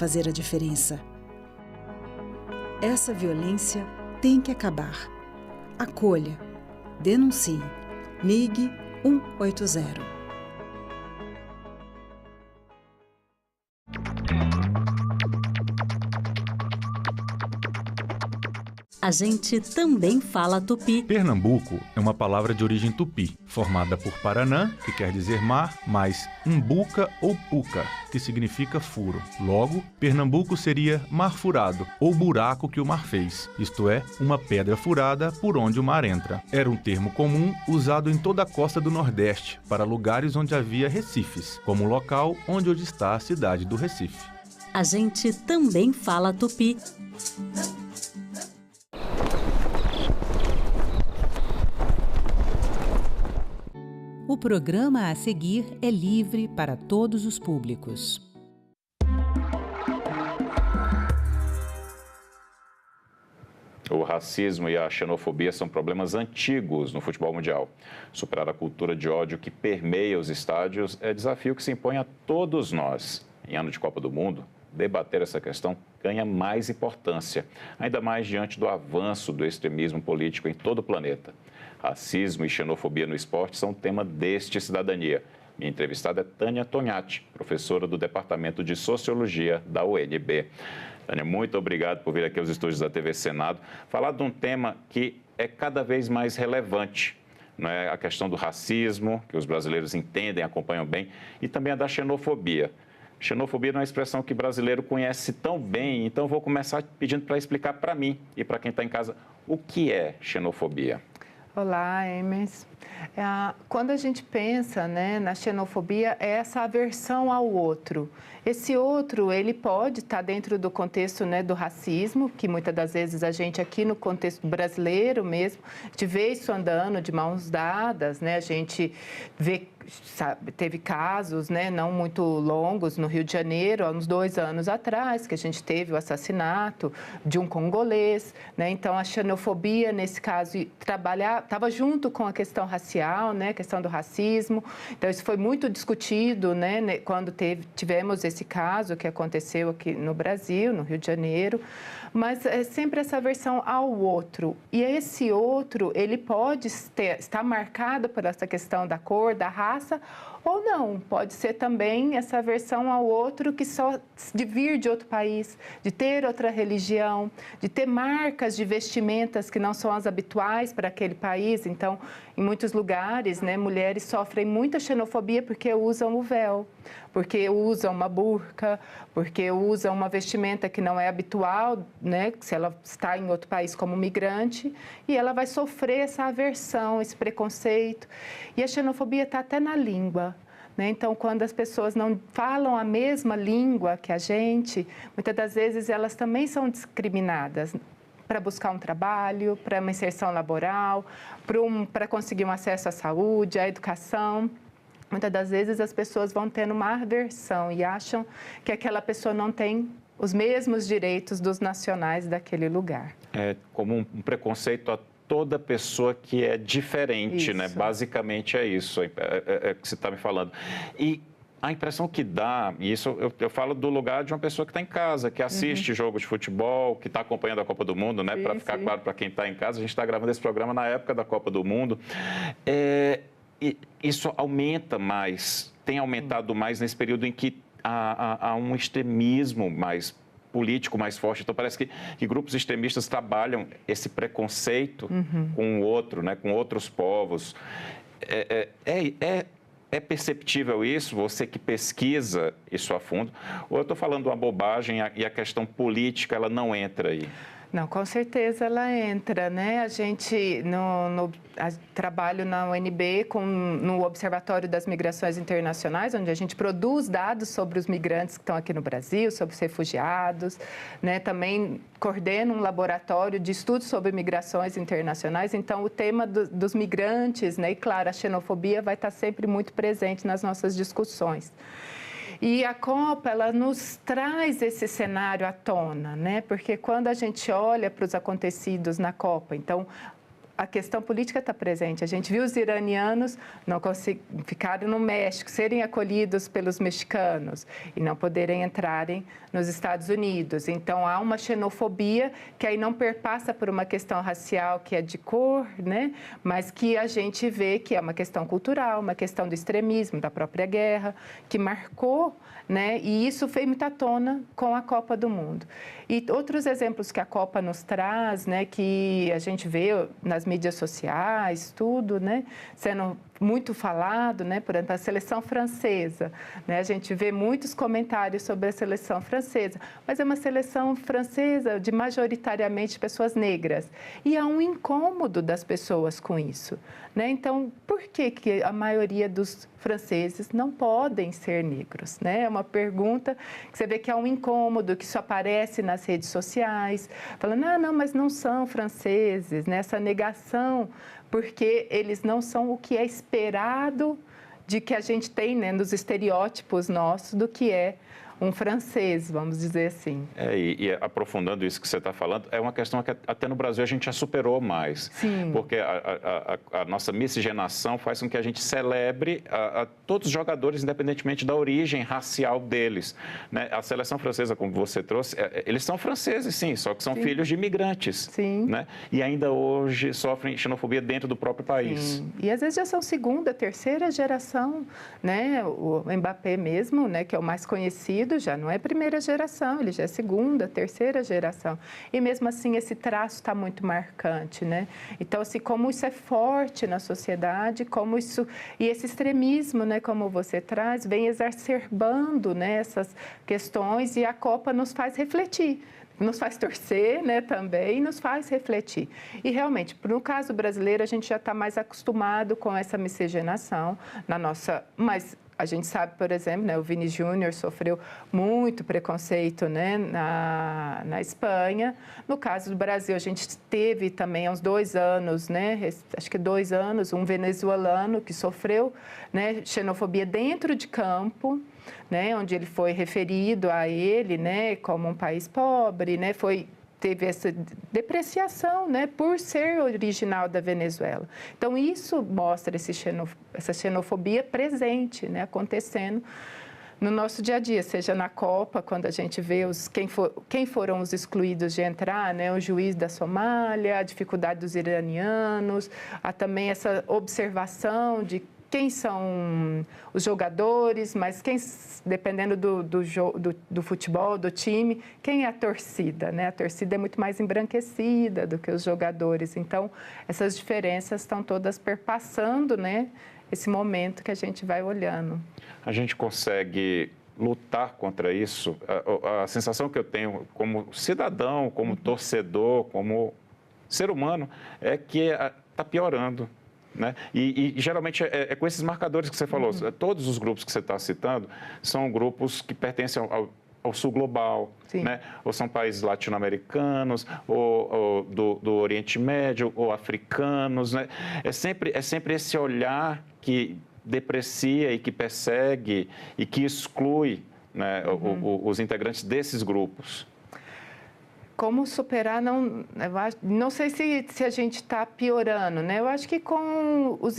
fazer a diferença. Essa violência tem que acabar. Acolha. Denuncie. Ligue 180. A gente também fala tupi. Pernambuco é uma palavra de origem tupi, formada por Paranã, que quer dizer mar, mais umbuca ou puca, que significa furo. Logo, Pernambuco seria mar furado, ou buraco que o mar fez, isto é, uma pedra furada por onde o mar entra. Era um termo comum usado em toda a costa do Nordeste, para lugares onde havia recifes, como o local onde hoje está a cidade do Recife. A gente também fala tupi. O programa a seguir é livre para todos os públicos. O racismo e a xenofobia são problemas antigos no futebol mundial. Superar a cultura de ódio que permeia os estádios é desafio que se impõe a todos nós. Em ano de Copa do Mundo, debater essa questão ganha mais importância, ainda mais diante do avanço do extremismo político em todo o planeta. Racismo e xenofobia no esporte são tema deste Cidadania. Minha entrevistada é Tânia Tognati, professora do Departamento de Sociologia da UNB. Tânia, muito obrigado por vir aqui aos estúdios da TV Senado falar de um tema que é cada vez mais relevante, né? A questão do racismo, que os brasileiros entendem, acompanham bem, e também a da xenofobia. Xenofobia não é uma expressão que o brasileiro conhece tão bem, então vou começar pedindo para explicar para mim e para quem está em casa o que é xenofobia. Olá, Emerson. Quando a gente pensa, né, na xenofobia, é essa aversão ao outro. Esse outro, ele pode estar dentro do contexto, né, do racismo, que muitas das vezes a gente aqui no contexto brasileiro mesmo, a gente vê isso andando de mãos dadas, né, a gente vê, sabe, teve casos, né, não muito longos no Rio de Janeiro, há uns 2 anos atrás, que a gente teve o assassinato de um congolês, né, então a xenofobia, nesse caso, estava junto com a questão racial, né, a questão do racismo, então isso foi muito discutido, né, quando tivemos esse caso que aconteceu aqui no Brasil, no Rio de Janeiro, mas é sempre essa aversão ao outro. E esse outro, ele pode estar marcado por essa questão da cor, da raça, ou não. Pode ser também essa aversão ao outro que só de vir de outro país, de ter outra religião, de ter marcas de vestimentas que não são as habituais para aquele país. Então, em muitos lugares, né, mulheres sofrem muita xenofobia porque usam o véu, porque usam uma burca, porque usam uma vestimenta que não é habitual, né, se ela está em outro país como migrante, e ela vai sofrer essa aversão, esse preconceito. E a xenofobia está até na língua. Então, quando as pessoas não falam a mesma língua que a gente, muitas das vezes elas também são discriminadas para buscar um trabalho, para uma inserção laboral, para conseguir um acesso à saúde, à educação. Muitas das vezes as pessoas vão tendo uma aversão e acham que aquela pessoa não tem os mesmos direitos dos nacionais daquele lugar. É como um preconceito a toda pessoa que é diferente, né? Basicamente é isso, é que você está me falando. E a impressão que dá, e isso eu falo do lugar de uma pessoa que está em casa, que assiste jogo de futebol, que está acompanhando a Copa do Mundo, né? Para ficar claro para quem está em casa, a gente está gravando esse programa na época da Copa do Mundo. E isso aumenta mais, tem aumentado mais nesse período em que há um extremismo mais político mais forte. Então, parece que grupos extremistas trabalham esse preconceito com o outro, né, com outros povos. É perceptível isso? Você que pesquisa isso a fundo? Ou eu estou falando uma bobagem e a questão política ela não entra aí? Não, com certeza ela entra, né? A gente trabalho na UNB no Observatório das Migrações Internacionais, onde a gente produz dados sobre os migrantes que estão aqui no Brasil, sobre os refugiados, né? Também coordeno um laboratório de estudos sobre migrações internacionais. Então, o tema dos migrantes, né? E claro, a xenofobia vai estar sempre muito presente nas nossas discussões. E a Copa, ela nos traz esse cenário à tona, né? Porque quando a gente olha para os acontecidos na Copa, então, a questão política está presente. A gente viu os iranianos ficarem no México, serem acolhidos pelos mexicanos e não poderem entrarem nos Estados Unidos. Então, há uma xenofobia que aí não perpassa por uma questão racial, que é de cor, né? Mas que a gente vê que é uma questão cultural, uma questão do extremismo, da própria guerra, que marcou, né? E isso veio muito à tona com a Copa do Mundo. E outros exemplos que a Copa nos traz, né, que a gente vê nas mídias sociais, tudo, né, sendo muito falado, né, por exemplo, a seleção francesa, né, a gente vê muitos comentários sobre a seleção francesa, mas é uma seleção francesa de majoritariamente pessoas negras, e há um incômodo das pessoas com isso, né? Então, por que a maioria dos franceses não podem ser negros, né? É uma pergunta que você vê que há um incômodo, que isso aparece nas redes sociais, falando, não, mas não são franceses, né? Essa negação, porque eles não são o que é esperado de que a gente tem, né, nos estereótipos nossos do que é um francês, vamos dizer assim. E aprofundando isso que você está falando, é uma questão que até no Brasil a gente já superou mais. Sim. Porque a nossa miscigenação faz com que a gente celebre todos os jogadores, independentemente da origem racial deles, né? A seleção francesa, como você trouxe, eles são franceses, sim, só que são filhos de imigrantes. Sim. Né? E ainda hoje sofrem xenofobia dentro do próprio país. Sim. E às vezes já são segunda, terceira geração, né? O Mbappé mesmo, né, que é o mais conhecido, já não é primeira geração, ele já é segunda, terceira geração. E mesmo assim esse traço está muito marcante, né? Então, assim, como isso é forte na sociedade, como isso... E esse extremismo, né, como você traz, vem exacerbando, né, essas questões, e a Copa nos faz refletir. Nos faz torcer, né, também, e nos faz refletir. E, realmente, no caso brasileiro, a gente já está mais acostumado com essa miscigenação na nossa... Mas a gente sabe, por exemplo, né, o Vini Júnior sofreu muito preconceito, né, na Espanha. No caso do Brasil, a gente teve também há uns 2 anos, né, acho que 2 anos, um venezuelano que sofreu, né, xenofobia dentro de campo, né, onde ele foi referido a ele, né, como um país pobre, né, teve essa depreciação, né, por ser original da Venezuela. Então, isso mostra essa xenofobia presente, né, acontecendo no nosso dia a dia, seja na Copa, quando a gente vê quem foram os excluídos de entrar, né, o juiz da Somália, a dificuldade dos iranianos, há também essa observação de quem são os jogadores, mas dependendo do futebol, do time, quem é a torcida, né? A torcida é muito mais embranquecida do que os jogadores. Então, essas diferenças estão todas perpassando, né, esse momento que a gente vai olhando. A gente consegue lutar contra isso? A sensação que eu tenho como cidadão, como torcedor, como ser humano, é que está piorando. Né? E geralmente é com esses marcadores que você falou. Todos os grupos que você está citando são grupos que pertencem ao sul global, né? Ou são países latino-americanos, ou do Oriente Médio, ou africanos. Né? É sempre esse olhar que deprecia e que persegue e que exclui, né, os integrantes desses grupos. Como superar, não sei se a gente está piorando, né? Eu acho que com os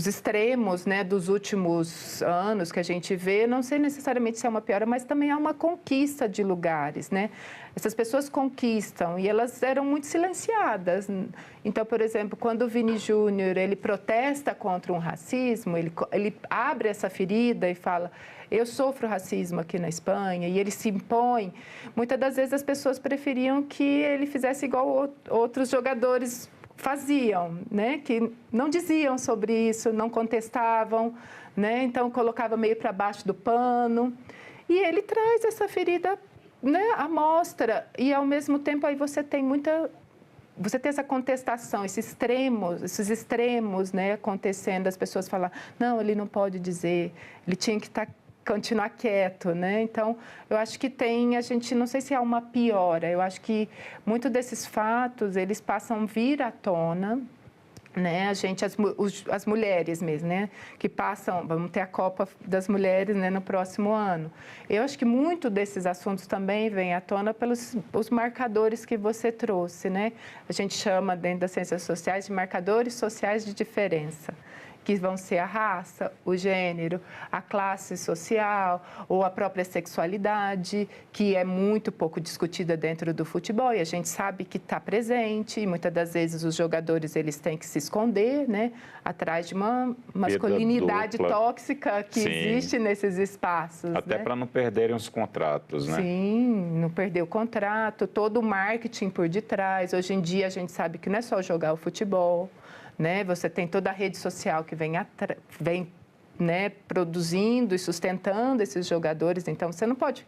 extremos, né, dos últimos anos que a gente vê, não sei necessariamente se é uma piora, mas também há uma conquista de lugares, né? Essas pessoas conquistam e elas eram muito silenciadas. Então, por exemplo, quando o Vini Júnior, ele protesta contra um racismo, ele abre essa ferida e fala... Eu sofro racismo aqui na Espanha, e ele se impõe. Muitas das vezes as pessoas preferiam que ele fizesse igual outros jogadores faziam, né? Que não diziam sobre isso, não contestavam, né? Então colocava meio para baixo do pano. E ele traz essa ferida, né, à mostra, e ao mesmo tempo aí você tem essa contestação, esses extremos, né, acontecendo, as pessoas falam, não, ele não pode dizer, ele tinha que continuar quieto, né? Então, eu acho que a gente, não sei se há uma piora, eu acho que muitos desses fatos, eles passam a vir à tona, né, as mulheres mesmo, né, que passam, vamos ter a Copa das Mulheres, né, no próximo ano. Eu acho que muito desses assuntos também vêm à tona pelos os marcadores que você trouxe, né? A gente chama dentro das ciências sociais de marcadores sociais de diferença, que vão ser a raça, o gênero, a classe social ou a própria sexualidade, que é muito pouco discutida dentro do futebol e a gente sabe que está presente e muitas das vezes os jogadores eles têm que se esconder, né, atrás de uma masculinidade tóxica que existe nesses espaços. Até para não perderem os contratos, né? Sim, não perder o contrato, todo o marketing por detrás. Hoje em dia a gente sabe que não é só jogar o futebol, né? Você tem toda a rede social que vem né, produzindo e sustentando esses jogadores. Então, você não pode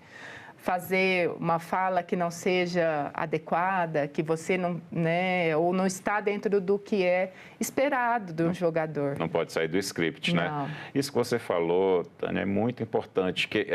fazer uma fala que não seja adequada, que você não, né, ou não está dentro do que é esperado de um jogador. Não pode sair do script, não. Né? Isso que você falou, Tânia, é muito importante, que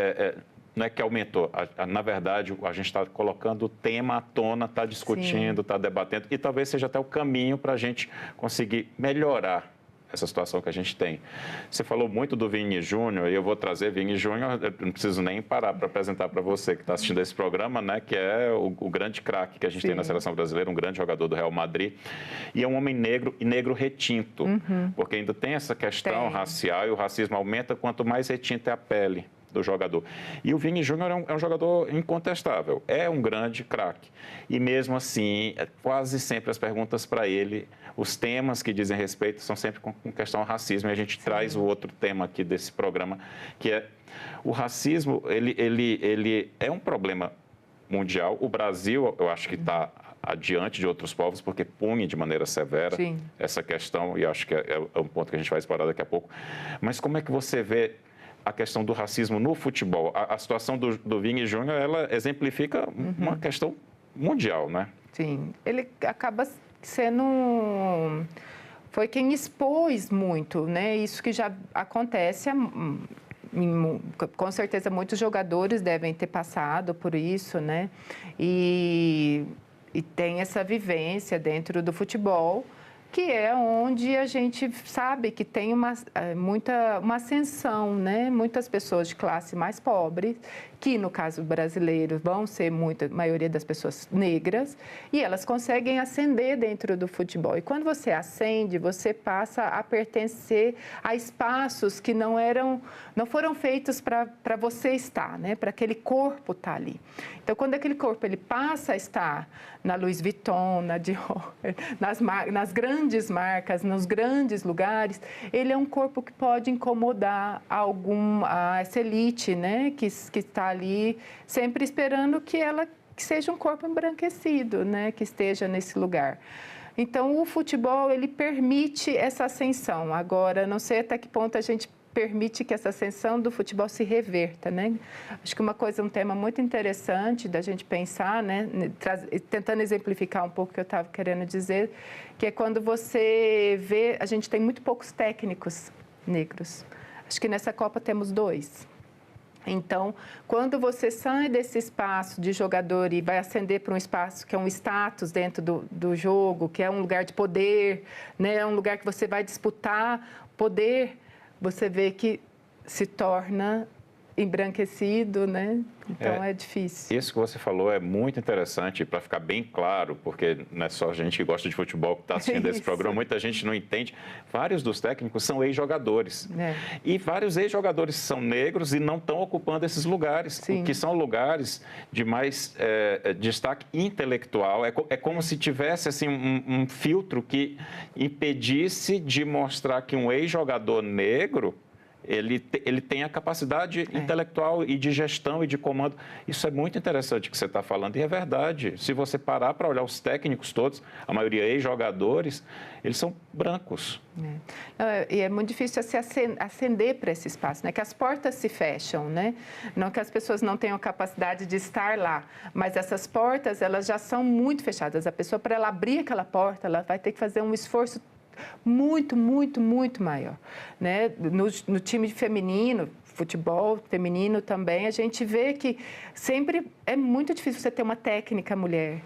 não é que aumentou, na verdade, a gente está colocando o tema à tona, está discutindo, está debatendo, e talvez seja até o caminho para a gente conseguir melhorar essa situação que a gente tem. Você falou muito do Vini Júnior, e eu vou trazer Vini Júnior, eu não preciso nem parar para apresentar para você que está assistindo esse programa, né, que é o grande craque que a gente tem na seleção brasileira, um grande jogador do Real Madrid, e é um homem negro e negro retinto, porque ainda tem essa questão racial, e o racismo aumenta quanto mais retinta é a pele do jogador. E o Vini Júnior é um jogador incontestável, é um grande craque. E mesmo assim, quase sempre as perguntas para ele, os temas que dizem respeito são sempre com questão ao racismo. E a gente traz o outro tema aqui desse programa, que é o racismo, ele é um problema mundial. O Brasil, eu acho que está adiante de outros povos, porque pune de maneira severa essa questão, e acho que é um ponto que a gente vai explorar daqui a pouco. Mas como é que você vê a questão do racismo no futebol? A situação do Vini Júnior, ela exemplifica uma questão mundial, né? Sim, ele acaba sendo... Foi quem expôs muito, né? Isso que já acontece, com certeza muitos jogadores devem ter passado por isso, né? E tem essa vivência dentro do futebol, que é onde a gente sabe que tem uma ascensão, né? Muitas pessoas de classe mais pobre, que no caso brasileiro vão ser a maioria das pessoas negras, e elas conseguem ascender dentro do futebol. E quando você ascende, você passa a pertencer a espaços que não foram feitos para você estar, né? Para aquele corpo estar ali. Então, quando aquele corpo ele passa a estar na Louis Vuitton, na Dior, nas grandes marcas, nos grandes lugares, ele é um corpo que pode incomodar essa elite, né? Que está ali sempre esperando que seja um corpo embranquecido, né? Que esteja nesse lugar. Então, o futebol, ele permite essa ascensão. Agora, não sei até que ponto a gente permite que essa ascensão do futebol se reverta, né? Acho que um tema muito interessante da gente pensar, né? Tentando exemplificar um pouco o que eu estava querendo dizer, que é quando você vê, a gente tem muito poucos técnicos negros. Acho que nessa Copa temos 2. Então, quando você sai desse espaço de jogador e vai ascender para um espaço que é um status dentro do jogo, que é um lugar de poder, né? É um lugar que você vai disputar poder, você vê que se torna embranquecido, né? Então é difícil. Isso que você falou é muito interessante, para ficar bem claro, porque não é só a gente que gosta de futebol que está assistindo esse programa, muita gente não entende. Vários dos técnicos são ex-jogadores. E vários ex-jogadores são negros e não estão ocupando esses lugares, que são lugares de mais destaque intelectual. É como se tivesse assim, um filtro que impedisse de mostrar que um ex-jogador negro ele tem a capacidade intelectual e de gestão e de comando. Isso é muito interessante que você está falando, e é verdade. Se você parar para olhar os técnicos todos, a maioria ex-jogadores, eles são brancos. E é muito difícil se ascender para esse espaço, né? Que as portas se fecham, né? Não que as pessoas não tenham capacidade de estar lá, mas essas portas, elas já são muito fechadas. A pessoa, para ela abrir aquela porta, ela vai ter que fazer um esforço muito, muito, muito maior, né? No time feminino, futebol feminino também, a gente vê que sempre é muito difícil você ter uma técnica mulher,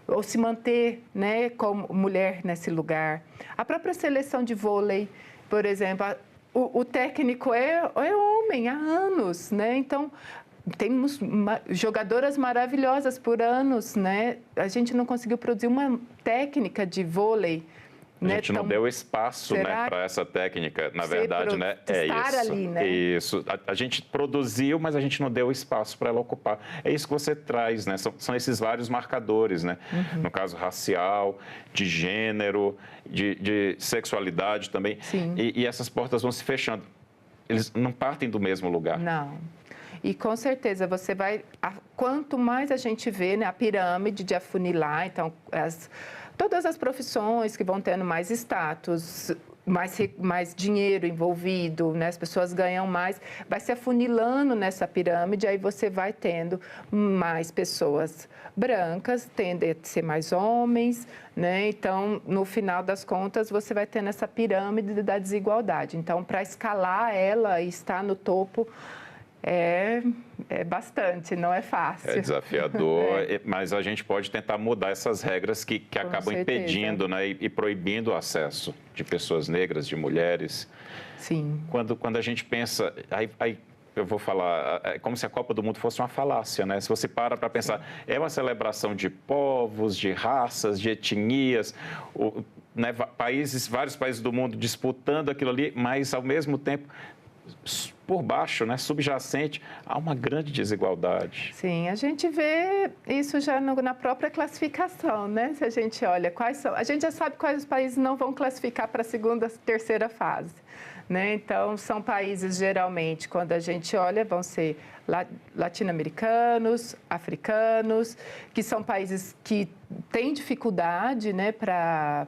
ou se manter, né, como mulher nesse lugar. A própria seleção de vôlei, por exemplo, o técnico é homem há anos, né? Então, temos jogadoras maravilhosas por anos, né? A gente não conseguiu produzir uma técnica de vôlei. A gente não deu espaço, né, para essa técnica, na verdade, né? É isso. Ali, né? Isso. A gente produziu, mas a gente não deu espaço para ela ocupar. É isso que você traz, né? São esses vários marcadores, né? No caso racial, de gênero, de sexualidade também. Sim. E essas portas vão se fechando. Eles não partem do mesmo lugar. Não. E com certeza você vai... Quanto mais a gente vê, né, a pirâmide de afunilar, então, todas as profissões que vão tendo mais status, mais dinheiro envolvido, né? As pessoas ganham mais, vai se afunilando nessa pirâmide, aí você vai tendo mais pessoas brancas, tendem a ser mais homens, né? Então, no final das contas, você vai tendo essa pirâmide da desigualdade. Então, para escalar ela e estar no topo, é bastante, não é fácil. É desafiador, mas a gente pode tentar mudar essas regras que acabam impedindo, né, e proibindo o acesso de pessoas negras, de mulheres. Sim. Quando a gente pensa... Aí eu vou falar, é como se a Copa do Mundo fosse uma falácia, né? Se você para pensar, é uma celebração de povos, de raças, de etnias, né, vários países do mundo disputando aquilo ali, mas, ao mesmo tempo... por baixo, né, subjacente, há uma grande desigualdade. Sim, a gente vê isso já na própria classificação, né? Se a gente olha a gente já sabe quais os países não vão classificar para a segunda, terceira fase, né? Então, são países, geralmente, quando a gente olha, vão ser latino-americanos, africanos, que são países que têm dificuldade, né, para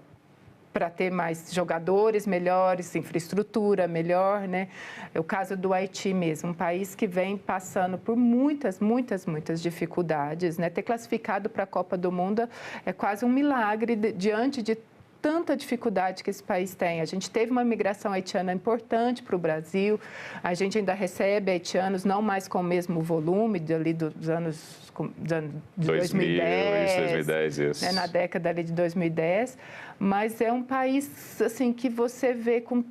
ter mais jogadores melhores, infraestrutura melhor, né? É o caso do Haiti mesmo, um país que vem passando por muitas dificuldades, né? Ter classificado para a Copa do Mundo é quase um milagre diante de tanta dificuldade que esse país tem. A gente teve uma migração haitiana importante para o Brasil, a gente ainda recebe haitianos não mais com o mesmo volume dos anos de 2010, isso. Né, na década ali de 2010, mas é um país assim que você vê com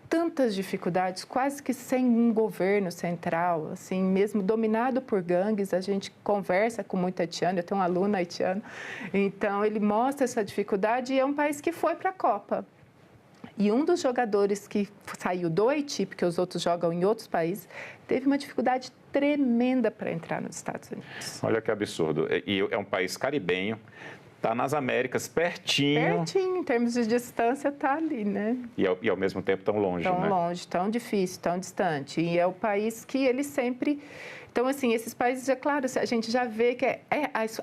tantas dificuldades, quase que sem um governo central, assim, mesmo dominado por gangues. A gente conversa com muito haitiano, eu tenho um aluno haitiano, então ele mostra essa dificuldade e é um país que foi para a Copa. E um dos jogadores que saiu do Haiti, porque os outros jogam em outros países, teve uma dificuldade tremenda para entrar nos Estados Unidos. Olha que absurdo. E é um país caribenho, está nas Américas, pertinho. Pertinho, em termos de distância, está ali, né? E ao mesmo tempo tão longe, tão né? Tão longe, tão difícil, tão distante. E é o país que ele sempre... Então, assim, esses países, é claro, a gente já vê que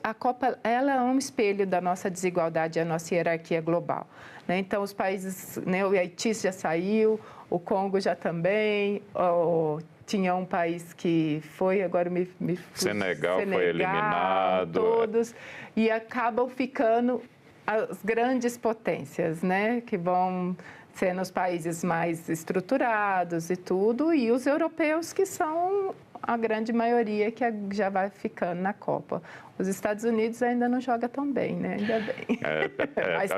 a Copa, ela é um espelho da nossa desigualdade, a nossa hierarquia global, né? Então, os países, né, o Haiti já saiu, o Congo já também, tinha um país que foi, agora Senegal foi eliminado. Todos, e acabam ficando as grandes potências, né, que vão sendo os países mais estruturados e tudo, e os europeus que são a grande maioria que já vai ficando na Copa. Os Estados Unidos ainda não joga tão bem, né? Ainda bem. Mas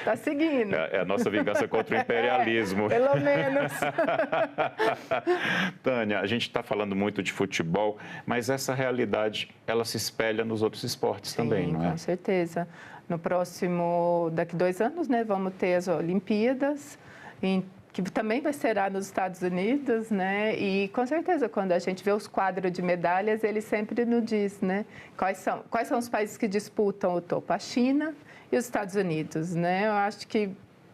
tá seguindo. É a nossa vingança contra o imperialismo. Pelo menos. Tânia, a gente está falando muito de futebol, mas essa realidade, ela se espelha nos outros esportes também, não é? Com certeza. Daqui 2 anos, né, vamos ter as Olimpíadas, que também vai ser nos Estados Unidos, né? E com certeza, quando a gente vê os quadros de medalhas, ele sempre nos diz, né? Quais são os países que disputam o topo? A China e os Estados Unidos, né? Eu acho que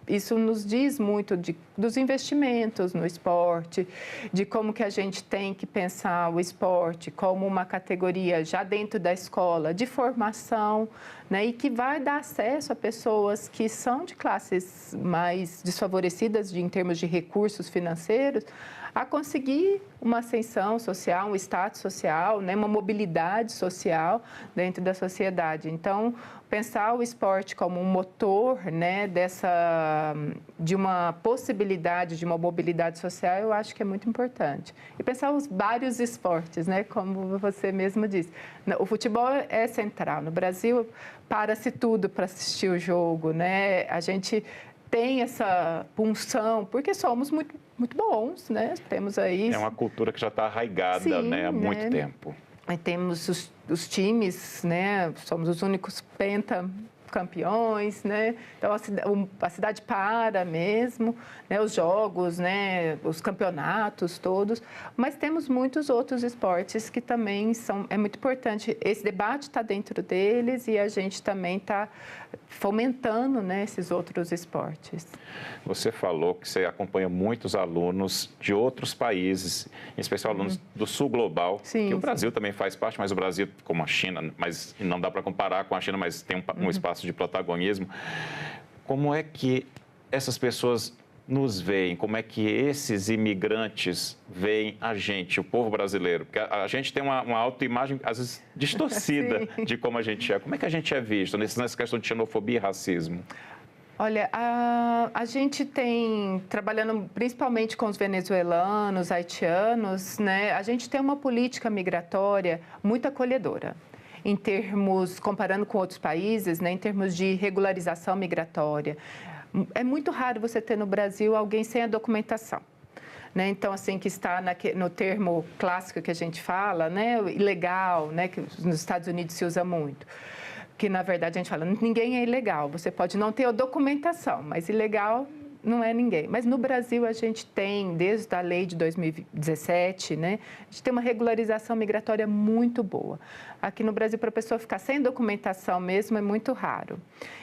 isso nos diz muito dos investimentos no esporte, de como que a gente tem que pensar o esporte como uma categoria já dentro da escola de formação, né, e que vai dar acesso a pessoas que são de classes mais desfavorecidas em termos de recursos financeiros a conseguir uma ascensão social, um status social, né, uma mobilidade social dentro da sociedade. Então, pensar o esporte como um motor, né, de uma possibilidade de uma mobilidade social, eu acho que é muito importante. E pensar os vários esportes, né, como você mesmo disse. O futebol é central. No Brasil, para-se tudo para assistir o jogo, né? A gente tem essa punção, porque somos muito, muito bons, né? Temos aí... É uma cultura que já está arraigada, Sim, né, há muito tempo. Aí temos os times, né? Somos os únicos pentacampeões, né? Então, a cidade para mesmo, né? Os jogos, né? Os campeonatos todos. Mas temos muitos outros esportes que também é muito importante. Esse debate está dentro deles e a gente também está fomentando, né, esses outros esportes. Você falou que você acompanha muitos alunos de outros países, em especial alunos do sul global, Sim, que o Brasil também faz parte, mas o Brasil, como a China, mas não dá para comparar com a China, mas tem um espaço de protagonismo. Como é que essas pessoas nos veem? Como é que esses imigrantes veem a gente, o povo brasileiro? Porque a gente tem uma autoimagem, às vezes, distorcida de como a gente é. Como é que a gente é visto nessa questão de xenofobia e racismo? Olha, a gente tem, trabalhando principalmente com os venezuelanos, haitianos, né, a gente tem uma política migratória muito acolhedora. Em termos, comparando com outros países, né, em termos de regularização migratória. É muito raro você ter no Brasil alguém sem a documentação. Né? Então, assim, que está no termo clássico que a gente fala, né? Ilegal, né? Que nos Estados Unidos se usa muito. Que, na verdade, a gente fala, ninguém é ilegal. Você pode não ter a documentação, mas ilegal não é ninguém. Mas no Brasil a gente tem, desde a lei de 2017, né? A gente tem uma regularização migratória muito boa. Aqui no Brasil, para a pessoa ficar sem documentação mesmo, é muito raro.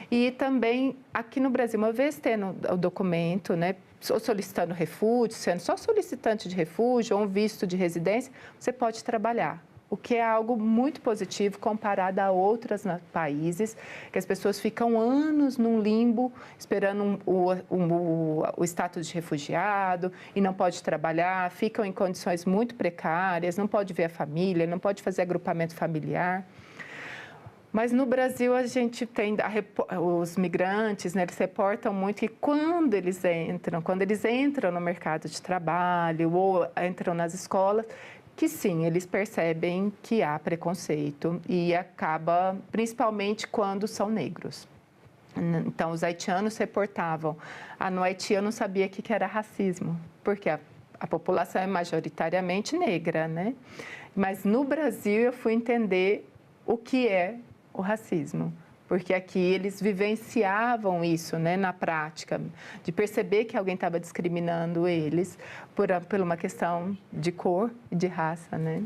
E também, aqui no Brasil, uma vez tendo o documento, né, ou solicitando refúgio, sendo só solicitante de refúgio ou um visto de residência, você pode trabalhar. O que é algo muito positivo comparado a outros países, que as pessoas ficam anos num limbo, esperando o status de refugiado e não pode trabalhar, ficam em condições muito precárias, não pode ver a família, não pode fazer agrupamento familiar. Mas no Brasil a gente tem, os migrantes, né, eles reportam muito que quando eles entram no mercado de trabalho ou entram nas escolas, que sim, eles percebem que há preconceito e acaba, principalmente quando são negros. Então, os haitianos reportavam, no Haiti eu não sabia o que era racismo, porque a população é majoritariamente negra, né? Mas no Brasil eu fui entender o que é o racismo. Porque aqui eles vivenciavam isso, né, na prática, de perceber que alguém estava discriminando eles por uma questão de cor e de raça, né?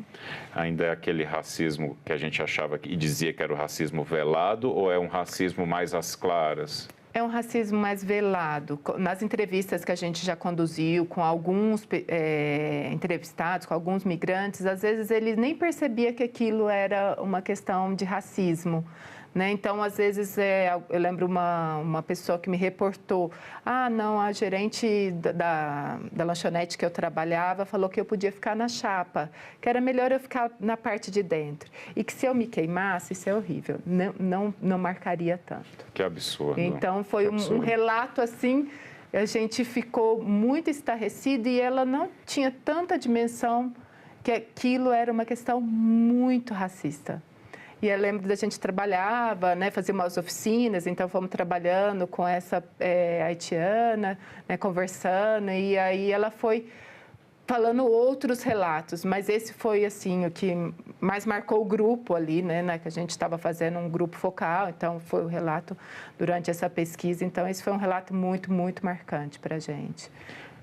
Ainda é aquele racismo que a gente achava e dizia que era o racismo velado ou é um racismo mais às claras? É um racismo mais velado. Nas entrevistas que a gente já conduziu com alguns entrevistados, com alguns migrantes, às vezes eles nem percebiam que aquilo era uma questão de racismo. Né? Então, às vezes, eu lembro uma pessoa que me reportou, não, a gerente da lanchonete que eu trabalhava falou que eu podia ficar na chapa, que era melhor eu ficar na parte de dentro. E que se eu me queimasse, isso é horrível, não marcaria tanto. Que absurdo. Então, foi um relato assim, a gente ficou muito estarrecido e ela não tinha tanta dimensão que aquilo era uma questão muito racista. E eu lembro da gente trabalhava, né, fazia umas oficinas, então fomos trabalhando com essa haitiana, né, conversando, e aí ela foi falando outros relatos, mas esse foi assim o que mais marcou o grupo ali, né, que a gente estava fazendo um grupo focal, então foi o relato durante essa pesquisa, então esse foi um relato muito, muito marcante para a gente.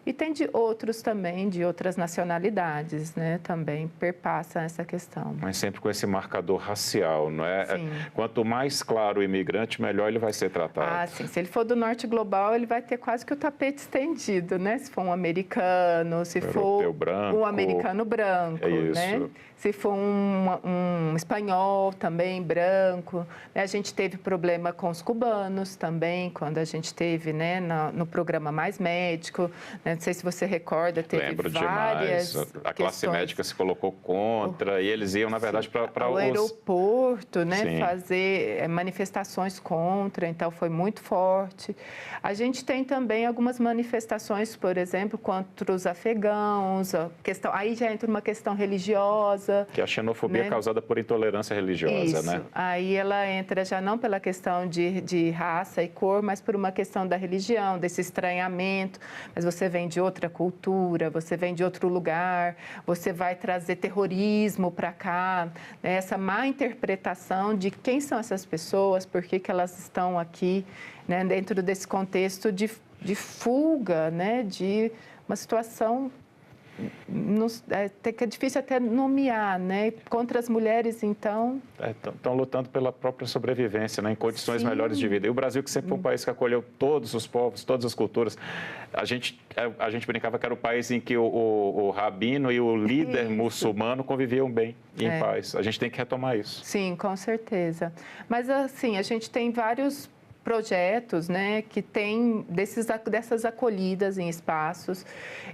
E tem de outros também, de outras nacionalidades, né? Também perpassa essa questão. Mas sempre com esse marcador racial, não é? Sim. Quanto mais claro o imigrante, melhor ele vai ser tratado. Sim. Se ele for do norte global, ele vai ter quase que o tapete estendido, né? Se for um americano, se for branco, um americano branco, né? Se for um espanhol também branco. Né? A gente teve problema com os cubanos também, quando a gente teve, né, no programa Mais Médico, né? Não sei se você recorda, teve Lembro várias demais. A classe médica se colocou contra e eles iam, na verdade, para o aeroporto, né, Sim. fazer manifestações contra, então foi muito forte. A gente tem também algumas manifestações, por exemplo, contra os afegãos, a questão, aí já entra uma questão religiosa. Que é a xenofobia, né, causada por intolerância religiosa, isso, né? Aí ela entra já não pela questão de raça e cor, mas por uma questão da religião, desse estranhamento. Mas você vem de outra cultura, você vem de outro lugar, você vai trazer terrorismo para cá, né? Essa má interpretação de quem são essas pessoas, por que elas estão aqui, né? Dentro desse contexto de fuga, né? De uma situação que é difícil até nomear, né? Contra as mulheres, então... Estão lutando pela própria sobrevivência, né? Em condições Sim. melhores de vida. E o Brasil, que sempre foi um país que acolheu todos os povos, todas as culturas, a gente brincava que era o país em que o rabino e o líder muçulmano conviviam bem, em paz. A gente tem que retomar isso. Sim, com certeza. Mas, assim, a gente tem vários projetos, né, que tem dessas acolhidas em espaços.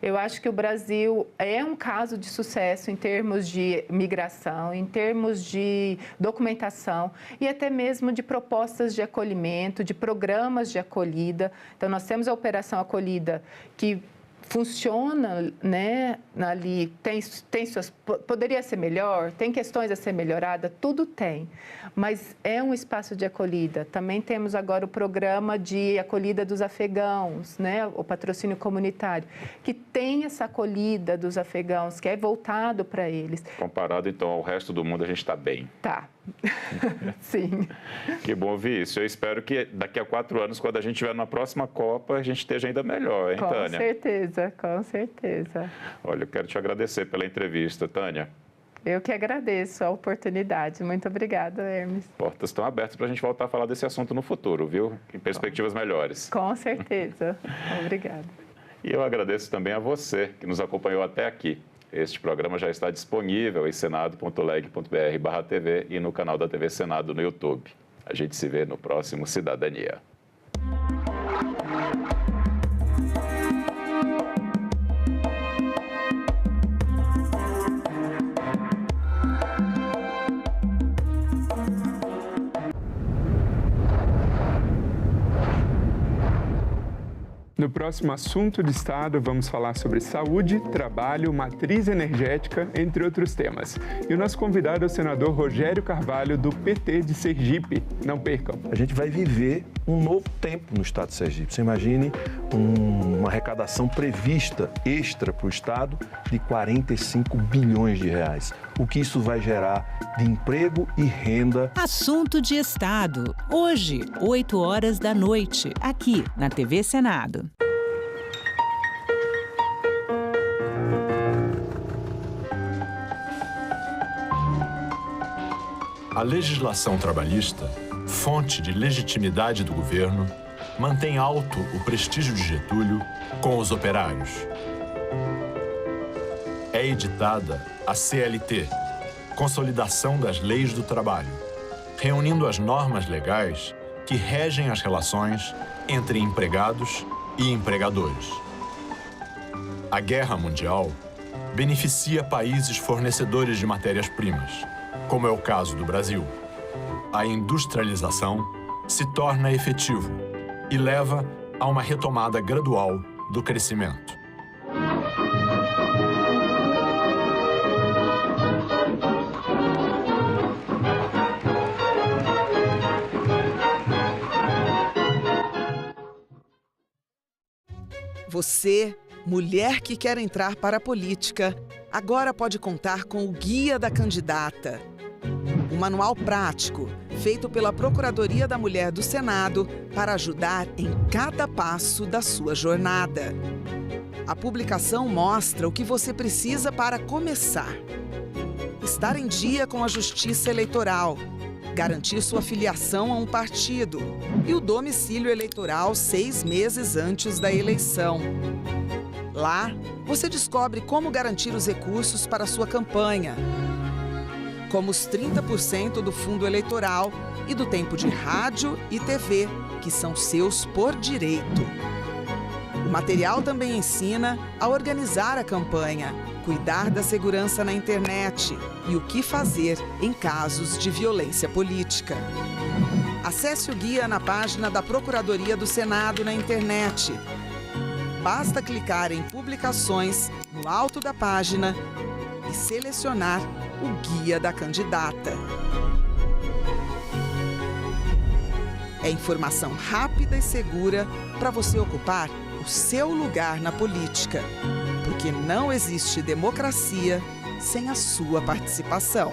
Eu acho que o Brasil é um caso de sucesso em termos de migração, em termos de documentação e até mesmo de propostas de acolhimento, de programas de acolhida. Então, nós temos a Operação Acolhida, que funciona, né, ali, tem suas, poderia ser melhor, tem questões a ser melhorada, tudo tem, mas é um espaço de acolhida. Também temos agora o programa de acolhida dos afegãos, né, o patrocínio comunitário, que tem essa acolhida dos afegãos, que é voltado para eles. Comparado, então, ao resto do mundo, a gente está bem. Tá. Sim. Que bom ouvir isso. Eu espero que daqui a 4 anos, quando a gente estiver na próxima Copa, a gente esteja ainda melhor, hein, Tânia? Com certeza, com certeza. Olha, eu quero te agradecer pela entrevista, Tânia. Eu que agradeço a oportunidade. Muito obrigada, Hermes. Portas estão abertas para a gente voltar a falar desse assunto no futuro, viu? Em perspectivas melhores. Com certeza. Obrigada. E eu agradeço também a você que nos acompanhou até aqui. Este programa já está disponível em senado.leg.br/TV e no canal da TV Senado no YouTube. A gente se vê no próximo Cidadania. No próximo Assunto de Estado, vamos falar sobre saúde, trabalho, matriz energética, entre outros temas. E o nosso convidado é o senador Rogério Carvalho, do PT de Sergipe. Não percam. A gente vai viver um novo tempo no estado de Sergipe. Você imagine uma arrecadação prevista extra para o estado de 45 bilhões de reais. O que isso vai gerar de emprego e renda. Assunto de Estado. Hoje, 20h, aqui na TV Senado. A legislação trabalhista, fonte de legitimidade do governo, mantém alto o prestígio de Getúlio com os operários. É editada a CLT, Consolidação das Leis do Trabalho, reunindo as normas legais que regem as relações entre empregados e empregadores. A Guerra Mundial beneficia países fornecedores de matérias-primas, como é o caso do Brasil. A industrialização se torna efetivo e leva a uma retomada gradual do crescimento. Você, mulher que quer entrar para a política, agora pode contar com o Guia da Candidata. Um manual prático, feito pela Procuradoria da Mulher do Senado para ajudar em cada passo da sua jornada. A publicação mostra o que você precisa para começar. Estar em dia com a Justiça Eleitoral, garantir sua filiação a um partido e o domicílio eleitoral 6 meses antes da eleição. Lá, você descobre como garantir os recursos para sua campanha, como os 30% do fundo eleitoral e do tempo de rádio e TV, que são seus por direito. O material também ensina a organizar a campanha, cuidar da segurança na internet e o que fazer em casos de violência política. Acesse o guia na página da Procuradoria do Senado na internet. Basta clicar em Publicações no alto da página e selecionar o Guia da Candidata. É informação rápida e segura para você ocupar o seu lugar na política, porque não existe democracia sem a sua participação.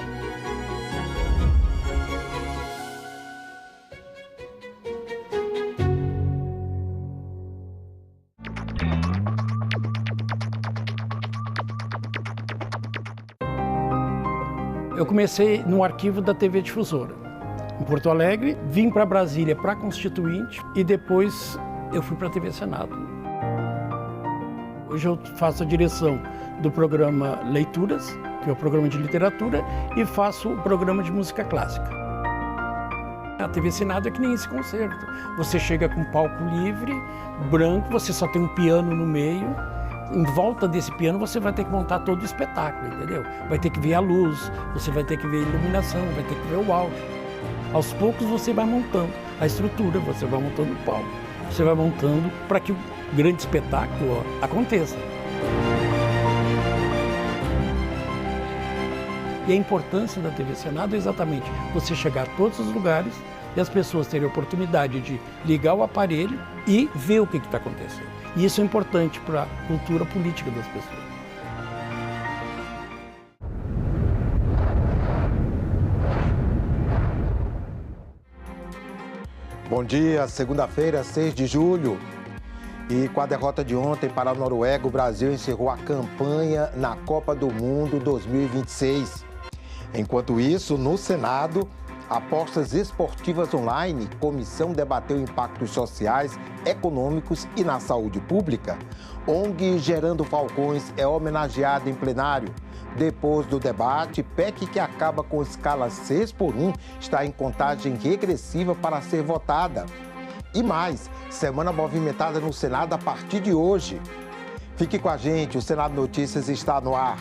Eu comecei no arquivo da TV Difusora, em Porto Alegre, vim para Brasília para Constituinte e depois eu fui para a TV Senado. Hoje eu faço a direção do programa Leituras, que é o programa de literatura, e faço o programa de música clássica. A TV Senado é que nem esse concerto. Você chega com um palco livre, branco, você só tem um piano no meio. Em volta desse piano você vai ter que montar todo o espetáculo, entendeu? Vai ter que ver a luz, você vai ter que ver a iluminação, vai ter que ver o áudio. Aos poucos você vai montando a estrutura, você vai montando o palco, você vai montando para que o grande espetáculo aconteça. E a importância da TV Senado é exatamente você chegar a todos os lugares e as pessoas terem a oportunidade de ligar o aparelho e ver o que está acontecendo. E isso é importante para a cultura política das pessoas. Bom dia, segunda-feira, 6 de julho. E com a derrota de ontem para a Noruega, o Brasil encerrou a campanha na Copa do Mundo 2026. Enquanto isso, no Senado, apostas esportivas online, comissão debateu impactos sociais, econômicos e na saúde pública. ONG Gerando Falcões é homenageada em plenário. Depois do debate, PEC que acaba com escala 6x1 está em contagem regressiva para ser votada. E mais, semana movimentada no Senado a partir de hoje. Fique com a gente, o Senado Notícias está no ar.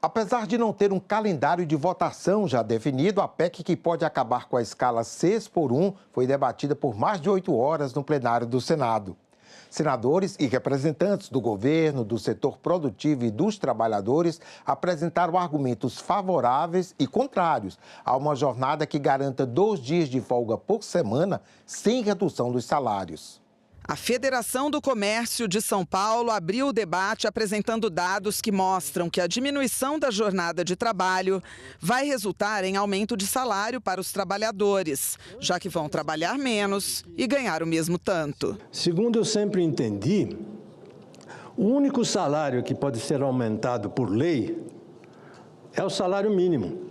Apesar de não ter um calendário de votação já definido, a PEC que pode acabar com a escala 6x1 foi debatida por mais de 8 horas no plenário do Senado. Senadores e representantes do governo, do setor produtivo e dos trabalhadores apresentaram argumentos favoráveis e contrários a uma jornada que garanta 2 dias de folga por semana sem redução dos salários. A Federação do Comércio de São Paulo abriu o debate apresentando dados que mostram que a diminuição da jornada de trabalho vai resultar em aumento de salário para os trabalhadores, já que vão trabalhar menos e ganhar o mesmo tanto. Segundo eu sempre entendi, o único salário que pode ser aumentado por lei é o salário mínimo.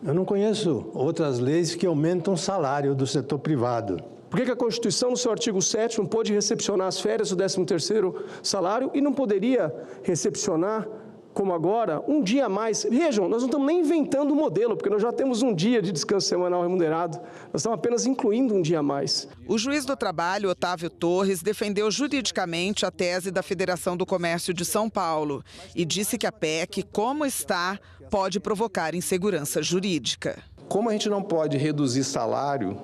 Eu não conheço outras leis que aumentam o salário do setor privado. Por que a Constituição, no seu artigo 7º, pôde recepcionar as férias do 13º salário e não poderia recepcionar, como agora, um dia a mais? Vejam, nós não estamos nem inventando o modelo, porque nós já temos um dia de descanso semanal remunerado. Nós estamos apenas incluindo um dia a mais. O juiz do trabalho, Otávio Torres, defendeu juridicamente a tese da Federação do Comércio de São Paulo e disse que a PEC, como está, pode provocar insegurança jurídica. Como a gente não pode reduzir salário,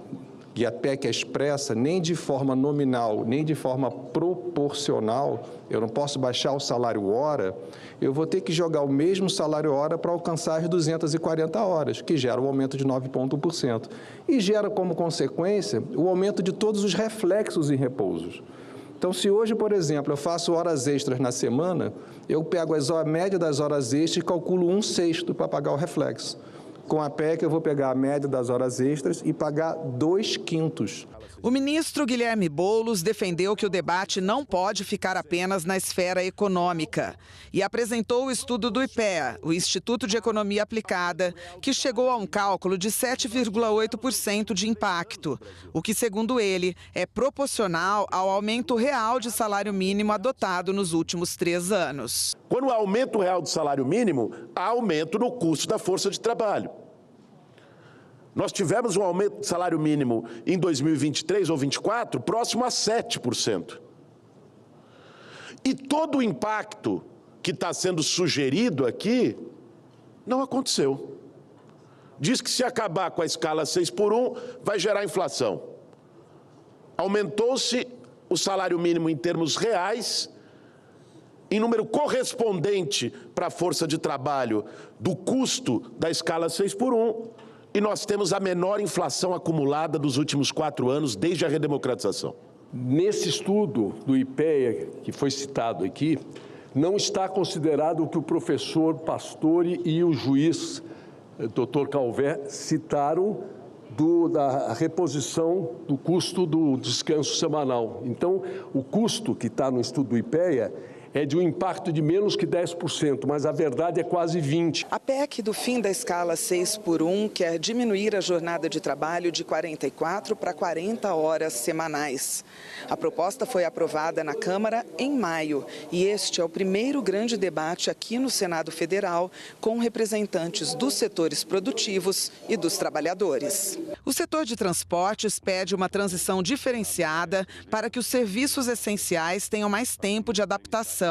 e a PEC é expressa, nem de forma nominal, nem de forma proporcional, eu não posso baixar o salário hora, eu vou ter que jogar o mesmo salário hora para alcançar as 240 horas, que gera um aumento de 9,1%. E gera como consequência o aumento de todos os reflexos em repousos. Então, se hoje, por exemplo, eu faço horas extras na semana, eu pego a média das horas extras e calculo 1/6 para pagar o reflexo. Com a PEC, eu vou pegar a média das horas extras e pagar 2/5. O ministro Guilherme Boulos defendeu que o debate não pode ficar apenas na esfera econômica e apresentou o estudo do IPEA, o Instituto de Economia Aplicada, que chegou a um cálculo de 7,8% de impacto, o que, segundo ele, é proporcional ao aumento real de salário mínimo adotado nos últimos 3 anos. Quando há aumento real do salário mínimo, há aumento no custo da força de trabalho. Nós tivemos um aumento do salário mínimo em 2023 ou 2024 próximo a 7%. E todo o impacto que está sendo sugerido aqui não aconteceu. Diz que se acabar com a escala 6x1, vai gerar inflação. Aumentou-se o salário mínimo em termos reais, em número correspondente para a força de trabalho do custo da escala 6x1, e nós temos a menor inflação acumulada dos últimos 4 anos, desde a redemocratização. Nesse estudo do IPEA, que foi citado aqui, não está considerado o que o professor Pastore e o juiz Dr. Calvé citaram da reposição do custo do descanso semanal. Então, o custo que está no estudo do IPEA é de um impacto de menos que 10%, mas a verdade é quase 20%. A PEC do fim da escala 6x1 quer diminuir a jornada de trabalho de 44 para 40 horas semanais. A proposta foi aprovada na Câmara em maio e este é o primeiro grande debate aqui no Senado Federal com representantes dos setores produtivos e dos trabalhadores. O setor de transportes pede uma transição diferenciada para que os serviços essenciais tenham mais tempo de adaptação.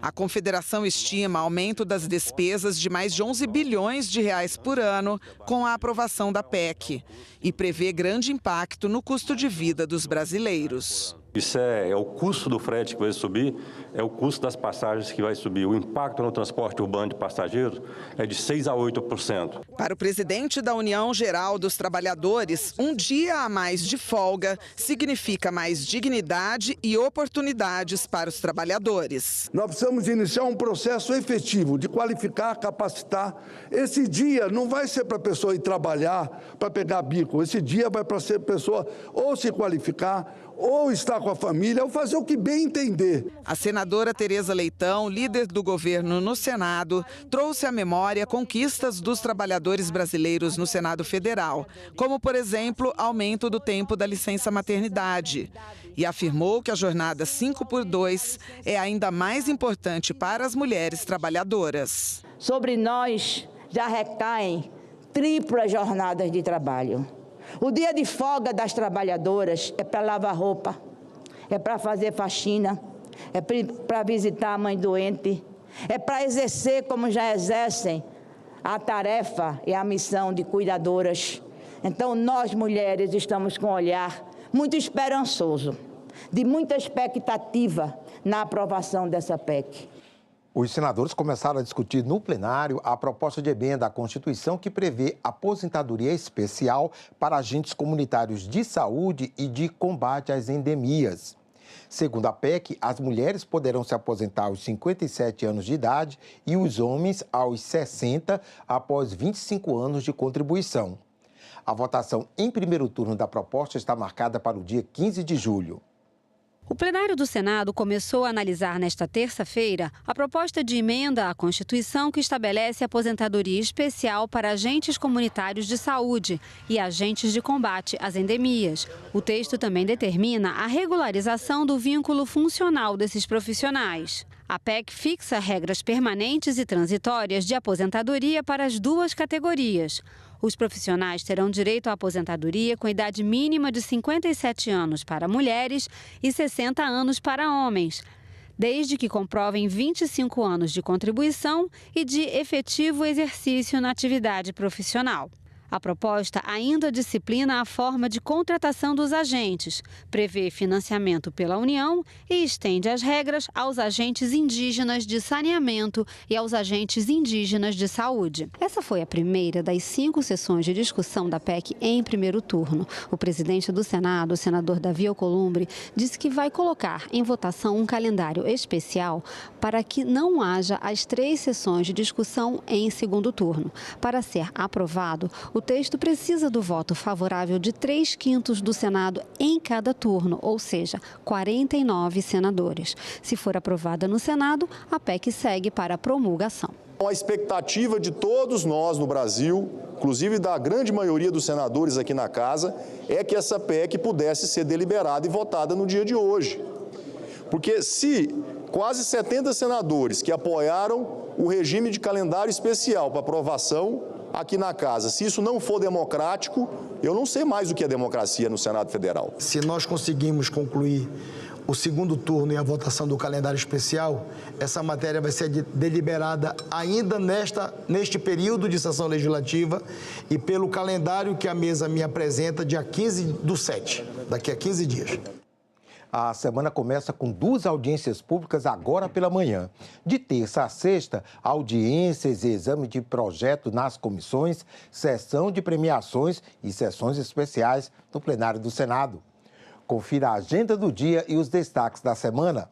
A Confederação estima aumento das despesas de mais de 11 bilhões de reais por ano com a aprovação da PEC e prevê grande impacto no custo de vida dos brasileiros. Isso é o custo do frete que vai subir, é o custo das passagens que vai subir. O impacto no transporte urbano de passageiros é de 6% a 8%. Para o presidente da União Geral dos Trabalhadores, um dia a mais de folga significa mais dignidade e oportunidades para os trabalhadores. Nós precisamos iniciar um processo efetivo de qualificar, capacitar. Esse dia não vai ser para a pessoa ir trabalhar, para pegar bico. Esse dia vai para ser pessoa ou se qualificar, ou estar com a família, ou fazer o que bem entender. A senadora Tereza Leitão, líder do governo no Senado, trouxe à memória conquistas dos trabalhadores brasileiros no Senado Federal, como, por exemplo, aumento do tempo da licença maternidade. E afirmou que a jornada 5x2 é ainda mais importante para as mulheres trabalhadoras. Sobre nós já recaem triplas jornadas de trabalho. O dia de folga das trabalhadoras é para lavar roupa, é para fazer faxina, é para visitar a mãe doente, é para exercer, como já exercem, a tarefa e a missão de cuidadoras. Então, nós, mulheres, estamos com um olhar muito esperançoso, de muita expectativa na aprovação dessa PEC. Os senadores começaram a discutir no plenário a proposta de emenda à Constituição que prevê aposentadoria especial para agentes comunitários de saúde e de combate às endemias. Segundo a PEC, as mulheres poderão se aposentar aos 57 anos de idade e os homens aos 60 após 25 anos de contribuição. A votação em primeiro turno da proposta está marcada para o dia 15 de julho. O plenário do Senado começou a analisar nesta terça-feira a proposta de emenda à Constituição que estabelece aposentadoria especial para agentes comunitários de saúde e agentes de combate às endemias. O texto também determina a regularização do vínculo funcional desses profissionais. A PEC fixa regras permanentes e transitórias de aposentadoria para as duas categorias. Os profissionais terão direito à aposentadoria com idade mínima de 57 anos para mulheres e 60 anos para homens, desde que comprovem 25 anos de contribuição e de efetivo exercício na atividade profissional. A proposta ainda disciplina a forma de contratação dos agentes, prevê financiamento pela União e estende as regras aos agentes indígenas de saneamento e aos agentes indígenas de saúde. Essa foi a primeira das 5 sessões de discussão da PEC em primeiro turno. O presidente do Senado, o senador Davi Alcolumbre, disse que vai colocar em votação um calendário especial para que não haja as 3 sessões de discussão em segundo turno. Para ser aprovado, o texto precisa do voto favorável de 3/5 do Senado em cada turno, ou seja, 49 senadores. Se for aprovada no Senado, a PEC segue para a promulgação. A expectativa de todos nós no Brasil, inclusive da grande maioria dos senadores aqui na casa, é que essa PEC pudesse ser deliberada e votada no dia de hoje. Porque se quase 70 senadores que apoiaram o regime de calendário especial para aprovação aqui na casa. Se isso não for democrático, eu não sei mais o que é democracia no Senado Federal. Se nós conseguimos concluir o segundo turno e a votação do calendário especial, essa matéria vai ser deliberada ainda neste período de sessão legislativa e pelo calendário que a mesa me apresenta dia 15/7, daqui a 15 dias. A semana começa com 2 audiências públicas agora pela manhã. De terça a sexta, audiências e exame de projeto nas comissões, sessão de premiações e sessões especiais no plenário do Senado. Confira a agenda do dia e os destaques da semana.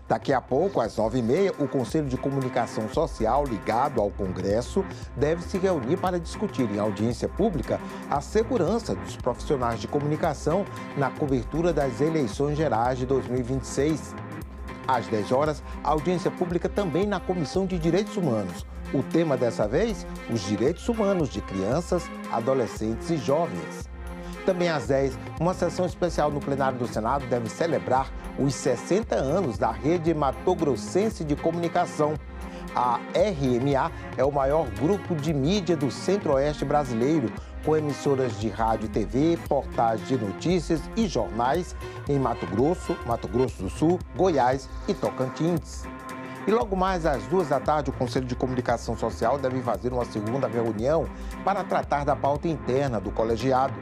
Daqui a pouco, às 9h30, o Conselho de Comunicação Social, ligado ao Congresso, deve se reunir para discutir em audiência pública a segurança dos profissionais de comunicação na cobertura das eleições gerais de 2026. Às 10 horas, a audiência pública também na Comissão de Direitos Humanos. O tema dessa vez, os direitos humanos de crianças, adolescentes e jovens. Também às 10, uma sessão especial no plenário do Senado deve celebrar os 60 anos da Rede Mato Grossense de Comunicação. A RMA é o maior grupo de mídia do Centro-Oeste brasileiro, com emissoras de rádio e TV, portais de notícias e jornais em Mato Grosso do Sul, Goiás e Tocantins. E logo mais às 2 da tarde, o Conselho de Comunicação Social deve fazer uma segunda reunião para tratar da pauta interna do colegiado.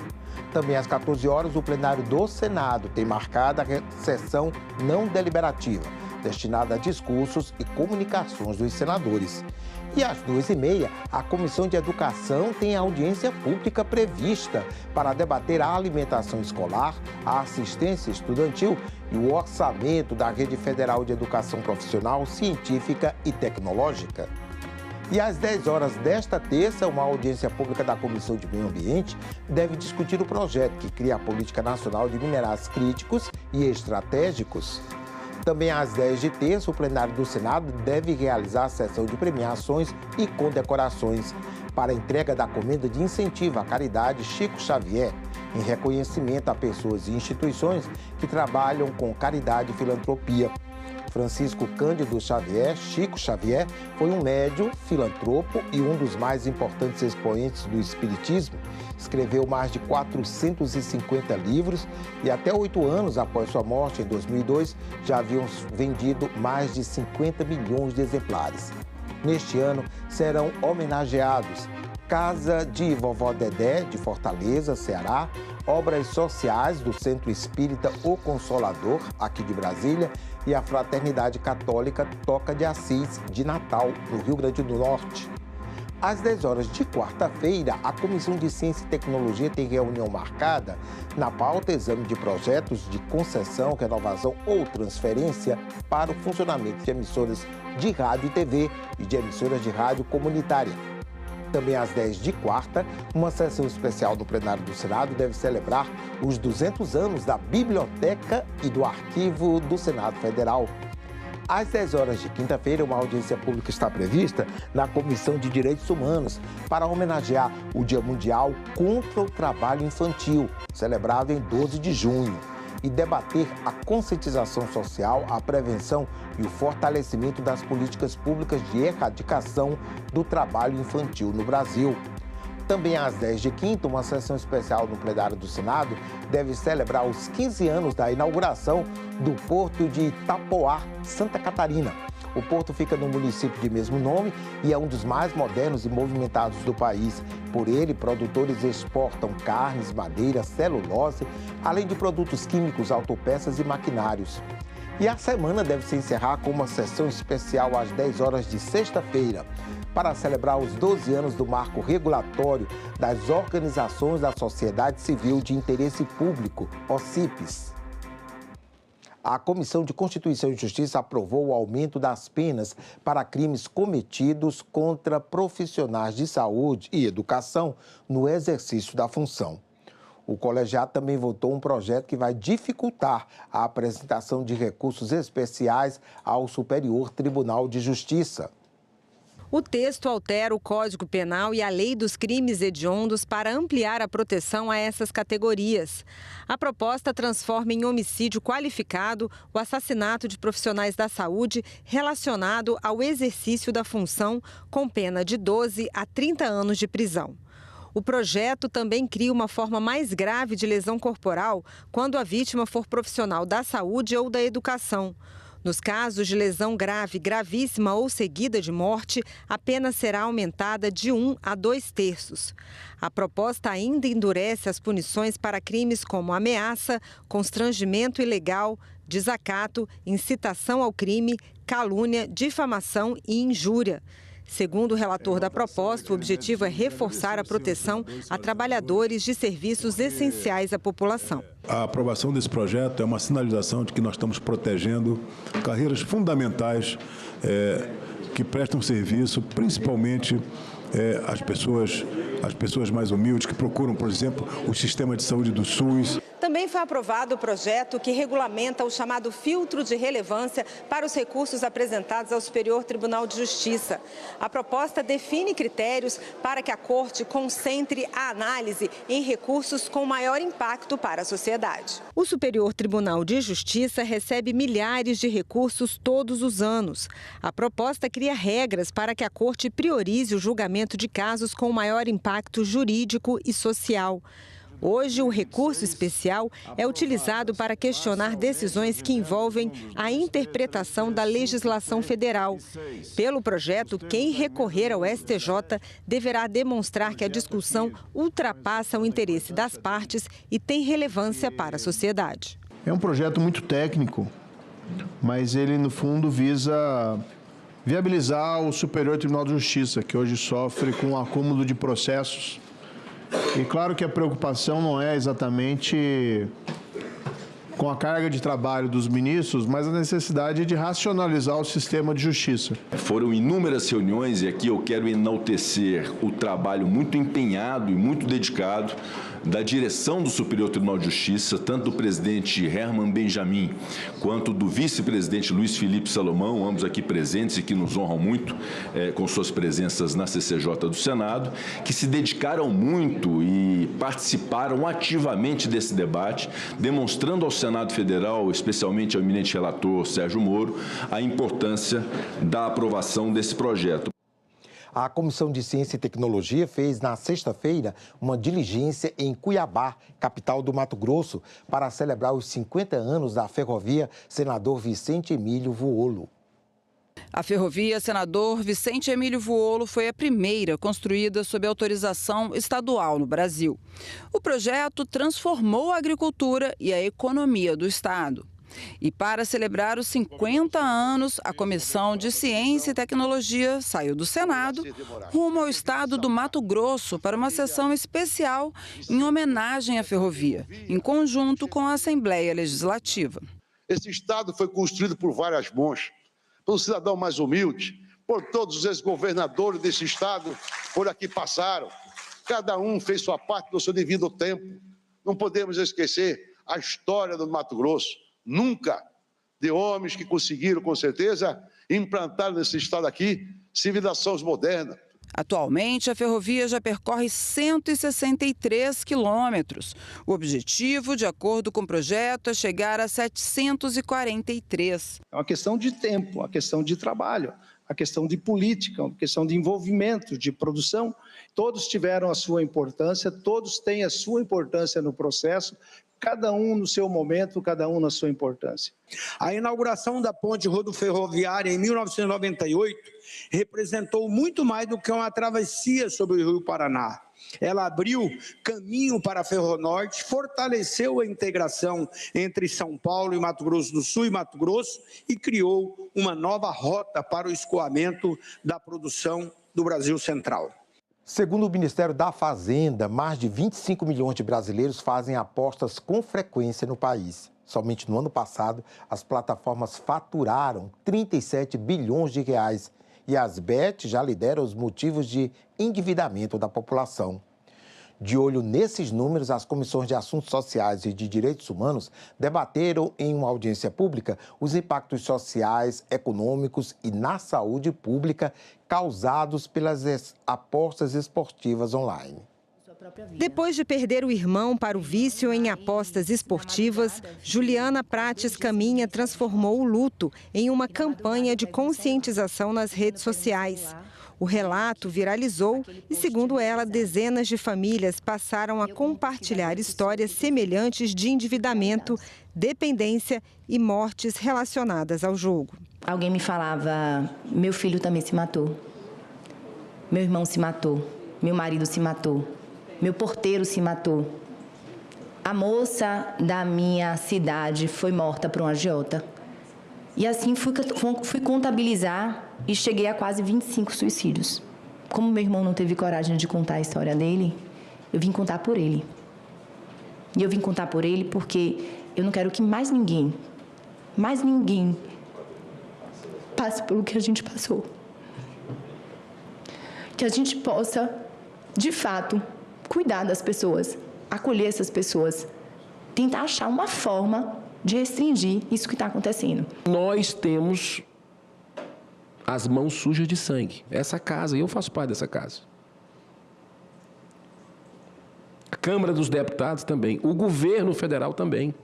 Também às 14 horas, o plenário do Senado tem marcada a sessão não deliberativa, destinada a discursos e comunicações dos senadores. E às 2h30, a Comissão de Educação tem audiência pública prevista para debater a alimentação escolar, a assistência estudantil e o orçamento da Rede Federal de Educação Profissional, Científica e Tecnológica. E às 10 horas desta terça, uma audiência pública da Comissão de Meio Ambiente deve discutir o projeto que cria a Política Nacional de Minerais Críticos e Estratégicos. Também às 10 de terça, o plenário do Senado deve realizar a sessão de premiações e condecorações para a entrega da comenda de incentivo à caridade Chico Xavier, em reconhecimento a pessoas e instituições que trabalham com caridade e filantropia. Francisco Cândido Xavier, Chico Xavier, foi um médium, filantropo e um dos mais importantes expoentes do espiritismo. Escreveu mais de 450 livros e até 8 anos após sua morte, em 2002, já haviam vendido mais de 50 milhões de exemplares. Neste ano, serão homenageados Casa de Vovó Dedé, de Fortaleza, Ceará, obras sociais do Centro Espírita O Consolador, aqui de Brasília, e a Fraternidade Católica Toca de Assis, de Natal, no Rio Grande do Norte. Às 10 horas de quarta-feira, a Comissão de Ciência e Tecnologia tem reunião marcada. Na pauta, exame de projetos de concessão, renovação ou transferência para o funcionamento de emissoras de rádio e TV e de emissoras de rádio comunitária. Também às 10 de quarta, uma sessão especial do plenário do Senado deve celebrar os 200 anos da Biblioteca e do Arquivo do Senado Federal. Às 10 horas de quinta-feira, uma audiência pública está prevista na Comissão de Direitos Humanos para homenagear o Dia Mundial contra o Trabalho Infantil, celebrado em 12 de junho, e debater a conscientização social, a prevenção e o fortalecimento das políticas públicas de erradicação do trabalho infantil no Brasil. Também às 10 de quinta, uma sessão especial no plenário do Senado deve celebrar os 15 anos da inauguração do Porto de Itapoá, Santa Catarina. O porto fica no município de mesmo nome e é um dos mais modernos e movimentados do país. Por ele, produtores exportam carnes, madeira, celulose, além de produtos químicos, autopeças e maquinários. E a semana deve se encerrar com uma sessão especial às 10 horas de sexta-feira, para celebrar os 12 anos do marco regulatório das organizações da sociedade civil de interesse público, OCIPs. A Comissão de Constituição e Justiça aprovou o aumento das penas para crimes cometidos contra profissionais de saúde e educação no exercício da função. O colegiado também votou um projeto que vai dificultar a apresentação de recursos especiais ao Superior Tribunal de Justiça. O texto altera o Código Penal e a Lei dos Crimes Hediondos para ampliar a proteção a essas categorias. A proposta transforma em homicídio qualificado o assassinato de profissionais da saúde relacionado ao exercício da função, com pena de 12 a 30 anos de prisão. O projeto também cria uma forma mais grave de lesão corporal quando a vítima for profissional da saúde ou da educação. Nos casos de lesão grave, gravíssima ou seguida de morte, a pena será aumentada de 1 a 2/3. A proposta ainda endurece as punições para crimes como ameaça, constrangimento ilegal, desacato, incitação ao crime, calúnia, difamação e injúria. Segundo o relator da proposta, o objetivo é reforçar a proteção a trabalhadores de serviços essenciais à população. A aprovação desse projeto é uma sinalização de que nós estamos protegendo carreiras fundamentais que prestam serviço, principalmente as pessoas mais humildes que procuram, por exemplo, o sistema de saúde do SUS. Também foi aprovado o projeto que regulamenta o chamado filtro de relevância para os recursos apresentados ao Superior Tribunal de Justiça. A proposta define critérios para que a Corte concentre a análise em recursos com maior impacto para a sociedade. O Superior Tribunal de Justiça recebe milhares de recursos todos os anos. A proposta cria regras para que a Corte priorize o julgamento de casos com maior impacto jurídico e social. Hoje, o recurso especial é utilizado para questionar decisões que envolvem a interpretação da legislação federal. Pelo projeto, quem recorrer ao STJ deverá demonstrar que a discussão ultrapassa o interesse das partes e tem relevância para a sociedade. É um projeto muito técnico, mas ele, no fundo, visa viabilizar o Superior Tribunal de Justiça, que hoje sofre com um acúmulo de processos. E claro que a preocupação não é exatamente com a carga de trabalho dos ministros, mas a necessidade de racionalizar o sistema de justiça. Foram inúmeras reuniões e aqui eu quero enaltecer o trabalho muito empenhado e muito dedicado da direção do Superior Tribunal de Justiça, tanto do presidente Herman Benjamin, quanto do vice-presidente Luiz Felipe Salomão, ambos aqui presentes e que nos honram muito com suas presenças na CCJ do Senado, que se dedicaram muito e participaram ativamente desse debate, demonstrando ao Senado Federal, especialmente ao eminente relator Sérgio Moro, a importância da aprovação desse projeto. A Comissão de Ciência e Tecnologia fez, na sexta-feira, uma diligência em Cuiabá, capital do Mato Grosso, para celebrar os 50 anos da ferrovia Senador Vicente Emílio Vuolo. A ferrovia Senador Vicente Emílio Vuolo foi a primeira construída sob autorização estadual no Brasil. O projeto transformou a agricultura e a economia do estado. E para celebrar os 50 anos, a Comissão de Ciência e Tecnologia saiu do Senado rumo ao estado do Mato Grosso para uma sessão especial em homenagem à ferrovia, em conjunto com a Assembleia Legislativa. Esse estado foi construído por várias mãos, pelo cidadão mais humilde, por todos os ex-governadores desse estado, por aqui passaram. Cada um fez sua parte no seu devido tempo. Não podemos esquecer a história do Mato Grosso. Nunca de homens que conseguiram, com certeza, implantar nesse estado aqui civilizações modernas. Atualmente, a ferrovia já percorre 163 quilômetros. O objetivo, de acordo com o projeto, é chegar a 743. É uma questão de tempo, uma questão de trabalho, a questão de política, uma questão de envolvimento, de produção. Todos tiveram a sua importância, todos têm a sua importância no processo, cada um no seu momento, cada um na sua importância. A inauguração da ponte rodoferroviária em 1998 representou muito mais do que uma travessia sobre o Rio Paraná. Ela abriu caminho para a Ferronorte, fortaleceu a integração entre São Paulo e Mato Grosso do Sul e Mato Grosso e criou uma nova rota para o escoamento da produção do Brasil Central. Segundo o Ministério da Fazenda, mais de 25 milhões de brasileiros fazem apostas com frequência no país. Somente no ano passado, as plataformas faturaram 37 bilhões de reais e as bets já lideram os motivos de endividamento da população. De olho nesses números, as comissões de Assuntos Sociais e de Direitos Humanos debateram em uma audiência pública os impactos sociais, econômicos e na saúde pública causados pelas apostas esportivas online. Depois de perder o irmão para o vício em apostas esportivas, Juliana Prates Caminha transformou o luto em uma campanha de conscientização nas redes sociais. O relato viralizou e, segundo ela, dezenas de famílias passaram a compartilhar histórias semelhantes de endividamento, dependência e mortes relacionadas ao jogo. Alguém me falava, meu filho também se matou, meu irmão se matou, meu marido se matou, meu porteiro se matou. A moça da minha cidade foi morta por um agiota. E assim fui contabilizar e cheguei a quase 25 suicídios. Como meu irmão não teve coragem de contar a história dele, eu vim contar por ele. E eu vim contar por ele porque eu não quero que mais ninguém passe pelo que a gente passou. Que a gente possa, de fato, cuidar das pessoas, acolher essas pessoas, tentar achar uma forma de restringir isso que está acontecendo. Nós temos as mãos sujas de sangue. Essa casa, eu faço parte dessa casa. A Câmara dos Deputados também. O governo federal também.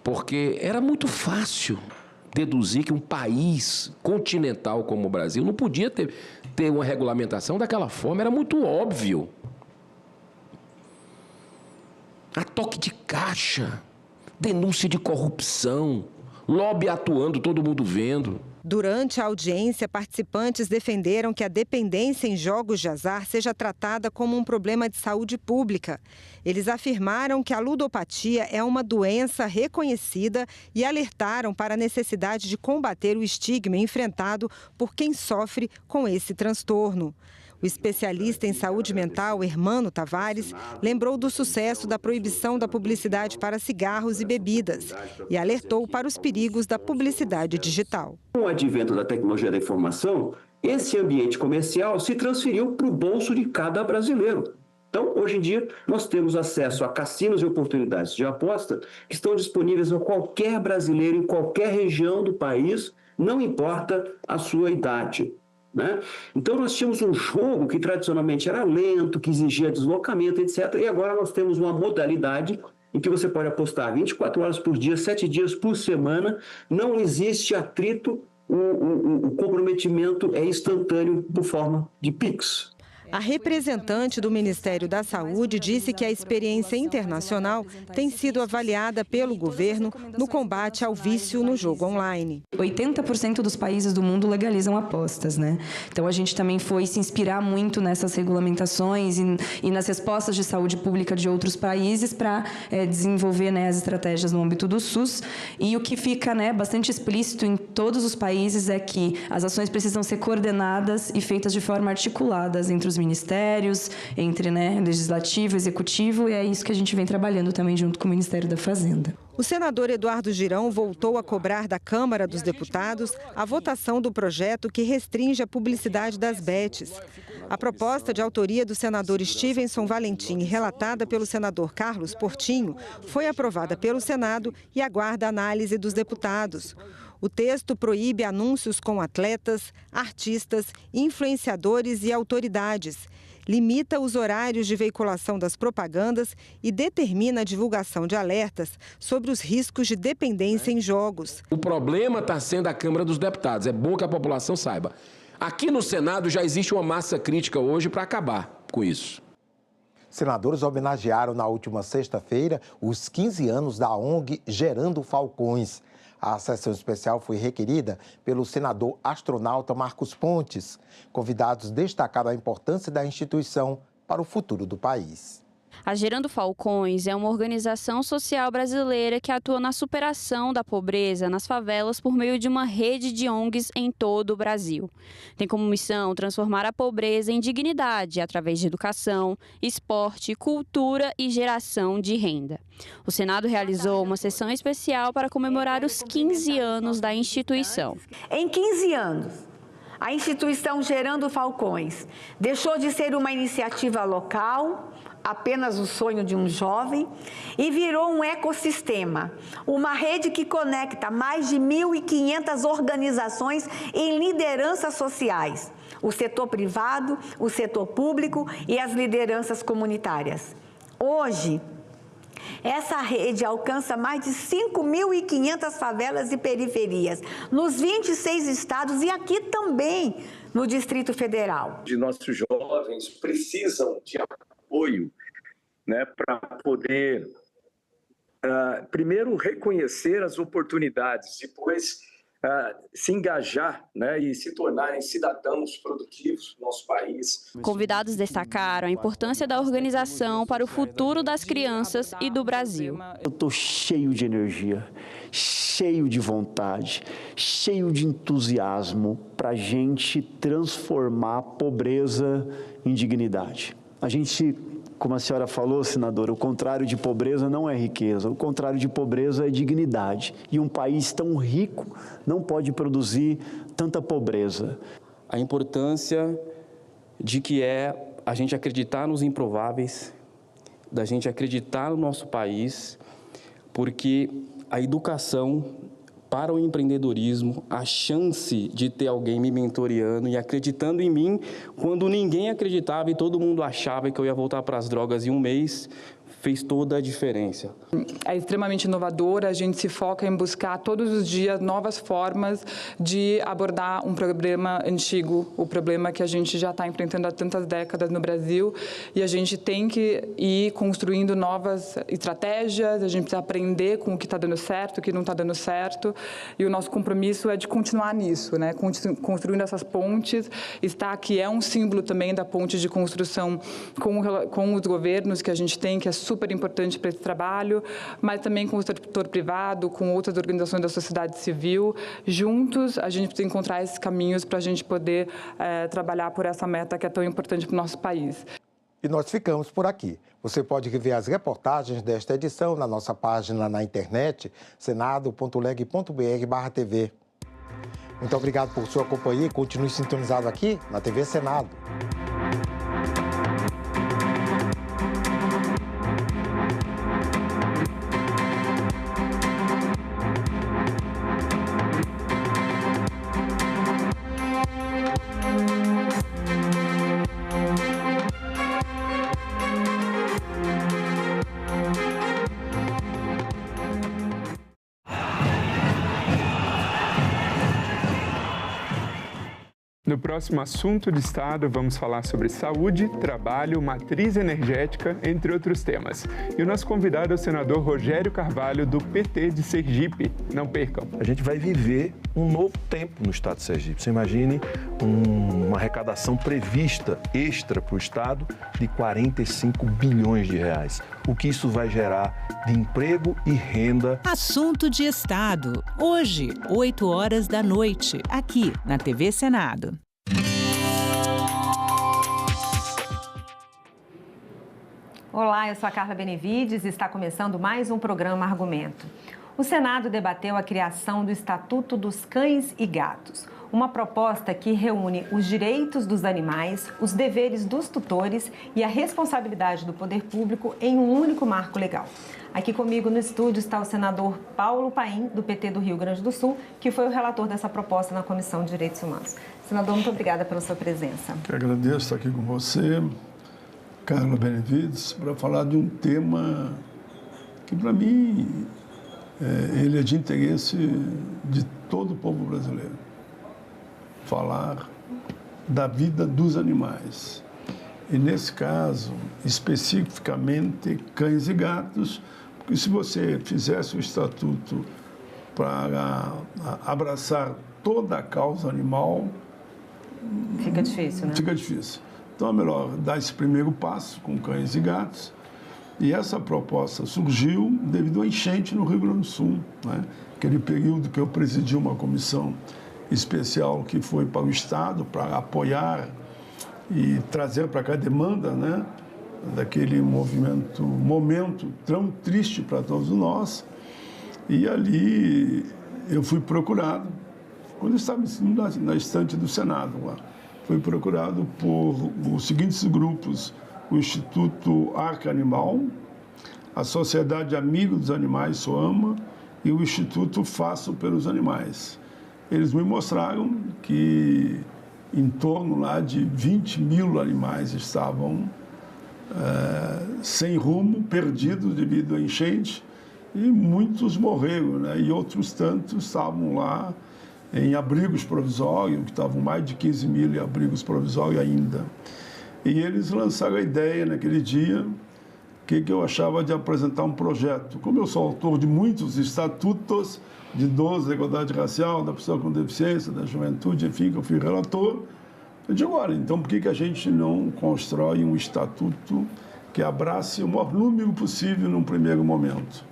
Porque era muito fácil deduzir que um país continental como o Brasil não podia ter uma regulamentação daquela forma. Era muito óbvio. A toque de caixa, denúncia de corrupção, lobby atuando, todo mundo vendo. Durante a audiência, participantes defenderam que a dependência em jogos de azar seja tratada como um problema de saúde pública. Eles afirmaram que a ludopatia é uma doença reconhecida e alertaram para a necessidade de combater o estigma enfrentado por quem sofre com esse transtorno. O especialista em saúde mental, Hermano Tavares, lembrou do sucesso da proibição da publicidade para cigarros e bebidas e alertou para os perigos da publicidade digital. Com o advento da tecnologia da informação, esse ambiente comercial se transferiu para o bolso de cada brasileiro. Então, hoje em dia, nós temos acesso a cassinos e oportunidades de aposta que estão disponíveis a qualquer brasileiro em qualquer região do país, não importa a sua idade. Né? Então nós tínhamos um jogo que tradicionalmente era lento, que exigia deslocamento, etc. E agora nós temos uma modalidade em que você pode apostar 24 horas por dia, 7 dias por semana, não existe atrito, o comprometimento é instantâneo por forma de Pix. A representante do Ministério da Saúde disse que a experiência internacional tem sido avaliada pelo governo no combate ao vício no jogo online. 80% dos países do mundo legalizam apostas, né? Então a gente também foi se inspirar muito nessas regulamentações e nas respostas de saúde pública de outros países para desenvolver, né, as estratégias no âmbito do SUS. E o que fica, né, bastante explícito em todos os países é que as ações precisam ser coordenadas e feitas de forma articulada entre os ministérios, entre, né, legislativo, executivo, e é isso que a gente vem trabalhando também junto com o Ministério da Fazenda. O senador Eduardo Girão voltou a cobrar da Câmara dos Deputados a votação do projeto que restringe a publicidade das bets. A proposta de autoria do senador Stevenson Valentim e relatada pelo senador Carlos Portinho foi aprovada pelo Senado e aguarda a análise dos deputados. O texto proíbe anúncios com atletas, artistas, influenciadores e autoridades. Limita os horários de veiculação das propagandas e determina a divulgação de alertas sobre os riscos de dependência em jogos. O problema está sendo a Câmara dos Deputados. É bom que a população saiba. Aqui no Senado já existe uma massa crítica hoje para acabar com isso. Senadores homenagearam na última sexta-feira os 15 anos da ONG Gerando Falcões. A sessão especial foi requerida pelo senador astronauta Marcos Pontes. Convidados destacaram a importância da instituição para o futuro do país. A Gerando Falcões é uma organização social brasileira que atua na superação da pobreza nas favelas por meio de uma rede de ONGs em todo o Brasil. Tem como missão transformar a pobreza em dignidade através de educação, esporte, cultura e geração de renda. O Senado realizou uma sessão especial para comemorar os 15 anos da instituição. Em 15 anos, A instituição Gerando Falcões deixou de ser uma iniciativa local, apenas o sonho de um jovem, e virou um ecossistema, uma rede que conecta mais de 1.500 organizações em lideranças sociais, o setor privado, o setor público e as lideranças comunitárias. Hoje, essa rede alcança mais de 5.500 favelas e periferias, nos 26 estados e aqui também no Distrito Federal. De nossos jovens precisam de apoio, né, para poder, primeiro, reconhecer as oportunidades, depois se engajar, né, e se tornarem cidadãos produtivos do nosso país. Convidados destacaram a importância da organização para o futuro das crianças e do Brasil. Eu estou cheio de energia, cheio de vontade, cheio de entusiasmo para a gente transformar a pobreza em dignidade. A gente, como a senhora falou, senadora, o contrário de pobreza não é riqueza, o contrário de pobreza é dignidade. E um país tão rico não pode produzir tanta pobreza. A importância de que é a gente acreditar nos improváveis, da gente acreditar no nosso país, porque a educação para o empreendedorismo, a chance de ter alguém me mentoreando e acreditando em mim, quando ninguém acreditava e todo mundo achava que eu ia voltar para as drogas em um mês, fez toda a diferença. É extremamente inovadora, a gente se foca em buscar todos os dias novas formas de abordar um problema antigo, o problema que a gente já está enfrentando há tantas décadas no Brasil, e a gente tem que ir construindo novas estratégias, a gente precisa aprender com o que está dando certo, o que não está dando certo, e o nosso compromisso é de continuar nisso, né? Construindo essas pontes. Estar aqui é um símbolo também da ponte de construção com os governos que a gente tem, que é super importante para esse trabalho, mas também com o setor privado, com outras organizações da sociedade civil. Juntos, a gente precisa encontrar esses caminhos para a gente poder trabalhar por essa meta que é tão importante para o nosso país. E nós ficamos por aqui. Você pode rever as reportagens desta edição na nossa página na internet, senado.leg.br/TV. Muito obrigado por sua companhia e continue sintonizado aqui na TV Senado. No próximo Assunto de Estado, vamos falar sobre saúde, trabalho, matriz energética, entre outros temas. E o nosso convidado é o senador Rogério Carvalho, do PT de Sergipe. Não percam. A gente vai viver um novo tempo no estado de Sergipe. Você imagine uma arrecadação prevista, extra para o estado, de 45 bilhões de reais. O que isso vai gerar de emprego e renda. Assunto de Estado. Hoje, 20h, aqui na TV Senado. Olá, eu sou a Carla Benevides e está começando mais um programa Argumento. O Senado debateu a criação do Estatuto dos Cães e Gatos, uma proposta que reúne os direitos dos animais, os deveres dos tutores e a responsabilidade do poder público em um único marco legal. Aqui comigo no estúdio está o senador Paulo Paim, do PT do Rio Grande do Sul, que foi o relator dessa proposta na Comissão de Direitos Humanos. Senador, muito obrigada pela sua presença. Eu agradeço estar aqui com você, Carla Benevides, para falar de um tema que, para mim, ele é de interesse de todo o povo brasileiro. Falar da vida dos animais. E, nesse caso, especificamente, cães e gatos, porque se você fizesse o estatuto para abraçar toda a causa animal... Fica difícil, né? Fica difícil. Então, é melhor dar esse primeiro passo com cães e gatos. E essa proposta surgiu devido à enchente no Rio Grande do Sul, né? Aquele período que eu presidi uma comissão especial que foi para o Estado para apoiar e trazer para cá a demanda, né? Daquele momento tão triste para todos nós. E ali eu fui procurado quando estava na estante do Senado lá. Foi procurado por os seguintes grupos: o Instituto Arca Animal, a Sociedade Amigo dos Animais, SOAMA, e o Instituto Faço pelos Animais. Eles me mostraram que em torno lá de 20 mil animais estavam sem rumo, perdidos devido à enchente, e muitos morreram, né? E outros tantos estavam lá em abrigos provisórios, que estavam mais de 15 mil em abrigos provisórios ainda. E eles lançaram a ideia naquele dia que eu achava de apresentar um projeto. Como eu sou autor de muitos estatutos de idosos, da igualdade racial, da pessoa com deficiência, da juventude, enfim, que eu fui relator, eu digo, olha, então por que a gente não constrói um estatuto que abrace o maior número possível num primeiro momento?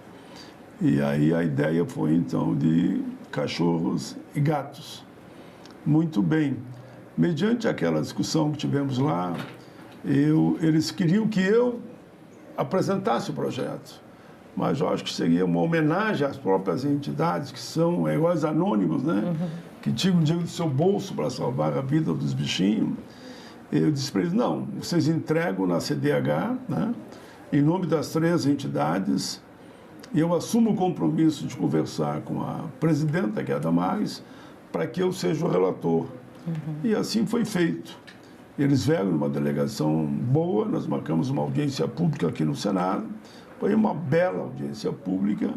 E aí a ideia foi, então, de cachorros e gatos. Muito bem. Mediante aquela discussão que tivemos lá, eles queriam que eu apresentasse o projeto. Mas eu acho que seria uma homenagem às próprias entidades, que são heróis anônimos, né? Uhum. Que tiram dinheiro do seu bolso para salvar a vida dos bichinhos. Eu disse para eles, não, vocês entregam na CDH, né? Em nome das 3 entidades, e eu assumo o compromisso de conversar com a presidenta, que é a Damares, para que eu seja o relator. Uhum. E assim foi feito. Eles vieram numa delegação boa, nós marcamos uma audiência pública aqui no Senado, foi uma bela audiência pública,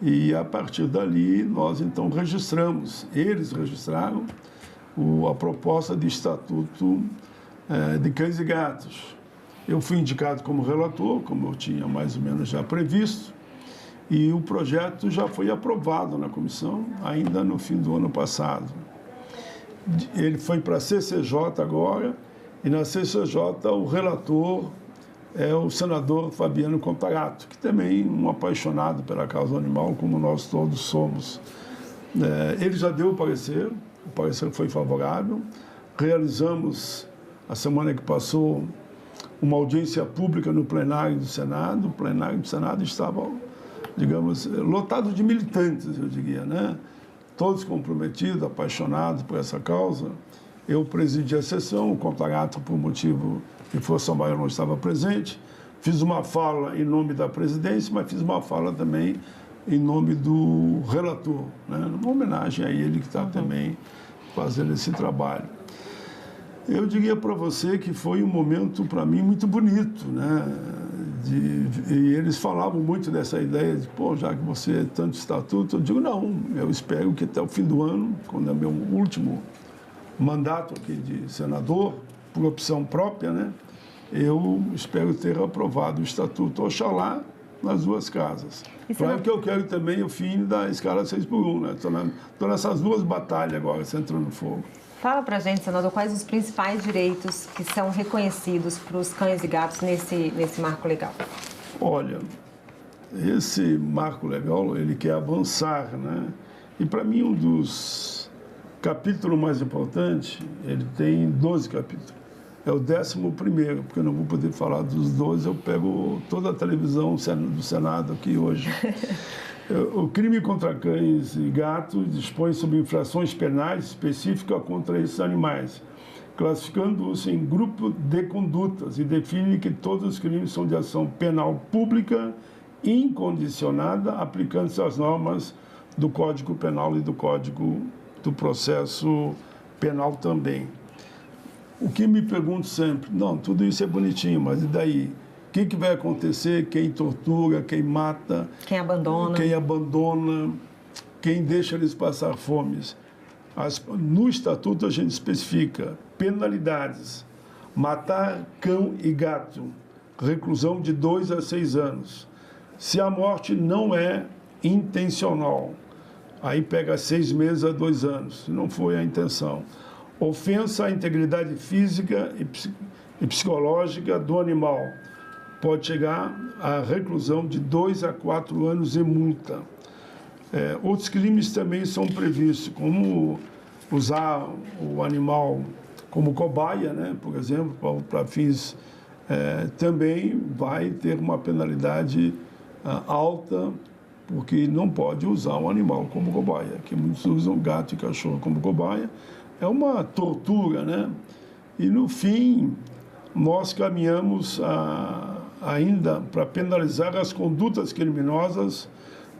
e a partir dali nós então registramos, eles registraram a proposta de estatuto de cães e gatos. Eu fui indicado como relator, como eu tinha mais ou menos já previsto, e o projeto já foi aprovado na comissão, ainda no fim do ano passado. Ele foi para a CCJ agora, e na CCJ o relator é o senador Fabiano Contarato, que também é um apaixonado pela causa animal, como nós todos somos. Ele já deu o parecer foi favorável. Realizamos, a semana que passou, uma audiência pública no plenário do Senado. O plenário do Senado estava, digamos, lotado de militantes, eu diria, né? Todos comprometidos, apaixonados por essa causa. Eu presidi a sessão, o Contarato, por motivo de força maior, não estava presente. Fiz uma fala em nome da presidência, mas fiz uma fala também em nome do relator, né? Uma homenagem a ele que está também fazendo esse trabalho. Eu diria para você que foi um momento, para mim, muito bonito, né? E eles falavam muito dessa ideia de, pô, já que você é tanto estatuto, eu digo, não, eu espero que até o fim do ano, quando é meu último mandato aqui de senador, por opção própria, né? Eu espero ter aprovado o estatuto, oxalá, nas 2 casas. Claro que eu quero também o fim da escala 6x1, né? Estou nessas 2 batalhas agora, centrando no fogo. Fala pra gente, senador, quais os principais direitos que são reconhecidos para os cães e gatos nesse marco legal? Olha, esse marco legal, ele quer avançar, né? E para mim um dos capítulos mais importantes, ele tem 12 capítulos. É o 11º, porque eu não vou poder falar dos 12, eu pego toda a televisão do Senado aqui hoje. O crime contra cães e gatos dispõe sobre infrações penais específicas contra esses animais, classificando-os em grupo de condutas, e define que todos os crimes são de ação penal pública incondicionada, aplicando-se às normas do Código Penal e do Código do Processo Penal também. O que me pergunto sempre, não, tudo isso é bonitinho, mas e daí? O que vai acontecer? Quem tortura, quem mata? Quem abandona? Quem deixa eles passar fomes? No Estatuto a gente especifica penalidades. Matar cão e gato, reclusão de 2 a 6 anos. Se a morte não é intencional, aí pega 6 meses a 2 anos, se não foi a intenção. Ofensa à integridade física e psicológica do animal. Pode chegar à reclusão de 2 a 4 anos e multa. Outros crimes também são previstos, como usar o animal como cobaia, né? Por exemplo, para fins... também vai ter uma penalidade alta porque não pode usar um animal como cobaia, que muitos usam gato e cachorro como cobaia. É uma tortura, né? E, no fim, nós caminhamos ainda para penalizar as condutas criminosas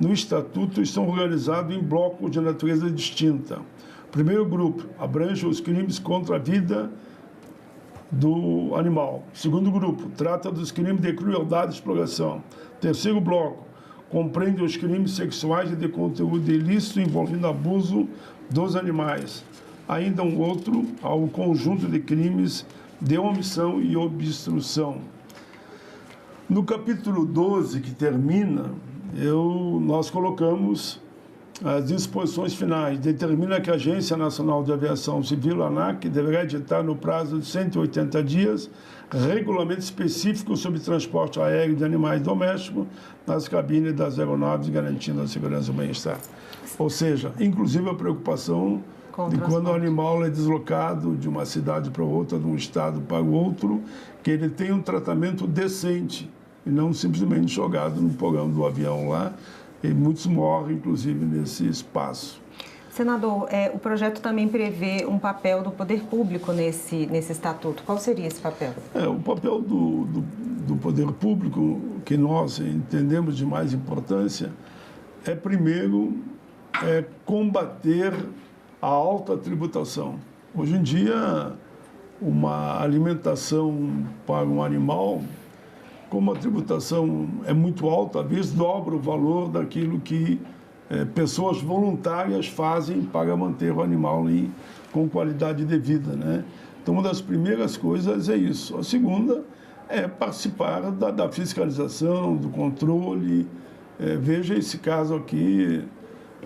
no Estatuto, estão organizados em blocos de natureza distinta. O primeiro grupo abrange os crimes contra a vida do animal. O segundo grupo trata dos crimes de crueldade e exploração. O terceiro bloco compreende os crimes sexuais e de conteúdo ilícito envolvendo abuso dos animais. Ainda um outro ao conjunto de crimes de omissão e obstrução. No capítulo 12, que termina, nós colocamos as disposições finais. Determina que a Agência Nacional de Aviação Civil, ANAC, deverá editar no prazo de 180 dias regulamento específico sobre transporte aéreo de animais domésticos nas cabines das aeronaves, garantindo a segurança e o bem-estar. Ou seja, inclusive a preocupação de quando o animal é deslocado de uma cidade para outra, de um estado para o outro, que ele tenha um tratamento decente e não simplesmente jogado no porão do avião lá. E muitos morrem, inclusive, nesse espaço. Senador, o projeto também prevê um papel do poder público nesse estatuto. Qual seria esse papel? O papel do poder público, que nós entendemos de mais importância, é, primeiro, combater a alta tributação. Hoje em dia, uma alimentação para um animal, como a tributação é muito alta, às vezes dobra o valor daquilo que pessoas voluntárias fazem para manter o animal com qualidade de vida, né? Então, uma das primeiras coisas é isso. A segunda é participar da fiscalização, do controle. Veja esse caso aqui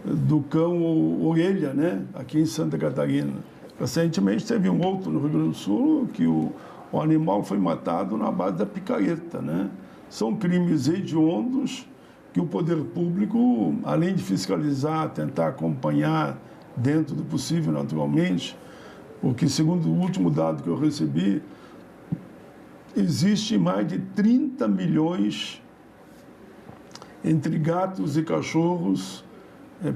do cão orelha, né? Aqui em Santa Catarina. Recentemente teve um outro no Rio Grande do Sul que o animal foi matado na base da picareta, né? São crimes hediondos que o poder público, além de fiscalizar, tentar acompanhar dentro do possível, naturalmente, porque, segundo o último dado que eu recebi, existe mais de 30 milhões entre gatos e cachorros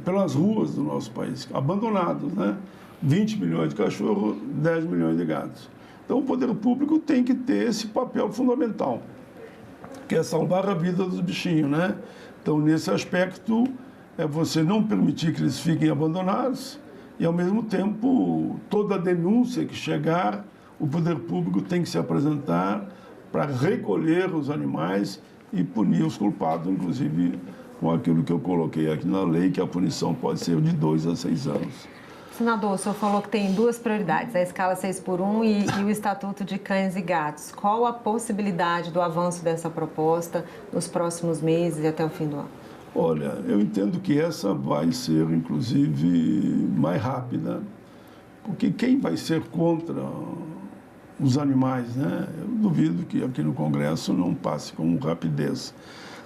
pelas ruas do nosso país, abandonados, né? 20 milhões de cachorros, 10 milhões de gatos. Então, o poder público tem que ter esse papel fundamental, que é salvar a vida dos bichinhos, né? Então, nesse aspecto, você não permitir que eles fiquem abandonados e, ao mesmo tempo, toda denúncia que chegar, o poder público tem que se apresentar para recolher os animais e punir os culpados, inclusive com aquilo que eu coloquei aqui na lei, que a punição pode ser de 2 a 6 anos. Senador, o senhor falou que tem 2 prioridades, a escala 6x1 e o Estatuto de Cães e Gatos. Qual a possibilidade do avanço dessa proposta nos próximos meses e até o fim do ano? Olha, eu entendo que essa vai ser, inclusive, mais rápida, porque quem vai ser contra os animais, né? Eu duvido que aqui no Congresso não passe com rapidez.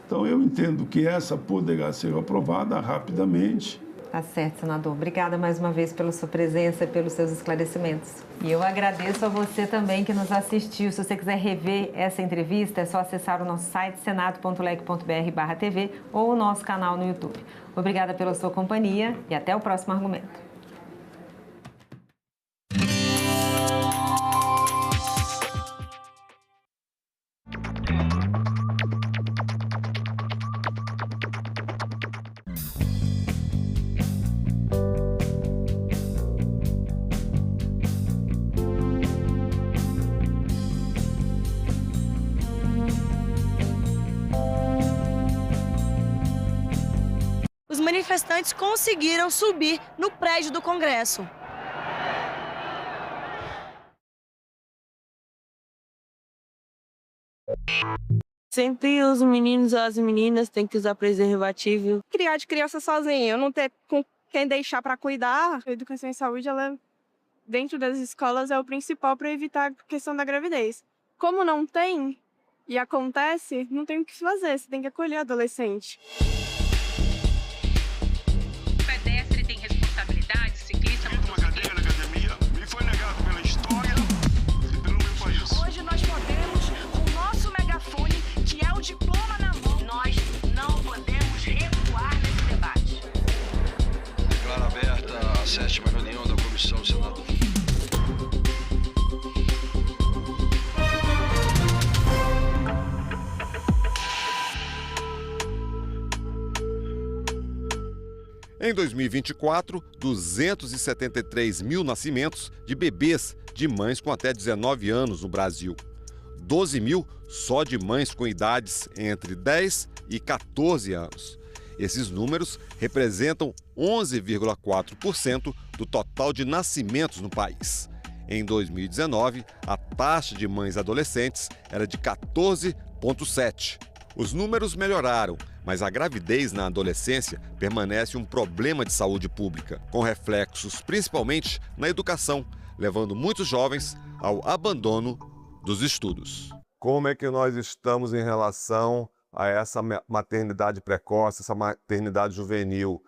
Então, eu entendo que essa poderá ser aprovada rapidamente. Tá certo, senador. Obrigada mais uma vez pela sua presença e pelos seus esclarecimentos. E eu agradeço a você também que nos assistiu. Se você quiser rever essa entrevista, é só acessar o nosso site senado.leg.br/tv ou o nosso canal no YouTube. Obrigada pela sua companhia e até o próximo argumento. Os manifestantes conseguiram subir no prédio do Congresso. Sempre os meninos ou as meninas têm que usar preservativo. Criar de criança sozinha, não ter com quem deixar para cuidar. A educação e saúde, ela, dentro das escolas, é o principal para evitar a questão da gravidez. Como não tem e acontece, não tem o que fazer, você tem que acolher o adolescente. Hoje nós podemos, com o nosso megafone, que é o diploma na mão, nós não podemos recuar Em 2024, 273 mil nascimentos de bebês de mães com até 19 anos no Brasil. 12 mil só de mães com idades entre 10 e 14 anos. Esses números representam 11,4% do total de nascimentos no país. Em 2019, a taxa de mães adolescentes era de 14,7%. Os números melhoraram, mas a gravidez na adolescência permanece um problema de saúde pública, com reflexos principalmente na educação, levando muitos jovens ao abandono dos estudos. Como é que nós estamos em relação a essa maternidade precoce, essa maternidade juvenil?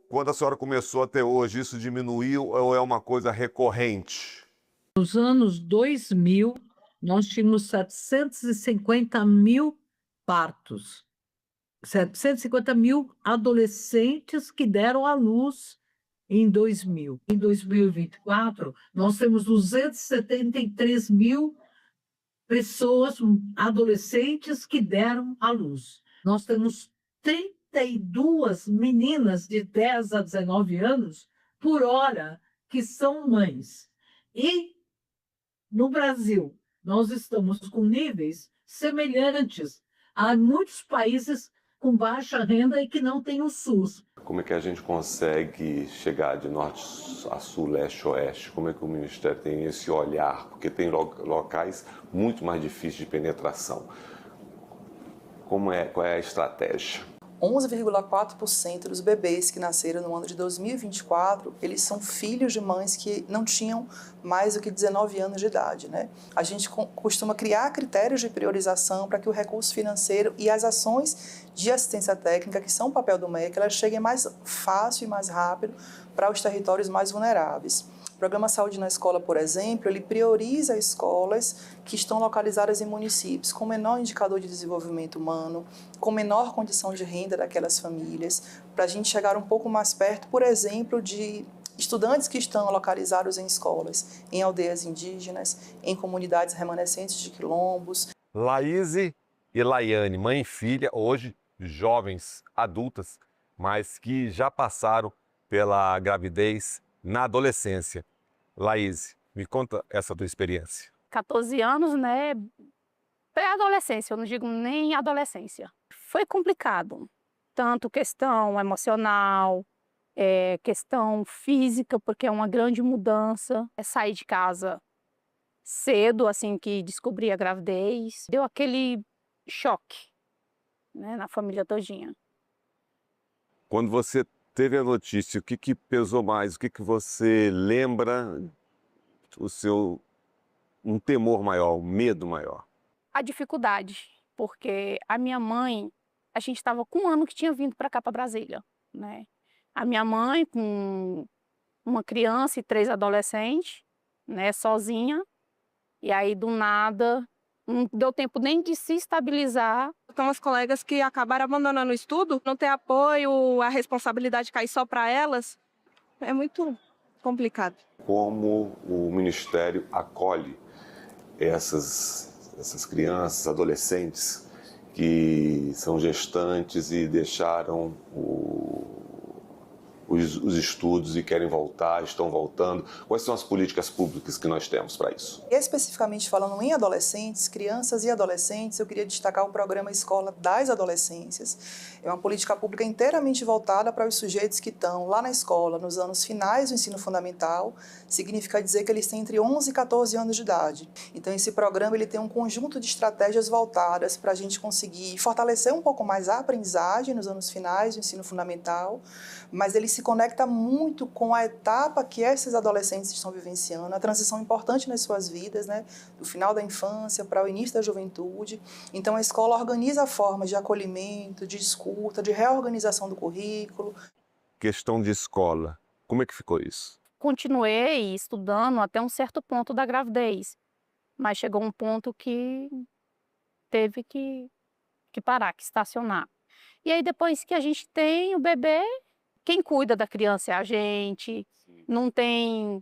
Quando a senhora começou até hoje, isso diminuiu ou é uma coisa recorrente? Nos anos 2000, nós tínhamos 750 mil partos, 750 mil adolescentes que deram à luz em 2000. Em 2024, nós temos 273 mil pessoas, adolescentes que deram à luz. Nós temos 32 meninas de 10 a 19 anos por hora que são mães. E no Brasil, nós estamos com níveis semelhantes a muitos países com baixa renda e que não têm o SUS. Como é que a gente consegue chegar de norte a sul, leste a oeste? Como é que o Ministério tem esse olhar? Porque tem locais muito mais difíceis de penetração. Qual é a estratégia? 11,4% dos bebês que nasceram no ano de 2024, eles são filhos de mães que não tinham mais do que 19 anos de idade, né? A gente costuma criar critérios de priorização para que o recurso financeiro e as ações de assistência técnica, que são o papel do MEC, elas cheguem mais fácil e mais rápido para os territórios mais vulneráveis. O Programa Saúde na Escola, por exemplo, ele prioriza escolas que estão localizadas em municípios com menor indicador de desenvolvimento humano, com menor condição de renda daquelas famílias, para a gente chegar um pouco mais perto, por exemplo, de estudantes que estão localizados em escolas, em aldeias indígenas, em comunidades remanescentes de quilombos. Laíse e Laiane, mãe e filha, hoje jovens, adultas, mas que já passaram pela gravidez na adolescência. Laíse, me conta essa tua experiência. 14 anos, né? Pré-adolescência, eu não digo nem adolescência. Foi complicado, tanto questão emocional, questão física, porque é uma grande mudança. Sair de casa cedo, assim que descobri a gravidez, deu aquele choque, né, na família todinha. Quando você teve a notícia, o que pesou mais? O que você lembra? Um temor maior, um medo maior? A dificuldade, porque a minha mãe, a gente estava com um ano que tinha vindo para cá, para Brasília, né? A minha mãe com uma criança e 3 adolescentes, né, sozinha, e aí do nada, não deu tempo nem de se estabilizar. Tem umas colegas que acabaram abandonando o estudo, não tem apoio, a responsabilidade cai só para elas. É muito complicado. Como o Ministério acolhe essas crianças, adolescentes que são gestantes e deixaram os estudos e querem voltar, estão voltando? Quais são as políticas públicas que nós temos para isso? Especificamente falando em adolescentes, crianças e adolescentes, eu queria destacar o programa Escola das Adolescências. É uma política pública inteiramente voltada para os sujeitos que estão lá na escola, nos anos finais do ensino fundamental. Significa dizer que eles têm entre 11 e 14 anos de idade. Então, esse programa ele tem um conjunto de estratégias voltadas para a gente conseguir fortalecer um pouco mais a aprendizagem nos anos finais do ensino fundamental, mas ele se conecta muito com a etapa que esses adolescentes estão vivenciando, a transição importante nas suas vidas, né, do final da infância para o início da juventude. Então, a escola organiza formas de acolhimento, de escuta, de reorganização do currículo. Questão de escola, como é que ficou isso? Continuei estudando até um certo ponto da gravidez, mas chegou um ponto que teve que parar, que estacionar. E aí, depois que a gente tem o bebê, quem cuida da criança é a gente, não tem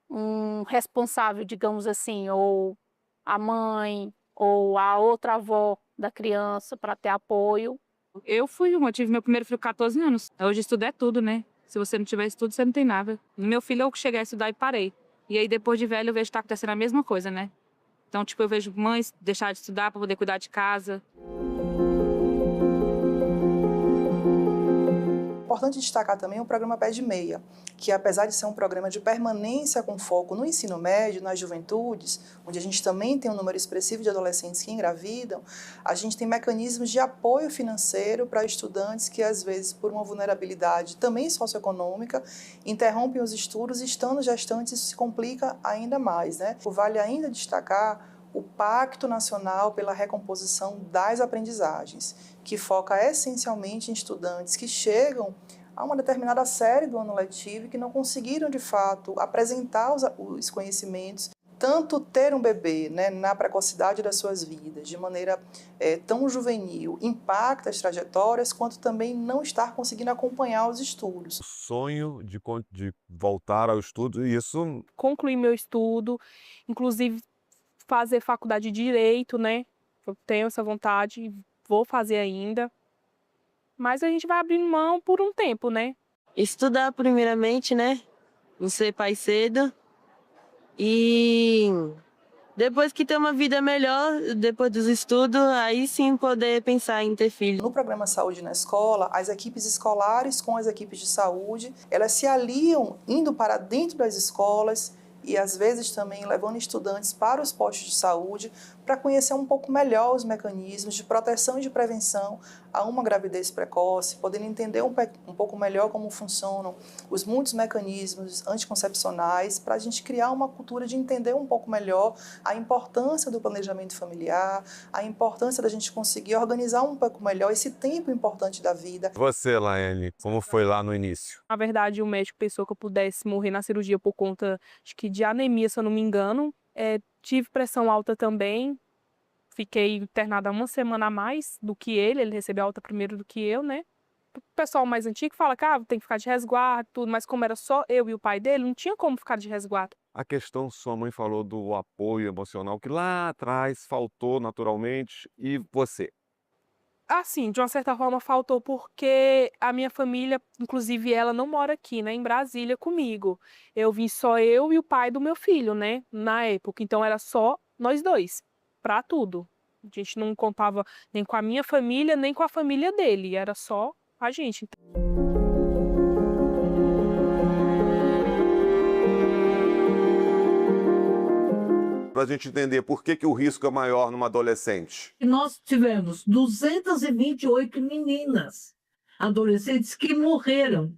um responsável, digamos assim, ou a mãe, ou a outra avó da criança para ter apoio. Eu tive meu primeiro filho com 14 anos. Hoje estudo é tudo, né? Se você não tiver estudo, você não tem nada. Meu filho, eu cheguei a estudar e parei. E aí, depois de velho, eu vejo que tá acontecendo a mesma coisa, né? Então, tipo, eu vejo mães deixar de estudar para poder cuidar de casa. Importante destacar também o programa Pé de Meia, que apesar de ser um programa de permanência com foco no ensino médio, nas juventudes, onde a gente também tem um número expressivo de adolescentes que engravidam, a gente tem mecanismos de apoio financeiro para estudantes que, às vezes, por uma vulnerabilidade também socioeconômica, interrompem os estudos e, estando gestantes, isso se complica ainda mais, né? Vale ainda destacar o Pacto Nacional pela Recomposição das Aprendizagens, que foca essencialmente em estudantes que chegam a uma determinada série do ano letivo e que não conseguiram, de fato, apresentar os conhecimentos, tanto ter um bebê, né, na precocidade das suas vidas, de maneira tão juvenil, impacta as trajetórias, quanto também não estar conseguindo acompanhar os estudos. O sonho de voltar ao estudo, e isso... Concluir meu estudo, inclusive fazer faculdade de Direito, né? Eu tenho essa vontade, vou fazer ainda. Mas a gente vai abrindo mão por um tempo, né? Estudar primeiramente, né? Não ser pai cedo. E depois que ter uma vida melhor, depois dos estudos, aí sim poder pensar em ter filho. No programa Saúde na Escola, as equipes escolares com as equipes de saúde, elas se aliam indo para dentro das escolas e às vezes também levando estudantes para os postos de saúde para conhecer um pouco melhor os mecanismos de proteção e de prevenção a uma gravidez precoce, podendo entender um pouco melhor como funcionam os muitos mecanismos anticoncepcionais, para a gente criar uma cultura de entender um pouco melhor a importância do planejamento familiar, a importância da gente conseguir organizar um pouco melhor esse tempo importante da vida. Você, Laene, como foi lá no início? Na verdade, o médico pensou que eu pudesse morrer na cirurgia por conta de anemia, se eu não me engano. Tive pressão alta também, fiquei internada uma semana a mais do que ele recebeu alta primeiro do que eu, né? O pessoal mais antigo fala que tem que ficar de resguardo, tudo, mas como era só eu e o pai dele, não tinha como ficar de resguardo. A questão, sua mãe falou do apoio emocional, que lá atrás faltou naturalmente, e você? Assim, de uma certa forma faltou porque a minha família, inclusive ela, não mora aqui, né, em Brasília comigo. Eu vim só eu e o pai do meu filho, né, na época. Então era só nós dois, pra tudo. A gente não contava nem com a minha família, nem com a família dele. Era só a gente. Para a gente entender por que o risco é maior numa adolescente. Nós tivemos 228 meninas, adolescentes, que morreram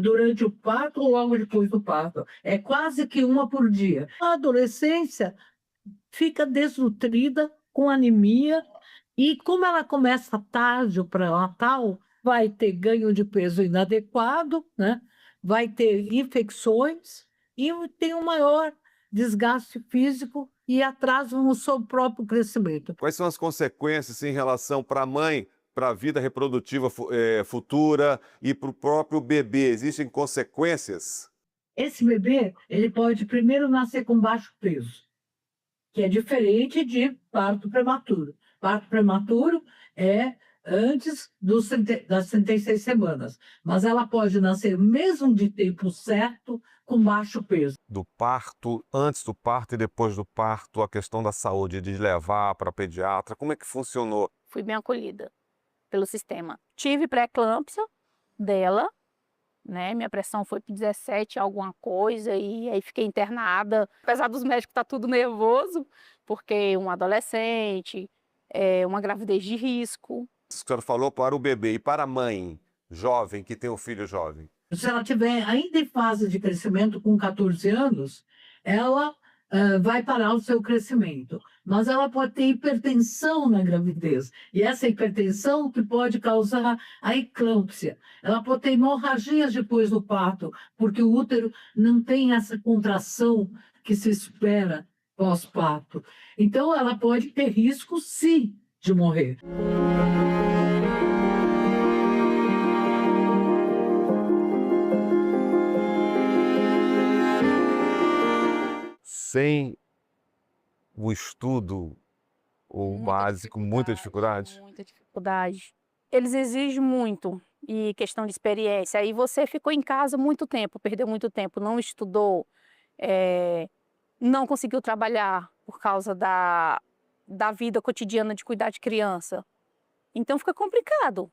durante o parto ou logo depois do parto. É quase que uma por dia. A adolescência fica desnutrida, com anemia, e como ela começa tarde para Natal, vai ter ganho de peso inadequado, né? Vai ter infecções e tem um maior desgaste físico e atraso no seu próprio crescimento. Quais são as consequências em relação para a mãe, para a vida reprodutiva futura e para o próprio bebê? Existem consequências? Esse bebê, ele pode primeiro nascer com baixo peso, que é diferente de parto prematuro. Parto prematuro é antes das 36 semanas, mas ela pode nascer mesmo de tempo certo, com baixo peso. Do parto, antes do parto e depois do parto, a questão da saúde, de levar para a pediatra, como é que funcionou? Fui bem acolhida pelo sistema. Tive pré-eclâmpsia dela, né? Minha pressão foi para 17 alguma coisa e aí fiquei internada. Apesar dos médicos estar tudo nervoso, porque um adolescente, uma gravidez de risco. A senhora falou para o bebê e para a mãe jovem que tem um filho jovem. Se ela estiver ainda em fase de crescimento com 14 anos, ela vai parar o seu crescimento. Mas ela pode ter hipertensão na gravidez. E essa hipertensão que pode causar a eclâmpsia. Ela pode ter hemorragias depois do parto, porque o útero não tem essa contração que se espera pós-parto. Então, ela pode ter risco, sim, de morrer. Sem o estudo, o básico, muita dificuldade? Muita dificuldade. eles exigem muito, e questão de experiência. Aí você ficou em casa muito tempo, perdeu muito tempo, não estudou, não conseguiu trabalhar por causa da vida cotidiana de cuidar de criança. Então fica complicado.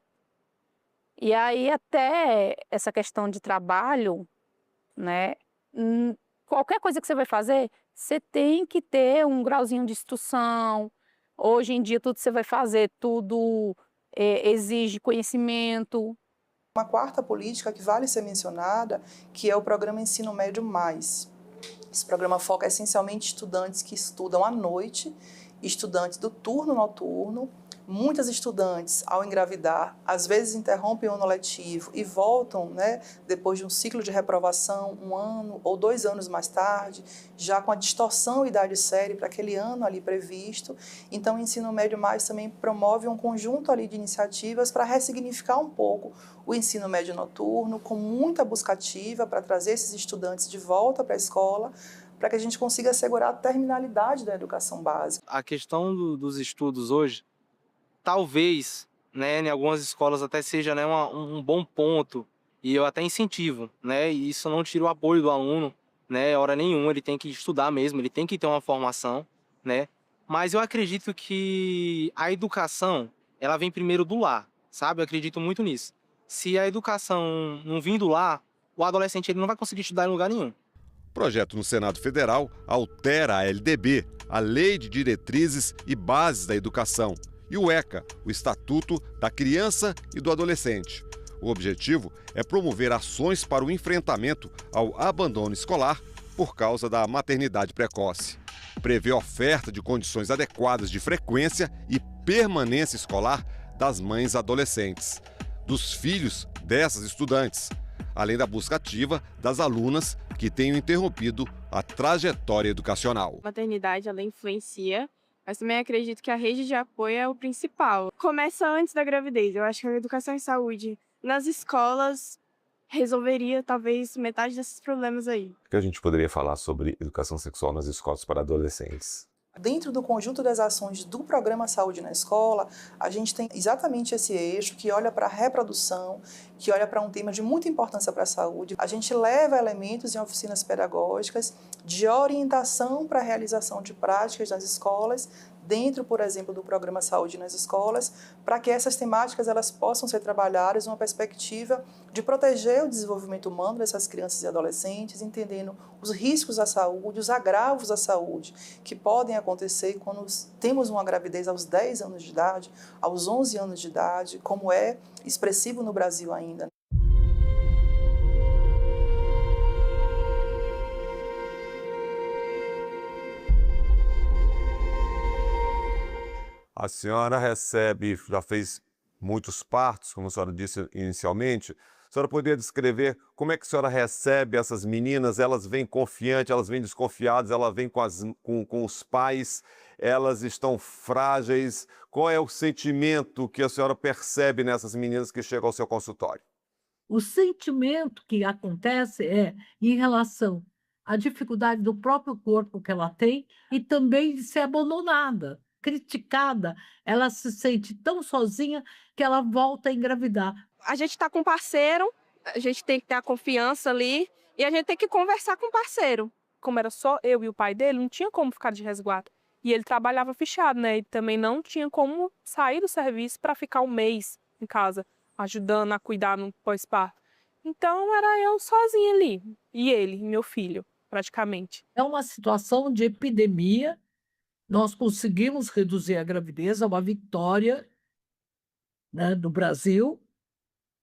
E aí até essa questão de trabalho, né? Qualquer coisa que você vai fazer, você tem que ter um grauzinho de instrução. Hoje em dia tudo que você vai fazer, tudo exige conhecimento. Uma quarta política que vale ser mencionada, que é o programa Ensino Médio Mais. Esse programa foca essencialmente estudantes que estudam à noite, estudantes do turno noturno. Muitas estudantes, ao engravidar, às vezes interrompem o ano letivo e voltam, né, depois de um ciclo de reprovação, 1 ano ou 2 anos mais tarde, já com a distorção idade série para aquele ano ali previsto. Então, o Ensino Médio Mais também promove um conjunto ali de iniciativas para ressignificar um pouco o ensino médio noturno, com muita busca ativa para trazer esses estudantes de volta para a escola, para que a gente consiga assegurar a terminalidade da educação básica. A questão dos estudos hoje, talvez, né, em algumas escolas até seja, né, um bom ponto, e eu até incentivo, né, e isso não tira o apoio do aluno, né, hora nenhuma, ele tem que estudar mesmo, ele tem que ter uma formação, né, mas eu acredito que a educação, ela vem primeiro do lar, sabe, eu acredito muito nisso. Se a educação não vir do lar, o adolescente ele não vai conseguir estudar em lugar nenhum. O projeto no Senado Federal altera a LDB, a Lei de Diretrizes e Bases da Educação, e o ECA, o Estatuto da Criança e do Adolescente. O objetivo é promover ações para o enfrentamento ao abandono escolar por causa da maternidade precoce. Prevê oferta de condições adequadas de frequência e permanência escolar das mães adolescentes, dos filhos dessas estudantes, além da busca ativa das alunas que tenham interrompido a trajetória educacional. A maternidade, ela influencia, mas também acredito que a rede de apoio é o principal. Começa antes da gravidez. Eu acho que a educação em saúde nas escolas resolveria talvez metade desses problemas aí. O que a gente poderia falar sobre educação sexual nas escolas para adolescentes? Dentro do conjunto das ações do Programa Saúde na Escola, a gente tem exatamente esse eixo que olha para a reprodução, que olha para um tema de muita importância para a saúde. A gente leva elementos em oficinas pedagógicas de orientação para a realização de práticas nas escolas, dentro, por exemplo, do Programa Saúde nas Escolas, para que essas temáticas elas possam ser trabalhadas numa perspectiva de proteger o desenvolvimento humano dessas crianças e adolescentes, entendendo os riscos à saúde, os agravos à saúde que podem acontecer quando temos uma gravidez aos 10 anos de idade, aos 11 anos de idade, como é expressivo no Brasil ainda. A senhora já fez muitos partos, como a senhora disse inicialmente. A senhora poderia descrever como é que a senhora recebe essas meninas? Elas vêm confiantes, elas vêm desconfiadas, elas vêm com os pais, elas estão frágeis. Qual é o sentimento que a senhora percebe nessas meninas que chegam ao seu consultório? O sentimento que acontece é em relação à dificuldade do próprio corpo que ela tem e também de ser abandonada, criticada. Ela se sente tão sozinha que ela volta a engravidar. A gente está com um parceiro, a gente tem que ter a confiança ali e a gente tem que conversar com o parceiro. Como era só eu e o pai dele, não tinha como ficar de resguardo. E ele trabalhava fechado, né? E também não tinha como sair do serviço para ficar um mês em casa, ajudando a cuidar no pós-parto. Então era eu sozinha ali, e ele, meu filho, praticamente. É uma situação de epidemia. Nós conseguimos reduzir a gravidez, é uma vitória, né, no Brasil.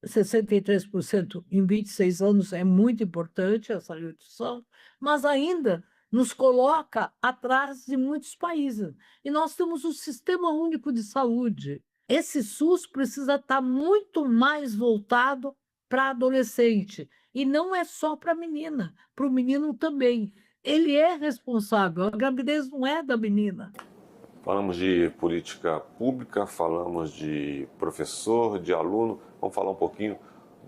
63% em 26 anos é muito importante essa redução, mas ainda nos coloca atrás de muitos países. E nós temos o Sistema Único de Saúde. Esse SUS precisa estar muito mais voltado para adolescente. E não é só para a menina, para o menino também. Ele é responsável, a gravidez não é da menina. Falamos de política pública, falamos de professor, de aluno. Vamos falar um pouquinho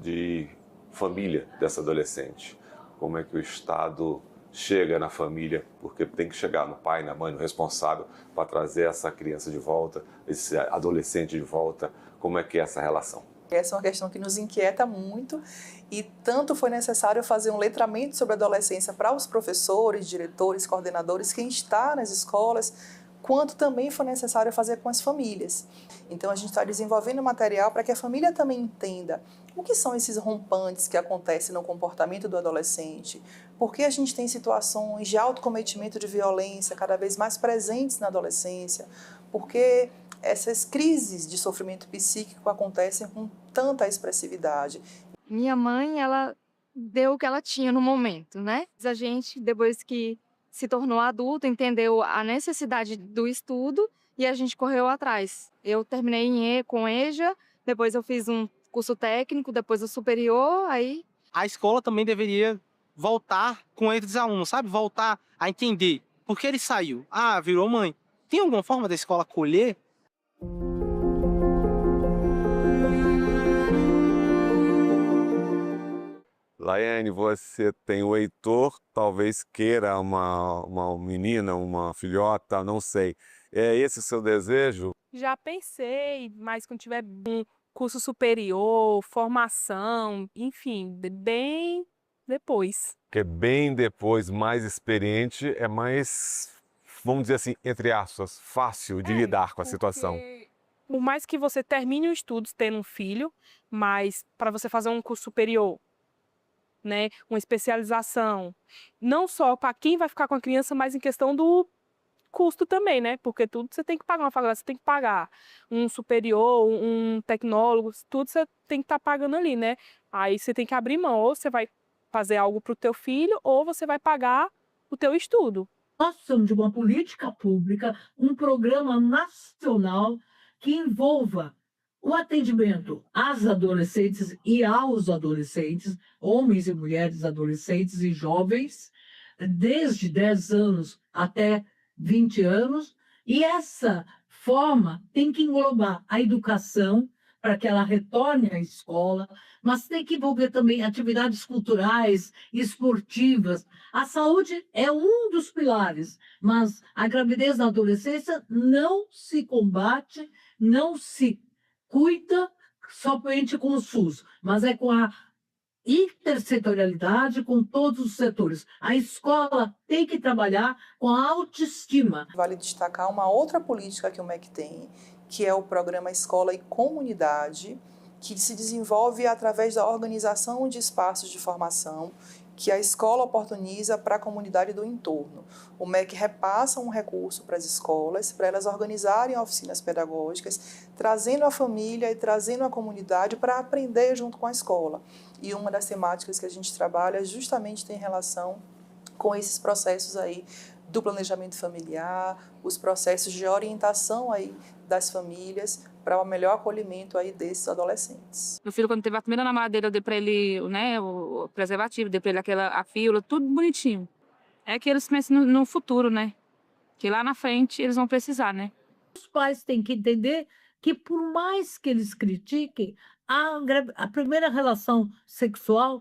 de família dessa adolescente. Como é que o Estado chega na família, porque tem que chegar no pai, na mãe, no responsável, para trazer essa criança de volta, esse adolescente de volta? Como é que é essa relação? Essa é uma questão que nos inquieta muito e tanto foi necessário fazer um letramento sobre a adolescência para os professores, diretores, coordenadores, quem está nas escolas, quanto também foi necessário fazer com as famílias. Então, a gente está desenvolvendo material para que a família também entenda o que são esses rompantes que acontecem no comportamento do adolescente, por que a gente tem situações de autocometimento de violência cada vez mais presentes na adolescência, porque essas crises de sofrimento psíquico acontecem com tanta expressividade. Minha mãe, ela deu o que ela tinha no momento, né? A gente, depois que se tornou adulto, entendeu a necessidade do estudo e a gente correu atrás. Eu terminei com EJA, depois eu fiz um curso técnico, depois o superior, aí... A escola também deveria voltar com esses alunos, sabe? Voltar a entender por que ele saiu. Ah, virou mãe. Tem alguma forma da escola acolher? Laiane, você tem o Heitor, talvez queira uma menina, uma filhota, não sei. É esse o seu desejo? Já pensei, mas quando tiver um curso superior, formação, enfim, bem depois. Porque bem depois, mais experiente, é mais, vamos dizer assim, entre aspas, fácil de lidar com a situação. Por mais que você termine os estudos tendo um filho, mas para você fazer um curso superior, né, uma especialização, não só para quem vai ficar com a criança, mas em questão do custo também, né? Porque tudo você tem que pagar, uma faculdade você tem que pagar, um superior, um tecnólogo, tudo você tem que estar pagando ali, né? Aí você tem que abrir mão, ou você vai fazer algo para o teu filho, ou você vai pagar o teu estudo. Nós precisamos de uma política pública, um programa nacional que envolva o atendimento às adolescentes e aos adolescentes, homens e mulheres adolescentes e jovens, desde 10 anos até 20 anos, e essa forma tem que englobar a educação, para que ela retorne à escola, mas tem que envolver também atividades culturais, esportivas. A saúde é um dos pilares, mas a gravidez na adolescência não se combate, não se cuida somente com o SUS, mas é com a intersetorialidade, com todos os setores. A escola tem que trabalhar com a autoestima. Vale destacar uma outra política que o MEC tem, que é o programa Escola e Comunidade, que se desenvolve através da organização de espaços de formação que a escola oportuniza para a comunidade do entorno. O MEC repassa um recurso para as escolas, para elas organizarem oficinas pedagógicas, trazendo a família e trazendo a comunidade para aprender junto com a escola. E uma das temáticas que a gente trabalha justamente tem relação com esses processos aí do planejamento familiar, os processos de orientação aí das famílias para o melhor acolhimento aí desses adolescentes. Meu filho, quando teve a primeira namadeira, eu dei para ele, né, o preservativo, dei para ele a fílula, tudo bonitinho. É que eles pensam no futuro, né? Que lá na frente eles vão precisar, né? Os pais têm que entender que, por mais que eles critiquem, a primeira relação sexual,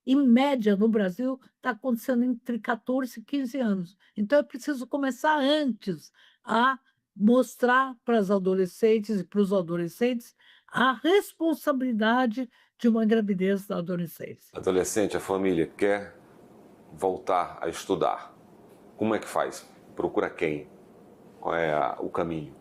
em média, no Brasil, está acontecendo entre 14 e 15 anos. Então, é preciso começar antes a mostrar para as adolescentes e para os adolescentes a responsabilidade de uma gravidez da adolescência. Adolescente, a família quer voltar a estudar. Como é que faz? Procura quem? Qual é o caminho?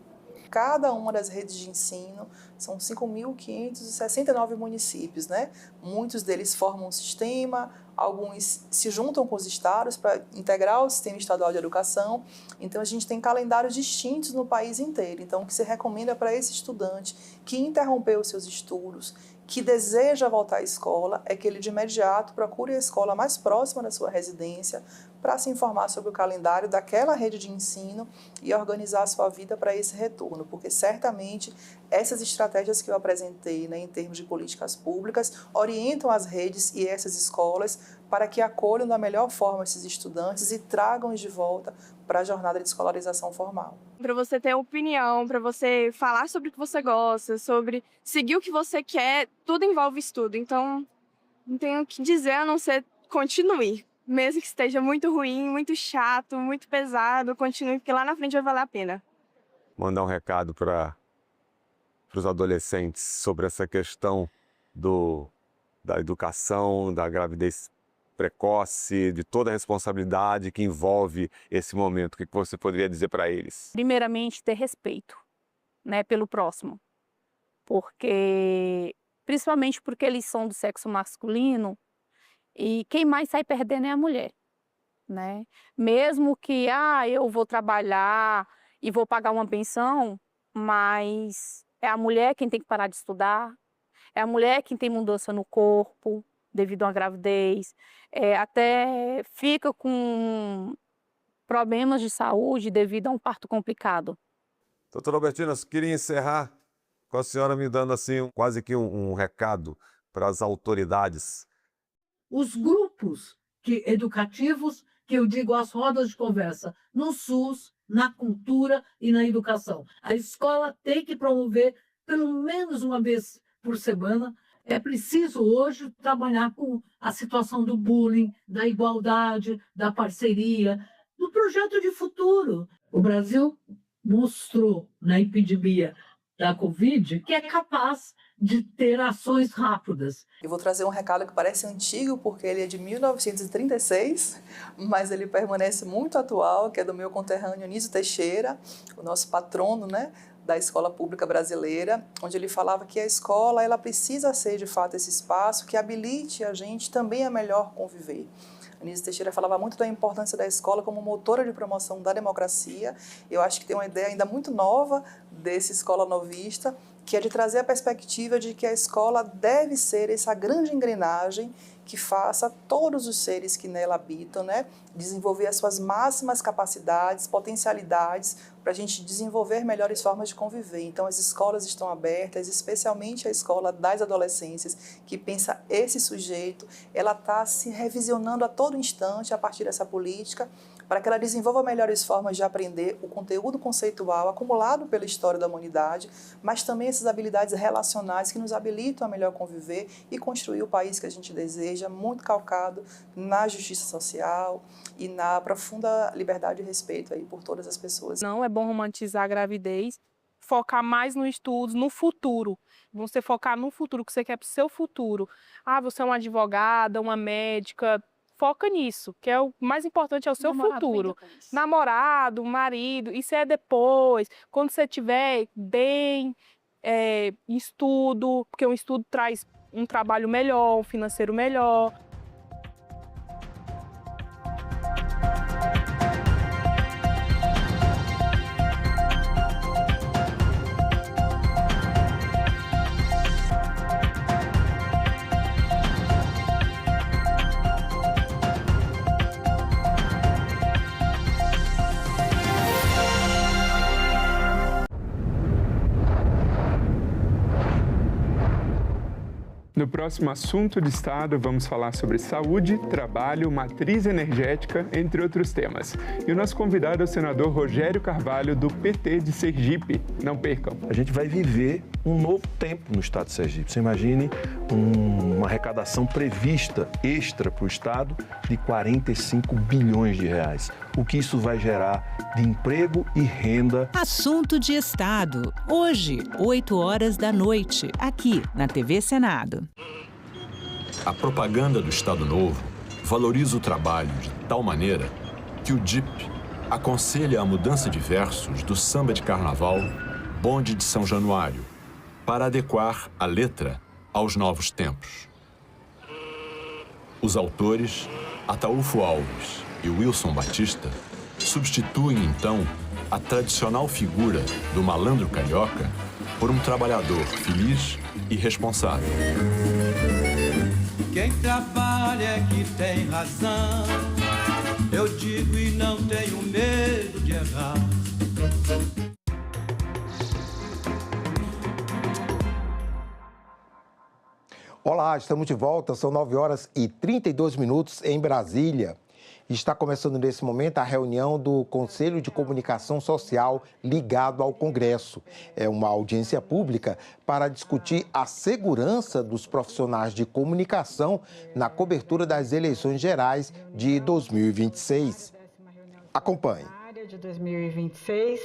Cada uma das redes de ensino são 5.569 municípios, né? Muitos deles formam um sistema, alguns se juntam com os estados para integrar o sistema estadual de educação. Então, a gente tem calendários distintos no país inteiro. Então, o que se recomenda para esse estudante que interrompeu os seus estudos, que deseja voltar à escola, é que ele de imediato procure a escola mais próxima da sua residência para se informar sobre o calendário daquela rede de ensino e organizar a sua vida para esse retorno, porque certamente essas estratégias que eu apresentei, né, em termos de políticas públicas, orientam as redes e essas escolas para que acolham da melhor forma esses estudantes e tragam-os de volta para a jornada de escolarização formal. Para você ter opinião, para você falar sobre o que você gosta, sobre seguir o que você quer, tudo envolve estudo. Então, não tenho o que dizer a não ser continue. Mesmo que esteja muito ruim, muito chato, muito pesado, continue, porque lá na frente vai valer a pena. Mandar um recado para os adolescentes sobre essa questão da educação, da gravidez precoce, de toda a responsabilidade que envolve esse momento. O que você poderia dizer para eles? Primeiramente, ter respeito, né, pelo próximo. Principalmente porque eles são do sexo masculino e quem mais sai perdendo é a mulher, né? Mesmo que eu vou trabalhar e vou pagar uma pensão, mas é a mulher quem tem que parar de estudar, é a mulher quem tem mudança no corpo devido à gravidez, até fica com problemas de saúde devido a um parto complicado. Doutora Albertina, eu queria encerrar com a senhora me dando assim quase que um recado para as autoridades. Os grupos educativos, que eu digo as rodas de conversa, no SUS, na cultura e na educação. A escola tem que promover pelo menos uma vez por semana. É preciso hoje trabalhar com a situação do bullying, da igualdade, da parceria, do projeto de futuro. O Brasil mostrou na epidemia da Covid que é capaz de ter ações rápidas. Eu vou trazer um recado que parece antigo, porque ele é de 1936, mas ele permanece muito atual, que é do meu conterrâneo Anísio Teixeira, o nosso patrono, né, da escola pública brasileira, onde ele falava que a escola ela precisa ser, de fato, esse espaço que habilite a gente também a melhor conviver. Anísio Teixeira falava muito da importância da escola como motora de promoção da democracia. Eu acho que tem uma ideia ainda muito nova desse escola novista, que é de trazer a perspectiva de que a escola deve ser essa grande engrenagem que faça todos os seres que nela habitam, né, desenvolver as suas máximas capacidades, potencialidades, para a gente desenvolver melhores formas de conviver. Então, as escolas estão abertas, especialmente a escola das adolescências, que pensa esse sujeito, ela está se revisionando a todo instante a partir dessa política, para que ela desenvolva melhores formas de aprender o conteúdo conceitual acumulado pela história da humanidade, mas também essas habilidades relacionais que nos habilitam a melhor conviver e construir o país que a gente deseja, muito calcado na justiça social e na profunda liberdade e respeito aí por todas as pessoas. Não é bom romantizar a gravidez, focar mais no estudo, no futuro. Você focar no futuro, que você quer para o seu futuro. Você é uma advogada, uma médica. Foca nisso, que é o mais importante, é o seu futuro. Namorado, marido, isso é depois, quando você estiver bem, estudo, porque o estudo traz um trabalho melhor, um financeiro melhor. No próximo assunto de Estado, vamos falar sobre saúde, trabalho, matriz energética, entre outros temas. E o nosso convidado é o senador Rogério Carvalho, do PT de Sergipe. Não percam. A gente vai viver um novo tempo no Estado de Sergipe. Você imagine uma arrecadação prevista extra para o Estado de 45 bilhões de reais. O que isso vai gerar de emprego e renda. Assunto de Estado. Hoje, 20h, aqui na TV Senado. A propaganda do Estado Novo valoriza o trabalho de tal maneira que o DIP aconselha a mudança de versos do samba de carnaval Bonde de São Januário, para adequar a letra aos novos tempos. Os autores, Ataúfo Alves e Wilson Batista, substituem então a tradicional figura do malandro carioca por um trabalhador feliz e responsável. Quem trabalha é que tem razão, eu digo e não tenho medo de errar. Olá, estamos de volta, são 9h32 em Brasília. Está começando nesse momento a reunião do Conselho de Comunicação Social ligado ao Congresso. É uma audiência pública para discutir a segurança dos profissionais de comunicação na cobertura das eleições gerais de 2026. Acompanhe. De 2026.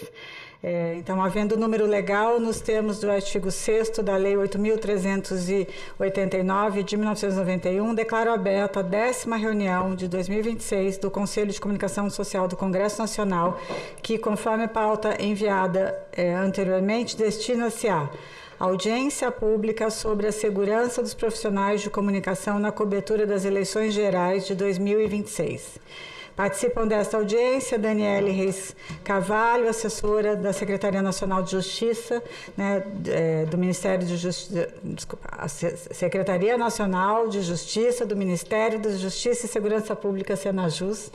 Então, havendo número legal nos termos do artigo 6º da Lei 8.389 de 1991, declaro aberta a 10ª reunião de 2026 do Conselho de Comunicação Social do Congresso Nacional, que, conforme a pauta enviada anteriormente, destina-se a audiência pública sobre a segurança dos profissionais de comunicação na cobertura das eleições gerais de 2026. Participam desta audiência Daniele Reis Carvalho, assessora da Secretaria Nacional de Justiça, do Ministério de Justiça, a Secretaria Nacional de Justiça do Ministério da Justiça e Segurança Pública, Senajus,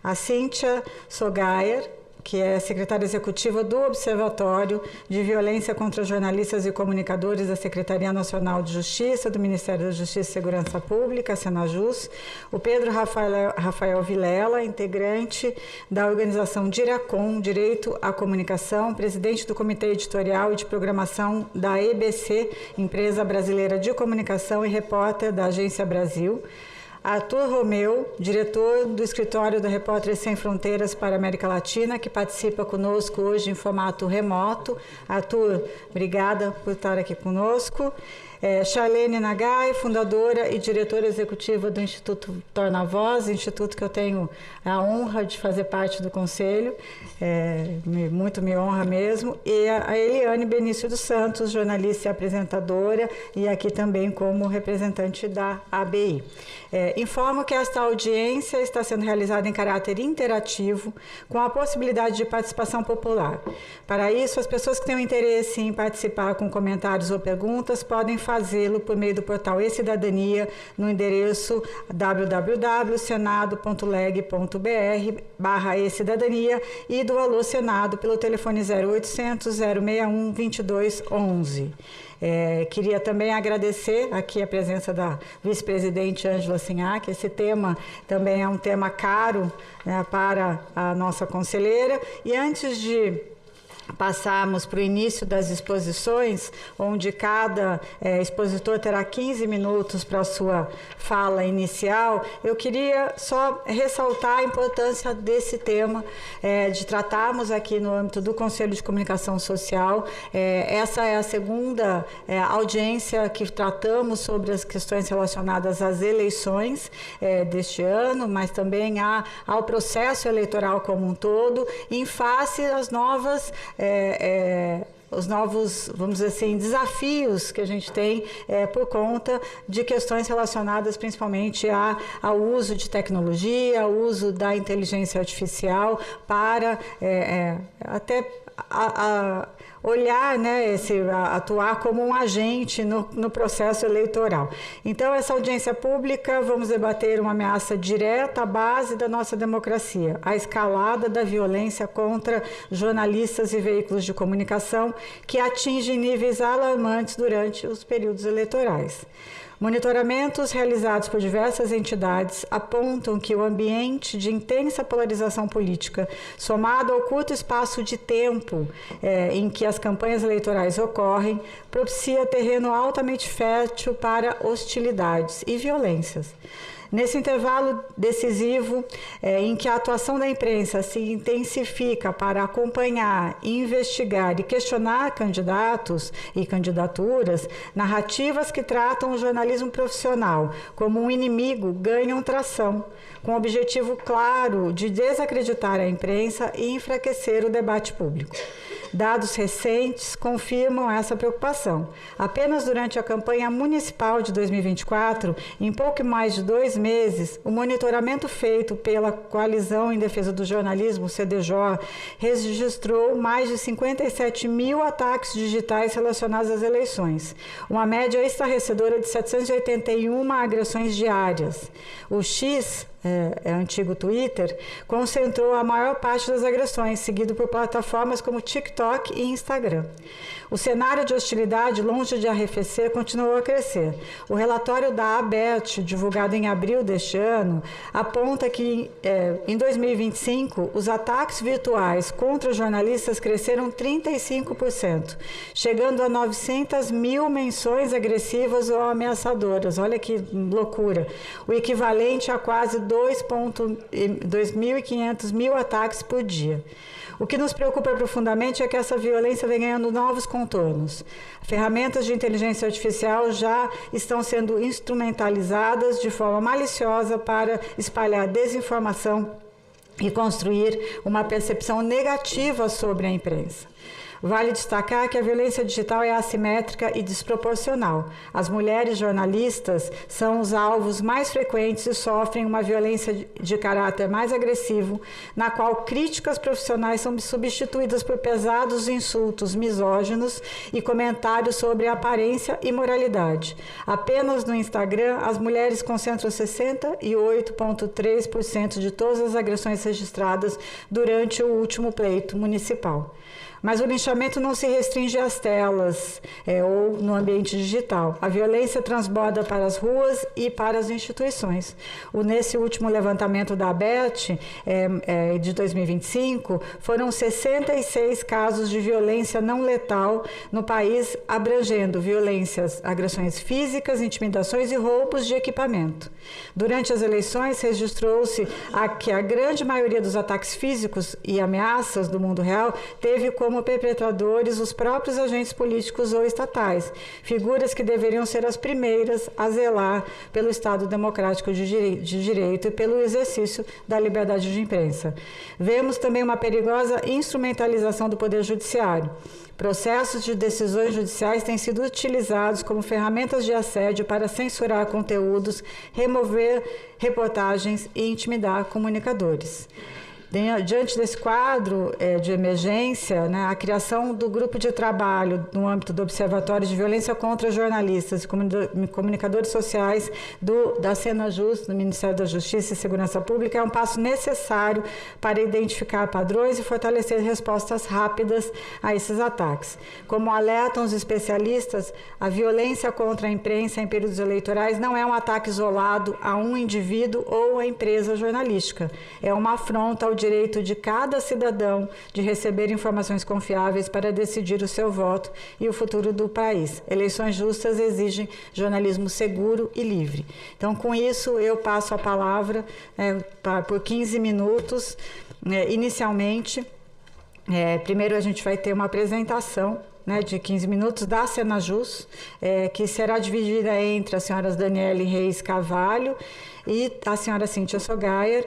a Cíntia Sogayer, que é secretária executiva do Observatório de Violência contra Jornalistas e Comunicadores da Secretaria Nacional de Justiça, do Ministério da Justiça e Segurança Pública, Senajus, o Pedro Rafael Vilela, integrante da organização Diracom, Direito à Comunicação, presidente do Comitê Editorial e de Programação da EBC, Empresa Brasileira de Comunicação, e repórter da Agência Brasil, Arthur Romeu, diretor do escritório da Repórteres Sem Fronteiras para a América Latina, que participa conosco hoje em formato remoto. Arthur, obrigada por estar aqui conosco. Charlene Nagai, fundadora e diretora executiva do Instituto Torna Voz, instituto que eu tenho a honra de fazer parte do conselho, muito me honra mesmo, e a Eliane Benício dos Santos, jornalista e apresentadora, e aqui também como representante da ABI. Informo que esta audiência está sendo realizada em caráter interativo, com a possibilidade de participação popular. Para isso, as pessoas que tenham interesse em participar com comentários ou perguntas podem fazê-lo por meio do portal E-Cidadania no endereço www.senado.leg.br/e-cidadania e do Alô Senado pelo telefone 0800 061 2211. Queria também agradecer aqui a presença da vice-presidente Ângela Sinhac. Esse tema também é um tema caro, né, para a nossa conselheira. E antes de passarmos para o início das exposições, onde cada expositor terá 15 minutos para a sua fala inicial, eu queria só ressaltar a importância desse tema, de tratarmos aqui no âmbito do Conselho de Comunicação Social. Essa é a segunda audiência que tratamos sobre as questões relacionadas às eleições deste ano, mas também ao processo eleitoral como um todo, em face às novas os novos, vamos dizer assim, desafios que a gente tem por conta de questões relacionadas principalmente ao uso de tecnologia, ao uso da inteligência artificial para olhar, né, atuar como um agente no processo eleitoral. Então, essa audiência pública, vamos debater uma ameaça direta à base da nossa democracia, a escalada da violência contra jornalistas e veículos de comunicação, que atinge níveis alarmantes durante os períodos eleitorais. Monitoramentos realizados por diversas entidades apontam que o ambiente de intensa polarização política, somado ao curto espaço de tempo em que as campanhas eleitorais ocorrem, propicia terreno altamente fértil para hostilidades e violências. Nesse intervalo decisivo, em que a atuação da imprensa se intensifica para acompanhar, investigar e questionar candidatos e candidaturas, narrativas que tratam o jornalismo profissional como um inimigo ganham tração, com o objetivo claro de desacreditar a imprensa e enfraquecer o debate público. Dados recentes confirmam essa preocupação. Apenas durante a campanha municipal de 2024, em pouco mais de 2 meses, o monitoramento feito pela Coalizão em Defesa do Jornalismo, CDJ, registrou mais de 57 mil ataques digitais relacionados às eleições, uma média estarrecedora de 781 agressões diárias. O X, antigo Twitter, concentrou a maior parte das agressões, seguido por plataformas como TikTok TikTok e Instagram. O cenário de hostilidade, longe de arrefecer, continuou a crescer. O relatório da ABET, divulgado em abril deste ano, aponta que em 2025 os ataques virtuais contra jornalistas cresceram 35%, chegando a 900 mil menções agressivas ou ameaçadoras. Olha que loucura! O equivalente a quase 2.500 mil ataques por dia. O que nos preocupa profundamente é que essa violência vem ganhando novos contornos. Ferramentas de inteligência artificial já estão sendo instrumentalizadas de forma maliciosa para espalhar desinformação e construir uma percepção negativa sobre a imprensa. Vale destacar que a violência digital é assimétrica e desproporcional. As mulheres jornalistas são os alvos mais frequentes e sofrem uma violência de caráter mais agressivo, na qual críticas profissionais são substituídas por pesados insultos misóginos e comentários sobre aparência e moralidade. Apenas no Instagram, as mulheres concentram 68,3% de todas as agressões registradas durante o último pleito municipal. Mas o linchamento não se restringe às telas ou no ambiente digital. A violência transborda para as ruas e para as instituições. Nesse último levantamento da ABET, de 2025, foram 66 casos de violência não letal no país, abrangendo violências, agressões físicas, intimidações e roubos de equipamento. Durante as eleições, registrou-se que a grande maioria dos ataques físicos e ameaças do mundo real teve como perpetradores os próprios agentes políticos ou estatais, figuras que deveriam ser as primeiras a zelar pelo Estado democrático de direito e pelo exercício da liberdade de imprensa. Vemos também uma perigosa instrumentalização do Poder Judiciário. Processos de decisões judiciais têm sido utilizados como ferramentas de assédio para censurar conteúdos, remover reportagens e intimidar comunicadores. Diante desse quadro de emergência, a criação do grupo de trabalho no âmbito do Observatório de Violência contra Jornalistas e Comunicadores Sociais da Senajus, do Ministério da Justiça e Segurança Pública, é um passo necessário para identificar padrões e fortalecer respostas rápidas a esses ataques. Como alertam os especialistas, a violência contra a imprensa em períodos eleitorais não é um ataque isolado a um indivíduo ou a empresa jornalística. É uma afronta ao direito de cada cidadão de receber informações confiáveis para decidir o seu voto e o futuro do país. Eleições justas exigem jornalismo seguro e livre. Então, com isso, eu passo a palavra por 15 minutos. Inicialmente, primeiro a gente vai ter uma apresentação de 15 minutos da Senajus, que será dividida entre as senhoras Daniele Reis Carvalho e a senhora Cíntia Sogayer,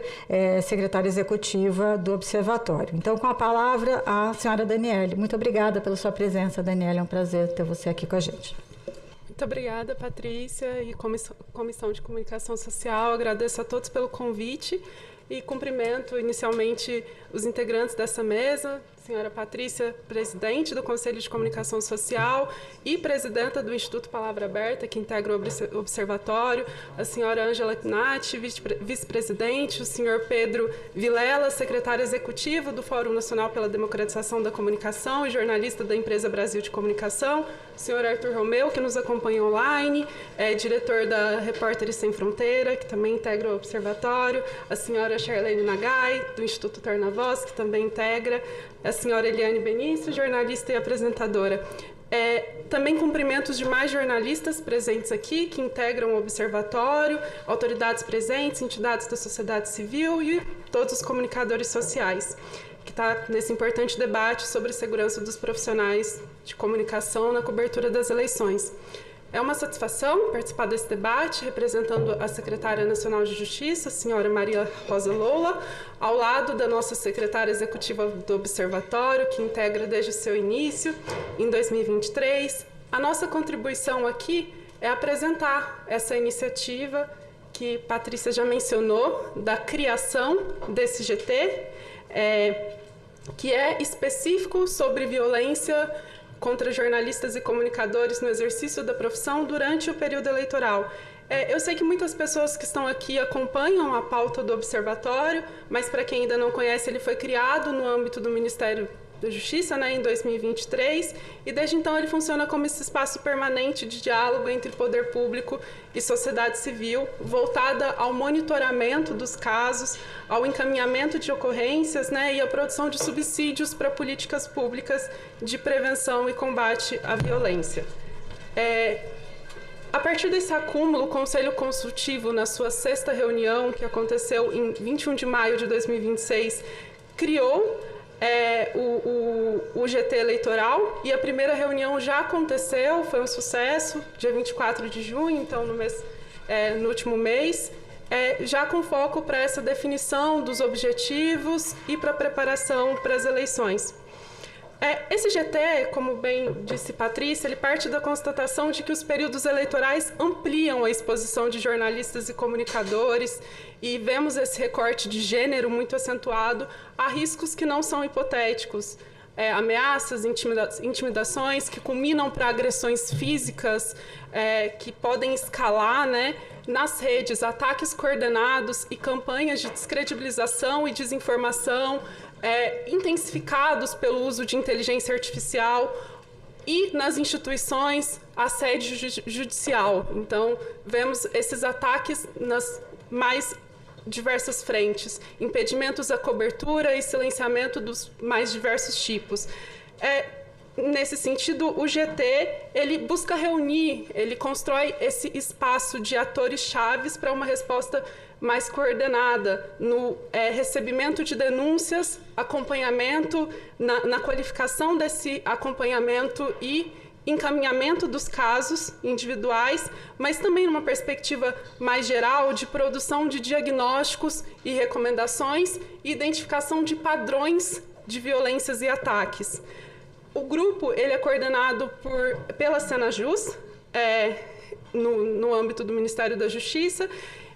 secretária executiva do Observatório. Então, com a palavra, a senhora Daniele. Muito obrigada pela sua presença, Daniele. É um prazer ter você aqui com a gente. Muito obrigada, Patrícia e Comissão de Comunicação Social. Agradeço a todos pelo convite e cumprimento inicialmente os integrantes dessa mesa, senhora Patrícia, presidente do Conselho de Comunicação Social e presidenta do Instituto Palavra Aberta, que integra o Observatório, a senhora Ângela Knatti, vice-presidente, o senhor Pedro Vilela, secretário executivo do Fórum Nacional pela Democratização da Comunicação e jornalista da Empresa Brasil de Comunicação, o senhor Arthur Romeu, que nos acompanha online, diretor da Repórteres Sem Fronteira, que também integra o Observatório, a senhora Charlene Nagai, do Instituto Torna Voz, que também integra, a senhora Eliane Benício, jornalista e apresentadora. Também cumprimentos de mais jornalistas presentes aqui, que integram o Observatório, autoridades presentes, entidades da sociedade civil e todos os comunicadores sociais, que está nesse importante debate sobre a segurança dos profissionais de comunicação na cobertura das eleições. É uma satisfação participar desse debate, representando a secretária nacional de Justiça, a senhora Maria Rosa Lola, ao lado da nossa secretária executiva do Observatório, que integra desde o seu início, em 2023. A nossa contribuição aqui é apresentar essa iniciativa que Patrícia já mencionou, da criação desse GT, que é específico sobre violência contra jornalistas e comunicadores no exercício da profissão durante o período eleitoral. Eu sei que muitas pessoas que estão aqui acompanham a pauta do Observatório, mas para quem ainda não conhece, ele foi criado no âmbito do Ministério da Justiça, né, em 2023, e desde então ele funciona como esse espaço permanente de diálogo entre poder público e sociedade civil, voltada ao monitoramento dos casos, ao encaminhamento de ocorrências, né, e à produção de subsídios para políticas públicas de prevenção e combate à violência. A partir desse acúmulo, o Conselho Consultivo, na sua 6ª reunião, que aconteceu em 21 de maio de 2026, criou o GT eleitoral, e a primeira reunião já aconteceu, foi um sucesso, dia 24 de junho, então no último mês, já com foco para essa definição dos objetivos e para a preparação para as eleições. Esse GT, como bem disse Patrícia, ele parte da constatação de que os períodos eleitorais ampliam a exposição de jornalistas e comunicadores, e vemos esse recorte de gênero muito acentuado a riscos que não são hipotéticos. Ameaças, intimidações que culminam para agressões físicas, que podem escalar, né, nas redes, ataques coordenados e campanhas de descredibilização e desinformação, intensificados pelo uso de inteligência artificial, e nas instituições, assédio judicial. Então, vemos esses ataques nas mais diversas frentes, impedimentos à cobertura e silenciamento dos mais diversos tipos. Nesse sentido, o GT, ele busca reunir, ele constrói esse espaço de atores chaves para uma resposta mais coordenada no recebimento de denúncias, acompanhamento, na qualificação desse acompanhamento e encaminhamento dos casos individuais, mas também numa perspectiva mais geral de produção de diagnósticos e recomendações e identificação de padrões de violências e ataques. O grupo ele é coordenado pela Senajus, no âmbito do Ministério da Justiça,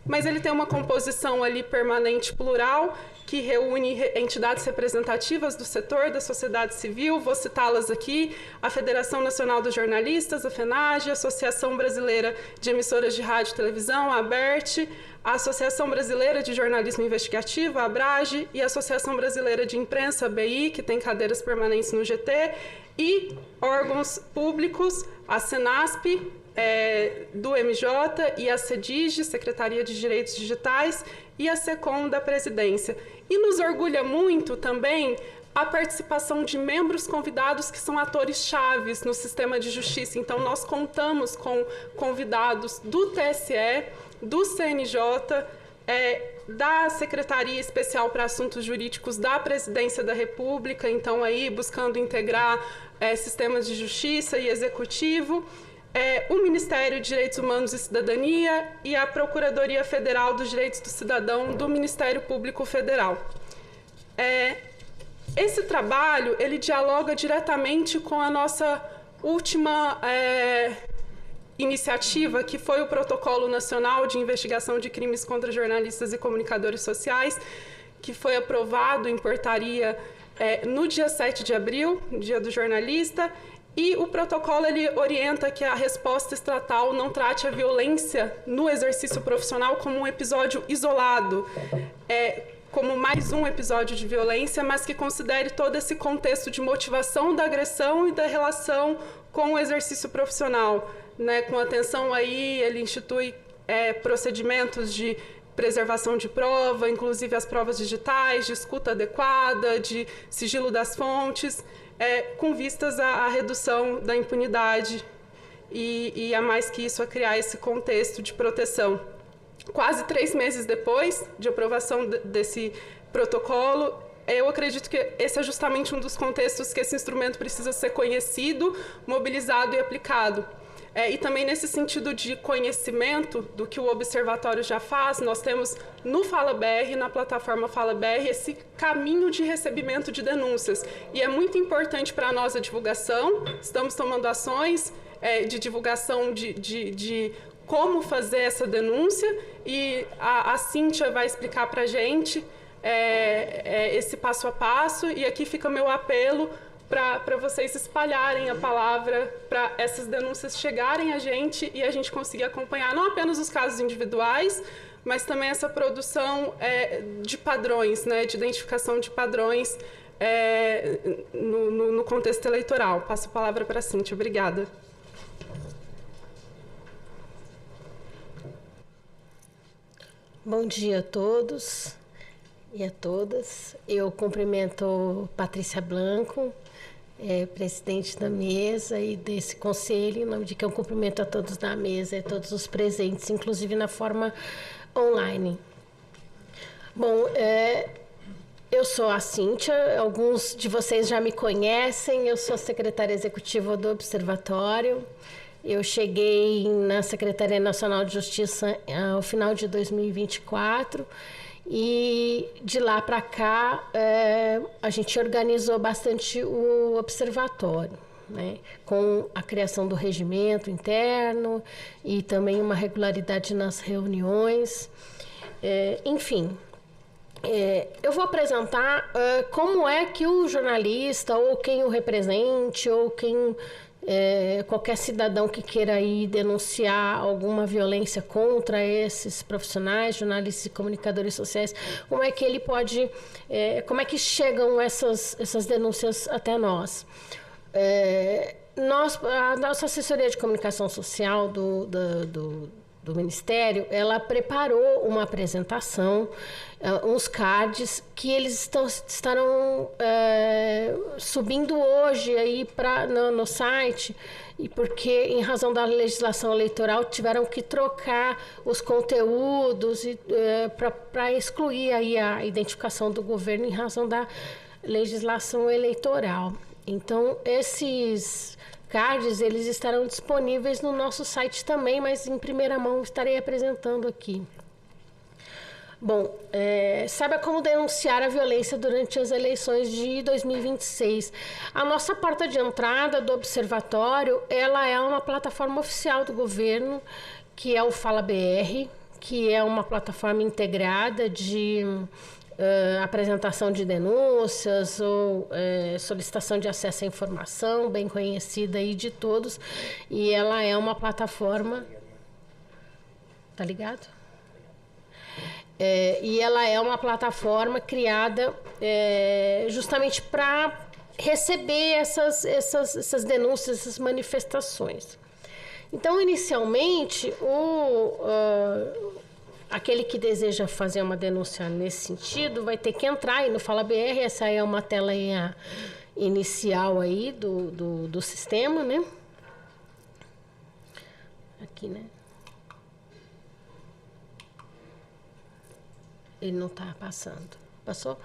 mas ele tem uma composição ali permanente plural, que reúne entidades representativas do setor da sociedade civil, vou citá-las aqui: a Federação Nacional dos Jornalistas, a FENAGE, a Associação Brasileira de Emissoras de Rádio e Televisão, a ABERT, a Associação Brasileira de Jornalismo Investigativo, a ABRAGE, e a Associação Brasileira de Imprensa, a ABI, que tem cadeiras permanentes no GT, e órgãos públicos, a SENASP, do MJ, e a CEDIG, Secretaria de Direitos Digitais, e a SECOM da Presidência. E nos orgulha muito também a participação de membros convidados que são atores chaves no sistema de justiça. Então, nós contamos com convidados do TSE, do CNJ, da Secretaria Especial para Assuntos Jurídicos da Presidência da República, então aí buscando integrar sistemas de justiça e executivo, o Ministério de Direitos Humanos e Cidadania e a Procuradoria Federal dos Direitos do Cidadão do Ministério Público Federal. Esse trabalho, ele dialoga diretamente com a nossa última iniciativa, que foi o Protocolo Nacional de Investigação de Crimes contra Jornalistas e Comunicadores Sociais, que foi aprovado em portaria no dia 7 de abril, Dia do Jornalista, e o protocolo ele orienta que a resposta estatal não trate a violência no exercício profissional como um episódio isolado, como mais um episódio de violência, mas que considere todo esse contexto de motivação da agressão e da relação com o exercício profissional. Né? Com atenção aí, ele institui procedimentos de preservação de prova, inclusive as provas digitais, de escuta adequada, de sigilo das fontes, com vistas à redução da impunidade e, a mais que isso, a criar esse contexto de proteção. Quase 3 meses depois de aprovação desse protocolo, eu acredito que esse é justamente um dos contextos que esse instrumento precisa ser conhecido, mobilizado e aplicado. E também nesse sentido de conhecimento do que o Observatório já faz, nós temos no Fala BR, na plataforma Fala BR, esse caminho de recebimento de denúncias. E é muito importante para nós a divulgação, estamos tomando ações de divulgação de como fazer essa denúncia, e a Cíntia vai explicar para a gente esse passo a passo, e aqui fica meu apelo para vocês espalharem a palavra, para essas denúncias chegarem a gente e a gente conseguir acompanhar não apenas os casos individuais, mas também essa produção de padrões, né, de identificação de padrões no contexto eleitoral. Passo a palavra para a Cíntia. Obrigada. Bom dia a todos e a todas. Eu cumprimento Patrícia Blanco, presidente da mesa e desse conselho, em nome de que eu cumprimento a todos da mesa e a todos os presentes, inclusive na forma online. Bom, eu sou a Cíntia, alguns de vocês já me conhecem, eu sou secretária executiva do Observatório. Eu cheguei na Secretaria Nacional de Justiça ao final de 2024 e de lá para cá a gente organizou bastante o observatório, né, com a criação do regimento interno e também uma regularidade nas reuniões. Enfim, eu vou apresentar como é que o jornalista ou quem o represente ou quem... qualquer cidadão que queira ir denunciar alguma violência contra esses profissionais, jornalistas e comunicadores sociais, como é que ele pode, como é que chegam essas denúncias até nós? A nossa assessoria de comunicação social do Ministério, ela preparou uma apresentação, uns cards que eles estarão subindo hoje aí no site, e porque em razão da legislação eleitoral tiveram que trocar os conteúdos para excluir aí a identificação do governo em razão da legislação eleitoral. Então esses cards, eles estarão disponíveis no nosso site também, mas em primeira mão estarei apresentando aqui. Bom, saiba como denunciar a violência durante as eleições de 2026. A nossa porta de entrada do Observatório, ela é uma plataforma oficial do governo, que é o Fala BR, que é uma plataforma integrada de apresentação de denúncias ou solicitação de acesso à informação, bem conhecida aí de todos, e ela é uma plataforma... Tá ligado? E ela é uma plataforma criada justamente para receber essas denúncias, essas manifestações. Então, inicialmente, aquele que deseja fazer uma denúncia nesse sentido vai ter que entrar aí no Fala BR. Essa aí é uma tela aí, inicial aí do sistema, né? Aqui, né? Ele não está passando. Passou?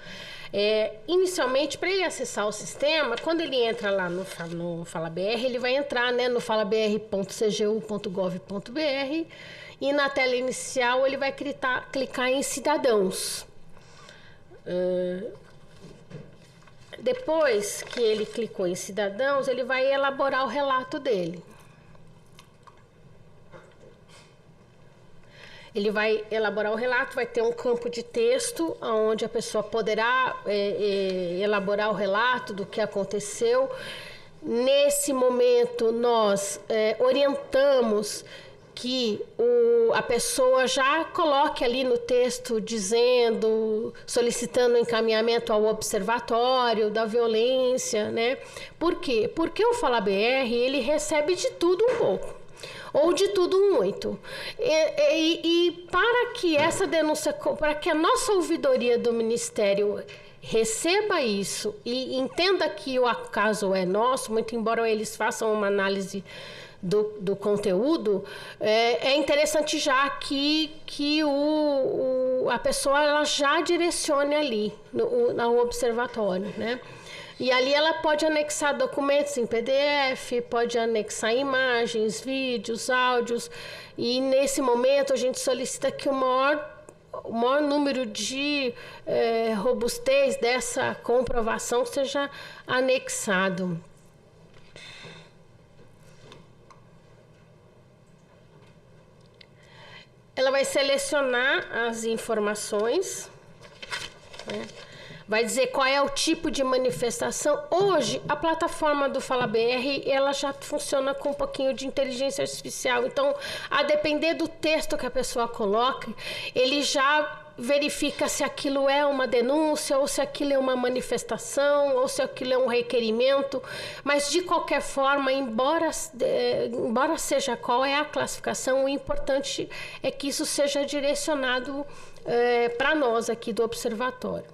Inicialmente, para ele acessar o sistema, quando ele entra lá no Fala BR, ele vai entrar, né, no falabr.cgu.gov.br e na tela inicial ele vai clicar em Cidadãos. Depois que ele clicou em Cidadãos, ele vai elaborar o relato dele. Ele vai elaborar o relato, vai ter um campo de texto onde a pessoa poderá elaborar o relato do que aconteceu. Nesse momento, nós orientamos que a pessoa já coloque ali no texto solicitando encaminhamento ao observatório da violência, né? Por quê? Porque o Fala BR, ele recebe de tudo um pouco, ou de tudo muito. E para que essa denúncia, para que a nossa ouvidoria do Ministério receba isso e entenda que o caso é nosso, muito embora eles façam uma análise do conteúdo, é interessante já que a pessoa ela já direcione ali no observatório, né? E ali ela pode anexar documentos em PDF, pode anexar imagens, vídeos, áudios. E nesse momento a gente solicita que o maior número de robustez dessa comprovação seja anexado. Ela vai selecionar as informações, né? vai dizer qual é o tipo de manifestação. Hoje, a plataforma do Fala BR, ela já funciona com um pouquinho de inteligência artificial. Então, a depender do texto que a pessoa coloca, ele já verifica se aquilo é uma denúncia, ou se aquilo é uma manifestação, ou se aquilo é um requerimento. Mas, de qualquer forma, embora seja qual é a classificação, o importante é que isso seja direcionado para nós aqui do Observatório.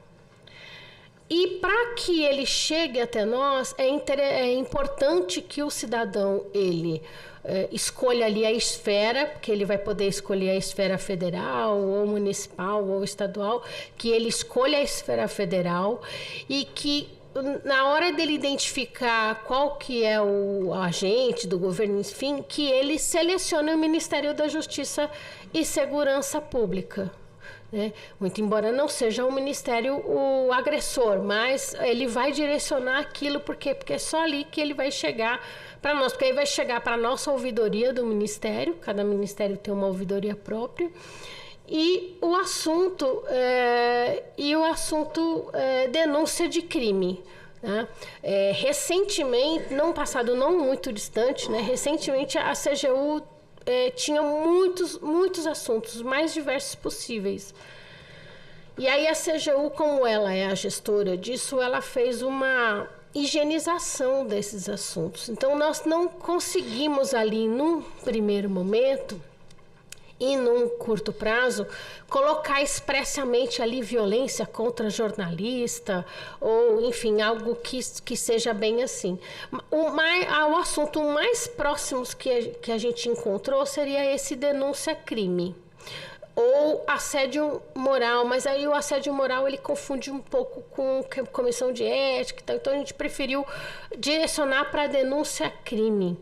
E para que ele chegue até nós, é importante que o cidadão, ele escolha ali a esfera, porque ele vai poder escolher a esfera federal, ou municipal, ou estadual, que ele escolha a esfera federal e que na hora dele identificar qual que é o agente do governo, enfim, que ele selecione o Ministério da Justiça e Segurança Pública. Né? Muito embora não seja o Ministério o agressor, mas ele vai direcionar aquilo, porque é só ali que ele vai chegar para nós, porque aí vai chegar para a nossa ouvidoria do Ministério, cada Ministério tem uma ouvidoria própria, e o assunto denúncia de crime. Né? Recentemente, num passado não muito distante, né? Recentemente a CGU tinha muitos assuntos, os mais diversos possíveis. E aí a CGU, como ela é a gestora disso, ela fez uma higienização desses assuntos. Então, nós não conseguimos ali, num primeiro momento e num curto prazo, colocar expressamente ali violência contra jornalista, ou, enfim, algo que seja bem assim. O assunto mais próximo que a gente encontrou seria esse denúncia-crime, ou assédio moral, mas aí o assédio moral ele confunde um pouco com comissão de ética, então a gente preferiu direcionar para denúncia-crime.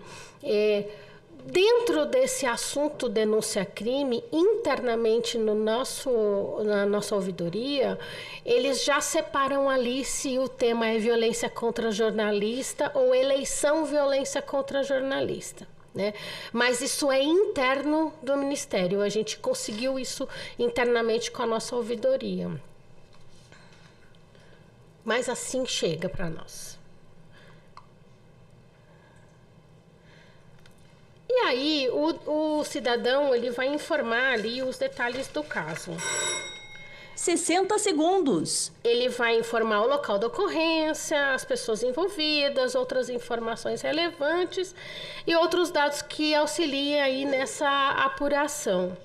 Dentro desse assunto denúncia-crime, internamente na nossa ouvidoria, eles já separam ali se o tema é violência contra jornalista ou eleição violência contra jornalista. Né? Mas isso é interno do Ministério, a gente conseguiu isso internamente com a nossa ouvidoria. Mas assim chega para nós. E aí, o cidadão ele vai informar ali os detalhes do caso. 60 segundos. Ele vai informar o local da ocorrência, as pessoas envolvidas, outras informações relevantes e outros dados que auxiliem aí nessa apuração.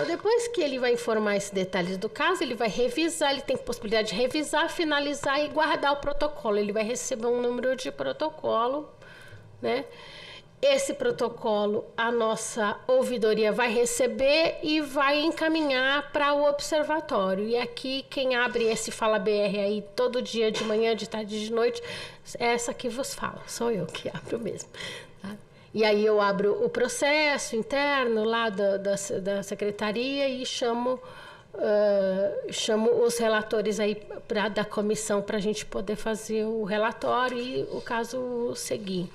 Depois que ele vai informar esses detalhes do caso, ele vai revisar, ele tem possibilidade de revisar, finalizar e guardar o protocolo. Ele vai receber um número de protocolo, né? Esse protocolo a nossa ouvidoria vai receber e vai encaminhar para o observatório. E aqui quem abre esse Fala BR aí todo dia, de manhã, de tarde, de noite, é essa que vos fala, sou eu que abro mesmo. Tá? E aí eu abro o processo interno lá da secretaria e chamo os relatores aí da comissão para a gente poder fazer o relatório e o caso seguir.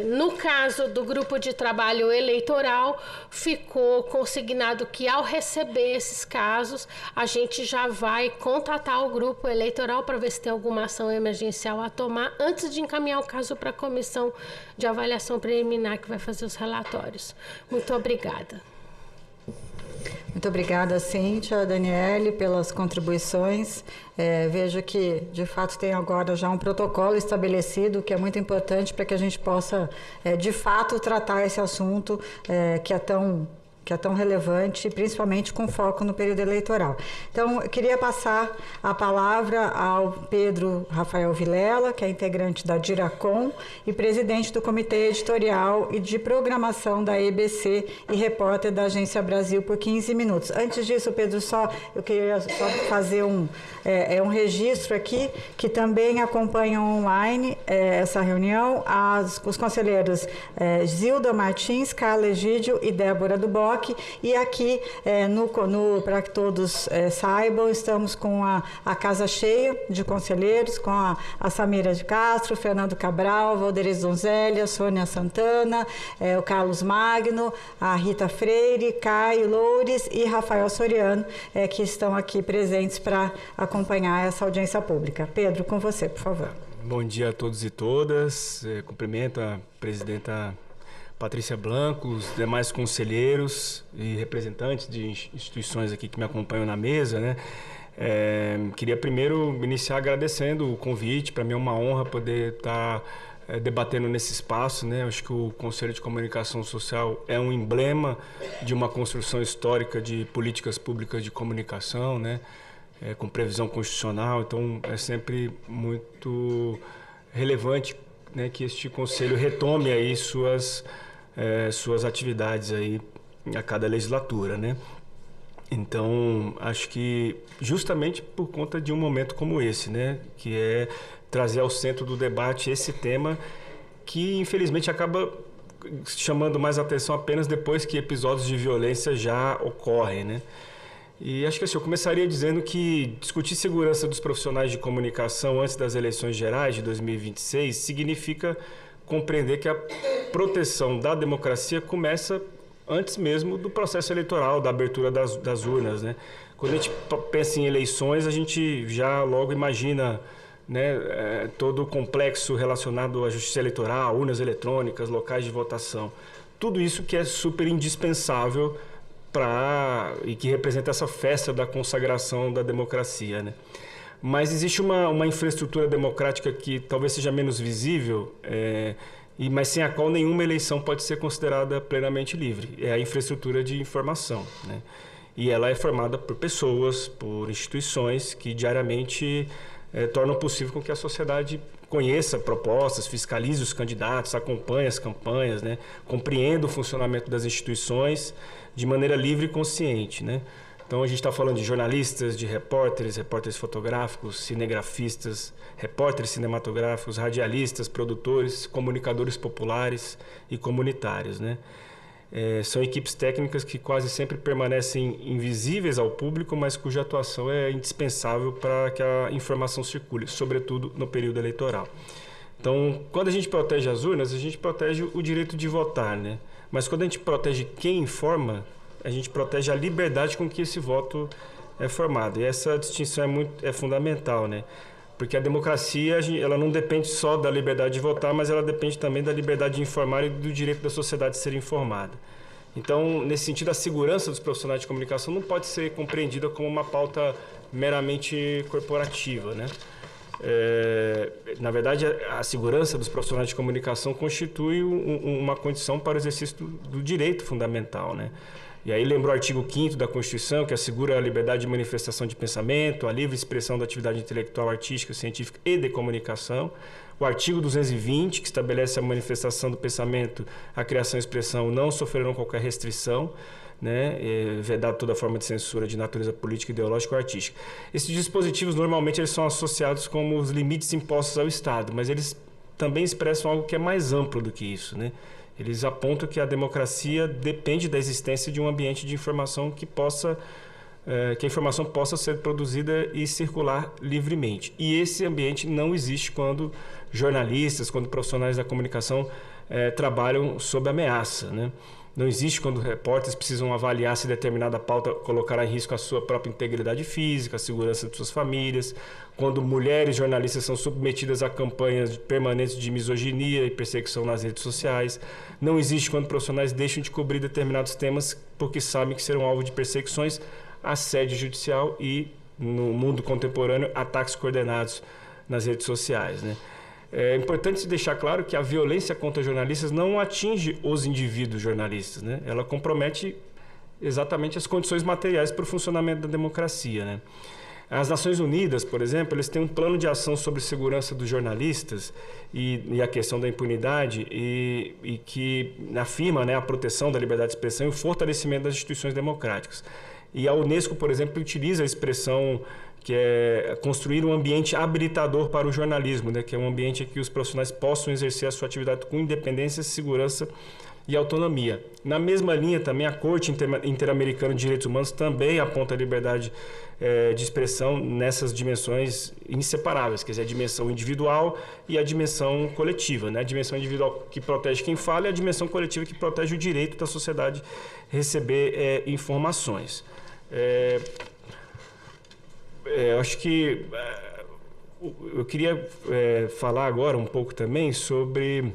No caso do grupo de trabalho eleitoral, ficou consignado que ao receber esses casos, a gente já vai contatar o grupo eleitoral para ver se tem alguma ação emergencial a tomar antes de encaminhar o caso para a comissão de avaliação preliminar que vai fazer os relatórios. Muito obrigada. Muito obrigada, Cíntia, Daniele, pelas contribuições. Vejo que, de fato, tem agora já um protocolo estabelecido, que é muito importante para que a gente possa, de fato, tratar esse assunto que é tão relevante, principalmente com foco no período eleitoral. Então, eu queria passar a palavra ao Pedro Rafael Vilela, que é integrante da DIRACOM e presidente do Comitê Editorial e de Programação da EBC e repórter da Agência Brasil por 15 minutos. Antes disso, Pedro, eu queria só fazer um registro aqui, que também acompanham online essa reunião, os conselheiros Zilda Martins, Carla Egídio e Débora Duboc, DOC. E aqui, para que todos saibam, estamos com a casa cheia de conselheiros, com a Samira de Castro, Fernando Cabral, Valderez Donzélia, Sônia Santana, o Carlos Magno, a Rita Freire, Caio Loures e Rafael Soriano, que estão aqui presentes para acompanhar essa audiência pública. Pedro, com você, por favor. Bom dia a todos e todas. Cumprimento a presidenta Patrícia Blanco, os demais conselheiros e representantes de instituições aqui que me acompanham na mesa, né? Queria primeiro iniciar agradecendo o convite. Para mim é uma honra poder estar debatendo nesse espaço, né? Acho que o Conselho de Comunicação Social é um emblema de uma construção histórica de políticas públicas de comunicação, né? Com previsão constitucional, então é sempre muito relevante, né, que este conselho retome aí suas atividades aí a cada legislatura, né? Então acho que justamente por conta de um momento como esse, né, que é trazer ao centro do debate esse tema que infelizmente acaba chamando mais atenção apenas depois que episódios de violência já ocorrem, né? E acho que assim, eu começaria dizendo que discutir segurança dos profissionais de comunicação antes das eleições gerais de 2026 significa compreender que a proteção da democracia começa antes mesmo do processo eleitoral, da abertura das urnas, né? Quando a gente pensa em eleições, a gente já logo imagina, né, todo o complexo relacionado à justiça eleitoral, urnas eletrônicas, locais de votação. Tudo isso que é super indispensável e que representa essa festa da consagração da democracia, né? Mas existe uma infraestrutura democrática que talvez seja menos visível, mas sem a qual nenhuma eleição pode ser considerada plenamente livre. É a infraestrutura de informação, né? E ela é formada por pessoas, por instituições que diariamente tornam possível com que a sociedade conheça propostas, fiscalize os candidatos, acompanhe as campanhas, né? Compreenda o funcionamento das instituições de maneira livre e consciente, né? Então a gente está falando de jornalistas, de repórteres fotográficos, cinegrafistas, repórteres cinematográficos, radialistas, produtores, comunicadores populares e comunitários, né? São equipes técnicas que quase sempre permanecem invisíveis ao público, mas cuja atuação é indispensável para que a informação circule, sobretudo no período eleitoral. Então, quando a gente protege as urnas, a gente protege o direito de votar, né? Mas quando a gente protege quem informa, a gente protege a liberdade com que esse voto é formado. E essa distinção é fundamental, né? Porque a democracia, ela não depende só da liberdade de votar, mas ela depende também da liberdade de informar e do direito da sociedade de ser informada. Então, nesse sentido, a segurança dos profissionais de comunicação não pode ser compreendida como uma pauta meramente corporativa, né? Na verdade, a segurança dos profissionais de comunicação constitui uma condição para o exercício do direito fundamental, né? E aí lembro o artigo 5º da Constituição, que assegura a liberdade de manifestação de pensamento, a livre expressão da atividade intelectual, artística, científica e de comunicação. O artigo 220, que estabelece a manifestação do pensamento, a criação e expressão não sofrerão qualquer restrição, né? Vedado toda forma de censura de natureza política, ideológica ou artística. Esses dispositivos, normalmente, eles são associados como os limites impostos ao Estado, mas eles também expressam algo que é mais amplo do que isso, né? Eles apontam que a democracia depende da existência de um ambiente de informação que a informação possa ser produzida e circular livremente. E esse ambiente não existe quando jornalistas, quando profissionais da comunicação trabalham sob ameaça, né? Não existe quando repórteres precisam avaliar se determinada pauta colocará em risco a sua própria integridade física, a segurança de suas famílias, quando mulheres jornalistas são submetidas a campanhas permanentes de misoginia e perseguição nas redes sociais. Não existe quando profissionais deixam de cobrir determinados temas porque sabem que serão alvo de perseguições, assédio judicial e, no mundo contemporâneo, ataques coordenados nas redes sociais, né? É importante deixar claro que a violência contra jornalistas não atinge os indivíduos jornalistas, né? Ela compromete exatamente as condições materiais para o funcionamento da democracia, né? As Nações Unidas, por exemplo, eles têm um plano de ação sobre segurança dos jornalistas e a questão da impunidade e que afirma, né, a proteção da liberdade de expressão e o fortalecimento das instituições democráticas. E a Unesco, por exemplo, utiliza a expressão que é construir um ambiente habilitador para o jornalismo, né? Que é um ambiente em que os profissionais possam exercer a sua atividade com independência, segurança e autonomia. Na mesma linha também a Corte Interamericana de Direitos Humanos também aponta a liberdade de expressão nessas dimensões inseparáveis, quer dizer, a dimensão individual e a dimensão coletiva, né? A dimensão individual que protege quem fala e a dimensão coletiva que protege o direito da sociedade receber informações. Eu acho que eu queria falar agora um pouco também sobre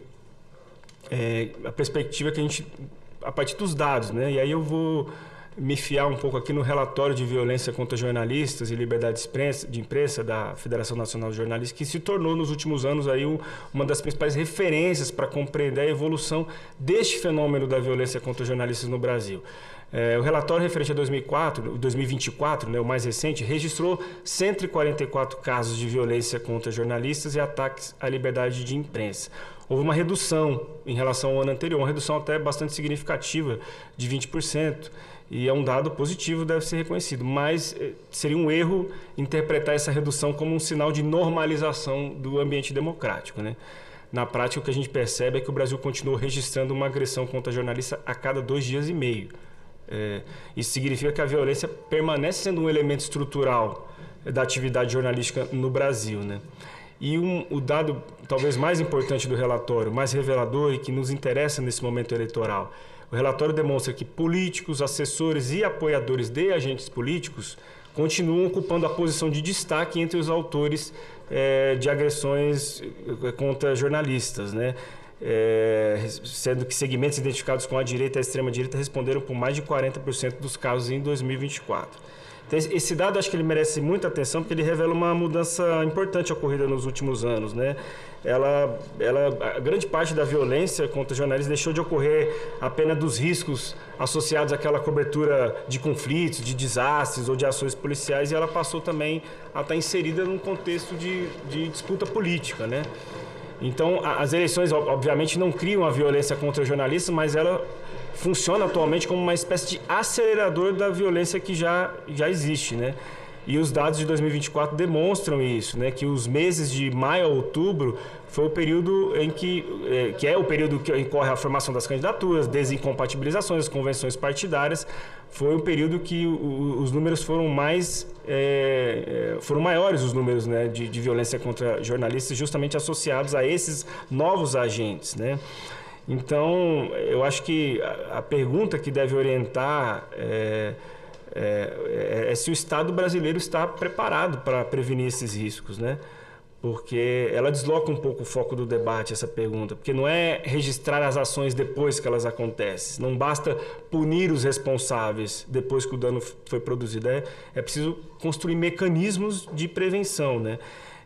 a perspectiva que a gente, a partir dos dados, né? E aí eu vou me fiar um pouco aqui no relatório de violência contra jornalistas e liberdade de imprensa da Federação Nacional de Jornalistas, que se tornou nos últimos anos aí uma das principais referências para compreender a evolução deste fenômeno da violência contra jornalistas no Brasil. O relatório referente a 2024, né, o mais recente, registrou 144 casos de violência contra jornalistas e ataques à liberdade de imprensa. Houve uma redução em relação ao ano anterior, uma redução até bastante significativa, de 20%, e é um dado positivo, deve ser reconhecido, mas seria um erro interpretar essa redução como um sinal de normalização do ambiente democrático, né? Na prática, o que a gente percebe é que o Brasil continua registrando uma agressão contra jornalista a cada 2 dias e meio. Isso significa que a violência permanece sendo um elemento estrutural da atividade jornalística no Brasil, né? E o dado talvez mais importante do relatório, mais revelador e que nos interessa nesse momento eleitoral, o relatório demonstra que políticos, assessores e apoiadores de agentes políticos continuam ocupando a posição de destaque entre os autores de agressões contra jornalistas, né? Sendo que segmentos identificados com a direita e a extrema-direita responderam por mais de 40% dos casos em 2024. Então, esse dado, acho que ele merece muita atenção, porque ele revela uma mudança importante ocorrida nos últimos anos, né? A grande parte da violência contra jornalistas deixou de ocorrer apenas dos riscos associados àquela cobertura de conflitos, de desastres ou de ações policiais, e ela passou também a estar inserida num contexto de disputa política, né? Então, as eleições, obviamente, não criam a violência contra jornalistas, mas ela funciona atualmente como uma espécie de acelerador da violência que já existe, né? E os dados de 2024 demonstram isso, né? Que os meses de maio a outubro foi o período em que é o período que ocorre a formação das candidaturas, desincompatibilizações, convenções partidárias. Foi um período que os números foram foram maiores, os números, né, de violência contra jornalistas, justamente associados a esses novos agentes, né? Então, eu acho que a pergunta que deve orientar é se o Estado brasileiro está preparado para prevenir esses riscos, né? Porque ela desloca um pouco o foco do debate, essa pergunta, porque não é registrar as ações depois que elas acontecem, não basta punir os responsáveis depois que o dano foi produzido, é preciso construir mecanismos de prevenção, né?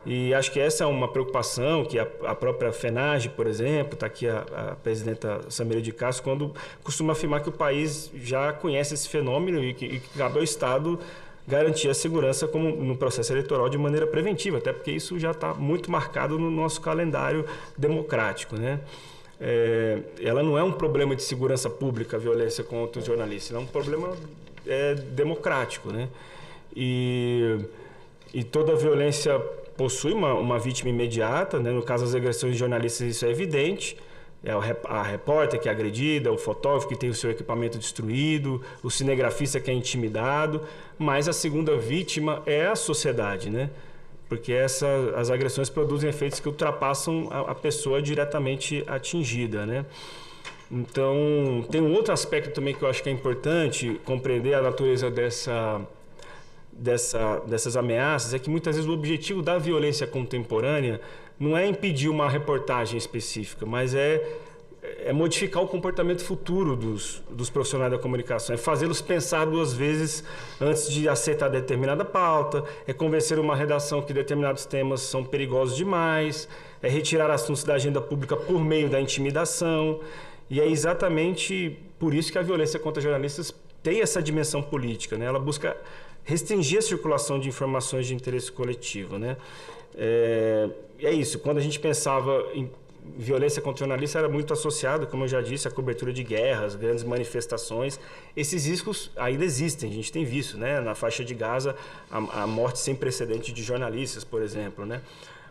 E acho que essa é uma preocupação que a própria FENAGE, por exemplo, está aqui a presidenta Samira de Castro, quando costuma afirmar que o país já conhece esse fenômeno e que cabe ao Estado garantir a segurança como no processo eleitoral de maneira preventiva, até porque isso já está muito marcado no nosso calendário democrático, né? Ela não é um problema de segurança pública, a violência contra os jornalistas, ela é um problema democrático, né? E toda violência possui uma vítima imediata, né? No caso das agressões de jornalistas isso é evidente, é a repórter que é agredida, o fotógrafo que tem o seu equipamento destruído, o cinegrafista que é intimidado, mas a segunda vítima é a sociedade, né? Porque as agressões produzem efeitos que ultrapassam a pessoa diretamente atingida, né? Então, tem um outro aspecto também que eu acho que é importante compreender a natureza dessas ameaças, é que muitas vezes o objetivo da violência contemporânea não é impedir uma reportagem específica, mas é modificar o comportamento futuro dos profissionais da comunicação, é fazê-los pensar 2 vezes antes de aceitar determinada pauta, é convencer uma redação que determinados temas são perigosos demais, é retirar assuntos da agenda pública por meio da intimidação, e é exatamente por isso que a violência contra jornalistas tem essa dimensão política, né? Ela busca restringir a circulação de informações de interesse coletivo, né? É isso, quando a gente pensava em violência contra jornalistas era muito associado, como eu já disse, à cobertura de guerras, grandes manifestações. Esses riscos ainda existem, a gente tem visto, né? Na faixa de Gaza, a morte sem precedente de jornalistas, por exemplo, né?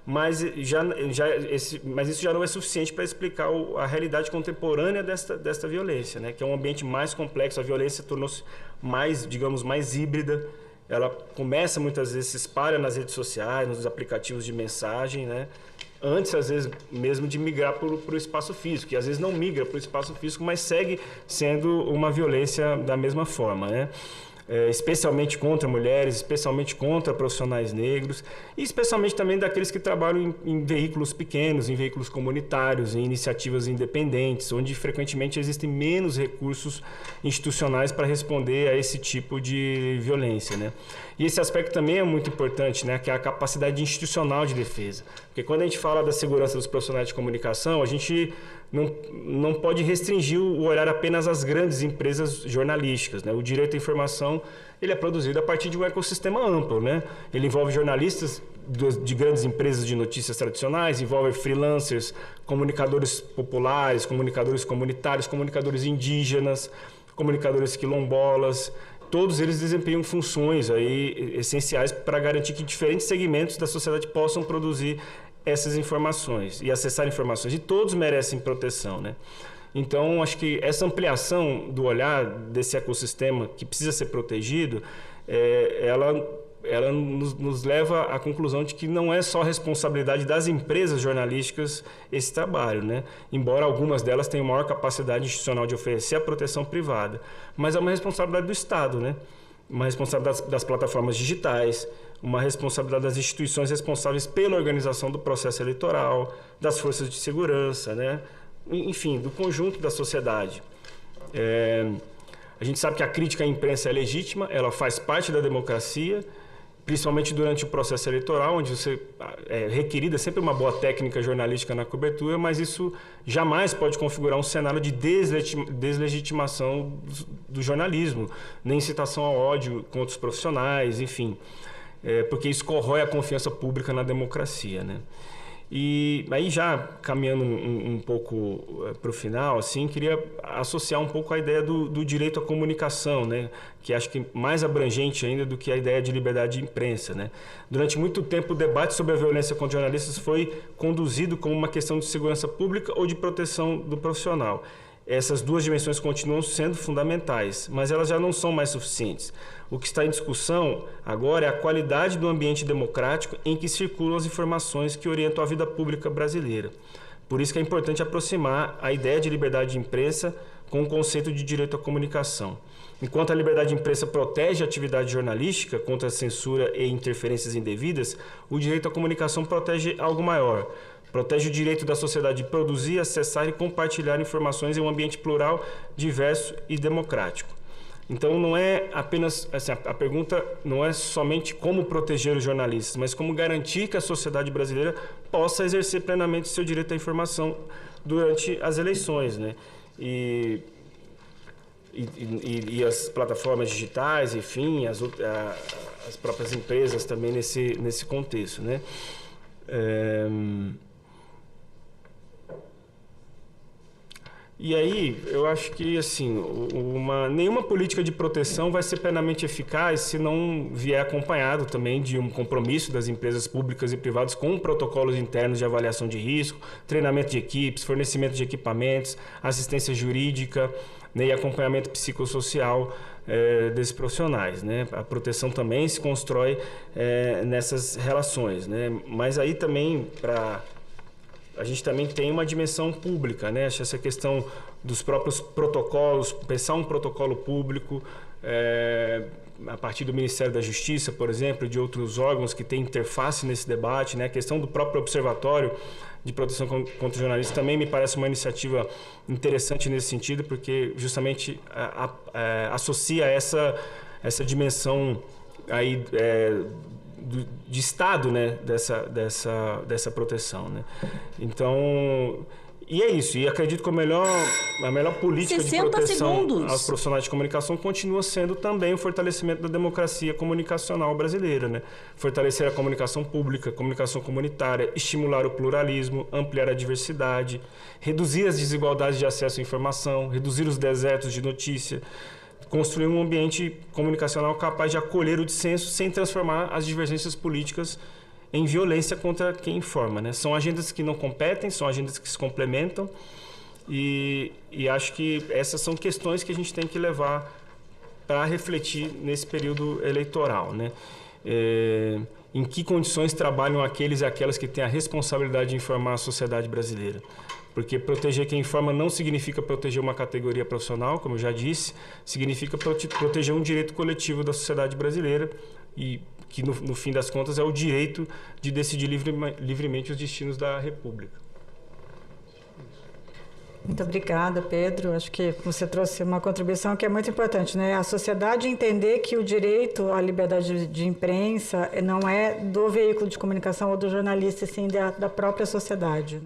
mas isso já não é suficiente para explicar a realidade contemporânea desta violência, né? Que é um ambiente mais complexo. A violência tornou-se mais, digamos, mais híbrida. Ela começa muitas vezes, se espalha nas redes sociais, nos aplicativos de mensagem, né? Antes, às vezes, mesmo de migrar para o espaço físico, e às vezes não migra para o espaço físico, mas segue sendo uma violência da mesma forma, né? Especialmente contra mulheres, especialmente contra profissionais negros e especialmente também daqueles que trabalham em veículos pequenos, em veículos comunitários, em iniciativas independentes, onde frequentemente existem menos recursos institucionais para responder a esse tipo de violência, né? E esse aspecto também é muito importante, né? Que é a capacidade institucional de defesa. Porque quando a gente fala da segurança dos profissionais de comunicação, a gente não pode restringir o olhar apenas às grandes empresas jornalísticas, né? O direito à informação, ele é produzido a partir de um ecossistema amplo, né? Ele envolve jornalistas de grandes empresas de notícias tradicionais, envolve freelancers, comunicadores populares, comunicadores comunitários, comunicadores indígenas, comunicadores quilombolas. Todos eles desempenham funções aí essenciais para garantir que diferentes segmentos da sociedade possam produzir essas informações e acessar informações, e todos merecem proteção, né? Então, acho que essa ampliação do olhar desse ecossistema que precisa ser protegido, ela nos leva à conclusão de que não é só responsabilidade das empresas jornalísticas esse trabalho, né? Embora algumas delas tenham maior capacidade institucional de oferecer a proteção privada, mas é uma responsabilidade do Estado, né? Uma responsabilidade das plataformas digitais, uma responsabilidade das instituições responsáveis pela organização do processo eleitoral, das forças de segurança, né? Enfim, do conjunto da sociedade. A gente sabe que a crítica à imprensa é legítima, ela faz parte da democracia, principalmente durante o processo eleitoral, onde você é requerida sempre uma boa técnica jornalística na cobertura, mas isso jamais pode configurar um cenário de deslegitimação do jornalismo, nem incitação ao ódio contra os profissionais, enfim, porque isso corrói a confiança pública na democracia, né? E aí, já caminhando um pouco para o final, assim, queria associar um pouco a ideia do direito à comunicação, né? Que acho que mais abrangente ainda do que a ideia de liberdade de imprensa, né? Durante muito tempo, o debate sobre a violência contra jornalistas foi conduzido como uma questão de segurança pública ou de proteção do profissional. Essas duas dimensões continuam sendo fundamentais, mas elas já não são mais suficientes. O que está em discussão agora é a qualidade do ambiente democrático em que circulam as informações que orientam a vida pública brasileira. Por isso que é importante aproximar a ideia de liberdade de imprensa com o conceito de direito à comunicação. Enquanto a liberdade de imprensa protege a atividade jornalística contra a censura e interferências indevidas, o direito à comunicação protege algo maior. Protege o direito da sociedade de produzir, acessar e compartilhar informações em um ambiente plural, diverso e democrático. Então, não é apenas, assim, a pergunta não é somente como proteger os jornalistas, mas como garantir que a sociedade brasileira possa exercer plenamente seu direito à informação durante as eleições, né? E as plataformas digitais, enfim, as próprias empresas também nesse contexto, né? E aí, eu acho que, assim, nenhuma política de proteção vai ser plenamente eficaz se não vier acompanhado também de um compromisso das empresas públicas e privadas com protocolos internos de avaliação de risco, treinamento de equipes, fornecimento de equipamentos, assistência jurídica, né, e acompanhamento psicossocial desses profissionais, né? A proteção também se constrói nessas relações, né? Mas aí também, a gente também tem uma dimensão pública, né? Acho essa questão dos próprios protocolos, pensar um protocolo público a partir do Ministério da Justiça, por exemplo, de outros órgãos que têm interface nesse debate, né? A questão do próprio Observatório de Proteção contra Jornalistas também me parece uma iniciativa interessante nesse sentido, porque justamente associa essa dimensão aí de Estado, né, dessa proteção, né? Então, e é isso. E acredito que a melhor política de proteção aos profissionais de comunicação continua sendo também o fortalecimento da democracia comunicacional brasileira, né? Fortalecer a comunicação pública, comunicação comunitária, estimular o pluralismo, ampliar a diversidade, reduzir as desigualdades de acesso à informação, reduzir os desertos de notícia, construir um ambiente comunicacional capaz de acolher o dissenso sem transformar as divergências políticas em violência contra quem informa, né? São agendas que não competem, são agendas que se complementam e acho que essas são questões que a gente tem que levar para refletir nesse período eleitoral, né? Em que condições trabalham aqueles e aquelas que têm a responsabilidade de informar a sociedade brasileira. Porque proteger quem informa não significa proteger uma categoria profissional, como eu já disse, significa proteger um direito coletivo da sociedade brasileira e que, no fim das contas, é o direito de decidir livremente os destinos da República. Muito obrigada, Pedro. Acho que você trouxe uma contribuição que é muito importante, né? A sociedade entender que o direito à liberdade de imprensa não é do veículo de comunicação ou do jornalista, e sim da própria sociedade.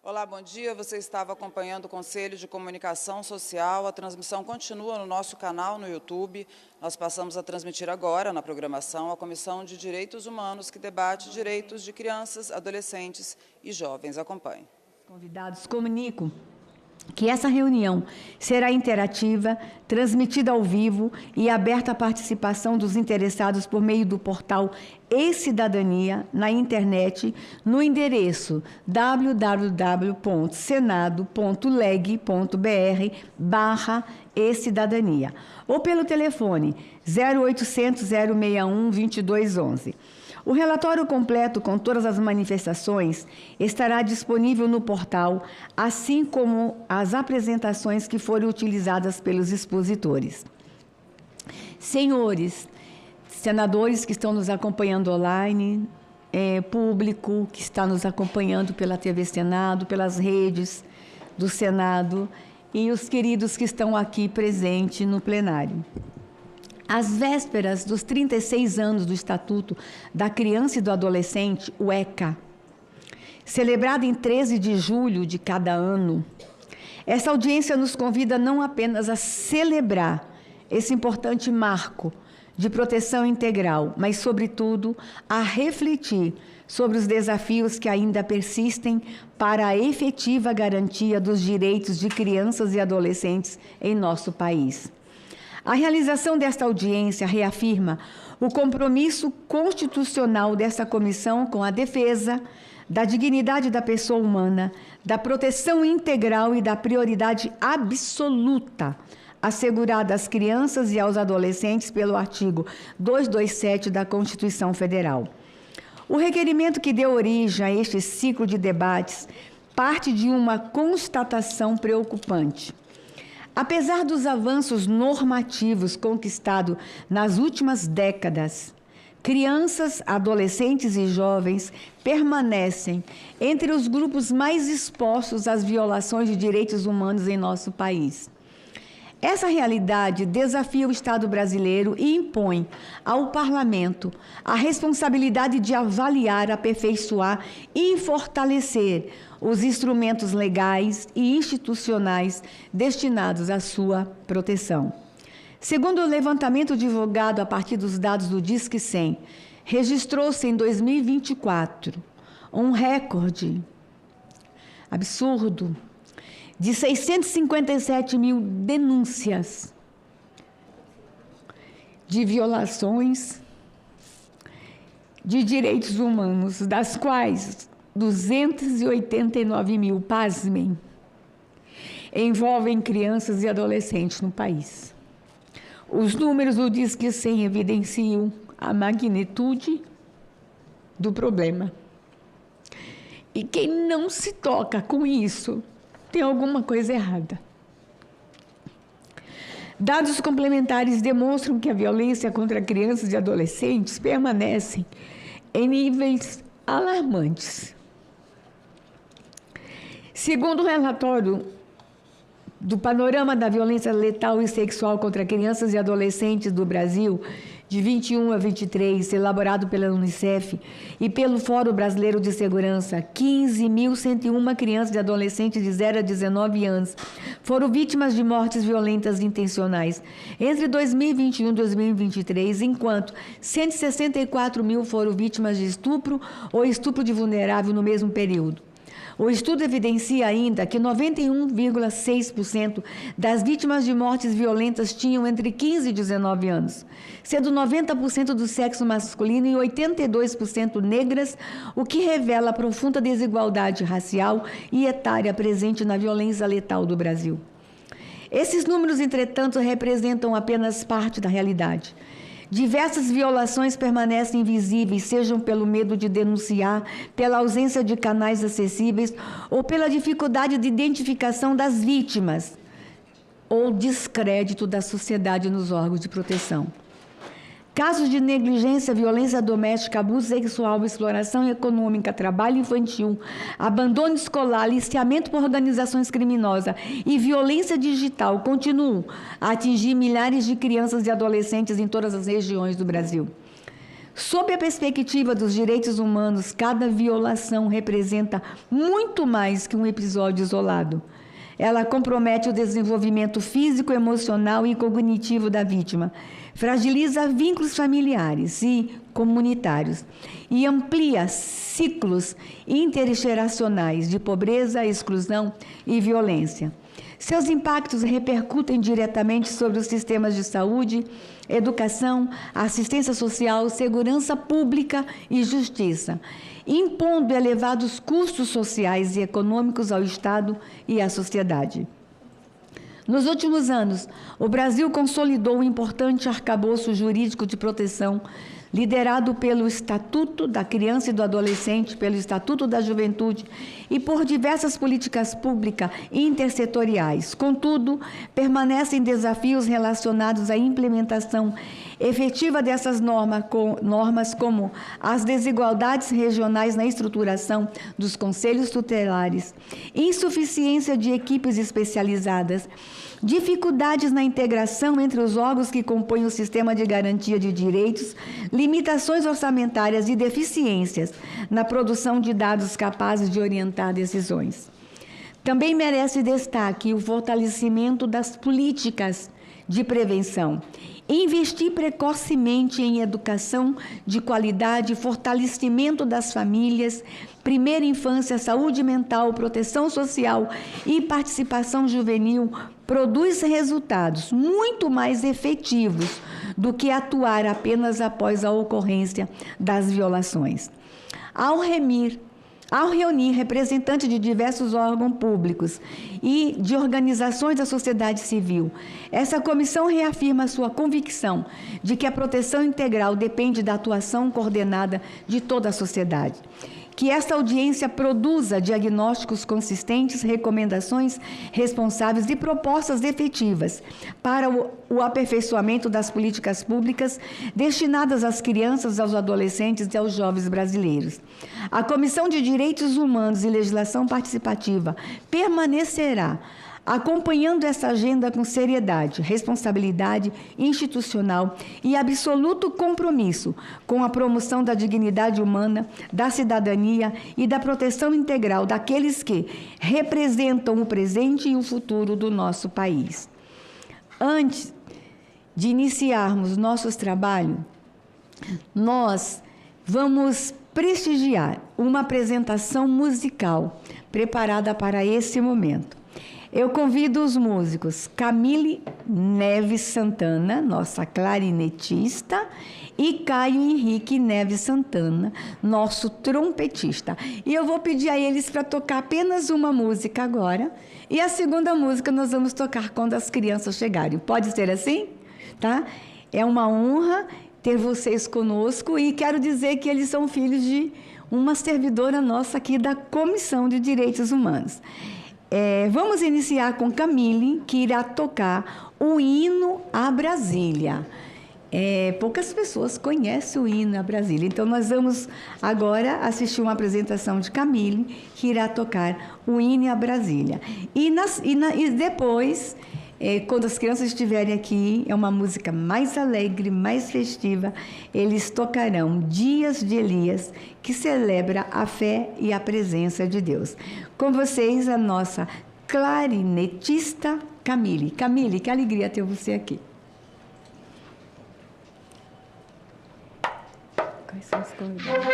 Olá, bom dia. Você estava acompanhando o Conselho de Comunicação Social. A transmissão continua no nosso canal no YouTube. Nós passamos a transmitir agora, na programação, a Comissão de Direitos Humanos, que debate direitos de crianças, adolescentes e jovens. Acompanhe. Convidados comunicam que essa reunião será interativa, transmitida ao vivo e aberta à participação dos interessados por meio do portal e-Cidadania na internet, no endereço www.senado.leg.br/e-Cidadania ou pelo telefone 0800 061 2211. O relatório completo com todas as manifestações estará disponível no portal, assim como as apresentações que forem utilizadas pelos expositores. Senhores senadores que estão nos acompanhando online, público que está nos acompanhando pela TV Senado, pelas redes do Senado e os queridos que estão aqui presentes no plenário. Às vésperas dos 36 anos do Estatuto da Criança e do Adolescente, o ECA, celebrado em 13 de julho de cada ano, essa audiência nos convida não apenas a celebrar esse importante marco de proteção integral, mas, sobretudo, a refletir sobre os desafios que ainda persistem para a efetiva garantia dos direitos de crianças e adolescentes em nosso país. A realização desta audiência reafirma o compromisso constitucional dessa comissão com a defesa da dignidade da pessoa humana, da proteção integral e da prioridade absoluta assegurada às crianças e aos adolescentes pelo artigo 227 da Constituição Federal. O requerimento que deu origem a este ciclo de debates parte de uma constatação preocupante. Apesar dos avanços normativos conquistados nas últimas décadas, crianças, adolescentes e jovens permanecem entre os grupos mais expostos às violações de direitos humanos em nosso país. Essa realidade desafia o Estado brasileiro e impõe ao Parlamento a responsabilidade de avaliar, aperfeiçoar e fortalecer os instrumentos legais e institucionais destinados à sua proteção. Segundo o levantamento divulgado a partir dos dados do Disque 100, registrou-se em 2024 um recorde absurdo de 657 mil denúncias de violações de direitos humanos, das quais 289 mil, pasmem, envolvem crianças e adolescentes no país. Os números do Disque 100 evidenciam a magnitude do problema. E quem não se toca com isso tem alguma coisa errada. Dados complementares demonstram que a violência contra crianças e adolescentes permanecem em níveis alarmantes. Segundo o relatório do Panorama da Violência Letal e Sexual contra Crianças e Adolescentes do Brasil, de 21 a 23, elaborado pela Unicef e pelo Fórum Brasileiro de Segurança, 15.101 crianças e adolescentes de 0 a 19 anos foram vítimas de mortes violentas intencionais entre 2021 e 2023, enquanto 164 mil foram vítimas de estupro ou estupro de vulnerável no mesmo período. O estudo evidencia ainda que 91,6% das vítimas de mortes violentas tinham entre 15 e 19 anos, sendo 90% do sexo masculino e 82% negras, o que revela a profunda desigualdade racial e etária presente na violência letal do Brasil. Esses números, entretanto, representam apenas parte da realidade. Diversas violações permanecem invisíveis, sejam pelo medo de denunciar, pela ausência de canais acessíveis ou pela dificuldade de identificação das vítimas ou descrédito da sociedade nos órgãos de proteção. Casos de negligência, violência doméstica, abuso sexual, exploração econômica, trabalho infantil, abandono escolar, aliciamento por organizações criminosas e violência digital continuam a atingir milhares de crianças e adolescentes em todas as regiões do Brasil. Sob a perspectiva dos direitos humanos, cada violação representa muito mais que um episódio isolado. Ela compromete o desenvolvimento físico, emocional e cognitivo da vítima, fragiliza vínculos familiares e comunitários e amplia ciclos intergeracionais de pobreza, exclusão e violência. Seus impactos repercutem diretamente sobre os sistemas de saúde, educação, assistência social, segurança pública e justiça, impondo elevados custos sociais e econômicos ao Estado e à sociedade. Nos últimos anos, o Brasil consolidou um importante arcabouço jurídico de proteção, liderado pelo Estatuto da Criança e do Adolescente, pelo Estatuto da Juventude e por diversas políticas públicas intersetoriais. Contudo, permanecem desafios relacionados à implementação efetiva dessas normas, como as desigualdades regionais na estruturação dos conselhos tutelares, insuficiência de equipes especializadas, dificuldades na integração entre os órgãos que compõem o sistema de garantia de direitos, limitações orçamentárias e deficiências na produção de dados capazes de orientar decisões. Também merece destaque o fortalecimento das políticas de prevenção. Investir precocemente em educação de qualidade, fortalecimento das famílias, primeira infância, saúde mental, proteção social e participação juvenil produz resultados muito mais efetivos do que atuar apenas após a ocorrência das violações. Ao reunir representantes de diversos órgãos públicos e de organizações da sociedade civil, essa comissão reafirma sua convicção de que a proteção integral depende da atuação coordenada de toda a sociedade. Que esta audiência produza diagnósticos consistentes, recomendações responsáveis e propostas efetivas para o aperfeiçoamento das políticas públicas destinadas às crianças, aos adolescentes e aos jovens brasileiros. A Comissão de Direitos Humanos e Legislação Participativa permanecerá acompanhando essa agenda com seriedade, responsabilidade institucional e absoluto compromisso com a promoção da dignidade humana, da cidadania e da proteção integral daqueles que representam o presente e o futuro do nosso país. Antes de iniciarmos nossos trabalhos, nós vamos prestigiar uma apresentação musical preparada para esse momento. Eu convido os músicos Camille Neves Santana, nossa clarinetista, e Caio Henrique Neves Santana, nosso trompetista. E eu vou pedir a eles para tocar apenas uma música agora, e a segunda música nós vamos tocar quando as crianças chegarem. Pode ser assim? Tá? É uma honra ter vocês conosco e quero dizer que eles são filhos de uma servidora nossa aqui da Comissão de Direitos Humanos. Vamos iniciar com Camille, que irá tocar o hino à Brasília. Poucas pessoas conhecem o hino à Brasília, então nós vamos agora assistir uma apresentação de Camille, que irá tocar o hino à Brasília. E depois, quando as crianças estiverem aqui, é uma música mais alegre, mais festiva, eles tocarão Dias de Elias, que celebra a fé e a presença de Deus. Com vocês, a nossa clarinetista Camille. Camille, que alegria ter você aqui. Quais são os convidados?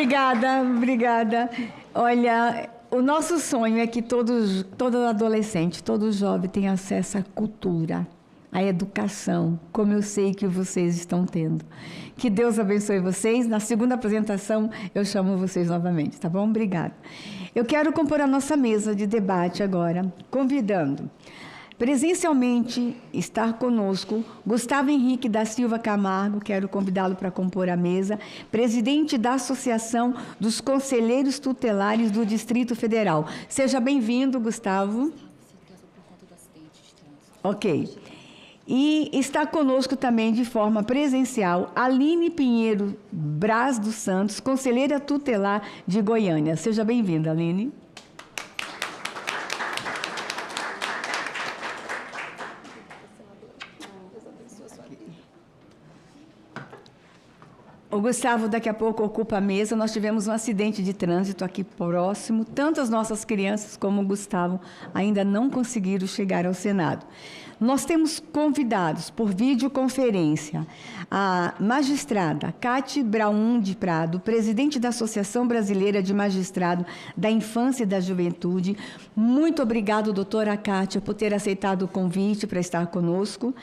Obrigada, obrigada. Olha, o nosso sonho é que todo adolescente, todo jovem tenha acesso à cultura, à educação, como eu sei que vocês estão tendo. Que Deus abençoe vocês. Na segunda apresentação, eu chamo vocês novamente, tá bom? Obrigada. Eu quero compor a nossa mesa de debate agora, convidando presencialmente estar conosco Gustavo Henrique da Silva Camargo, quero convidá-lo para compor a mesa, presidente da Associação dos Conselheiros Tutelares do Distrito Federal. Seja bem-vindo, Gustavo. Ok. E está conosco também de forma presencial Aline Pinheiro Braz dos Santos, conselheira tutelar de Goiânia. Seja bem-vinda, Aline. O Gustavo daqui a pouco ocupa a mesa. Nós tivemos um acidente de trânsito aqui próximo. Tanto as nossas crianças como o Gustavo ainda não conseguiram chegar ao Senado. Nós temos convidados por videoconferência a magistrada Cátia Braun de Prado, presidente da Associação Brasileira de Magistrado da Infância e da Juventude. Muito obrigado, doutora Cátia, por ter aceitado o convite para estar conosco.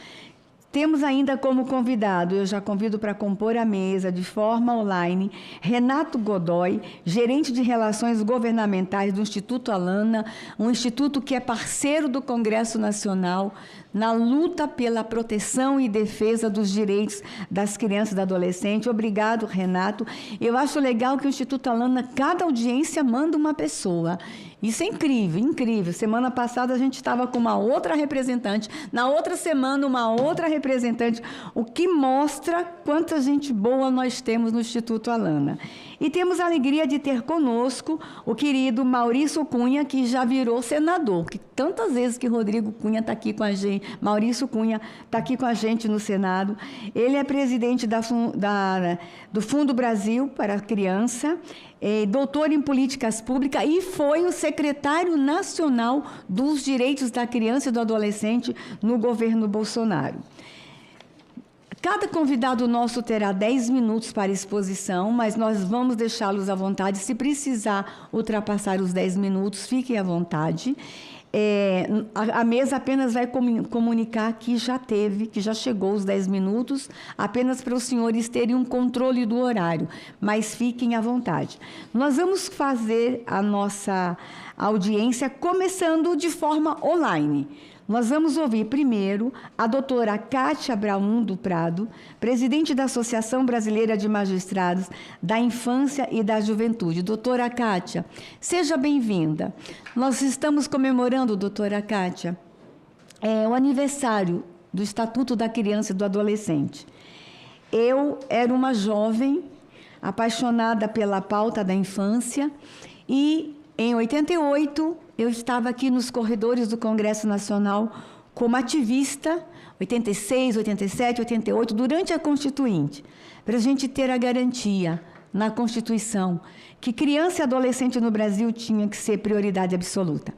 Temos ainda como convidado, eu já convido para compor a mesa de forma online, Renato Godoy, gerente de Relações Governamentais do Instituto Alana, um instituto que é parceiro do Congresso Nacional na luta pela proteção e defesa dos direitos das crianças e do adolescente. Obrigado, Renato. Eu acho legal que o Instituto Alana, cada audiência manda uma pessoa. Isso é incrível, incrível. Semana passada a gente estava com uma outra representante, na outra semana uma outra representante, o que mostra quanta gente boa nós temos no Instituto Alana. E temos a alegria de ter conosco o querido Maurício Cunha, que já virou senador, que tantas vezes que Rodrigo Cunha está aqui com a gente, Maurício Cunha está aqui com a gente no Senado. Ele é presidente do Fundo Brasil para a Criança, doutor em políticas públicas e foi o secretário nacional dos direitos da criança e do adolescente no governo Bolsonaro. Cada convidado nosso terá 10 minutos para exposição, mas nós vamos deixá-los à vontade. Se precisar ultrapassar os 10 minutos, fiquem à vontade. A mesa apenas vai comunicar que já chegou os 10 minutos, apenas para os senhores terem um controle do horário, mas fiquem à vontade. Nós vamos fazer a nossa audiência começando de forma online. Nós vamos ouvir primeiro a doutora Cátia Braun do Prado, presidente da Associação Brasileira de Magistrados da Infância e da Juventude. Doutora Cátia, seja bem-vinda. Nós estamos comemorando, doutora Cátia, o aniversário do Estatuto da Criança e do Adolescente. Eu era uma jovem apaixonada pela pauta da infância e, em 88, eu estava aqui nos corredores do Congresso Nacional como ativista, 86, 87, 88, durante a Constituinte, para a gente ter a garantia na Constituição que criança e adolescente no Brasil tinha que ser prioridade absoluta.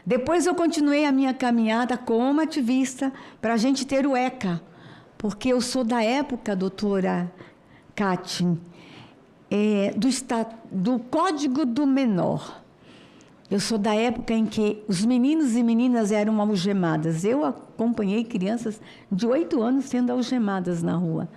Depois eu continuei a minha caminhada como ativista para a gente ter o ECA, porque eu sou da época, doutora Cátia, do Código do Menor. Eu sou da época em que os meninos e meninas eram algemadas. Eu acompanhei crianças de 8 anos sendo algemadas na rua.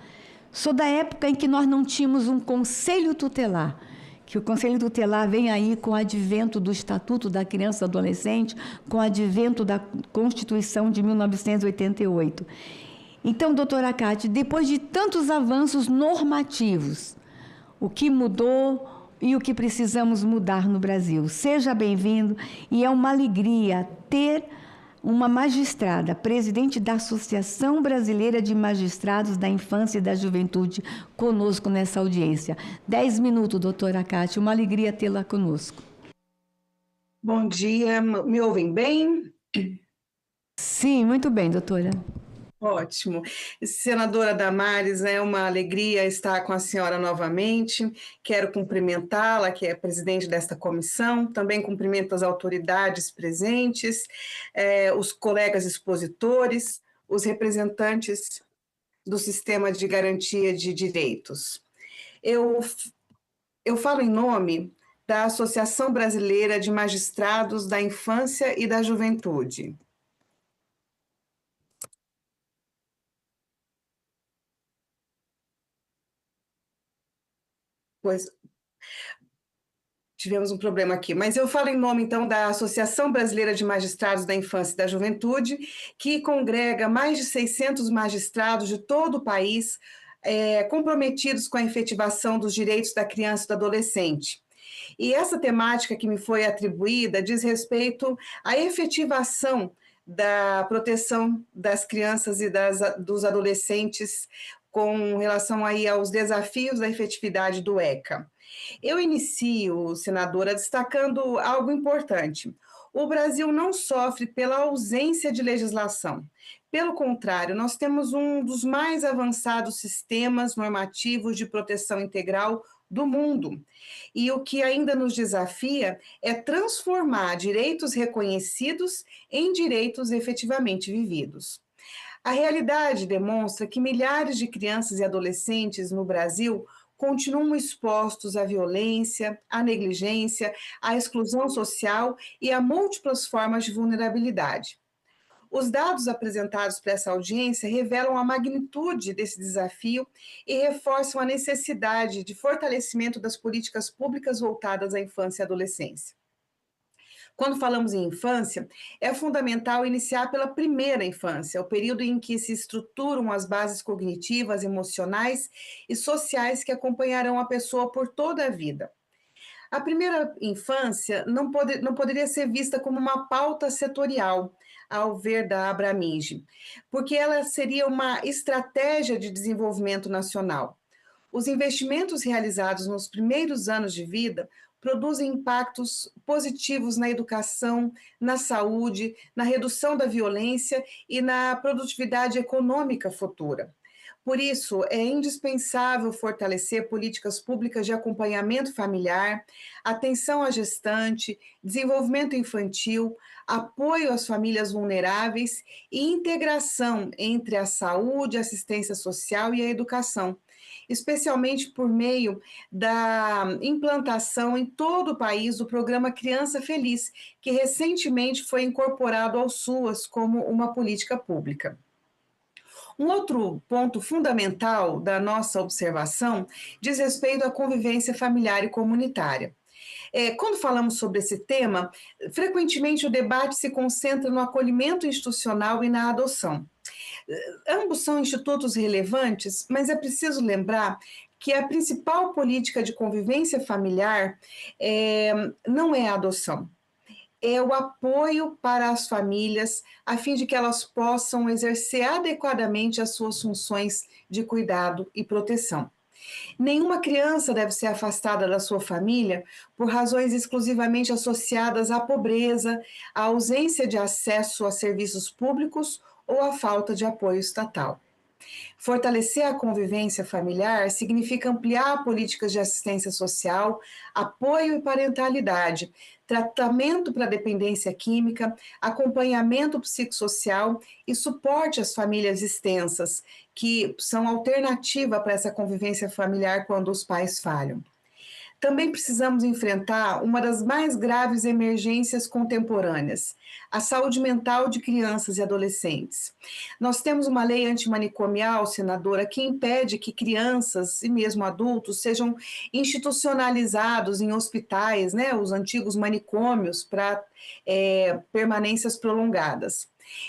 Sou da época em que nós não tínhamos um conselho tutelar, que o conselho tutelar vem aí com o advento do Estatuto da Criança e do Adolescente, com o advento da Constituição de 1988. Então, doutora Cátia, depois de tantos avanços normativos, o que mudou e o que precisamos mudar no Brasil? Seja bem-vindo, e é uma alegria ter uma magistrada, presidente da Associação Brasileira de Magistrados da Infância e da Juventude, conosco nessa audiência. 10 minutos, doutora Cátia, uma alegria tê-la conosco. Bom dia, me ouvem bem? Sim, muito bem, doutora. Ótimo. Senadora Damares, é uma alegria estar com a senhora novamente. Quero cumprimentá-la, que é presidente desta comissão. Também cumprimento as autoridades presentes, os colegas expositores, os representantes do Sistema de Garantia de Direitos. Eu Eu falo em nome da Associação Brasileira de Magistrados da Infância e da Juventude. Pois tivemos um problema aqui, mas eu falo em nome, então, da Associação Brasileira de Magistrados da Infância e da Juventude, que congrega mais de 600 magistrados de todo o país, comprometidos com a efetivação dos direitos da criança e do adolescente. E essa temática que me foi atribuída diz respeito à efetivação da proteção das crianças e dos adolescentes com relação aí aos desafios da efetividade do ECA. Eu inicio, senadora, destacando algo importante. O Brasil não sofre pela ausência de legislação. Pelo contrário, nós temos um dos mais avançados sistemas normativos de proteção integral do mundo. E o que ainda nos desafia é transformar direitos reconhecidos em direitos efetivamente vividos. A realidade demonstra que milhares de crianças e adolescentes no Brasil continuam expostos à violência, à negligência, à exclusão social e a múltiplas formas de vulnerabilidade. Os dados apresentados para essa audiência revelam a magnitude desse desafio e reforçam a necessidade de fortalecimento das políticas públicas voltadas à infância e adolescência. Quando falamos em infância, é fundamental iniciar pela primeira infância, o período em que se estruturam as bases cognitivas, emocionais e sociais que acompanharão a pessoa por toda a vida. A primeira infância não poderia ser vista como uma pauta setorial, ao ver da Abraminge, porque ela seria uma estratégia de desenvolvimento nacional. Os investimentos realizados nos primeiros anos de vida produzem impactos positivos na educação, na saúde, na redução da violência e na produtividade econômica futura. Por isso, é indispensável fortalecer políticas públicas de acompanhamento familiar, atenção à gestante, desenvolvimento infantil, apoio às famílias vulneráveis e integração entre a saúde, a assistência social e a educação, especialmente por meio da implantação em todo o país do programa Criança Feliz, que recentemente foi incorporado ao SUAS como uma política pública. Um outro ponto fundamental da nossa observação diz respeito à convivência familiar e comunitária. Quando falamos sobre esse tema, frequentemente o debate se concentra no acolhimento institucional e na adoção. Ambos são institutos relevantes, mas é preciso lembrar que a principal política de convivência familiar não é a adoção. É o apoio para as famílias, a fim de que elas possam exercer adequadamente as suas funções de cuidado e proteção. Nenhuma criança deve ser afastada da sua família por razões exclusivamente associadas à pobreza, à ausência de acesso a serviços públicos ou à falta de apoio estatal. Fortalecer a convivência familiar significa ampliar políticas de assistência social, apoio e parentalidade, tratamento para dependência química, acompanhamento psicossocial e suporte às famílias extensas, que são alternativa para essa convivência familiar quando os pais falham. Também precisamos enfrentar uma das mais graves emergências contemporâneas, a saúde mental de crianças e adolescentes. Nós temos uma lei antimanicomial, senadora, que impede que crianças e mesmo adultos sejam institucionalizados em hospitais, os antigos manicômios, para permanências prolongadas.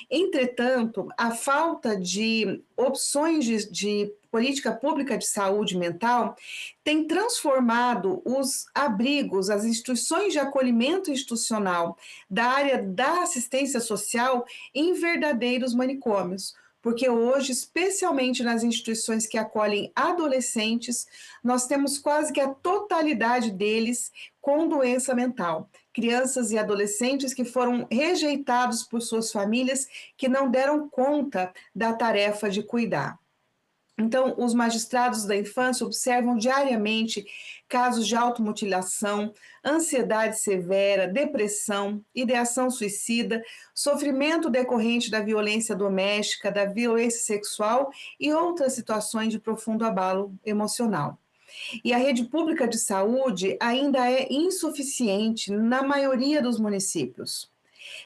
Entretanto, a falta de opções de política pública de saúde mental tem transformado os abrigos, as instituições de acolhimento institucional da área da assistência social em verdadeiros manicômios. Porque hoje, especialmente nas instituições que acolhem adolescentes, nós temos quase que a totalidade deles com doença mental. Crianças e adolescentes que foram rejeitados por suas famílias, que não deram conta da tarefa de cuidar. Então, os magistrados da infância observam diariamente casos de automutilação, ansiedade severa, depressão, ideação suicida, sofrimento decorrente da violência doméstica, da violência sexual e outras situações de profundo abalo emocional. E a rede pública de saúde ainda é insuficiente na maioria dos municípios.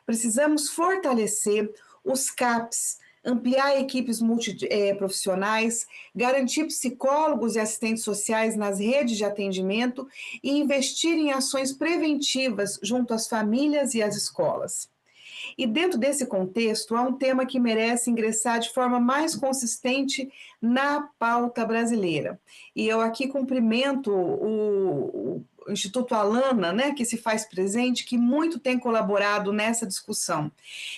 Precisamos fortalecer os CAPs, ampliar equipes multiprofissionais, garantir psicólogos e assistentes sociais nas redes de atendimento e investir em ações preventivas junto às famílias e às escolas. E dentro desse contexto, há um tema que merece ingressar de forma mais consistente na pauta brasileira. E eu aqui cumprimento o Instituto Alana, né, que se faz presente, que muito tem colaborado nessa discussão,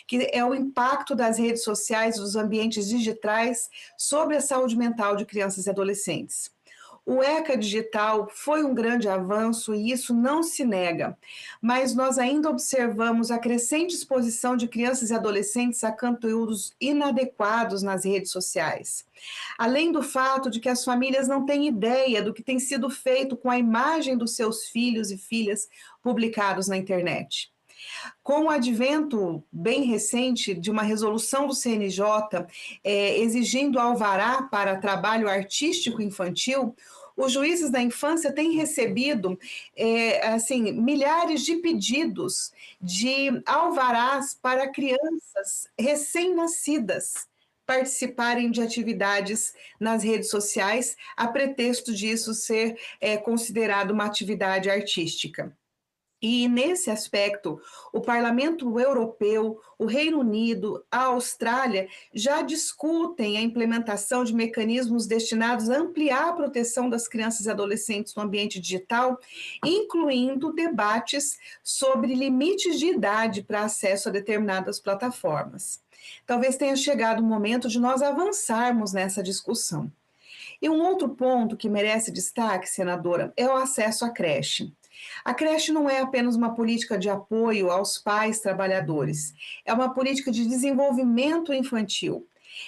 que é o impacto das redes sociais e dos ambientes digitais sobre a saúde mental de crianças e adolescentes. O ECA digital foi um grande avanço e isso não se nega, mas nós ainda observamos a crescente exposição de crianças e adolescentes a conteúdos inadequados nas redes sociais. Além do fato de que as famílias não têm ideia do que tem sido feito com a imagem dos seus filhos e filhas publicados na internet. Com o advento bem recente de uma resolução do CNJ exigindo alvará para trabalho artístico infantil, os juízes da infância têm recebido milhares de pedidos de alvarás para crianças recém-nascidas participarem de atividades nas redes sociais, a pretexto disso ser considerado uma atividade artística. E, nesse aspecto, o Parlamento Europeu, o Reino Unido, a Austrália já discutem a implementação de mecanismos destinados a ampliar a proteção das crianças e adolescentes no ambiente digital, incluindo debates sobre limites de idade para acesso a determinadas plataformas. Talvez tenha chegado o momento de nós avançarmos nessa discussão. E um outro ponto que merece destaque, senadora, é o acesso à creche. A creche não é apenas uma política de apoio aos pais trabalhadores, é uma política de desenvolvimento infantil.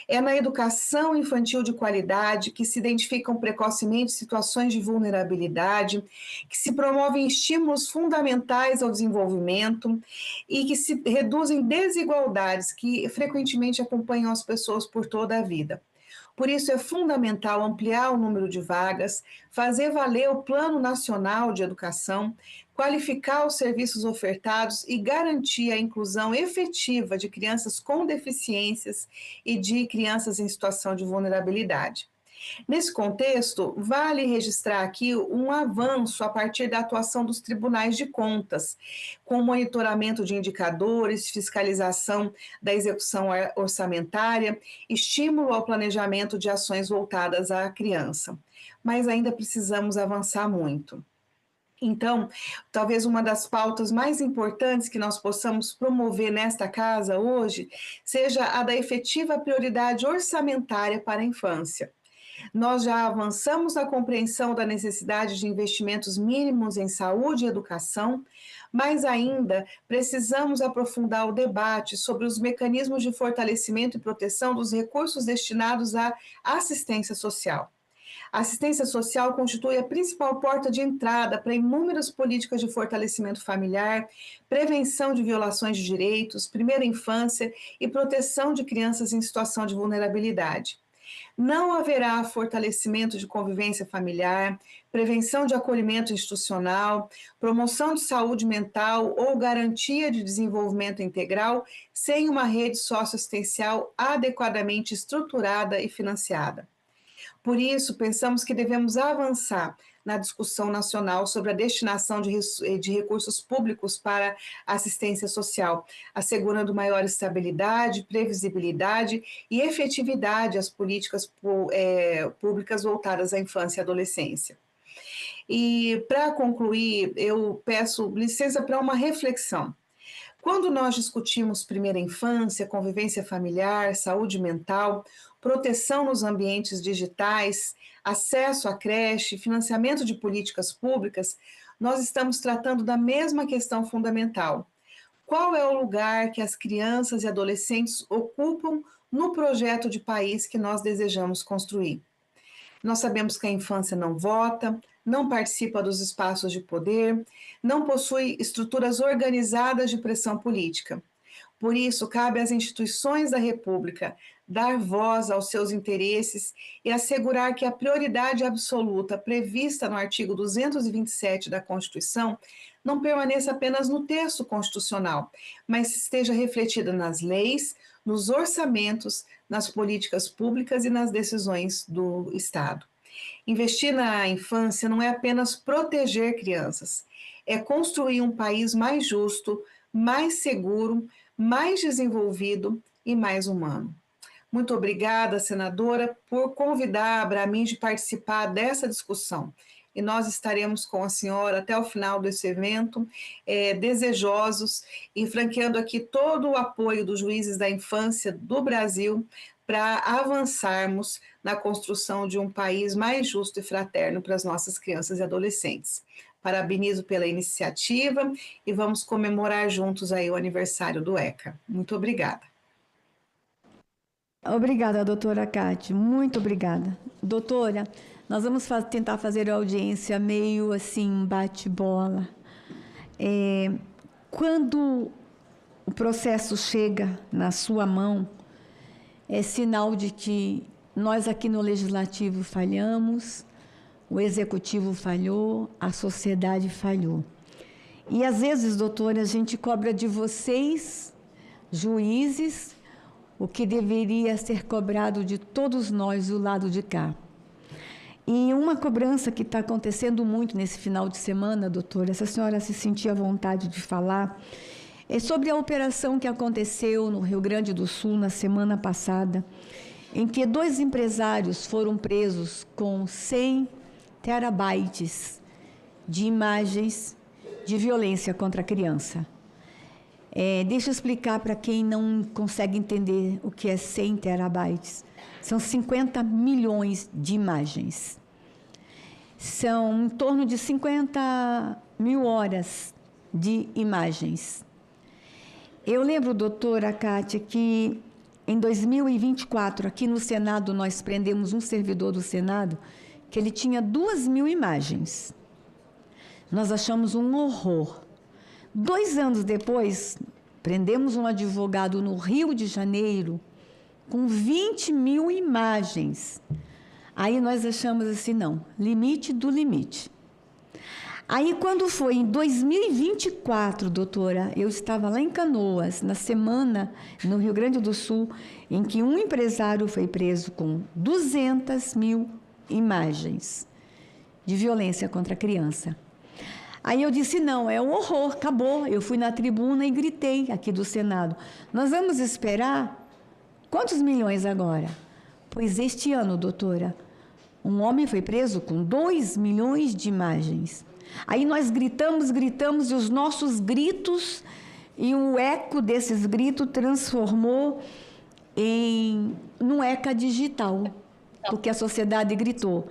É na educação infantil de qualidade que se identificam precocemente situações de vulnerabilidade, que se promovem estímulos fundamentais ao desenvolvimento e que se reduzem desigualdades que frequentemente acompanham as pessoas por toda a vida. Por isso, é fundamental ampliar o número de vagas, fazer valer o Plano Nacional de Educação, qualificar os serviços ofertados e garantir a inclusão efetiva de crianças com deficiências e de crianças em situação de vulnerabilidade. Nesse contexto, vale registrar aqui um avanço a partir da atuação dos tribunais de contas, com monitoramento de indicadores, fiscalização da execução orçamentária, estímulo ao planejamento de ações voltadas à criança. Mas ainda precisamos avançar muito. Então, talvez uma das pautas mais importantes que nós possamos promover nesta casa hoje seja a da efetiva prioridade orçamentária para a infância. Nós já avançamos na compreensão da necessidade de investimentos mínimos em saúde e educação, mas ainda precisamos aprofundar o debate sobre os mecanismos de fortalecimento e proteção dos recursos destinados à assistência social. A assistência social constitui a principal porta de entrada para inúmeras políticas de fortalecimento familiar, prevenção de violações de direitos, primeira infância e proteção de crianças em situação de vulnerabilidade. Não haverá fortalecimento de convivência familiar, prevenção de acolhimento institucional, promoção de saúde mental ou garantia de desenvolvimento integral sem uma rede socioassistencial adequadamente estruturada e financiada. Por isso, pensamos que devemos avançar na discussão nacional sobre a destinação de recursos públicos para assistência social, assegurando maior estabilidade, previsibilidade e efetividade às políticas públicas voltadas à infância e adolescência. E, para concluir, eu peço licença para uma reflexão. Quando nós discutimos primeira infância, convivência familiar, saúde mental, proteção nos ambientes digitais, acesso à creche, financiamento de políticas públicas, nós estamos tratando da mesma questão fundamental. Qual é o lugar que as crianças e adolescentes ocupam no projeto de país que nós desejamos construir? Nós sabemos que a infância não vota, não participa dos espaços de poder, não possui estruturas organizadas de pressão política. Por isso, cabe às instituições da República dar voz aos seus interesses e assegurar que a prioridade absoluta prevista no artigo 227 da Constituição não permaneça apenas no texto constitucional, mas esteja refletida nas leis, nos orçamentos, nas políticas públicas e nas decisões do Estado. Investir na infância não é apenas proteger crianças, é construir um país mais justo, mais seguro, mais desenvolvido e mais humano. Muito obrigada, senadora, por convidar a Abramin de participar dessa discussão. E nós estaremos com a senhora até o final desse evento, desejosos e franqueando aqui todo o apoio dos juízes da infância do Brasil para avançarmos na construção de um país mais justo e fraterno para as nossas crianças e adolescentes. Parabenizo pela iniciativa e vamos comemorar juntos aí o aniversário do ECA. Muito obrigada. Obrigada, doutora Cátia, muito obrigada. Doutora, nós vamos tentar fazer a audiência meio assim, bate-bola. Quando o processo chega na sua mão, é sinal de que nós aqui no Legislativo falhamos, o Executivo falhou, a sociedade falhou. E às vezes, doutora, a gente cobra de vocês, juízes, o que deveria ser cobrado de todos nós do lado de cá. E uma cobrança que está acontecendo muito nesse final de semana, doutora, se a senhora se sentir à vontade de falar, é sobre a operação que aconteceu no Rio Grande do Sul na semana passada, em que 2 empresários foram presos com 100 terabytes de imagens de violência contra a criança. Deixa eu explicar para quem não consegue entender o que é 100 terabytes. São 50 milhões de imagens. São em torno de 50 mil horas de imagens. Eu lembro, doutora Cátia, que em 2024, aqui no Senado, nós prendemos um servidor do Senado que ele tinha 2.000 imagens. Nós achamos um horror. 2 anos depois, prendemos um advogado no Rio de Janeiro com 20.000 imagens. Aí nós achamos assim, não, limite do limite. Aí, quando foi em 2024, doutora, eu estava lá em Canoas, na semana, no Rio Grande do Sul, em que um empresário foi preso com 200.000 imagens de violência contra a criança. Aí eu disse, não, é um horror, acabou. Eu fui na tribuna e gritei aqui do Senado. Nós vamos esperar quantos milhões agora? Pois este ano, doutora, um homem foi preso com 2 milhões de imagens. Aí nós gritamos, e os nossos gritos e o eco desses gritos transformou num ECA digital, porque a sociedade gritou.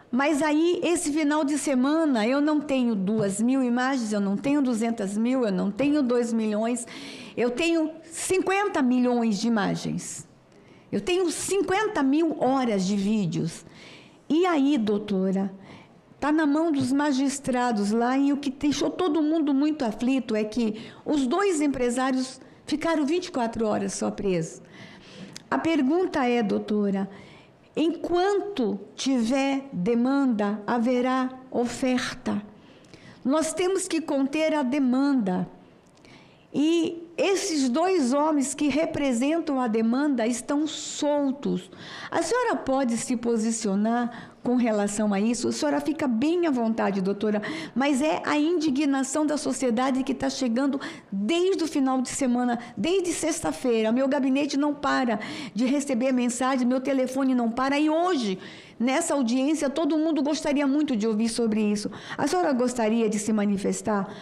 Mas aí, esse final de semana, eu não tenho 2.000 imagens, eu não tenho 200.000, eu não tenho 2 milhões, eu tenho 50 milhões de imagens. Eu tenho 50.000 horas de vídeos. E aí, doutora, está na mão dos magistrados lá, e o que deixou todo mundo muito aflito é que os 2 empresários ficaram 24 horas só presos. A pergunta é, doutora, enquanto tiver demanda, haverá oferta. Nós temos que conter a demanda. E esses 2 homens que representam a demanda estão soltos. A senhora pode se posicionar com relação a isso? A senhora fica bem à vontade, doutora, mas é a indignação da sociedade que está chegando desde o final de semana, desde sexta-feira. Meu gabinete não para de receber mensagem, meu telefone não para, e hoje, nessa audiência, todo mundo gostaria muito de ouvir sobre isso. A senhora gostaria de se manifestar?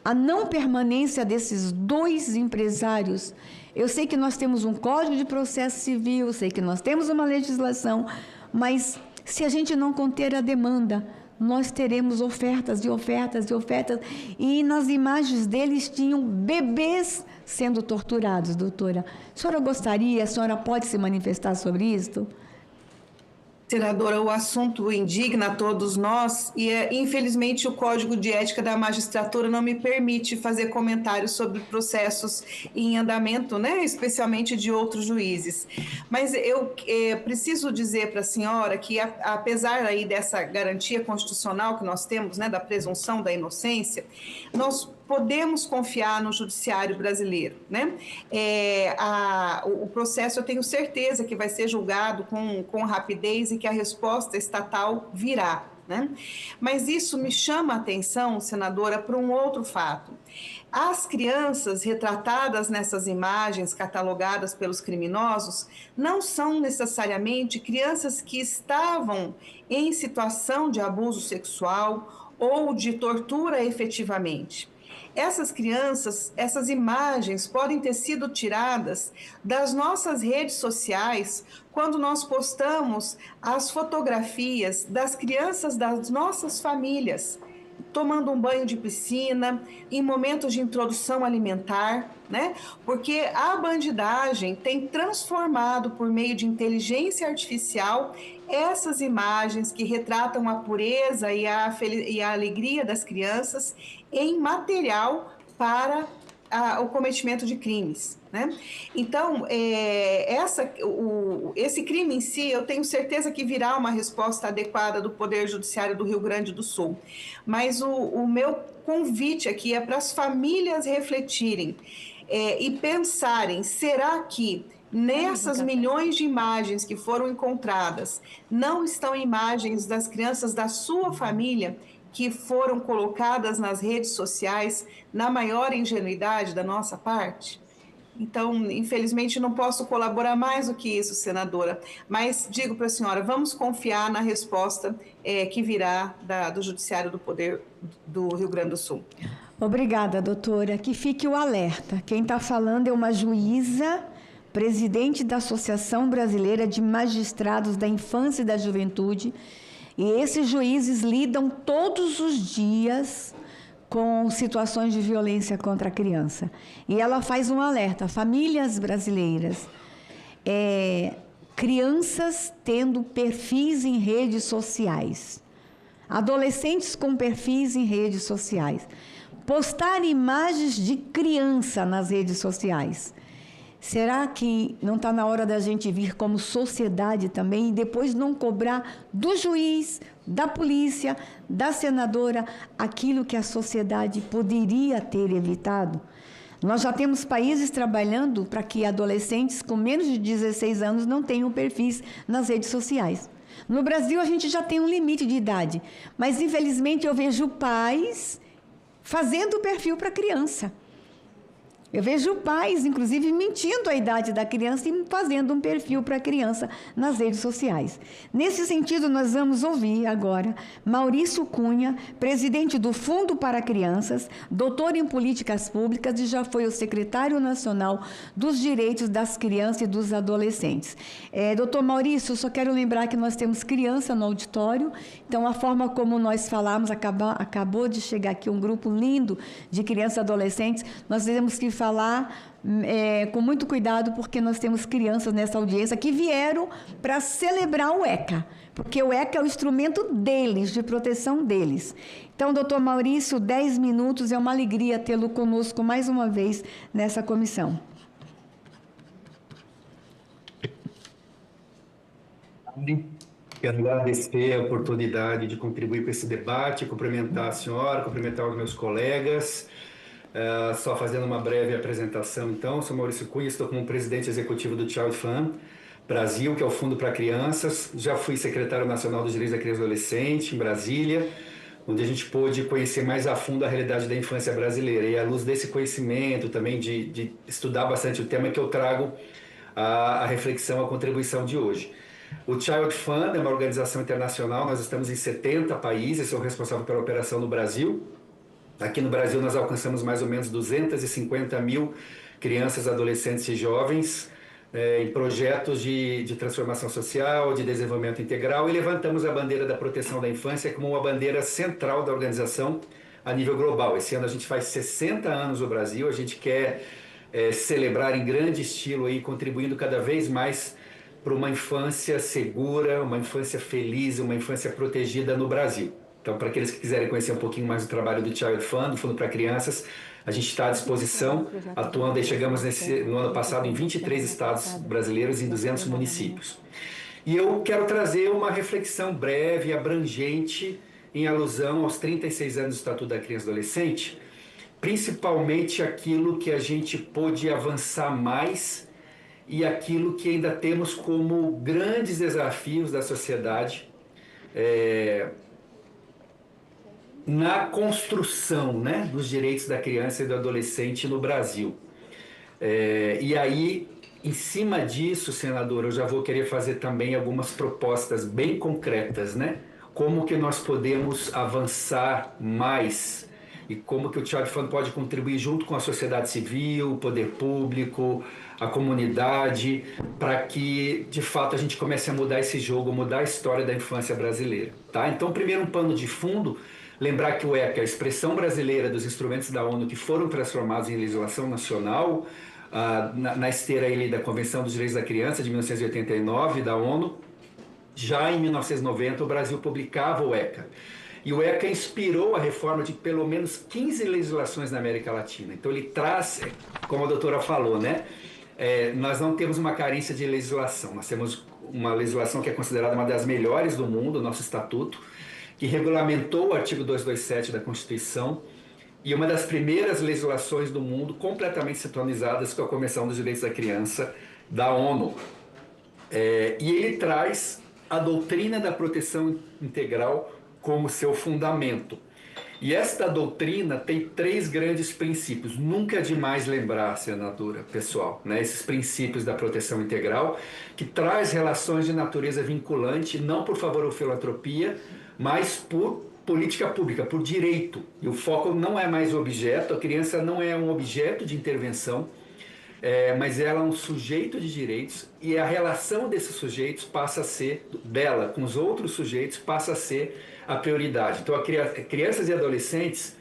A não permanência desses 2 empresários, eu sei que nós temos um Código de Processo Civil, eu sei que nós temos uma legislação, mas se a gente não conter a demanda, nós teremos ofertas e ofertas e ofertas, e nas imagens deles tinham bebês sendo torturados, doutora. A senhora gostaria, a senhora pode se manifestar sobre isso? Senadora, o assunto indigna a todos nós e, infelizmente, o Código de Ética da Magistratura não me permite fazer comentários sobre processos em andamento, né, especialmente de outros juízes. Mas eu preciso dizer para a senhora que, apesar aí dessa garantia constitucional que nós temos, né, da presunção da inocência, nós podemos confiar no judiciário brasileiro, né? O processo, eu tenho certeza que vai ser julgado com rapidez e que a resposta estatal virá, né? Mas isso me chama a atenção, senadora, para um outro fato. As crianças retratadas nessas imagens catalogadas pelos criminosos não são necessariamente crianças que estavam em situação de abuso sexual ou de tortura efetivamente. Essas crianças, essas imagens podem ter sido tiradas das nossas redes sociais quando nós postamos as fotografias das crianças das nossas famílias, tomando um banho de piscina, em momentos de introdução alimentar, né? Porque a bandidagem tem transformado, por meio de inteligência artificial, essas imagens que retratam a pureza e a alegria das crianças em material para o cometimento de crimes, né? Então, esse crime em si, eu tenho certeza que virá uma resposta adequada do Poder Judiciário do Rio Grande do Sul. Mas o meu convite aqui é para as famílias refletirem e pensarem, será que nessas milhões de imagens que foram encontradas, não estão imagens das crianças da sua família que foram colocadas nas redes sociais na maior ingenuidade da nossa parte? Então, infelizmente, não posso colaborar mais do que isso, senadora, mas digo para a senhora, vamos confiar na resposta que virá do Judiciário do Poder do Rio Grande do Sul. Obrigada, doutora. Que fique o alerta. Quem está falando é uma juíza, presidente da Associação Brasileira de Magistrados da Infância e da Juventude, e esses juízes lidam todos os dias com situações de violência contra a criança. E ela faz um alerta, famílias brasileiras, crianças tendo perfis em redes sociais, adolescentes com perfis em redes sociais, postar imagens de criança nas redes sociais. Será que não está na hora da gente vir como sociedade também e depois não cobrar do juiz, da polícia, da senadora, aquilo que a sociedade poderia ter evitado? Nós já temos países trabalhando para que adolescentes com menos de 16 anos não tenham perfis nas redes sociais. No Brasil, a gente já tem um limite de idade, mas, infelizmente, eu vejo pais fazendo perfil para criança. Eu vejo pais, inclusive, mentindo a idade da criança e fazendo um perfil para a criança nas redes sociais. Nesse sentido, nós vamos ouvir agora Maurício Cunha, presidente do Fundo para Crianças, doutor em Políticas Públicas e já foi o secretário nacional dos Direitos das Crianças e dos Adolescentes. Doutor Maurício, eu só quero lembrar que nós temos criança no auditório, então a forma como nós falamos, acabou de chegar aqui um grupo lindo de crianças e adolescentes, nós temos que falar com muito cuidado, porque nós temos crianças nessa audiência que vieram para celebrar o ECA, porque o ECA é o instrumento deles, de proteção deles. Então, doutor Maurício, 10 minutos, é uma alegria tê-lo conosco mais uma vez nessa comissão. Quero agradecer a oportunidade de contribuir com esse debate, cumprimentar a senhora, cumprimentar os meus colegas. Só fazendo uma breve apresentação, então, sou Maurício Cunha, estou como presidente executivo do Child Fund Brasil, que é o Fundo para Crianças. Já fui secretário nacional dos Direitos da Criança e Adolescente em Brasília, onde a gente pôde conhecer mais a fundo a realidade da infância brasileira. E à luz desse conhecimento também de estudar bastante o tema, que eu trago a reflexão, a contribuição de hoje. O Child Fund é uma organização internacional, nós estamos em 70 países, sou responsável pela operação no Brasil. Aqui no Brasil nós alcançamos mais ou menos 250 mil crianças, adolescentes e jovens em projetos de transformação social, de desenvolvimento integral, e levantamos a bandeira da proteção da infância como uma bandeira central da organização a nível global. Esse ano a gente faz 60 anos no Brasil, a gente quer celebrar em grande estilo, aí, contribuindo cada vez mais para uma infância segura, uma infância feliz, uma infância protegida no Brasil. Então, para aqueles que quiserem conhecer um pouquinho mais do trabalho do Child Fund, do Fundo para Crianças, a gente está à disposição, atuando e chegamos no ano passado em 23 estados brasileiros e em 200 municípios. E eu quero trazer uma reflexão breve, abrangente, em alusão aos 36 anos do Estatuto da Criança e Adolescente, principalmente aquilo que a gente pôde avançar mais e aquilo que ainda temos como grandes desafios da sociedade na construção, né, dos direitos da criança e do adolescente no Brasil. E aí, em cima disso, senador, eu já vou querer fazer também algumas propostas bem concretas, né? Como que nós podemos avançar mais e como que o Child Fund pode contribuir junto com a sociedade civil, o poder público, a comunidade, para que, de fato, a gente comece a mudar esse jogo, mudar a história da infância brasileira, tá? Então, primeiro, um pano de fundo, lembrar que o ECA é a expressão brasileira dos instrumentos da ONU que foram transformados em legislação nacional, na esteira aí da Convenção dos Direitos da Criança, de 1989, da ONU. Já em 1990, o Brasil publicava o ECA. E o ECA inspirou a reforma de pelo menos 15 legislações na América Latina. Então ele traz, como a doutora falou, né? Nós não temos uma carência de legislação. Nós temos uma legislação que é considerada uma das melhores do mundo, o nosso Estatuto, que regulamentou o artigo 227 da Constituição, e uma das primeiras legislações do mundo completamente sintonizadas com a Convenção dos Direitos da Criança da ONU. E ele traz a doutrina da proteção integral como seu fundamento. E esta doutrina tem 3 grandes princípios. Nunca é demais lembrar, senadora, pessoal, né? Esses princípios da proteção integral, que traz relações de natureza vinculante, não por favor ou filantropia, mas por política pública, por direito. E o foco não é mais o objeto, a criança não é um objeto de intervenção, mas ela é um sujeito de direitos, e a relação desses sujeitos passa a ser, dela com os outros sujeitos, passa a ser a prioridade. Então, crianças e adolescentes,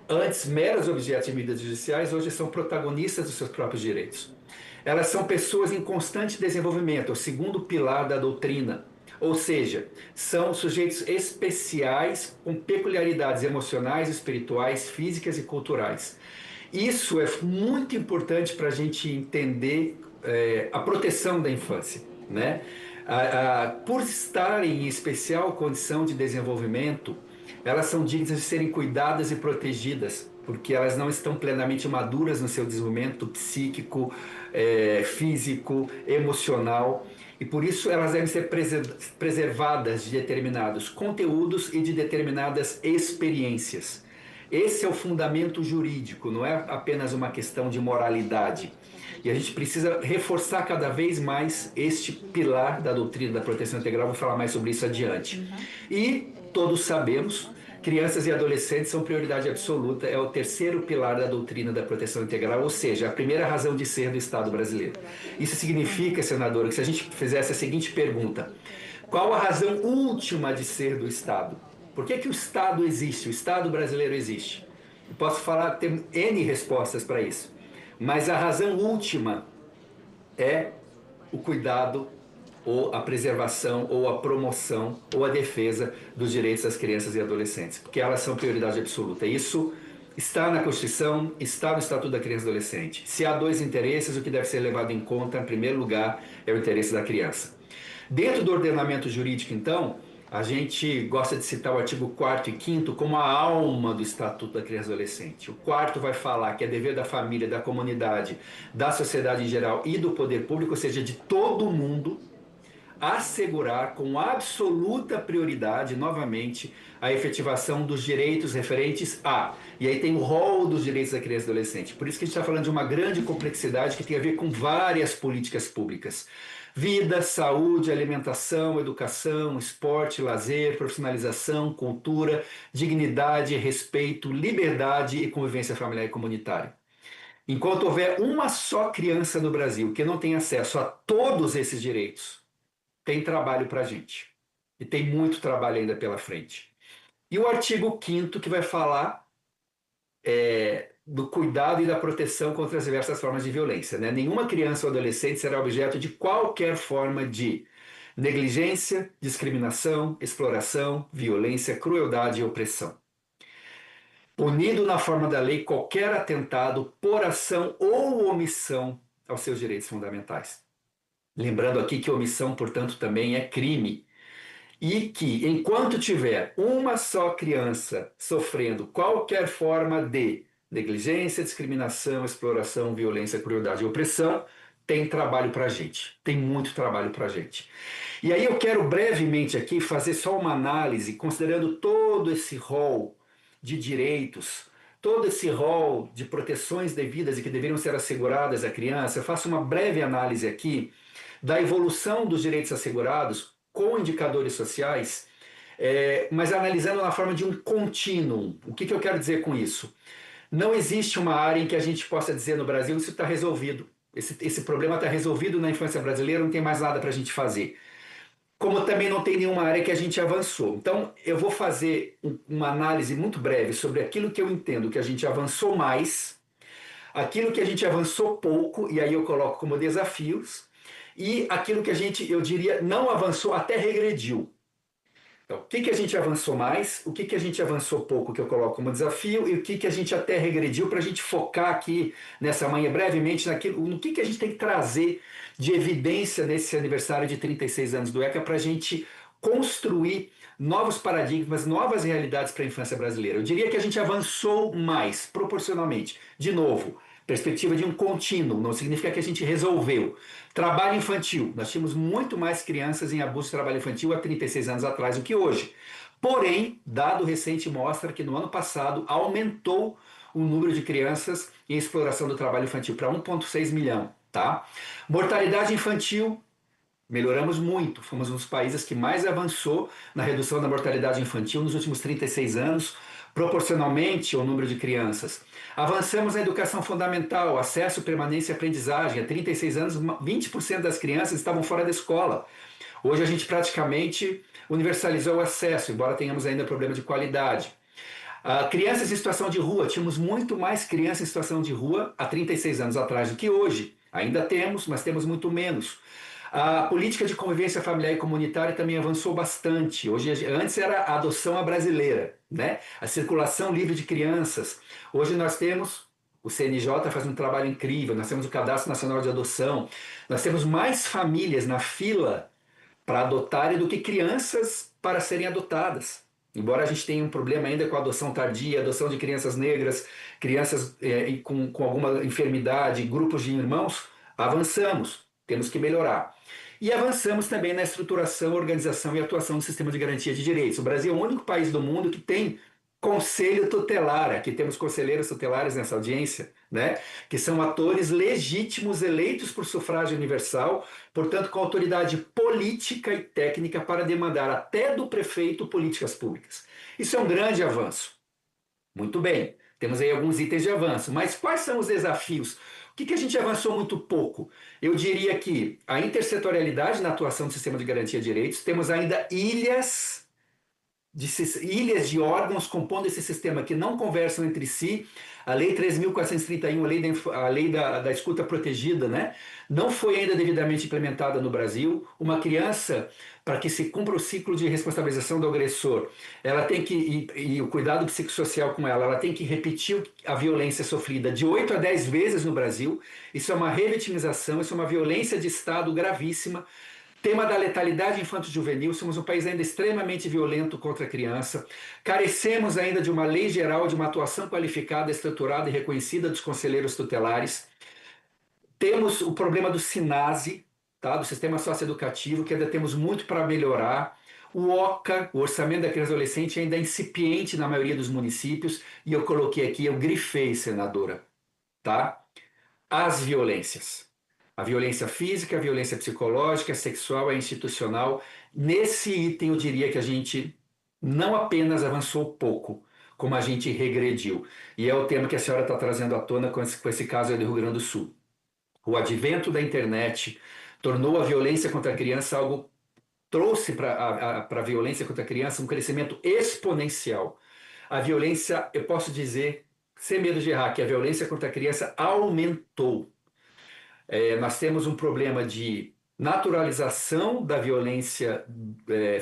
antes meros objetos de medidas judiciais, hoje são protagonistas dos seus próprios direitos. Elas são pessoas em constante desenvolvimento, é o segundo pilar da doutrina. Ou seja, são sujeitos especiais com peculiaridades emocionais, espirituais, físicas e culturais. Isso é muito importante para a gente entender a proteção da infância, né? Por estarem em especial condição de desenvolvimento, elas são dignas de serem cuidadas e protegidas, porque elas não estão plenamente maduras no seu desenvolvimento psíquico, físico, emocional, e por isso elas devem ser preservadas de determinados conteúdos e de determinadas experiências. Esse é o fundamento jurídico, não é apenas uma questão de moralidade. E a gente precisa reforçar cada vez mais este pilar da doutrina da proteção integral, vou falar mais sobre isso adiante. E todos sabemos, crianças e adolescentes são prioridade absoluta, é o terceiro pilar da doutrina da proteção integral, ou seja, a primeira razão de ser do Estado brasileiro. Isso significa, senadora, que se a gente fizesse a seguinte pergunta: qual a razão última de ser do Estado? Por que o Estado existe? O Estado brasileiro existe? Eu posso falar, ter N respostas para isso. Mas a razão última é o cuidado, ou a preservação, ou a promoção, ou a defesa dos direitos das crianças e adolescentes, porque elas são prioridade absoluta. Isso está na Constituição, está no Estatuto da Criança e Adolescente. Se há 2 interesses, o que deve ser levado em conta, em primeiro lugar, é o interesse da criança. Dentro do ordenamento jurídico, então, a gente gosta de citar o artigo 4º e 5º como a alma do Estatuto da Criança e Adolescente. O 4º vai falar que é dever da família, da comunidade, da sociedade em geral e do poder público, ou seja, de todo mundo, assegurar com absoluta prioridade, novamente, a efetivação dos direitos referentes a... E aí tem o rol dos direitos da criança e adolescente. Por isso que a gente está falando de uma grande complexidade que tem a ver com várias políticas públicas. Vida, saúde, alimentação, educação, esporte, lazer, profissionalização, cultura, dignidade, respeito, liberdade e convivência familiar e comunitária. Enquanto houver uma só criança no Brasil que não tem acesso a todos esses direitos, tem trabalho para a gente. E tem muito trabalho ainda pela frente. E o artigo 5º que vai falar do cuidado e da proteção contra as diversas formas de violência, né? Nenhuma criança ou adolescente será objeto de qualquer forma de negligência, discriminação, exploração, violência, crueldade e opressão. Punido na forma da lei qualquer atentado por ação ou omissão aos seus direitos fundamentais. Lembrando aqui que omissão, portanto, também é crime. E que, enquanto tiver uma só criança sofrendo qualquer forma de negligência, discriminação, exploração, violência, crueldade e opressão, tem trabalho para a gente. Tem muito trabalho para a gente. E aí eu quero brevemente aqui fazer só uma análise, considerando todo esse rol de direitos, todo esse rol de proteções devidas e que deveriam ser asseguradas à criança. Eu faço uma breve análise aqui da evolução dos direitos assegurados com indicadores sociais, mas analisando na forma de um contínuo. O que eu quero dizer com isso? Não existe uma área em que a gente possa dizer no Brasil isso está resolvido. Esse problema está resolvido na infância brasileira, não tem mais nada para a gente fazer. Como também não tem nenhuma área que a gente avançou. Então, eu vou fazer uma análise muito breve sobre aquilo que eu entendo que a gente avançou mais, aquilo que a gente avançou pouco, e aí eu coloco como desafios, e aquilo que a gente, eu diria, não avançou, até regrediu. Então, o que a gente avançou mais, o que a gente avançou pouco, que eu coloco como desafio, e o que a gente até regrediu, para a gente focar aqui nessa manhã brevemente no que a gente tem que trazer de evidência nesse aniversário de 36 anos do ECA, para a gente construir novos paradigmas, novas realidades para a infância brasileira. Eu diria que a gente avançou mais, proporcionalmente. De novo, perspectiva de um contínuo, não significa que a gente resolveu. Trabalho infantil, nós tínhamos muito mais crianças em abuso de trabalho infantil há 36 anos atrás do que hoje. Porém, dado recente mostra que no ano passado aumentou o número de crianças em exploração do trabalho infantil para 1,6 milhão. Tá? Mortalidade infantil, melhoramos muito, fomos um dos países que mais avançou na redução da mortalidade infantil nos últimos 36 anos, proporcionalmente ao número de crianças. Avançamos na educação fundamental, acesso, permanência e aprendizagem. Há 36 anos, 20% das crianças estavam fora da escola. Hoje a gente praticamente universalizou o acesso, embora tenhamos ainda problema de qualidade. Crianças em situação de rua, tínhamos muito mais crianças em situação de rua há 36 anos atrás do que hoje. Ainda temos, mas temos muito menos. A política de convivência familiar e comunitária também avançou bastante. Antes era a adoção à brasileira, né? A circulação livre de crianças. Hoje nós temos o CNJ fazendo um trabalho incrível, nós temos o Cadastro Nacional de Adoção, nós temos mais famílias na fila para adotarem do que crianças para serem adotadas. Embora a gente tenha um problema ainda com a adoção tardia, adoção de crianças negras, crianças com alguma enfermidade, grupos de irmãos, avançamos, temos que melhorar. E avançamos também na estruturação, organização e atuação do sistema de garantia de direitos. O Brasil é o único país do mundo que tem conselho tutelar, aqui temos conselheiros tutelares nessa audiência, né? Que são atores legítimos eleitos por sufrágio universal, portanto com autoridade política e técnica para demandar até do prefeito políticas públicas. Isso é um grande avanço. Muito bem, temos aí alguns itens de avanço, mas quais são os desafios? O que a gente avançou muito pouco? Eu diria que a intersetorialidade na atuação do sistema de garantia de direitos, temos ainda ilhas de órgãos compondo esse sistema que não conversam entre si. A Lei 3.431, a lei da escuta protegida, né? Não foi ainda devidamente implementada no Brasil. Uma criança, para que se cumpra o ciclo de responsabilização do agressor, ela tem que, e o cuidado psicossocial com ela tem que repetir a violência sofrida de 8 a 10 vezes no Brasil. Isso é uma revitimização, isso é uma violência de Estado gravíssima. Tema da letalidade infanto-juvenil, somos um país ainda extremamente violento contra a criança, carecemos ainda de uma lei geral, de uma atuação qualificada, estruturada e reconhecida dos conselheiros tutelares. Temos o problema do SINASE, tá? Do Sistema Socioeducativo, que ainda temos muito para melhorar. O OCA, o Orçamento da Criança e Adolescente, ainda é incipiente na maioria dos municípios, e eu coloquei aqui, eu grifei, senadora, tá? As violências. A violência física, a violência psicológica, a sexual, a institucional. Nesse item, eu diria que a gente não apenas avançou pouco, como a gente regrediu. E é o tema que a senhora está trazendo à tona com esse caso aí do Rio Grande do Sul. O advento da internet tornou a violência contra a criança algo... trouxe para a violência contra a criança um crescimento exponencial. A violência, eu posso dizer, sem medo de errar, que a violência contra a criança aumentou. Nós temos um problema de naturalização da violência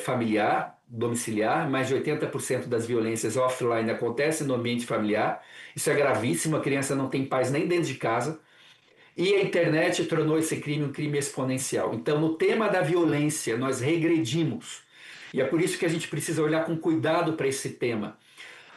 familiar, domiciliar. Mais de 80% das violências offline acontecem no ambiente familiar. Isso é gravíssimo, a criança não tem paz nem dentro de casa. E a internet tornou esse crime um crime exponencial. Então, no tema da violência, nós regredimos. E é por isso que a gente precisa olhar com cuidado para esse tema.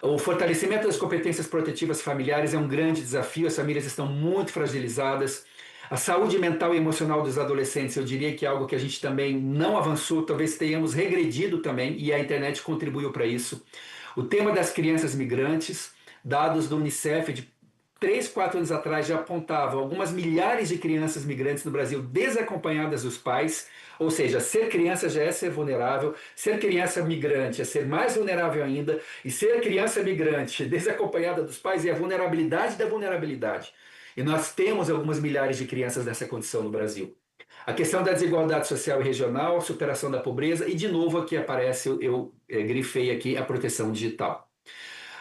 O fortalecimento das competências protetivas familiares é um grande desafio, as famílias estão muito fragilizadas. A saúde mental e emocional dos adolescentes, eu diria que é algo que a gente também não avançou, talvez tenhamos regredido também, e a internet contribuiu para isso. O tema das crianças migrantes, dados do Unicef de 3, 4 anos atrás já apontavam algumas milhares de crianças migrantes no Brasil desacompanhadas dos pais, ou seja, ser criança já é ser vulnerável, ser criança migrante é ser mais vulnerável ainda, e ser criança migrante desacompanhada dos pais é a vulnerabilidade da vulnerabilidade. E nós temos algumas milhares de crianças nessa condição no Brasil. A questão da desigualdade social e regional, a superação da pobreza, e de novo aqui aparece, eu grifei aqui, a proteção digital.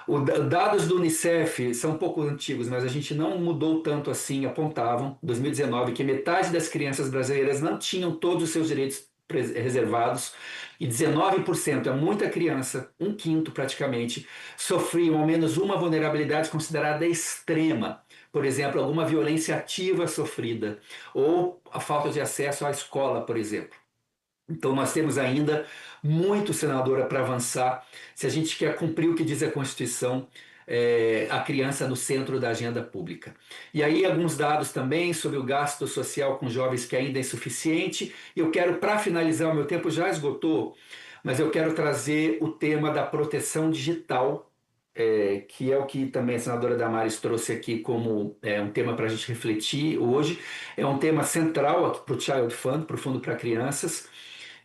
Os dados do Unicef são um pouco antigos, mas a gente não mudou tanto assim, apontavam, 2019, que metade das crianças brasileiras não tinham todos os seus direitos reservados, e 19%, é muita criança, 1/5 praticamente, sofriam ao menos uma vulnerabilidade considerada extrema. Por exemplo, alguma violência ativa sofrida, ou a falta de acesso à escola, por exemplo. Então, nós temos ainda muito, senadora, para avançar, se a gente quer cumprir o que diz a Constituição, a criança no centro da agenda pública. E aí, alguns dados também sobre o gasto social com jovens que ainda é insuficiente. Eu quero, para finalizar, o meu tempo já esgotou, mas eu quero trazer o tema da proteção digital, que é o que também a senadora Damares trouxe aqui como um tema para a gente refletir hoje. É um tema central para o Child Fund, para o Fundo para Crianças.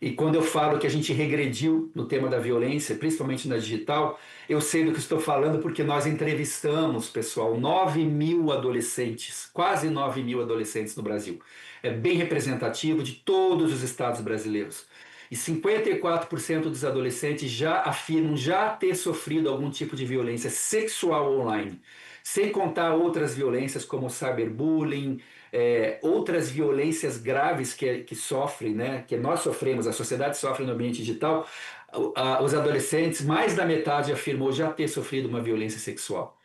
E quando eu falo que a gente regrediu no tema da violência, principalmente na digital, eu sei do que estou falando porque nós entrevistamos, pessoal, 9.000 adolescentes, quase 9.000 adolescentes no Brasil. É bem representativo de todos os estados brasileiros. E 54% dos adolescentes já afirmam já ter sofrido algum tipo de violência sexual online, sem contar outras violências como cyberbullying, outras violências graves que sofrem, né, que nós sofremos, a sociedade sofre no ambiente digital. Os adolescentes, mais da metade afirmou já ter sofrido uma violência sexual.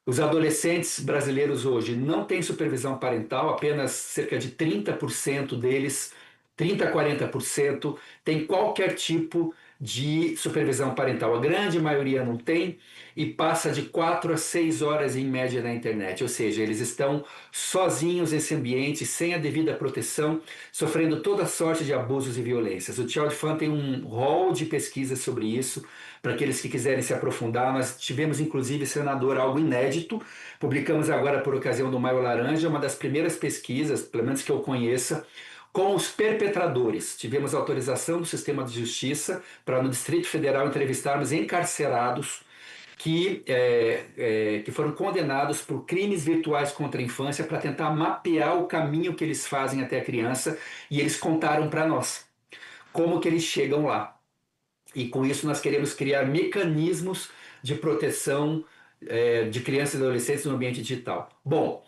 Os adolescentes brasileiros hoje não têm supervisão parental, apenas cerca de 30% deles, 30% a 40%, tem qualquer tipo de supervisão parental. A grande maioria não tem e passa de 4 a 6 horas em média na internet, ou seja, eles estão sozinhos nesse ambiente, sem a devida proteção, sofrendo toda sorte de abusos e violências. O Child Fund tem um rol de pesquisas sobre isso, para aqueles que quiserem se aprofundar. Nós tivemos, inclusive, senador, algo inédito, publicamos agora por ocasião do Maio Laranja, uma das primeiras pesquisas, pelo menos que eu conheça, com os perpetradores. Tivemos autorização do sistema de justiça para, no Distrito Federal, entrevistarmos encarcerados que foram condenados por crimes virtuais contra a infância para tentar mapear o caminho que eles fazem até a criança, e eles contaram para nós como que eles chegam lá. E com isso nós queremos criar mecanismos de proteção de crianças e adolescentes no ambiente digital. Bom,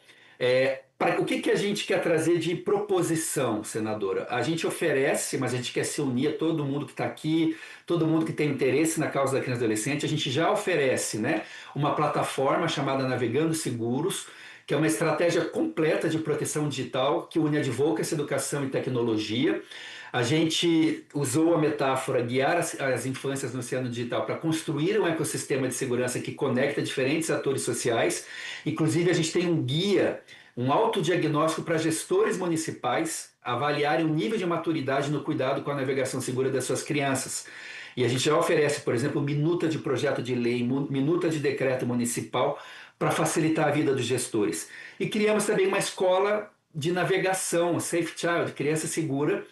o que a gente quer trazer de proposição, senadora? A gente oferece, mas a gente quer se unir a todo mundo que está aqui, todo mundo que tem interesse na causa da criança e adolescente. A gente já oferece, né, uma plataforma chamada Navegando Seguros, que é uma estratégia completa de proteção digital que une advocacy, educação e tecnologia. A gente usou a metáfora guiar as infâncias no oceano digital para construir um ecossistema de segurança que conecta diferentes atores sociais. Inclusive, a gente tem um guia, um autodiagnóstico para gestores municipais avaliarem o nível de maturidade no cuidado com a navegação segura das suas crianças. E a gente já oferece, por exemplo, minuta de projeto de lei, minuta de decreto municipal para facilitar a vida dos gestores. E criamos também uma escola de navegação, Safe Child, Criança Segura,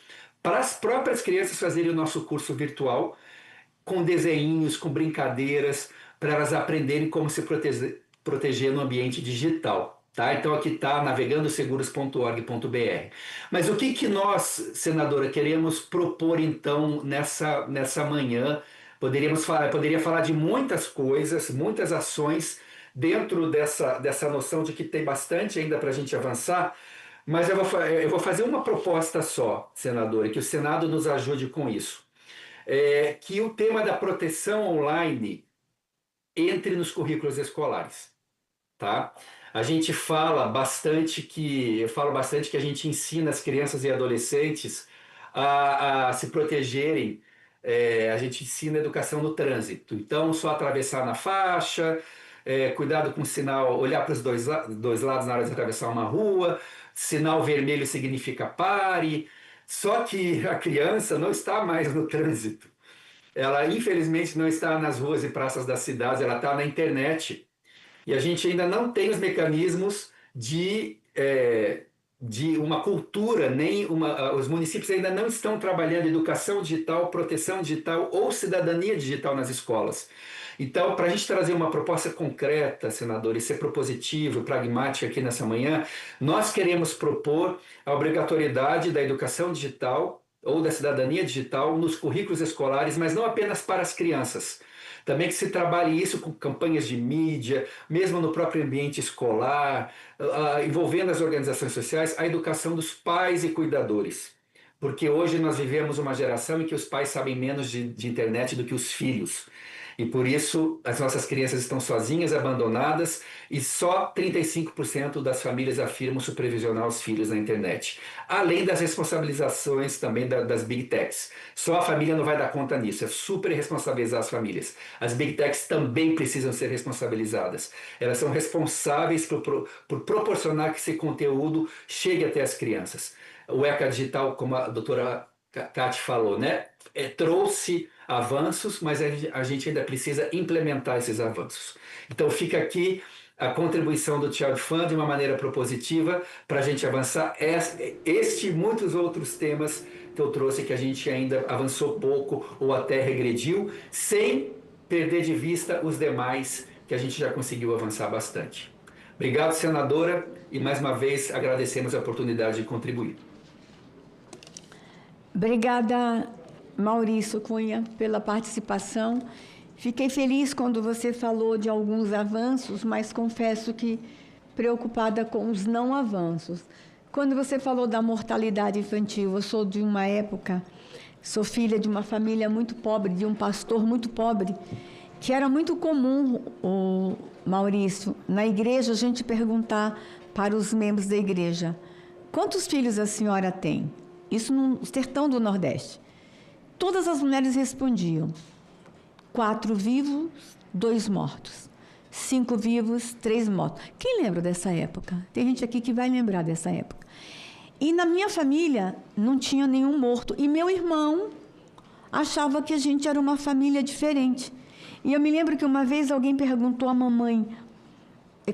para as próprias crianças fazerem o nosso curso virtual, com desenhinhos, com brincadeiras, para elas aprenderem como se proteger no ambiente digital. Tá? Então aqui está navegandoseguros.org.br. Mas o que nós, senadora, queremos propor então nessa manhã? Poderia falar de muitas coisas, muitas ações dentro dessa noção de que tem bastante ainda para a gente avançar, mas eu vou fazer uma proposta só, senador, e que o Senado nos ajude com isso. Que o tema da proteção online entre nos currículos escolares, tá? A gente fala bastante eu falo bastante que a gente ensina as crianças e adolescentes a se protegerem. A gente ensina educação no trânsito. Então, só atravessar na faixa, cuidado com o sinal, olhar para os dois lados na hora de atravessar uma rua, sinal vermelho significa pare. Só que a criança não está mais no trânsito. Ela, infelizmente, não está nas ruas e praças das cidades, ela está na internet. E a gente ainda não tem os mecanismos de uma cultura, os municípios ainda não estão trabalhando educação digital, proteção digital ou cidadania digital nas escolas. Então, para a gente trazer uma proposta concreta, senador, e ser propositivo, pragmático aqui nessa manhã, nós queremos propor a obrigatoriedade da educação digital ou da cidadania digital nos currículos escolares, mas não apenas para as crianças. Também que se trabalhe isso com campanhas de mídia, mesmo no próprio ambiente escolar, envolvendo as organizações sociais, a educação dos pais e cuidadores. Porque hoje nós vivemos uma geração em que os pais sabem menos de internet do que os filhos. E por isso as nossas crianças estão sozinhas, abandonadas, e só 35% das famílias afirmam supervisionar os filhos na internet. Além das responsabilizações também das Big Techs. Só a família não vai dar conta nisso, é super responsabilizar as famílias. As Big Techs também precisam ser responsabilizadas. Elas são responsáveis por proporcionar que esse conteúdo chegue até as crianças. O ECA Digital, como a doutora Cate falou, né? Trouxe avanços, mas a gente ainda precisa implementar esses avanços. Então fica aqui a contribuição do Child Fund de uma maneira propositiva para a gente avançar este e muitos outros temas que eu trouxe que a gente ainda avançou pouco ou até regrediu, sem perder de vista os demais que a gente já conseguiu avançar bastante. Obrigado, senadora, e mais uma vez agradecemos a oportunidade de contribuir. Obrigada, Maurício Cunha, pela participação. Fiquei feliz quando você falou de alguns avanços, mas confesso que preocupada com os não avanços. Quando você falou da mortalidade infantil, eu sou de uma época, sou filha de uma família muito pobre, de um pastor muito pobre, que era muito comum, Maurício, na igreja a gente perguntar para os membros da igreja: quantos filhos a senhora tem? Isso no sertão do Nordeste. Todas as mulheres respondiam: 4 vivos, 2 mortos. 5 vivos, 3 mortos. Quem lembra dessa época? Tem gente aqui que vai lembrar dessa época. E na minha família não tinha nenhum morto. E meu irmão achava que a gente era uma família diferente. E eu me lembro que uma vez alguém perguntou à mamãe: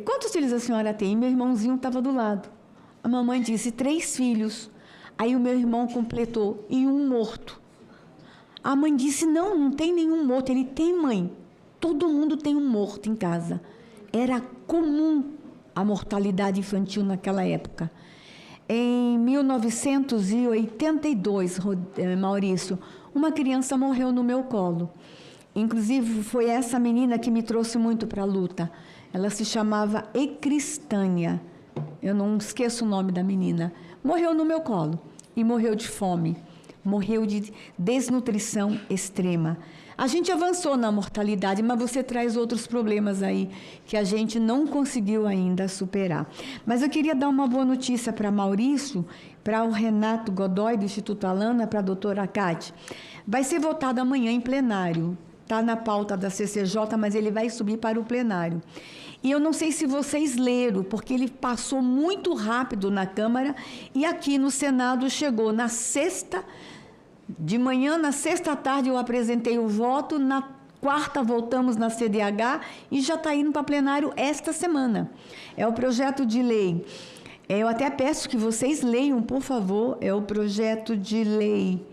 quantos filhos a senhora tem? E meu irmãozinho estava do lado. A mamãe disse: 3 filhos. Aí o meu irmão completou: e 1 morto. A mãe disse: não tem nenhum morto. Ele: tem, mãe. Todo mundo tem um morto em casa. Era comum a mortalidade infantil naquela época. Em 1982, Maurício, uma criança morreu no meu colo. Inclusive, foi essa menina que me trouxe muito para a luta. Ela se chamava Ecristânia. Eu não esqueço o nome da menina. Morreu no meu colo e morreu de fome. Morreu de desnutrição extrema. A gente avançou na mortalidade, mas você traz outros problemas aí que a gente não conseguiu ainda superar. Mas eu queria dar uma boa notícia para Maurício, para o Renato Godoy, do Instituto Alana, para a doutora Cate. Vai ser votado amanhã em plenário. Está na pauta da CCJ, mas ele vai subir para o plenário. E eu não sei se vocês leram, porque ele passou muito rápido na Câmara e aqui no Senado chegou na sexta de manhã, na sexta à tarde eu apresentei o voto, na quarta voltamos na CDH e já está indo para plenário esta semana. É o projeto de lei, eu até peço que vocês leiam, por favor, é o projeto de lei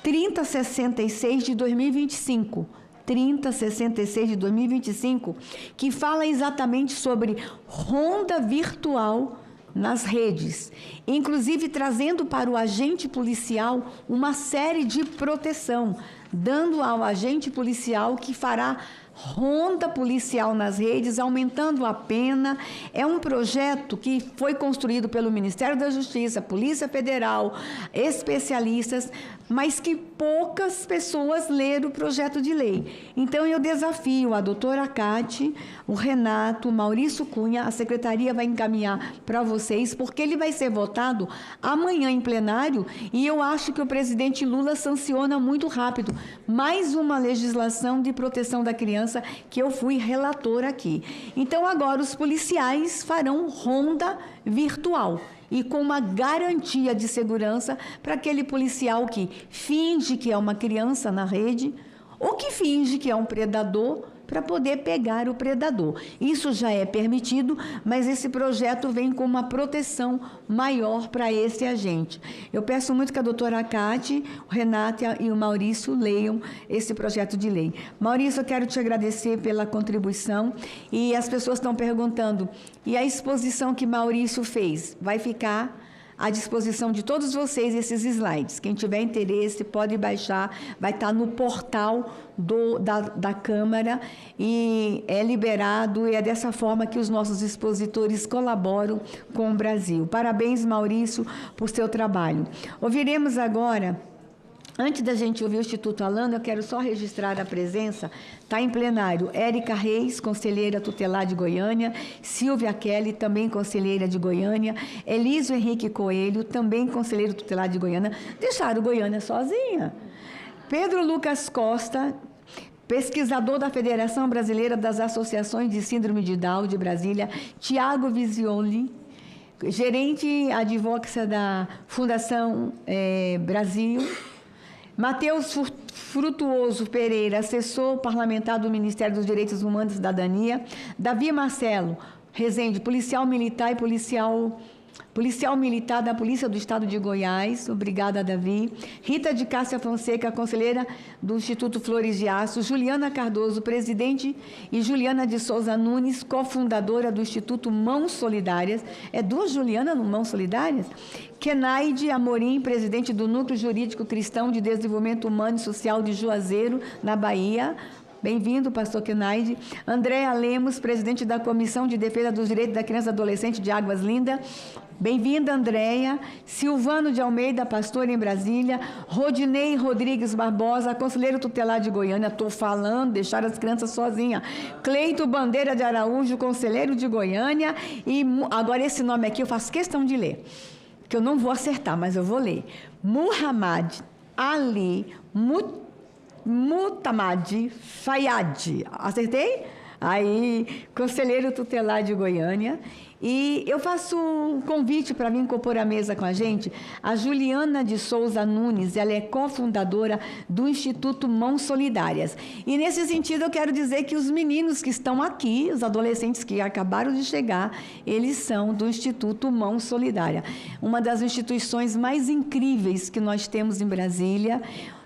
3066 de 2025, 3066 de 2025, que fala exatamente sobre ronda virtual nas redes, inclusive trazendo para o agente policial uma série de proteção, dando ao agente policial que fará ronda policial nas redes, aumentando a pena. É um projeto que foi construído pelo Ministério da Justiça, Polícia Federal, especialistas, mas que poucas pessoas leram o projeto de lei. Então, eu desafio a doutora Cátia, o Renato, o Maurício Cunha, a secretaria vai encaminhar para vocês, porque ele vai ser votado amanhã em plenário, e eu acho que o presidente Lula sanciona muito rápido mais uma legislação de proteção da criança que eu fui relatora aqui. Então, agora os policiais farão ronda virtual e com uma garantia de segurança para aquele policial que finge que é uma criança na rede ou que finge que é um predador, para poder pegar o predador. Isso já é permitido, mas esse projeto vem com uma proteção maior para esse agente. Eu peço muito que a doutora Cátia, o Renato e o Maurício leiam esse projeto de lei. Maurício, eu quero te agradecer pela contribuição, e as pessoas estão perguntando, e a exposição que Maurício fez vai ficar à disposição de todos vocês esses slides. Quem tiver interesse pode baixar, vai estar no portal da Câmara, e é liberado, e é dessa forma que os nossos expositores colaboram com o Brasil. Parabéns, Maurício, por seu trabalho. Ouviremos agora, antes da gente ouvir o Instituto Alana, eu quero só registrar a presença. Está em plenário Érica Reis, conselheira tutelar de Goiânia, Silvia Kelly, também conselheira de Goiânia, Elísio Henrique Coelho, também conselheiro tutelar de Goiânia. Deixaram Goiânia sozinha. Pedro Lucas Costa, pesquisador da Federação Brasileira das Associações de Síndrome de Down de Brasília, Tiago Visioli, gerente advocacia da Fundação Brasil, Matheus Frutuoso Pereira, assessor parlamentar do Ministério dos Direitos Humanos e Cidadania, Davi Marcelo Rezende, policial militar e policial militar da Polícia do Estado de Goiás, obrigada, Davi. Rita de Cássia Fonseca, conselheira do Instituto Flores de Aço, Juliana Cardoso, presidente, e Juliana de Souza Nunes, cofundadora do Instituto Mãos Solidárias. É duas Juliana no Mãos Solidárias? Kenaide Amorim, presidente do Núcleo Jurídico Cristão de Desenvolvimento Humano e Social de Juazeiro, na Bahia. Bem-vindo, pastor Kenaide. Andréa Lemos, presidente da Comissão de Defesa dos Direitos da Criança e Adolescente de Águas Lindas. Bem-vinda, Andréia. Silvano de Almeida, pastor em Brasília. Rodinei Rodrigues Barbosa, conselheiro tutelar de Goiânia. Estou falando, deixar as crianças sozinhas. Cleito Bandeira de Araújo, conselheiro de Goiânia. E agora esse nome aqui eu faço questão de ler, que eu não vou acertar, mas eu vou ler. Muhammad Ali Mutamad Fayad. Acertei? Aí, conselheiro tutelar de Goiânia. E eu faço um convite para vir compor a mesa com a gente a Juliana de Souza Nunes. Ela é cofundadora do Instituto Mãos Solidárias. E, nesse sentido, eu quero dizer que os meninos que estão aqui, os adolescentes que acabaram de chegar, eles são do Instituto Mãos Solidária, uma das instituições mais incríveis que nós temos em Brasília.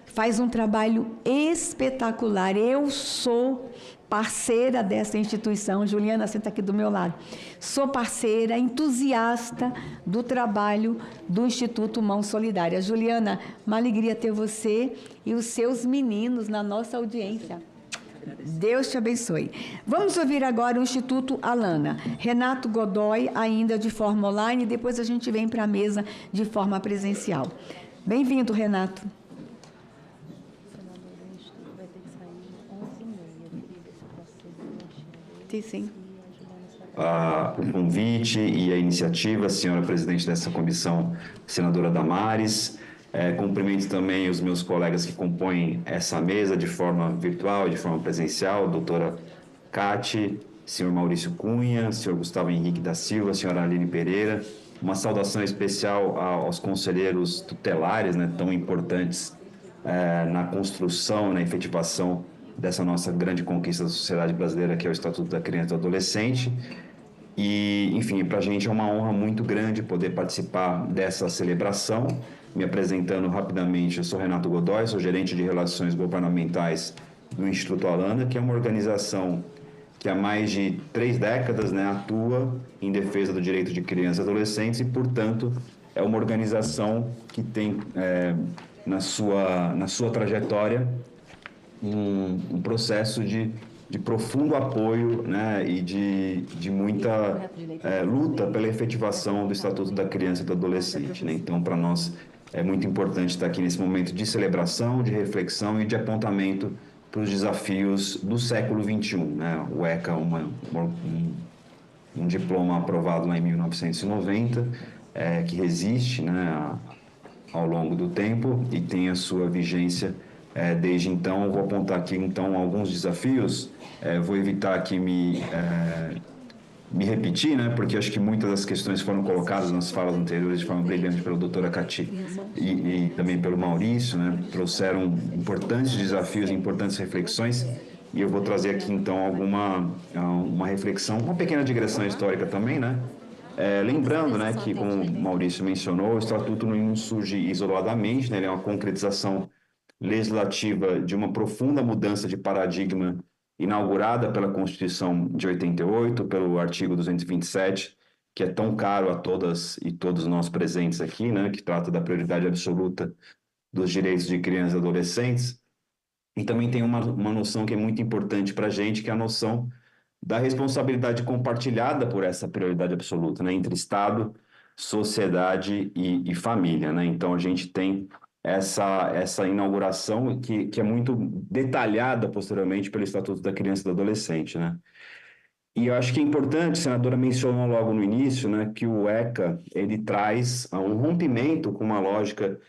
Faz um trabalho espetacular. Eu sou parceira dessa instituição. Juliana, senta aqui do meu lado. Sou parceira, entusiasta do trabalho do Instituto Mãos Solidárias. Juliana, uma alegria ter você e os seus meninos na nossa audiência. Deus te abençoe. Vamos ouvir agora o Instituto Alana. Renato Godoy, ainda de forma online, e depois a gente vem para a mesa de forma presencial. Bem-vindo, Renato. Sim. O convite e a iniciativa, senhora presidente dessa comissão, senadora Damares. Cumprimento também os meus colegas que compõem essa mesa de forma virtual e de forma presencial, doutora Cátia, senhor Maurício Cunha, senhor Gustavo Henrique da Silva, senhora Aline Pereira. Uma saudação especial aos conselheiros tutelares, né, tão importantes na construção, na efetivação dessa nossa grande conquista da sociedade brasileira, que é o Estatuto da Criança e do Adolescente. E, enfim, para a gente é uma honra muito grande poder participar dessa celebração. Me apresentando rapidamente, eu sou Renato Godoy, sou gerente de Relações Governamentais do Instituto Alana, que é uma organização que há mais de 3 décadas, né, atua em defesa do direito de crianças e adolescentes e, portanto, é uma organização que tem na sua trajetória um processo de de profundo apoio, né, e de muita luta pela efetivação do Estatuto da Criança e do Adolescente, né? Então, para nós é muito importante estar aqui nesse momento de celebração, de reflexão e de apontamento para os desafios do século XXI, né? O ECA, um diploma aprovado lá em 1990, que resiste, né, ao longo do tempo e tem a sua vigência desde então. Eu vou apontar aqui, então, alguns desafios. Vou evitar aqui me repetir, né, porque acho que muitas das questões foram colocadas nas falas anteriores de forma brilhante pela doutora Cati e também pelo Maurício, né, trouxeram importantes desafios e importantes reflexões, e eu vou trazer aqui, então, uma reflexão, uma pequena digressão histórica também, né, lembrando, né, que, como o Maurício mencionou, o Estatuto não surge isoladamente, né, ele é uma concretização legislativa de uma profunda mudança de paradigma inaugurada pela Constituição de 88, pelo artigo 227, que é tão caro a todas e todos nós presentes aqui, né, que trata da prioridade absoluta dos direitos de crianças e adolescentes. E também tem uma noção que é muito importante para a gente, que é a noção da responsabilidade compartilhada por essa prioridade absoluta, né, entre Estado, sociedade e família, né? Então, a gente tem essa inauguração que é muito detalhada posteriormente pelo Estatuto da Criança e do Adolescente, né? E eu acho que é importante, a senadora mencionou logo no início, né, que o ECA, ele traz um rompimento com uma lógica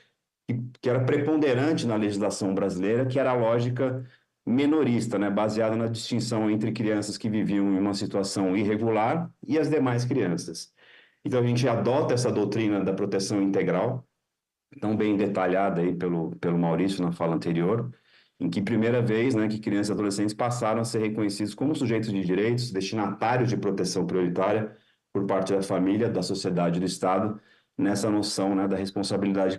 que era preponderante na legislação brasileira, que era a lógica menorista, né, baseada na distinção entre crianças que viviam em uma situação irregular e as demais crianças. Então, a gente adota essa doutrina da proteção integral, tão bem detalhada aí pelo Maurício na fala anterior, em que primeira vez, né, que crianças e adolescentes passaram a ser reconhecidos como sujeitos de direitos, destinatários de proteção prioritária por parte da família, da sociedade e do Estado, nessa noção, né, da responsabilidade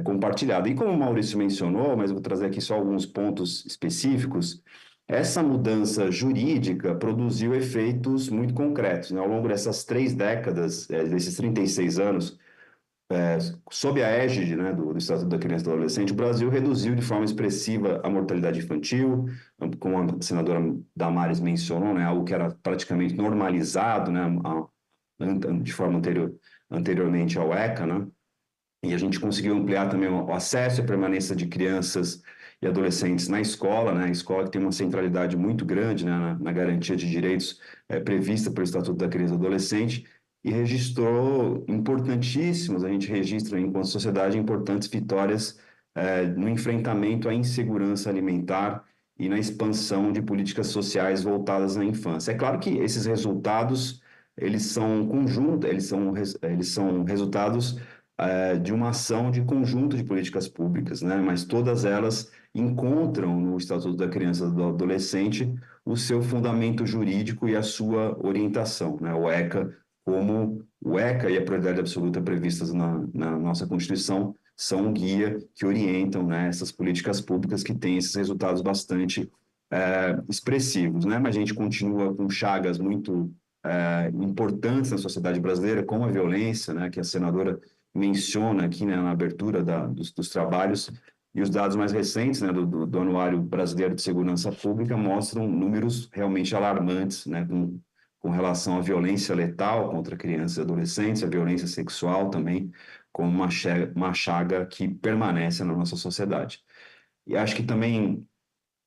compartilhada. E como o Maurício mencionou, mas eu vou trazer aqui só alguns pontos específicos, essa mudança jurídica produziu efeitos muito concretos, né? Ao longo dessas 3 décadas, desses 36 anos, sob a égide, né, do Estatuto da Criança e do Adolescente, o Brasil reduziu de forma expressiva a mortalidade infantil, como a senadora Damares mencionou, né, algo que era praticamente normalizado, né, de forma anteriormente ao ECA, né, e a gente conseguiu ampliar também o acesso e a permanência de crianças e adolescentes na escola, né, a escola que tem uma centralidade muito grande, né, na garantia de direitos prevista pelo Estatuto da Criança e do Adolescente, e registrou importantíssimos, a gente registra enquanto sociedade importantes vitórias no enfrentamento à insegurança alimentar e na expansão de políticas sociais voltadas à infância. É claro que esses resultados, eles são conjuntos, eles são resultados de uma ação de conjunto de políticas públicas, né? Mas todas elas encontram no Estatuto da Criança e do Adolescente o seu fundamento jurídico e a sua orientação, né? O ECA e a prioridade absoluta previstas na nossa Constituição são um guia que orientam, né, essas políticas públicas que têm esses resultados bastante expressivos, né? Mas a gente continua com chagas muito importantes na sociedade brasileira, como a violência, né, que a senadora menciona aqui, né, na abertura dos trabalhos, e os dados mais recentes, né, do Anuário Brasileiro de Segurança Pública mostram números realmente alarmantes, né, com relação à violência letal contra crianças e adolescentes, a violência sexual também, como uma chaga que permanece na nossa sociedade. E acho que também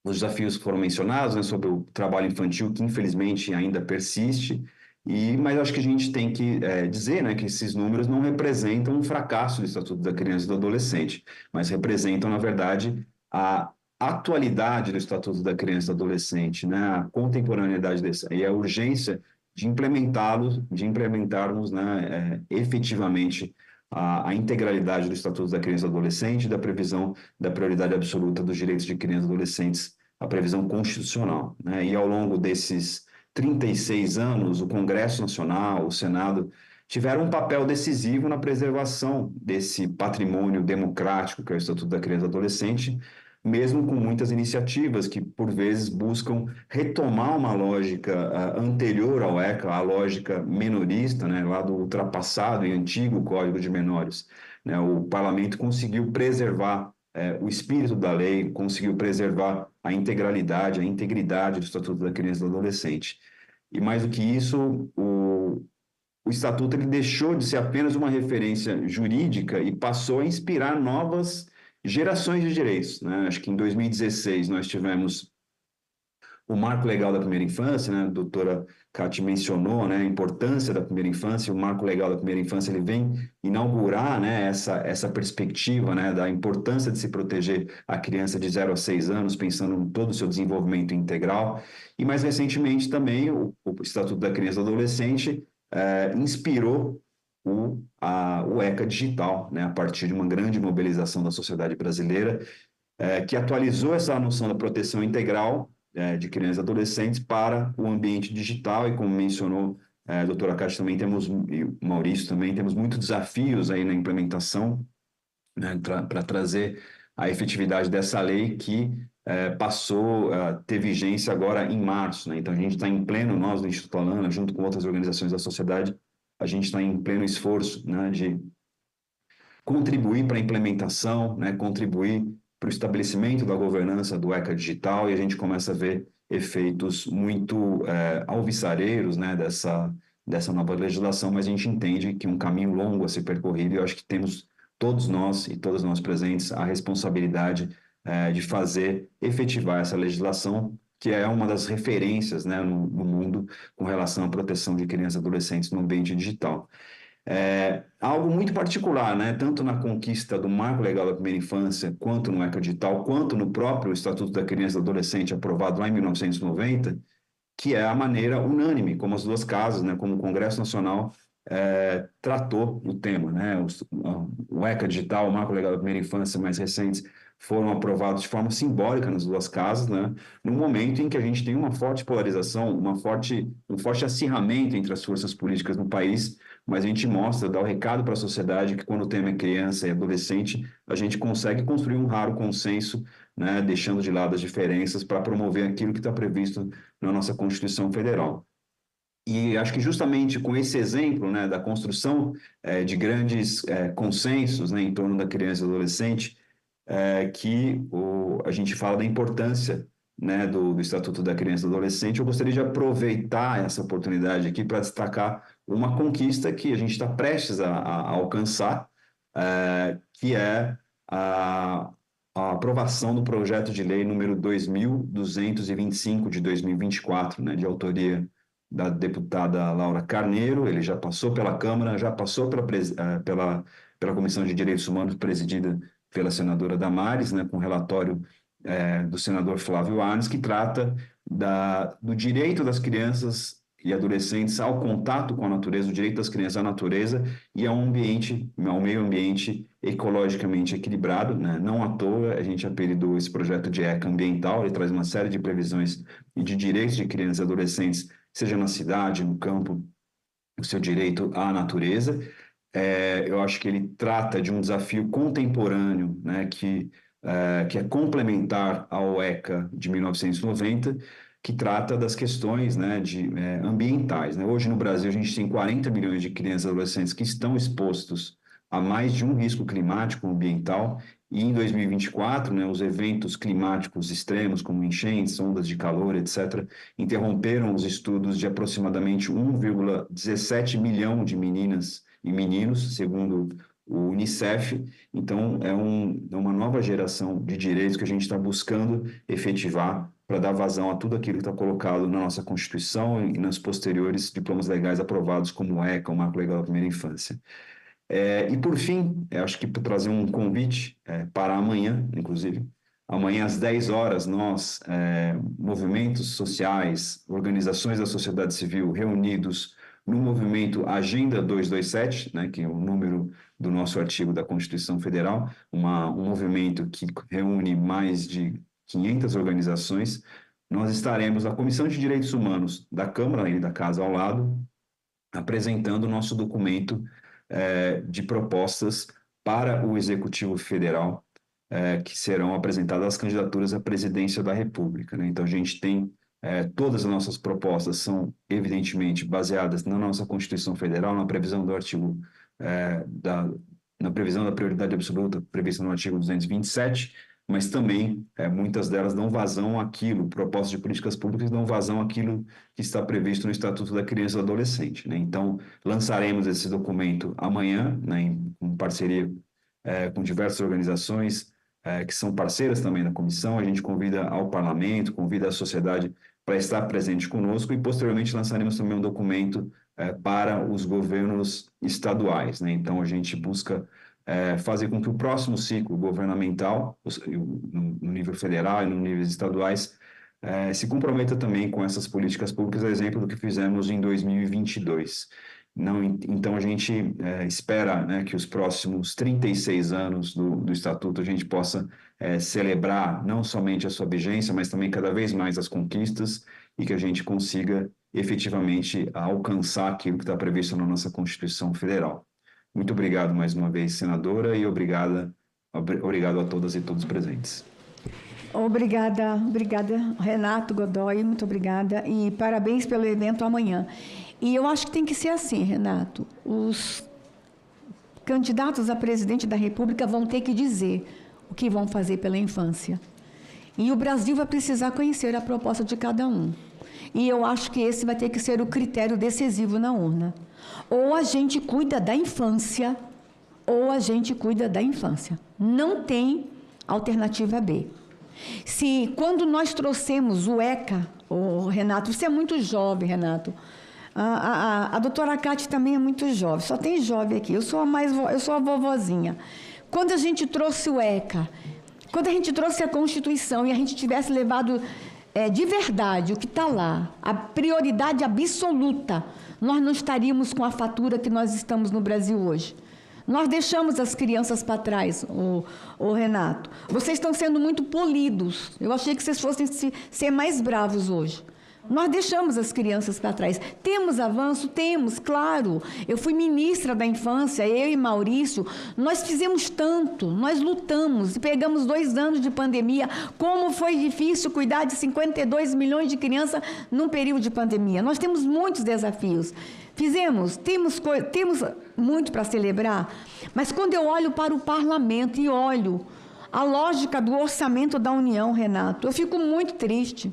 os desafios que foram mencionados, né, sobre o trabalho infantil, que infelizmente ainda persiste, mas acho que a gente tem que dizer, né, que esses números não representam um fracasso do Estatuto da Criança e do Adolescente, mas representam, na verdade, a atualidade do Estatuto da Criança e do Adolescente, né, a contemporaneidade desse, e a urgência de implementarmos, né, efetivamente a integralidade do Estatuto da Criança e do Adolescente, da previsão da prioridade absoluta dos direitos de crianças e adolescentes, a previsão constitucional, né? E ao longo desses 36 anos, o Congresso Nacional, o Senado, tiveram um papel decisivo na preservação desse patrimônio democrático que é o Estatuto da Criança e do Adolescente, mesmo com muitas iniciativas que, por vezes, buscam retomar uma lógica anterior ao ECA, a lógica menorista, né, lá do ultrapassado e antigo Código de Menores, né? O Parlamento conseguiu preservar o espírito da lei, conseguiu preservar a integralidade, a integridade do Estatuto da Criança e do Adolescente. E mais do que isso, o Estatuto ele deixou de ser apenas uma referência jurídica e passou a inspirar novas gerações de direitos, né? Acho que em 2016 nós tivemos o Marco Legal da Primeira Infância, né? A doutora Cati mencionou, né, a importância da primeira infância. O Marco Legal da Primeira Infância ele vem inaugurar, né, essa perspectiva, né, da importância de se proteger a criança de 0 a 6 anos, pensando em todo o seu desenvolvimento integral. E mais recentemente também o Estatuto da Criança e do Adolescente inspirou o ECA Digital, né, a partir de uma grande mobilização da sociedade brasileira, que atualizou essa noção da proteção integral de crianças e adolescentes para o ambiente digital. E como mencionou a doutora Cátia, também temos, e o Maurício também, temos muitos desafios aí na implementação, né, para trazer a efetividade dessa lei que passou a ter vigência agora em março, né? Então a gente está em pleno, nós do Instituto Alana, junto com outras organizações da sociedade, a gente está em pleno esforço, né, de contribuir para a implementação, né, contribuir para o estabelecimento da governança do ECA Digital, e a gente começa a ver efeitos muito alvissareiros, né, dessa nova legislação, mas a gente entende que é um caminho longo a ser percorrido, e eu acho que temos todos nós e todas nós presentes a responsabilidade de fazer efetivar essa legislação, que é uma das referências, né, no mundo com relação à proteção de crianças e adolescentes no ambiente digital. Algo muito particular, né? Tanto na conquista do Marco Legal da Primeira Infância, quanto no ECA Digital, quanto no próprio Estatuto da Criança e do Adolescente, aprovado lá em 1990, que é a maneira unânime, como as duas casas, né, como o Congresso Nacional tratou o tema, né? O ECA Digital, o Marco Legal da Primeira Infância mais recentes, foram aprovados de forma simbólica nas duas casas, né? No momento em que a gente tem uma forte polarização, um forte acirramento entre as forças políticas no país, mas a gente mostra, dá o recado para a sociedade que quando o tema é criança e adolescente, a gente consegue construir um raro consenso, né, deixando de lado as diferenças para promover aquilo que está previsto na nossa Constituição Federal. E acho que justamente com esse exemplo, né, da construção de grandes consensos, né, em torno da criança e do adolescente, que a gente fala da importância, né, do Estatuto da Criança e do Adolescente. Eu gostaria de aproveitar essa oportunidade aqui para destacar uma conquista que a gente está prestes a alcançar, que é a aprovação do projeto de lei número 2.225 de 2024, né, de autoria da deputada Laura Carneiro. Ele já passou pela Câmara, já passou pela Comissão de Direitos Humanos, presidida pela senadora Damares, né, com relatório do senador Flávio Arnes, que trata do direito das crianças e adolescentes ao contato com a natureza, o direito das crianças à natureza e ao meio ambiente ecologicamente equilibrado, né? Não à toa a gente apelidou esse projeto de ECA ambiental. Ele traz uma série de previsões e de direitos de crianças e adolescentes, seja na cidade, no campo, o seu direito à natureza. Eu acho que ele trata de um desafio contemporâneo, né, que é complementar ao ECA de 1990, que trata das questões, né, ambientais, né? Hoje no Brasil a gente tem 40 milhões de crianças e adolescentes que estão expostos a mais de um risco climático ambiental, e em 2024, né, os eventos climáticos extremos, como enchentes, ondas de calor, etc., interromperam os estudos de aproximadamente 1,17 milhão de meninas e meninos, segundo o Unicef. Então, é uma nova geração de direitos que a gente está buscando efetivar para dar vazão a tudo aquilo que está colocado na nossa Constituição e nas posteriores diplomas legais aprovados, como o ECA, o Marco Legal da Primeira Infância. E, por fim, acho que para trazer um convite para amanhã, inclusive, amanhã às 10 horas, nós, movimentos sociais, organizações da sociedade civil reunidos no movimento Agenda 227, né, que é o número do nosso artigo da Constituição Federal, um movimento que reúne mais de 500 organizações. Nós estaremos na Comissão de Direitos Humanos da Câmara e da Casa ao lado, apresentando o nosso documento de propostas para o Executivo Federal, que serão apresentadas as candidaturas à presidência da República, né? Então, a gente tem todas as nossas propostas são, evidentemente, baseadas na nossa Constituição Federal, na previsão do artigo na previsão da prioridade absoluta prevista no artigo 227, mas também muitas delas dão vazão àquilo, propostas de políticas públicas dão vazão àquilo que está previsto no Estatuto da Criança e do Adolescente, né? Então, lançaremos esse documento amanhã, né, em parceria com diversas organizações que são parceiras também da comissão. A gente convida ao parlamento, convida a sociedade para estar presente conosco, e posteriormente lançaremos também um documento para os governos estaduais, né? Então, a gente busca fazer com que o próximo ciclo governamental, no nível federal e nos níveis estaduais, se comprometa também com essas políticas públicas, a exemplo do que fizemos em 2022. Então, a gente espera, né, que os próximos 36 anos do Estatuto a gente possa celebrar não somente a sua vigência, mas também cada vez mais as conquistas, e que a gente consiga efetivamente alcançar aquilo que está previsto na nossa Constituição Federal. Muito obrigado mais uma vez, senadora, e obrigado a todas e todos presentes. Obrigada, Renato Godoy, muito obrigada, e parabéns pelo evento amanhã. E eu acho que tem que ser assim, Renato, os candidatos a presidente da República vão ter que dizer o que vão fazer pela infância. E o Brasil vai precisar conhecer a proposta de cada um. E eu acho que esse vai ter que ser o critério decisivo na urna. Ou a gente cuida da infância, ou a gente cuida da infância. Não tem alternativa B. Se quando nós trouxemos o ECA, Renato, você é muito jovem, Renato. A doutora Cátia também é muito jovem, só tem jovem aqui. Eu sou a vovozinha. Quando a gente trouxe o ECA, quando a gente trouxe a Constituição e a gente tivesse levado de verdade o que está lá, a prioridade absoluta, nós não estaríamos com a fatura que nós estamos no Brasil hoje. Nós deixamos as crianças para trás, o Renato. Vocês estão sendo muito polidos. Eu achei que vocês fossem ser mais bravos hoje. Nós deixamos as crianças para trás. Temos avanço? Temos, claro. Eu fui ministra da infância, eu e Maurício, nós fizemos tanto, nós lutamos e pegamos 2 anos de pandemia. Como foi difícil cuidar de 52 milhões de crianças num período de pandemia. Nós temos muitos desafios. Temos muito para celebrar, mas quando eu olho para o parlamento e olho a lógica do orçamento da União, Renato, eu fico muito triste,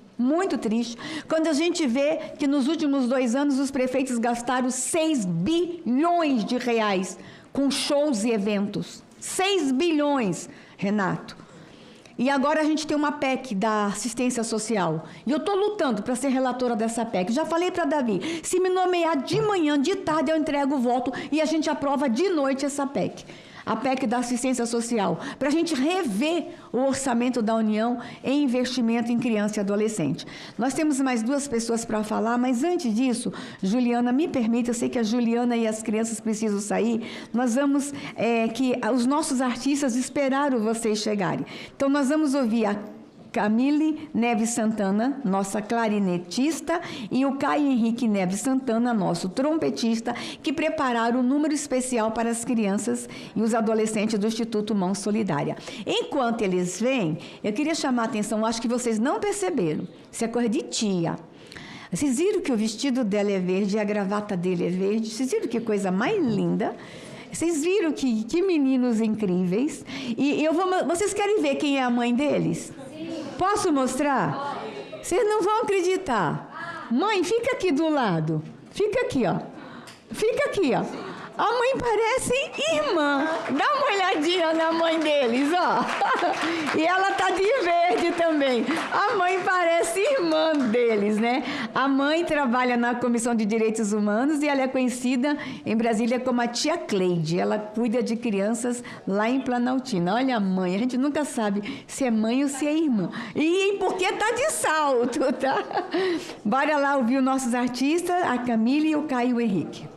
quando a gente vê que nos últimos 2 anos os prefeitos gastaram 6 bilhões de reais com shows e eventos. 6 bilhões, Renato. E agora a gente tem uma PEC da assistência social. E eu estou lutando para ser relatora dessa PEC. Já falei para Davi, se me nomear de manhã, de tarde, eu entrego o voto e a gente aprova de noite essa PEC. A PEC da assistência social, para a gente rever o orçamento da União em investimento em criança e adolescente. Nós temos mais 2 pessoas para falar, mas antes disso, Juliana, me permita, eu sei que a Juliana e as crianças precisam sair, nós vamos, que os nossos artistas esperaram vocês chegarem. Então, nós vamos ouvir a Camille Neves Santana, nossa clarinetista, e o Caio Henrique Neves Santana, nosso trompetista, que prepararam um número especial para as crianças e os adolescentes do Instituto Mão Solidária. Enquanto eles vêm, eu queria chamar a atenção, acho que vocês não perceberam, isso é coisa de tia. Vocês viram que o vestido dela é verde e a gravata dele é verde? Vocês viram que coisa mais linda? Vocês viram que meninos incríveis? E vocês querem ver quem é a mãe deles? Posso mostrar? Vocês não vão acreditar. Mãe, fica aqui do lado. Fica aqui, ó. Fica aqui, ó. A mãe parece irmã. Dá uma olhadinha na mãe deles, ó. E ela tá de verde também. A mãe parece irmã deles, né? A mãe trabalha na Comissão de Direitos Humanos e ela é conhecida em Brasília como a tia Cleide. Ela cuida de crianças lá em Planaltina. Olha a mãe, a gente nunca sabe se é mãe ou se é irmã. E porque tá de salto, tá? Bora lá ouvir os nossos artistas, a Camille e o Caio Henrique.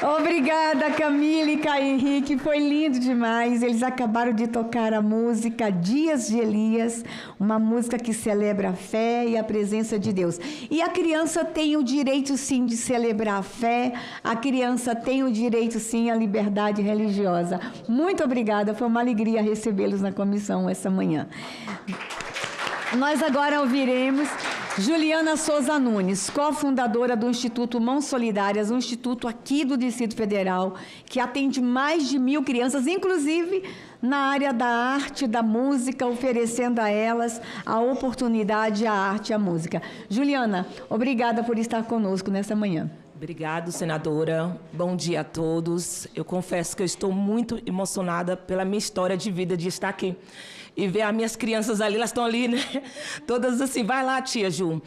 Obrigada, Camila e Caio Henrique, foi lindo demais. Eles acabaram de tocar a música Dias de Elias, uma música que celebra a fé e a presença de Deus. E a criança tem o direito, sim, de celebrar a fé, a criança tem o direito, sim, à liberdade religiosa. Muito obrigada, foi uma alegria recebê-los na comissão essa manhã. Nós agora ouviremos Juliana Souza Nunes, cofundadora do Instituto Mãos Solidárias, um instituto aqui do Distrito Federal, que atende mais de 1.000 crianças, inclusive na área da arte, da música, oferecendo a elas a oportunidade, a arte e a música. Juliana, obrigada por estar conosco nessa manhã. Obrigada, senadora. Bom dia a todos. Eu confesso que eu estou muito emocionada pela minha história de vida, de estar aqui e ver as minhas crianças ali, elas estão ali, né? Todas assim, vai lá, tia Ju.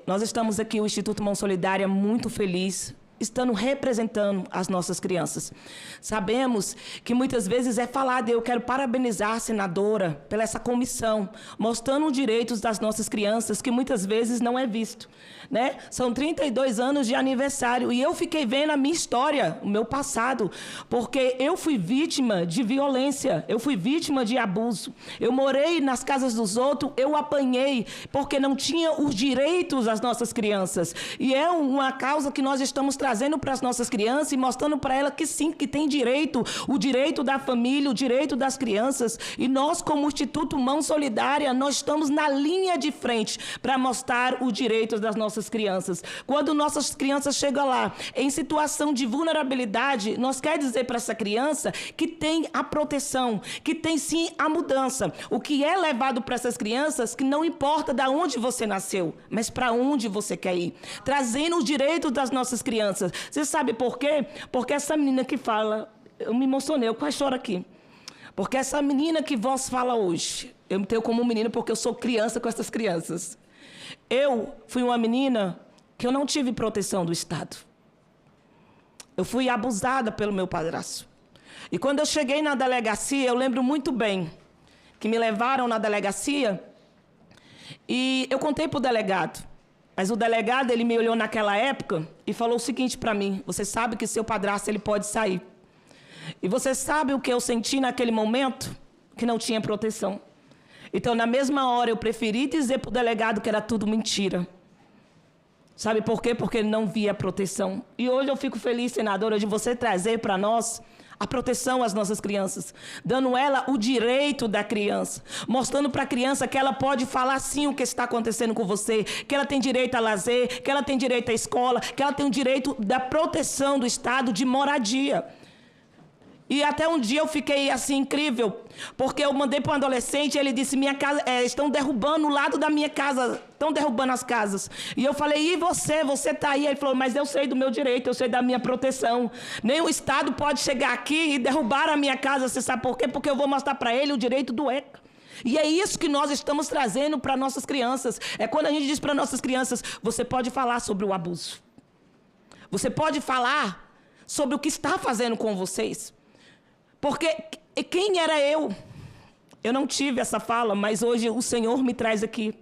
Nós estamos aqui, o Instituto Mão Solidária, muito feliz, estando representando as nossas crianças. Sabemos que muitas vezes é falado, eu quero parabenizar a senadora pela essa comissão, mostrando os direitos das nossas crianças, que muitas vezes não é visto, né? São 32 anos de aniversário e eu fiquei vendo a minha história, o meu passado, porque eu fui vítima de violência, eu fui vítima de abuso, eu morei nas casas dos outros, eu apanhei, porque não tinha os direitos das nossas crianças. E é uma causa que nós estamos trazendo para as nossas crianças e mostrando para elas que sim, que tem direito, o direito da família, o direito das crianças. E nós, como Instituto Mão Solidária, nós estamos na linha de frente para mostrar os direitos das nossas crianças. Quando nossas crianças chegam lá em situação de vulnerabilidade, nós queremos dizer para essa criança que tem a proteção, que tem sim a mudança. O que é levado para essas crianças, que não importa de onde você nasceu, mas para onde você quer ir. Trazendo os direitos das nossas crianças. Você sabe por quê? Porque essa menina que fala, eu me emocionei, eu quase choro aqui. Porque essa menina que vós fala hoje, eu me tenho como menina porque eu sou criança com essas crianças. Eu fui uma menina que eu não tive proteção do Estado. Eu fui abusada pelo meu padrasto. E quando eu cheguei na delegacia, eu lembro muito bem que me levaram na delegacia e eu contei para o delegado. Mas o delegado, ele me olhou naquela época e falou o seguinte para mim: você sabe que seu padrasto ele pode sair. E você sabe o que eu senti naquele momento? Que não tinha proteção. Então, na mesma hora, eu preferi dizer para o delegado que era tudo mentira. Sabe por quê? Porque ele não via proteção. E hoje eu fico feliz, senadora, de você trazer para nós a proteção às nossas crianças, dando ela o direito da criança, mostrando para a criança que ela pode falar sim o que está acontecendo com você, que ela tem direito a lazer, que ela tem direito à escola, que ela tem o direito da proteção do Estado de moradia. E até um dia eu fiquei assim, incrível, porque eu mandei para um adolescente e ele disse, minha casa, estão derrubando o lado da minha casa, estão derrubando as casas. E eu falei, e você está aí? Ele falou, mas eu sei do meu direito, eu sei da minha proteção. Nem o Estado pode chegar aqui e derrubar a minha casa, você sabe por quê? Porque eu vou mostrar para ele o direito do ECA. E é isso que nós estamos trazendo para nossas crianças. É quando a gente diz para nossas crianças, você pode falar sobre o abuso. Você pode falar sobre o que está fazendo com vocês. Porque quem era eu? Eu não tive essa fala, mas hoje o Senhor me traz aqui.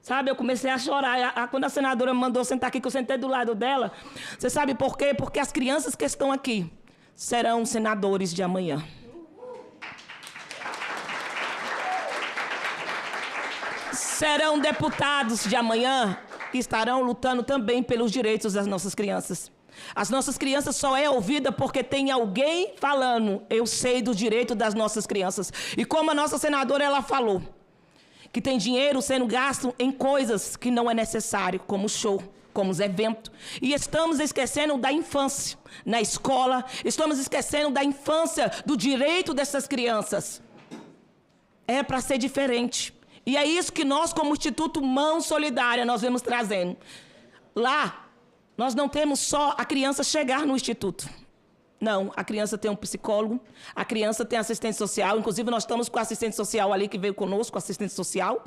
Sabe, eu comecei a chorar. Quando a senadora me mandou sentar aqui, que eu sentei do lado dela. Você sabe por quê? Porque as crianças que estão aqui serão senadores de amanhã. Serão deputados de amanhã que estarão lutando também pelos direitos das nossas crianças. As nossas crianças só é ouvida porque tem alguém falando, eu sei do direito das nossas crianças. E como a nossa senadora, ela falou, que tem dinheiro sendo gasto em coisas que não é necessário, como show, como os eventos. E estamos esquecendo da infância na escola, estamos esquecendo da infância, do direito dessas crianças. É para ser diferente. E é isso que nós, como Instituto Mão Solidária, nós vemos trazendo. Lá, nós não temos só a criança chegar no instituto. Não, a criança tem um psicólogo, a criança tem assistente social, inclusive nós estamos com a assistente social ali que veio conosco, assistente social,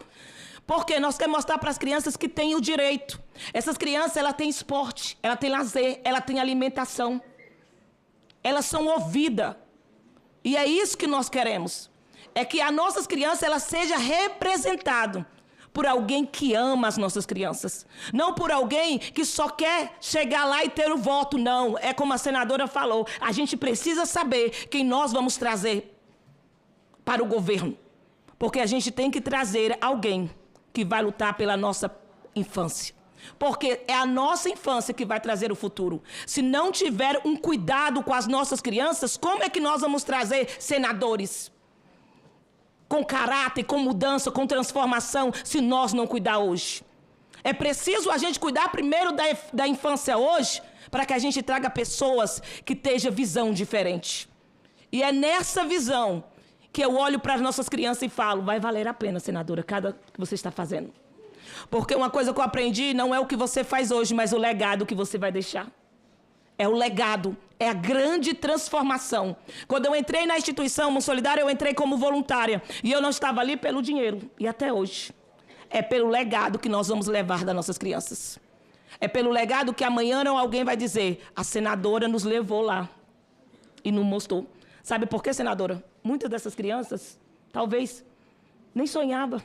porque nós queremos mostrar para as crianças que têm o direito. Essas crianças, elas têm esporte, ela tem lazer, ela tem alimentação. Elas são ouvidas. E é isso que nós queremos. É que as nossas crianças, elas sejam representadas por alguém que ama as nossas crianças. Não por alguém que só quer chegar lá e ter o voto, não. É como a senadora falou, a gente precisa saber quem nós vamos trazer para o governo. Porque a gente tem que trazer alguém que vai lutar pela nossa infância. Porque é a nossa infância que vai trazer o futuro. Se não tiver um cuidado com as nossas crianças, como é que nós vamos trazer senadores com caráter, com mudança, com transformação, se nós não cuidar hoje? É preciso a gente cuidar primeiro da infância hoje, para que a gente traga pessoas que tenham visão diferente. E é nessa visão que eu olho para as nossas crianças e falo, vai valer a pena, senadora, cada que você está fazendo. Porque uma coisa que eu aprendi não é o que você faz hoje, mas o legado que você vai deixar. É o legado, é a grande transformação. Quando eu entrei na instituição Mão Solidária, eu entrei como voluntária. E eu não estava ali pelo dinheiro, e até hoje. É pelo legado que nós vamos levar das nossas crianças. É pelo legado que amanhã alguém vai dizer, a senadora nos levou lá e nos mostrou. Sabe por quê, senadora? Muitas dessas crianças, talvez, nem sonhavam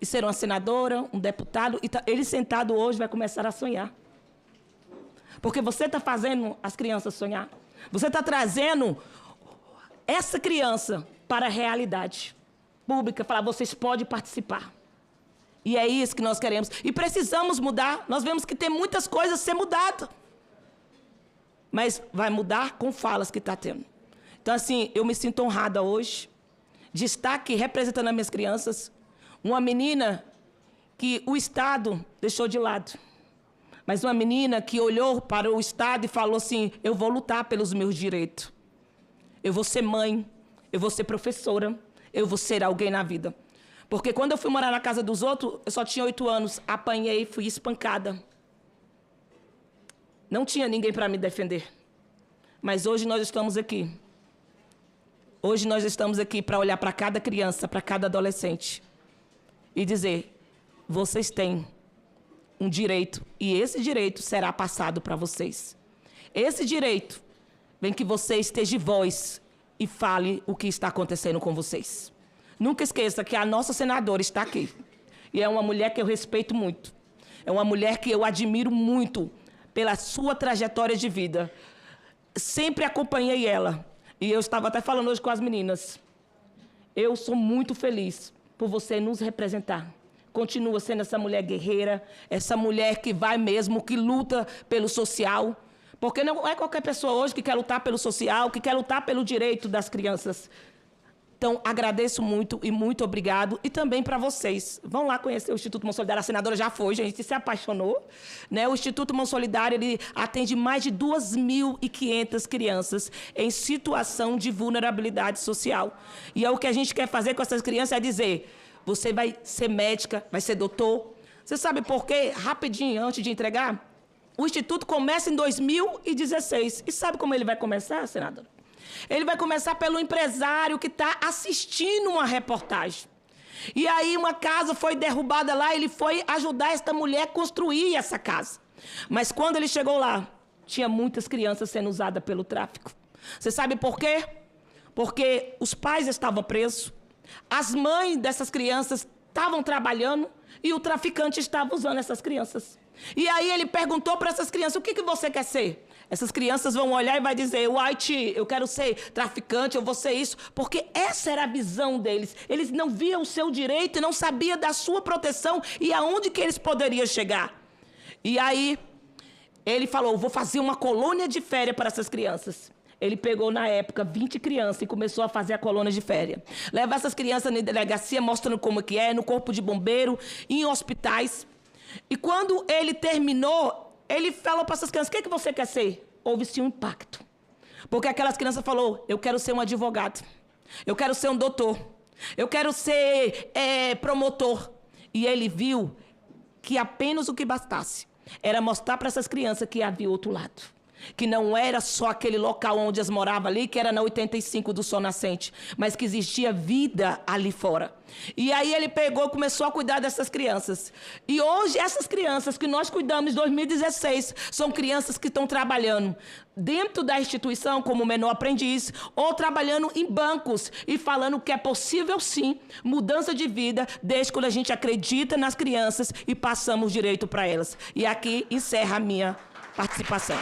e ser uma senadora, um deputado, e ele sentado hoje vai começar a sonhar. Porque você está fazendo as crianças sonhar. Você está trazendo essa criança para a realidade pública, falar, vocês podem participar. E é isso que nós queremos. E precisamos mudar. Nós vemos que tem muitas coisas a ser mudadas. Mas vai mudar com falas que está tendo. Então, assim, eu me sinto honrada hoje de estar aqui representando as minhas crianças. Uma menina que o Estado deixou de lado. Mas uma menina que olhou para o Estado e falou assim, eu vou lutar pelos meus direitos. Eu vou ser mãe, eu vou ser professora, eu vou ser alguém na vida. Porque quando eu fui morar na casa dos outros, eu só tinha 8 anos, apanhei, fui espancada. Não tinha ninguém para me defender. Mas hoje nós estamos aqui. Hoje nós estamos aqui para olhar para cada criança, para cada adolescente e dizer, vocês têm um direito e esse direito será passado para vocês. Esse direito vem que você esteja voz e fale o que está acontecendo com vocês. Nunca esqueça que a nossa senadora está aqui. E é uma mulher que eu respeito muito. É uma mulher que eu admiro muito pela sua trajetória de vida. Sempre acompanhei ela. E eu estava até falando hoje com as meninas. Eu sou muito feliz por você nos representar. Continua sendo essa mulher guerreira, essa mulher que vai mesmo, que luta pelo social. Porque não é qualquer pessoa hoje que quer lutar pelo social, que quer lutar pelo direito das crianças. Então, agradeço muito e muito obrigado. E também para vocês. Vão lá conhecer o Instituto Mão Solidária. A senadora já foi, gente, se apaixonou. Né? O Instituto Mão Solidária ele atende mais de 2.500 crianças em situação de vulnerabilidade social. E é o que a gente quer fazer com essas crianças é dizer, você vai ser médica, vai ser doutor. Você sabe por quê? Rapidinho, antes de entregar, o Instituto começa em 2016. E sabe como ele vai começar, senadora? Ele vai começar pelo empresário que está assistindo uma reportagem. E aí uma casa foi derrubada lá, ele foi ajudar esta mulher a construir essa casa. Mas quando ele chegou lá, tinha muitas crianças sendo usadas pelo tráfico. Você sabe por quê? Porque os pais estavam presos, as mães dessas crianças estavam trabalhando e o traficante estava usando essas crianças. E aí ele perguntou para essas crianças, o que você quer ser? Essas crianças vão olhar e vai dizer, uai, tia, eu quero ser traficante, eu vou ser isso. Porque essa era a visão deles. Eles não viam o seu direito e não sabiam da sua proteção e aonde que eles poderiam chegar. E aí, ele falou, vou fazer uma colônia de férias para essas crianças. Ele pegou, na época, 20 crianças e começou a fazer a colônia de férias. Leva essas crianças na delegacia, mostrando como que é, no corpo de bombeiro, em hospitais. E quando ele terminou, ele falou para essas crianças, o que você quer ser? Houve-se um impacto. Porque aquelas crianças falaram, eu quero ser um advogado, eu quero ser um doutor, eu quero ser promotor. E ele viu que apenas o que bastasse era mostrar para essas crianças que havia outro lado. que não era só aquele local onde elas moravam ali, que era na 85 do Sol Nascente, mas que existia vida ali fora. E aí ele pegou e começou a cuidar dessas crianças. E hoje essas crianças que nós cuidamos em 2016 são crianças que estão trabalhando dentro da instituição como menor aprendiz ou trabalhando em bancos e falando que é possível sim mudança de vida desde quando a gente acredita nas crianças e passamos direito para elas. E aqui encerra a minha participação.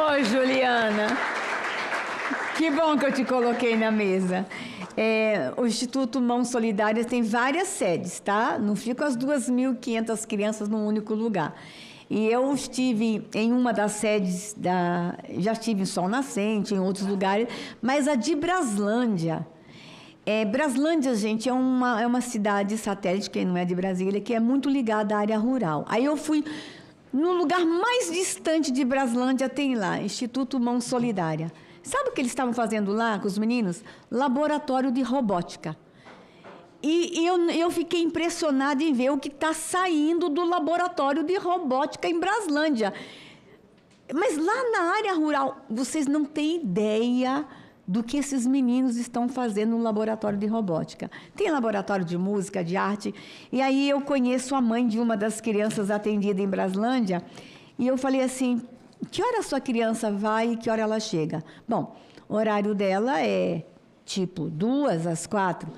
Oi, Juliana. Que bom que eu te coloquei na mesa. O Instituto Mãos Solidárias tem várias sedes, tá? Não ficam as 2.500 crianças num único lugar. E eu estive em uma das sedes, já estive em Sol Nascente, em outros lugares, mas a de Braslândia. Braslândia, gente, é uma cidade satélite, quem não é de Brasília, que é muito ligada à área rural. Aí eu fui no lugar mais distante de Braslândia, tem lá, Instituto Mãos Solidárias. Sabe o que eles estavam fazendo lá com os meninos? Laboratório de robótica. E eu fiquei impressionada em ver o que está saindo do laboratório de robótica em Braslândia. Mas lá na área rural, vocês não têm ideia do que esses meninos estão fazendo no laboratório de robótica. Tem laboratório de música, de arte. E aí eu conheço a mãe de uma das crianças atendida em Braslândia. E eu falei assim, que hora a sua criança vai e que hora ela chega? Bom, o horário dela é tipo 2 às 4,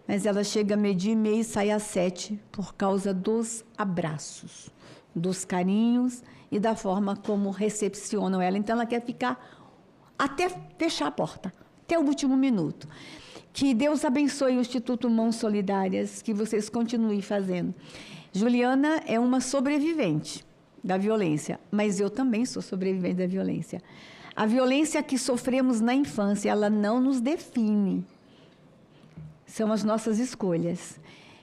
mas ela chega a 12:30 e sai às 7 por causa dos abraços, dos carinhos e da forma como recepcionam ela. Então, ela quer ficar até fechar a porta, até o último minuto. Que Deus abençoe o Instituto Mãos Solidárias, que vocês continuem fazendo. Juliana é uma sobrevivente da violência, mas eu também sou sobrevivente da violência. A violência que sofremos na infância, ela não nos define. São as nossas escolhas.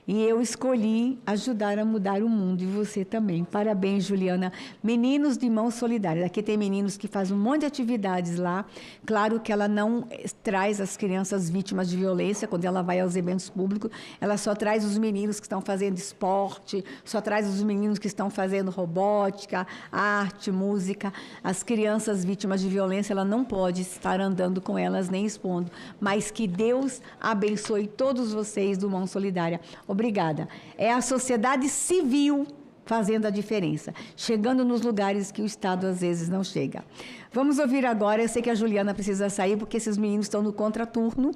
E eu escolhi ajudar a mudar o mundo, e você também. Parabéns, Juliana. Meninos de Mãos Solidárias. Aqui tem meninos que fazem um monte de atividades lá. Claro que ela não traz as crianças vítimas de violência quando ela vai aos eventos públicos. Ela só traz os meninos que estão fazendo esporte, só traz os meninos que estão fazendo robótica, arte, música. As crianças vítimas de violência, ela não pode estar andando com elas nem expondo. Mas que Deus abençoe todos vocês do Mão Solidária. Obrigada. É a sociedade civil fazendo a diferença, chegando nos lugares que o Estado às vezes não chega. Vamos ouvir agora, eu sei que a Juliana precisa sair, porque esses meninos estão no contraturno.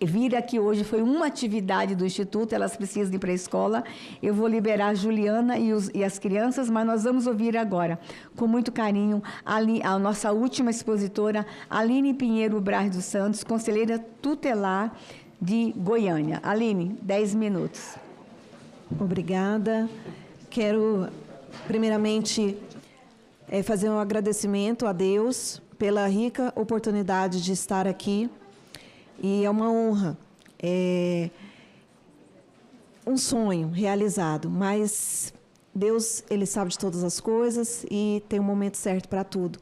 Vir aqui hoje foi uma atividade do Instituto, elas precisam ir para a escola. Eu vou liberar a Juliana e as crianças, mas nós vamos ouvir agora, com muito carinho, a nossa última expositora, Aline Pinheiro Braz dos Santos, conselheira tutelar de Goiânia. Aline, 10 minutos. Obrigada. Quero, primeiramente, fazer um agradecimento a Deus pela rica oportunidade de estar aqui. E é uma honra, um sonho realizado, mas Deus, Ele sabe de todas as coisas e tem um momento certo para tudo.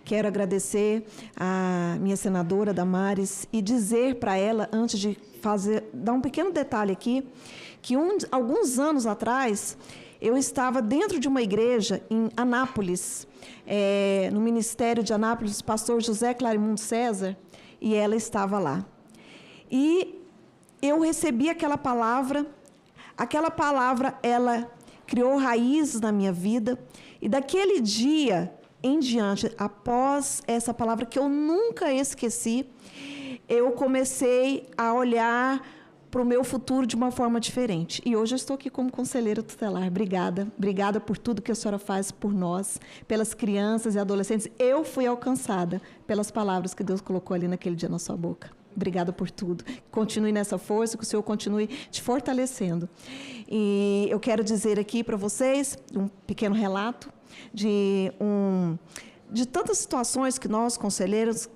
Quero agradecer a minha senadora Damares e dizer para ela, antes de dar um pequeno detalhe aqui, que alguns anos atrás, eu estava dentro de uma igreja em Anápolis, no Ministério de Anápolis, pastor José Clarimundo César, e ela estava lá. E eu recebi aquela palavra, ela criou raízes na minha vida, e daquele dia em diante, após essa palavra que eu nunca esqueci, eu comecei a olhar para o meu futuro de uma forma diferente. E hoje eu estou aqui como conselheira tutelar. Obrigada. Obrigada por tudo que a senhora faz por nós, pelas crianças e adolescentes. Eu fui alcançada pelas palavras que Deus colocou ali naquele dia na sua boca. Obrigada por tudo. Continue nessa força, que o Senhor continue te fortalecendo. E eu quero dizer aqui para vocês um pequeno relato de tantas situações que nós, conselheiros,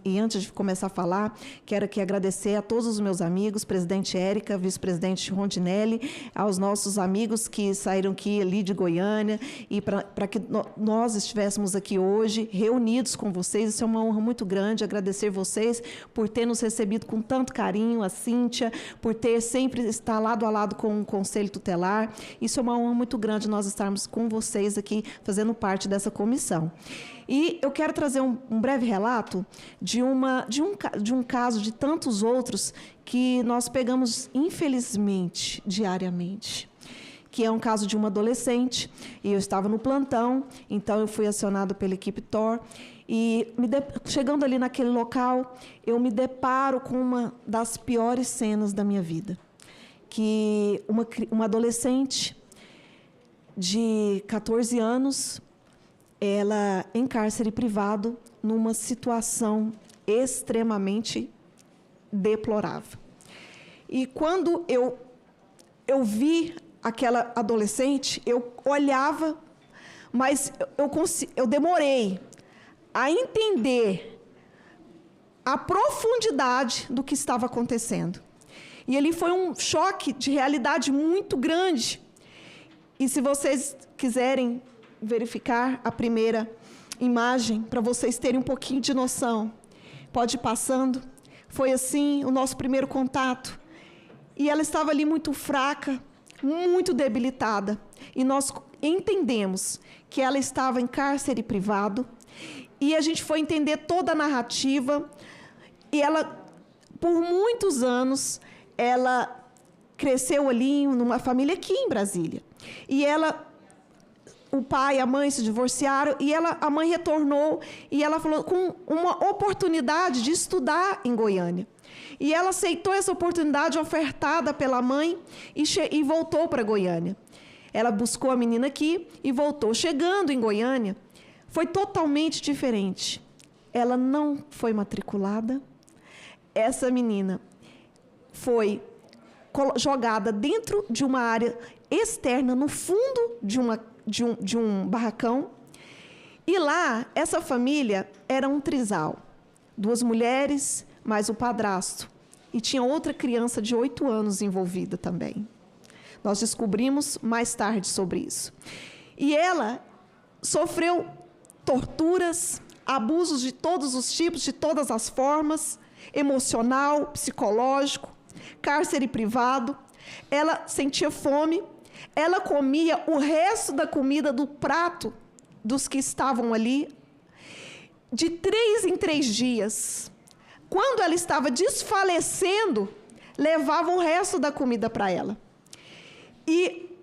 E antes de começar a falar, quero aqui agradecer a todos os meus amigos, presidente Érica, vice-presidente Rondinelli, aos nossos amigos que saíram aqui ali de Goiânia, e para que nós estivéssemos aqui hoje, reunidos com vocês. Isso é uma honra muito grande, agradecer vocês por ter nos recebido com tanto carinho, a Cíntia, por ter sempre estar lado a lado com o Conselho Tutelar. Isso é uma honra muito grande nós estarmos com vocês aqui, fazendo parte dessa comissão. E eu quero trazer um breve relato de um caso de tantos outros que nós pegamos, infelizmente, diariamente, que é um caso de uma adolescente, e eu estava no plantão, então eu fui acionado pela equipe TOR, e chegando ali naquele local, eu me deparo com uma das piores cenas da minha vida, que uma adolescente de 14 anos, ela em cárcere privado, numa situação extremamente deplorável. E quando eu vi aquela adolescente, eu olhava, mas eu demorei a entender a profundidade do que estava acontecendo. E ali foi um choque de realidade muito grande. E se vocês quiserem verificar a primeira imagem, para vocês terem um pouquinho de noção. Pode ir passando. Foi assim o nosso primeiro contato. E ela estava ali muito fraca, muito debilitada. E nós entendemos que ela estava em cárcere privado. E a gente foi entender toda a narrativa. E ela, por muitos anos, ela cresceu ali numa família aqui em Brasília. E o pai e a mãe se divorciaram, e a mãe retornou, e ela falou com uma oportunidade de estudar em Goiânia. E ela aceitou essa oportunidade ofertada pela mãe e voltou para Goiânia. Ela buscou a menina aqui e voltou. Chegando em Goiânia, foi totalmente diferente. Ela não foi matriculada. Essa menina foi jogada dentro de uma área externa, no fundo de um barracão. E lá, essa família era um trisal. 2 mulheres, mais o padrasto. E tinha outra criança de 8 anos envolvida também. Nós descobrimos mais tarde sobre isso. E ela sofreu torturas, abusos de todos os tipos, de todas as formas, emocional, psicológico, cárcere privado. Ela sentia fome. Ela comia o resto da comida do prato dos que estavam ali, de 3 em 3 dias. Quando ela estava desfalecendo, levavam o resto da comida para ela. E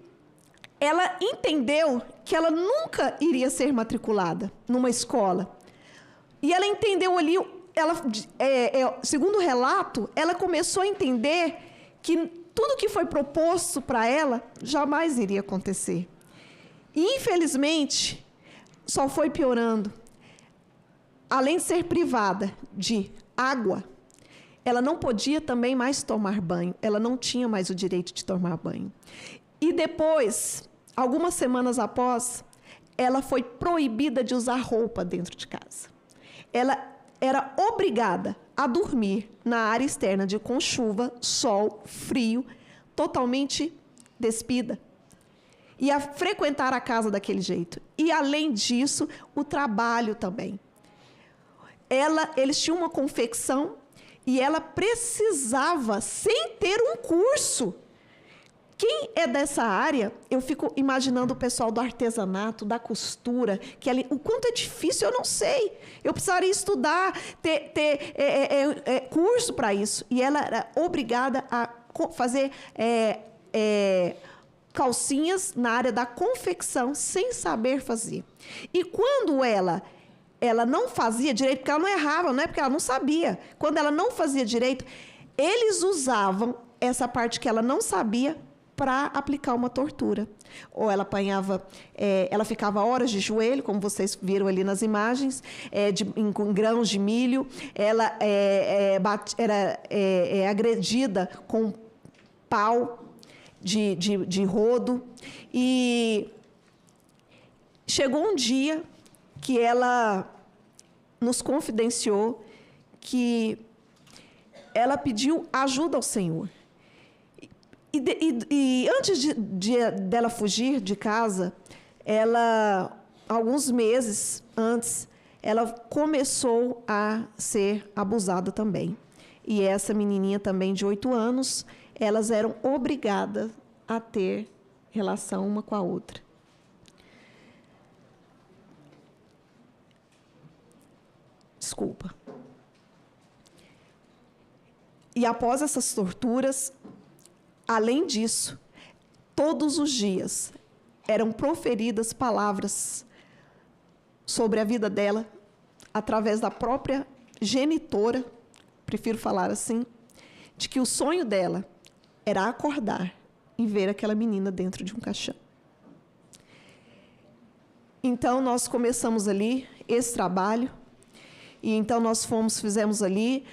ela entendeu que ela nunca iria ser matriculada numa escola. E ela entendeu ali, segundo o relato, ela começou a entender que tudo que foi proposto para ela jamais iria acontecer. E, infelizmente, só foi piorando. Além de ser privada de água, ela não podia também mais tomar banho. Ela não tinha mais o direito de tomar banho. E depois, algumas semanas após, ela foi proibida de usar roupa dentro de casa. Ela era obrigada a dormir na área externa com chuva, sol, frio, totalmente despida. E a frequentar a casa daquele jeito. E, além disso, o trabalho também. Eles tinham uma confecção e ela precisava, sem ter um curso. Quem é dessa área, eu fico imaginando o pessoal do artesanato, da costura, que ali, o quanto é difícil, eu não sei. Eu precisaria estudar, ter curso para isso. E ela era obrigada a fazer calcinhas na área da confecção, sem saber fazer. E quando ela não fazia direito, porque ela não errava, não é porque ela não sabia. Quando ela não fazia direito, eles usavam essa parte que ela não sabia para aplicar uma tortura. Ou ela apanhava, ela ficava horas de joelho, como vocês viram ali nas imagens, em grãos de milho. Ela era agredida com pau de rodo. E chegou um dia que ela nos confidenciou que ela pediu ajuda ao Senhor. E antes dela fugir de casa, alguns meses antes, ela começou a ser abusada também. E essa menininha também de 8 anos, elas eram obrigadas a ter relação uma com a outra. Desculpa. E após essas torturas, além disso, todos os dias eram proferidas palavras sobre a vida dela, através da própria genitora, prefiro falar assim, de que o sonho dela era acordar e ver aquela menina dentro de um caixão. Então, nós começamos ali esse trabalho, e então nós fizemos ali,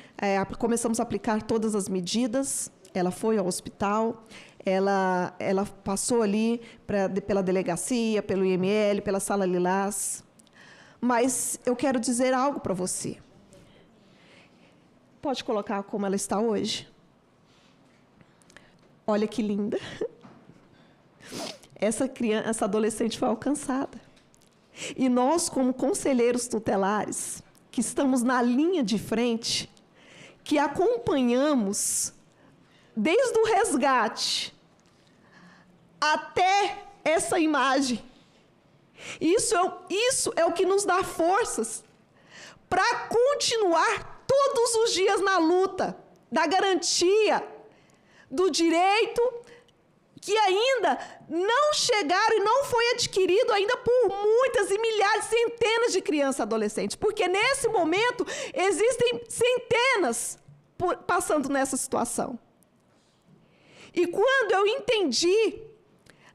começamos a aplicar todas as medidas. Ela foi ao hospital, ela passou ali pela delegacia, pelo IML, pela Sala Lilás. Mas eu quero dizer algo para você. Pode colocar como ela está hoje? Olha que linda. Essa adolescente foi alcançada. E nós, como conselheiros tutelares, que estamos na linha de frente, que acompanhamos desde o resgate até essa imagem, isso é o que nos dá forças para continuar todos os dias na luta da garantia do direito que ainda não chegaram e não foi adquirido ainda por muitas e milhares, centenas de crianças e adolescentes. Porque, nesse momento, existem centenas passando nessa situação. E quando eu entendi,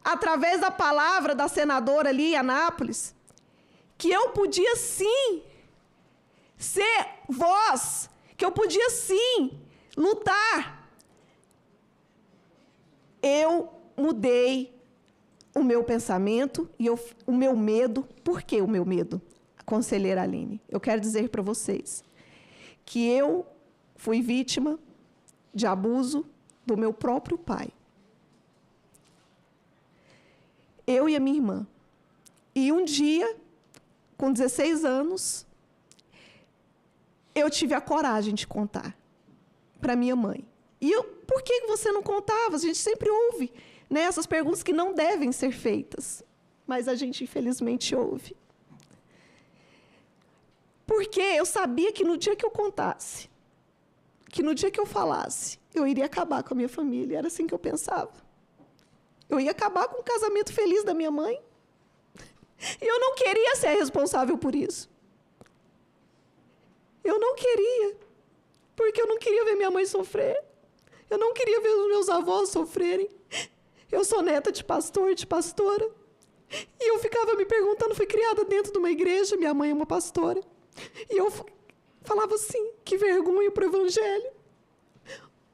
através da palavra da senadora ali em Anápolis, que eu podia, sim, ser voz, que eu podia, sim, lutar, eu mudei o meu pensamento e o meu medo. Por que o meu medo, conselheira Aline? Eu quero dizer para vocês que eu fui vítima de abuso do meu próprio pai. Eu e a minha irmã. E um dia, com 16 anos, eu tive a coragem de contar para minha mãe. E por que você não contava? A gente sempre ouve, né, essas perguntas que não devem ser feitas, mas a gente, infelizmente, ouve. Porque eu sabia que no dia que eu contasse, que no dia que eu falasse, eu iria acabar com a minha família. Era assim que eu pensava. Eu ia acabar com o casamento feliz da minha mãe. E eu não queria ser responsável por isso. Eu não queria. Porque eu não queria ver minha mãe sofrer. Eu não queria ver os meus avós sofrerem. Eu sou neta de pastor, de pastora. E eu ficava me perguntando, fui criada dentro de uma igreja, minha mãe é uma pastora. E eu falava assim, que vergonha para o evangelho.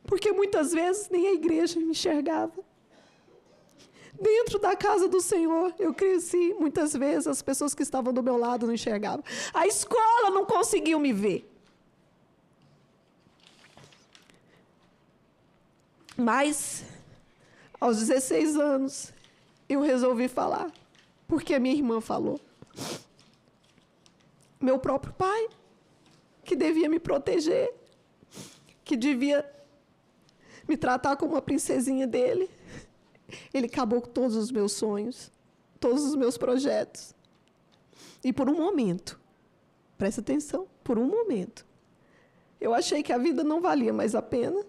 Porque muitas vezes nem a igreja me enxergava. Dentro da casa do Senhor, eu cresci. Muitas vezes as pessoas que estavam do meu lado não enxergavam. A escola não conseguiu me ver. Mas, aos 16 anos, eu resolvi falar. Porque a minha irmã falou. Meu próprio pai, que devia me proteger, que devia me tratar como uma princesinha dele, ele acabou com todos os meus sonhos, todos os meus projetos. E por um momento, presta atenção, por um momento, eu achei que a vida não valia mais a pena.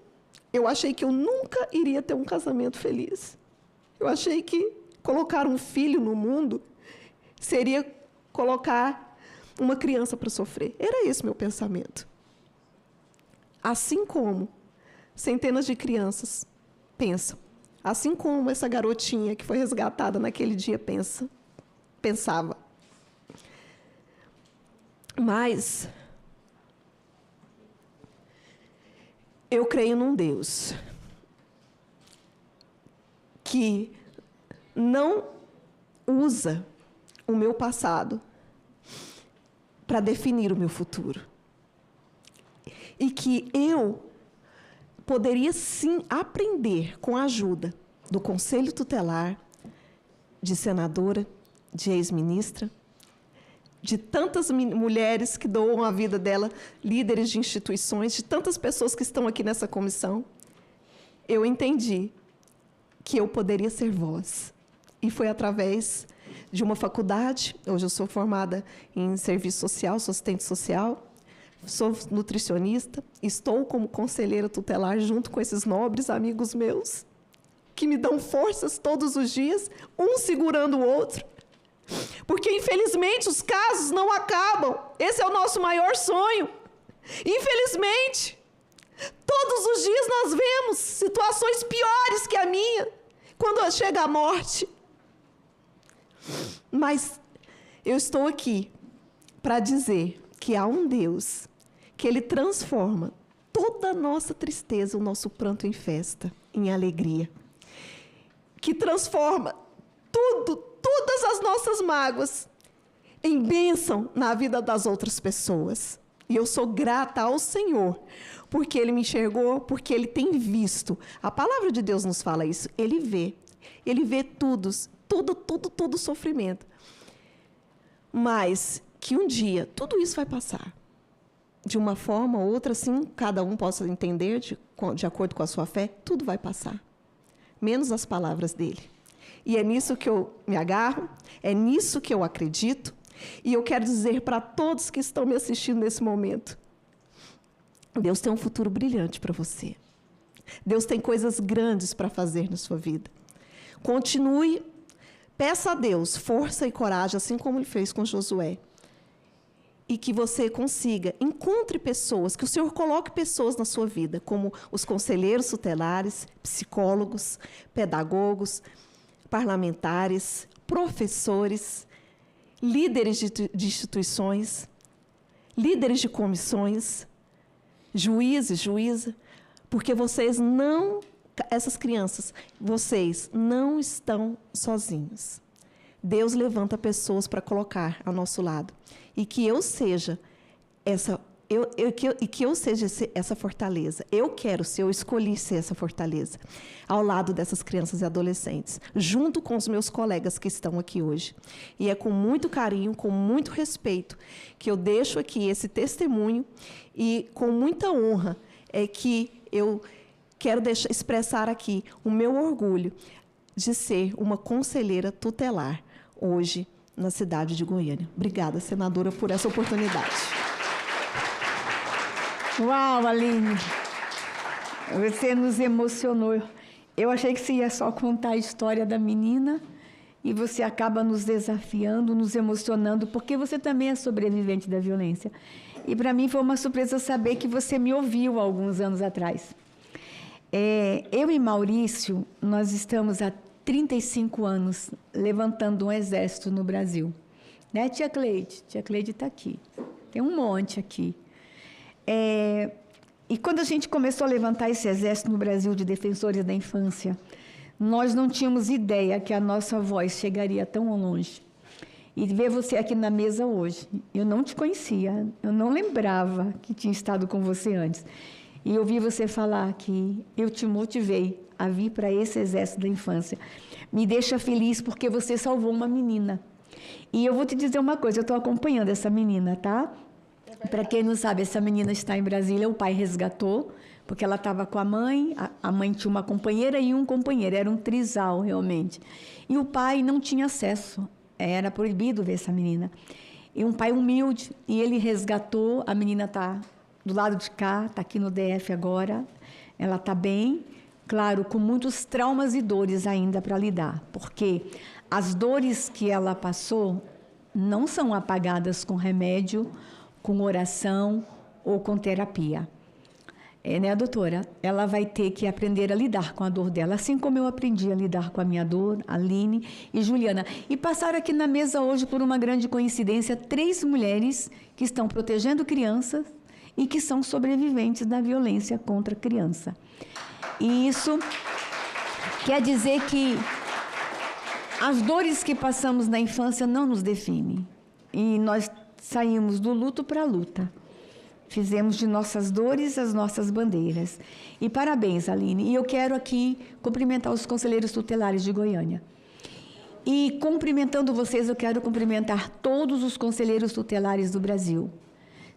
Eu achei que eu nunca iria ter um casamento feliz. Eu achei que colocar um filho no mundo seria colocar uma criança para sofrer. Era esse meu pensamento. Assim como centenas de crianças pensam. Assim como essa garotinha que foi resgatada naquele dia pensava. Mas eu creio num Deus que não usa o meu passado para definir o meu futuro. E que eu poderia, sim, aprender com a ajuda do Conselho Tutelar, de senadora, de ex-ministra, de tantas mulheres que doam a vida dela, líderes de instituições, de tantas pessoas que estão aqui nessa comissão. Eu entendi que eu poderia ser voz. E foi através de uma faculdade. Hoje eu sou formada em serviço social, sou assistente social, sou nutricionista, estou como conselheira tutelar junto com esses nobres amigos meus, que me dão forças todos os dias, um segurando o outro. Porque, infelizmente, os casos não acabam. Esse é o nosso maior sonho. Infelizmente, todos os dias nós vemos situações piores que a minha, quando chega a morte. Mas eu estou aqui para dizer que há um Deus que Ele transforma toda a nossa tristeza, o nosso pranto em festa, em alegria. Que transforma todas as nossas mágoas em bênção na vida das outras pessoas. E eu sou grata ao Senhor, porque Ele me enxergou, porque Ele tem visto. A palavra de Deus nos fala isso. Ele vê todo sofrimento. Mas que um dia tudo isso vai passar. De uma forma ou outra, assim, cada um possa entender, de acordo com a sua fé, tudo vai passar. Menos as palavras dele. E é nisso que eu me agarro, é nisso que eu acredito, e eu quero dizer para todos que estão me assistindo nesse momento, Deus tem um futuro brilhante para você. Deus tem coisas grandes para fazer na sua vida. Continue, peça a Deus força e coragem, assim como Ele fez com Josué. E que você consiga, encontre pessoas, que o Senhor coloque pessoas na sua vida, como os conselheiros tutelares, psicólogos, pedagogos, parlamentares, professores, líderes de instituições, líderes de comissões, juízes, porque essas crianças, vocês não estão sozinhos. Deus levanta pessoas para colocar ao nosso lado. E que eu seja essa fortaleza. Eu escolhi ser essa fortaleza ao lado dessas crianças e adolescentes, junto com os meus colegas que estão aqui hoje. E é com muito carinho, com muito respeito, que eu deixo aqui esse testemunho e com muita honra é que eu quero expressar aqui o meu orgulho de ser uma conselheira tutelar hoje na cidade de Goiânia. Obrigada, senadora, por essa oportunidade. Uau, Aline! Você nos emocionou. Eu achei que você ia só contar a história da menina e você acaba nos desafiando, nos emocionando, porque você também é sobrevivente da violência. E para mim foi uma surpresa saber que você me ouviu há alguns anos atrás. Eu e Maurício, nós estamos há 35 anos levantando um exército no Brasil. Né, tia Cleide? Tia Cleide está aqui. Tem um monte aqui. E quando a gente começou a levantar esse exército no Brasil de defensores da infância, nós não tínhamos ideia que a nossa voz chegaria tão longe. E ver você aqui na mesa hoje, eu não te conhecia, eu não lembrava que tinha estado com você antes. E ouvir você falar que eu te motivei a vir para esse exército da infância. Me deixa feliz porque você salvou uma menina. E eu vou te dizer uma coisa, eu estou acompanhando essa menina, tá? Para quem não sabe, essa menina está em Brasília, o pai resgatou, porque ela estava com a mãe tinha uma companheira e um companheiro, era um trisal realmente. E o pai não tinha acesso, era proibido ver essa menina. E um pai humilde, e ele resgatou, a menina está do lado de cá, está aqui no DF agora, ela está bem, claro, com muitos traumas e dores ainda para lidar, porque as dores que ela passou não são apagadas com remédio, com oração ou com terapia. Né, doutora? Ela vai ter que aprender a lidar com a dor dela, assim como eu aprendi a lidar com a minha dor, Aline e Juliana. E passaram aqui na mesa hoje, por uma grande coincidência, 3 mulheres que estão protegendo crianças e que são sobreviventes da violência contra a criança. E isso quer dizer que as dores que passamos na infância não nos definem. E nós saímos do luto para a luta. Fizemos de nossas dores as nossas bandeiras. E parabéns, Aline. E eu quero aqui cumprimentar os conselheiros tutelares de Goiânia. E cumprimentando vocês, eu quero cumprimentar todos os conselheiros tutelares do Brasil.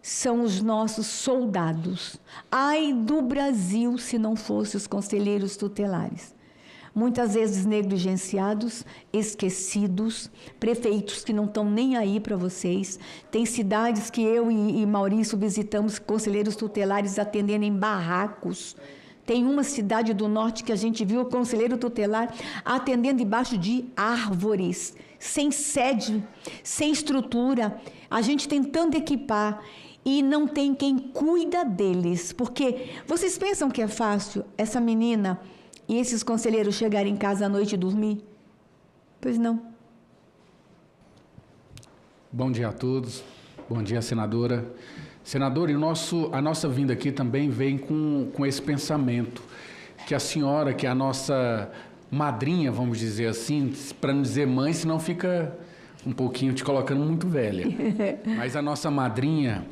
São os nossos soldados. Ai do Brasil se não fossem os conselheiros tutelares. Muitas vezes negligenciados, esquecidos, prefeitos que não estão nem aí para vocês. Tem cidades que eu e Maurício visitamos, conselheiros tutelares atendendo em barracos. Tem uma cidade do norte que a gente viu o conselheiro tutelar atendendo debaixo de árvores, sem sede, sem estrutura. A gente tentando equipar e não tem quem cuida deles. Porque vocês pensam que é fácil essa menina e esses conselheiros chegarem em casa à noite e dormir? Pois não. Bom dia a todos. Bom dia, senadora. Senador, a nossa vinda aqui também vem com esse pensamento, que a senhora, que é a nossa madrinha, vamos dizer assim, para não dizer mãe, senão fica um pouquinho te colocando muito velha. Mas a nossa madrinha,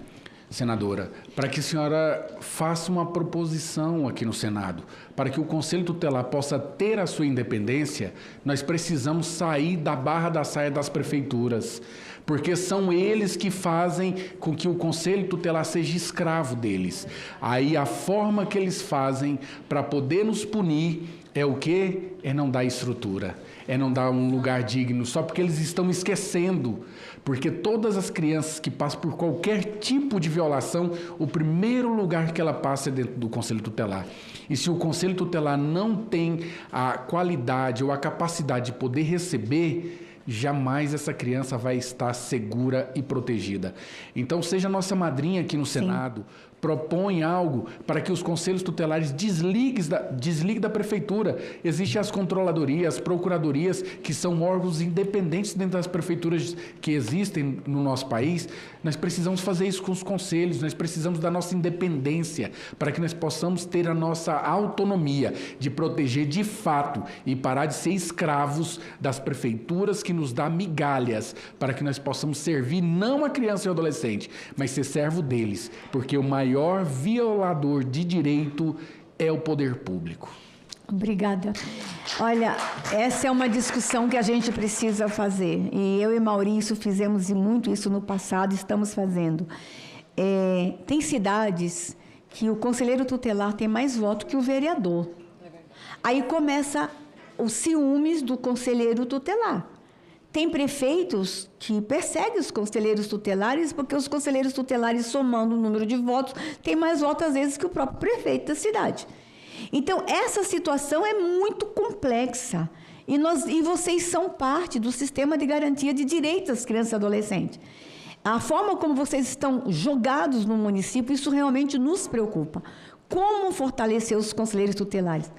senadora, para que a senhora faça uma proposição aqui no Senado, para que o Conselho Tutelar possa ter a sua independência, nós precisamos sair da barra da saia das prefeituras, porque são eles que fazem com que o Conselho Tutelar seja escravo deles. Aí a forma que eles fazem para poder nos punir é o quê? É não dar estrutura, é não dar um lugar digno, só porque eles estão esquecendo. Porque todas as crianças que passam por qualquer tipo de violação, o primeiro lugar que ela passa é dentro do Conselho Tutelar. E se o Conselho Tutelar não tem a qualidade ou a capacidade de poder receber, jamais essa criança vai estar segura e protegida. Então, seja nossa madrinha aqui no Senado, propõe algo para que os conselhos tutelares desliguem da prefeitura. Existem as controladorias, as procuradorias, que são órgãos independentes dentro das prefeituras que existem no nosso país. Nós precisamos fazer isso com os conselhos, nós precisamos da nossa independência para que nós possamos ter a nossa autonomia de proteger de fato e parar de ser escravos das prefeituras que nos dão migalhas, para que nós possamos servir não a criança e o adolescente, mas ser servo deles, porque o maior violador de direito é o poder público. Obrigada. Olha, essa é uma discussão que a gente precisa fazer. E eu e Maurício fizemos muito isso no passado, estamos fazendo. Tem cidades que o conselheiro tutelar tem mais voto que o vereador. Aí começa os ciúmes do conselheiro tutelar. Tem prefeitos que perseguem os conselheiros tutelares, porque os conselheiros tutelares, somando o número de votos, têm mais votos, às vezes, que o próprio prefeito da cidade. Então, essa situação é muito complexa. E vocês são parte do sistema de garantia de direitos das crianças e adolescentes. A forma como vocês estão jogados no município, isso realmente nos preocupa. Como fortalecer os conselheiros tutelares?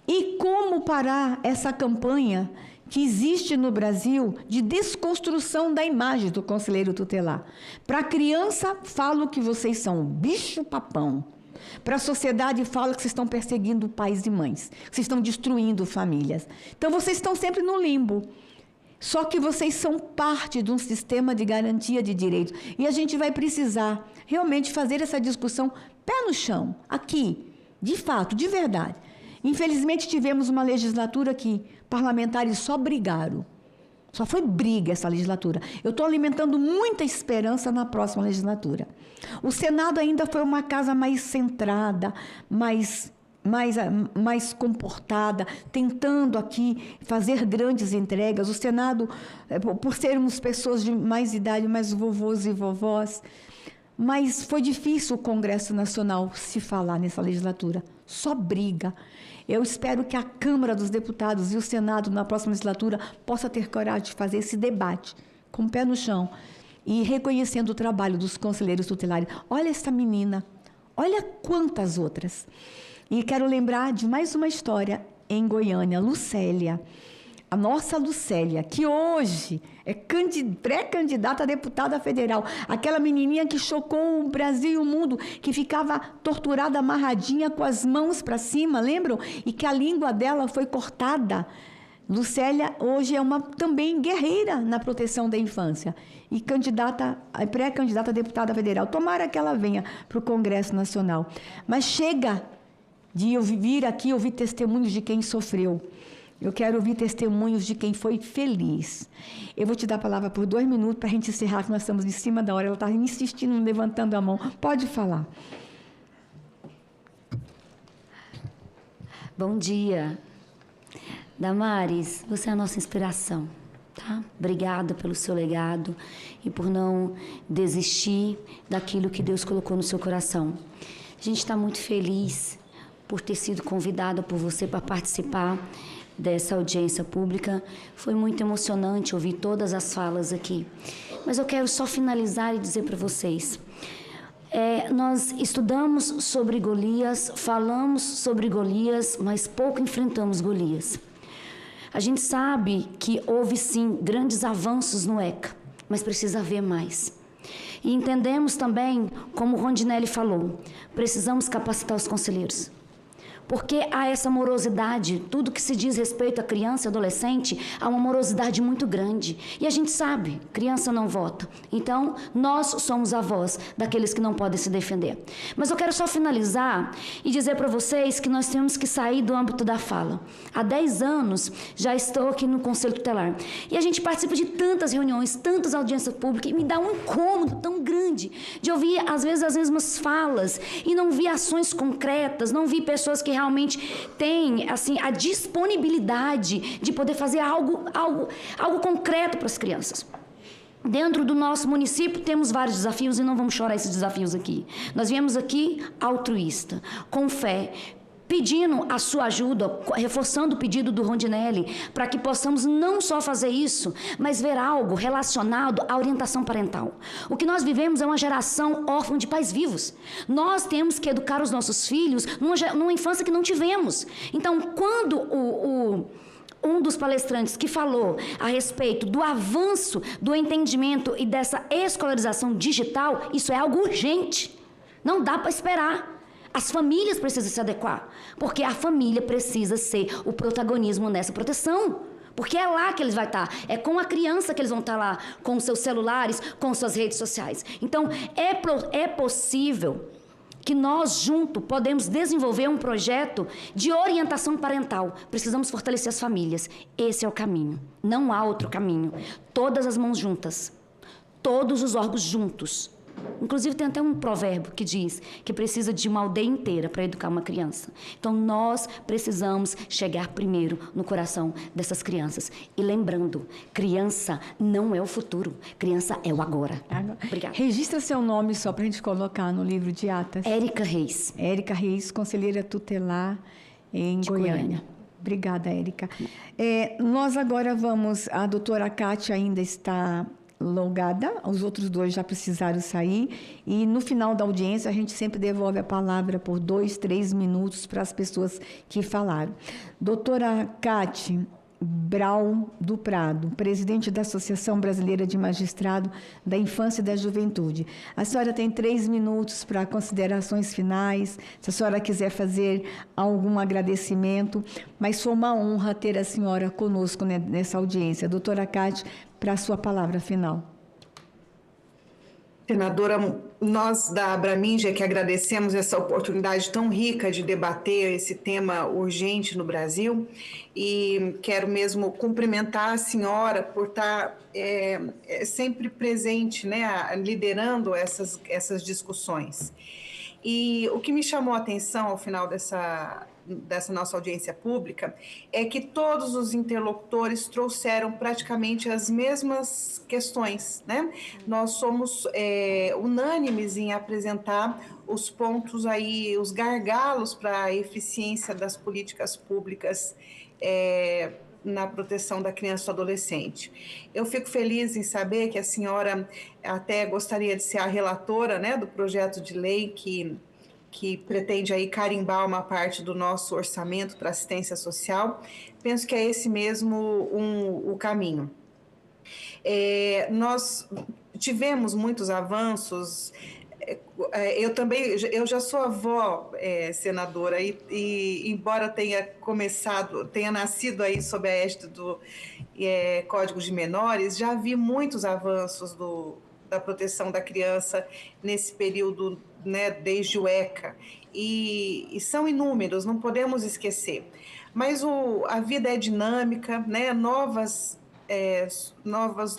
E como parar essa campanha que existe no Brasil de desconstrução da imagem do conselheiro tutelar? Para a criança, falo que vocês são um bicho-papão. Para a sociedade, falo que vocês estão perseguindo pais e mães, que vocês estão destruindo famílias. Então, vocês estão sempre no limbo. Só que vocês são parte de um sistema de garantia de direitos. E a gente vai precisar realmente fazer essa discussão pé no chão, aqui, de fato, de verdade. Infelizmente, tivemos uma legislatura que parlamentares só brigaram. Só foi briga essa legislatura. Eu estou alimentando muita esperança na próxima legislatura. O Senado ainda foi uma casa mais centrada, mais comportada, tentando aqui fazer grandes entregas. O Senado, por sermos pessoas de mais idade, mais vovôs e vovós, mas foi difícil o Congresso Nacional se falar nessa legislatura. Só briga. Eu espero que a Câmara dos Deputados e o Senado, na próxima legislatura, possa ter coragem de fazer esse debate, com o pé no chão, e reconhecendo o trabalho dos conselheiros tutelares. Olha essa menina, olha quantas outras. E quero lembrar de mais uma história em Goiânia, Lucélia. A nossa Lucélia, que hoje é pré-candidata a deputada federal. Aquela menininha que chocou o Brasil e o mundo, que ficava torturada, amarradinha, com as mãos para cima, lembram? E que a língua dela foi cortada Lucélia hoje é uma também guerreira na proteção da infância e pré-candidata a deputada federal. Tomara que ela venha para o Congresso Nacional. Mas chega de eu vir aqui ouvir testemunhos de quem sofreu. Eu quero ouvir testemunhos de quem foi feliz. Eu vou te dar a palavra por 2 minutos para a gente encerrar, que nós estamos em cima da hora. Ela está insistindo, levantando a mão. Pode falar. Bom dia. Damares, você é a nossa inspiração, tá? Obrigada pelo seu legado e por não desistir daquilo que Deus colocou no seu coração. A gente está muito feliz por ter sido convidada por você para participar dessa audiência pública. Foi muito emocionante ouvir todas as falas aqui. Mas eu quero só finalizar e dizer para vocês. Nós estudamos sobre Golias, falamos sobre Golias, mas pouco enfrentamos Golias. A gente sabe que houve, sim, grandes avanços no ECA, mas precisa haver mais. E entendemos também, como o Rondinelli falou, precisamos capacitar os conselheiros. Porque há essa morosidade, tudo que se diz respeito à criança e adolescente, há uma morosidade muito grande. E a gente sabe, criança não vota. Então, nós somos a voz daqueles que não podem se defender. Mas eu quero só finalizar e dizer para vocês que nós temos que sair do âmbito da fala. Há 10 anos já estou aqui no Conselho Tutelar. E a gente participa de tantas reuniões, tantas audiências públicas, e me dá um incômodo tão grande de ouvir, às vezes, as mesmas falas e não vi ações concretas, não vi pessoas que realmente têm, assim, a disponibilidade de poder fazer algo concreto para as crianças. Dentro do nosso município temos vários desafios e não vamos chorar esses desafios aqui. Nós viemos aqui altruísta, com fé, pedindo a sua ajuda, reforçando o pedido do Rondinelli, para que possamos não só fazer isso, mas ver algo relacionado à orientação parental. O que nós vivemos é uma geração órfã de pais vivos. Nós temos que educar os nossos filhos numa infância que não tivemos. Então, quando um dos palestrantes que falou a respeito do avanço do entendimento e dessa escolarização digital, isso é algo urgente. Não dá para esperar. As famílias precisam se adequar, porque a família precisa ser o protagonismo nessa proteção. Porque é lá que eles vão estar, é com a criança que eles vão estar lá, com seus celulares, com suas redes sociais. Então, é possível que nós, juntos, podemos desenvolver um projeto de orientação parental. Precisamos fortalecer as famílias. Esse é o caminho. Não há outro caminho. Todas as mãos juntas. Todos os órgãos juntos. Inclusive, tem até um provérbio que diz que precisa de uma aldeia inteira para educar uma criança. Então, nós precisamos chegar primeiro no coração dessas crianças. E lembrando, criança não é o futuro, criança é o agora. Obrigada. Registra seu nome só para a gente colocar no livro de atas. Érica Reis. Érica Reis, conselheira tutelar em Goiânia. Obrigada, Érica. Nós agora vamos... A doutora Cátia ainda está... logada, os outros 2 já precisaram sair, e no final da audiência a gente sempre devolve a palavra por 2, 3 minutos para as pessoas que falaram. Doutora Cátia Brau do Prado, presidente da Associação Brasileira de Magistrado da Infância e da Juventude. A senhora tem 3 minutos para considerações finais, se a senhora quiser fazer algum agradecimento, mas foi uma honra ter a senhora conosco nessa audiência. Doutora Cátia, para a sua palavra final. Senadora, nós da Abraminja que agradecemos essa oportunidade tão rica de debater esse tema urgente no Brasil, e quero mesmo cumprimentar a senhora por estar sempre presente, né, liderando essas discussões. E o que me chamou a atenção ao final dessa nossa audiência pública é que todos os interlocutores trouxeram praticamente as mesmas questões, né? Nós somos unânimes em apresentar os pontos aí, os gargalos para a eficiência das políticas públicas na proteção da criança e do adolescente. Eu fico feliz em saber que a senhora até gostaria de ser a relatora, né, do projeto de lei que pretende aí carimbar uma parte do nosso orçamento para assistência social. Penso que é esse mesmo o caminho. Nós tivemos muitos avanços Eu já sou avó, senadora, e embora tenha nascido aí sob a égide do Código de Menores, já vi muitos avanços da proteção da criança nesse período, né, desde o ECA, e são inúmeros, não podemos esquecer. Mas a vida é dinâmica, né? Novos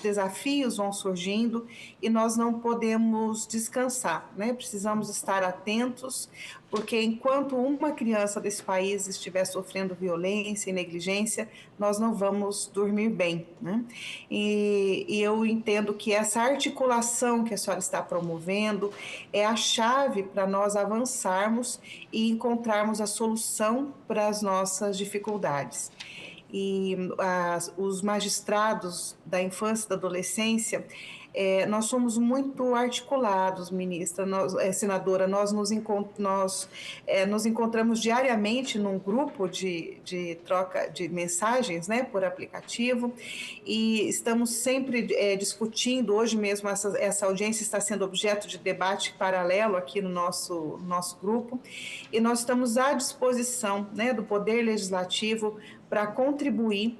desafios vão surgindo e nós não podemos descansar, né? Precisamos estar atentos, porque enquanto uma criança desse país estiver sofrendo violência e negligência, nós não vamos dormir bem, né? E eu entendo que essa articulação que a senhora está promovendo é a chave para nós avançarmos e encontrarmos a solução para as nossas dificuldades. E os magistrados da infância e da adolescência, nós somos muito articulados, ministra, senadora, nós nos encontramos diariamente num grupo de troca de mensagens, né, por aplicativo, e estamos sempre discutindo. Hoje mesmo essa audiência está sendo objeto de debate paralelo aqui no nosso grupo, e nós estamos à disposição, né, do Poder Legislativo para contribuir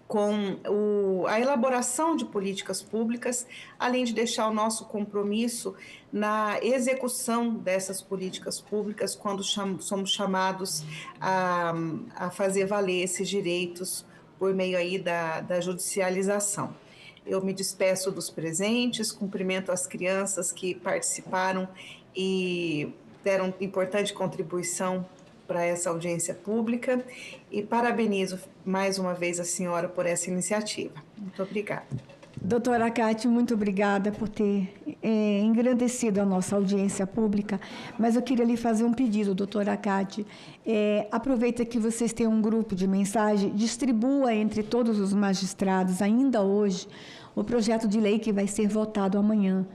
com a elaboração de políticas públicas, além de deixar o nosso compromisso na execução dessas políticas públicas quando somos chamados a fazer valer esses direitos por meio aí da judicialização. Eu me despeço dos presentes, cumprimento as crianças que participaram e deram importante contribuição para essa audiência pública e parabenizo mais uma vez a senhora por essa iniciativa. Muito obrigada. Doutora Cátia, muito obrigada por ter engrandecido a nossa audiência pública, mas eu queria lhe fazer um pedido, doutora Cátia. Aproveita que vocês têm um grupo de mensagem, distribua entre todos os magistrados, ainda hoje, o projeto de lei que vai ser votado amanhã.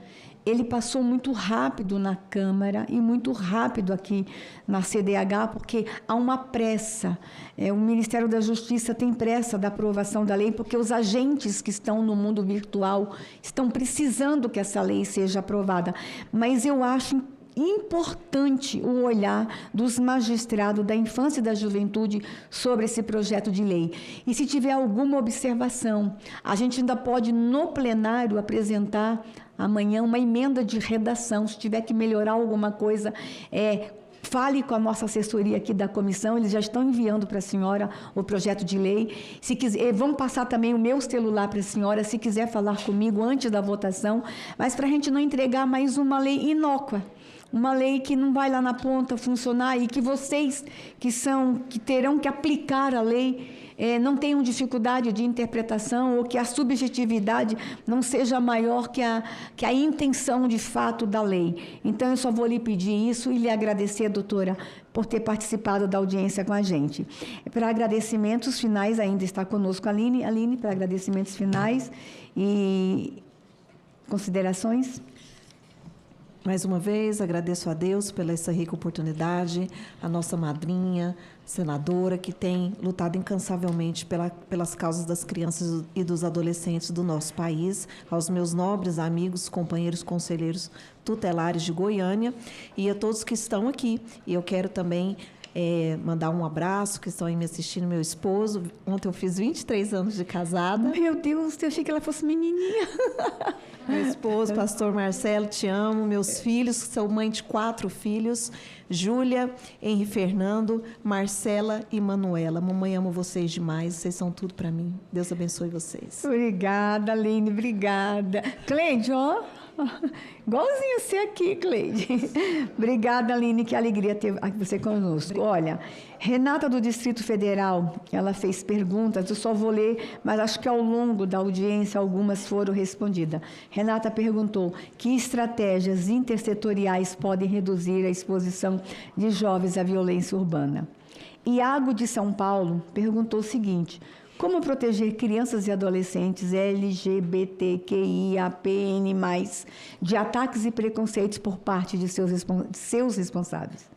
Ele passou muito rápido na Câmara e muito rápido aqui na CDH, porque há uma pressa. O Ministério da Justiça tem pressa da aprovação da lei, porque os agentes que estão no mundo virtual estão precisando que essa lei seja aprovada. Mas eu acho importante o olhar dos magistrados da infância e da juventude sobre esse projeto de lei. E se tiver alguma observação, a gente ainda pode, no plenário, apresentar amanhã uma emenda de redação. Se tiver que melhorar alguma coisa, fale com a nossa assessoria aqui da comissão, eles já estão enviando para a senhora o projeto de lei. Se quiser, vão passar também o meu celular para a senhora, se quiser falar comigo antes da votação, mas para a gente não entregar mais uma lei inócua. Uma lei que não vai lá na ponta funcionar e que vocês que terão que aplicar a lei não tenham dificuldade de interpretação ou que a subjetividade não seja maior que a intenção de fato da lei. Então, eu só vou lhe pedir isso e lhe agradecer, doutora, por ter participado da audiência com a gente. Para agradecimentos finais, ainda está conosco a Aline. Aline, para agradecimentos finais e considerações. Mais uma vez, agradeço a Deus pela essa rica oportunidade, a nossa madrinha, senadora, que tem lutado incansavelmente pelas causas das crianças e dos adolescentes do nosso país, aos meus nobres amigos, companheiros, conselheiros tutelares de Goiânia e a todos que estão aqui. E eu quero também mandar um abraço, que estão aí me assistindo, meu esposo. Ontem eu fiz 23 anos de casada. Meu Deus, eu achei que ela fosse menininha. Meu esposo, pastor Marcelo, te amo. Meus filhos, sou mãe de 4 filhos, Júlia, Henri Fernando, Marcela e Manuela. Mamãe, amo vocês demais, vocês são tudo para mim. Deus abençoe vocês. Obrigada, Aline, obrigada. Cleide, ó, igualzinho você aqui, Cleide. Obrigada, Aline, que alegria ter você conosco. Olha, Renata do Distrito Federal, ela fez perguntas, eu só vou ler, mas acho que ao longo da audiência algumas foram respondidas. Renata perguntou: que estratégias intersetoriais podem reduzir a exposição de jovens à violência urbana? Iago de São Paulo perguntou o seguinte: como proteger crianças e adolescentes LGBTQIAPN+, de ataques e preconceitos por parte de seus responsáveis?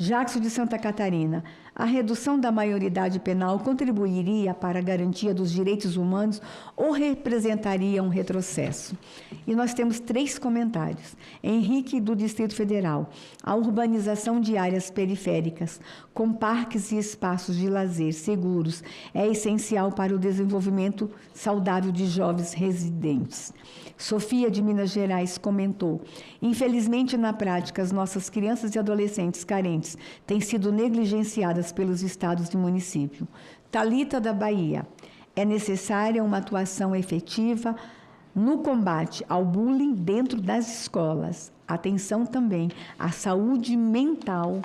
Jackson de Santa Catarina: A redução da maioridade penal contribuiria para a garantia dos direitos humanos ou representaria um retrocesso? E nós temos 3 comentários. Henrique, do Distrito Federal. A urbanização de áreas periféricas, com parques e espaços de lazer seguros, é essencial para o desenvolvimento saudável de jovens residentes. Sofia, de Minas Gerais, comentou: infelizmente, na prática, as nossas crianças e adolescentes carentes têm sido negligenciadas pelos estados e município. Talita, da Bahia: é necessária uma atuação efetiva no combate ao bullying dentro das escolas. Atenção também à saúde mental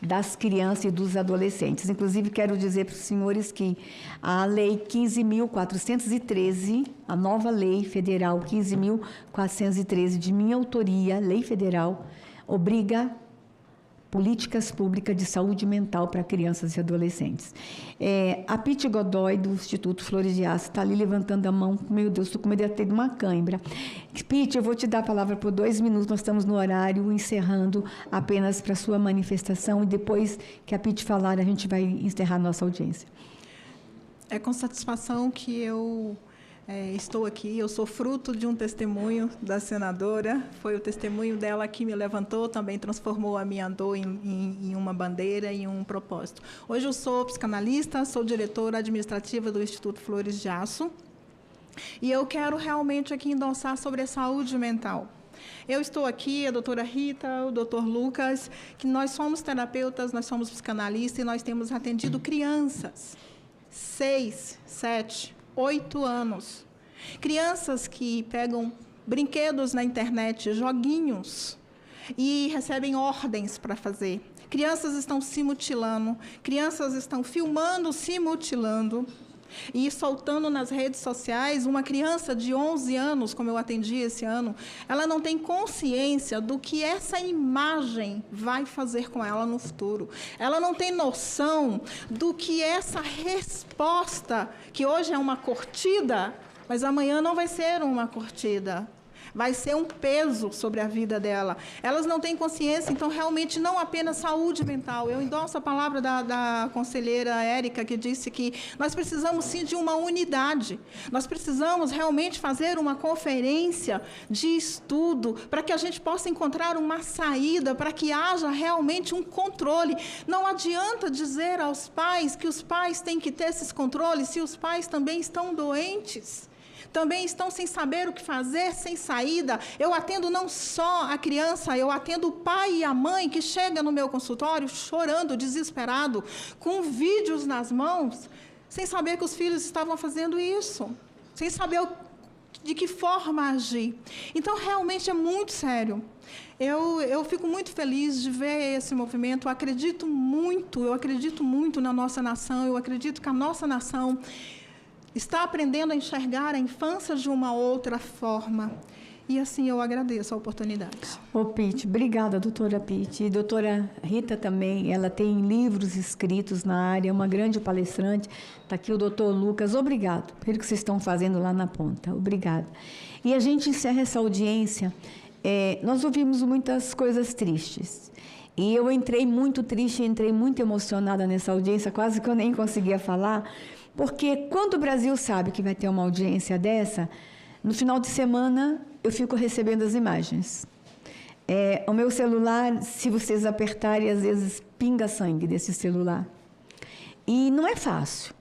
das crianças e dos adolescentes. Inclusive, quero dizer para os senhores que a Lei 15.413, a nova Lei Federal 15.413, de minha autoria, Lei Federal, obriga políticas públicas de saúde mental para crianças e adolescentes. A Pete Godoy, do Instituto Flores de Aço, está ali levantando a mão. Meu Deus, estou com medo de ter uma cãibra. Pete, eu vou te dar a palavra por 2 minutos, nós estamos no horário, encerrando apenas para a sua manifestação, e depois que a Pete falar, a gente vai encerrar a nossa audiência. É com satisfação que eu estou aqui. Eu sou fruto de um testemunho da senadora. Foi o testemunho dela que me levantou, também transformou a minha dor em uma bandeira, em um propósito. Hoje eu sou psicanalista, sou diretora administrativa do Instituto Flores de Aço, e eu quero realmente aqui endossar sobre a saúde mental. Eu estou aqui, a doutora Rita, o doutor Lucas, que nós somos terapeutas, nós somos psicanalistas e nós temos atendido crianças, 6, 7, 8 anos. Crianças que pegam brinquedos na internet, joguinhos, e recebem ordens para fazer. Crianças estão se mutilando, crianças estão filmando, se mutilando e soltando nas redes sociais. Uma criança de 11 anos, como eu atendi esse ano, ela não tem consciência do que essa imagem vai fazer com ela no futuro. Ela não tem noção do que essa resposta, que hoje é uma curtida, mas amanhã não vai ser uma curtida. Vai ser um peso sobre a vida dela. Elas não têm consciência, então, realmente, não apenas saúde mental. Eu endosso a palavra da conselheira Érica, que disse que nós precisamos, sim, de uma unidade. Nós precisamos, realmente, fazer uma conferência de estudo para que a gente possa encontrar uma saída, para que haja realmente um controle. Não adianta dizer aos pais que os pais têm que ter esses controles se os pais também estão doentes. Também estão sem saber o que fazer, sem saída. Eu atendo não só a criança, eu atendo o pai e a mãe que chega no meu consultório chorando, desesperado, com vídeos nas mãos, sem saber que os filhos estavam fazendo isso, sem saber de que forma agir. Então, realmente é muito sério. Eu fico muito feliz de ver esse movimento. Eu acredito muito na nossa nação, eu acredito que a nossa nação está aprendendo a enxergar a infância de uma outra forma. E, assim, eu agradeço a oportunidade. Ô, Pete, obrigada, doutora Pete. E doutora Rita também, ela tem livros escritos na área, é uma grande palestrante. Está aqui o doutor Lucas. Obrigado pelo que vocês estão fazendo lá na ponta. Obrigada. E a gente encerra essa audiência. Nós ouvimos muitas coisas tristes. E eu entrei muito triste, entrei muito emocionada nessa audiência, quase que eu nem conseguia falar, porque quando o Brasil sabe que vai ter uma audiência dessa, no final de semana eu fico recebendo as imagens. O meu celular, se vocês apertarem, às vezes pinga sangue desse celular. E não é fácil.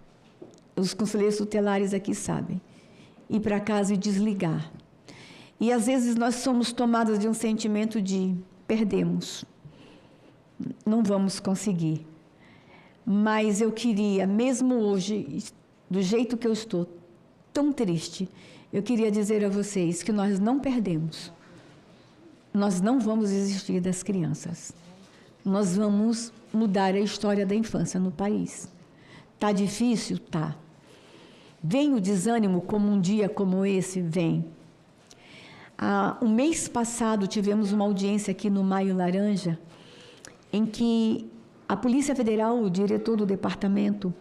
Os conselheiros tutelares aqui sabem. Ir para casa e desligar. E às vezes nós somos tomadas de um sentimento de perdemos. Não vamos conseguir. Mas eu queria, mesmo hoje, do jeito que eu estou, tão triste, eu queria dizer a vocês que nós não perdemos. Nós não vamos desistir das crianças. Nós vamos mudar a história da infância no país. Tá difícil? Tá. Vem o desânimo como um dia como esse? Vem. O mês passado tivemos uma audiência aqui no Maio Laranja, em que a Polícia Federal, o diretor do departamento,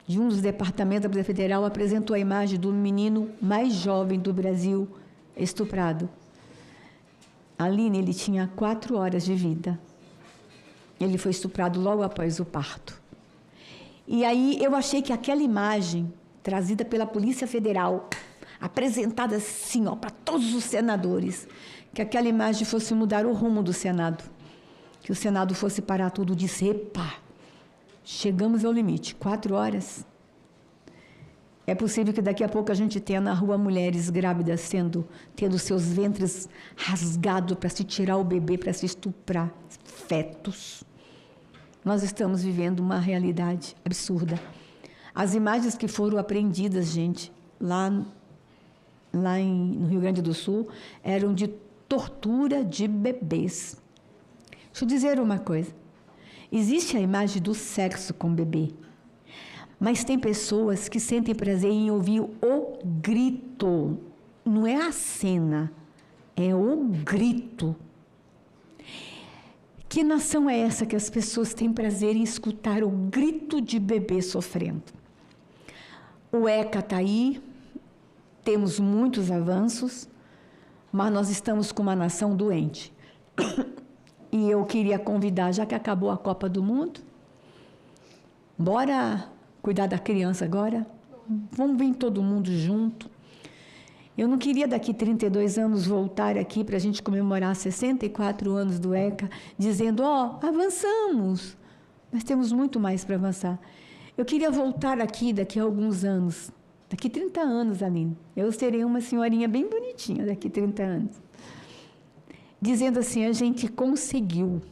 de um dos departamentos da Polícia Federal, apresentou a imagem do menino mais jovem do Brasil estuprado. Aline, ele tinha 4 horas de vida. Ele foi estuprado logo após o parto. E aí eu achei que aquela imagem trazida pela Polícia Federal, apresentada assim, ó, para todos os senadores, que aquela imagem fosse mudar o rumo do Senado, que o Senado fosse parar tudo e disse, epa, chegamos ao limite, 4 horas. É possível que daqui a pouco a gente tenha na rua mulheres grávidas tendo seus ventres rasgados para se tirar o bebê, para se estuprar, fetos. Nós estamos vivendo uma realidade absurda. As imagens que foram apreendidas, gente, lá no Rio Grande do Sul, eram de tortura de bebês. Deixa eu dizer uma coisa. Existe a imagem do sexo com o bebê, mas tem pessoas que sentem prazer em ouvir o grito. Não é a cena, é o grito. Que nação é essa que as pessoas têm prazer em escutar o grito de bebê sofrendo? O ECA está aí, temos muitos avanços, mas nós estamos com uma nação doente. E eu queria convidar, já que acabou a Copa do Mundo, bora cuidar da criança agora? Vamos vir todo mundo junto. Eu não queria daqui 32 anos voltar aqui para a gente comemorar 64 anos do ECA, dizendo, avançamos, mas temos muito mais para avançar. Eu queria voltar aqui daqui a alguns anos, daqui 30 anos, Aline. Eu serei uma senhorinha bem bonitinha daqui 30 anos. Dizendo assim, a gente conseguiu.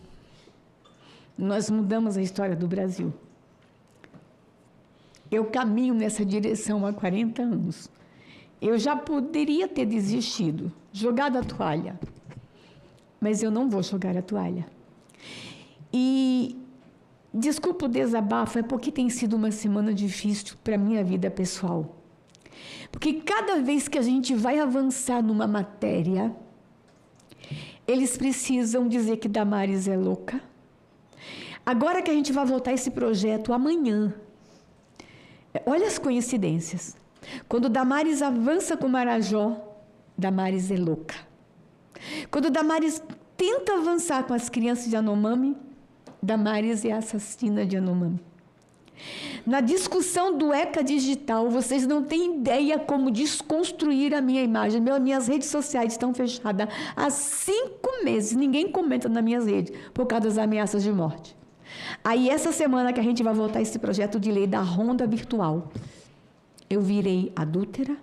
Nós mudamos a história do Brasil. Eu caminho nessa direção há 40 anos. Eu já poderia ter desistido, jogado a toalha, mas eu não vou jogar a toalha. E, desculpa o desabafo, é porque tem sido uma semana difícil para a minha vida pessoal. Porque cada vez que a gente vai avançar numa matéria, eles precisam dizer que Damares é louca. Agora que a gente vai voltar esse projeto amanhã, olha as coincidências. Quando Damares avança com Marajó, Damares é louca. Quando Damares tenta avançar com as crianças de Yanomami, Damares é assassina de Yanomami. Na discussão do ECA digital, vocês não têm ideia como desconstruir a minha imagem. Minhas redes sociais estão fechadas há 5 meses. Ninguém comenta nas minhas redes por causa das ameaças de morte. Aí, essa semana que a gente vai votar esse projeto de lei da ronda virtual, eu virei adúltera,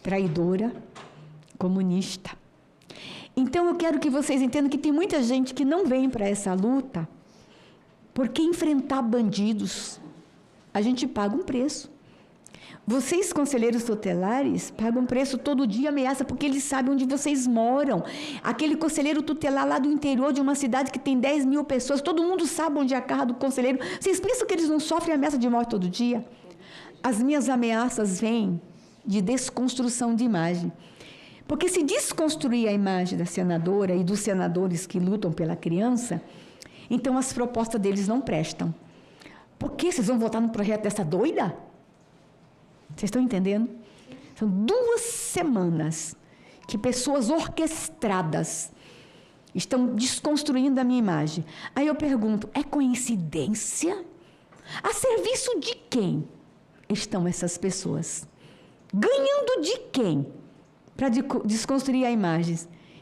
traidora, comunista. Então, eu quero que vocês entendam que tem muita gente que não vem para essa luta porque enfrentar bandidos, a gente paga um preço. Vocês, conselheiros tutelares, pagam preço todo dia, ameaça, porque eles sabem onde vocês moram. Aquele conselheiro tutelar lá do interior de uma cidade que tem 10 mil pessoas, todo mundo sabe onde é a casa do conselheiro. Vocês pensam que eles não sofrem ameaça de morte todo dia? As minhas ameaças vêm de desconstrução de imagem. Porque se desconstruir a imagem da senadora e dos senadores que lutam pela criança, então as propostas deles não prestam. Por que vocês vão votar num projeto dessa doida? Vocês estão entendendo? São 2 semanas que pessoas orquestradas estão desconstruindo a minha imagem. Aí eu pergunto, é coincidência? A serviço de quem estão essas pessoas? Ganhando de quem? Para desconstruir a imagem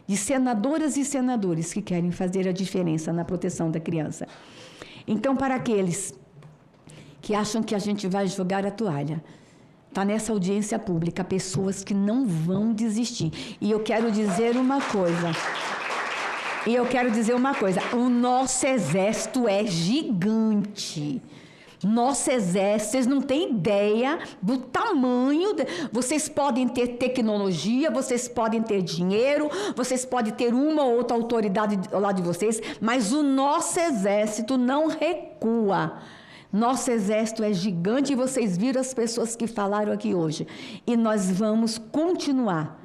de senadoras e senadores que querem fazer a diferença na proteção da criança. Então, para aqueles que acham que a gente vai jogar a toalha, está nessa audiência pública pessoas que não vão desistir. E eu quero dizer uma coisa. O nosso exército é gigante. Nosso exército, vocês não têm ideia do tamanho. Vocês podem ter tecnologia, vocês podem ter dinheiro, vocês podem ter uma ou outra autoridade ao lado de vocês, mas o nosso exército não recua. Nosso exército é gigante e vocês viram as pessoas que falaram aqui hoje. E nós vamos continuar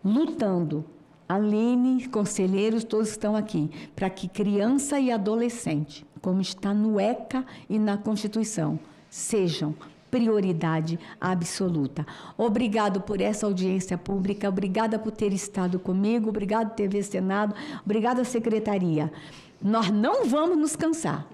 lutando. Aline, conselheiros, todos estão aqui, para que criança e adolescente, como está no ECA e na Constituição, sejam prioridade absoluta. Obrigado por essa audiência pública, obrigada por ter estado comigo, obrigado TV Senado, obrigada Secretaria. Nós não vamos nos cansar.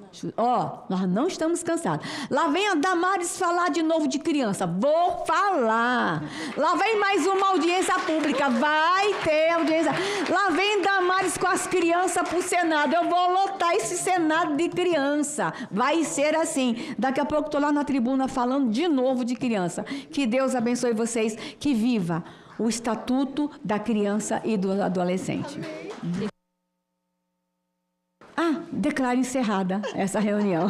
Nós não estamos cansados. Lá vem a Damares falar de novo de criança. Vou falar. Lá vem mais uma audiência pública. Vai ter audiência. Lá vem Damares com as crianças para o Senado. Eu vou lotar esse Senado de criança. Vai ser assim. Daqui a pouco estou lá na tribuna falando de novo de criança. Que Deus abençoe vocês. Que viva o Estatuto da Criança e do Adolescente. Declaro encerrada essa reunião.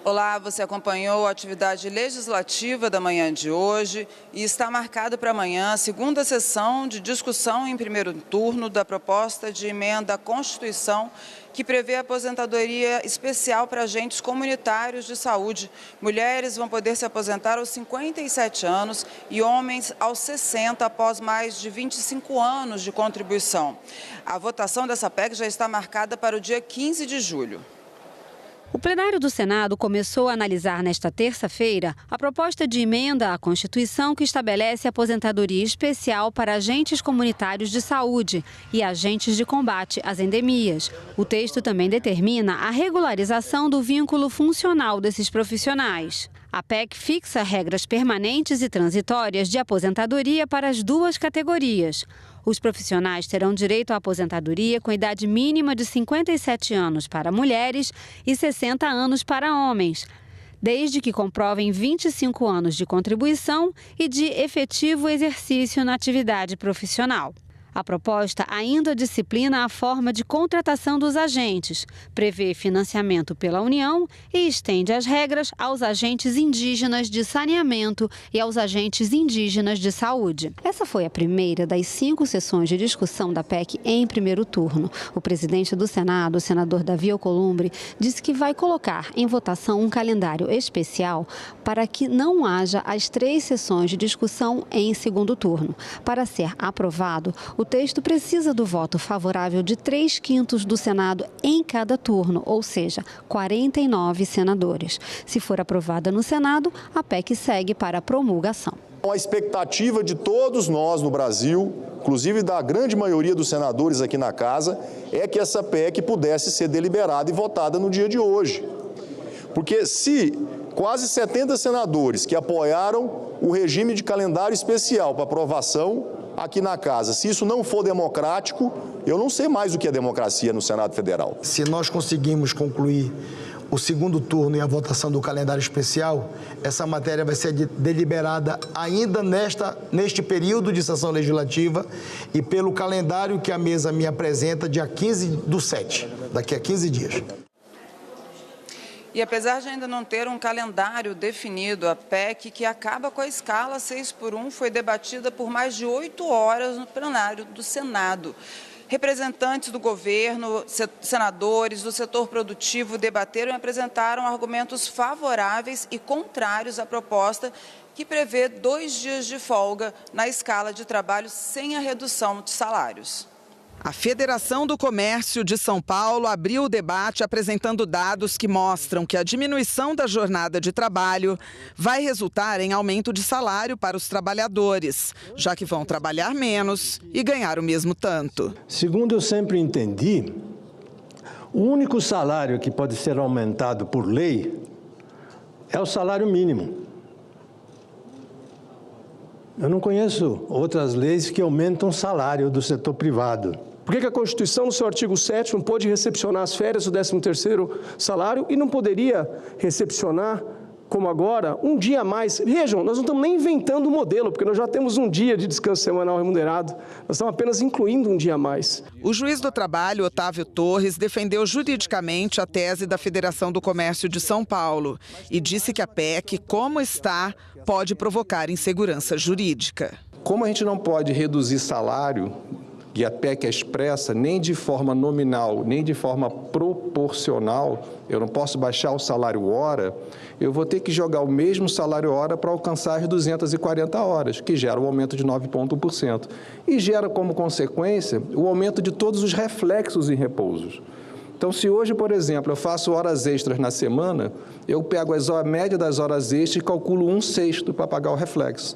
Olá, você acompanhou a atividade legislativa da manhã de hoje e está marcado para amanhã a segunda sessão de discussão em primeiro turno da proposta de emenda à Constituição que prevê aposentadoria especial para agentes comunitários de saúde. Mulheres vão poder se aposentar aos 57 anos e homens aos 60 após mais de 25 anos de contribuição. A votação dessa PEC já está marcada para o dia 15 de julho. O plenário do Senado começou a analisar nesta terça-feira a proposta de emenda à Constituição que estabelece aposentadoria especial para agentes comunitários de saúde e agentes de combate às endemias. O texto também determina a regularização do vínculo funcional desses profissionais. A PEC fixa regras permanentes e transitórias de aposentadoria para as duas categorias. Os profissionais terão direito à aposentadoria com idade mínima de 57 anos para mulheres e 60 anos para homens, desde que comprovem 25 anos de contribuição e de efetivo exercício na atividade profissional. A proposta ainda disciplina a forma de contratação dos agentes, prevê financiamento pela União e estende as regras aos agentes indígenas de saneamento e aos agentes indígenas de saúde. Essa foi a primeira das 5 sessões de discussão da PEC em primeiro turno. O presidente do Senado, o senador Davi Alcolumbre, disse que vai colocar em votação um calendário especial para que não haja as 3 sessões de discussão em segundo turno. Para ser aprovado, o texto precisa do voto favorável de 3/5 do Senado em cada turno, ou seja, 49 senadores. Se for aprovada no Senado, a PEC segue para a promulgação. A expectativa de todos nós no Brasil, inclusive da grande maioria dos senadores aqui na casa, é que essa PEC pudesse ser deliberada e votada no dia de hoje. Porque se quase 70 senadores que apoiaram o regime de calendário especial para aprovação aqui na casa, se isso não for democrático, eu não sei mais o que é democracia no Senado Federal. Se nós conseguimos concluir o segundo turno e a votação do calendário especial, essa matéria vai ser deliberada ainda neste período de sessão legislativa e pelo calendário que a mesa me apresenta, dia 15/7, daqui a 15 dias. E apesar de ainda não ter um calendário definido, a PEC, que acaba com a escala 6x1, foi debatida por mais de 8 horas no plenário do Senado. Representantes do governo, senadores do setor produtivo debateram e apresentaram argumentos favoráveis e contrários à proposta, que prevê 2 dias de folga na escala de trabalho sem a redução de salários. A Federação do Comércio de São Paulo abriu o debate apresentando dados que mostram que a diminuição da jornada de trabalho vai resultar em aumento de salário para os trabalhadores, já que vão trabalhar menos e ganhar o mesmo tanto. Segundo eu sempre entendi, o único salário que pode ser aumentado por lei é o salário mínimo. Eu não conheço outras leis que aumentam o salário do setor privado. Por que a Constituição, no seu artigo 7º, pôde recepcionar as férias do 13º salário e não poderia recepcionar, como agora, um dia a mais? Vejam, nós não estamos nem inventando o modelo, porque nós já temos um dia de descanso semanal remunerado. Nós estamos apenas incluindo um dia a mais. O juiz do trabalho, Otávio Torres, defendeu juridicamente a tese da Federação do Comércio de São Paulo e disse que a PEC, como está, pode provocar insegurança jurídica. Como a gente não pode reduzir salário e a PEC é expressa, nem de forma nominal, nem de forma proporcional, eu não posso baixar o salário hora, eu vou ter que jogar o mesmo salário hora para alcançar as 240 horas, que gera um aumento de 9,1%. E gera como consequência o aumento de todos os reflexos em repousos. Então, se hoje, por exemplo, eu faço horas extras na semana, eu pego a média das horas extras e calculo 1/6 para pagar o reflexo.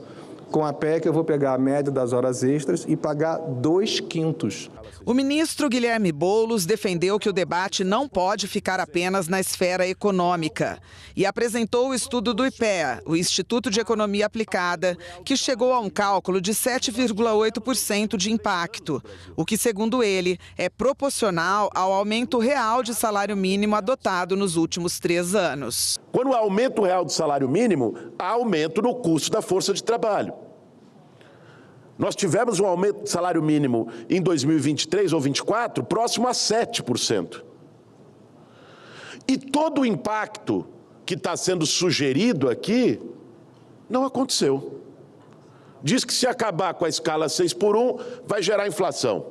Com a PEC, eu vou pegar a média das horas extras e pagar 2/5. O ministro Guilherme Boulos defendeu que o debate não pode ficar apenas na esfera econômica e apresentou o estudo do IPEA, o Instituto de Economia Aplicada, que chegou a um cálculo de 7,8% de impacto, o que, segundo ele, é proporcional ao aumento real de salário mínimo adotado nos últimos 3 anos. Quando há aumento real do salário mínimo, há aumento no custo da força de trabalho. Nós tivemos um aumento do salário mínimo em 2023 ou 2024 próximo a 7%. E todo o impacto que está sendo sugerido aqui não aconteceu. Diz que se acabar com a escala 6x1, vai gerar inflação.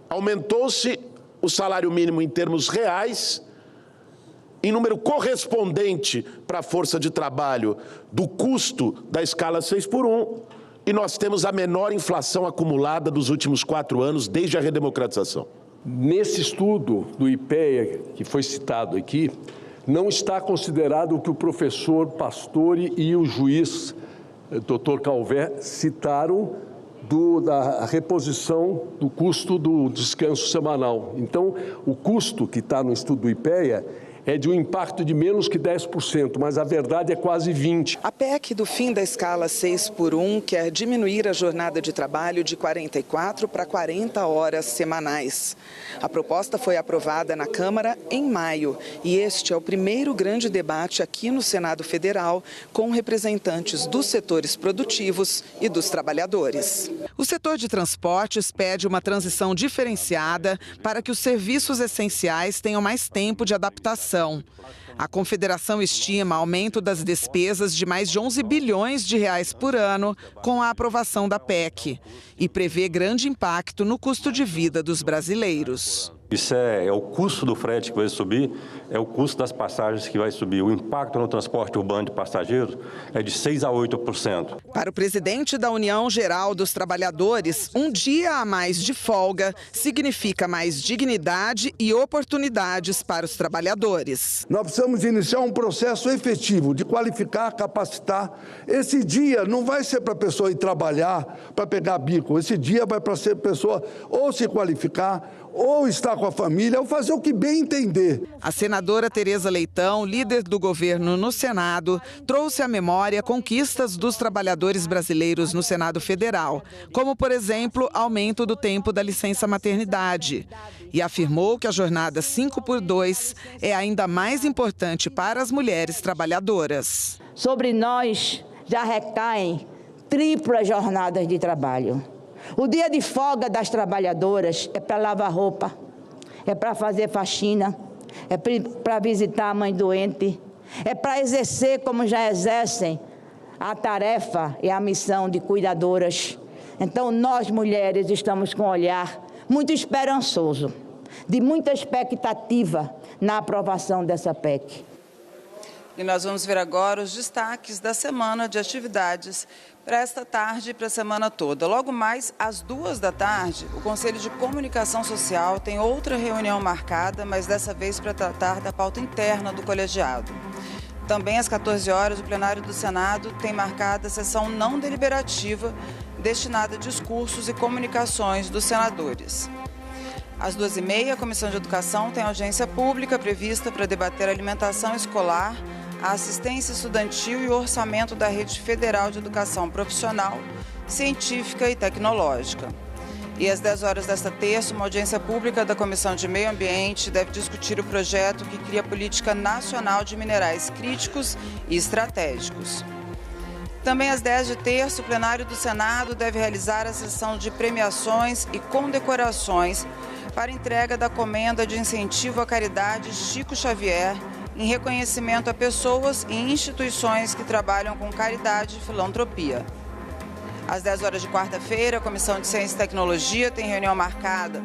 Aumentou-se o salário mínimo em termos reais, em número correspondente para a força de trabalho do custo da escala 6x1, e nós temos a menor inflação acumulada dos últimos 4 anos, desde a redemocratização. Nesse estudo do IPEA, que foi citado aqui, não está considerado o que o professor Pastore e o juiz Dr. Calvé citaram da reposição do custo do descanso semanal. Então, o custo que está no estudo do IPEA é de um impacto de menos que 10%, mas a verdade é quase 20%. A PEC do fim da escala 6x1 quer diminuir a jornada de trabalho de 44 para 40 horas semanais. A proposta foi aprovada na Câmara em maio e este é o primeiro grande debate aqui no Senado Federal com representantes dos setores produtivos e dos trabalhadores. O setor de transportes pede uma transição diferenciada para que os serviços essenciais tenham mais tempo de adaptação. A Confederação estima aumento das despesas de mais de 11 bilhões de reais por ano com a aprovação da PEC e prevê grande impacto no custo de vida dos brasileiros. Isso é o custo do frete que vai subir, é o custo das passagens que vai subir. O impacto no transporte urbano de passageiros é de 6% a 8%. Para o presidente da União Geral dos Trabalhadores, um dia a mais de folga significa mais dignidade e oportunidades para os trabalhadores. Nós precisamos iniciar um processo efetivo de qualificar, capacitar. Esse dia não vai ser para a pessoa ir trabalhar, para pegar bico. Esse dia vai para ser pessoa ou se qualificar, ou estar com a família, ou fazer o que bem entender. A senadora Tereza Leitão, líder do governo no Senado, trouxe à memória conquistas dos trabalhadores brasileiros no Senado Federal, como, por exemplo, aumento do tempo da licença maternidade. E afirmou que a jornada 5x2 é ainda mais importante para as mulheres trabalhadoras. Sobre nós já recaem triplas jornadas de trabalho. O dia de folga das trabalhadoras é para lavar roupa, é para fazer faxina, é para visitar a mãe doente, é para exercer, como já exercem, a tarefa e a missão de cuidadoras. Então, nós, mulheres, estamos com um olhar muito esperançoso, de muita expectativa na aprovação dessa PEC. E nós vamos ver agora os destaques da semana de atividades para esta tarde e para a semana toda. Logo mais, às 14h, o Conselho de Comunicação Social tem outra reunião marcada, mas dessa vez para tratar da pauta interna do colegiado. Também às 14h, o plenário do Senado tem marcada a sessão não deliberativa destinada a discursos e comunicações dos senadores. Às 14h30, a Comissão de Educação tem audiência pública prevista para debater a alimentação escolar, a assistência estudantil e o orçamento da Rede Federal de Educação Profissional, Científica e Tecnológica. E às 10h desta terça, uma audiência pública da Comissão de Meio Ambiente deve discutir o projeto que cria a Política Nacional de Minerais Críticos e Estratégicos. Também às 10 de terça, o plenário do Senado deve realizar a sessão de premiações e condecorações para entrega da Comenda de Incentivo à Caridade Chico Xavier, em reconhecimento a pessoas e instituições que trabalham com caridade e filantropia. Às 10 horas de quarta-feira, a Comissão de Ciência e Tecnologia tem reunião marcada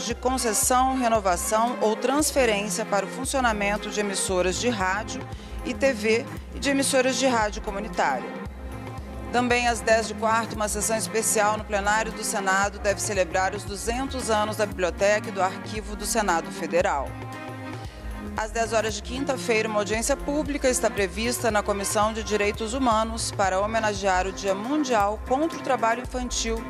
de concessão, renovação ou transferência para o funcionamento de emissoras de rádio e TV e de emissoras de rádio comunitária. Também às 10 de quarta, uma sessão especial no plenário do Senado deve celebrar os 200 anos da Biblioteca e do Arquivo do Senado Federal. Às 10 horas de quinta-feira, uma audiência pública está prevista na Comissão de Direitos Humanos para homenagear o Dia Mundial contra o Trabalho Infantil,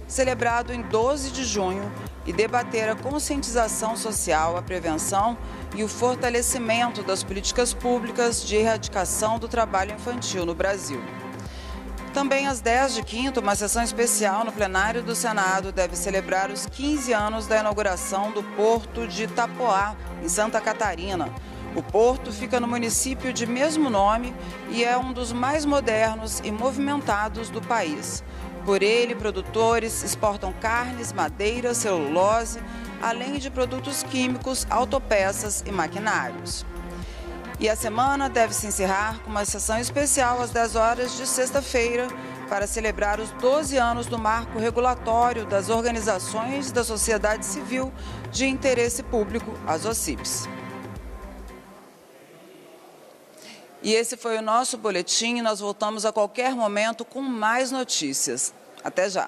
celebrado em 12 de junho, e debater a conscientização social, a prevenção e o fortalecimento das políticas públicas de erradicação do trabalho infantil no Brasil. Também às 10 de quinta, uma sessão especial no plenário do Senado deve celebrar os 15 anos da inauguração do Porto de Itapoá, em Santa Catarina. O porto fica no município de mesmo nome e é um dos mais modernos e movimentados do país. Por ele, produtores exportam carnes, madeira, celulose, além de produtos químicos, autopeças e maquinários. E a semana deve se encerrar com uma sessão especial às 10 horas de sexta-feira para celebrar os 12 anos do marco regulatório das organizações da sociedade civil de interesse público, as OCIPs. E esse foi o nosso boletim e nós voltamos a qualquer momento com mais notícias. Até já!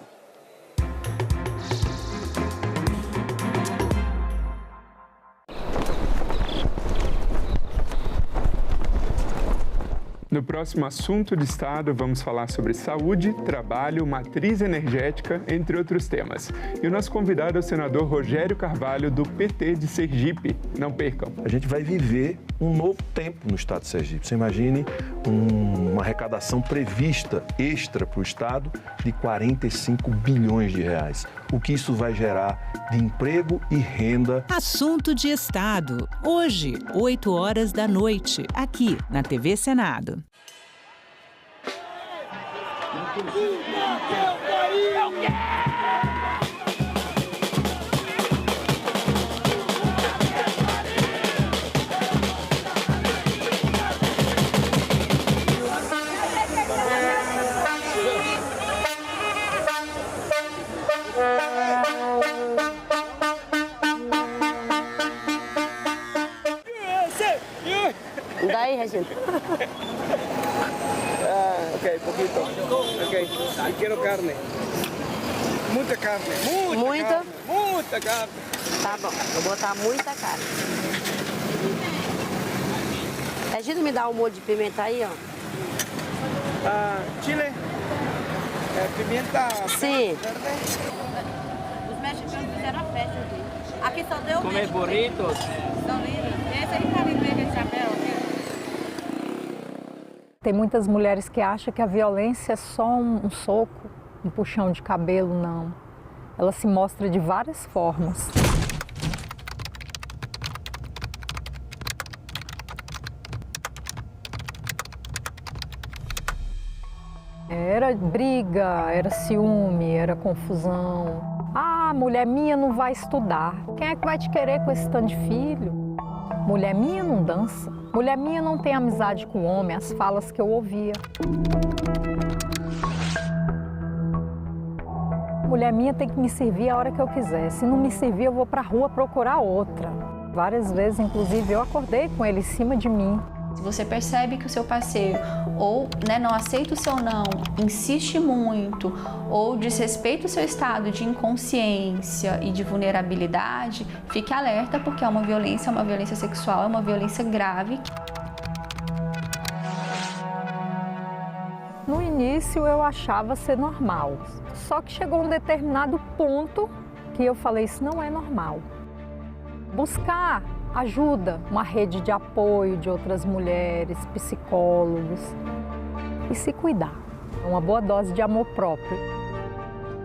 No próximo assunto de Estado, vamos falar sobre saúde, trabalho, matriz energética, entre outros temas. E o nosso convidado é o senador Rogério Carvalho, do PT de Sergipe. Não percam. A gente vai viver um novo tempo no Estado de Sergipe. Você imagine uma arrecadação prevista extra para o Estado de 45 bilhões de reais. O que isso vai gerar de emprego e renda. Assunto de Estado. Hoje, 8 horas da noite, aqui na TV Senado. Daí, Regina. Ok, poquito. Ok, y quiero carne. Muita carne. Muita? Carne. Muita carne. Tá bom, vou botar muita carne. Regina, me dá um molho de pimenta aí, ó. Chile. Pimenta. Sim. Os mexicanos fizeram a festa aqui. Aqui só deu comer burritos. São lindos. Esse aí tá lindo, esse chapéu. Tem muitas mulheres que acham que a violência é só um soco, um puxão de cabelo, não. Ela se mostra de várias formas. Era briga, era ciúme, era confusão. Ah, mulher minha não vai estudar. Quem é que vai te querer com esse tanto de filho? Mulher minha não dança. Mulher minha não tem amizade com homem, as falas que eu ouvia. Mulher minha tem que me servir a hora que eu quiser. Se não me servir, eu vou para a rua procurar outra. Várias vezes, inclusive, eu acordei com ele em cima de mim. Se você percebe que o seu parceiro ou não aceita o seu não, insiste muito ou desrespeita o seu estado de inconsciência e de vulnerabilidade, fique alerta porque é uma violência sexual, é uma violência grave. No início eu achava ser normal, só que chegou um determinado ponto que eu falei, isso não é normal. Buscar ajuda, uma rede de apoio de outras mulheres, psicólogos e se cuidar. Uma boa dose de amor próprio.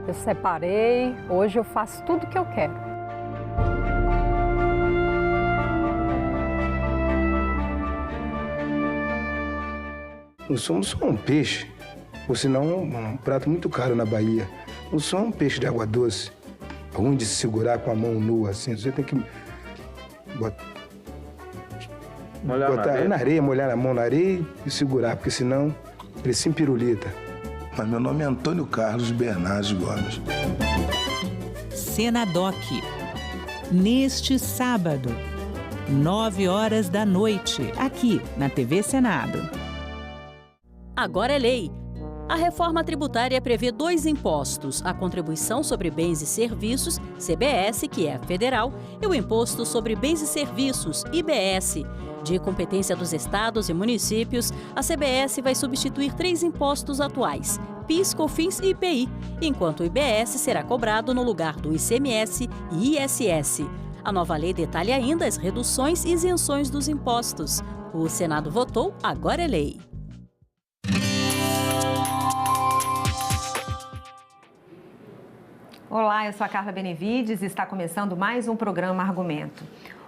Eu separei, hoje eu faço tudo o que eu quero. Não somos só um peixe, ou senão um prato muito caro na Bahia. Não só um peixe de água doce, ruim de se segurar com a mão nua assim. Você tem que botar na areia, molhar a mão na areia e segurar, porque senão ele se empirulita. mas meu nome é Antônio Carlos Bernardes Gomes. Senadoc. Neste sábado, 21h, aqui na TV Senado. Agora é lei. A reforma tributária prevê 2 impostos, a Contribuição sobre Bens e Serviços, CBS, que é federal, e o Imposto sobre Bens e Serviços, IBS. De competência dos estados e municípios, a CBS vai substituir 3 impostos atuais, PIS, COFINS e IPI, enquanto o IBS será cobrado no lugar do ICMS e ISS. A nova lei detalha ainda as reduções e isenções dos impostos. O Senado votou, agora é lei. Olá, eu sou a Carla Benevides e está começando mais um programa Argumento.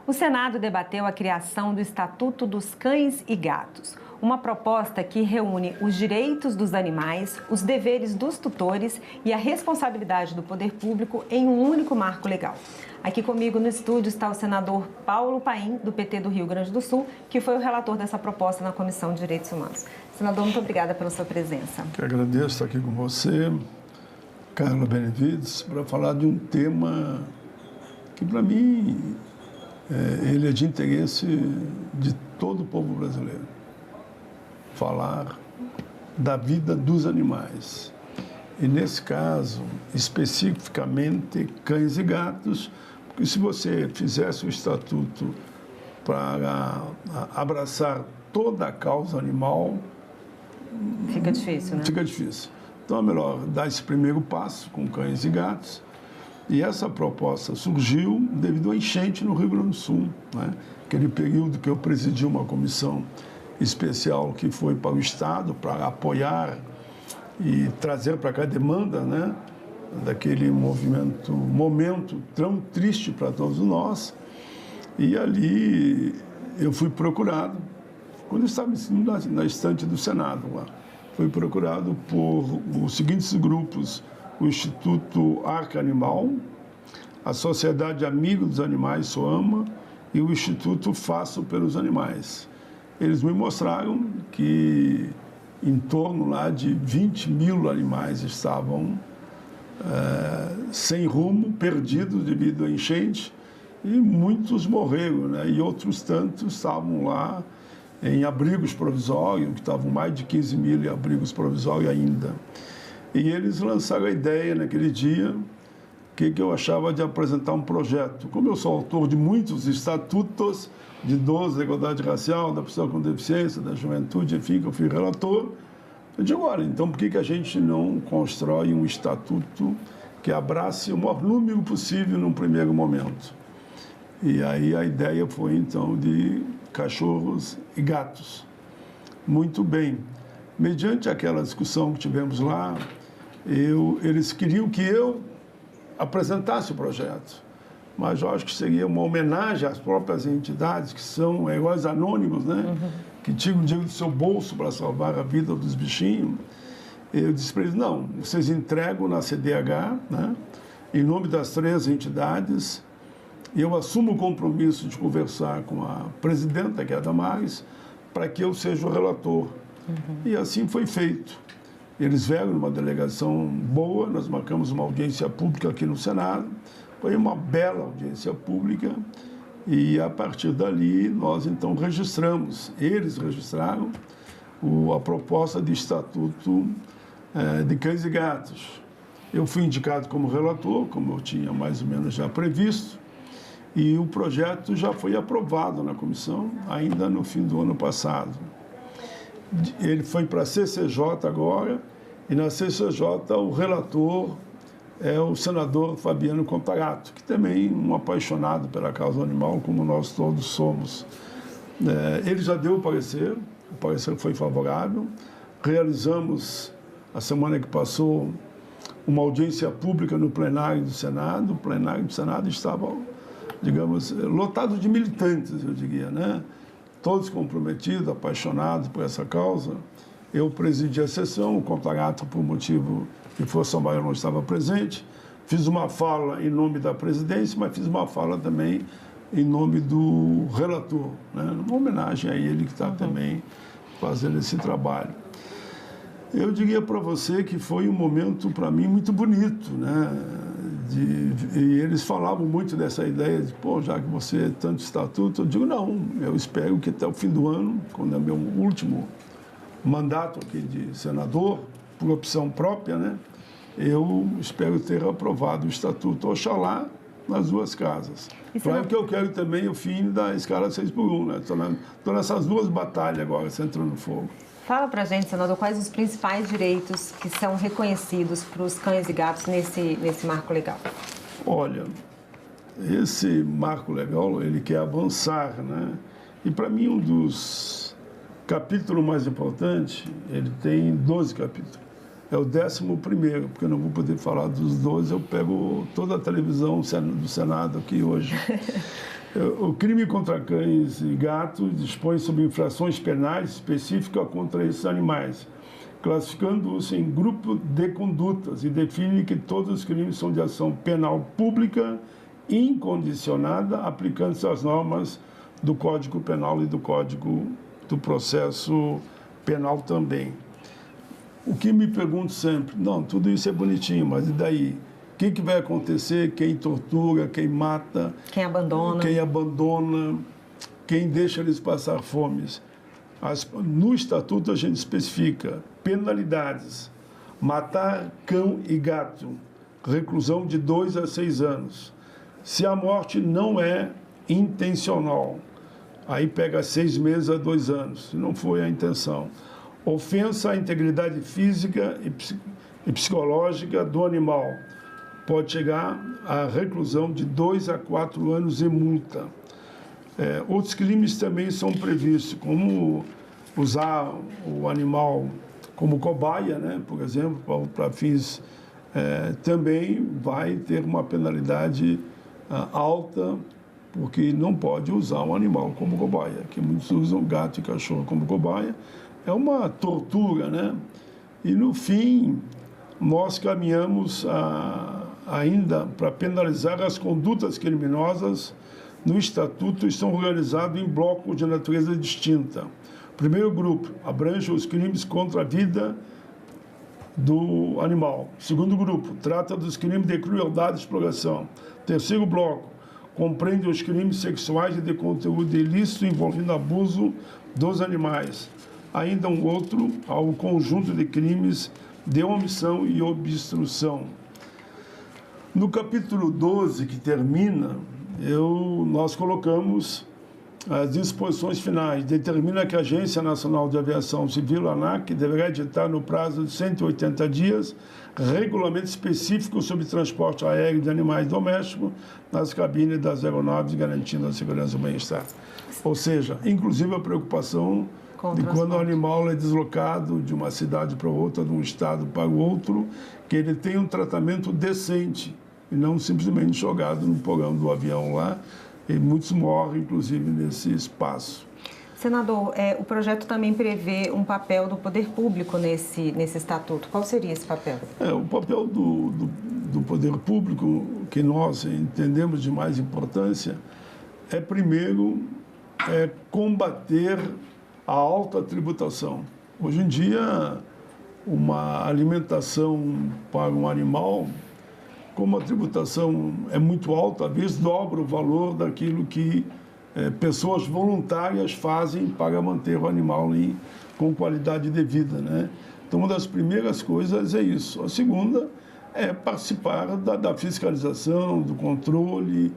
O Senado debateu a criação do Estatuto dos Cães e Gatos, uma proposta que reúne os direitos dos animais, os deveres dos tutores e a responsabilidade do poder público em um único marco legal. Aqui comigo no estúdio está o senador Paulo Paim, do PT do Rio Grande do Sul, que foi o relator dessa proposta na Comissão de Direitos Humanos. Senador, muito obrigada pela sua presença. Eu agradeço estar aqui com você, Carla Benevides, para falar de um tema que, para mim, ele é de interesse de todo o povo brasileiro. Falar da vida dos animais. E, nesse caso, especificamente, cães e gatos, porque se você fizesse o estatuto para abraçar toda a causa animal... Fica difícil, né? Fica difícil. Então, é melhor dar esse primeiro passo com cães e gatos. E essa proposta surgiu devido à enchente no Rio Grande do Sul, né? Aquele período que eu presidi uma comissão especial que foi para o Estado, para apoiar e trazer para cá a demanda, né? Daquele momento tão triste para todos nós. E ali eu fui procurado, quando eu estava na estante do Senado lá. Fui procurado por os seguintes grupos: o Instituto Arca Animal, a Sociedade Amigo dos Animais, SOAMA, e o Instituto Faço pelos Animais. Eles me mostraram que em torno lá de 20 mil animais estavam sem rumo, perdidos devido à enchente, e muitos morreram, né? E outros tantos estavam lá em abrigos provisórios, que estavam mais de 15 mil em abrigos provisórios ainda. E eles lançaram a ideia naquele dia que eu achava de apresentar um projeto. Como eu sou autor de muitos estatutos de idosos, da igualdade racial, da pessoa com deficiência, da juventude, enfim, que eu fui relator, eu digo, olha, então por que a gente não constrói um estatuto que abrace o maior número possível num primeiro momento? E aí a ideia foi, então, de cachorros e gatos. Muito bem. Mediante aquela discussão que tivemos lá, eles queriam que eu apresentasse o projeto. Mas eu acho que seria uma homenagem às próprias entidades, que são heróis anônimos, né? Uhum. Que tiram dinheiro do seu bolso para salvar a vida dos bichinhos. Eu disse para eles, não, vocês entregam na CDH, né? Em nome das 3 entidades. Eu assumo o compromisso de conversar com a presidenta, que é a Damares, para que eu seja o relator. Uhum. E assim foi feito. Eles vieram numa delegação boa, nós marcamos uma audiência pública aqui no Senado, foi uma bela audiência pública, e a partir dali nós então registramos, eles registraram a proposta de estatuto de cães e gatos. Eu fui indicado como relator, como eu tinha mais ou menos já previsto, e o projeto já foi aprovado na comissão, ainda no fim do ano passado. Ele foi para a CCJ agora, e na CCJ o relator é o senador Fabiano Contarato, que também é um apaixonado pela causa animal, como nós todos somos. Ele já deu o parecer foi favorável. Realizamos, a semana que passou, uma audiência pública no plenário do Senado. O plenário do Senado estava, digamos, lotado de militantes, eu diria, né? Todos comprometidos, apaixonados por essa causa. Eu presidi a sessão, o Contarato, por motivo de força maior, não estava presente. Fiz uma fala em nome da presidência, mas fiz uma fala também em nome do relator, né? Uma homenagem a ele que está também fazendo esse trabalho. Eu diria para você que foi um momento, para mim, muito bonito, né? E eles falavam muito dessa ideia de, pô, já que você é tanto estatuto, eu digo, não, eu espero que até o fim do ano, quando é meu último mandato aqui de senador, por opção própria, né? Eu espero ter aprovado o estatuto, oxalá, nas duas casas. Claro que eu quero também o fim da escala 6x1, né? Estou nessas duas batalhas agora, centrando no fogo. Fala pra gente, senador, quais os principais direitos que são reconhecidos para os cães e gatos nesse marco legal? Olha, esse marco legal, ele quer avançar, né? E para mim, um dos capítulos mais importantes, ele tem 12 capítulos. É o 11º, porque eu não vou poder falar dos 12, eu pego toda a televisão do Senado aqui hoje. O crime contra cães e gatos dispõe sobre infrações penais específicas contra esses animais, classificando-os em grupo de condutas e define que todos os crimes são de ação penal pública incondicionada, aplicando-se às normas do Código Penal e do Código do Processo Penal também. O que me pergunto sempre, não, tudo isso é bonitinho, mas e daí? O que vai acontecer? Quem tortura, quem mata? Quem abandona? Quem deixa eles passar fomes? No Estatuto a gente especifica penalidades. Matar cão e gato, reclusão de 2 a 6 anos. Se a morte não é intencional, aí pega 6 meses a 2 anos, se não foi a intenção. Ofensa à integridade física e psicológica do animal. Pode chegar à reclusão de 2 a 4 anos e multa. Outros crimes também são previstos, como usar o animal como cobaia, né? Por exemplo, para fins... também vai ter uma penalidade alta, porque não pode usar um animal como cobaia, que muitos usam gato e cachorro como cobaia. É uma tortura, né? E, no fim, nós caminhamos ainda para penalizar as condutas criminosas no Estatuto, estão organizados em blocos de natureza distinta. O primeiro grupo abrange os crimes contra a vida do animal. O segundo grupo trata dos crimes de crueldade e exploração. O terceiro bloco compreende os crimes sexuais e de conteúdo ilícito envolvendo abuso dos animais. Ainda um outro ao conjunto de crimes de omissão e obstrução. No capítulo 12, que termina, nós colocamos as disposições finais. Determina que a Agência Nacional de Aviação Civil, ANAC, deverá editar no prazo de 180 dias regulamento específico sobre transporte aéreo de animais domésticos nas cabines das aeronaves, garantindo a segurança e o bem-estar. Ou seja, inclusive a preocupação de quando o animal é deslocado de uma cidade para outra, de um estado para o outro, que ele tenha um tratamento decente e não simplesmente jogado no porão do avião lá. E muitos morrem, inclusive, nesse espaço. Senador, o projeto também prevê um papel do poder público nesse estatuto. Qual seria esse papel? O papel do poder público, que nós entendemos de mais importância, primeiro, combater a alta tributação. Hoje em dia, uma alimentação para um animal, como a tributação é muito alta, às vezes dobra o valor daquilo que pessoas voluntárias fazem para manter o animal com qualidade de vida, né? Então, uma das primeiras coisas é isso. A segunda é participar da fiscalização, do controle.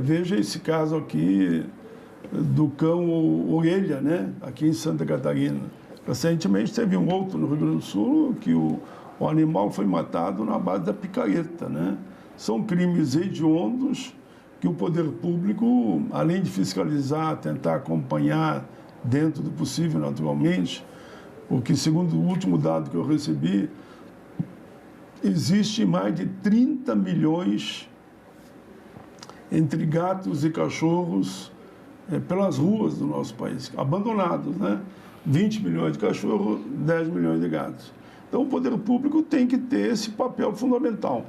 Veja esse caso aqui do cão orelha, né? Aqui em Santa Catarina. Recentemente teve um outro no Rio Grande do Sul que o animal foi matado na base da picareta, né? São crimes hediondos que o poder público, além de fiscalizar, tentar acompanhar dentro do possível, naturalmente, porque, segundo o último dado que eu recebi, existe mais de 30 milhões entre gatos e cachorros pelas ruas do nosso país, abandonados, né? 20 milhões de cachorros, 10 milhões de gatos. Então, o poder público tem que ter esse papel fundamental,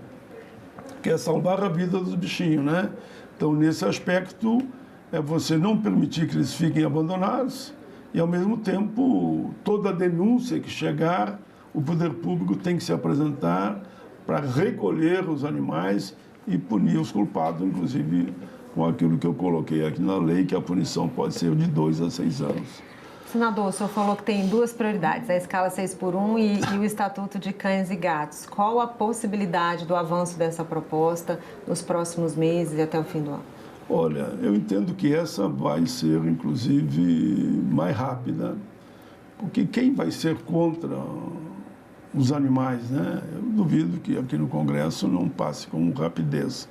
que é salvar a vida dos bichinhos, né? Então, nesse aspecto, você não permitir que eles fiquem abandonados e, ao mesmo tempo, toda denúncia que chegar, o poder público tem que se apresentar para recolher os animais e punir os culpados, inclusive com aquilo que eu coloquei aqui na lei, que a punição pode ser de 2 a 6 anos. Senador, o senhor falou que tem 2 prioridades, a escala 6x1 e o Estatuto de Cães e Gatos. Qual a possibilidade do avanço dessa proposta nos próximos meses e até o fim do ano? Olha, eu entendo que essa vai ser, inclusive, mais rápida, porque quem vai ser contra os animais, né? Eu duvido que aqui no Congresso não passe com rapidez.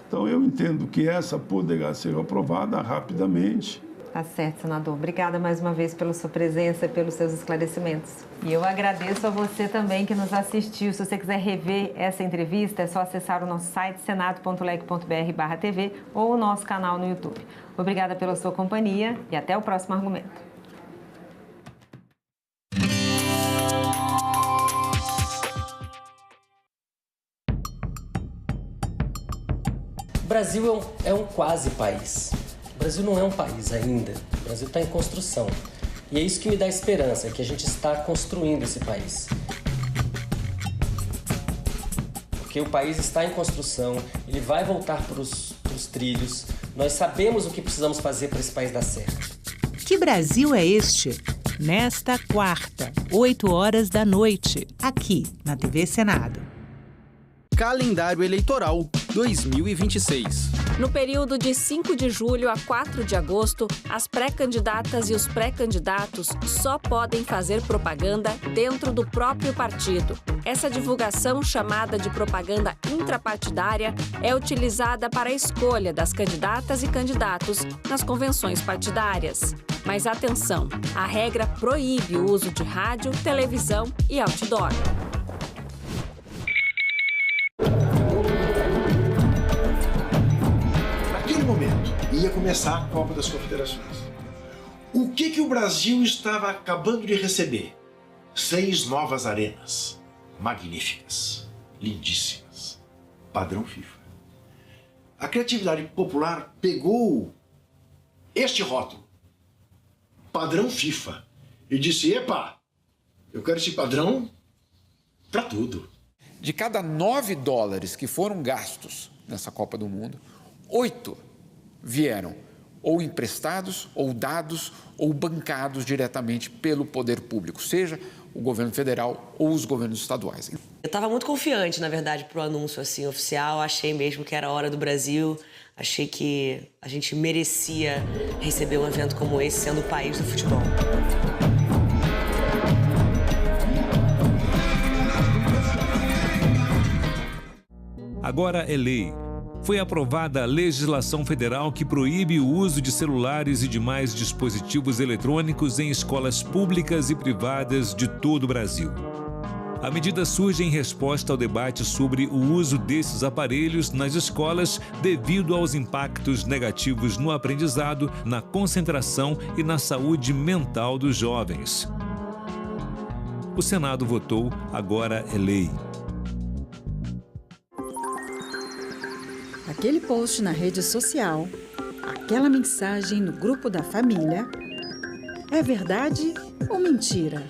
Então, eu entendo que essa poderá ser aprovada rapidamente. Tá certo, senador. Obrigada mais uma vez pela sua presença e pelos seus esclarecimentos. E eu agradeço a você também que nos assistiu. Se você quiser rever essa entrevista, é só acessar o nosso site senado.leg.br/tv ou o nosso canal no YouTube. Obrigada pela sua companhia e até o próximo argumento. O Brasil é um quase país. O Brasil não é um país ainda. O Brasil está em construção. E é isso que me dá esperança, que a gente está construindo esse país. Porque o país está em construção, ele vai voltar para os trilhos. Nós sabemos o que precisamos fazer para esse país dar certo. Que Brasil é este? Nesta quarta, 8 da noite, aqui na TV Senado. Calendário Eleitoral 2026. No período de 5 de julho a 4 de agosto, as pré-candidatas e os pré-candidatos só podem fazer propaganda dentro do próprio partido. Essa divulgação, chamada de propaganda intrapartidária, é utilizada para a escolha das candidatas e candidatos nas convenções partidárias. Mas atenção, a regra proíbe o uso de rádio, televisão e outdoor. Naquele momento, ia começar a Copa das Confederações. O que o Brasil estava acabando de receber? 6 novas arenas. Magníficas. Lindíssimas. Padrão FIFA. A criatividade popular pegou este rótulo, padrão FIFA, e disse, epa, eu quero esse padrão para tudo. De cada $9 que foram gastos nessa Copa do Mundo, 8 vieram ou emprestados, ou dados, ou bancados diretamente pelo poder público, seja o governo federal ou os governos estaduais. Eu estava muito confiante, na verdade, para o anúncio assim, oficial. Achei mesmo que era a hora do Brasil. Achei que a gente merecia receber um evento como esse, sendo o país do futebol. Agora é lei. Foi aprovada a legislação federal que proíbe o uso de celulares e demais dispositivos eletrônicos em escolas públicas e privadas de todo o Brasil. A medida surge em resposta ao debate sobre o uso desses aparelhos nas escolas devido aos impactos negativos no aprendizado, na concentração e na saúde mental dos jovens. O Senado votou, agora é lei. Aquele post na rede social, aquela mensagem no grupo da família, é verdade ou mentira?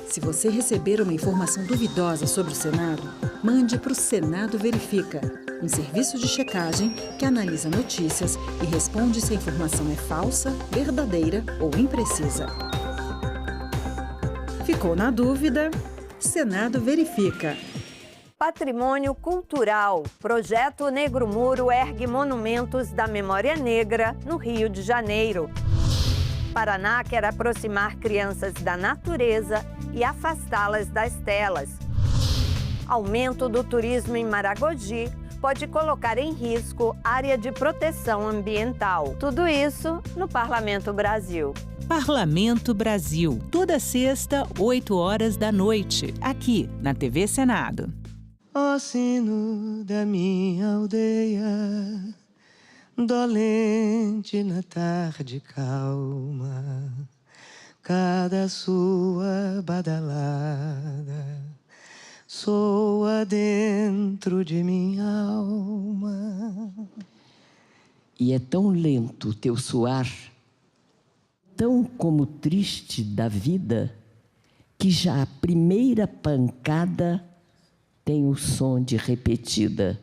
Se você receber uma informação duvidosa sobre o Senado, mande para o Senado Verifica, um serviço de checagem que analisa notícias e responde se a informação é falsa, verdadeira ou imprecisa. Ficou na dúvida? Senado Verifica. Patrimônio Cultural. Projeto Negro Muro ergue monumentos da memória negra no Rio de Janeiro. Paraná quer aproximar crianças da natureza e afastá-las das telas. Aumento do turismo em Maragogi pode colocar em risco área de proteção ambiental. Tudo isso no Parlamento Brasil. Parlamento Brasil. Toda sexta, 8 da noite, aqui na TV Senado. Ó sino da minha aldeia, dolente na tarde calma, cada sua badalada soa dentro de minha alma. E é tão lento teu suar, tão como triste da vida, que já a primeira pancada tem o som de repetida.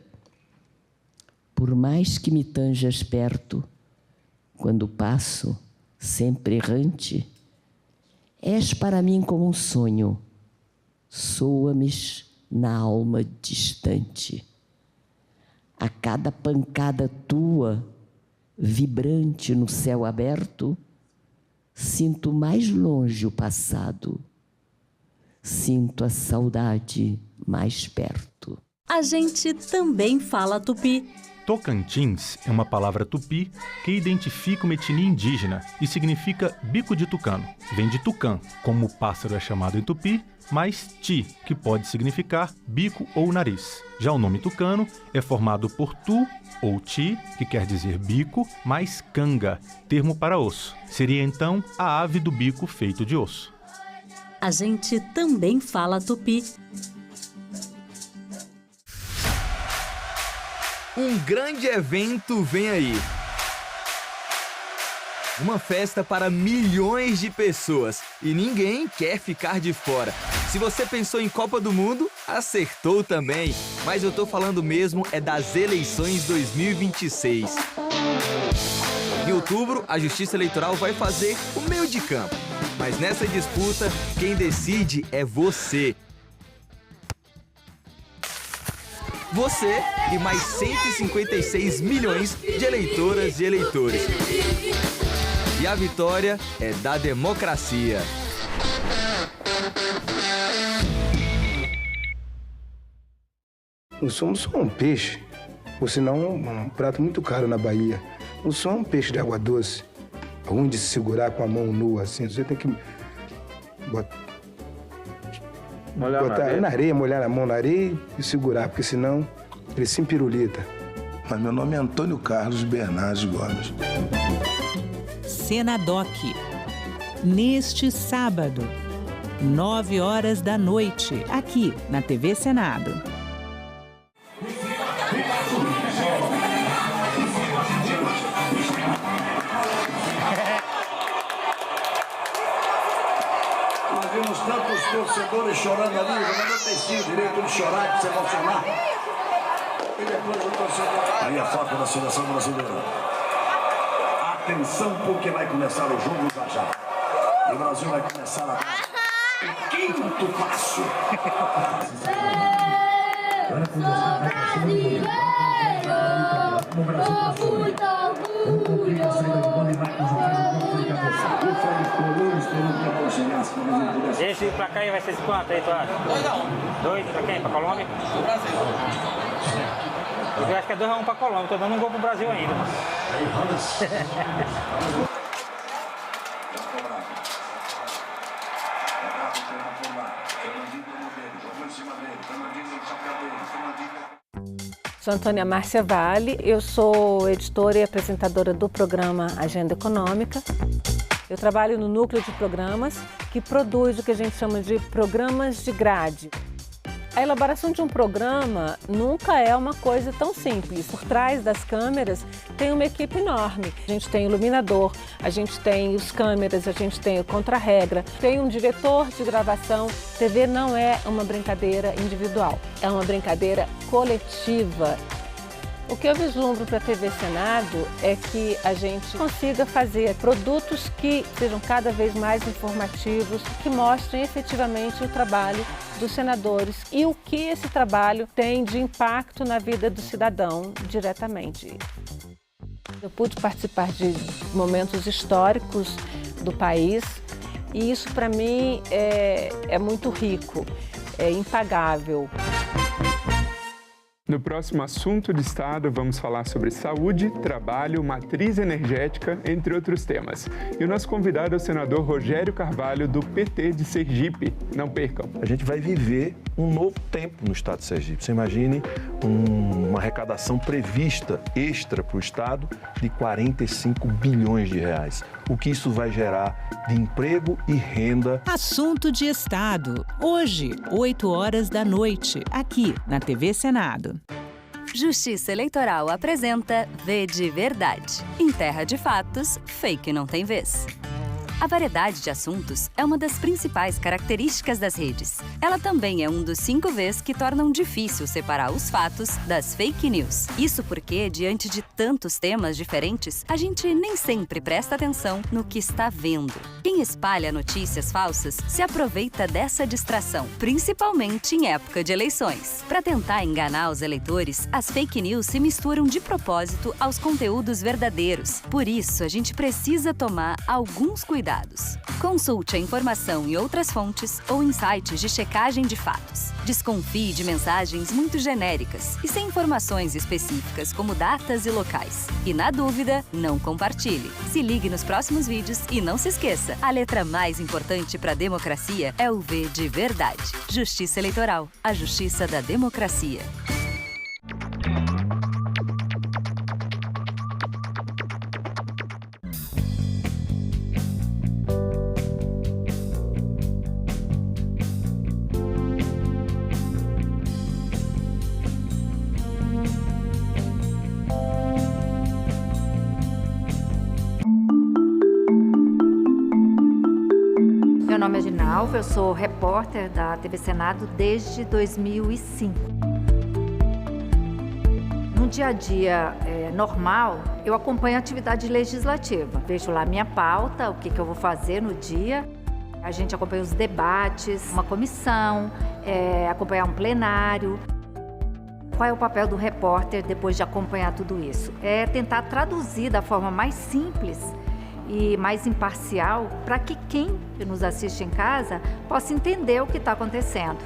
Por mais que me tanjas perto, quando passo, sempre errante, és para mim como um sonho, soa-me na alma distante. A cada pancada tua, vibrante no céu aberto, sinto mais longe o passado, sinto a saudade mais perto. A gente também fala tupi. Tocantins é uma palavra tupi que identifica uma etnia indígena e significa bico de tucano. Vem de tucã, como o pássaro é chamado em tupi, mais ti, que pode significar bico ou nariz. Já o nome tucano é formado por tu ou ti, que quer dizer bico, mais canga, termo para osso. Seria então a ave do bico feito de osso. A gente também fala tupi. Um grande evento vem aí. Uma festa para milhões de pessoas e ninguém quer ficar de fora. Se você pensou em Copa do Mundo, acertou também. Mas eu tô falando mesmo é das eleições 2026. Em outubro, a Justiça Eleitoral vai fazer o meio de campo. Mas nessa disputa, quem decide é você. Você e mais 156 milhões de eleitoras e eleitores. E a vitória é da democracia. O som é um peixe, ou senão um prato muito caro na Bahia. O som é um peixe de água doce, ruim de se segurar com a mão nua, assim. Você tem que botar na areia, molhar a mão na areia e segurar, porque senão ele se empirulita. Mas meu nome é Antônio Carlos Bernardes Gomes. Senadoc. Neste sábado, 9h, aqui na TV Senado. Nós vimos tantos torcedores chorando ali, não tem sim o direito de chorar, de se emocionar. E depois o torcedor... Aí a foto da seleção brasileira. Atenção, porque vai começar o jogo já. E o Brasil vai começar a dar o quinto passo. Brasileiro, com muito orgulho. Esse pra cá vai ser de quanto aí, tu acha? 2 pra quem? Pra Colômbia? Pro Brasil. Eu acho que é 2-1 pra Colômbia, tô dando um gol pro Brasil ainda. Sou Antônia Márcia Vale, eu sou editora e apresentadora do programa Agenda Econômica. Eu trabalho no núcleo de programas que produz o que a gente chama de programas de grade. A elaboração de um programa nunca é uma coisa tão simples. Por trás das câmeras tem uma equipe enorme. A gente tem iluminador, a gente tem os câmeras, a gente tem o contra-regra, tem um diretor de gravação. TV não é uma brincadeira individual, é uma brincadeira coletiva. O que eu vislumbro para a TV Senado é que a gente consiga fazer produtos que sejam cada vez mais informativos, que mostrem efetivamente o trabalho dos senadores e o que esse trabalho tem de impacto na vida do cidadão diretamente. Eu pude participar de momentos históricos do país e isso para mim é muito rico, é impagável. No próximo Assunto de Estado, vamos falar sobre saúde, trabalho, matriz energética, entre outros temas. E o nosso convidado é o senador Rogério Carvalho, do PT de Sergipe. Não percam. A gente vai viver um novo tempo no estado de Sergipe. Você imagine uma arrecadação prevista extra para o estado de 45 bilhões de reais. O que isso vai gerar de emprego e renda. Assunto de Estado. Hoje, 8h, aqui na TV Senado. Justiça Eleitoral apresenta V de Verdade. Em terra de fatos, fake não tem vez. A variedade de assuntos é uma das principais características das redes. Ela também é um dos 5 Vs que tornam difícil separar os fatos das fake news. Isso porque, diante de tantos temas diferentes, a gente nem sempre presta atenção no que está vendo. Quem espalha notícias falsas se aproveita dessa distração, principalmente em época de eleições. Para tentar enganar os eleitores, as fake news se misturam de propósito aos conteúdos verdadeiros. Por isso, a gente precisa tomar alguns cuidados. Consulte a informação em outras fontes ou em sites de checagem de fatos. Desconfie de mensagens muito genéricas e sem informações específicas como datas e locais. E na dúvida, não compartilhe. Se ligue nos próximos vídeos e não se esqueça, a letra mais importante para a democracia é o V de verdade. Justiça Eleitoral, a justiça da democracia. Meu nome é Ginalva, eu sou repórter da TV Senado desde 2005. No dia a dia normal, eu acompanho a atividade legislativa. Vejo lá minha pauta, o que eu vou fazer no dia. A gente acompanha os debates, uma comissão, acompanhar um plenário. Qual é o papel do repórter depois de acompanhar tudo isso? É tentar traduzir da forma mais simples e mais imparcial para que quem nos assiste em casa possa entender o que está acontecendo.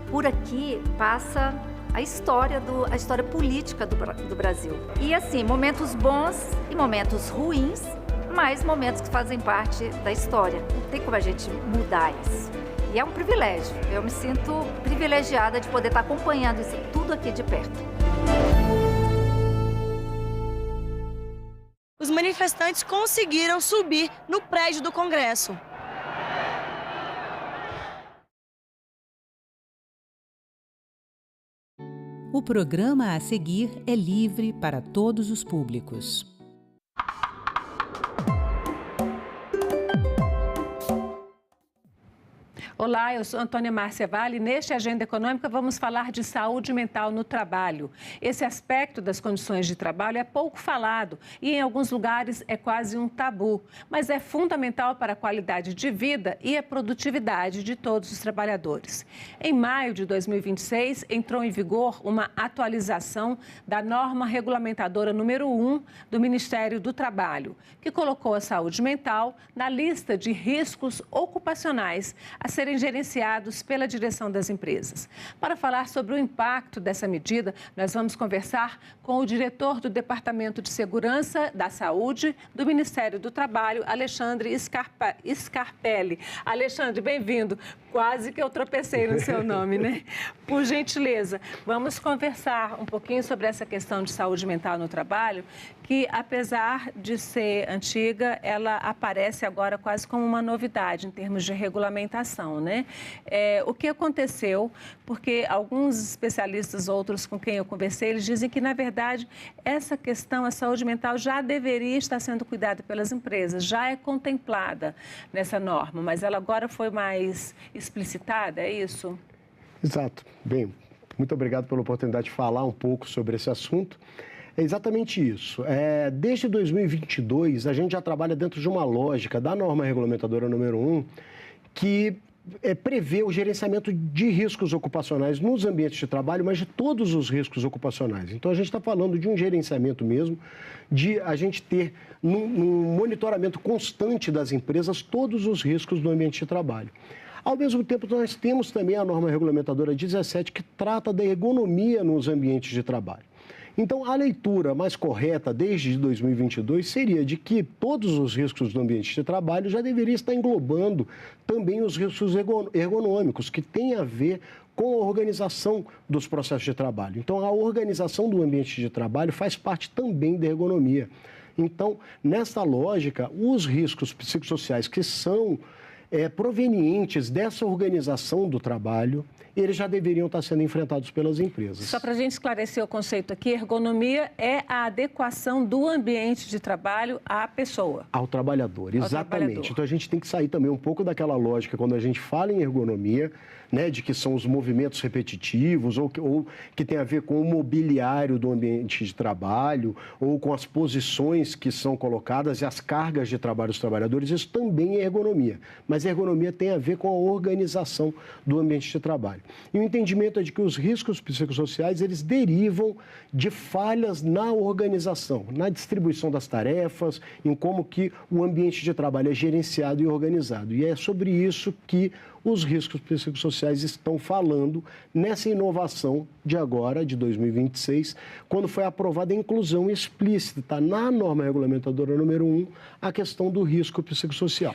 Por aqui passa a história política do Brasil. E assim, momentos bons e momentos ruins, mas momentos que fazem parte da história. Não tem como a gente mudar isso. E é um privilégio. Eu me sinto privilegiada de poder estar acompanhando isso tudo aqui de perto. Os manifestantes conseguiram subir no prédio do Congresso. O programa a seguir é livre para todos os públicos. Olá, eu sou Antônia Márcia Vale e neste Agenda Econômica vamos falar de saúde mental no trabalho. Esse aspecto das condições de trabalho é pouco falado e em alguns lugares é quase um tabu, mas é fundamental para a qualidade de vida e a produtividade de todos os trabalhadores. Em maio de 2026, entrou em vigor uma atualização da norma regulamentadora número 1 do Ministério do Trabalho, que colocou a saúde mental na lista de riscos ocupacionais a serem gerenciados pela direção das empresas. Para falar sobre o impacto dessa medida, nós vamos conversar com o diretor do Departamento de Segurança da Saúde do Ministério do Trabalho, Alexandre Scarpelli. Alexandre, bem-vindo. Quase que eu tropecei no seu nome, né? Por gentileza, vamos conversar um pouquinho sobre essa questão de saúde mental no trabalho, que apesar de ser antiga, ela aparece agora quase como uma novidade em termos de regulamentação, né? O que aconteceu, porque alguns especialistas, outros com quem eu conversei, eles dizem que, na verdade, essa questão, a saúde mental, já deveria estar sendo cuidada pelas empresas, já é contemplada nessa norma, mas ela agora foi mais explicitada, é isso? Exato. Bem, muito obrigado pela oportunidade de falar um pouco sobre esse assunto. É exatamente isso. Desde 2022, a gente já trabalha dentro de uma lógica da norma regulamentadora número 1, que prevê o gerenciamento de riscos ocupacionais nos ambientes de trabalho, mas de todos os riscos ocupacionais. Então, a gente está falando de um gerenciamento mesmo, de a gente ter, num monitoramento constante das empresas, todos os riscos do ambiente de trabalho. Ao mesmo tempo, nós temos também a norma regulamentadora 17, que trata da ergonomia nos ambientes de trabalho. Então, a leitura mais correta desde 2022 seria de que todos os riscos do ambiente de trabalho já deveriam estar englobando também os riscos ergonômicos, que têm a ver com a organização dos processos de trabalho. Então, a organização do ambiente de trabalho faz parte também da ergonomia. Então, nessa lógica, os riscos psicossociais que são provenientes dessa organização do trabalho, eles já deveriam estar sendo enfrentados pelas empresas. Só para a gente esclarecer o conceito aqui, ergonomia é a adequação do ambiente de trabalho à pessoa. Ao trabalhador, exatamente. Então a gente tem que sair também um pouco daquela lógica quando a gente fala em ergonomia, né, de que são os movimentos repetitivos ou que tem a ver com o mobiliário do ambiente de trabalho ou com as posições que são colocadas e as cargas de trabalho dos trabalhadores. Isso também é ergonomia, mas a ergonomia tem a ver com a organização do ambiente de trabalho. E o entendimento é de que os riscos psicossociais, eles derivam de falhas na organização, na distribuição das tarefas, em como que o ambiente de trabalho é gerenciado e organizado. E é sobre isso que os riscos psicossociais estão falando nessa inovação de agora, de 2026, quando foi aprovada a inclusão explícita na norma regulamentadora número 1, a questão do risco psicossocial.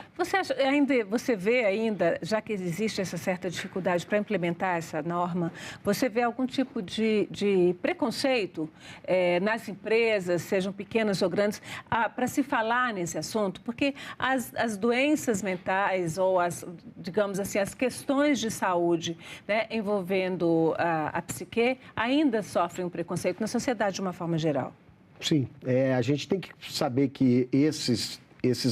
Você vê ainda, já que existe essa certa dificuldade para implementar essa norma, você vê algum tipo de preconceito nas empresas, sejam pequenas ou grandes, para se falar nesse assunto? Porque as doenças mentais ou digamos assim, as questões de saúde, né, envolvendo a psique ainda sofrem um preconceito na sociedade de uma forma geral. Sim, a gente tem que saber que esses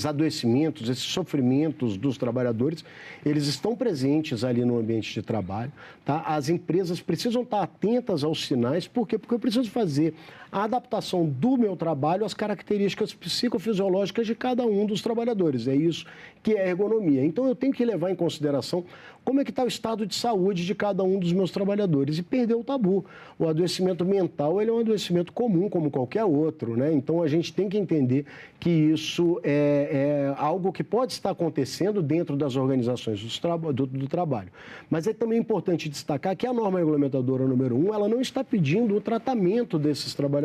adoecimentos, esses sofrimentos dos trabalhadores, eles estão presentes ali no ambiente de trabalho, tá? As empresas precisam estar atentas aos sinais, por quê? Porque eu preciso fazer a adaptação do meu trabalho às características psicofisiológicas de cada um dos trabalhadores. É isso que é ergonomia. Então, eu tenho que levar em consideração como é que está o estado de saúde de cada um dos meus trabalhadores e perder o tabu. O adoecimento mental, ele é um adoecimento comum, como qualquer outro, né? Então, a gente tem que entender que isso é algo que pode estar acontecendo dentro das organizações do trabalho. Mas é também importante destacar que a norma regulamentadora número 1, ela não está pedindo o tratamento desses trabalhadores.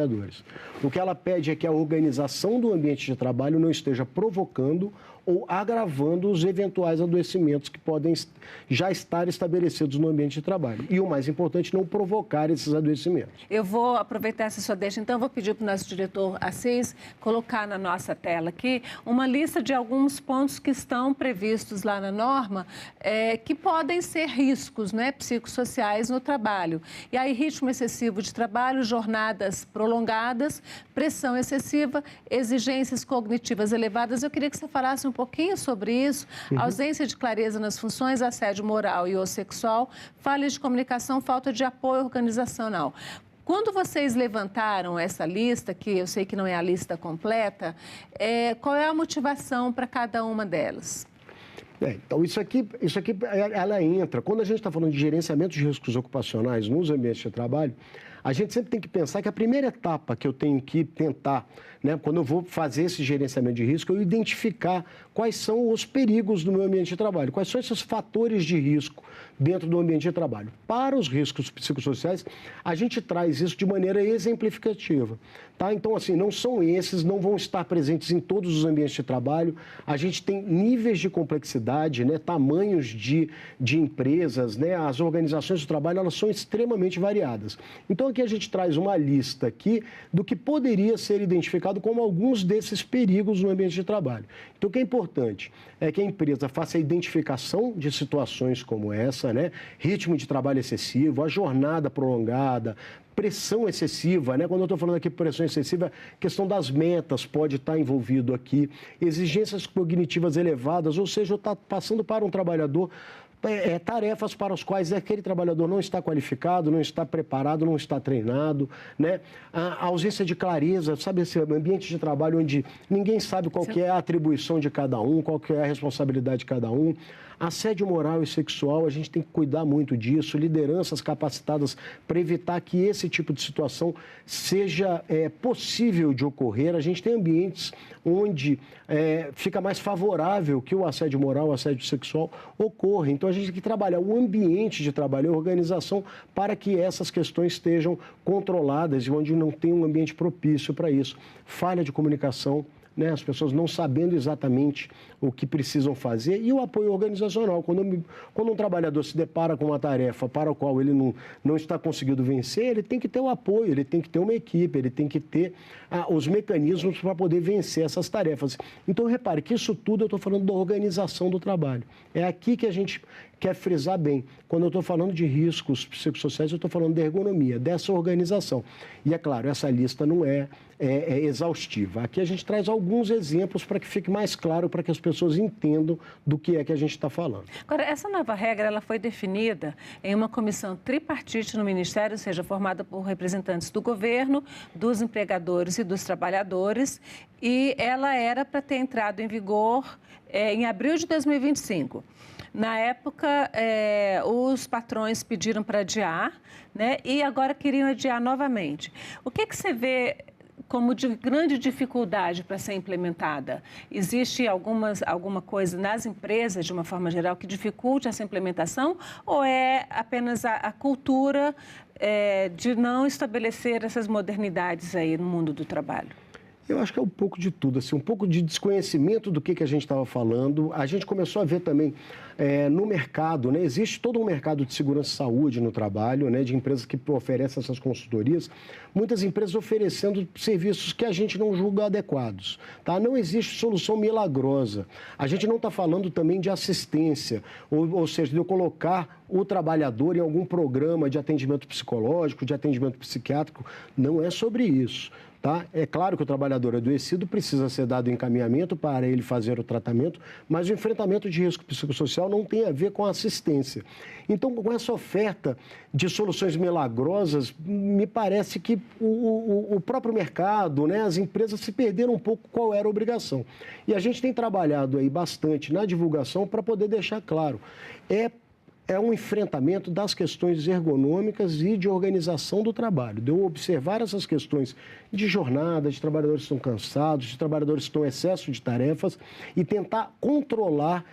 O que ela pede é que a organização do ambiente de trabalho não esteja provocando ou agravando os eventuais adoecimentos que podem já estar estabelecidos no ambiente de trabalho. E o mais importante, não provocar esses adoecimentos. Eu vou aproveitar essa sua deixa, então vou pedir para o nosso diretor Assis colocar na nossa tela aqui uma lista de alguns pontos que estão previstos lá na norma que podem ser riscos, né, psicossociais no trabalho. E aí, ritmo excessivo de trabalho, jornadas prolongadas, pressão excessiva, exigências cognitivas elevadas. Eu queria que você falasse um pouquinho sobre isso, ausência de clareza nas funções, assédio moral e ou sexual, falha de comunicação, falta de apoio organizacional. Quando vocês levantaram essa lista, que eu sei que não é a lista completa, qual é a motivação para cada uma delas? Então, isso aqui, ela entra. Quando a gente está falando de gerenciamento de riscos ocupacionais nos ambientes de trabalho, a gente sempre tem que pensar que a primeira etapa que eu tenho que tentar, né, quando eu vou fazer esse gerenciamento de risco, eu identificar quais são os perigos do meu ambiente de trabalho, quais são esses fatores de risco dentro do ambiente de trabalho. Para os riscos psicossociais, a gente traz isso de maneira exemplificativa, tá? Então, assim, não são esses, não vão estar presentes em todos os ambientes de trabalho. A gente tem níveis de complexidade, né, tamanhos de empresas, né, as organizações do trabalho, elas são extremamente variadas. Então, aqui a gente traz uma lista aqui do que poderia ser identificado como alguns desses perigos no ambiente de trabalho. Então, o que é importante é que a empresa faça a identificação de situações como essa, né? Ritmo de trabalho excessivo, a jornada prolongada, pressão excessiva, né? Quando eu estou falando aqui de pressão excessiva, a questão das metas pode estar envolvido aqui, exigências cognitivas elevadas, ou seja, eu estou passando para um trabalhador tarefas para as quais aquele trabalhador não está qualificado, não está preparado, não está treinado, né? A ausência de clareza, sabe, esse ambiente de trabalho onde ninguém sabe qual que é a atribuição de cada um, qual que é a responsabilidade de cada um. Assédio moral e sexual, a gente tem que cuidar muito disso, lideranças capacitadas para evitar que esse tipo de situação seja possível de ocorrer. A gente tem ambientes onde fica mais favorável que o assédio moral, o assédio sexual ocorra. Então, a gente tem que trabalhar o ambiente de trabalho, a organização, para que essas questões estejam controladas e onde não tem um ambiente propício para isso. Falha de comunicação, né? As pessoas não sabendo exatamente o que precisam fazer, e o apoio organizacional. Quando um trabalhador se depara com uma tarefa para a qual ele não está conseguindo vencer, ele tem que ter o apoio, ele tem que ter uma equipe, ele tem que ter os mecanismos para poder vencer essas tarefas. Então, repare que isso tudo eu estou falando da organização do trabalho. É aqui que a gente quer frisar bem. Quando eu estou falando de riscos psicossociais, eu estou falando da ergonomia, dessa organização. E, é claro, essa lista não é exaustiva. Aqui a gente traz alguns exemplos para que fique mais claro, para que as pessoas entendam do que é que a gente está falando. Agora, essa nova regra ela foi definida em uma comissão tripartite no Ministério, ou seja, formada por representantes do governo, dos empregadores e dos trabalhadores, e ela era para ter entrado em vigor em abril de 2025. Na época, os patrões pediram para adiar, né, e agora queriam adiar novamente. O que você vê como de grande dificuldade para ser implementada? Existe alguma coisa nas empresas, de uma forma geral, que dificulte essa implementação, ou é apenas a cultura de não estabelecer essas modernidades aí no mundo do trabalho? Eu acho que é um pouco de tudo, assim, um pouco de desconhecimento do que a gente estava falando. A gente começou a ver também no mercado, né? Existe todo um mercado de segurança e saúde no trabalho, né? De empresas que oferecem essas consultorias. Muitas empresas oferecendo serviços que a gente não julga adequados, tá? Não existe solução milagrosa. A gente não está falando também de assistência, ou seja, de eu colocar o trabalhador em algum programa de atendimento psicológico, de atendimento psiquiátrico. Não é sobre isso. Tá? É claro que o trabalhador adoecido precisa ser dado encaminhamento para ele fazer o tratamento, mas o enfrentamento de risco psicossocial não tem a ver com assistência. Então, com essa oferta de soluções milagrosas, me parece que o próprio mercado, né, as empresas se perderam um pouco qual era a obrigação. E a gente tem trabalhado aí bastante na divulgação para poder deixar claro. É um enfrentamento das questões ergonômicas e de organização do trabalho. De eu observar essas questões de jornada, de trabalhadores que estão cansados, de trabalhadores que estão em excesso de tarefas e tentar controlar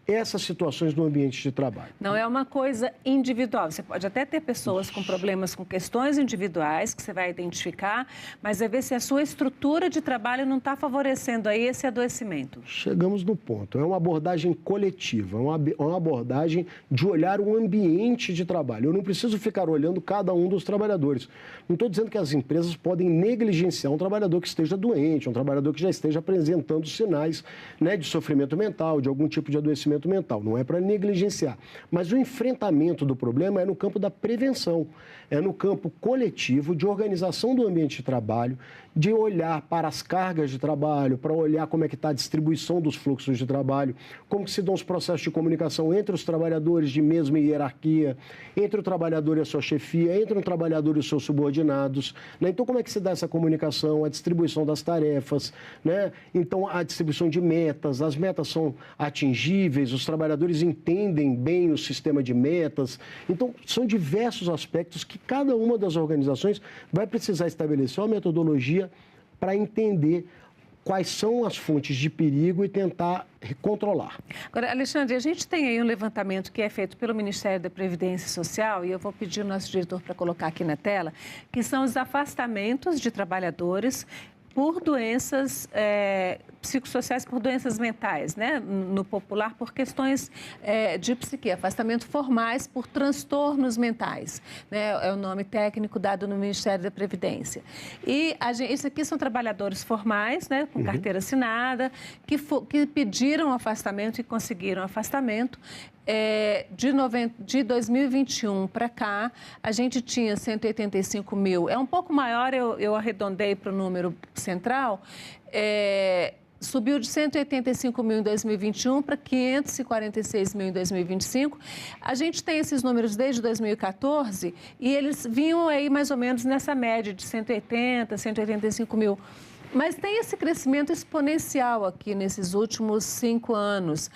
essas situações no ambiente de trabalho. Não é uma coisa individual. Você pode até ter pessoas com problemas com questões individuais que você vai identificar, mas vai ver se a sua estrutura de trabalho não está favorecendo aí esse adoecimento. Chegamos no ponto. É uma abordagem coletiva, é uma abordagem de olhar o ambiente de trabalho. Eu não preciso ficar olhando cada um dos trabalhadores. Não estou dizendo que as empresas podem negligenciar um trabalhador que esteja doente, um trabalhador que já esteja apresentando sinais, né, de sofrimento mental, de algum tipo de adoecimento mental, não é para negligenciar. Mas o enfrentamento do problema é no campo da prevenção, é no campo coletivo de organização do ambiente de trabalho, de olhar para as cargas de trabalho, para olhar como é que está a distribuição dos fluxos de trabalho, como que se dão os processos de comunicação entre os trabalhadores de mesma hierarquia, entre o trabalhador e a sua chefia, entre o trabalhador e os seus subordinados, né? Então, como é que se dá essa comunicação, a distribuição das tarefas, né? Então, a distribuição de metas, as metas são atingíveis, os trabalhadores entendem bem o sistema de metas. Então, são diversos aspectos que cada uma das organizações vai precisar estabelecer uma metodologia para entender quais são as fontes de perigo e tentar controlar. Agora, Alexandre, a gente tem aí um levantamento que é feito pelo Ministério da Previdência Social, e eu vou pedir ao nosso diretor para colocar aqui na tela, que são os afastamentos de trabalhadores por doenças psicossociais, por doenças mentais, né? No popular, por questões de psique, afastamento formais por transtornos mentais, né? É o nome técnico dado no Ministério da Previdência. E isso aqui são trabalhadores formais, né? Com carteira assinada, que pediram afastamento e conseguiram afastamento. De 2021 para cá, a gente tinha 185 mil. É um pouco maior, eu arredondei para o número central. Subiu de 185 mil em 2021 para 546 mil em 2025. A gente tem esses números desde 2014 e eles vinham aí mais ou menos nessa média de 180, 185 mil. Mas tem esse crescimento exponencial aqui nesses últimos 5 anos.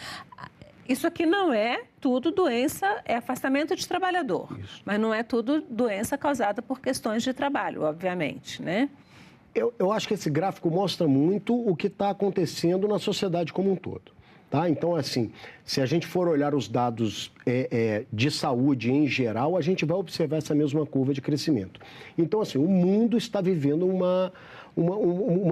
Isso aqui não é tudo doença, é afastamento de trabalhador, mas não é tudo doença causada por questões de trabalho, obviamente, né? Eu acho que esse gráfico mostra muito o que está acontecendo na sociedade como um todo. Tá? Então, assim, se a gente for olhar os dados de saúde em geral, a gente vai observar essa mesma curva de crescimento. Então, assim, o mundo está vivendo uma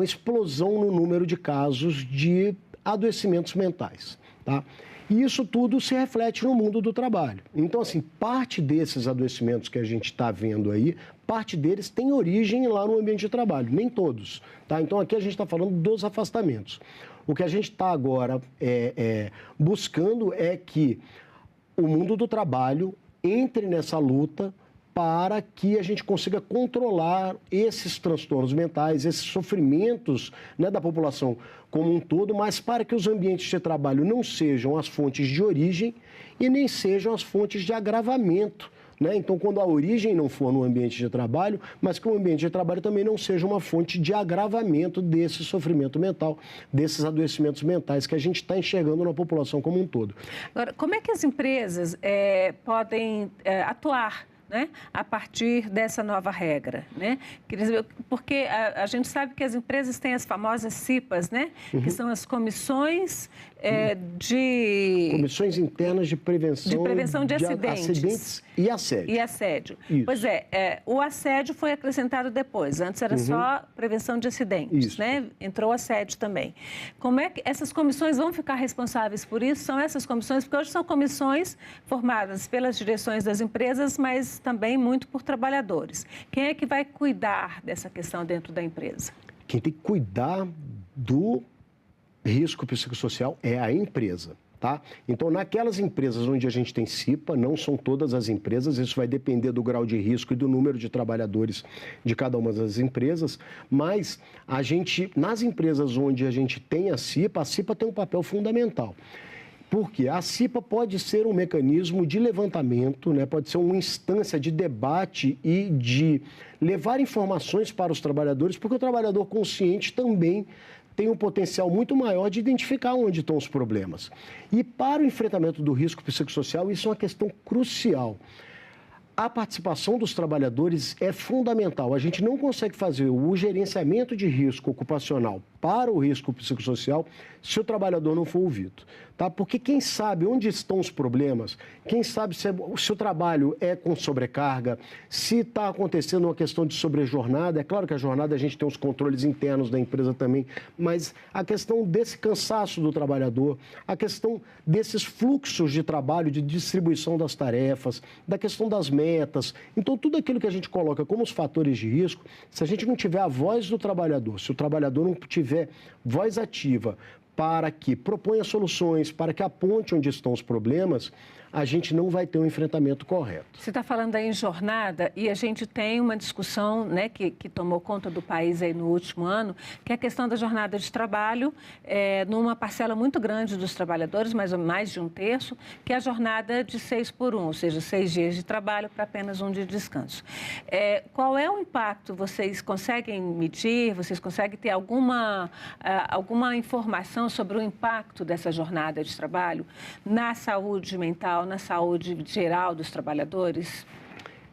explosão no número de casos de adoecimentos mentais. Tá? E isso tudo se reflete no mundo do trabalho. Então, assim, parte desses adoecimentos que a gente está vendo aí, parte deles tem origem lá no ambiente de trabalho, nem todos. Tá? Então, aqui a gente está falando dos afastamentos. O que a gente está agora buscando é que o mundo do trabalho entre nessa luta para que a gente consiga controlar esses transtornos mentais, esses sofrimentos, né, da população como um todo, mas para que os ambientes de trabalho não sejam as fontes de origem e nem sejam as fontes de agravamento. Né? Então, quando a origem não for no ambiente de trabalho, mas que o ambiente de trabalho também não seja uma fonte de agravamento desse sofrimento mental, desses adoecimentos mentais que a gente está enxergando na população como um todo. Agora, como é que as empresas podem atuar, né, a partir dessa nova regra, né? Porque a gente sabe que as empresas têm as famosas CIPAs, né? Que são as comissões Comissões internas de prevenção de acidentes e assédio. E assédio. Pois o assédio foi acrescentado depois. Antes era só prevenção de acidentes, né? Entrou o assédio também. Como é que essas comissões vão ficar responsáveis por isso? São essas comissões, porque hoje são comissões formadas pelas direções das empresas, mas também muito por trabalhadores. Quem é que vai cuidar dessa questão dentro da empresa? Quem tem que cuidar do risco psicossocial é a empresa, tá? Então, naquelas empresas onde a gente tem CIPA, não são todas as empresas, isso vai depender do grau de risco e do número de trabalhadores de cada uma das empresas, mas nas empresas onde a gente tem a CIPA tem um papel fundamental. Porque a CIPA pode ser um mecanismo de levantamento, né? Pode ser uma instância de debate e de levar informações para os trabalhadores, porque o trabalhador consciente também tem um potencial muito maior de identificar onde estão os problemas. E para o enfrentamento do risco psicossocial, isso é uma questão crucial. A participação dos trabalhadores é fundamental. A gente não consegue fazer o gerenciamento de risco ocupacional para o risco psicossocial se o trabalhador não for ouvido. Tá? Porque quem sabe onde estão os problemas, quem sabe se o trabalho é com sobrecarga, se está acontecendo uma questão de sobrejornada. É claro que a jornada a gente tem os controles internos da empresa também, mas a questão desse cansaço do trabalhador, a questão desses fluxos de trabalho, de distribuição das tarefas, da questão das metas. Então, tudo aquilo que a gente coloca como os fatores de risco, se a gente não tiver a voz do trabalhador, se o trabalhador não tiver voz ativa para que proponha soluções, para que aponte onde estão os problemas, a gente não vai ter um enfrentamento correto. Você está falando aí em jornada e a gente tem uma discussão, né, que tomou conta do país aí no último ano, que é a questão da jornada de trabalho, numa parcela muito grande dos trabalhadores, mais de um terço, que é a jornada de 6x1, ou seja, 6 dias de trabalho para apenas um dia de descanso. Qual é o impacto? Vocês conseguem medir? Vocês conseguem ter alguma informação sobre o impacto dessa jornada de trabalho na saúde mental, na saúde geral dos trabalhadores?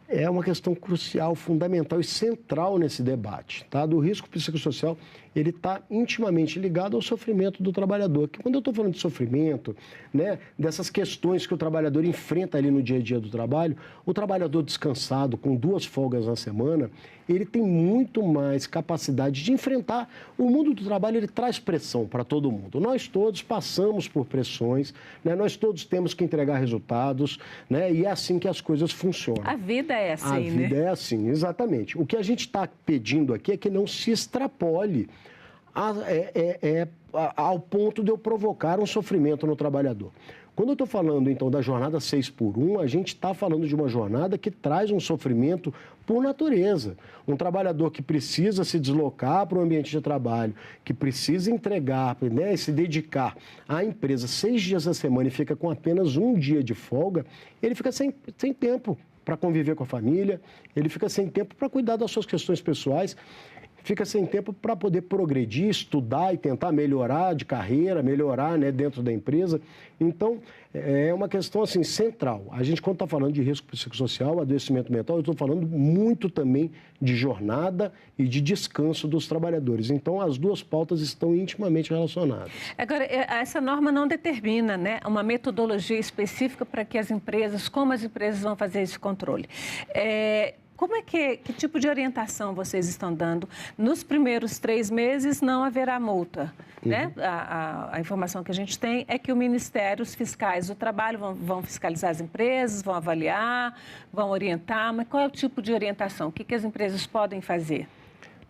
É uma questão crucial, fundamental e central nesse debate, tá? Do risco psicossocial, ele está intimamente ligado ao sofrimento do trabalhador. Que quando eu estou falando de sofrimento, né, dessas questões que o trabalhador enfrenta ali no dia a dia do trabalho, o trabalhador descansado, com 2 folgas na semana, ele tem muito mais capacidade de enfrentar. O mundo do trabalho, ele traz pressão para todo mundo. Nós todos passamos por pressões, né? Nós todos temos que entregar resultados, né? E é assim que as coisas funcionam. A vida é assim, né? A vida é assim, exatamente. O que a gente está pedindo aqui é que não se extrapole ao ponto de eu provocar um sofrimento no trabalhador. Quando eu estou falando, então, da jornada 6x1, a gente está falando de uma jornada que traz um sofrimento por natureza. Um trabalhador que precisa se deslocar para o ambiente de trabalho, que precisa entregar, né, se dedicar à empresa 6 dias da semana e fica com apenas 1 dia de folga, ele fica sem tempo para conviver com a família, ele fica sem tempo para cuidar das suas questões pessoais. fica sem tempo para poder progredir, estudar e tentar melhorar de carreira, melhorar, né, dentro da empresa. Então, é uma questão assim, central. A gente, quando está falando de risco psicossocial, adoecimento mental, eu estou falando muito também de jornada e de descanso dos trabalhadores. Então, as duas pautas estão intimamente relacionadas. Agora, essa norma não determina, né, uma metodologia específica para que como as empresas vão fazer esse controle. Que tipo de orientação vocês estão dando? Nos primeiros 3 meses não haverá multa, né? A informação que a gente tem é que o Ministério, os fiscais do trabalho vão fiscalizar as empresas, vão avaliar, vão orientar, mas qual é o tipo de orientação? O que as empresas podem fazer?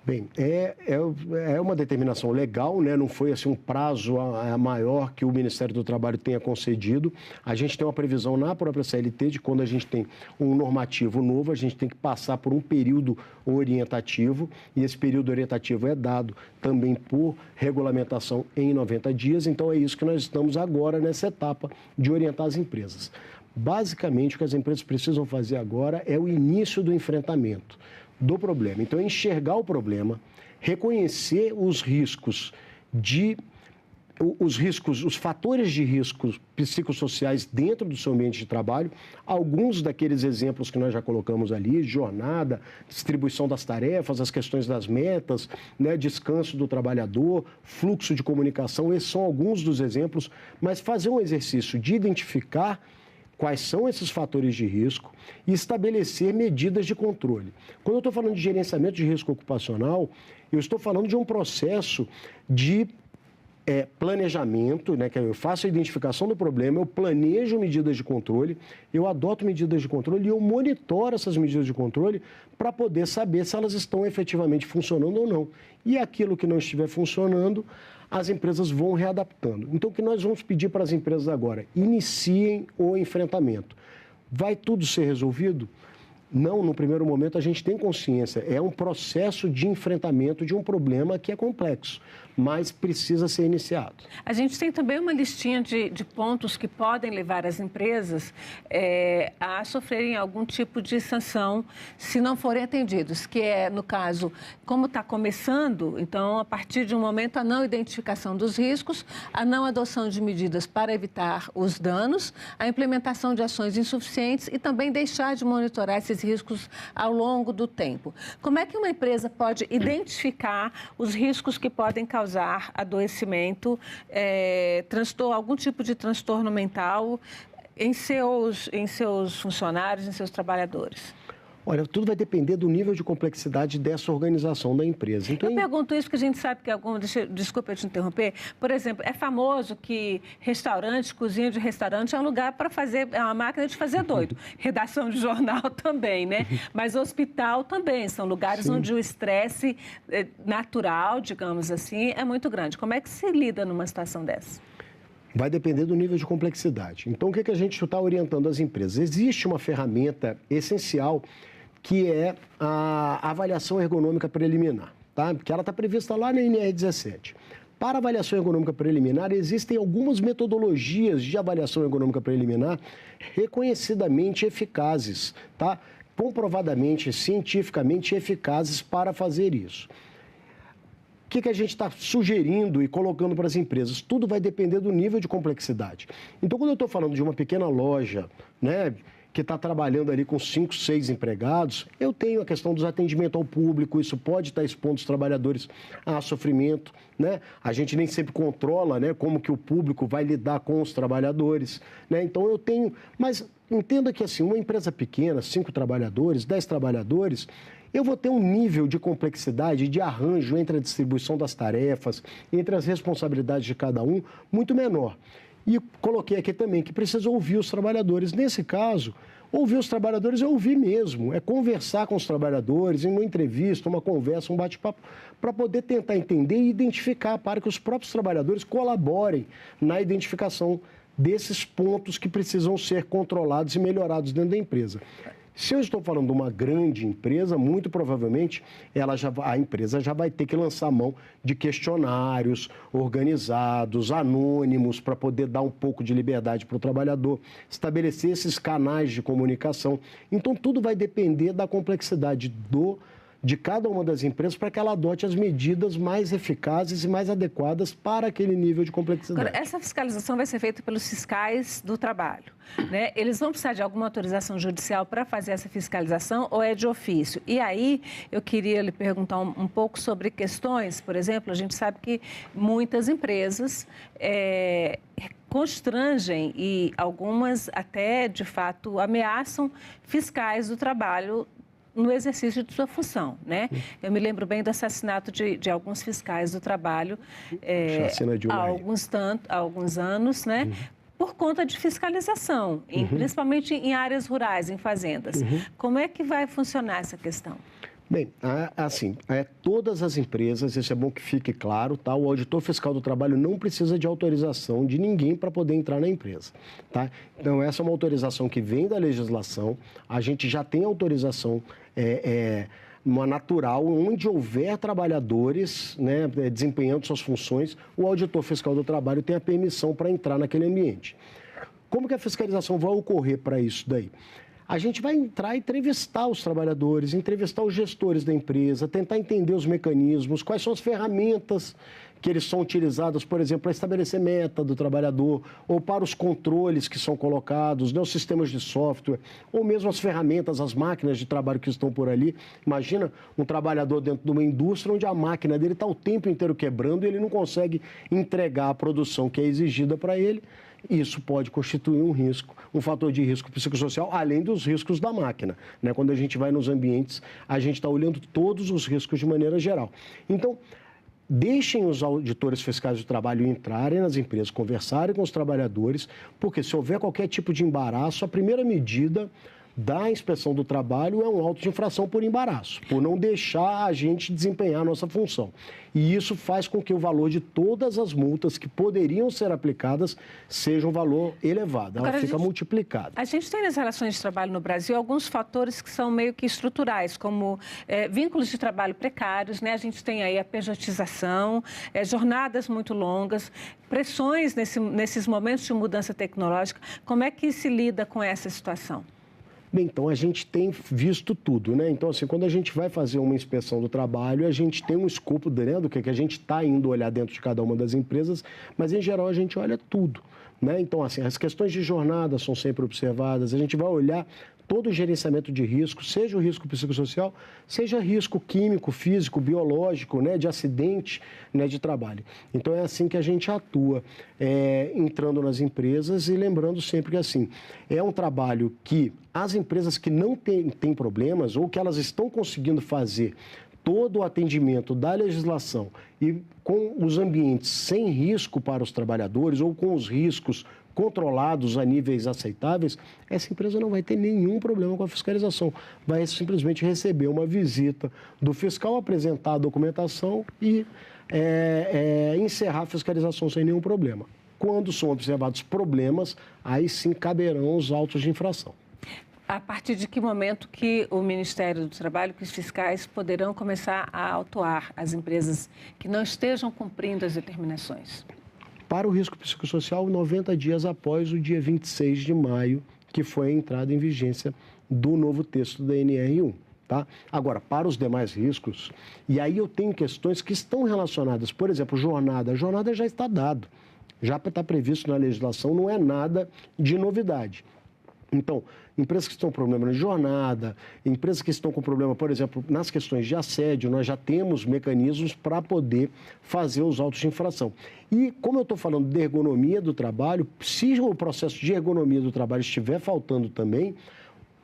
Bem, é uma determinação legal, né? Não foi assim um prazo maior que o Ministério do Trabalho tenha concedido. A gente tem uma previsão na própria CLT de quando a gente tem um normativo novo, a gente tem que passar por um período orientativo, e esse período orientativo é dado também por regulamentação em 90 dias, então é isso que nós estamos agora nessa etapa de orientar as empresas. Basicamente, o que as empresas precisam fazer agora é o início do enfrentamento do problema. Então, enxergar o problema, reconhecer os riscos, os fatores de riscos psicossociais dentro do seu ambiente de trabalho, alguns daqueles exemplos que nós já colocamos ali, jornada, distribuição das tarefas, as questões das metas, né, descanso do trabalhador, fluxo de comunicação, esses são alguns dos exemplos, mas fazer um exercício de identificar quais são esses fatores de risco e estabelecer medidas de controle. Quando eu estou falando de gerenciamento de risco ocupacional, eu estou falando de um processo de planejamento, né, que eu faço a identificação do problema, eu planejo medidas de controle, eu adoto medidas de controle e eu monitoro essas medidas de controle para poder saber se elas estão efetivamente funcionando ou não. E aquilo que não estiver funcionando, as empresas vão readaptando. Então, o que nós vamos pedir para as empresas agora? Iniciem o enfrentamento. Vai tudo ser resolvido? Não, no primeiro momento a gente tem consciência. É um processo de enfrentamento de um problema que é complexo, mas precisa ser iniciado. A gente tem também uma listinha de pontos que podem levar as empresas a sofrerem algum tipo de sanção se não forem atendidos, que é, no caso, como está começando, então, a partir de um momento, a não identificação dos riscos, a não adoção de medidas para evitar os danos, a implementação de ações insuficientes e também deixar de monitorar esses riscos ao longo do tempo. Como é que uma empresa pode identificar os riscos que podem causar adoecimento, algum tipo de transtorno mental em seus funcionários, em seus trabalhadores? Olha, tudo vai depender do nível de complexidade dessa organização da empresa. Então, eu pergunto isso porque a gente sabe que desculpa eu te interromper, por exemplo, é famoso que cozinha de restaurante é um lugar para fazer, é uma máquina de fazer doido. Redação de jornal também, né? Mas hospital também, são lugares onde o estresse natural, digamos assim, é muito grande. Como é que se lida numa situação dessa? Vai depender do nível de complexidade. Então, o que a gente está orientando as empresas? Existe uma ferramenta essencial que é a avaliação ergonômica preliminar, tá? Porque ela está prevista lá na NR 17. Para avaliação ergonômica preliminar, existem algumas metodologias de avaliação ergonômica preliminar reconhecidamente eficazes, tá? Comprovadamente, cientificamente eficazes para fazer isso. O que a gente está sugerindo e colocando para as empresas? Tudo vai depender do nível de complexidade. Então, quando eu estou falando de uma pequena loja, né, que está trabalhando ali com 5, 6 empregados, eu tenho a questão dos atendimentos ao público, isso pode estar expondo os trabalhadores a sofrimento, né? A gente nem sempre controla, né, como que o público vai lidar com os trabalhadores, né? Então, eu tenho... Mas entenda que, assim, uma empresa pequena, 5 trabalhadores, 10 trabalhadores... eu vou ter um nível de complexidade, de arranjo entre a distribuição das tarefas, entre as responsabilidades de cada um, muito menor. E coloquei aqui também que precisa ouvir os trabalhadores. Nesse caso, ouvir os trabalhadores é ouvir mesmo, é conversar com os trabalhadores, em uma entrevista, uma conversa, um bate-papo, para poder tentar entender e identificar, para que os próprios trabalhadores colaborem na identificação desses pontos que precisam ser controlados e melhorados dentro da empresa. Se eu estou falando de uma grande empresa, muito provavelmente a empresa já vai ter que lançar mão de questionários organizados, anônimos, para poder dar um pouco de liberdade para o trabalhador, estabelecer esses canais de comunicação. Então, tudo vai depender da complexidade de cada uma das empresas para que ela adote as medidas mais eficazes e mais adequadas para aquele nível de complexidade. Agora, essa fiscalização vai ser feita pelos fiscais do trabalho, né? Eles vão precisar de alguma autorização judicial para fazer essa fiscalização ou é de ofício? E aí, eu queria lhe perguntar um pouco sobre questões, por exemplo, a gente sabe que muitas empresas constrangem e algumas até, de fato, ameaçam fiscais do trabalho no exercício de sua função, né? Eu me lembro bem do assassinato de alguns fiscais do trabalho há alguns anos, né? Por conta de fiscalização, principalmente em áreas rurais, em fazendas. Como é que vai funcionar essa questão? Bem, assim, todas as empresas, isso é bom que fique claro, tá? O auditor fiscal do trabalho não precisa de autorização de ninguém para poder entrar na empresa, tá? Então, essa é uma autorização que vem da legislação, a gente já tem autorização uma natural, onde houver trabalhadores, né, desempenhando suas funções, o auditor fiscal do trabalho tem a permissão para entrar naquele ambiente. Como que a fiscalização vai ocorrer para isso daí? A gente vai entrar e entrevistar os trabalhadores, entrevistar os gestores da empresa, tentar entender os mecanismos, quais são as ferramentas que eles são utilizadas, por exemplo, para estabelecer meta do trabalhador, ou para os controles que são colocados, né, os sistemas de software, ou mesmo as ferramentas, as máquinas de trabalho que estão por ali. Imagina um trabalhador dentro de uma indústria onde a máquina dele está o tempo inteiro quebrando e ele não consegue entregar a produção que é exigida para ele. Isso pode constituir um risco, um fator de risco psicossocial, além dos riscos da máquina, né? Quando a gente vai nos ambientes, a gente está olhando todos os riscos de maneira geral. Então, deixem os auditores fiscais do trabalho entrarem nas empresas, conversarem com os trabalhadores, porque se houver qualquer tipo de embaraço, a primeira medida da inspeção do trabalho é um auto de infração por embaraço, por não deixar a gente desempenhar a nossa função. E isso faz com que o valor de todas as multas que poderiam ser aplicadas seja um valor elevado, ela fica multiplicada. A gente tem nas relações de trabalho no Brasil alguns fatores que são meio que estruturais, como vínculos de trabalho precários, né? A gente tem aí a pejotização, jornadas muito longas, pressões nesses momentos de mudança tecnológica. Como é que se lida com essa situação? Bem, então a gente tem visto tudo, né? Então, assim, quando a gente vai fazer uma inspeção do trabalho, a gente tem um escopo, né, do que a gente está indo olhar dentro de cada uma das empresas, mas em geral a gente olha tudo, né? Então, assim, as questões de jornada são sempre observadas, a gente vai olhar todo o gerenciamento de risco, seja o risco psicossocial, seja risco químico, físico, biológico, né, de acidente, né, de trabalho. Então, é assim que a gente atua, entrando nas empresas e lembrando sempre que, assim, é um trabalho que as empresas que não têm problemas ou que elas estão conseguindo fazer todo o atendimento da legislação e com os ambientes sem risco para os trabalhadores ou com os riscos controlados a níveis aceitáveis, essa empresa não vai ter nenhum problema com a fiscalização. Vai simplesmente receber uma visita do fiscal, apresentar a documentação e encerrar a fiscalização sem nenhum problema. Quando são observados problemas, aí sim caberão os autos de infração. A partir de que momento que o Ministério do Trabalho, que os fiscais poderão começar a autuar as empresas que não estejam cumprindo as determinações? Para o risco psicossocial, 90 dias após o dia 26 de maio, que foi a entrada em vigência do novo texto da NR1. Tá? Agora, para os demais riscos, e aí eu tenho questões que estão relacionadas, por exemplo, jornada. A jornada já está dado, já está previsto na legislação, não é nada de novidade. Então, empresas que estão com problema de jornada, empresas que estão com problema, por exemplo, nas questões de assédio, nós já temos mecanismos para poder fazer os autos de infração. E como eu estou falando de ergonomia do trabalho, se o processo de ergonomia do trabalho estiver faltando também,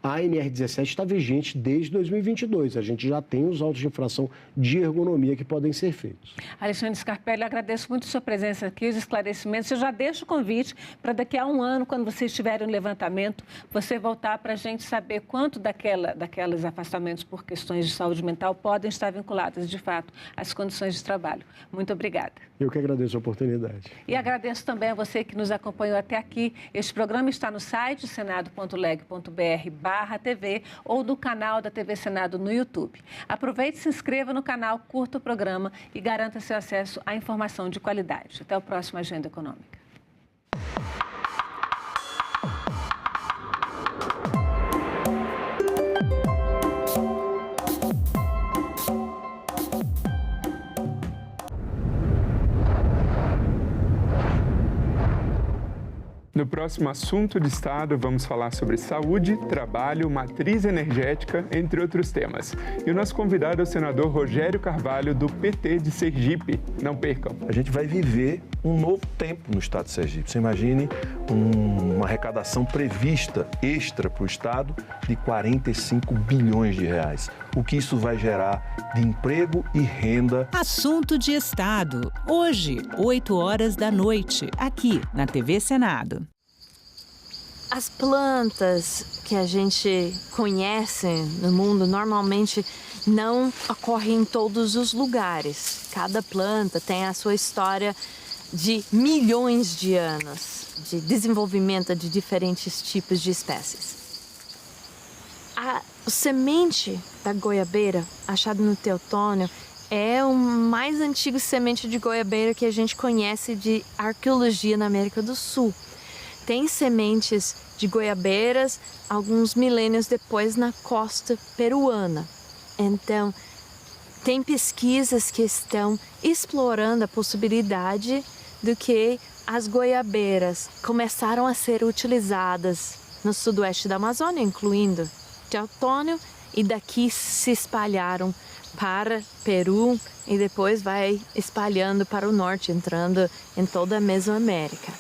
a NR17 está vigente desde 2022. A gente já tem os autos de infração de ergonomia que podem ser feitos. Alexandre Scarpelli, agradeço muito a sua presença aqui, os esclarecimentos. Eu já deixo o convite para daqui a um ano, quando vocês tiverem um levantamento, você voltar para a gente saber quanto daqueles afastamentos por questões de saúde mental podem estar vinculadas, de fato, às condições de trabalho. Muito obrigada. Eu que agradeço a oportunidade. E agradeço também a você que nos acompanhou até aqui. Este programa está no site senado.leg.br/TV ou do canal da TV Senado no YouTube. Aproveite, se inscreva no canal, curta o programa e garanta seu acesso à informação de qualidade. Até o próximo Agenda Econômica. No próximo assunto de Estado, vamos falar sobre saúde, trabalho, matriz energética, entre outros temas. E o nosso convidado é o senador Rogério Carvalho, do PT de Sergipe. Não percam. A gente vai viver um novo tempo no estado de Sergipe. Você imagine uma arrecadação prevista extra para o estado de 45 bilhões de reais. O que isso vai gerar de emprego e renda. Assunto de Estado. Hoje, 8h, aqui na TV Senado. As plantas que a gente conhece no mundo normalmente não ocorrem em todos os lugares. Cada planta tem a sua história de milhões de anos de desenvolvimento de diferentes tipos de espécies. A semente da goiabeira, achada no Teotônio, é o mais antigo semente de goiabeira que a gente conhece de arqueologia na América do Sul. Tem sementes de goiabeiras alguns milênios depois na costa peruana. Então, tem pesquisas que estão explorando a possibilidade de que as goiabeiras começaram a ser utilizadas no sudoeste da Amazônia, incluindo Teotônio, e daqui se espalharam para Peru e depois vai espalhando para o norte, entrando em toda a Mesoamérica.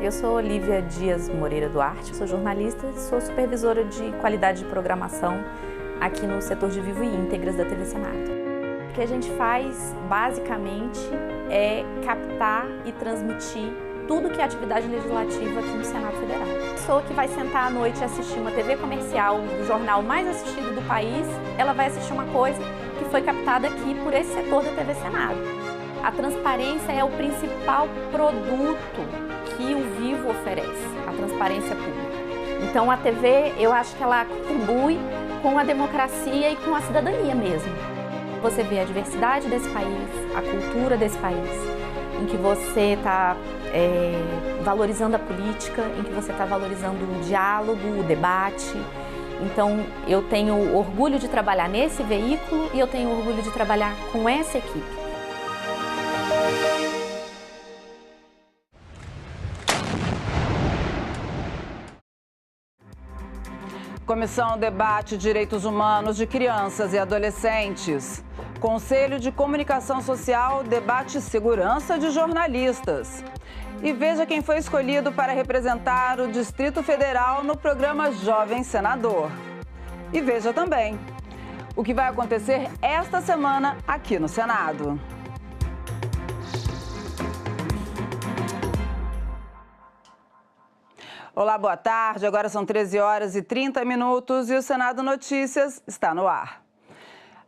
Eu sou Olívia Dias Moreira Duarte, sou jornalista e sou supervisora de qualidade de programação aqui no setor de Vivo e Íntegras da TV Senado. O que a gente faz, basicamente, é captar e transmitir tudo que é atividade legislativa aqui no Senado Federal. A pessoa que vai sentar à noite e assistir uma TV comercial do jornal mais assistido do país, ela vai assistir uma coisa que foi captada aqui por esse setor da TV Senado. A transparência é o principal produto que o Vivo oferece, a transparência pública. Então a TV, eu acho que ela contribui com a democracia e com a cidadania mesmo. Você vê a diversidade desse país, a cultura desse país, em que você está valorizando a política, em que você está valorizando o diálogo, o debate. Então eu tenho orgulho de trabalhar nesse veículo e eu tenho orgulho de trabalhar com essa equipe. Comissão debate direitos humanos de crianças e adolescentes. Conselho de Comunicação Social debate segurança de jornalistas. E veja quem foi escolhido para representar o Distrito Federal no programa Jovem Senador. E veja também o que vai acontecer esta semana aqui no Senado. Olá, boa tarde. Agora são 13h30 e o Senado Notícias está no ar.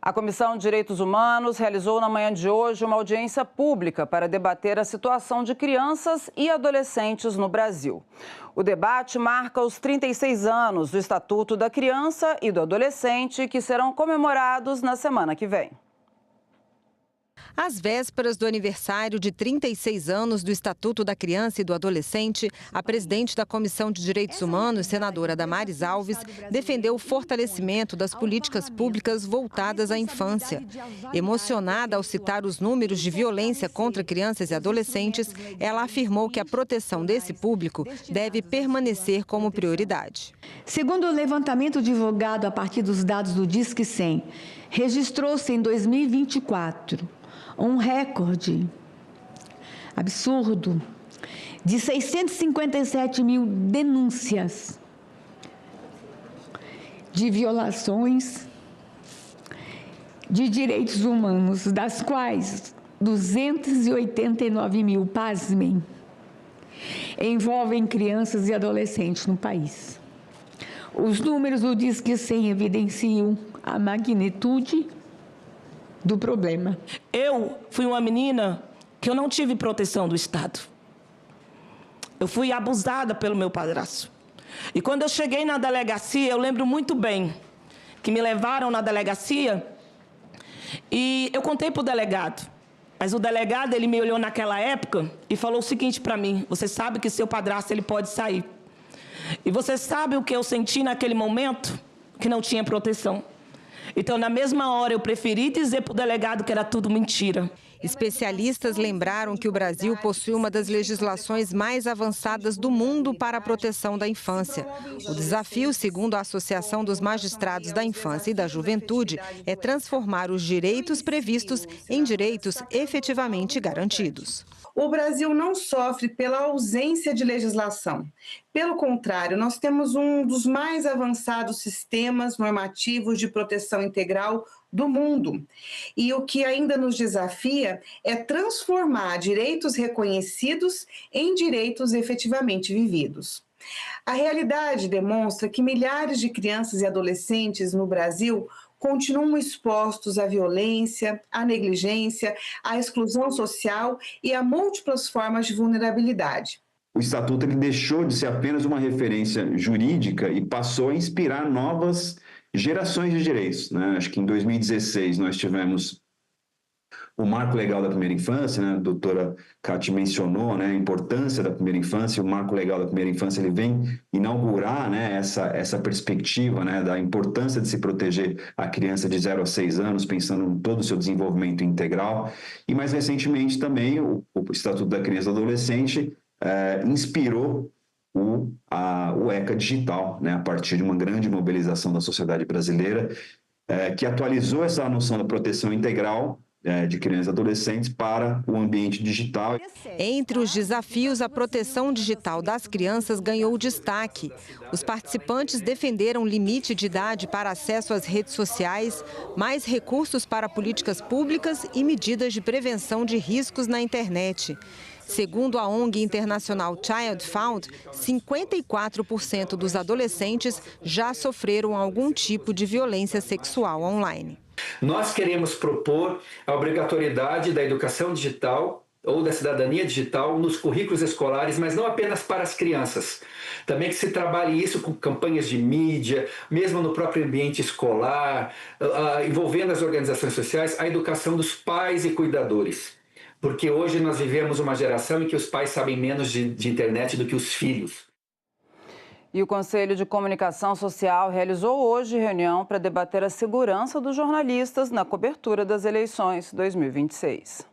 A Comissão de Direitos Humanos realizou na manhã de hoje uma audiência pública para debater a situação de crianças e adolescentes no Brasil. O debate marca os 36 anos do Estatuto da Criança e do Adolescente, que serão comemorados na semana que vem. Às vésperas do aniversário de 36 anos do Estatuto da Criança e do Adolescente, a presidente da Comissão de Direitos Humanos, senadora Damares Alves, defendeu o fortalecimento das políticas públicas voltadas à infância. Emocionada ao citar os números de violência contra crianças e adolescentes, ela afirmou que a proteção desse público deve permanecer como prioridade. Segundo o levantamento divulgado a partir dos dados do Disque 100, registrou-se em 2024 um recorde absurdo de 657 mil denúncias de violações de direitos humanos, das quais 289 mil, pasmem, envolvem crianças e adolescentes no país. Os números do Disque 100 evidenciam a magnitude do problema. Eu fui uma menina que eu não tive proteção do Estado. Eu fui abusada pelo meu padrasto. E quando eu cheguei na delegacia, eu lembro muito bem que me levaram na delegacia E eu contei para o delegado. Mas o delegado, ele me olhou naquela época e falou o seguinte para mim: você sabe que seu padrasto ele pode sair. E você sabe o que eu senti naquele momento? Que não tinha proteção. Então, na mesma hora, eu preferi dizer para o delegado que era tudo mentira. Especialistas lembraram que o Brasil possui uma das legislações mais avançadas do mundo para a proteção da infância. O desafio, segundo a Associação dos Magistrados da Infância e da Juventude, é transformar os direitos previstos em direitos efetivamente garantidos. O Brasil não sofre pela ausência de legislação. Pelo contrário, nós temos um dos mais avançados sistemas normativos de proteção integral do mundo. E o que ainda nos desafia é transformar direitos reconhecidos em direitos efetivamente vividos. A realidade demonstra que milhares de crianças e adolescentes no Brasil continuam expostos à violência, à negligência, à exclusão social e a múltiplas formas de vulnerabilidade. O Estatuto ele deixou de ser apenas uma referência jurídica e passou a inspirar novas gerações de direitos, né? Acho que em 2016 nós tivemos o Marco Legal da Primeira Infância, né? A doutora Cati mencionou, né, a importância da primeira infância. O Marco Legal da Primeira Infância ele vem inaugurar, né, essa perspectiva, né, da importância de se proteger a criança de 0 a 6 anos, pensando em todo o seu desenvolvimento integral. E mais recentemente também o Estatuto da Criança e do Adolescente inspirou o ECA Digital, né, a partir de uma grande mobilização da sociedade brasileira, que atualizou essa noção da proteção integral de crianças e adolescentes para o ambiente digital. Entre os desafios, a proteção digital das crianças ganhou destaque. Os participantes defenderam limite de idade para acesso às redes sociais, mais recursos para políticas públicas e medidas de prevenção de riscos na internet. Segundo a ONG internacional Child Found, 54% dos adolescentes já sofreram algum tipo de violência sexual online. Nós queremos propor a obrigatoriedade da educação digital ou da cidadania digital nos currículos escolares, mas não apenas para as crianças. Também que se trabalhe isso com campanhas de mídia, mesmo no próprio ambiente escolar, envolvendo as organizações sociais, a educação dos pais e cuidadores. Porque hoje nós vivemos uma geração em que os pais sabem menos de internet do que os filhos. E o Conselho de Comunicação Social realizou hoje reunião para debater a segurança dos jornalistas na cobertura das eleições 2026.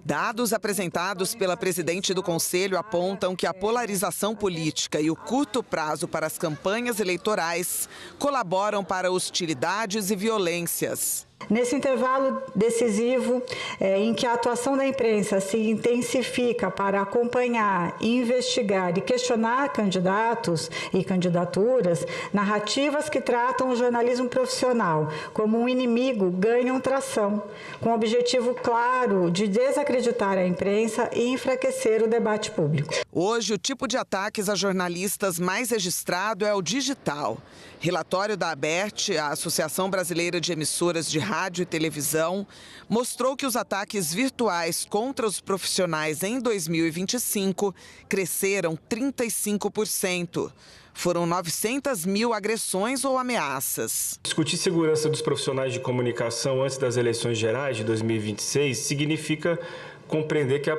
Dados apresentados pela presidente do Conselho apontam que a polarização política e o curto prazo para as campanhas eleitorais colaboram para hostilidades e violências. Nesse intervalo decisivo, em que a atuação da imprensa se intensifica para acompanhar, investigar e questionar candidatos e candidaturas, narrativas que tratam o jornalismo profissional como um inimigo ganham tração, com o objetivo claro de desacreditar a imprensa e enfraquecer o debate público. Hoje, o tipo de ataques a jornalistas mais registrado é o digital. Relatório da ABERT, a Associação Brasileira de Emissoras de Rádio e Televisão, mostrou que os ataques virtuais contra os profissionais em 2025 cresceram 35%. Foram 900 mil agressões ou ameaças. Discutir segurança dos profissionais de comunicação antes das eleições gerais de 2026 significa compreender que a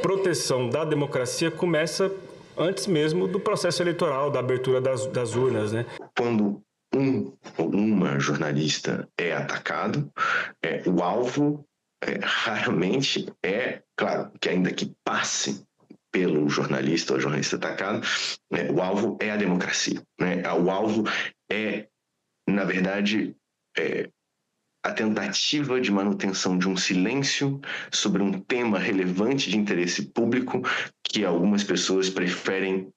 proteção da democracia começa antes mesmo do processo eleitoral, da abertura das urnas, né? Quando um ou uma jornalista é atacado, o alvo raramente claro, que ainda que passe pelo jornalista ou jornalista atacado, o alvo é a democracia, né? O alvo é, na verdade, a tentativa de manutenção de um silêncio sobre um tema relevante de interesse público que algumas pessoas preferem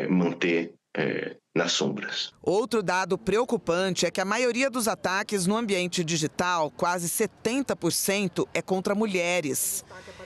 manter nas sombras. Outro dado preocupante é que a maioria dos ataques no ambiente digital, quase 70%, é contra mulheres.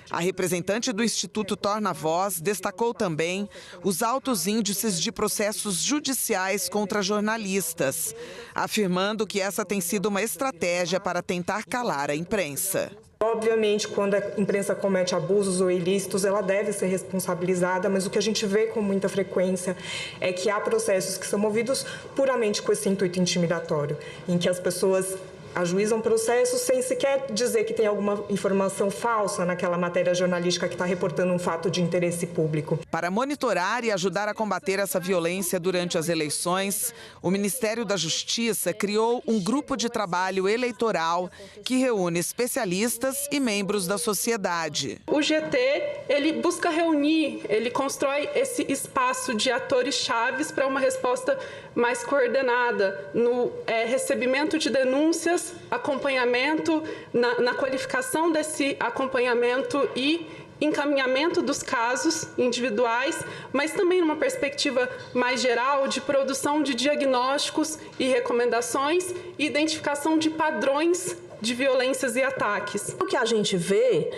A representante do Instituto Torna Voz destacou também os altos índices de processos judiciais contra jornalistas, afirmando que essa tem sido uma estratégia para tentar calar a imprensa. Obviamente, quando a imprensa comete abusos ou ilícitos, ela deve ser responsabilizada, mas o que a gente vê com muita frequência é que há processos que são movidos puramente com esse intuito intimidatório, em que as pessoas ajuizam processos sem sequer dizer que tem alguma informação falsa naquela matéria jornalística que está reportando um fato de interesse público. Para monitorar e ajudar a combater essa violência durante as eleições, o Ministério da Justiça criou um grupo de trabalho eleitoral que reúne especialistas e membros da sociedade. O GT, ele busca reunir, ele constrói esse espaço de atores chaves para uma resposta mais coordenada no recebimento de denúncias, acompanhamento, na qualificação desse acompanhamento e encaminhamento dos casos individuais, mas também numa perspectiva mais geral de produção de diagnósticos e recomendações e identificação de padrões de violências e ataques. O que a gente vê,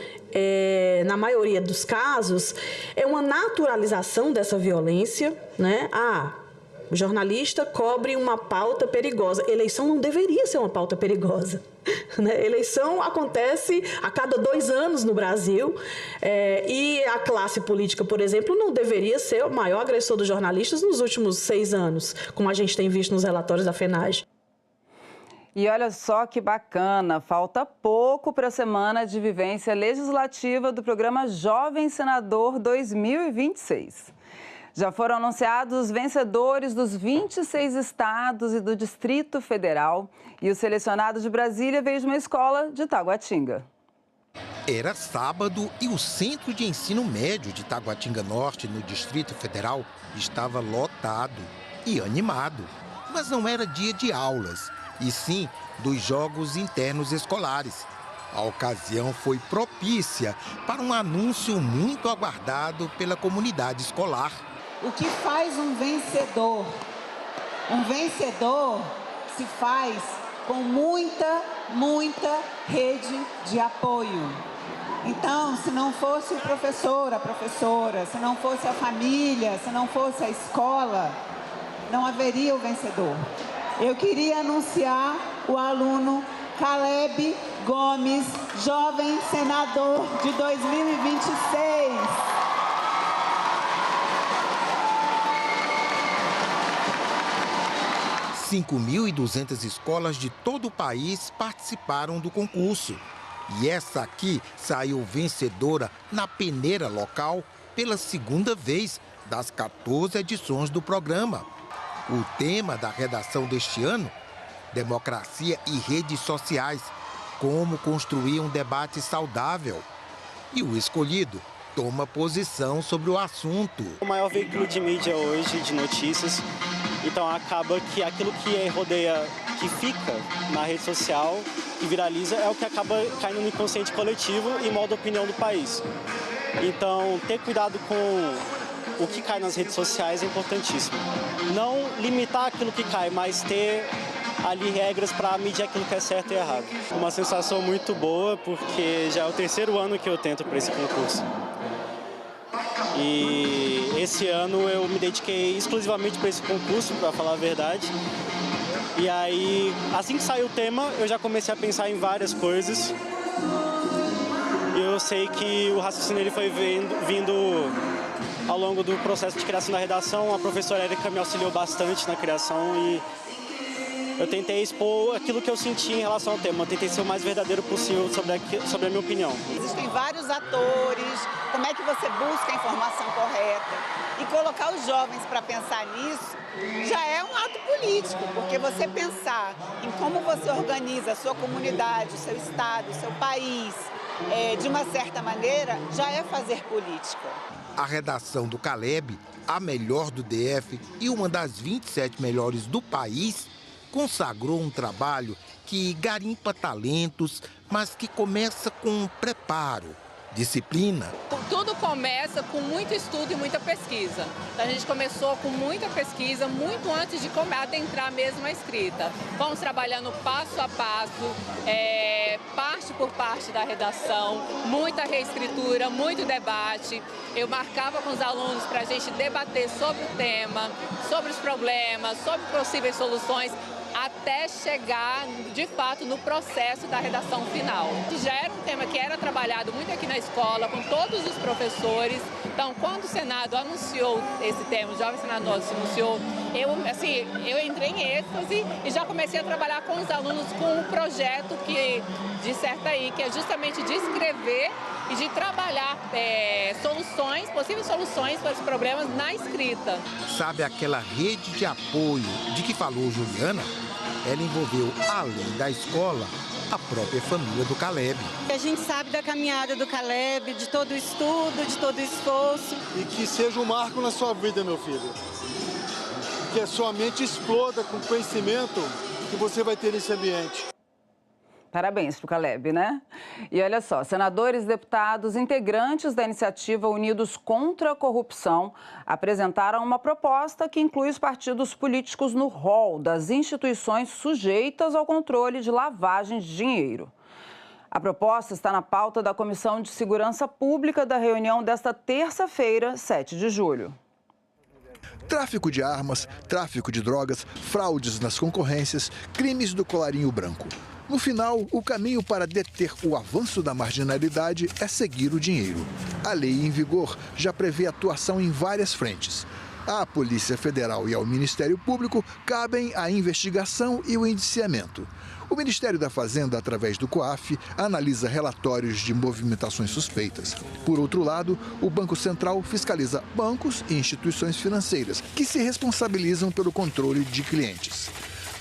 na maioria dos casos, é uma naturalização dessa violência, né? O jornalista cobre uma pauta perigosa. Eleição não deveria ser uma pauta perigosa. Né? Eleição acontece a cada 2 anos no Brasil e a classe política, por exemplo, não deveria ser o maior agressor dos jornalistas nos últimos 6 anos, como a gente tem visto nos relatórios da FENAGE. E olha só que bacana, falta pouco para a Semana de Vivência Legislativa do programa Jovem Senador 2026. Já foram anunciados os vencedores dos 26 estados e do Distrito Federal. E o selecionado de Brasília veio de uma escola de Taguatinga. Era sábado e o Centro de Ensino Médio de Taguatinga Norte, no Distrito Federal, estava lotado e animado. Mas não era dia de aulas, e sim dos jogos internos escolares. A ocasião foi propícia para um anúncio muito aguardado pela comunidade escolar. O que faz um vencedor? Um vencedor se faz com muita rede de apoio. Então, se não fosse o professor, a professora, se não fosse a família, se não fosse a escola, não haveria o vencedor. Eu queria anunciar o aluno Caleb Gomes, jovem senador de 2026. 5.200 escolas de todo o país participaram do concurso. E essa aqui saiu vencedora na peneira local pela 2ª vez das 14 edições do programa. O tema da redação deste ano, democracia e redes sociais, como construir um debate saudável. E o escolhido toma posição sobre o assunto. O maior veículo de mídia hoje, de notícias, então acaba que aquilo que rodeia, que fica na rede social, que viraliza, é o que acaba caindo no inconsciente coletivo e molda a opinião do país. Então, ter cuidado com o que cai nas redes sociais é importantíssimo. Não limitar aquilo que cai, mas ter ali regras para medir aquilo que é certo e errado. Uma sensação muito boa, porque já é o 3º ano que eu tento para esse concurso. E esse ano eu me dediquei exclusivamente para esse concurso, para falar a verdade. E aí, assim que saiu o tema, eu já comecei a pensar em várias coisas. E eu sei que o raciocínio ele foi vindo ao longo do processo de criação da redação. A professora Érica me auxiliou bastante na criação e eu tentei expor aquilo que eu senti em relação ao tema. Eu tentei ser o mais verdadeiro possível sobre a minha opinião. Existem vários atores, como é que você busca a informação correta? E colocar os jovens para pensar nisso já é um ato político, porque você pensar em como você organiza a sua comunidade, o seu estado, o seu país, de uma certa maneira, já é fazer política. A redação do Caleb, a melhor do DF e uma das 27 melhores do país, consagrou um trabalho que garimpa talentos, mas que começa com preparo, disciplina. Tudo começa com muito estudo e muita pesquisa. Então, a gente começou com muita pesquisa, muito antes de adentrar mesmo a escrita. Vamos trabalhando passo a passo, parte por parte da redação, muita reescritura, muito debate. Eu marcava com os alunos para a gente debater sobre o tema, sobre os problemas, sobre possíveis soluções. até chegar, de fato, no processo da redação final. Já era um tema que era trabalhado muito aqui na escola, com todos os professores. Então, quando o Senado anunciou esse tema, o Jovem Senador anunciou, eu entrei em êxtase e já comecei a trabalhar com os alunos com um projeto que disserta aí, que é justamente de escrever e de trabalhar possíveis soluções para os problemas na escrita. Sabe aquela rede de apoio de que falou Juliana? Ela envolveu, além da escola, a própria família do Caleb. A gente sabe da caminhada do Caleb, de todo o estudo, de todo o esforço. E que seja um marco na sua vida, meu filho. Que a sua mente exploda com o conhecimento que você vai ter nesse ambiente. Parabéns para o Caleb, né? E olha só, senadores e deputados integrantes da iniciativa Unidos contra a Corrupção apresentaram uma proposta que inclui os partidos políticos no rol das instituições sujeitas ao controle de lavagem de dinheiro. A proposta está na pauta da Comissão de Segurança Pública da reunião desta terça-feira, 7 de julho. Tráfico de armas, tráfico de drogas, fraudes nas concorrências, crimes do colarinho branco. No final, o caminho para deter o avanço da marginalidade é seguir o dinheiro. A lei em vigor já prevê atuação em várias frentes. À Polícia Federal e ao Ministério Público cabem a investigação e o indiciamento. O Ministério da Fazenda, através do COAF, analisa relatórios de movimentações suspeitas. Por outro lado, o Banco Central fiscaliza bancos e instituições financeiras, que se responsabilizam pelo controle de clientes.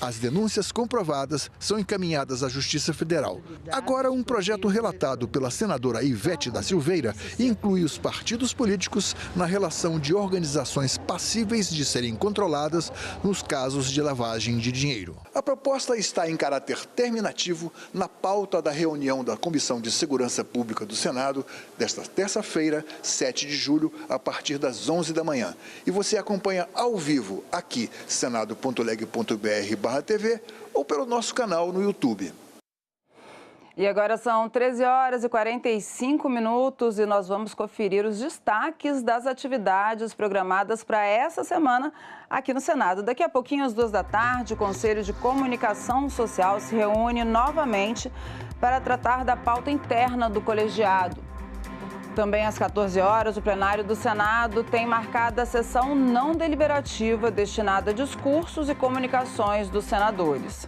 As denúncias comprovadas são encaminhadas à Justiça Federal. Agora, um projeto relatado pela senadora Ivete da Silveira inclui os partidos políticos na relação de organizações passíveis de serem controladas nos casos de lavagem de dinheiro. A proposta está em caráter terminativo na pauta da reunião da Comissão de Segurança Pública do Senado desta terça-feira, 7 de julho, a partir das 11 da manhã. E você acompanha ao vivo aqui, senado.leg.br/TV ou pelo nosso canal no YouTube. E agora são 13h45 e nós vamos conferir os destaques das atividades programadas para essa semana aqui no Senado. Daqui a pouquinho, às 2 da tarde, o Conselho de Comunicação Social se reúne novamente para tratar da pauta interna do colegiado. Também às 14 horas, o plenário do Senado tem marcada a sessão não deliberativa destinada a discursos e comunicações dos senadores.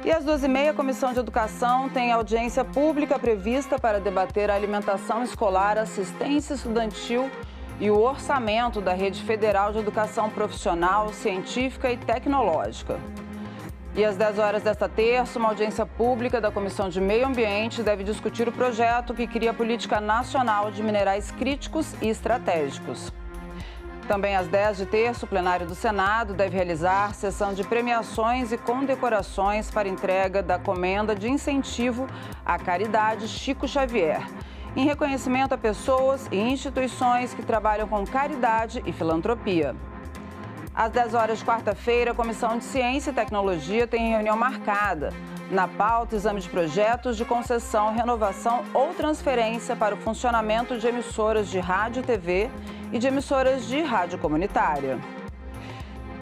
E às 2h30, a Comissão de Educação tem audiência pública prevista para debater a alimentação escolar, assistência estudantil e o orçamento da Rede Federal de Educação Profissional, Científica e Tecnológica. E às 10 horas desta terça, uma audiência pública da Comissão de Meio Ambiente deve discutir o projeto que cria a Política Nacional de Minerais Críticos e Estratégicos. Também às 10 de terça, o plenário do Senado deve realizar sessão de premiações e condecorações para entrega da Comenda de Incentivo à Caridade Chico Xavier, em reconhecimento a pessoas e instituições que trabalham com caridade e filantropia. Às 10 horas de quarta-feira, a Comissão de Ciência e Tecnologia tem reunião marcada. Na pauta, exame de projetos de concessão, renovação ou transferência para o funcionamento de emissoras de rádio e TV e de emissoras de rádio comunitária.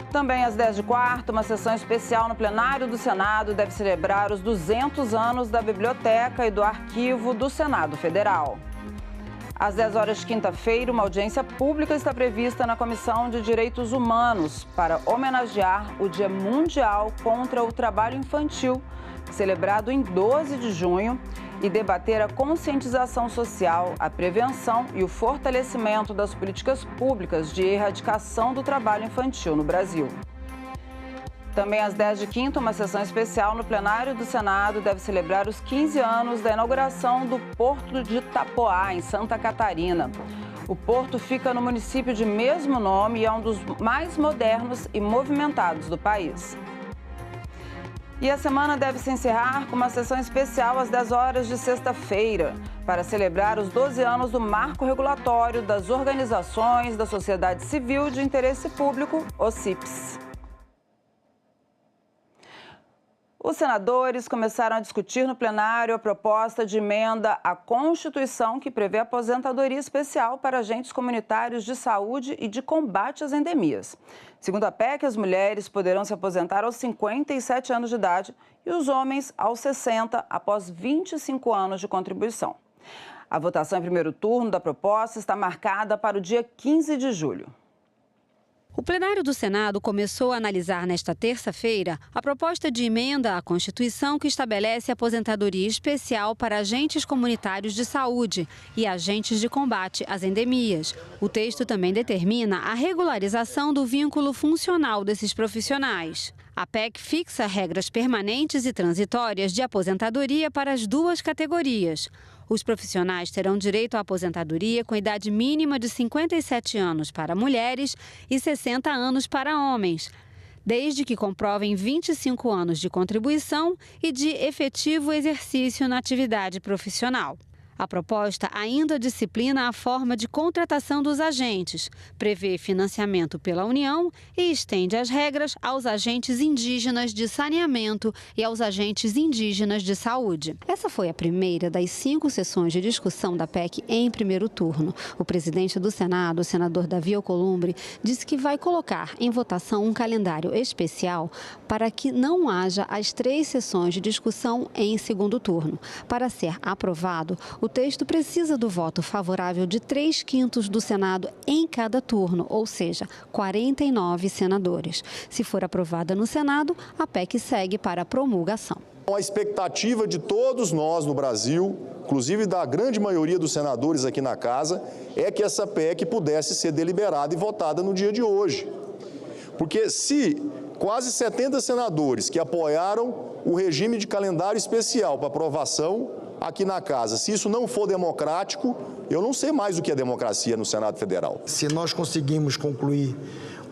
Também às 10 de quarta, uma sessão especial no plenário do Senado deve celebrar os 200 anos da Biblioteca e do Arquivo do Senado Federal. Às 10 horas de quinta-feira, uma audiência pública está prevista na Comissão de Direitos Humanos para homenagear o Dia Mundial contra o Trabalho Infantil, celebrado em 12 de junho, e debater a conscientização social, a prevenção e o fortalecimento das políticas públicas de erradicação do trabalho infantil no Brasil. Também às 10 de quinta, uma sessão especial no plenário do Senado deve celebrar os 15 anos da inauguração do Porto de Itapoá, em Santa Catarina. O porto fica no município de mesmo nome e é um dos mais modernos e movimentados do país. E a semana deve se encerrar com uma sessão especial às 10 horas de sexta-feira, para celebrar os 12 anos do Marco Regulatório das Organizações da Sociedade Civil de Interesse Público, OCIPs. Os senadores começaram a discutir no plenário a proposta de emenda à Constituição que prevê aposentadoria especial para agentes comunitários de saúde e de combate às endemias. Segundo a PEC, as mulheres poderão se aposentar aos 57 anos de idade e os homens aos 60 após 25 anos de contribuição. A votação em primeiro turno da proposta está marcada para o dia 15 de julho. O plenário do Senado começou a analisar nesta terça-feira a proposta de emenda à Constituição que estabelece aposentadoria especial para agentes comunitários de saúde e agentes de combate às endemias. O texto também determina a regularização do vínculo funcional desses profissionais. A PEC fixa regras permanentes e transitórias de aposentadoria para as duas categorias. Os profissionais terão direito à aposentadoria com idade mínima de 57 anos para mulheres e 60 anos para homens, desde que comprovem 25 anos de contribuição e de efetivo exercício na atividade profissional. A proposta ainda disciplina a forma de contratação dos agentes, prevê financiamento pela União e estende as regras aos agentes indígenas de saneamento e aos agentes indígenas de saúde. Essa foi a primeira das 5 sessões de discussão da PEC em primeiro turno. O presidente do Senado, o senador Davi Alcolumbre, disse que vai colocar em votação um calendário especial para que não haja as 3 sessões de discussão em segundo turno. Para ser aprovado, o texto precisa do voto favorável de 3/5 do Senado em cada turno, ou seja, 49 senadores. Se for aprovada no Senado, a PEC segue para a promulgação. A expectativa de todos nós no Brasil, inclusive da grande maioria dos senadores aqui na casa, é que essa PEC pudesse ser deliberada e votada no dia de hoje. Porque se quase 70 senadores que apoiaram o regime de calendário especial para aprovação aqui na casa, se isso não for democrático, eu não sei mais o que é democracia no Senado Federal. Se nós conseguimos concluir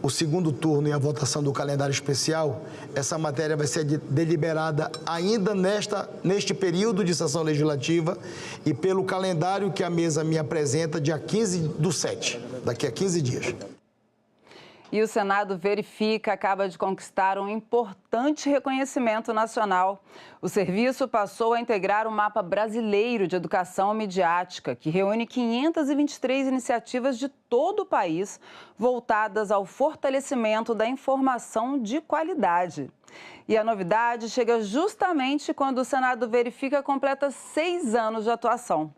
o segundo turno e a votação do calendário especial, essa matéria vai ser deliberada ainda neste período de sessão legislativa e pelo calendário que a mesa me apresenta, dia 15/7, daqui a 15 dias. E o Senado Verifica acaba de conquistar um importante reconhecimento nacional. O serviço passou a integrar o Mapa Brasileiro de Educação Midiática, que reúne 523 iniciativas de todo o país, voltadas ao fortalecimento da informação de qualidade. E a novidade chega justamente quando o Senado Verifica completa 6 anos de atuação.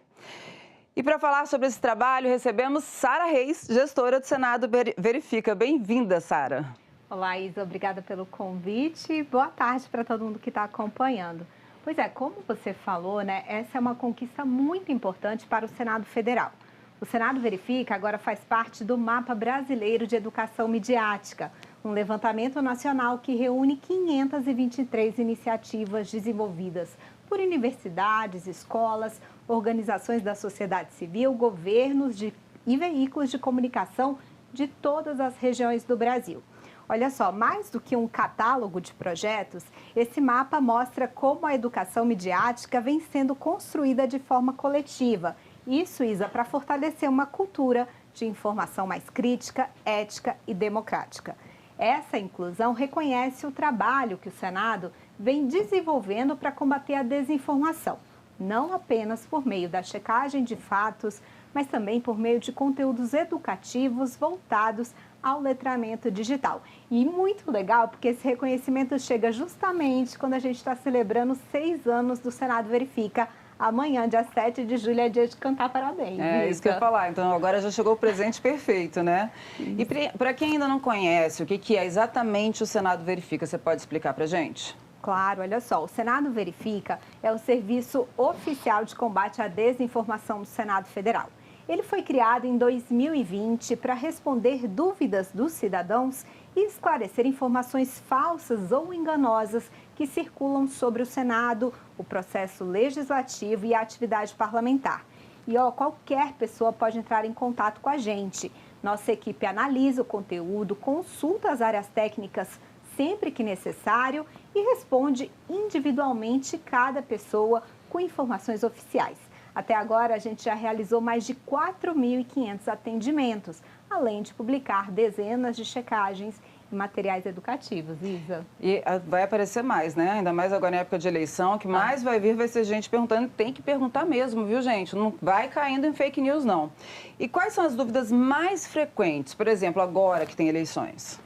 E para falar sobre esse trabalho, recebemos Sara Reis, gestora do Senado Verifica. Bem-vinda, Sara. Olá, Isa. Obrigada pelo convite. Boa tarde para todo mundo que está acompanhando. Pois é, como você falou, né, essa é uma conquista muito importante para o Senado Federal. O Senado Verifica agora faz parte do Mapa Brasileiro de Educação Midiática, um levantamento nacional que reúne 523 iniciativas desenvolvidas por universidades, escolas, organizações da sociedade civil, governos e veículos de comunicação de todas as regiões do Brasil. Olha só, mais do que um catálogo de projetos, esse mapa mostra como a educação midiática vem sendo construída de forma coletiva. Isso, Isa, para fortalecer uma cultura de informação mais crítica, ética e democrática. Essa inclusão reconhece o trabalho que o Senado vem desenvolvendo para combater a desinformação, não apenas por meio da checagem de fatos, mas também por meio de conteúdos educativos voltados ao letramento digital. E muito legal, porque esse reconhecimento chega justamente quando a gente está celebrando 6 anos do Senado Verifica. Amanhã, dia 7 de julho, é dia de cantar parabéns. É isso que eu ia falar. Então, agora já chegou o presente perfeito, né? E para quem ainda não conhece, o que é exatamente o Senado Verifica, você pode explicar para a gente? Claro, olha só, o Senado Verifica é o serviço oficial de combate à desinformação do Senado Federal. Ele foi criado em 2020 para responder dúvidas dos cidadãos e esclarecer informações falsas ou enganosas que circulam sobre o Senado, o processo legislativo e a atividade parlamentar. E qualquer pessoa pode entrar em contato com a gente. Nossa equipe analisa o conteúdo, consulta as áreas técnicas sempre que necessário e responde individualmente cada pessoa com informações oficiais. Até agora, a gente já realizou mais de 4.500 atendimentos, além de publicar dezenas de checagens e materiais educativos, Isa. E vai aparecer mais, né? Ainda mais agora em época de eleição, que mais vai vir vai ser gente perguntando, tem que perguntar mesmo, viu, gente? Não vai caindo em fake news, não. E quais são as dúvidas mais frequentes, por exemplo, agora que tem eleições?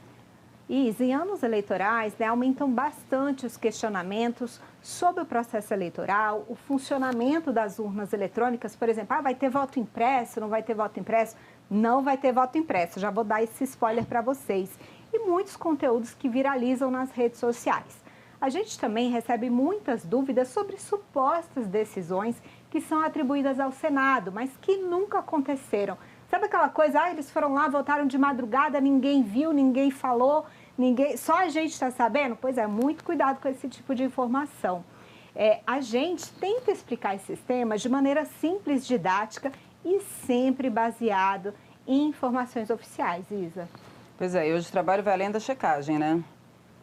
Isa, em anos eleitorais, né, aumentam bastante os questionamentos sobre o processo eleitoral, o funcionamento das urnas eletrônicas, por exemplo, vai ter voto impresso, não vai ter voto impresso? Não vai ter voto impresso, já vou dar esse spoiler para vocês. E muitos conteúdos que viralizam nas redes sociais. A gente também recebe muitas dúvidas sobre supostas decisões que são atribuídas ao Senado, mas que nunca aconteceram. Sabe aquela coisa, eles foram lá, votaram de madrugada, ninguém viu, ninguém falou, só a gente está sabendo? Pois é, muito cuidado com esse tipo de informação. A gente tenta explicar esses temas de maneira simples, didática e sempre baseado em informações oficiais, Isa. Pois é, e hoje o trabalho vai além da checagem, né?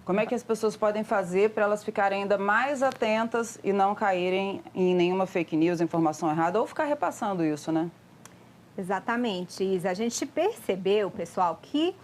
Como é que as pessoas podem fazer para elas ficarem ainda mais atentas e não caírem em nenhuma fake news, informação errada, ou ficar repassando isso, né? Exatamente, Isa. A gente percebeu, pessoal, que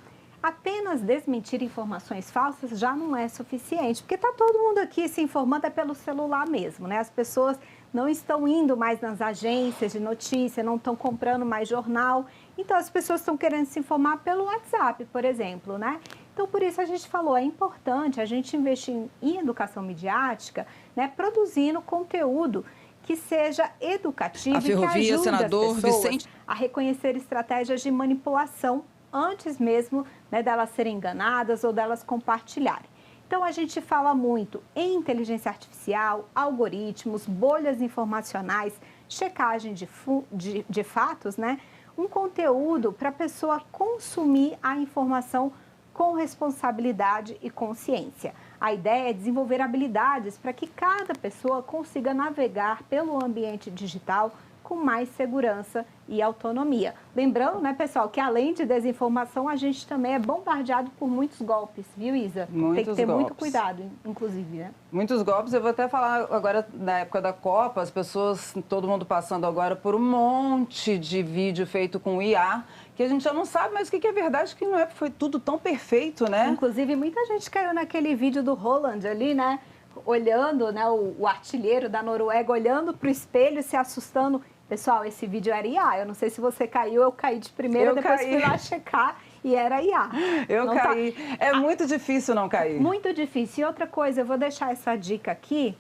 apenas desmentir informações falsas já não é suficiente, porque está todo mundo aqui se informando pelo celular mesmo, né? As pessoas não estão indo mais nas agências de notícia, não estão comprando mais jornal, então as pessoas estão querendo se informar pelo WhatsApp, por exemplo, né? Então, por isso a gente falou, é importante a gente investir em educação midiática, né? Produzindo conteúdo que seja educativo e que ajude senador as pessoas Vicente a reconhecer estratégias de manipulação antes mesmo, né, delas serem enganadas ou delas compartilharem. Então, a gente fala muito em inteligência artificial, algoritmos, bolhas informacionais, checagem de fatos, né? Um conteúdo para a pessoa consumir a informação com responsabilidade e consciência. A ideia é desenvolver habilidades para que cada pessoa consiga navegar pelo ambiente digital com mais segurança e autonomia. Lembrando, né, pessoal, que além de desinformação, a gente também é bombardeado por muitos golpes, viu, Isa? Tem que ter muito cuidado, inclusive, né? Muitos golpes. Eu vou até falar agora, na época da Copa, as pessoas, todo mundo passando agora por um monte de vídeo feito com IA, que a gente já não sabe mais o que é verdade, que não é, foi tudo tão perfeito, né? Inclusive, muita gente caiu naquele vídeo do Roland ali, né? Olhando, né, o artilheiro da Noruega, olhando para o espelho, se assustando. Pessoal, esse vídeo era IA. Eu não sei se você caiu, eu caí de primeira, depois fui lá checar e era IA. Eu não caí. É muito difícil não cair. Muito difícil. E outra coisa, eu vou deixar essa dica aqui.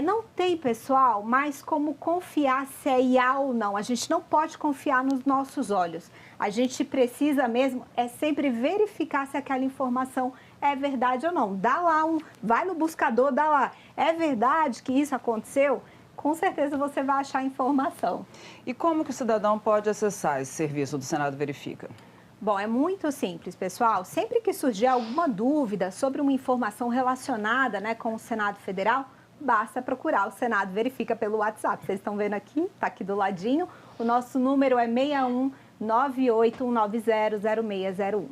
Não tem, pessoal, mais como confiar se é IA ou não. A gente não pode confiar nos nossos olhos. A gente precisa mesmo sempre verificar se aquela informação é verdade ou não. Dá lá vai no buscador, dá lá. É verdade que isso aconteceu? Com certeza você vai achar informação. E como que o cidadão pode acessar esse serviço do Senado Verifica? Bom, é muito simples, pessoal. Sempre que surgir alguma dúvida sobre uma informação relacionada, né, com o Senado Federal, basta procurar o Senado Verifica pelo WhatsApp. Vocês estão vendo aqui, está aqui do ladinho. O nosso número é 61 981900601.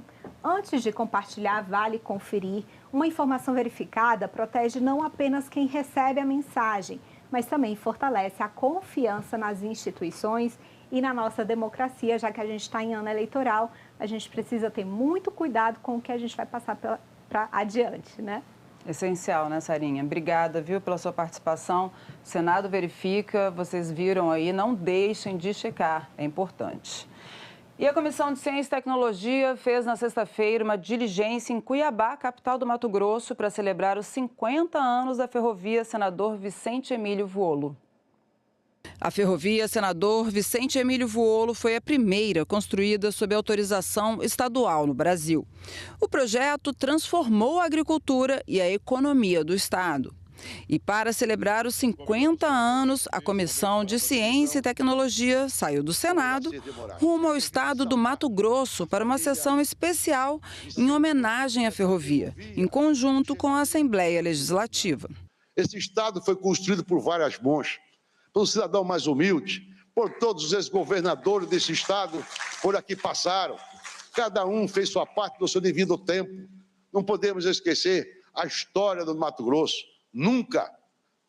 Antes de compartilhar, vale conferir. Uma informação verificada protege não apenas quem recebe a mensagem, mas também fortalece a confiança nas instituições e na nossa democracia, já que a gente está em ano eleitoral, a gente precisa ter muito cuidado com o que a gente vai passar para adiante, né? Essencial, né, Sarinha? Obrigada, viu, pela sua participação. O Senado Verifica, vocês viram aí, não deixem de checar, é importante. E a Comissão de Ciência e Tecnologia fez na sexta-feira uma diligência em Cuiabá, capital do Mato Grosso, para celebrar os 50 anos da ferrovia Senador Vicente Emílio Vuolo. A ferrovia Senador Vicente Emílio Vuolo foi a primeira construída sob autorização estadual no Brasil. O projeto transformou a agricultura e a economia do estado. E para celebrar os 50 anos, a Comissão de Ciência e Tecnologia saiu do Senado rumo ao estado do Mato Grosso para uma sessão especial em homenagem à ferrovia, em conjunto com a Assembleia Legislativa. Esse estado foi construído por várias mãos, pelo cidadão mais humilde, por todos os ex-governadores desse estado, por aqui passaram. Cada um fez sua parte no seu devido tempo. Não podemos esquecer a história do Mato Grosso. Nunca,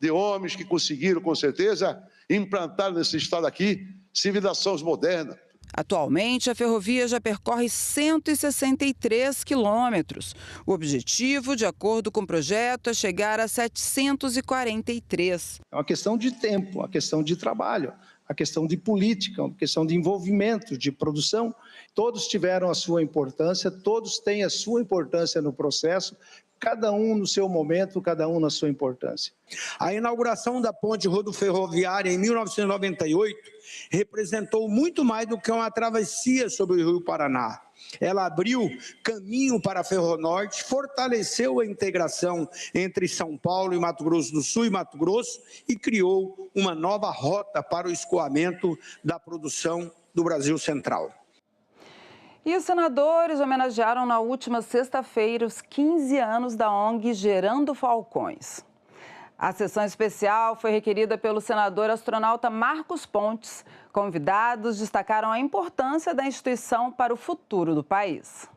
de homens que conseguiram, com certeza, implantar nesse estado aqui civilizações modernas. Atualmente, a ferrovia já percorre 163 quilômetros. O objetivo, de acordo com o projeto, é chegar a 743. É uma questão de tempo, uma questão de trabalho, a questão de política, uma questão de envolvimento, de produção. Todos tiveram a sua importância, todos têm a sua importância no processo, cada um no seu momento, cada um na sua importância. A inauguração da ponte rodoferroviária em 1998 representou muito mais do que uma travessia sobre o Rio Paraná. Ela abriu caminho para a Ferronorte, fortaleceu a integração entre São Paulo e Mato Grosso do Sul e Mato Grosso e criou uma nova rota para o escoamento da produção do Brasil Central. E os senadores homenagearam na última sexta-feira os 15 anos da ONG Gerando Falcões. A sessão especial foi requerida pelo senador astronauta Marcos Pontes. Convidados destacaram a importância da instituição para o futuro do país.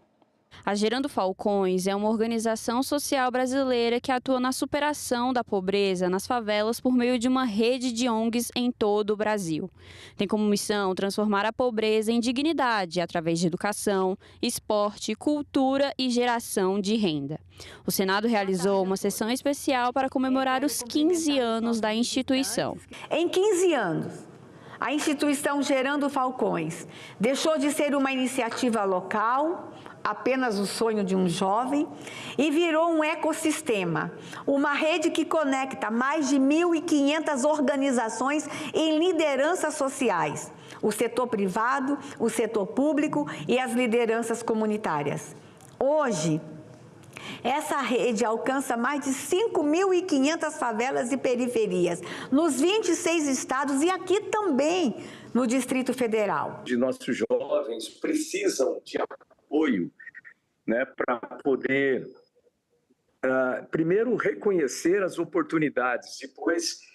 A Gerando Falcões é uma organização social brasileira que atua na superação da pobreza nas favelas por meio de uma rede de ONGs em todo o Brasil. Tem como missão transformar a pobreza em dignidade através de educação, esporte, cultura e geração de renda. O Senado realizou uma sessão especial para comemorar os 15 anos da instituição. Em 15 anos, a instituição Gerando Falcões deixou de ser uma iniciativa local, apenas o sonho de um jovem, e virou um ecossistema, uma rede que conecta mais de 1.500 organizações em lideranças sociais, o setor privado, o setor público e as lideranças comunitárias. Hoje, essa rede alcança mais de 5.500 favelas e periferias, nos 26 estados e aqui também no Distrito Federal. De nossos jovens precisam de apoio, né, para poder, primeiro, reconhecer as oportunidades, depois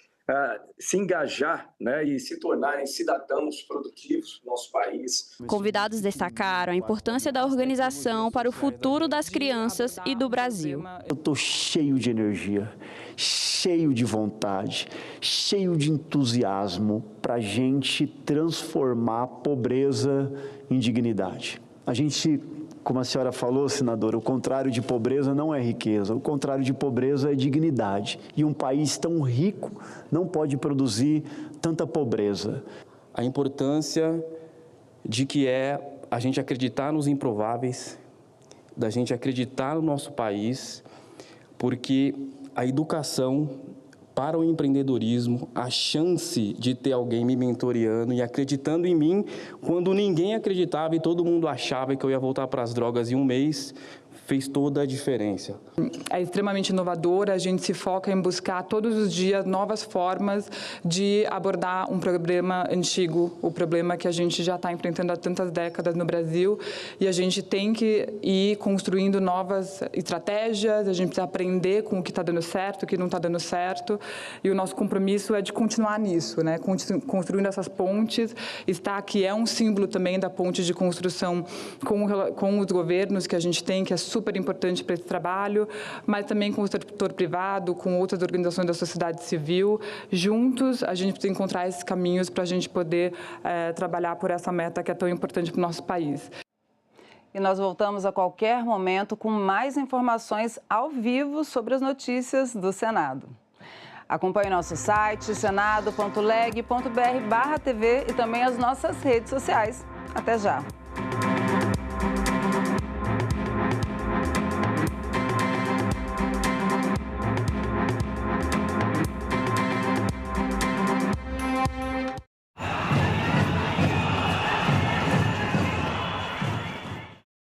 se engajar, né, e se tornarem cidadãos produtivos do nosso país. Convidados destacaram a importância da organização para o futuro das crianças e do Brasil. Eu estou cheio de energia, cheio de vontade, cheio de entusiasmo para a gente transformar a pobreza em dignidade. A gente, como a senhora falou, senadora, o contrário de pobreza não é riqueza, o contrário de pobreza é dignidade. E um país tão rico não pode produzir tanta pobreza. A importância de que é a gente acreditar nos improváveis, da gente acreditar no nosso país, porque a educação para o empreendedorismo, a chance de ter alguém me mentoreando e acreditando em mim, quando ninguém acreditava e todo mundo achava que eu ia voltar para as drogas em um mês, fez toda a diferença. É extremamente inovadora, a gente se foca em buscar todos os dias novas formas de abordar um problema antigo, o problema que a gente já está enfrentando há tantas décadas no Brasil, e a gente tem que ir construindo novas estratégias, a gente precisa aprender com o que está dando certo, o que não está dando certo, e o nosso compromisso é de continuar nisso, né? Construindo essas pontes. Está aqui, é um símbolo também da ponte de construção com os governos que a gente tem, que é super importante para esse trabalho, mas também com o setor privado, com outras organizações da sociedade civil. Juntos, a gente precisa encontrar esses caminhos para a gente poder trabalhar por essa meta que é tão importante para o nosso país. E nós voltamos a qualquer momento com mais informações ao vivo sobre as notícias do Senado. Acompanhe nosso site, senado.leg.br/TV e também as nossas redes sociais. Até já!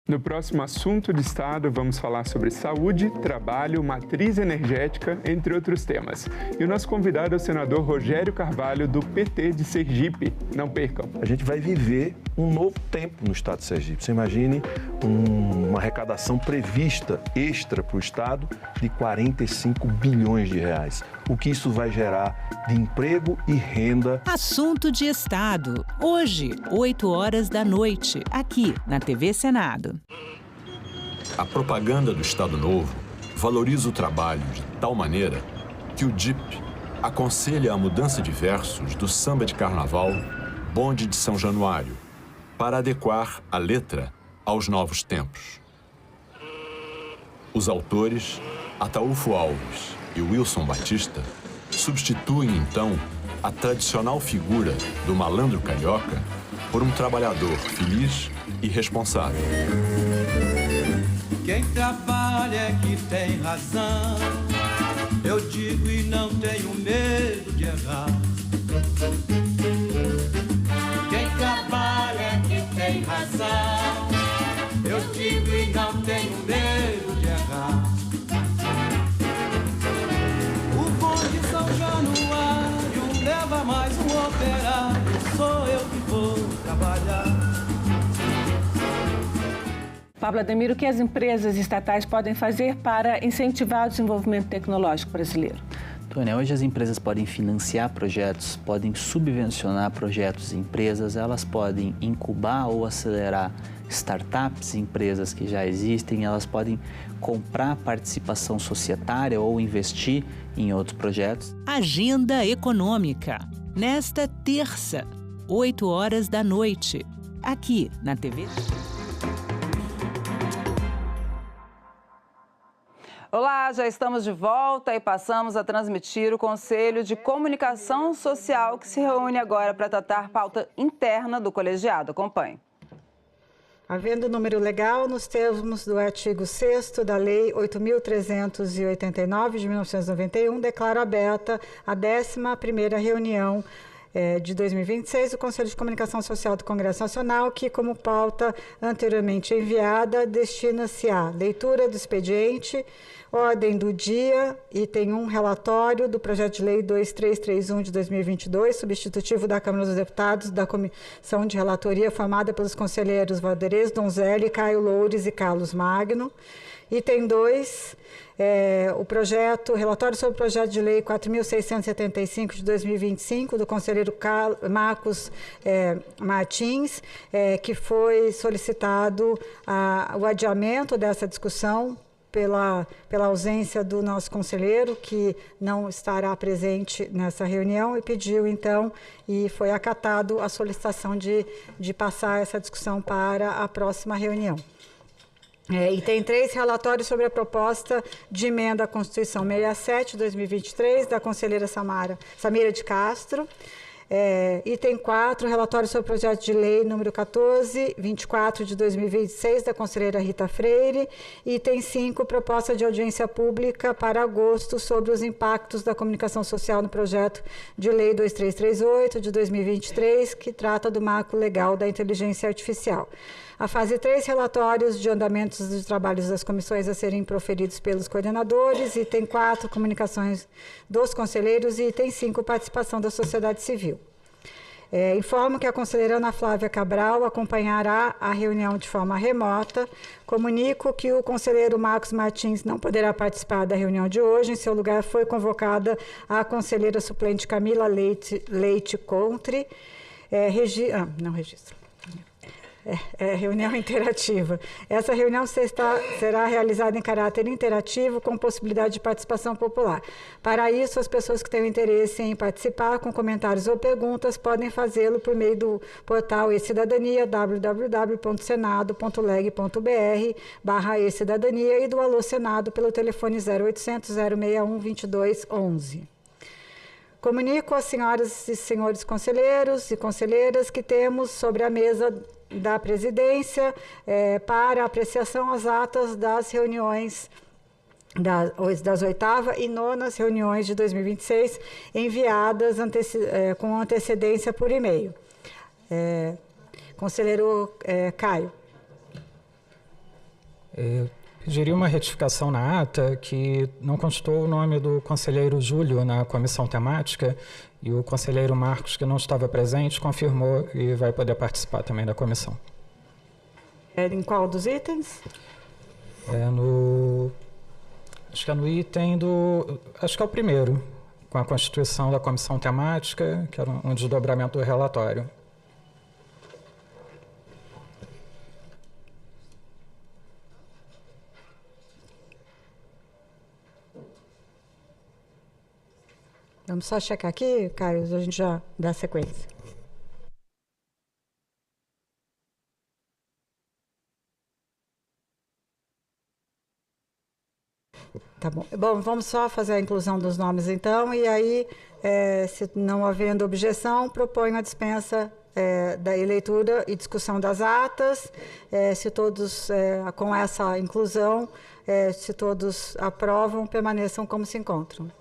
No próximo assunto de Estado, vamos falar sobre saúde, trabalho, matriz energética, entre outros temas. E o nosso convidado é o senador Rogério Carvalho, do PT de Sergipe. Não percam. A gente vai viver um novo tempo no Estado de Sergipe. Você imagine uma arrecadação prevista extra para o Estado de 45 bilhões de reais. O que isso vai gerar de emprego e renda. Assunto de Estado. Hoje, 20h, aqui na TV Senado. A propaganda do Estado Novo valoriza o trabalho de tal maneira que o DIP aconselha a mudança de versos do samba de carnaval Bonde de São Januário, para adequar a letra aos novos tempos. Os autores, Ataúfo Alves e Wilson Batista, substituem então a tradicional figura do malandro carioca por um trabalhador feliz e responsável. Quem trabalha é que tem razão, eu digo e não tenho medo de errar. Quem trabalha é que tem razão, eu digo e não tenho medo de errar. O bonde São Januário leva mais um operário, sou eu que vou trabalhar. Pablo Ademir, o que as empresas estatais podem fazer para incentivar o desenvolvimento tecnológico brasileiro? Tônia, hoje as empresas podem financiar projetos, podem subvencionar projetos e empresas, elas podem incubar ou acelerar startups, empresas que já existem, elas podem comprar participação societária ou investir em outros projetos. Agenda Econômica, nesta terça, 20h, aqui na TV. Olá, já estamos de volta e passamos a transmitir o Conselho de Comunicação Social, que se reúne agora para tratar pauta interna do colegiado. Acompanhe. Havendo número legal, nos termos do artigo 6º da Lei 8.389 de 1991, declaro aberta a 11ª reunião de 2026 do Conselho de Comunicação Social do Congresso Nacional, que, como pauta anteriormente enviada, destina-se à leitura do expediente, ordem do dia, item 1, relatório do projeto de lei 2331 de 2022, substitutivo da Câmara dos Deputados da Comissão de Relatoria formada pelos conselheiros Valderez Donzelli, Caio Loures e Carlos Magno. Item 2, relatório sobre o projeto de lei 4.675 de 2025, do conselheiro Marcos Martins, que foi solicitado o adiamento dessa discussão pela ausência do nosso conselheiro, que não estará presente nessa reunião, e pediu, então, e foi acatado a solicitação de passar essa discussão para a próxima reunião. Item 3, relatório sobre a proposta de emenda à Constituição 67 de 2023, da conselheira Samira de Castro. Item 4, relatório sobre o projeto de lei número 1424 de 2026, da conselheira Rita Freire. Item 5, proposta de audiência pública para agosto sobre os impactos da comunicação social no projeto de lei 2338 de 2023, que trata do marco legal da inteligência artificial. A fase 3, relatórios de andamentos dos trabalhos das comissões a serem proferidos pelos coordenadores. Item 4, comunicações dos conselheiros. E item 5, participação da sociedade civil. Informo que a conselheira Ana Flávia Cabral acompanhará a reunião de forma remota. Comunico que o conselheiro Marcos Martins não poderá participar da reunião de hoje. Em seu lugar foi convocada a conselheira suplente Camila Leite Contre. Reunião interativa. Essa reunião será realizada em caráter interativo, com possibilidade de participação popular. Para isso, as pessoas que tenham interesse em participar com comentários ou perguntas podem fazê-lo por meio do portal e-Cidadania, www.senado.leg.br/e-Cidadania, e do Alô Senado pelo telefone 0800 061 2211. Comunico às senhoras e senhores conselheiros e conselheiras que temos sobre a mesa da presidência para apreciação as atas das reuniões das 8ª e 9ª reuniões de 2026, enviadas com antecedência por e-mail. Conselheiro Caio. Pediria uma retificação na ata, que não constou o nome do conselheiro Júlio na comissão temática, e o conselheiro Marcos, que não estava presente, confirmou e vai poder participar também da comissão. Em qual dos itens? Acho que é no item acho que é o primeiro, com a constituição da comissão temática, que era um desdobramento do relatório. Vamos só checar aqui, Caio, a gente já dá sequência. Tá bom. Bom, vamos só fazer a inclusão dos nomes, então, e aí, se não havendo objeção, proponho a dispensa da leitura e discussão das atas. Se todos, com essa inclusão, se todos aprovam, permaneçam como se encontram.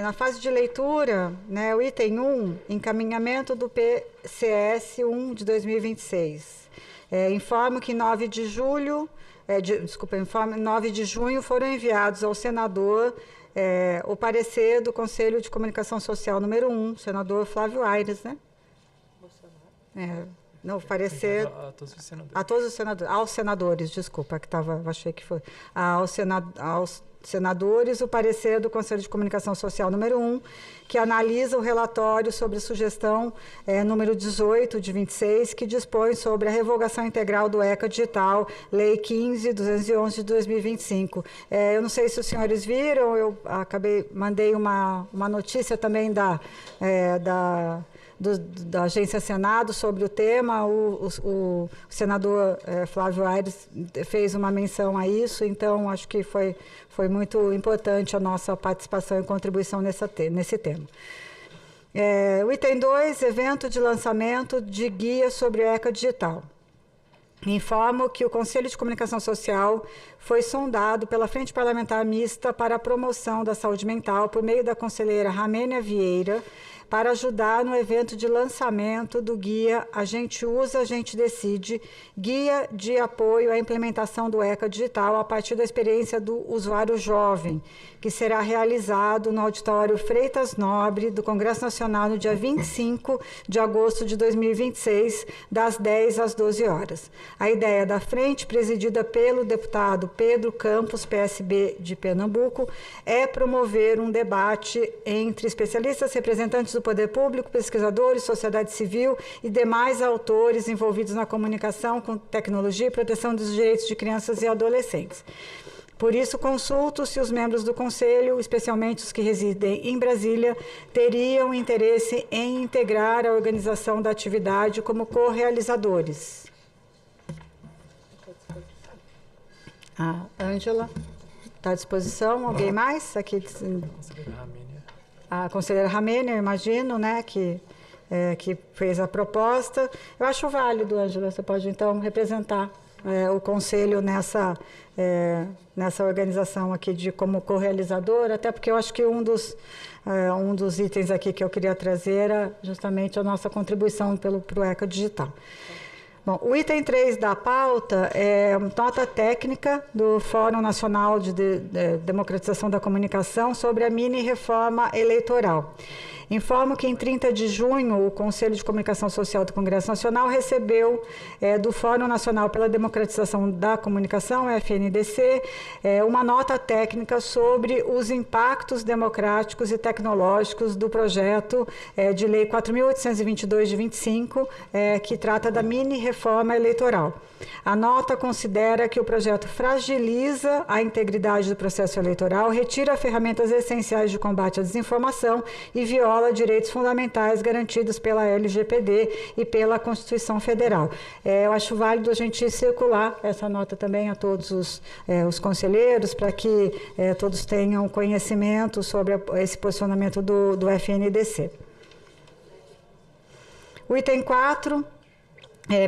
Na fase de leitura, né, o item 1, encaminhamento do PCS 1 de 2026. Informo que 9 de junho foram enviados ao senador o parecer do Conselho de Comunicação Social número 1, senador Flávio Aires, né? Não, parecer a todos os senadores, aos senadores, desculpa, que achei que foi, aos senadores, o parecer do Conselho de Comunicação Social número 1, que analisa o relatório sobre sugestão número 18 de 26, que dispõe sobre a revogação integral do ECA Digital, Lei 15.211 de 2025. Eu não sei se os senhores viram, eu mandei uma notícia também da Agência Senado sobre o tema. O senador Flávio Aires fez uma menção a isso, então acho que foi muito importante a nossa participação e contribuição nesse tema. O item 2, evento de lançamento de guia sobre o ECA Digital. Informo que o Conselho de Comunicação Social foi sondado pela Frente Parlamentar Mista para a Promoção da Saúde Mental por meio da conselheira Ramênia Vieira, para ajudar no evento de lançamento do guia A Gente Usa, A Gente Decide, guia de apoio à implementação do ECA Digital a partir da experiência do usuário jovem, que será realizado no auditório Freitas Nobre do Congresso Nacional no dia 25 de agosto de 2026, das 10 às 12 horas. A ideia da frente, presidida pelo deputado Pedro Campos, PSB de Pernambuco, é promover um debate entre especialistas, representantes do poder público, pesquisadores, sociedade civil e demais autores envolvidos na comunicação com tecnologia e proteção dos direitos de crianças e adolescentes. Por isso, consulto se os membros do Conselho, especialmente os que residem em Brasília, teriam interesse em integrar a organização da atividade como co-realizadores. A Ângela está à disposição. Alguém mais? Aqui. A conselheira Ramênia, eu imagino, né, que fez a proposta. Eu acho válido, Ângela, você pode, então, representar o Conselho nessa organização aqui como co-realizadora, até porque eu acho que um dos itens aqui que eu queria trazer era justamente a nossa contribuição para o ECA Digital. Bom, o item 3 da pauta é uma nota técnica do Fórum Nacional de Democratização da Comunicação sobre a mini-reforma eleitoral. Informo que em 30 de junho o Conselho de Comunicação Social do Congresso Nacional recebeu do Fórum Nacional pela Democratização da Comunicação, FNDC, uma nota técnica sobre os impactos democráticos e tecnológicos do projeto de Lei 4.822 de 25, que trata da mini-reforma eleitoral. A nota considera que o projeto fragiliza a integridade do processo eleitoral, retira ferramentas essenciais de combate à desinformação e viola direitos fundamentais garantidos pela LGPD e pela Constituição Federal. Eu acho válido a gente circular essa nota também a todos os conselheiros, para que todos tenham conhecimento sobre esse posicionamento do FNDC. O item 4...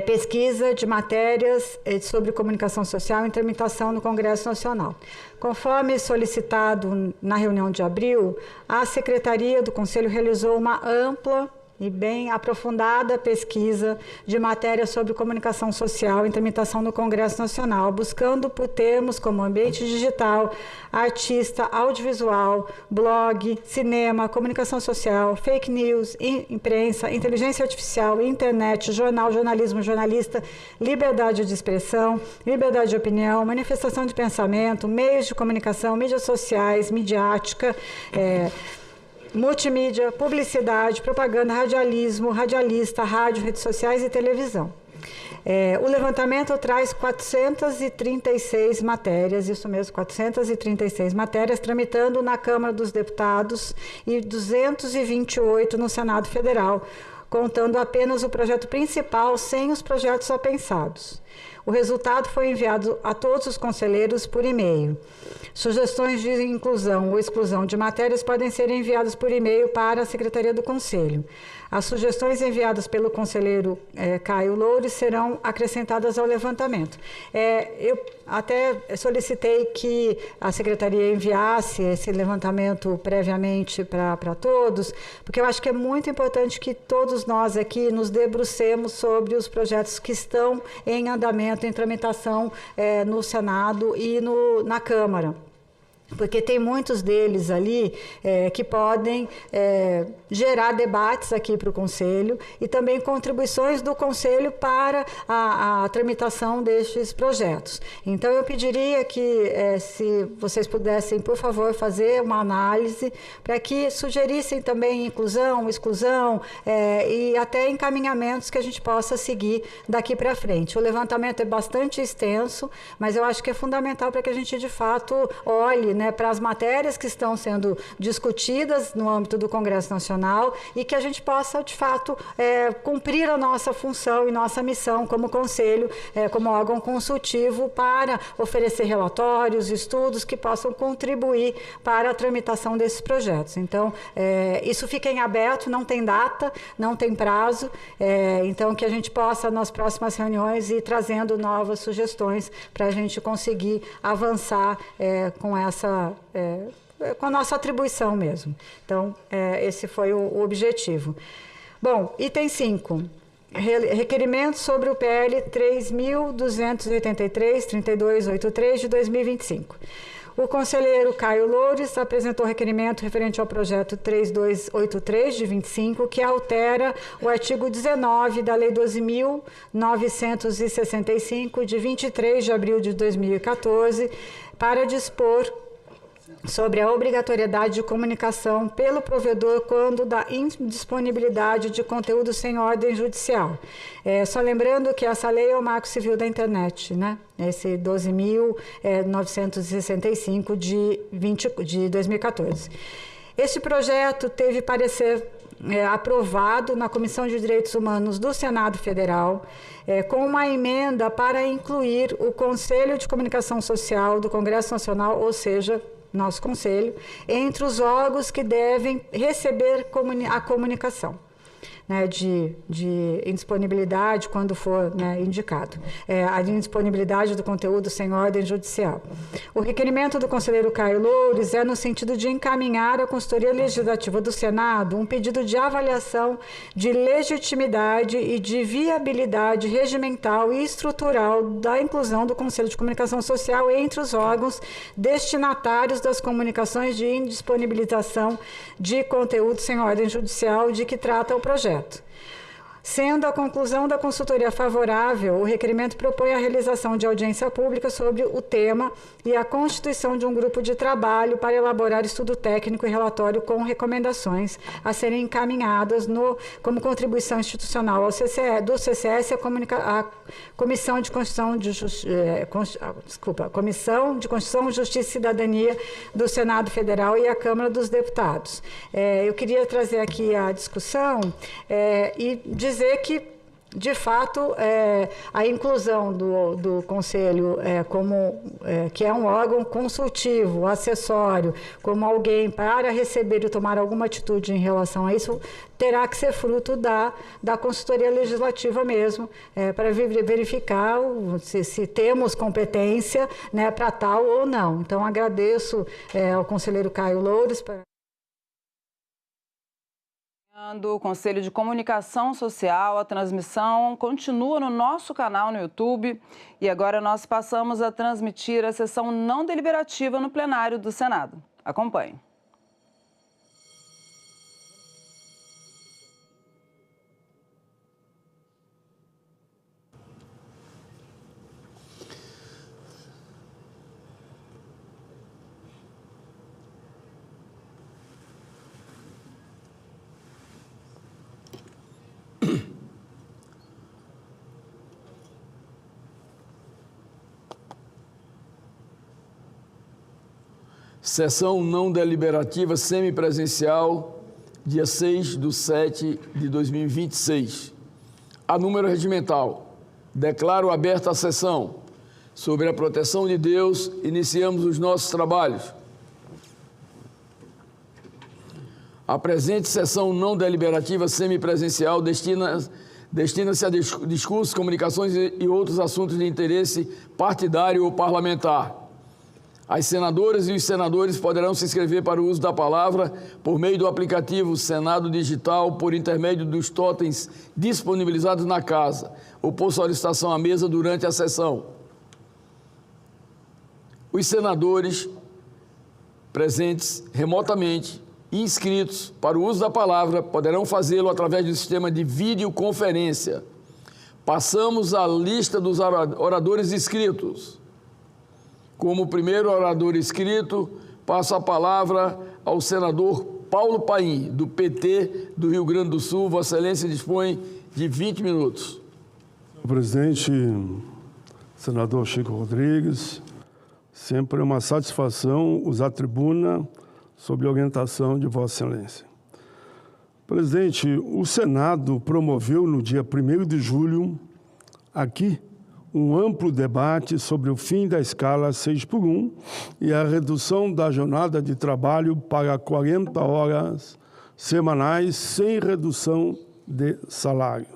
pesquisa de matérias sobre comunicação social em tramitação no Congresso Nacional. Conforme solicitado na reunião de abril, a Secretaria do Conselho realizou uma ampla e bem aprofundada pesquisa de matérias sobre comunicação social em tramitação no Congresso Nacional, buscando por termos como ambiente digital, artista, audiovisual, blog, cinema, comunicação social, fake news, imprensa, inteligência artificial, internet, jornal, jornalismo, jornalista, liberdade de expressão, liberdade de opinião, manifestação de pensamento, meios de comunicação, mídias sociais, midiática, multimídia, publicidade, propaganda, radialismo, radialista, rádio, redes sociais e televisão. O levantamento traz 436 matérias, isso mesmo, 436 matérias, tramitando na Câmara dos Deputados e 228 no Senado Federal, contando apenas o projeto principal sem os projetos apensados. O resultado foi enviado a todos os conselheiros por e-mail. Sugestões de inclusão ou exclusão de matérias podem ser enviadas por e-mail para a Secretaria do Conselho. As sugestões enviadas pelo conselheiro Caio Loures serão acrescentadas ao levantamento. Eu até solicitei que a Secretaria enviasse esse levantamento previamente para todos, porque eu acho que é muito importante que todos nós aqui nos debrucemos sobre os projetos que estão em andamento, em tramitação no Senado e na Câmara. Porque tem muitos deles ali que podem gerar debates aqui para o Conselho e também contribuições do Conselho para a tramitação destes projetos. Então, eu pediria que, se vocês pudessem, por favor, fazer uma análise para que sugerissem também inclusão, exclusão e até encaminhamentos que a gente possa seguir daqui para frente. O levantamento é bastante extenso, mas eu acho que é fundamental para que a gente, de fato, olhe, né, para as matérias que estão sendo discutidas no âmbito do Congresso Nacional e que a gente possa, de fato, cumprir a nossa função e nossa missão como Conselho, como órgão consultivo, para oferecer relatórios, estudos que possam contribuir para a tramitação desses projetos. Então, isso fica em aberto, não tem data, não tem prazo, então que a gente possa, nas próximas reuniões, ir trazendo novas sugestões para a gente conseguir avançar com a nossa atribuição mesmo. Então, esse foi o objetivo. Bom, item 5. Requerimento sobre o PL 3.283/3283 de 2025. O conselheiro Caio Loures apresentou requerimento referente ao projeto 3283 de 25, que altera o artigo 19 da Lei 12.965, de 23 de abril de 2014, para dispor sobre a obrigatoriedade de comunicação pelo provedor quando da indisponibilidade de conteúdo sem ordem judicial. Só lembrando que essa lei é o Marco Civil da Internet, né? Esse 12.965 de 2014. Este projeto teve parecer aprovado na Comissão de Direitos Humanos do Senado Federal, com uma emenda para incluir o Conselho de Comunicação Social do Congresso Nacional, ou seja, nosso Conselho, entre os órgãos que devem receber a comunicação, né, de indisponibilidade, quando for, né, indicado, a indisponibilidade do conteúdo sem ordem judicial. O requerimento do conselheiro Caio Loures é no sentido de encaminhar à Consultoria Legislativa do Senado um pedido de avaliação de legitimidade e de viabilidade regimental e estrutural da inclusão do Conselho de Comunicação Social entre os órgãos destinatários das comunicações de indisponibilização de conteúdo sem ordem judicial de que trata o projeto. Sendo a conclusão da consultoria favorável, o requerimento propõe a realização de audiência pública sobre o tema e a constituição de um grupo de trabalho para elaborar estudo técnico e relatório com recomendações a serem encaminhadas como contribuição institucional ao do CCS à Comissão de Constituição, Comissão de Constituição, Justiça e Cidadania do Senado Federal e à Câmara dos Deputados. Eu queria trazer aqui a discussão e dizer que, de fato, a inclusão do Conselho que é um órgão consultivo, acessório, como alguém para receber e tomar alguma atitude em relação a isso, terá que ser fruto da consultoria legislativa mesmo, para verificar se temos competência, né, para tal ou não. Então, agradeço ao conselheiro Caio Loures. Do Conselho de Comunicação Social, a transmissão continua no nosso canal no YouTube e agora nós passamos a transmitir a sessão não deliberativa no plenário do Senado. Acompanhe. Sessão não deliberativa semipresencial dia 6/7/2026. A número regimental, declaro aberta a sessão. Sobre a proteção de Deus, iniciamos os nossos trabalhos. A presente sessão não deliberativa semipresencial destina-se a discursos, comunicações e outros assuntos de interesse partidário ou parlamentar. As senadoras e os senadores poderão se inscrever para o uso da palavra por meio do aplicativo Senado Digital, por intermédio dos totens disponibilizados na casa, ou por solicitação à mesa durante a sessão. Os senadores presentes remotamente e inscritos para o uso da palavra poderão fazê-lo através do sistema de videoconferência. Passamos à lista dos oradores inscritos. Como primeiro orador inscrito, passo a palavra ao senador Paulo Paim, do PT do Rio Grande do Sul. Vossa Excelência dispõe de 20 minutos. Senhor presidente, senador Chico Rodrigues, sempre é uma satisfação usar a tribuna sob a orientação de Vossa Excelência. Presidente, o Senado promoveu no dia 1º de julho, aqui, um amplo debate sobre o fim da escala 6x1 e a redução da jornada de trabalho para 40 horas semanais sem redução de salário.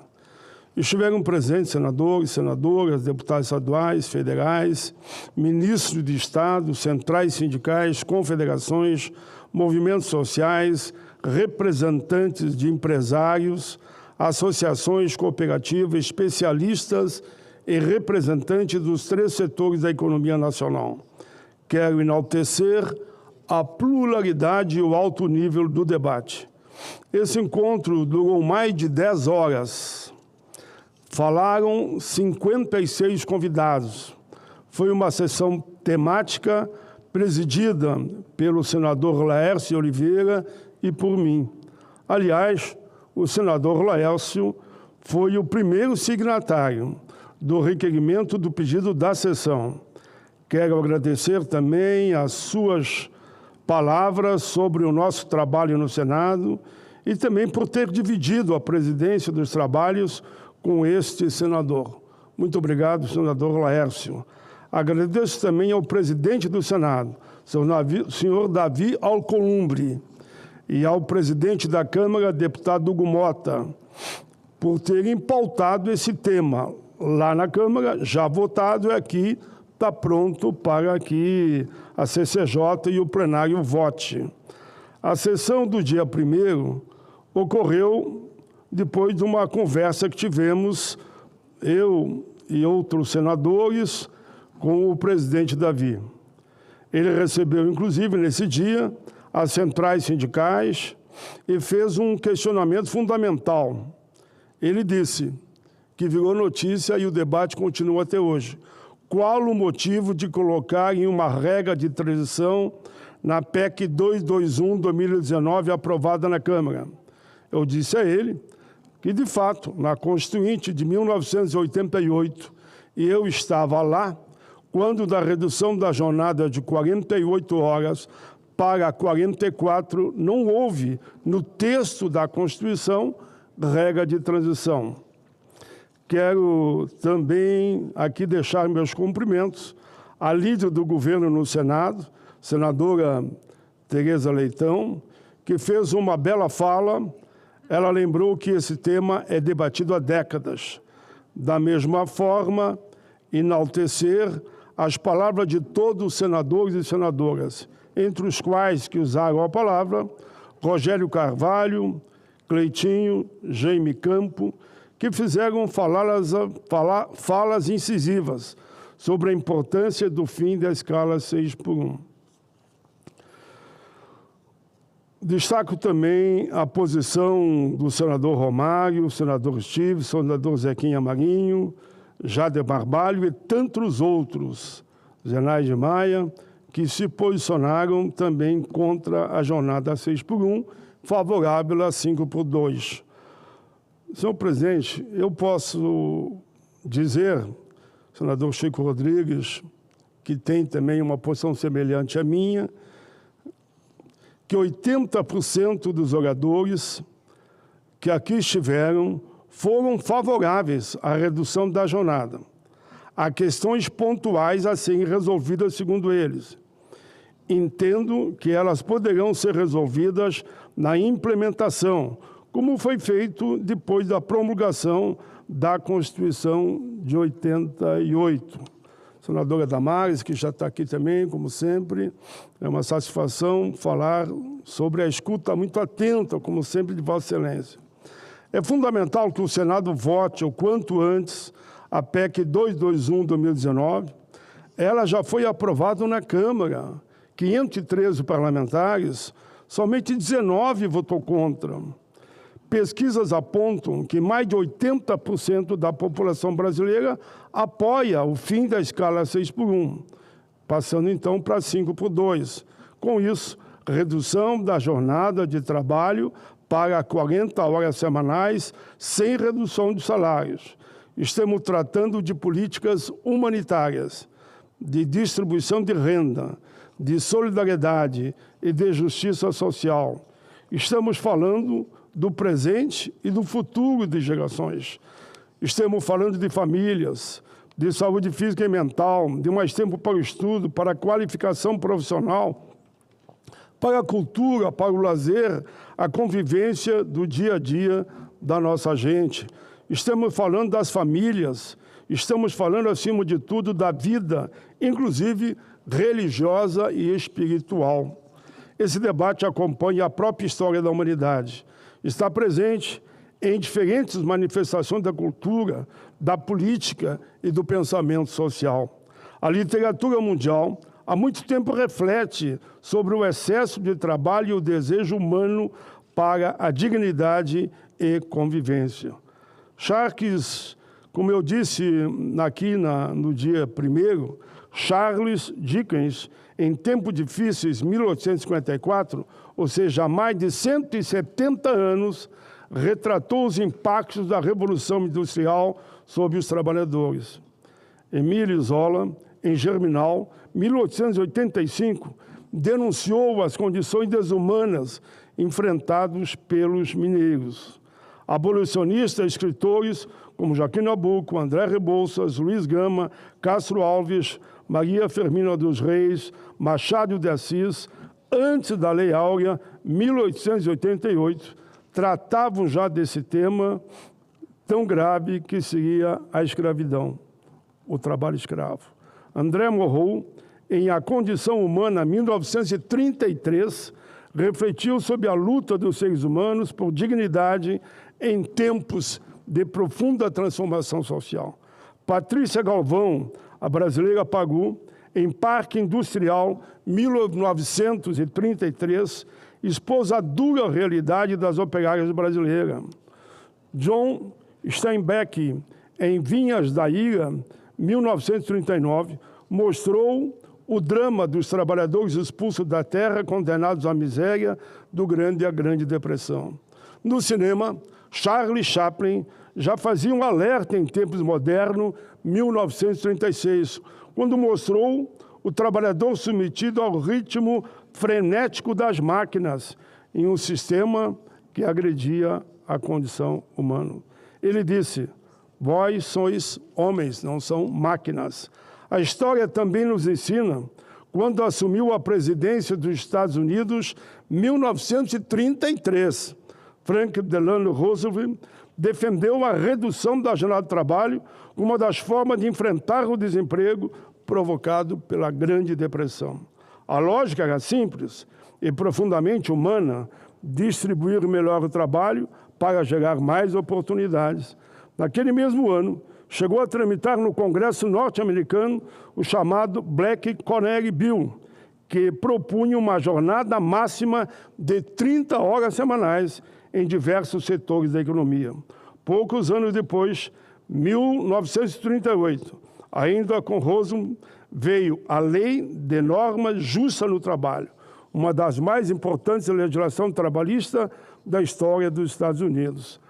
Estiveram presentes senadores, senadoras, deputados estaduais, federais, ministros de Estado, centrais sindicais, confederações, movimentos sociais, representantes de empresários, associações cooperativas, especialistas e representantes dos 3 setores da economia nacional. Quero enaltecer a pluralidade e o alto nível do debate. Esse encontro durou mais de 10 horas. Falaram 56 convidados. Foi uma sessão temática presidida pelo senador Laércio Oliveira e por mim. Aliás, o senador Laércio foi o primeiro signatário do requerimento do pedido da sessão. Quero agradecer também as suas palavras sobre o nosso trabalho no Senado e também por ter dividido a presidência dos trabalhos com este senador. Muito obrigado, senador Laércio. Agradeço também ao presidente do Senado, senhor Davi Alcolumbre, e ao presidente da Câmara, deputado Hugo Mota, por terem pautado esse tema lá na Câmara, já votado, e aqui está pronto para que a CCJ e o plenário vote. A sessão do dia 1º ocorreu depois de uma conversa que tivemos, eu e outros senadores, com o presidente Davi. Ele recebeu, inclusive, nesse dia, as centrais sindicais e fez um questionamento fundamental. Ele disse que virou notícia e o debate continua até hoje. Qual o motivo de colocar em uma regra de transição na PEC 221/2019 aprovada na Câmara? Eu disse a ele que, de fato, na Constituinte de 1988, e eu estava lá, quando da redução da jornada de 48 horas para 44, não houve, no texto da Constituição, regra de transição. Quero também aqui deixar meus cumprimentos à líder do governo no Senado, senadora Tereza Leitão, que fez uma bela fala. Ela lembrou que esse tema é debatido há décadas. Da mesma forma, enaltecer as palavras de todos os senadores e senadoras, entre os quais que usaram a palavra, Rogério Carvalho, Cleitinho, Jaime Campo, que fizeram falas incisivas sobre a importância do fim da escala 6x1. Destaco também a posição do senador Romário, senador Steve, senador Zequinha Marinho, Jader Barbalho e tantos outros, Zenaide Maia, que se posicionaram também contra a jornada 6x1, favorável a 5x2. Senhor presidente, eu posso dizer, senador Chico Rodrigues, que tem também uma posição semelhante à minha, que 80% dos oradores que aqui estiveram foram favoráveis à redução da jornada. Há questões pontuais a serem resolvidas, segundo eles. Entendo que elas poderão ser resolvidas na implementação, como foi feito depois da promulgação da Constituição de 88. Senadora Damares, que já está aqui também, como sempre, é uma satisfação falar sobre a escuta muito atenta, como sempre, de Vossa Excelência. É fundamental que o Senado vote o quanto antes a PEC 221/2019. Ela já foi aprovada na Câmara. 513 parlamentares, somente 19 votou contra. Pesquisas apontam que mais de 80% da população brasileira apoia o fim da escala 6x1, passando então para 5x2. Com isso, redução da jornada de trabalho para 40 horas semanais, sem redução de salários. Estamos tratando de políticas humanitárias, de distribuição de renda, de solidariedade e de justiça social. Estamos falando do presente e do futuro de gerações. Estamos falando de famílias, de saúde física e mental, de mais tempo para o estudo, para a qualificação profissional, para a cultura, para o lazer, a convivência do dia a dia da nossa gente. Estamos falando das famílias, estamos falando, acima de tudo, da vida, inclusive religiosa e espiritual. Esse debate acompanha a própria história da humanidade. Está presente em diferentes manifestações da cultura, da política e do pensamento social. A literatura mundial há muito tempo reflete sobre o excesso de trabalho e o desejo humano para a dignidade e convivência. Charles, como eu disse aqui no dia 1º, Charles Dickens, em Tempos Difíceis, 1854, ou seja, há mais de 170 anos, retratou os impactos da Revolução Industrial sobre os trabalhadores. Emile Zola, em Germinal, 1885, denunciou as condições desumanas enfrentadas pelos mineiros. Abolicionistas e escritores como Joaquim Nabuco, André Rebouças, Luiz Gama, Castro Alves, Maria Firmina dos Reis, Machado de Assis, antes da Lei Áurea, 1888, tratavam já desse tema tão grave que seria a escravidão, o trabalho escravo. André Morrow, em A Condição Humana, 1933, refletiu sobre a luta dos seres humanos por dignidade em tempos de profunda transformação social. Patrícia Galvão, a brasileira Pagu, em Parque Industrial, 1933, expôs a dura realidade das operárias brasileiras. John Steinbeck, em Vinhas da Ilha, 1939, mostrou o drama dos trabalhadores expulsos da terra, condenados à miséria do Grande e a Grande Depressão. No cinema, Charlie Chaplin já fazia um alerta em tempos modernos, 1936, quando mostrou o trabalhador submetido ao ritmo frenético das máquinas em um sistema que agredia a condição humana. Ele disse: vós sois homens, não são máquinas. A história também nos ensina, quando assumiu a presidência dos Estados Unidos, 1933, Franklin Delano Roosevelt defendeu a redução da jornada de trabalho como uma das formas de enfrentar o desemprego provocado pela Grande Depressão. A lógica era simples e profundamente humana: distribuir melhor o trabalho para gerar mais oportunidades. Naquele mesmo ano, chegou a tramitar no Congresso norte-americano o chamado Black Connect Bill, que propunha uma jornada máxima de 30 horas semanais em diversos setores da economia. Poucos anos depois, 1938, ainda com Roosevelt, veio a Lei de Normas Justas no Trabalho, uma das mais importantes legislações trabalhistas da história dos Estados Unidos.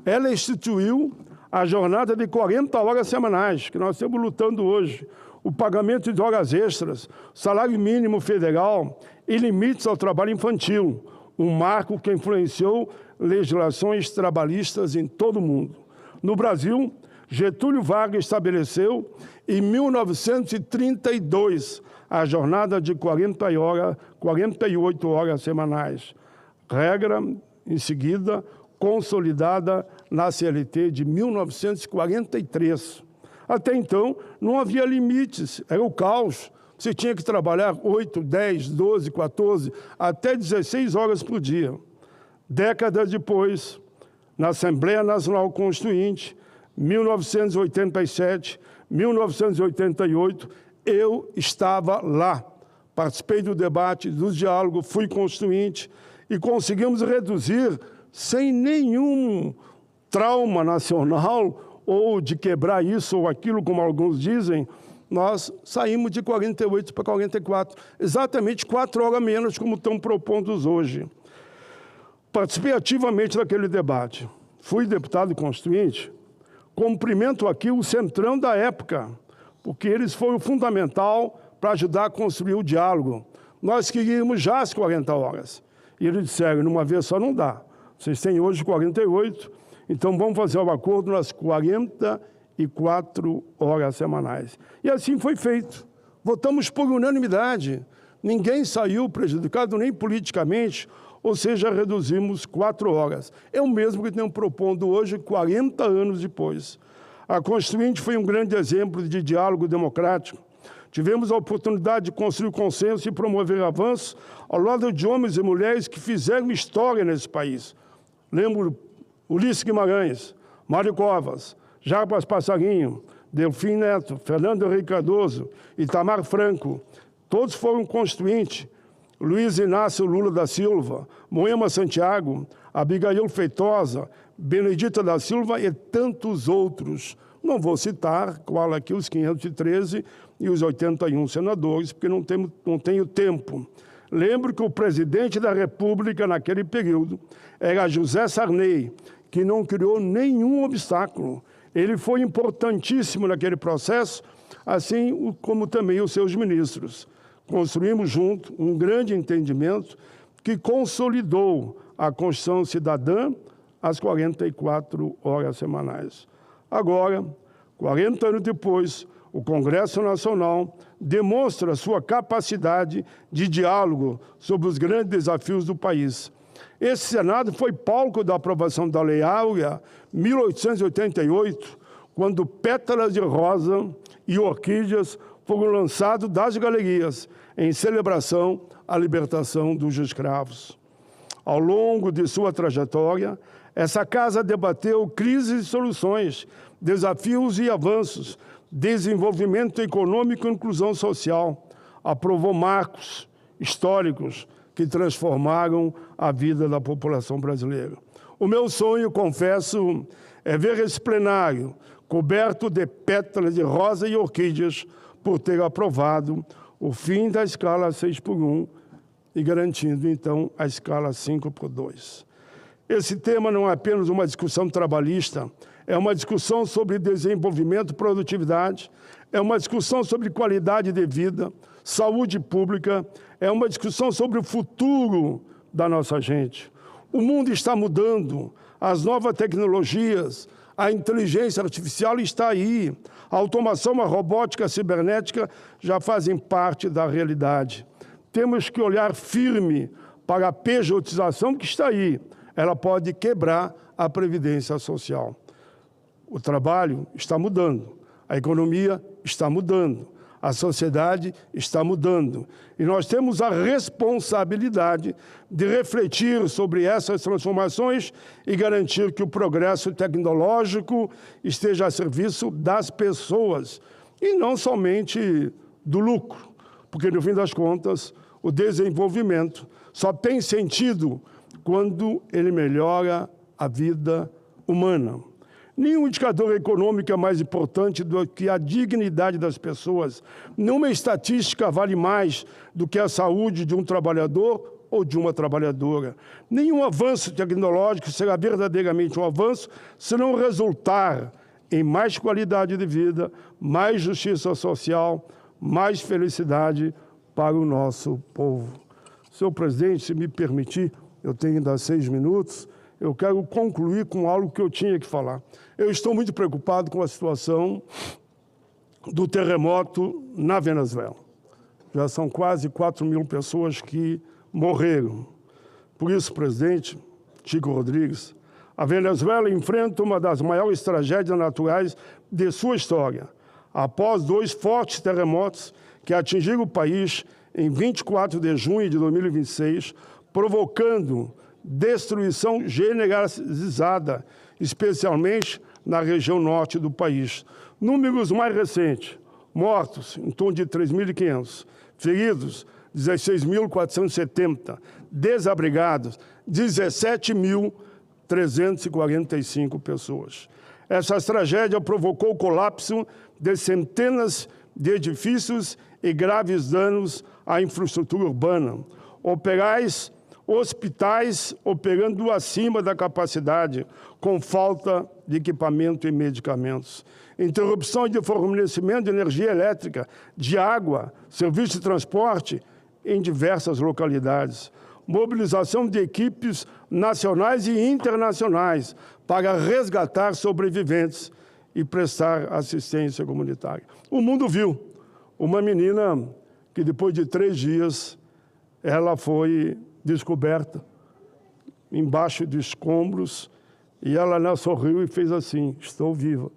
Ela instituiu a jornada de 40 horas semanais, que nós estamos lutando hoje, o pagamento de horas extras, salário mínimo federal e limites ao trabalho infantil, um marco que influenciou legislações trabalhistas em todo o mundo. No Brasil, Getúlio Vargas estabeleceu, em 1932, a jornada de 48 horas semanais, regra, em seguida, consolidada na CLT de 1943. Até então, não havia limites, era o caos. Você tinha que trabalhar 8, 10, 12, 14, até 16 horas por dia. Décadas depois, na Assembleia Nacional Constituinte, 1987, 1988, eu estava lá. Participei do debate, do diálogo, fui constituinte e conseguimos reduzir, sem nenhum trauma nacional ou de quebrar isso ou aquilo, como alguns dizem, nós saímos de 48 para 44, exatamente 4 horas menos, como estão propondo hoje. Participei ativamente daquele debate. Fui deputado constituinte. Cumprimento aqui o Centrão da época, porque eles foram fundamental para ajudar a construir o diálogo. Nós queríamos já as 40 horas. E eles disseram, numa vez só não dá. Vocês têm hoje 48, então vamos fazer o acordo nas 44 horas semanais. E assim foi feito. Votamos por unanimidade. Ninguém saiu prejudicado, nem politicamente, ou seja, reduzimos 4 horas. É o mesmo que tenho propondo hoje, 40 anos depois. A Constituinte foi um grande exemplo de diálogo democrático. Tivemos a oportunidade de construir consenso e promover avanços ao lado de homens e mulheres que fizeram história nesse país. Lembro Ulisses Guimarães, Mário Covas, Jarbas Passarinho, Delfim Neto, Fernando Henrique Cardoso, Itamar Franco. Todos foram constituintes. Luiz Inácio Lula da Silva, Moema Santiago, Abigail Feitosa, Benedita da Silva e tantos outros. Não vou citar qual aqui os 513 e os 81 senadores, porque não tenho tempo. Lembro que o presidente da República naquele período era José Sarney, que não criou nenhum obstáculo. Ele foi importantíssimo naquele processo, assim como também os seus ministros. Construímos junto um grande entendimento que consolidou a Constituição Cidadã às 44 horas semanais. Agora, 40 anos depois, o Congresso Nacional demonstra sua capacidade de diálogo sobre os grandes desafios do país. Esse Senado foi palco da aprovação da Lei Áurea, 1888, quando pétalas de rosa e orquídeas foram lançados das galerias em celebração à libertação dos escravos. Ao longo de sua trajetória, essa casa debateu crises e soluções, desafios e avanços, desenvolvimento econômico e inclusão social. Aprovou marcos históricos que transformaram a vida da população brasileira. O meu sonho, confesso, é ver esse plenário coberto de pétalas de rosa e orquídeas por ter aprovado o fim da escala 6x1 e garantindo, então, a escala 5x2. Esse tema não é apenas uma discussão trabalhista, é uma discussão sobre desenvolvimento e produtividade, é uma discussão sobre qualidade de vida, saúde pública, é uma discussão sobre o futuro da nossa gente. O mundo está mudando, as novas tecnologias, a inteligência artificial está aí, a automação, a robótica, a cibernética já fazem parte da realidade. Temos que olhar firme para a pejotização que está aí. Ela pode quebrar a previdência social. O trabalho está mudando, a economia está mudando, a sociedade está mudando. E nós temos a responsabilidade de refletir sobre essas transformações e garantir que o progresso tecnológico esteja a serviço das pessoas e não somente do lucro, porque, no fim das contas, o desenvolvimento só tem sentido quando ele melhora a vida humana. Nenhum indicador econômico é mais importante do que a dignidade das pessoas. Nenhuma estatística vale mais do que a saúde de um trabalhador ou de uma trabalhadora. Nenhum avanço tecnológico será verdadeiramente um avanço se não resultar em mais qualidade de vida, mais justiça social, mais felicidade para o nosso povo. Senhor presidente, se me permitir, eu tenho ainda 6 minutos, eu quero concluir com algo que eu tinha que falar. Eu estou muito preocupado com a situação do terremoto na Venezuela. Já são quase 4.000 pessoas que morreram. Por isso, presidente Chico Rodrigues, a Venezuela enfrenta uma das maiores tragédias naturais de sua história, após 2 fortes terremotos que atingiram o país em 24 de junho de 2026, provocando destruição generalizada, especialmente na região norte do país. Números mais recentes: mortos, em torno de 3.500, feridos, 16.470, desabrigados, 17.345 pessoas. Essa tragédia provocou o colapso de centenas de edifícios e graves danos à infraestrutura urbana. Hospitais operando acima da capacidade, com falta de equipamento e medicamentos. Interrupção de fornecimento de energia elétrica, de água, serviço de transporte em diversas localidades. Mobilização de equipes nacionais e internacionais para resgatar sobreviventes e prestar assistência comunitária. O mundo viu uma menina que, depois de 3 dias, ela foi descoberta embaixo de escombros e ela sorriu e fez assim: estou viva.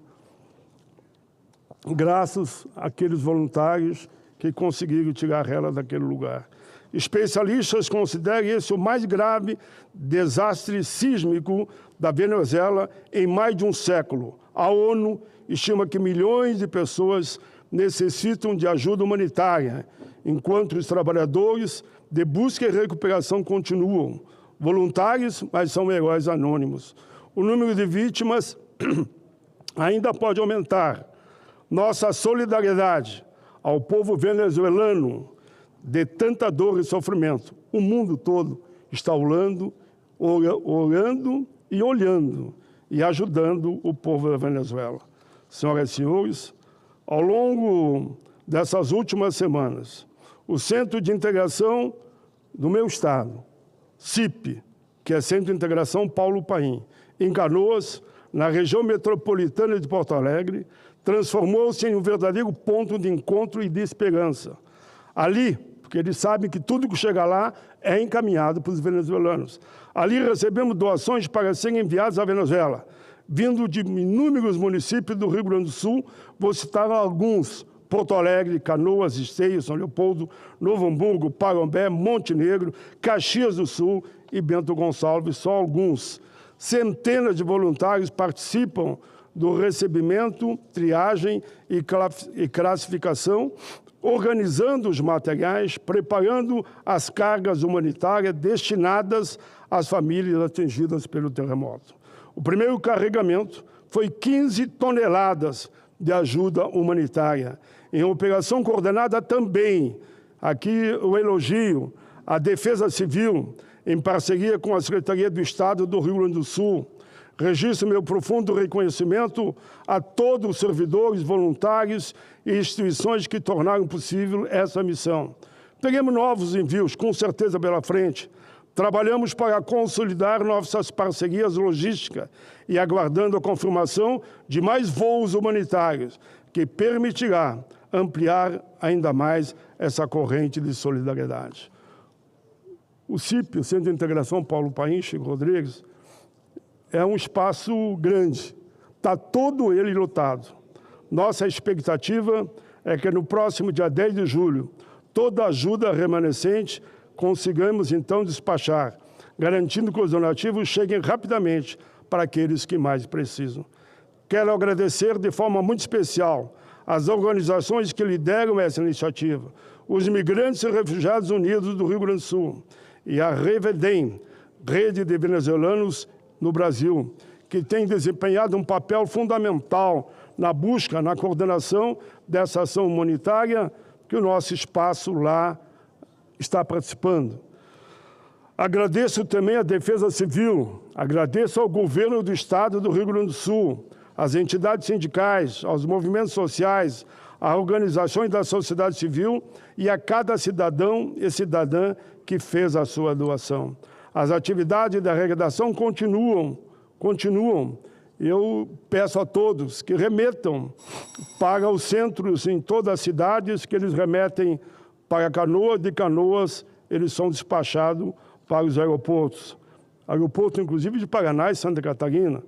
Graças àqueles voluntários que conseguiram tirar ela daquele lugar. Especialistas consideram esse o mais grave desastre sísmico da Venezuela em mais de um século. A ONU estima que milhões de pessoas necessitam de ajuda humanitária, enquanto os trabalhadores de busca e recuperação continuam. Voluntários, mas são heróis anônimos. O número de vítimas ainda pode aumentar. Nossa solidariedade ao povo venezuelano de tanta dor e sofrimento. O mundo todo está orando e olhando e ajudando o povo da Venezuela. Senhoras e senhores, ao longo dessas últimas semanas, o Centro de Integração do meu estado, CIP, que é Centro de Integração Paulo Paim, em Canoas, na região metropolitana de Porto Alegre, transformou-se em um verdadeiro ponto de encontro e de esperança. Ali, porque eles sabem que tudo que chega lá é encaminhado para os venezuelanos. Ali recebemos doações para serem enviadas à Venezuela, vindo de inúmeros municípios do Rio Grande do Sul. Vou citar alguns: Porto Alegre, Canoas, Esteio, São Leopoldo, Novo Hamburgo, Parambé, Montenegro, Caxias do Sul e Bento Gonçalves, só alguns. Centenas de voluntários participam do recebimento, triagem e classificação, organizando os materiais, preparando as cargas humanitárias destinadas às famílias atingidas pelo terremoto. O primeiro carregamento foi 15 toneladas de ajuda humanitária. Em operação coordenada também, aqui o elogio à Defesa Civil, em parceria com a Secretaria do Estado do Rio Grande do Sul. Registro meu profundo reconhecimento a todos os servidores, voluntários e instituições que tornaram possível essa missão. Teremos novos envios, com certeza, pela frente. Trabalhamos para consolidar nossas parcerias logísticas e aguardando a confirmação de mais voos humanitários, que permitirá ampliar ainda mais essa corrente de solidariedade. O CIP, o Centro de Integração Paulo Paim, Chico Rodrigues, é um espaço grande, está todo ele lotado. Nossa expectativa é que no próximo dia 10 de julho, toda a ajuda remanescente consigamos então despachar, garantindo que os donativos cheguem rapidamente para aqueles que mais precisam. Quero agradecer de forma muito especial as organizações que lideram essa iniciativa, os Imigrantes e Refugiados Unidos do Rio Grande do Sul e a Revedem, Rede de Venezuelanos no Brasil, que tem desempenhado um papel fundamental na busca, na coordenação dessa ação humanitária que o nosso espaço lá está participando. Agradeço também à Defesa Civil, agradeço ao governo do Estado do Rio Grande do Sul, às entidades sindicais, aos movimentos sociais, às organizações da sociedade civil e a cada cidadão e cidadã que fez a sua doação. As atividades da arrecadação continuam. Eu peço a todos que remetam para os centros em todas as cidades, que eles remetem para Canoas, de Canoas eles são despachados para os aeroportos. Aeroporto, inclusive, de Paraná e Santa Catarina.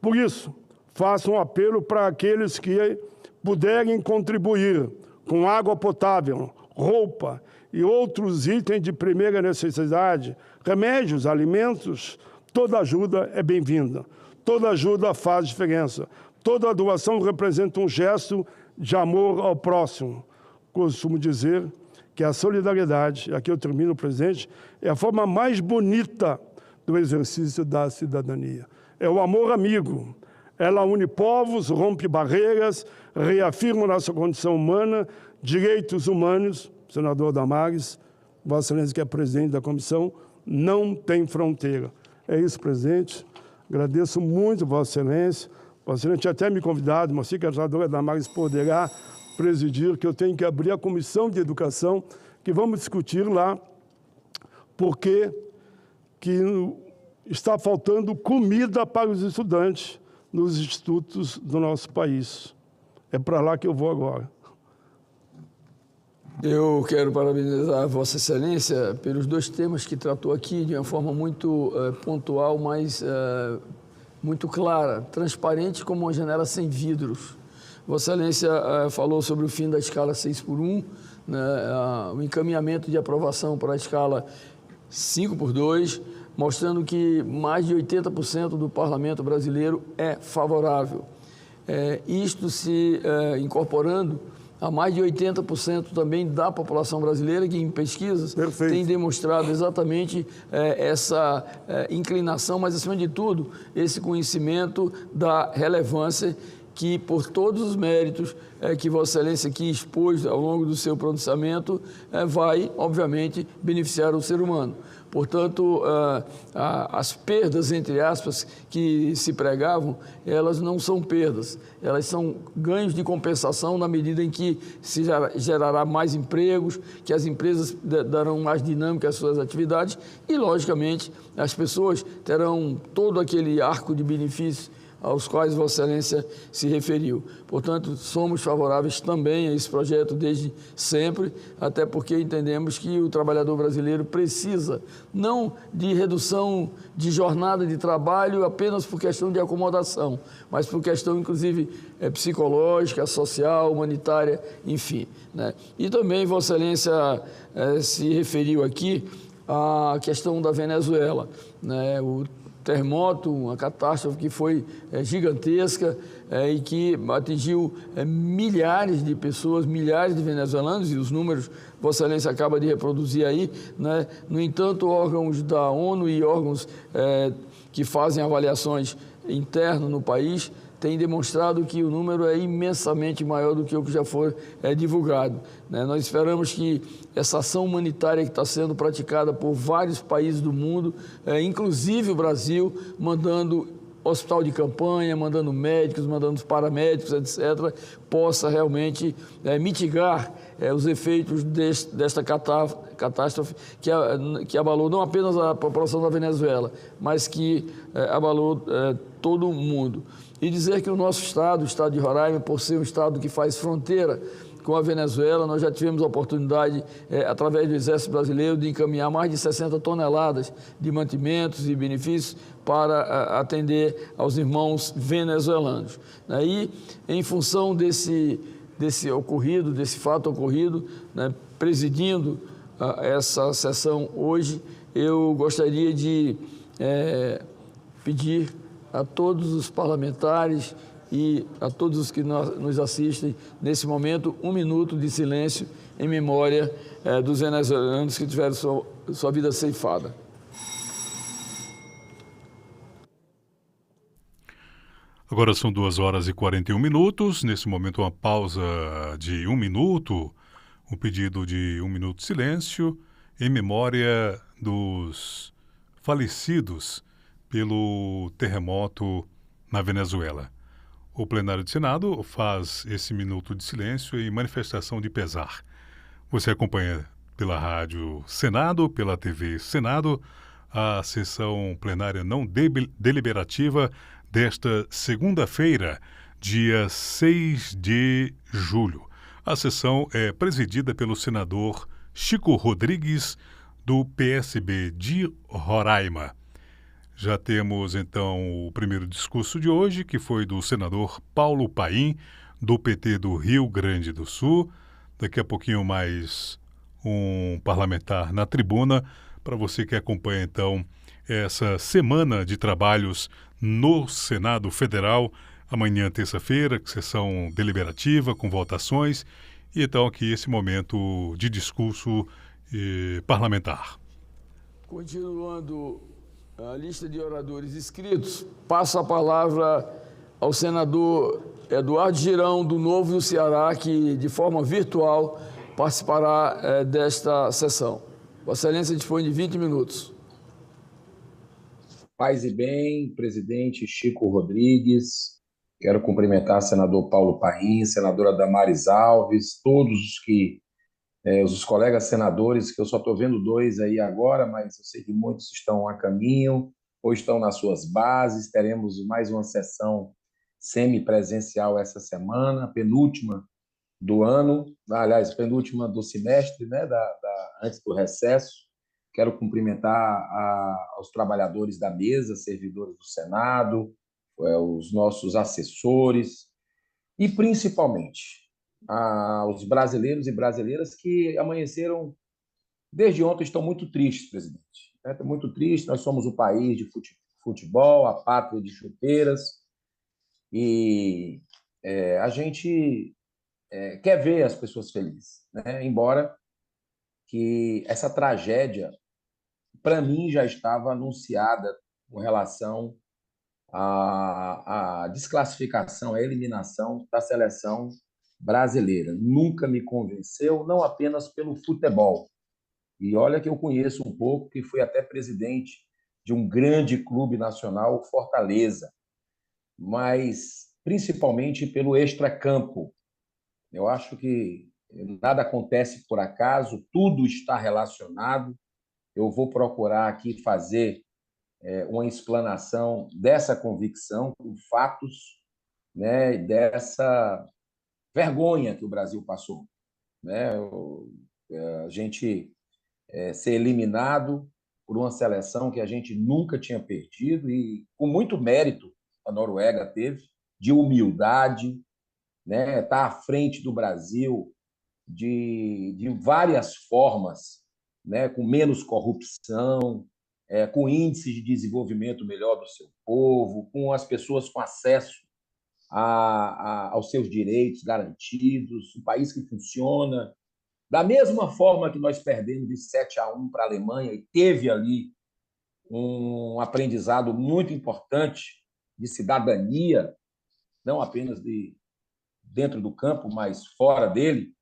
Por isso, faço um apelo para aqueles que puderem contribuir com água potável, roupa e outros itens de primeira necessidade, remédios, alimentos, toda ajuda é bem-vinda. Toda ajuda faz diferença. Toda doação representa um gesto de amor ao próximo. Costumo dizer que a solidariedade, aqui eu termino, presidente, é a forma mais bonita do exercício da cidadania. É o amor amigo. Ela une povos, rompe barreiras, reafirma nossa condição humana, direitos humanos. Senador Damares, Vossa Excelência, que é presidente da comissão, não tem fronteira. É isso, presidente. Agradeço muito, Vossa Excelência. Vossa Excelência tinha até me convidado, mas sei que a senadora Damares poderá presidir, que eu tenho que abrir a comissão de educação, que vamos discutir lá, porque que está faltando comida para os estudantes nos institutos do nosso país. É para lá que eu vou agora. Eu quero parabenizar a Vossa Excelência pelos dois temas que tratou aqui de uma forma muito pontual, mas muito clara, transparente como uma janela sem vidros. Vossa Excelência falou sobre o fim da escala 6x1, né, o encaminhamento de aprovação para a escala 5x2, mostrando que mais de 80% do parlamento brasileiro é favorável. Isto se incorporando a mais de 80% também da população brasileira, que em pesquisas tem demonstrado exatamente essa inclinação, mas, acima de tudo, esse conhecimento da relevância que, por todos os méritos que Vossa Excelência aqui expôs ao longo do seu pronunciamento, vai, obviamente, beneficiar o ser humano. Portanto, as perdas, entre aspas, que se pregavam, elas não são perdas, elas são ganhos de compensação na medida em que se gerará mais empregos, que as empresas darão mais dinâmica às suas atividades e, logicamente, as pessoas terão todo aquele arco de benefícios aos quais Vossa Excelência se referiu. Portanto, somos favoráveis também a esse projeto desde sempre, até porque entendemos que o trabalhador brasileiro precisa não de redução de jornada de trabalho apenas por questão de acomodação, mas por questão, inclusive, psicológica, social, humanitária, enfim, né? E também Vossa Excelência se referiu aqui à questão da Venezuela, né? O terremoto, uma catástrofe que foi gigantesca e que atingiu milhares de pessoas, milhares de venezuelanos, e os números Vossa Excelência acaba de reproduzir aí, né? No entanto, órgãos da ONU e órgãos que fazem avaliações internas no país têm demonstrado que o número é imensamente maior do que o que já foi divulgado, né? Nós esperamos que essa ação humanitária que está sendo praticada por vários países do mundo, inclusive o Brasil, mandando hospital de campanha, mandando médicos, mandando paramédicos, etc., possa realmente mitigar os efeitos desta catástrofe que abalou não apenas a população da Venezuela, mas que abalou todo o mundo. E dizer que o nosso estado, o estado de Roraima, por ser um estado que faz fronteira com a Venezuela, nós já tivemos a oportunidade, através do Exército Brasileiro, de encaminhar mais de 60 toneladas de mantimentos e benefícios para atender aos irmãos venezuelanos. E, em função desse fato ocorrido, né, presidindo essa sessão hoje, eu gostaria de pedir a todos os parlamentares e a todos os que nos assistem, nesse momento, 1 minuto de silêncio em memória dos venezuelanos que tiveram sua vida ceifada. Agora são 2h41. Nesse momento, uma pausa de 1 minuto, um pedido de 1 minuto de silêncio em memória dos falecidos pelo terremoto na Venezuela. O plenário do Senado faz esse minuto de silêncio em manifestação de pesar. Você acompanha pela Rádio Senado, pela TV Senado, a sessão plenária não deliberativa desta segunda-feira, dia 6 de julho. A sessão é presidida pelo senador Chico Rodrigues, do PSB de Roraima. Já temos, então, o primeiro discurso de hoje, que foi do senador Paulo Paim, do PT do Rio Grande do Sul. Daqui a pouquinho mais um parlamentar na tribuna, para você que acompanha, então, essa semana de trabalhos no Senado Federal. Amanhã, terça-feira, sessão deliberativa com votações. E então aqui esse momento de discurso parlamentar. Continuando a lista de oradores inscritos, passo a palavra ao senador Eduardo Girão, do Novo do Ceará, que de forma virtual participará desta sessão. Vossa Excelência dispõe de 20 minutos. Paz e bem, presidente Chico Rodrigues, quero cumprimentar o senador Paulo Paim, senadora Damares Alves, todos os colegas senadores, que eu só estou vendo 2 aí agora, mas eu sei que muitos estão a caminho ou estão nas suas bases. Teremos mais uma sessão semipresencial essa semana, penúltima do ano, aliás, penúltima do semestre, né, antes do recesso. Quero cumprimentar aos trabalhadores da mesa, servidores do Senado, os nossos assessores e, principalmente, aos brasileiros e brasileiras que amanheceram desde ontem, estão muito tristes, presidente. Estão muito tristes. Nós somos o país de futebol, a pátria de chuteiras, e a gente quer ver as pessoas felizes, né? Embora que essa tragédia, para mim, já estava anunciada com relação à desclassificação, à eliminação da seleção brasileira. Nunca me convenceu, não apenas pelo futebol. E olha que eu conheço um pouco, que fui até presidente de um grande clube nacional, o Fortaleza, mas principalmente pelo extracampo. Eu acho que nada acontece por acaso, tudo está relacionado. Eu vou procurar aqui fazer uma explanação dessa convicção, com fatos, né, dessa vergonha que o Brasil passou, né? A gente ser eliminado por uma seleção que a gente nunca tinha perdido, e com muito mérito a Noruega teve, de humildade, né? Tá à frente do Brasil de várias formas, né? Com menos corrupção, com índices de desenvolvimento melhor do seu povo, com as pessoas com acesso aos seus direitos garantidos, um país que funciona. Da mesma forma que nós perdemos de 7-1 para a Alemanha, e teve ali um aprendizado muito importante de cidadania, não apenas dentro do campo, mas fora dele,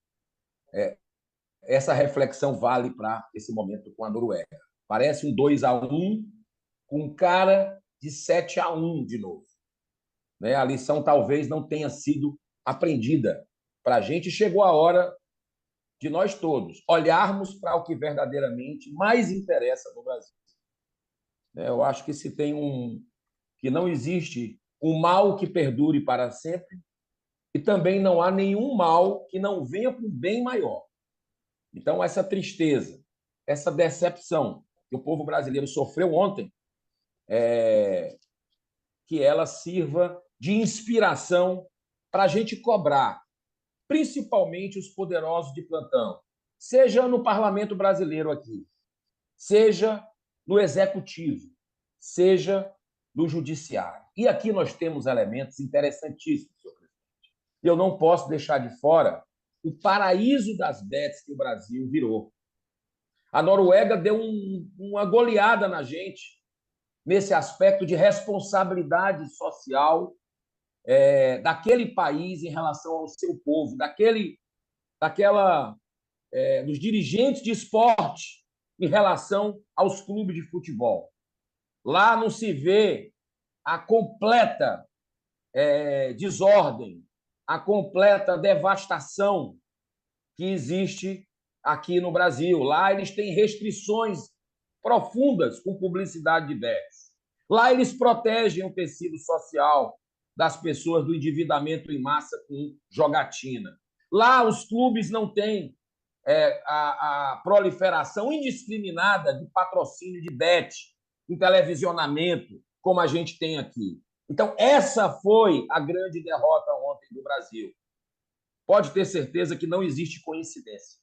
essa reflexão vale para esse momento com a Noruega. Parece um 2-1 com cara de 7-1 de novo. Né? A lição talvez não tenha sido aprendida para a gente. Chegou a hora de nós todos olharmos para o que verdadeiramente mais interessa no Brasil. Eu acho que que não existe um mal que perdure para sempre, e também não há nenhum mal que não venha para um bem maior. Então, essa tristeza, essa decepção que o povo brasileiro sofreu ontem, que ela sirva de inspiração para a gente cobrar, principalmente os poderosos de plantão, seja no parlamento brasileiro aqui, seja no executivo, seja no judiciário. E aqui nós temos elementos interessantíssimos, senhor presidente. Eu não posso deixar de fora o paraíso das bets que o Brasil virou. A Noruega deu uma goleada na gente nesse aspecto de responsabilidade social daquele país em relação ao seu povo, dos dirigentes de esporte em relação aos clubes de futebol. Lá não se vê a completa desordem, a completa devastação que existe aqui no Brasil. Lá eles têm restrições profundas com publicidade de bets. Lá eles protegem o tecido social das pessoas do endividamento em massa com jogatina. Lá os clubes não têm a proliferação indiscriminada de patrocínio de bet, em televisionamento, como a gente tem aqui. Então, essa foi a grande derrota ontem do Brasil. Pode ter certeza que não existe coincidência,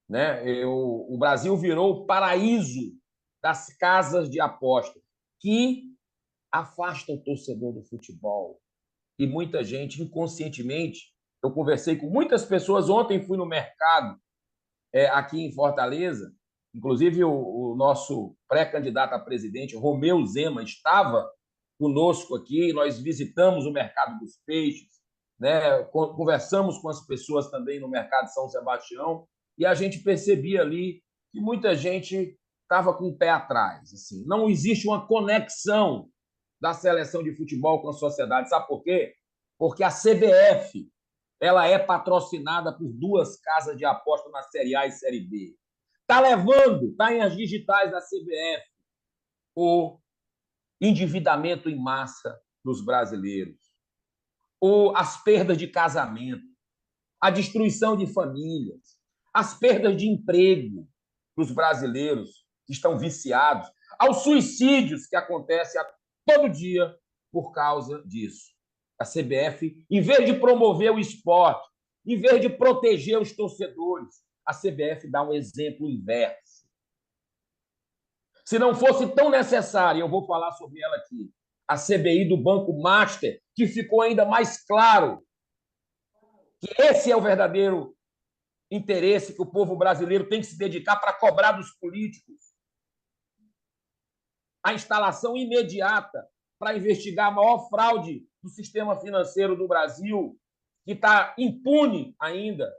né? O Brasil virou o paraíso das casas de aposta, que afasta o torcedor do futebol. E muita gente, inconscientemente, eu conversei com muitas pessoas, ontem fui no mercado, aqui em Fortaleza, inclusive o nosso pré-candidato a presidente, Romeu Zema, estava conosco aqui, nós visitamos o mercado dos peixes, né? Conversamos com as pessoas também no mercado de São Sebastião, e a gente percebia ali que muita gente estava com o pé atrás. Assim. Não existe uma conexão da seleção de futebol com a sociedade. Sabe por quê? Porque a CBF ela é patrocinada por duas casas de aposta na Série A e Série B. Está levando, está em as digitais da CBF, o endividamento em massa dos brasileiros, as perdas de casamento, a destruição de famílias, as perdas de emprego dos brasileiros que estão viciados, aos suicídios que acontecem todo dia por causa disso. A CBF, em vez de promover o esporte, em vez de proteger os torcedores, a CBF dá um exemplo inverso. Se não fosse tão necessária, eu vou falar sobre ela aqui, a CBI do Banco Master, que ficou ainda mais claro que esse é o verdadeiro interesse que o povo brasileiro tem que se dedicar para cobrar dos políticos. A instalação imediata para investigar a maior fraude do sistema financeiro do Brasil, que está impune ainda.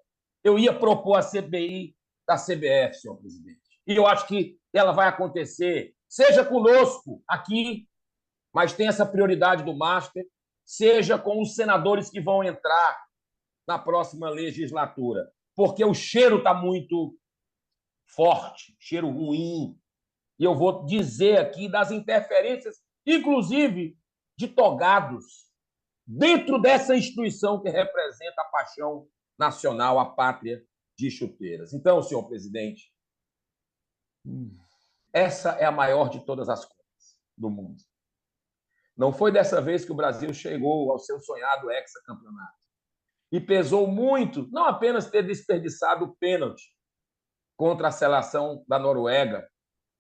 Eu ia propor a CPI da CBF, senhor presidente. E eu acho que ela vai acontecer, seja conosco aqui, mas tem essa prioridade do Master, seja com os senadores que vão entrar na próxima legislatura, porque o cheiro está muito forte, cheiro ruim. E eu vou dizer aqui das interferências, inclusive de togados, dentro dessa instituição que representa a paixão nacional, a pátria de chuteiras. Então, senhor presidente, essa é a maior de todas as coisas do mundo. Não foi dessa vez que o Brasil chegou ao seu sonhado hexacampeonato. E pesou muito, não apenas ter desperdiçado o pênalti contra a seleção da Noruega,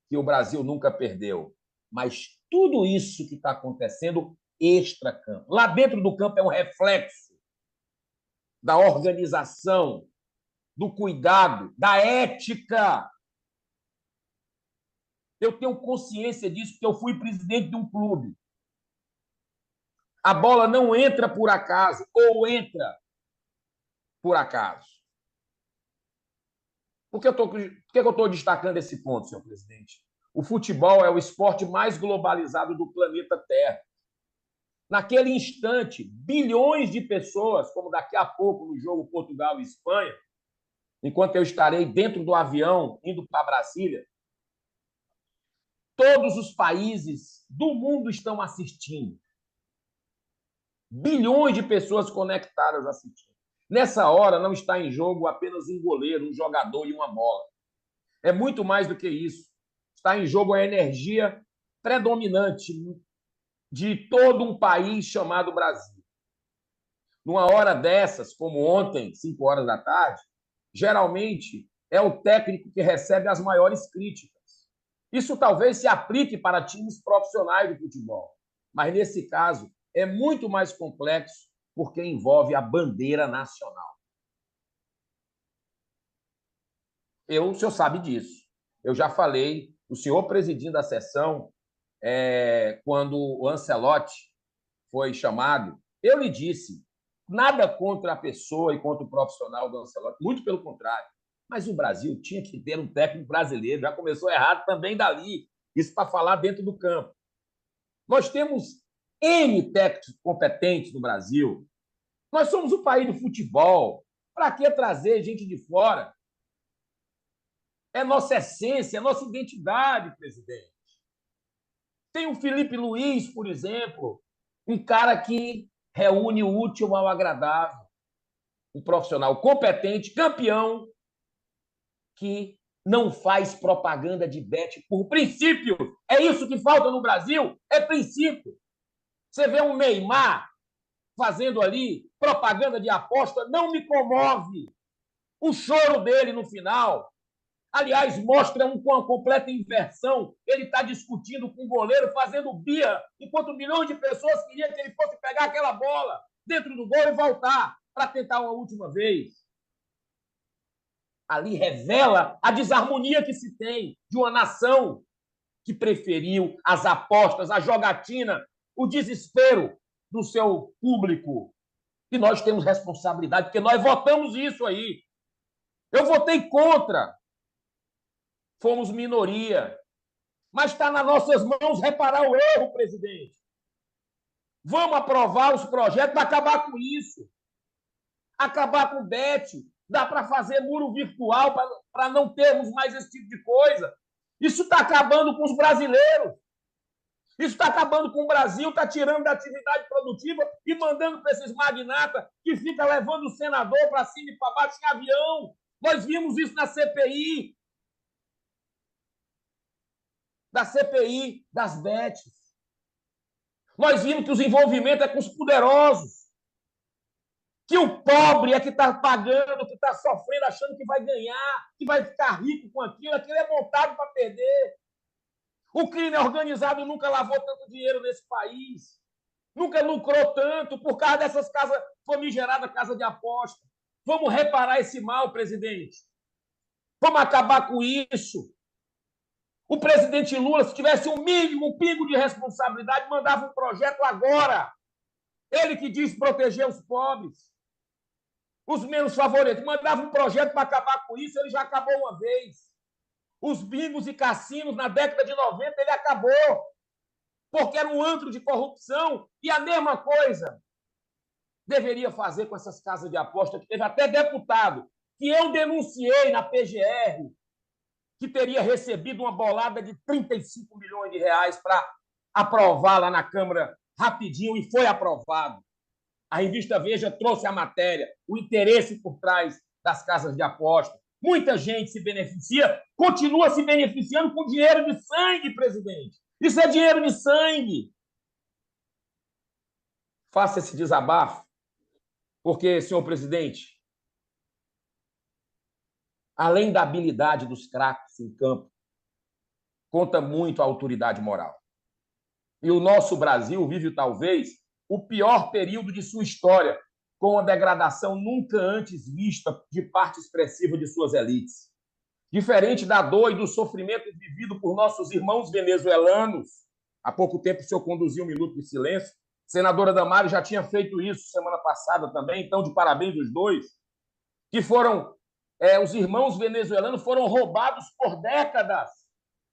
que o Brasil nunca perdeu, mas tudo isso que está acontecendo extra-campo. Lá dentro do campo é um reflexo da organização, do cuidado, da ética. Eu tenho consciência disso porque eu fui presidente de um clube. A bola não entra por acaso, ou entra por acaso. Por que eu estou destacando esse ponto, senhor presidente? O futebol é o esporte mais globalizado do planeta Terra. Naquele instante, bilhões de pessoas, como daqui a pouco no jogo Portugal e Espanha, enquanto eu estarei dentro do avião indo para Brasília, todos os países do mundo estão assistindo. Bilhões de pessoas conectadas assistindo. Nessa hora não está em jogo apenas um goleiro, um jogador e uma bola. É muito mais do que isso. Está em jogo a energia predominante de todo um país chamado Brasil. Numa hora dessas, como ontem, 5 horas da tarde, geralmente é o técnico que recebe as maiores críticas. Isso talvez se aplique para times profissionais do futebol, mas nesse caso é muito mais complexo porque envolve a bandeira nacional. O senhor sabe disso. Eu já falei, o senhor presidindo a sessão, quando o Ancelotti foi chamado, eu lhe disse, nada contra a pessoa e contra o profissional do Ancelotti, muito pelo contrário, mas o Brasil tinha que ter um técnico brasileiro, já começou errado também dali, isso para falar dentro do campo. Nós temos N técnicos competentes no Brasil, nós somos o país do futebol, para que trazer gente de fora? É nossa essência, é nossa identidade, presidente. Tem o Felipe Luiz, por exemplo, um cara que reúne o útil ao agradável. Um profissional competente, campeão, que não faz propaganda de bet por princípio. É isso que falta no Brasil, é princípio. Você vê um Neymar fazendo ali propaganda de aposta, não me comove. O choro dele no final, aliás, mostra uma completa inversão. Ele está discutindo com o goleiro, fazendo birra, enquanto milhões de pessoas queriam que ele fosse pegar aquela bola dentro do gol e voltar para tentar uma última vez. Ali revela a desarmonia que se tem de uma nação que preferiu as apostas, a jogatina, o desespero do seu público. E nós temos responsabilidade, porque nós votamos isso aí. Eu votei contra. Fomos minoria. Mas está nas nossas mãos reparar o erro, presidente. Vamos aprovar os projetos para acabar com isso. Acabar com o bet. Dá para fazer muro virtual para não termos mais esse tipo de coisa. Isso está acabando com os brasileiros. Isso está acabando com o Brasil, está tirando da atividade produtiva e mandando para esses magnatas que ficam levando o senador para cima e para baixo em avião. Nós vimos isso na CPI. Da CPI das bets. Nós vimos que os envolvimentos é com os poderosos. Que o pobre é que está pagando, que está sofrendo, achando que vai ganhar, que vai ficar rico com aquilo. Aquilo é montado para perder. O crime organizado nunca lavou tanto dinheiro nesse país. Nunca lucrou tanto por causa dessas casas famigeradas, casa de aposta. Vamos reparar esse mal, presidente. Vamos acabar com isso. O presidente Lula, se tivesse um mínimo, um pingo de responsabilidade, mandava um projeto agora. Ele que diz proteger os pobres, os menos favorecidos, mandava um projeto para acabar com isso, ele já acabou uma vez. Os bingos e cassinos, na década de 90, ele acabou, porque era um antro de corrupção. E a mesma coisa deveria fazer com essas casas de aposta, que teve até deputado, que eu denunciei na PGR, que teria recebido uma bolada de 35 milhões de reais para aprovar lá na Câmara rapidinho, e foi aprovado. A revista Veja trouxe a matéria, o interesse por trás das casas de aposta. Muita gente se beneficia, continua se beneficiando com dinheiro de sangue, presidente. Isso é dinheiro de sangue. Faça esse desabafo, porque, senhor presidente, além da habilidade dos craques em campo, conta muito a autoridade moral. E o nosso Brasil vive, talvez, o pior período de sua história, com a degradação nunca antes vista de parte expressiva de suas elites. Diferente da dor e do sofrimento vivido por nossos irmãos venezuelanos, há pouco tempo o senhor conduziu um minuto de silêncio, a senadora Damares já tinha feito isso semana passada também, então de parabéns os dois, que foram, os irmãos venezuelanos foram roubados por décadas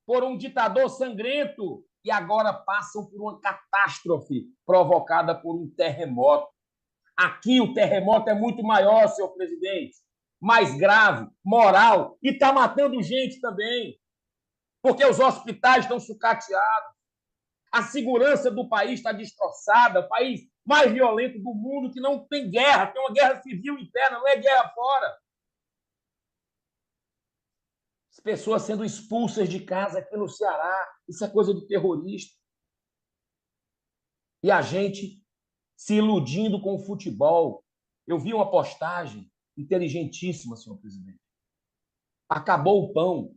por um ditador sangrento e agora passam por uma catástrofe provocada por um terremoto. Aqui o terremoto é muito maior, senhor presidente, mais grave, moral, e está matando gente também, porque os hospitais estão sucateados, a segurança do país está destroçada, o país mais violento do mundo, que não tem guerra, tem uma guerra civil interna, não é guerra fora. As pessoas sendo expulsas de casa aqui no Ceará, isso é coisa de terrorista. E a gente se iludindo com o futebol. Eu vi uma postagem inteligentíssima, senhor presidente. Acabou o pão.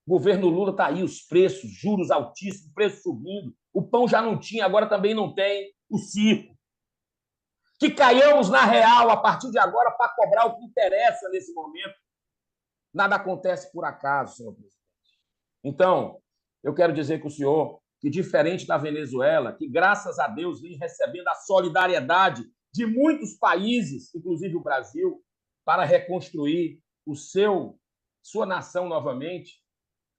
O governo Lula está aí, os preços, juros altíssimos, preço subindo. O pão já não tinha, agora também não tem. O circo. Que caiamos na real a partir de agora para cobrar o que interessa nesse momento. Nada acontece por acaso, senhor presidente. Então, eu quero dizer com o senhor que, diferente da Venezuela, que, graças a Deus, vem recebendo a solidariedade de muitos países, inclusive o Brasil, para reconstruir sua nação novamente,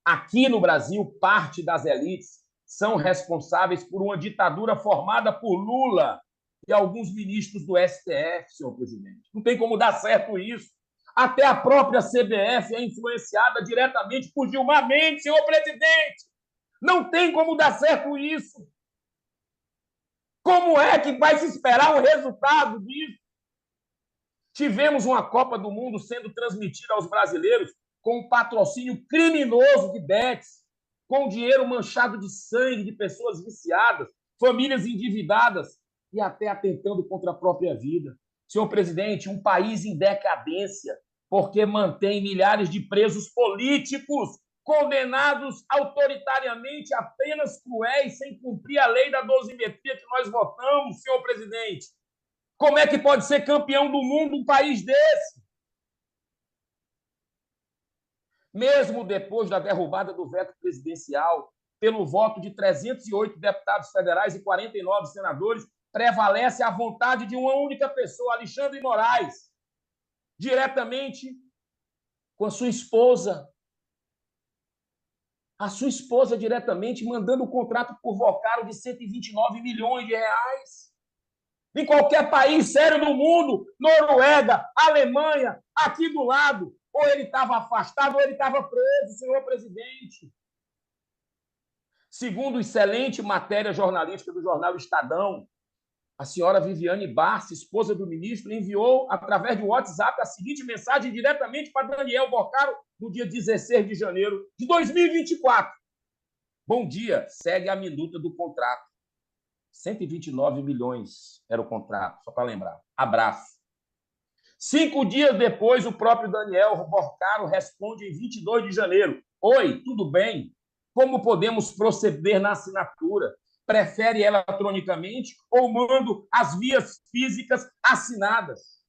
aqui no Brasil, parte das elites são responsáveis por uma ditadura formada por Lula e alguns ministros do STF, senhor presidente. Não tem como dar certo isso. Até a própria CBF é influenciada diretamente por Gilmar Mendes, senhor presidente. Não tem como dar certo isso. Como é que vai se esperar um resultado disso? Tivemos uma Copa do Mundo sendo transmitida aos brasileiros com um patrocínio criminoso de bets, com dinheiro manchado de sangue de pessoas viciadas, famílias endividadas e até atentando contra a própria vida. Senhor presidente, um país em decadência, porque mantém milhares de presos políticos condenados autoritariamente a penas cruéis sem cumprir a lei da dosimetria que nós votamos, senhor presidente. Como é que pode ser campeão do mundo um país desse? Mesmo depois da derrubada do veto presidencial, pelo voto de 308 deputados federais e 49 senadores, prevalece a vontade de uma única pessoa, Alexandre de Moraes, diretamente com a sua esposa. A sua esposa diretamente mandando o contrato por Vocaro de 129 milhões de reais. Em qualquer país sério do mundo, Noruega, Alemanha, aqui do lado, ou ele estava afastado ou ele estava preso, senhor presidente. Segundo excelente matéria jornalística do jornal Estadão, a senhora Viviane Barsi, esposa do ministro, enviou, através de WhatsApp, a seguinte mensagem diretamente para Daniel Vocaro, no dia 16 de janeiro de 2024. Bom dia, segue a minuta do contrato. 129 milhões era o contrato, só para lembrar. Abraço. 5 dias depois, o próprio Daniel Vocaro responde em 22 de janeiro. Oi, tudo bem? Como podemos proceder na assinatura? Prefere eletronicamente ou mando as vias físicas assinadas?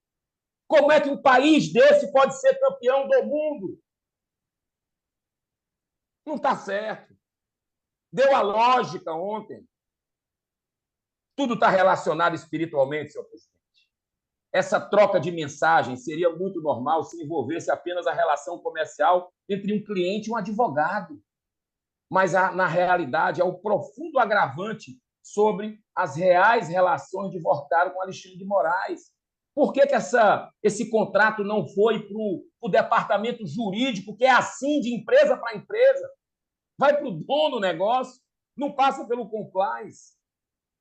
Como é que um país desse pode ser campeão do mundo? Não está certo. Deu a lógica ontem. Tudo está relacionado espiritualmente, senhor presidente. Essa troca de mensagens seria muito normal se envolvesse apenas a relação comercial entre um cliente e um advogado. Mas, na realidade, é o profundo agravante sobre as reais relações de Vocaro com Alexandre de Moraes. Por que esse contrato não foi para o departamento jurídico, que é assim de empresa para empresa? Vai para o dono do negócio, não passa pelo compliance.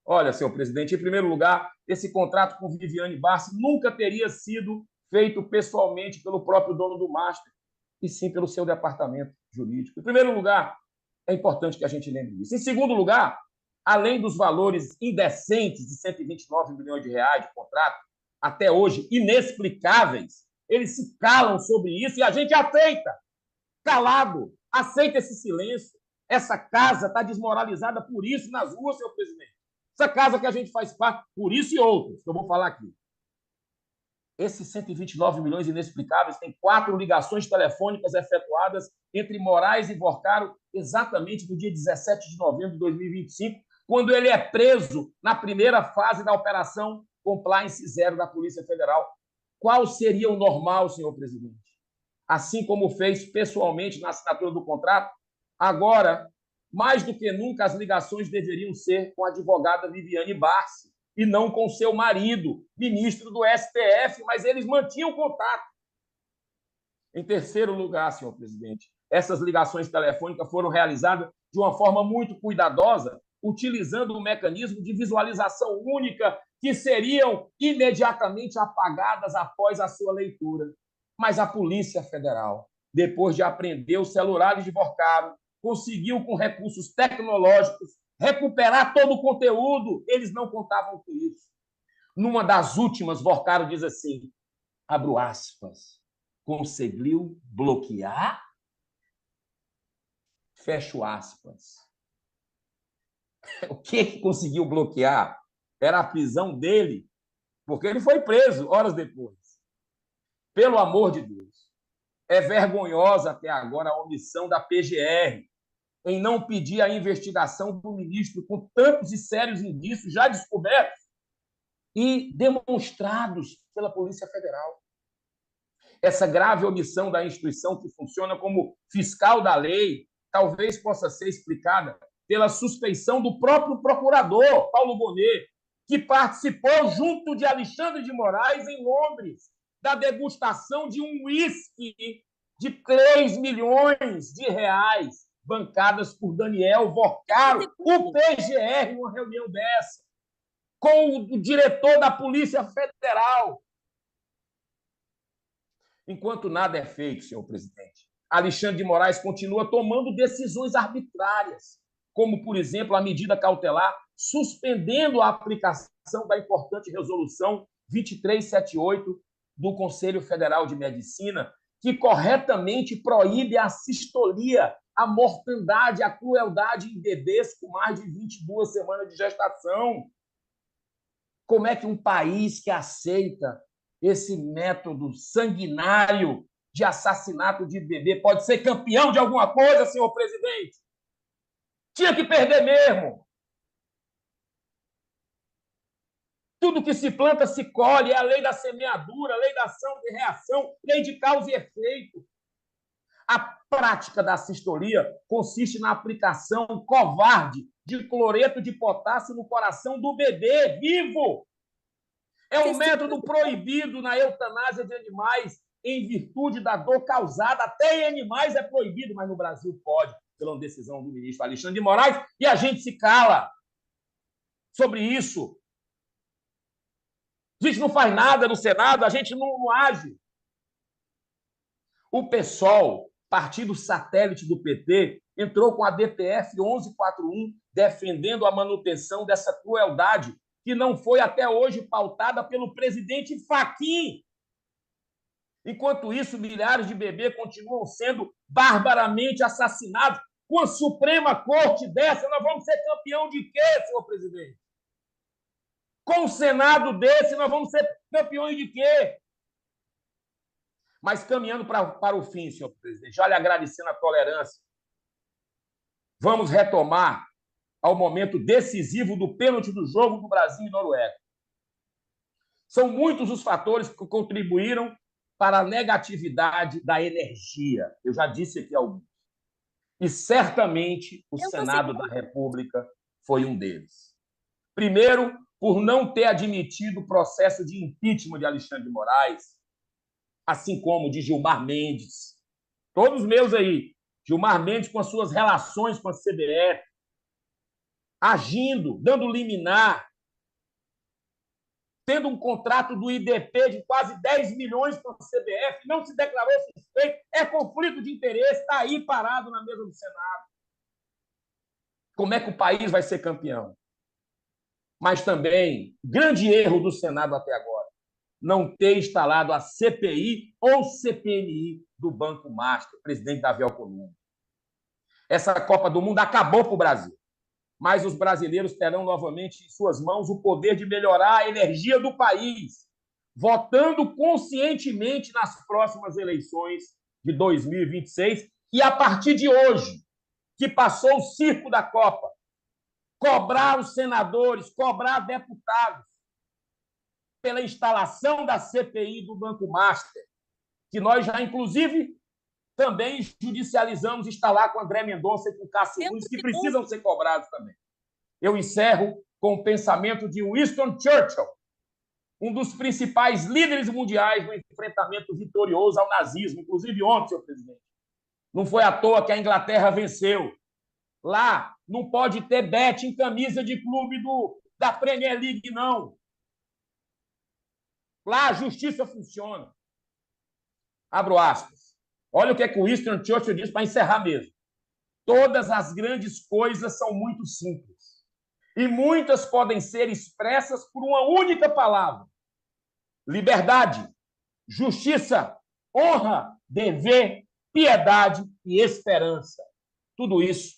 Olha, senhor presidente, em primeiro lugar, esse contrato com Viviane Barsi nunca teria sido feito pessoalmente pelo próprio dono do Master, e sim pelo seu departamento jurídico. Em primeiro lugar, é importante que a gente lembre disso. Em segundo lugar, além dos valores indecentes de 129 milhões de reais de contrato, até hoje inexplicáveis, eles se calam sobre isso e a gente aceita. Calado, aceita esse silêncio. Essa casa está desmoralizada por isso nas ruas, senhor presidente. Essa casa que a gente faz parte, por isso e outros, que eu vou falar aqui. Esses 129 milhões inexplicáveis têm 4 ligações telefônicas efetuadas entre Moraes e Vocaro exatamente no dia 17 de novembro de 2025, quando ele é preso na primeira fase da Operação Compliance Zero da Polícia Federal. Qual seria o normal, senhor presidente? Assim como fez pessoalmente na assinatura do contrato, agora, mais do que nunca, as ligações deveriam ser com a advogada Viviane Barsi, e não com seu marido, ministro do STF, mas eles mantinham contato. Em terceiro lugar, senhor presidente, essas ligações telefônicas foram realizadas de uma forma muito cuidadosa, utilizando um mecanismo de visualização única que seriam imediatamente apagadas após a sua leitura. Mas a Polícia Federal, depois de apreender os celulares de Vocaro, conseguiu, com recursos tecnológicos, recuperar todo o conteúdo. Eles não contavam com isso. Numa das últimas, Vocaro diz assim, abro aspas, conseguiu bloquear, fecho aspas. O que conseguiu bloquear? Era a prisão dele, porque ele foi preso horas depois. Pelo amor de Deus, é vergonhosa até agora a omissão da PGR em não pedir a investigação do ministro com tantos e sérios indícios já descobertos e demonstrados pela Polícia Federal. Essa grave omissão da instituição que funciona como fiscal da lei talvez possa ser explicada pela suspeição do próprio procurador, Paulo Bonet, que participou junto de Alexandre de Moraes em Londres da degustação de um uísque de 3 milhões de reais, bancadas por Daniel Vorcaro, o PGR, numa reunião dessa, com o diretor da Polícia Federal. Enquanto nada é feito, senhor presidente, Alexandre de Moraes continua tomando decisões arbitrárias, como, por exemplo, a medida cautelar suspendendo a aplicação da importante resolução 2378 do Conselho Federal de Medicina, que corretamente proíbe a sistolia, a mortandade, a crueldade em bebês com mais de 22 semanas de gestação. Como é que um país que aceita esse método sanguinário de assassinato de bebê pode ser campeão de alguma coisa, senhor presidente? Tinha que perder mesmo. Tudo que se planta se colhe, é a lei da semeadura, a lei da ação e reação, lei de causa e efeito. A prática da sistolia consiste na aplicação covarde de cloreto de potássio no coração do bebê vivo. É um método proibido na eutanásia de animais em virtude da dor causada. Até em animais é proibido, mas no Brasil pode, pela decisão do ministro Alexandre de Moraes, e a gente se cala sobre isso. A gente não faz nada no Senado, a gente não age. O PSOL, partido satélite do PT, entrou com a DPF 1141, defendendo a manutenção dessa crueldade, que não foi até hoje pautada pelo presidente Fachin. Enquanto isso, milhares de bebês continuam sendo barbaramente assassinados. Com a Suprema Corte dessa, nós vamos ser campeão de quê, senhor presidente? Com o Senado desse, nós vamos ser campeões de quê? Mas caminhando para o fim, senhor presidente, já lhe agradecendo a tolerância, vamos retomar ao momento decisivo do pênalti do jogo do Brasil e Noruega. São muitos os fatores que contribuíram para a negatividade da energia. Eu já disse aqui alguns. E certamente o Senado da República foi um deles. Primeiro, por não ter admitido o processo de impeachment de Alexandre de Moraes, assim como de Gilmar Mendes. Todos meus aí. Gilmar Mendes com as suas relações com a CBF, agindo, dando liminar, tendo um contrato do IDP de quase 10 milhões com a CBF, não se declarou suspeito, é conflito de interesse, está aí parado na mesa do Senado. Como é que o país vai ser campeão? Mas também, grande erro do Senado até agora, não ter instalado a CPI ou CPMI do Banco Master, presidente Davi Alcolumbre. Essa Copa do Mundo acabou para o Brasil, mas os brasileiros terão novamente em suas mãos o poder de melhorar a energia do país, votando conscientemente nas próximas eleições de 2026 e, a partir de hoje, que passou o circo da Copa, cobrar os senadores, cobrar deputados pela instalação da CPI do Banco Master, que nós já, inclusive, também judicializamos instalar com André Mendonça e com Cássio Nunes, que precisam ser cobrados também. Eu encerro com o pensamento de Winston Churchill, um dos principais líderes mundiais do enfrentamento vitorioso ao nazismo, inclusive ontem, senhor presidente. Não foi à toa que a Inglaterra venceu. Lá não pode ter bet em camisa de clube da Premier League, não. Lá a justiça funciona. Abro aspas. Olha o que o Winston Churchill diz para encerrar mesmo. Todas as grandes coisas são muito simples. E muitas podem ser expressas por uma única palavra. Liberdade, justiça, honra, dever, piedade e esperança. Tudo isso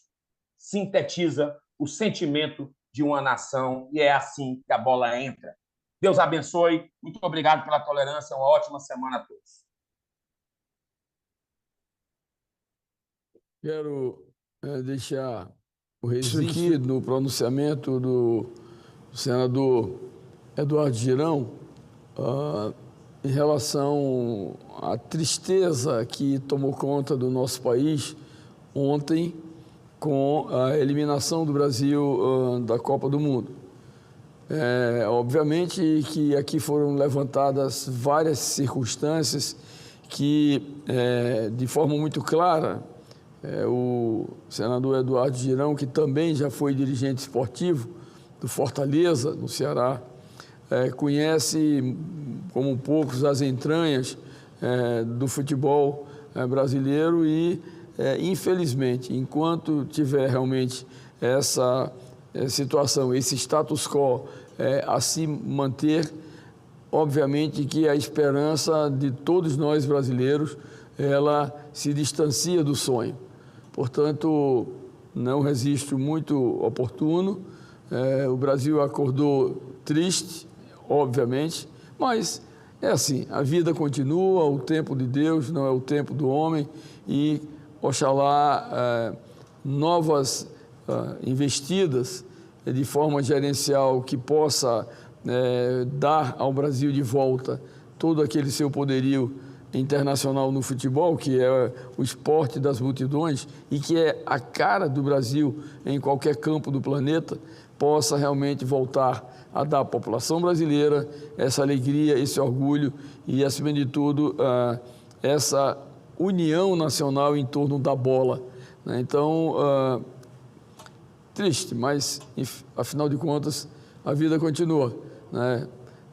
sintetiza o sentimento de uma nação e é assim que a bola entra. Deus abençoe. Muito obrigado pela tolerância. Uma ótima semana a todos. Quero deixar o registro no pronunciamento do senador Eduardo Girão em relação à tristeza que tomou conta do nosso país ontem com a eliminação do Brasil da Copa do Mundo. Obviamente que aqui foram levantadas várias circunstâncias que, de forma muito clara, o senador Eduardo Girão, que também já foi dirigente esportivo do Fortaleza, no Ceará, conhece como poucos as entranhas do futebol brasileiro e, infelizmente, enquanto tiver realmente essa situação, esse status quo a se manter, obviamente que a esperança de todos nós brasileiros, ela se distancia do sonho. Portanto, não resisto muito oportuno. O Brasil acordou triste, obviamente, mas é assim, a vida continua, o tempo de Deus não é o tempo do homem e, oxalá, novas investidas de forma gerencial que possa dar ao Brasil de volta todo aquele seu poderio internacional no futebol, que é o esporte das multidões e que é a cara do Brasil em qualquer campo do planeta, possa realmente voltar a dar à população brasileira essa alegria, esse orgulho e, acima de tudo, essa união nacional em torno da bola. Então, triste, mas, afinal de contas, a vida continua.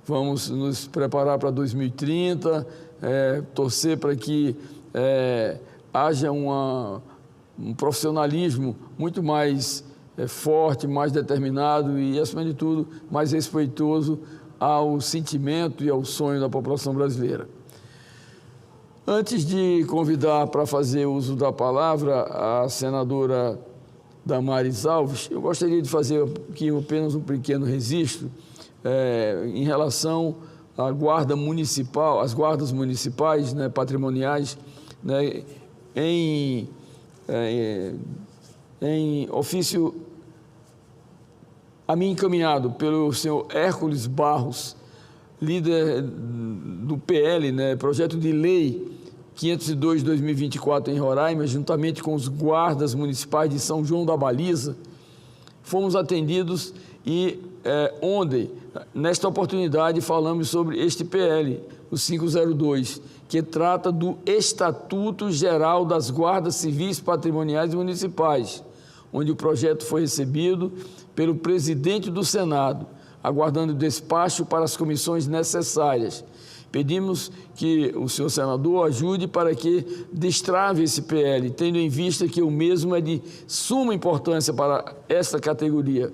Vamos nos preparar para 2030, torcer para que haja um profissionalismo muito mais forte, mais determinado e, acima de tudo, mais respeitoso ao sentimento e ao sonho da população brasileira. Antes de convidar para fazer uso da palavra a senadora Damares Alves, eu gostaria de fazer aqui apenas um pequeno registro em relação à guarda municipal, às guardas municipais, patrimoniais, em ofício a mim encaminhado pelo senhor Hércules Barros, líder do PL, projeto de lei 502 de 2024 em Roraima, juntamente com os guardas municipais de São João da Baliza, fomos atendidos e ontem, nesta oportunidade, falamos sobre este PL, o 502, que trata do Estatuto Geral das Guardas Civis Patrimoniais Municipais, onde o projeto foi recebido pelo presidente do Senado, aguardando despacho para as comissões necessárias. Pedimos que o senhor senador ajude para que destrave esse PL, tendo em vista que o mesmo é de suma importância para esta categoria.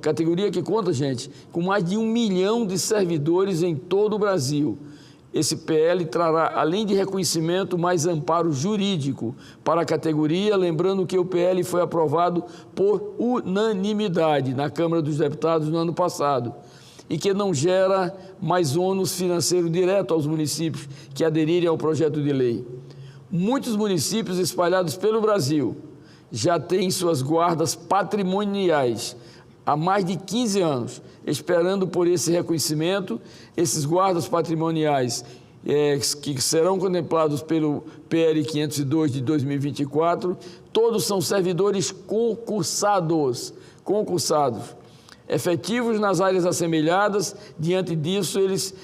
Categoria que conta, gente, com mais de 1 milhão de servidores em todo o Brasil. Esse PL trará, além de reconhecimento, mais amparo jurídico para a categoria, lembrando que o PL foi aprovado por unanimidade na Câmara dos Deputados no ano passado e que não gera mais ônus financeiro direto aos municípios que aderirem ao projeto de lei. Muitos municípios espalhados pelo Brasil já têm suas guardas patrimoniais há mais de 15 anos, esperando por esse reconhecimento. Esses guardas patrimoniais que serão contemplados pelo PL 502 de 2024, todos são servidores concursados, efetivos nas áreas assemelhadas. Diante disso, eles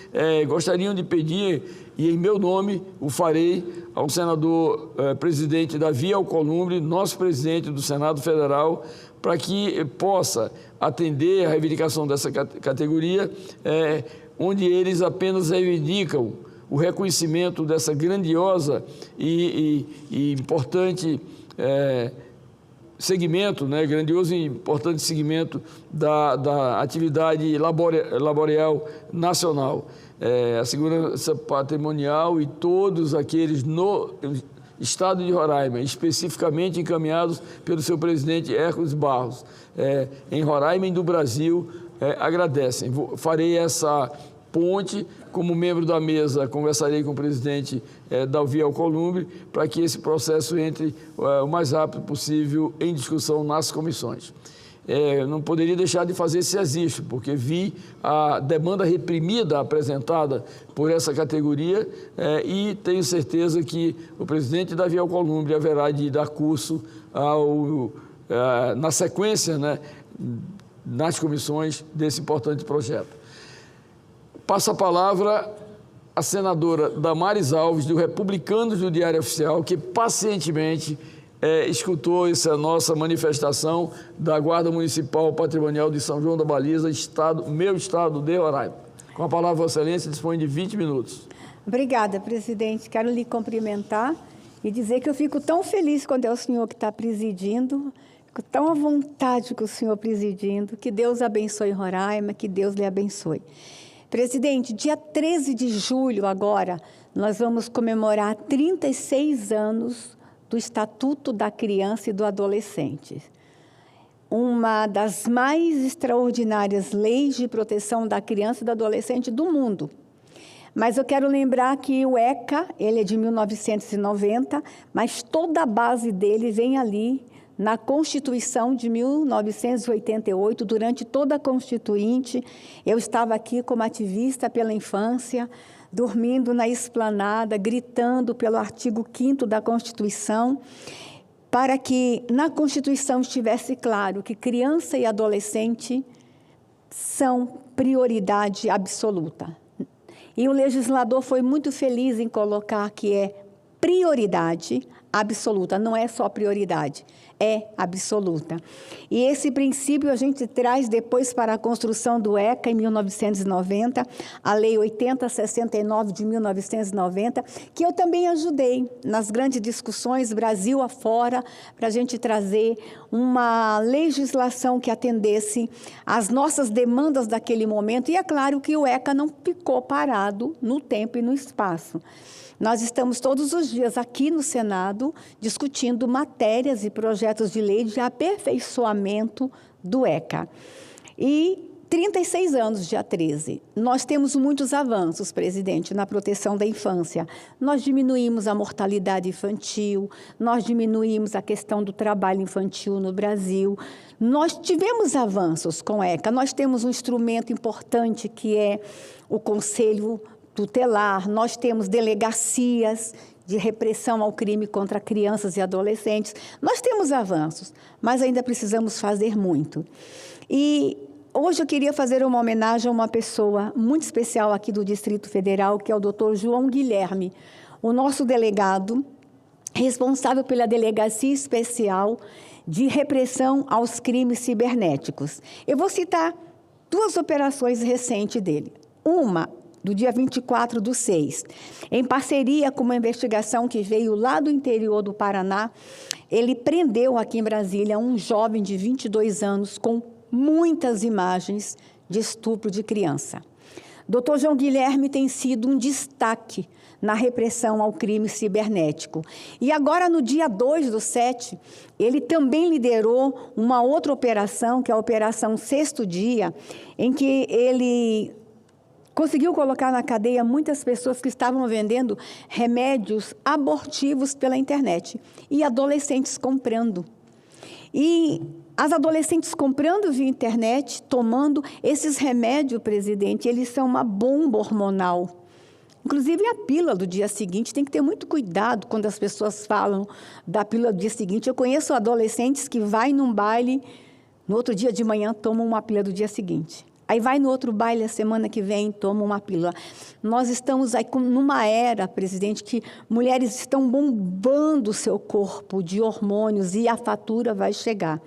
gostariam de pedir, e em meu nome o farei, ao senador presidente Davi Alcolumbre, nosso presidente do Senado Federal, para que possa atender a reivindicação dessa categoria, onde eles apenas reivindicam o reconhecimento dessa grandiosa e importante segmento, grandioso e importante segmento da atividade laboral nacional. A segurança patrimonial e todos aqueles no Estado de Roraima, especificamente encaminhados pelo seu presidente Hércules Barros, em Roraima e do Brasil, agradecem. Farei essa ponte, como membro da mesa, conversarei com o presidente Davi Alcolumbre para que esse processo entre o mais rápido possível em discussão nas comissões. Não poderia deixar de fazer esse registro, porque vi a demanda reprimida apresentada por essa categoria e tenho certeza que o presidente Davi Alcolumbre haverá de dar curso na sequência nas comissões desse importante projeto. Passo a palavra à senadora Damares Alves, do Republicanos do Diário Oficial, que pacientemente escutou essa nossa manifestação da Guarda Municipal Patrimonial de São João da Baliza, meu estado de Roraima. Com a palavra, Vossa Excelência, dispõe de 20 minutos. Obrigada, presidente. Quero lhe cumprimentar e dizer que eu fico tão feliz quando é o senhor que está presidindo, fico tão à vontade com o senhor presidindo. Que Deus abençoe Roraima, que Deus lhe abençoe. Presidente, dia 13 de julho agora, nós vamos comemorar 36 anos do Estatuto da Criança e do Adolescente. Uma das mais extraordinárias leis de proteção da criança e do adolescente do mundo. Mas eu quero lembrar que o ECA, ele é de 1990, mas toda a base dele vem ali na Constituição de 1988, durante toda a Constituinte. Eu estava aqui como ativista pela infância, dormindo na esplanada, gritando pelo artigo 5º da Constituição, para que na Constituição estivesse claro que criança e adolescente são prioridade absoluta. E o legislador foi muito feliz em colocar que é prioridade absoluta, não é só prioridade, é absoluta. E esse princípio a gente traz depois para a construção do ECA em 1990, a Lei 8069 de 1990, que eu também ajudei nas grandes discussões Brasil afora, para a gente trazer uma legislação que atendesse às nossas demandas daquele momento. E é claro que o ECA não ficou parado no tempo e no espaço. Nós estamos todos os dias aqui no Senado discutindo matérias e projetos de lei de aperfeiçoamento do ECA. E 36 anos, dia 13. Nós temos muitos avanços, presidente, na proteção da infância. Nós diminuímos a mortalidade infantil, nós diminuímos a questão do trabalho infantil no Brasil. Nós tivemos avanços com o ECA. Nós temos um instrumento importante que é o Conselho Tutelar, nós temos delegacias de repressão ao crime contra crianças e adolescentes. Nós temos avanços, mas ainda precisamos fazer muito. E hoje eu queria fazer uma homenagem a uma pessoa muito especial aqui do Distrito Federal, que é o Dr. João Guilherme, o nosso delegado, responsável pela Delegacia Especial de Repressão aos Crimes Cibernéticos. Eu vou citar 2 operações recentes dele. Uma, do dia 24/6, em parceria com uma investigação que veio lá do interior do Paraná, ele prendeu aqui em Brasília um jovem de 22 anos com muitas imagens de estupro de criança. Dr. João Guilherme tem sido um destaque na repressão ao crime cibernético. E agora, no dia 2/7, ele também liderou uma outra operação, que é a Operação Sexto Dia, em que ele conseguiu colocar na cadeia muitas pessoas que estavam vendendo remédios abortivos pela internet e adolescentes comprando. E as adolescentes comprando via internet, tomando esses remédios, presidente, eles são uma bomba hormonal. Inclusive, a pílula do dia seguinte, tem que ter muito cuidado quando as pessoas falam da pílula do dia seguinte. Eu conheço adolescentes que vai num baile, no outro dia de manhã tomam uma pílula do dia seguinte. Aí vai no outro baile, a semana que vem, toma uma pílula. Nós estamos aí numa era, presidente, que mulheres estão bombando o seu corpo de hormônios e a fatura vai chegar.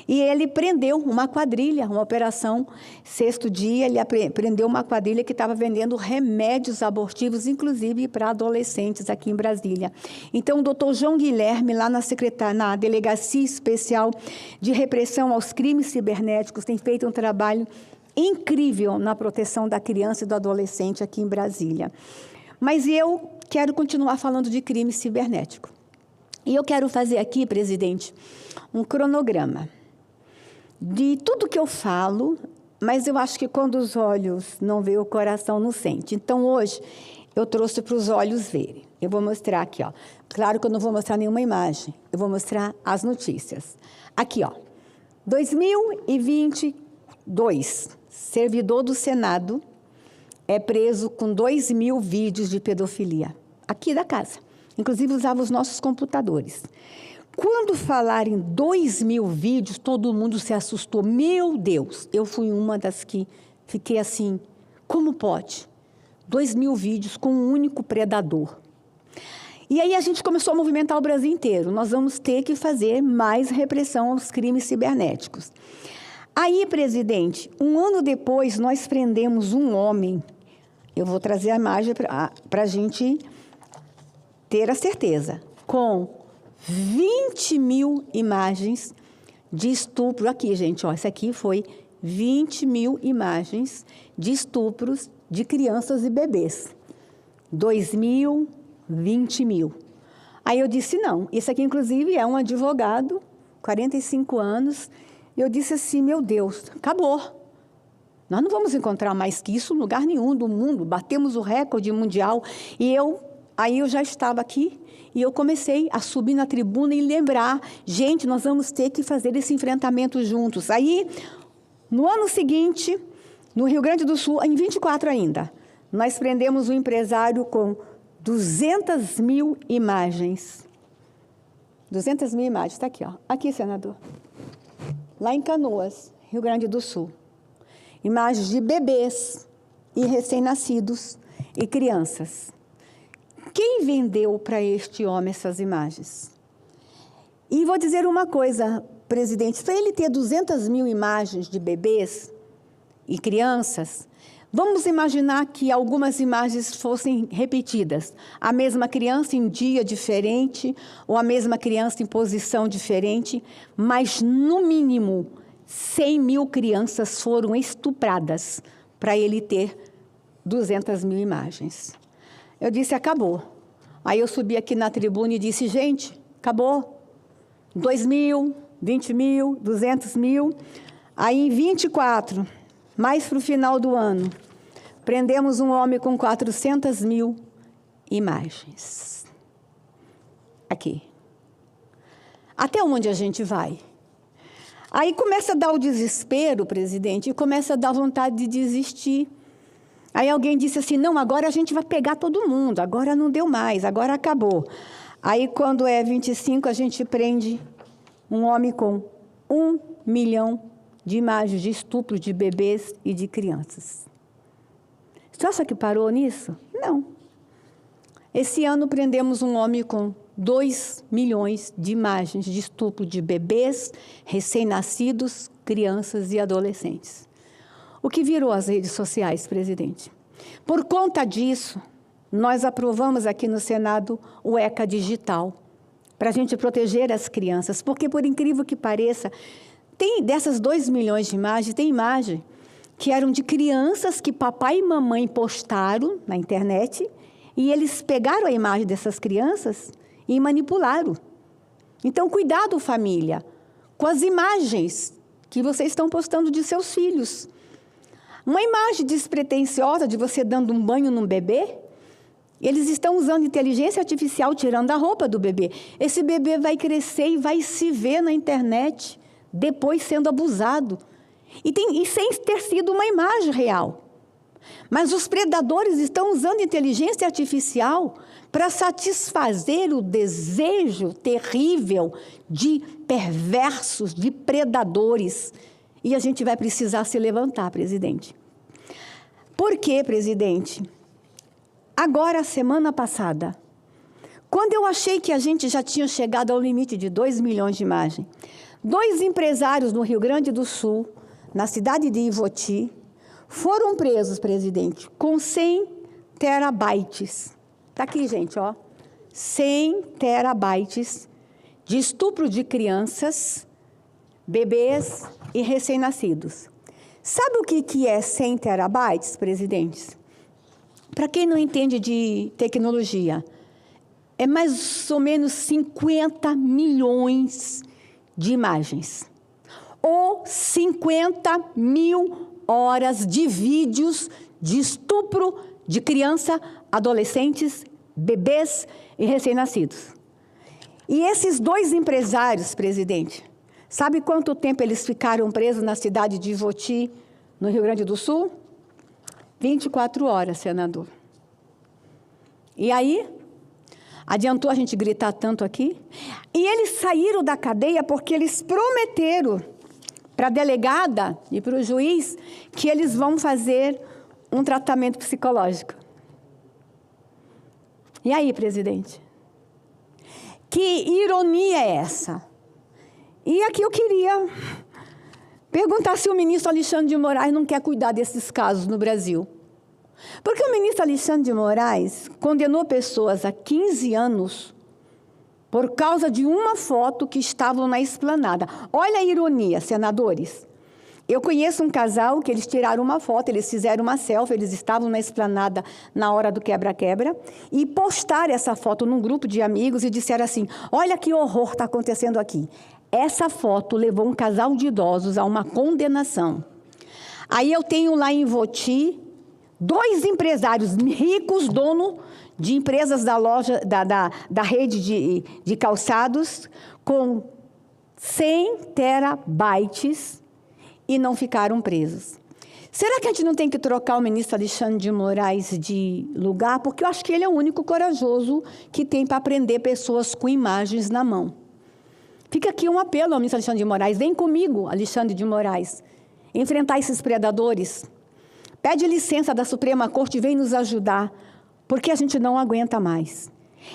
E ele prendeu uma quadrilha, uma operação Sexto Dia, ele prendeu uma quadrilha que estava vendendo remédios abortivos, inclusive para adolescentes aqui em Brasília. Então, o doutor João Guilherme, lá na Delegacia Especial de Repressão aos Crimes Cibernéticos, tem feito um trabalho incrível na proteção da criança e do adolescente aqui em Brasília. Mas eu quero continuar falando de crime cibernético. E eu quero fazer aqui, presidente, um cronograma de tudo que eu falo, mas eu acho que quando os olhos não veem, o coração não sente. Então, hoje, eu trouxe para os olhos verem. Eu vou mostrar aqui, ó. Claro que eu não vou mostrar nenhuma imagem, eu vou mostrar as notícias. Aqui, ó. 2022, servidor do Senado é preso com 2.000 vídeos de pedofilia. Aqui da casa. Inclusive, usava os nossos computadores. Quando falaram em 2.000 vídeos, todo mundo se assustou. Meu Deus, eu fui uma das que fiquei assim, como pode? 2.000 vídeos com um único predador. E aí a gente começou a movimentar o Brasil inteiro. Nós vamos ter que fazer mais repressão aos crimes cibernéticos. Aí, presidente, um ano depois, nós prendemos um homem. Eu vou trazer a imagem para a gente ter a certeza. Com 20.000 imagens de estupro. Aqui, gente, ó, isso aqui foi 20.000 imagens de estupros de crianças e bebês. 2.000, 20.000. Aí eu disse, não. Esse aqui, inclusive, é um advogado, 45 anos. Eu disse assim, meu Deus, acabou. Nós não vamos encontrar mais que isso em lugar nenhum do mundo. Batemos o recorde mundial. E aí eu já estava aqui. E eu comecei a subir na tribuna e lembrar, gente, nós vamos ter que fazer esse enfrentamento juntos. Aí, no ano seguinte, no Rio Grande do Sul, em 24 ainda, nós prendemos um empresário com 200.000 imagens. 200.000 imagens, está aqui, ó. Aqui, senador. Lá em Canoas, Rio Grande do Sul. Imagens de bebês e recém-nascidos e crianças. Quem vendeu para este homem essas imagens? E vou dizer uma coisa, presidente, para ele ter 200.000 imagens de bebês e crianças, vamos imaginar que algumas imagens fossem repetidas. A mesma criança em dia diferente, ou a mesma criança em posição diferente, mas, no mínimo, 100.000 crianças foram estupradas para ele ter 200.000 imagens. Eu disse, acabou. Aí eu subi aqui na tribuna e disse, gente, acabou. 2.000, 20.000, 200.000. Aí, em 24, mais para o final do ano, prendemos um homem com 400.000 imagens. Aqui. Até onde a gente vai? Aí começa a dar o desespero, presidente, e começa a dar vontade de desistir. Aí alguém disse assim, não, agora a gente vai pegar todo mundo, agora não deu mais, agora acabou. Aí, quando é 25, a gente prende um homem com 1 milhão de imagens de estupro de bebês e de crianças. Você acha que parou nisso? Não. Esse ano prendemos um homem com 2 milhões de imagens de estupro de bebês, recém-nascidos, crianças e adolescentes. O que virou as redes sociais, presidente? Por conta disso, nós aprovamos aqui no Senado o ECA Digital, para a gente proteger as crianças, porque, por incrível que pareça, dessas 2 milhões de imagens, tem imagem que eram de crianças que papai e mamãe postaram na internet, e eles pegaram a imagem dessas crianças e manipularam. Então, cuidado, família, com as imagens que vocês estão postando de seus filhos. Uma imagem despretensiosa de você dando um banho num bebê, eles estão usando inteligência artificial tirando a roupa do bebê. Esse bebê vai crescer e vai se ver na internet, depois sendo abusado. E sem ter sido uma imagem real. Mas os predadores estão usando inteligência artificial para satisfazer o desejo terrível de perversos, de predadores. E a gente vai precisar se levantar, presidente. Por quê, presidente? Agora, semana passada, quando eu achei que a gente já tinha chegado ao limite de 2 milhões de imagens, 2 empresários no Rio Grande do Sul, na cidade de Ivoti, foram presos, presidente, com 100 terabytes. Está aqui, gente, ó. 100 terabytes de estupro de crianças, bebês e recém-nascidos. Sabe o que é 100 terabytes, presidentes? Para quem não entende de tecnologia, é mais ou menos 50 milhões de imagens. Ou 50.000 horas de vídeos de estupro de criança, adolescentes, bebês e recém-nascidos. E esses 2 empresários, presidente, sabe quanto tempo eles ficaram presos na cidade de Ivoti, no Rio Grande do Sul? 24 horas, senador. E aí, Adiantou a gente gritar tanto aqui? E eles saíram da cadeia porque eles prometeram para a delegada e para o juiz que eles vão fazer um tratamento psicológico. E aí, presidente? Que ironia é essa? E aqui eu queria perguntar se o ministro Alexandre de Moraes não quer cuidar desses casos no Brasil. Porque o ministro Alexandre de Moraes condenou pessoas a 15 anos por causa de uma foto que estavam na esplanada. Olha a ironia, senadores. Eu conheço um casal que eles tiraram uma foto, eles fizeram uma selfie, eles estavam na esplanada na hora do quebra-quebra e postaram essa foto num grupo de amigos e disseram assim, olha que horror está acontecendo aqui. Essa foto levou um casal de idosos a uma condenação. Aí eu tenho lá em Voti 2 empresários ricos, dono de empresas da loja, da rede de calçados, com 100 terabytes e não ficaram presos. Será que a gente não tem que trocar o ministro Alexandre de Moraes de lugar? Porque eu acho que ele é o único corajoso que tem para prender pessoas com imagens na mão. Fica aqui um apelo ao ministro Alexandre de Moraes. Vem comigo, Alexandre de Moraes, enfrentar esses predadores. Pede licença da Suprema Corte e vem nos ajudar, porque a gente não aguenta mais.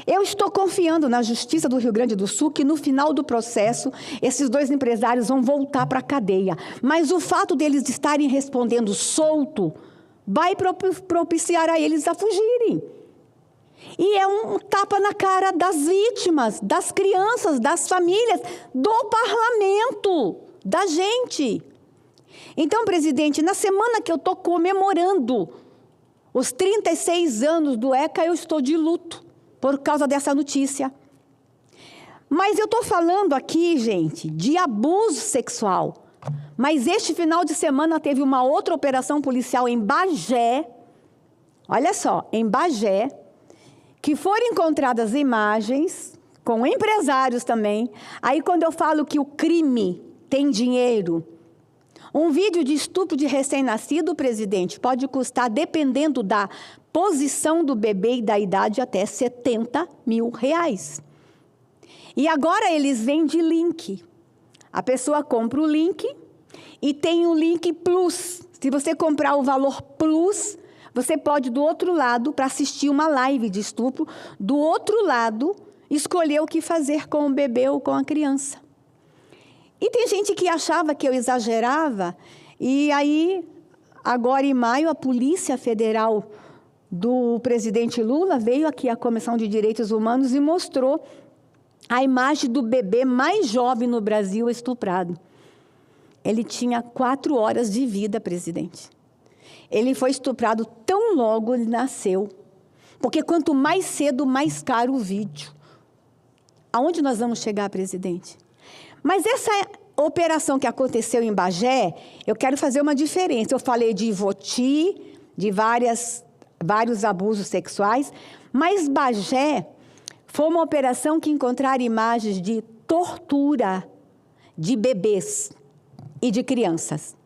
Eu estou confiando na Justiça do Rio Grande do Sul que no final do processo, esses 2 empresários vão voltar para a cadeia. Mas o fato deles estarem respondendo solto vai propiciar a eles a fugirem. E é um tapa na cara das vítimas, das crianças, das famílias, do parlamento, da gente. Então, presidente, na semana que eu estou comemorando os 36 anos do ECA, eu estou de luto por causa dessa notícia. Mas eu estou falando aqui, gente, de abuso sexual. Mas este final de semana teve uma outra operação policial em Bagé, olha só, em Bagé, que foram encontradas imagens, com empresários também. Aí, quando eu falo que o crime tem dinheiro, um vídeo de estupro de recém-nascido, presidente, pode custar, dependendo da posição do bebê e da idade, até R$70 mil. E agora eles vendem link. A pessoa compra o link e tem o link Plus. Se você comprar o valor Plus, você pode, do outro lado, para assistir uma live de estupro, do outro lado, escolher o que fazer com o bebê ou com a criança. E tem gente que achava que eu exagerava, e aí, agora em maio, a Polícia Federal do presidente Lula veio aqui à Comissão de Direitos Humanos e mostrou a imagem do bebê mais jovem no Brasil estuprado. Ele tinha 4 horas de vida, presidente. Ele foi estuprado tão logo ele nasceu. Porque quanto mais cedo, mais caro o vídeo. Aonde nós vamos chegar, presidente? Mas essa operação que aconteceu em Bagé, eu quero fazer uma diferença. Eu falei de Voti, de vários abusos sexuais, mas Bagé foi uma operação que encontraram imagens de tortura de bebês e de crianças.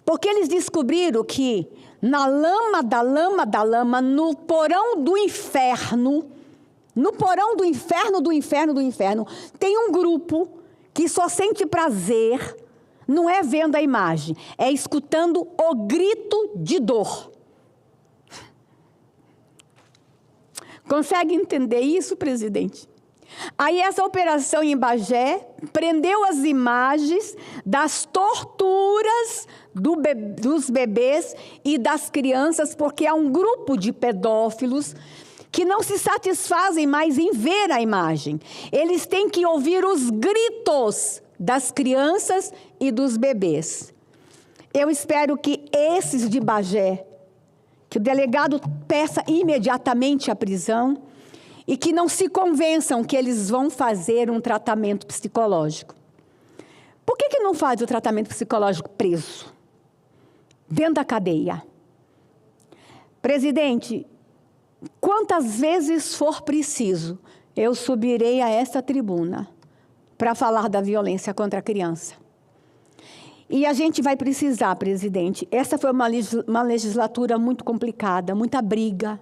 Porque eles descobriram que na lama da lama da lama, no porão do inferno, no porão do inferno, do inferno, do inferno, tem um grupo que só sente prazer, não é vendo a imagem, é escutando o grito de dor. Consegue entender isso, presidente? Aí essa operação em Bagé prendeu as imagens das torturas dos bebês e das crianças, porque há um grupo de pedófilos que não se satisfazem mais em ver a imagem. Eles têm que ouvir os gritos das crianças e dos bebês. Eu espero que esses de Bagé, que o delegado peça imediatamente a prisão e que não se convençam que eles vão fazer um tratamento psicológico. Por que não faz o tratamento psicológico preso? Dentro da cadeia. Presidente, quantas vezes for preciso, eu subirei a essa tribuna para falar da violência contra a criança. E a gente vai precisar, presidente. Essa foi uma legislatura muito complicada, muita briga,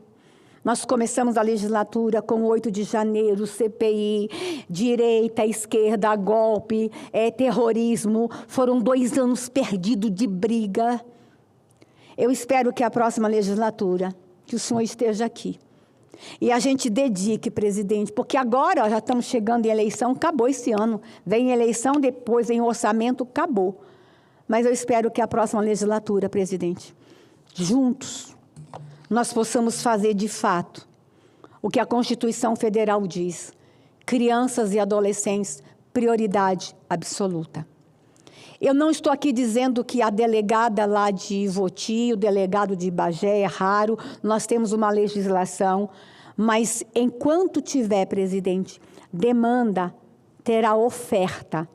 Nós começamos a legislatura com 8 de janeiro, CPI, direita, esquerda, golpe, terrorismo. Foram 2 anos perdidos de briga. Eu espero que a próxima legislatura, que o senhor esteja aqui. E a gente dedique, presidente, porque agora já estamos chegando em eleição, acabou esse ano. Vem eleição, depois vem orçamento, acabou. Mas eu espero que a próxima legislatura, presidente, juntos, nós possamos fazer de fato o que a Constituição Federal diz. Crianças e adolescentes, prioridade absoluta. Eu não estou aqui dizendo que a delegada lá de Ivoti, o delegado de Bagé é raro, nós temos uma legislação, mas enquanto tiver, presidente, demanda, terá oferta.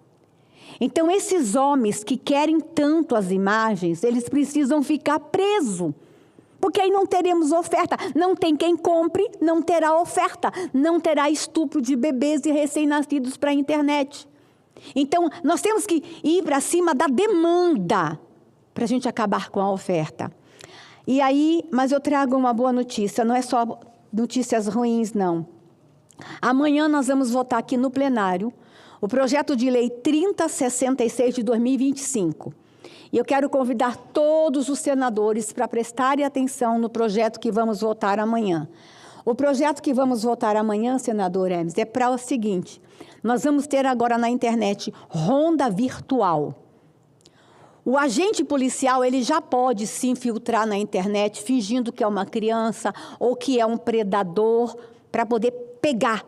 Então, esses homens que querem tanto as imagens, eles precisam ficar presos, porque aí não teremos oferta. Não tem quem compre, não terá oferta, não terá estupro de bebês e recém-nascidos para a internet. Então, nós temos que ir para cima da demanda para a gente acabar com a oferta. E aí, mas eu trago uma boa notícia, não é só notícias ruins, não. Amanhã nós vamos votar aqui no plenário o projeto de lei 3066 de 2025. E eu quero convidar todos os senadores para prestarem atenção no projeto que vamos votar amanhã. O projeto que vamos votar amanhã, senador Hermes, é para o seguinte: nós vamos ter agora na internet ronda virtual. O agente policial, ele já pode se infiltrar na internet fingindo que é uma criança ou que é um predador para poder pegar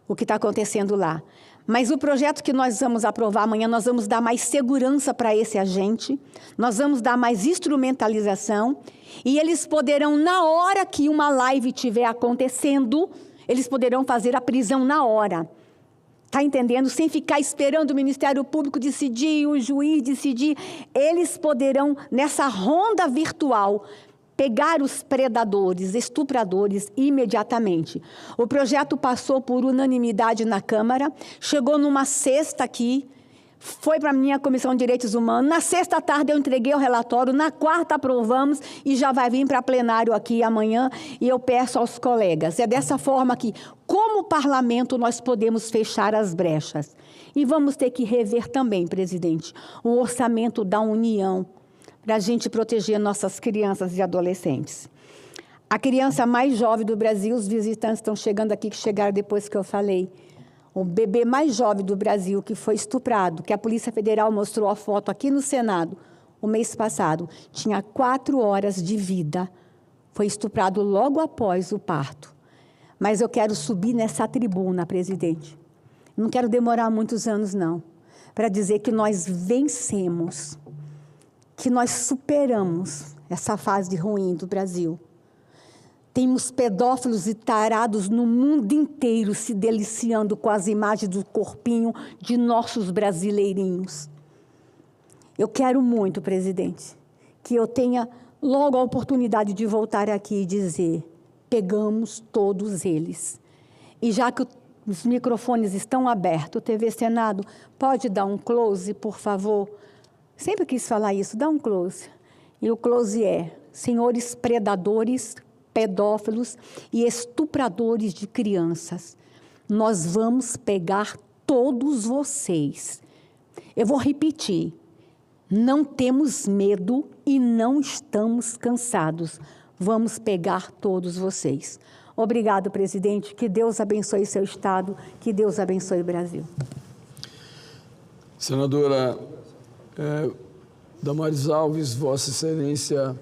o que está acontecendo lá. Mas o projeto que nós vamos aprovar amanhã, nós vamos dar mais segurança para esse agente, nós vamos dar mais instrumentalização e eles poderão, na hora que uma live estiver acontecendo, eles poderão fazer a prisão na hora. Está entendendo? Sem ficar esperando o Ministério Público decidir, o juiz decidir. Eles poderão, nessa ronda virtual, pegar os predadores, estupradores, imediatamente. O projeto passou por unanimidade na Câmara, chegou numa sexta aqui, foi para a minha Comissão de Direitos Humanos, na sexta tarde eu entreguei o relatório, na quarta aprovamos e já vai vir para plenário aqui amanhã e eu peço aos colegas. É dessa forma que, como parlamento, nós podemos fechar as brechas. E vamos ter que rever também, presidente, o orçamento da União, para a gente proteger nossas crianças e adolescentes. A criança mais jovem do Brasil, os visitantes estão chegando aqui, que chegaram depois que eu falei, o bebê mais jovem do Brasil que foi estuprado, que a Polícia Federal mostrou a foto aqui no Senado, o mês passado, tinha 4 horas de vida, foi estuprado logo após o parto. Mas eu quero subir nessa tribuna, presidente, não quero demorar muitos anos, não, para dizer que nós vencemos, que nós superamos essa fase ruim do Brasil. Temos pedófilos e tarados no mundo inteiro se deliciando com as imagens do corpinho de nossos brasileirinhos. Eu quero muito, presidente, que eu tenha logo a oportunidade de voltar aqui e dizer: pegamos todos eles. E já que os microfones estão abertos, o TV Senado, pode dar um close, por favor? Sempre quis falar isso, dá um close. E o close é: senhores predadores, pedófilos e estupradores de crianças, nós vamos pegar todos vocês. Eu vou repetir: não temos medo e não estamos cansados. Vamos pegar todos vocês. Obrigado, presidente. Que Deus abençoe seu Estado, que Deus abençoe o Brasil. Senadora Damares Alves, Vossa Excelência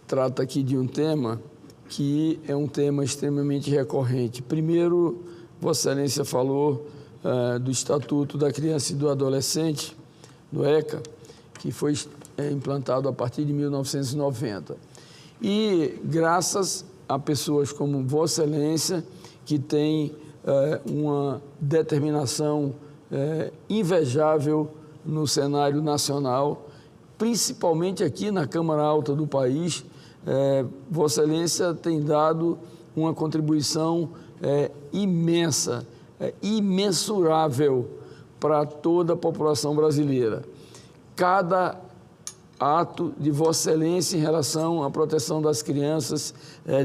trata aqui de um tema que é um tema extremamente recorrente. Primeiro, Vossa Excelência falou do Estatuto da Criança e do Adolescente, do ECA, que foi implantado a partir de 1990. E graças a pessoas como Vossa Excelência, que tem uma determinação invejável no cenário nacional, principalmente aqui na Câmara Alta do país, Vossa Excelência tem dado uma contribuição imensa, imensurável para toda a população brasileira. Cada ato de Vossa Excelência em relação à proteção das crianças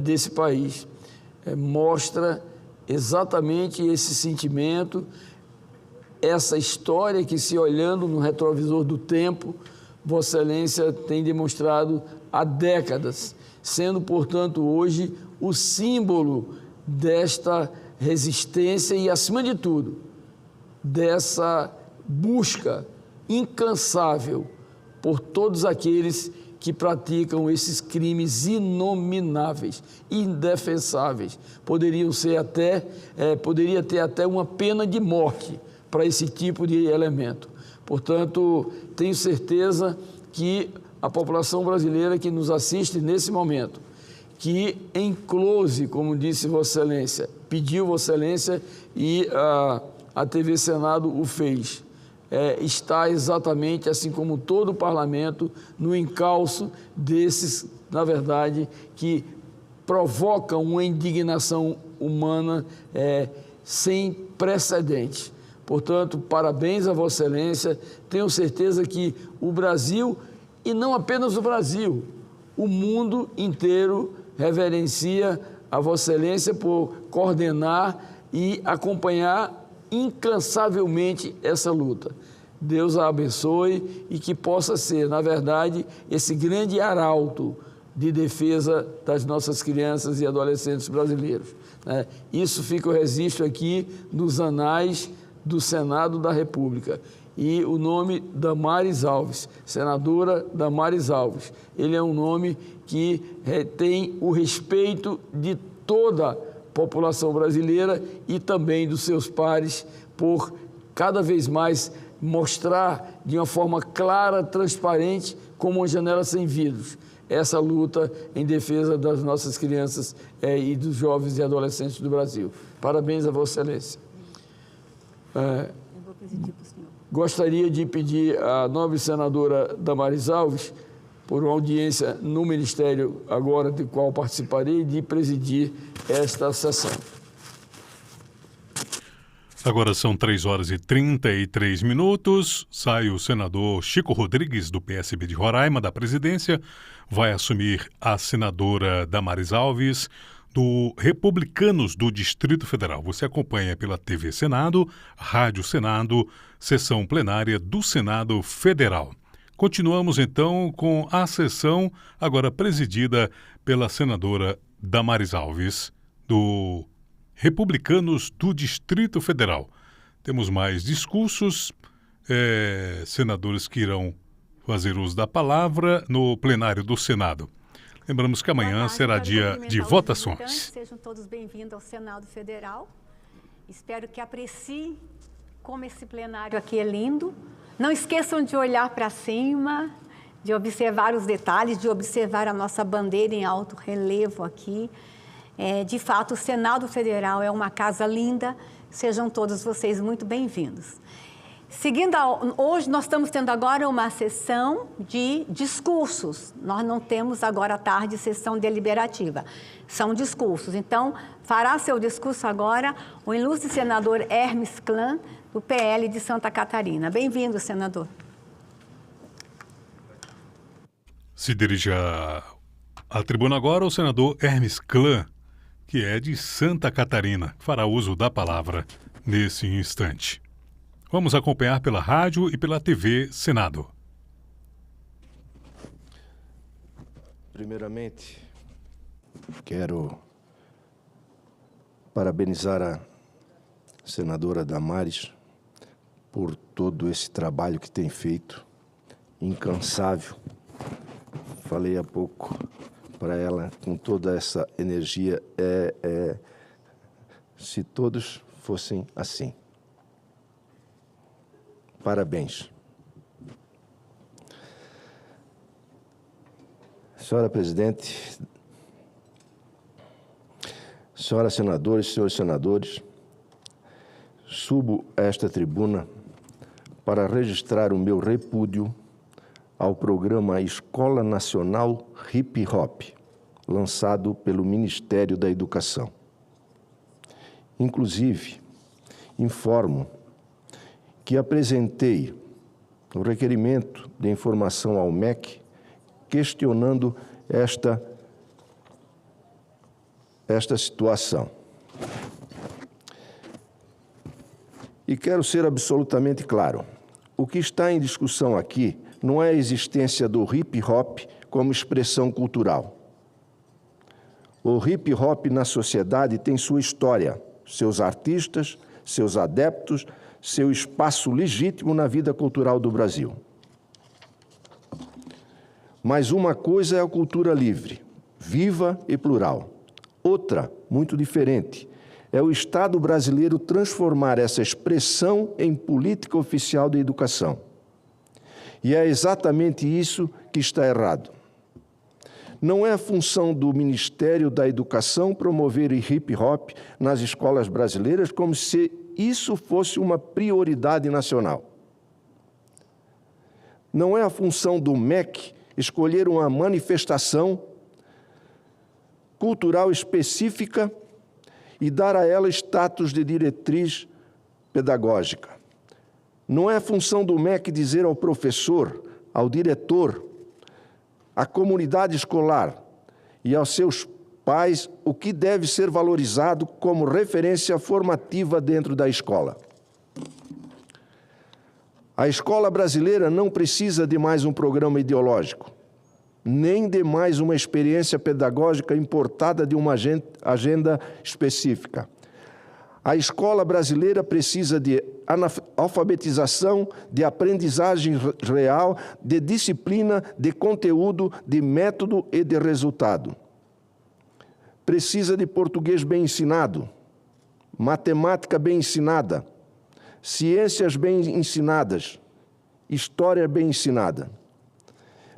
desse país. Mostra exatamente esse sentimento, essa história que, se olhando no retrovisor do tempo, Vossa Excelência tem demonstrado há décadas, sendo, portanto, hoje o símbolo desta resistência e, acima de tudo, dessa busca incansável por todos aqueles que praticam esses crimes inomináveis, indefensáveis. Poderia ter até uma pena de morte para esse tipo de elemento. Portanto, tenho certeza que a população brasileira que nos assiste nesse momento, que em close, como disse Vossa Excelência, pediu Vossa Excelência e a TV Senado o fez, está exatamente, assim como todo o parlamento, no encalço desses, na verdade, que provocam uma indignação humana sem precedentes. Portanto, parabéns a Vossa Excelência. Tenho certeza que o Brasil, e não apenas o Brasil, o mundo inteiro reverencia a Vossa Excelência por coordenar e acompanhar incansavelmente essa luta. Deus a abençoe e que possa ser, na verdade, esse grande arauto de defesa das nossas crianças e adolescentes brasileiros. Isso fica o registro aqui nos anais do Senado da República. E o nome Damares Alves, senadora Damares Alves, ele é um nome que tem o respeito de toda a população brasileira e também dos seus pares, por cada vez mais mostrar de uma forma clara, transparente, como uma janela sem vidros, essa luta em defesa das nossas crianças e dos jovens e adolescentes do Brasil. Parabéns a Vossa Excelência. Eu vou pedir para o senhor. Gostaria de pedir à nobre senadora Damares Alves, por uma audiência no Ministério, agora de qual participarei, de presidir esta sessão. Agora são 3h33. Sai o senador Chico Rodrigues, do PSB de Roraima, da presidência. Vai assumir a senadora Damares Alves, do Republicanos do Distrito Federal. Você acompanha pela TV Senado, Rádio Senado, sessão plenária do Senado Federal. Continuamos, então, com a sessão agora presidida pela senadora Damares Alves, do Republicanos do Distrito Federal. Temos mais discursos, senadores que irão fazer uso da palavra no plenário do Senado. Lembramos que amanhã será dia de votações. Sejam todos bem-vindos ao Senado Federal. Espero que apreciem como esse plenário aqui é lindo. Não esqueçam de olhar para cima, de observar os detalhes, de observar a nossa bandeira em alto relevo aqui. De fato, o Senado Federal é uma casa linda. Sejam todos vocês muito bem-vindos. Seguindo, hoje nós estamos tendo agora uma sessão de discursos. Nós não temos agora à tarde sessão deliberativa. São discursos. Então, fará seu discurso agora o ilustre senador Hermes Klan, do PL de Santa Catarina. Bem-vindo, senador. Se dirige à tribuna agora o senador Hermes Klan, que é de Santa Catarina, fará uso da palavra nesse instante. Vamos acompanhar pela rádio e pela TV Senado. Primeiramente, quero parabenizar a senadora Damares por todo esse trabalho que tem feito, incansável. Falei há pouco para ela, com toda essa energia, se todos fossem assim. Parabéns. Senhora Presidente, senhoras senadoras, senhores senadores, subo a esta tribuna para registrar o meu repúdio ao programa Escola Nacional Hip Hop, lançado pelo Ministério da Educação. Inclusive, informo que apresentei o requerimento de informação ao MEC questionando esta situação. E quero ser absolutamente claro. O que está em discussão aqui não é a existência do hip-hop como expressão cultural. O hip-hop na sociedade tem sua história, seus artistas, seus adeptos, seu espaço legítimo na vida cultural do Brasil. Mas uma coisa é a cultura livre, viva e plural. Outra, muito diferente, é o Estado brasileiro transformar essa expressão em política oficial da educação. E é exatamente isso que está errado. Não é a função do Ministério da Educação promover o hip-hop nas escolas brasileiras como se isso fosse uma prioridade nacional. Não é a função do MEC escolher uma manifestação cultural específica e dar a ela status de diretriz pedagógica. Não é função do MEC dizer ao professor, ao diretor, à comunidade escolar e aos seus pais o que deve ser valorizado como referência formativa dentro da escola. A escola brasileira não precisa de mais um programa ideológico, nem de mais uma experiência pedagógica importada de uma agenda específica. A escola brasileira precisa de alfabetização, de aprendizagem real, de disciplina, de conteúdo, de método e de resultado. Precisa de português bem ensinado, matemática bem ensinada, ciências bem ensinadas, história bem ensinada.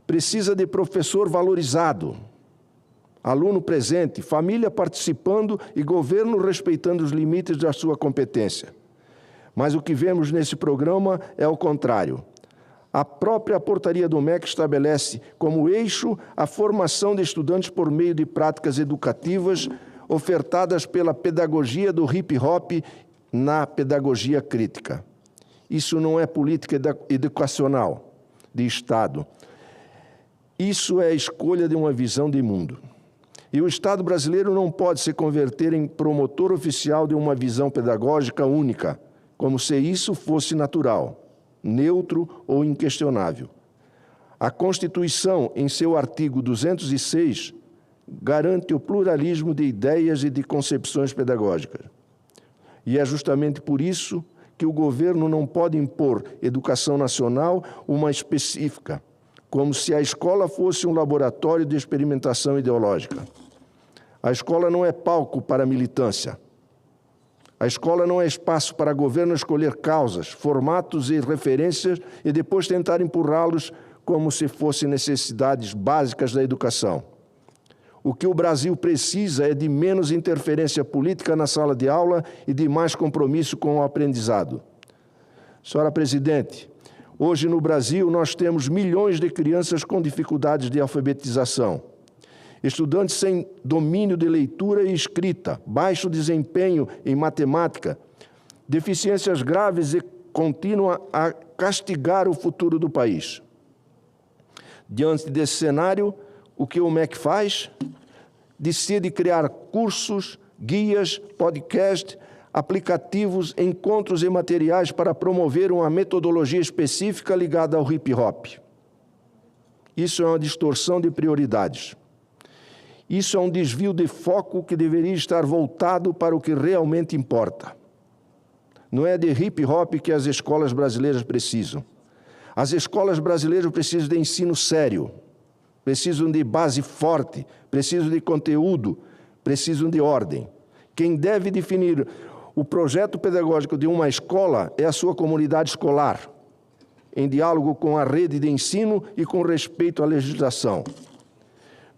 Precisa de professor valorizado, aluno presente, família participando e governo respeitando os limites da sua competência. Mas o que vemos nesse programa é o contrário. A própria portaria do MEC estabelece como eixo a formação de estudantes por meio de práticas educativas ofertadas pela pedagogia do hip-hop na pedagogia crítica. Isso não é política educacional de Estado. Isso é a escolha de uma visão de mundo. E o Estado brasileiro não pode se converter em promotor oficial de uma visão pedagógica única, como se isso fosse natural, neutro ou inquestionável. A Constituição, em seu artigo 206, garante o pluralismo de ideias e de concepções pedagógicas. E é justamente por isso que o governo não pode impor educação nacional uma específica, como se a escola fosse um laboratório de experimentação ideológica. A escola não é palco para militância. A escola não é espaço para governo escolher causas, formatos e referências e depois tentar empurrá-los como se fossem necessidades básicas da educação. O que o Brasil precisa é de menos interferência política na sala de aula e de mais compromisso com o aprendizado. Senhora Presidente, hoje no Brasil nós temos milhões de crianças com dificuldades de alfabetização, estudantes sem domínio de leitura e escrita, baixo desempenho em matemática, deficiências graves e contínuas a castigar o futuro do país. Diante desse cenário, o que o MEC faz? Decide criar cursos, guias, podcasts, aplicativos, encontros e materiais para promover uma metodologia específica ligada ao hip-hop. Isso é uma distorção de prioridades. Isso é um desvio de foco que deveria estar voltado para o que realmente importa. Não é de hip-hop que as escolas brasileiras precisam. As escolas brasileiras precisam de ensino sério, precisam de base forte, precisam de conteúdo, precisam de ordem. Quem deve definir o projeto pedagógico de uma escola é a sua comunidade escolar, em diálogo com a rede de ensino e com respeito à legislação.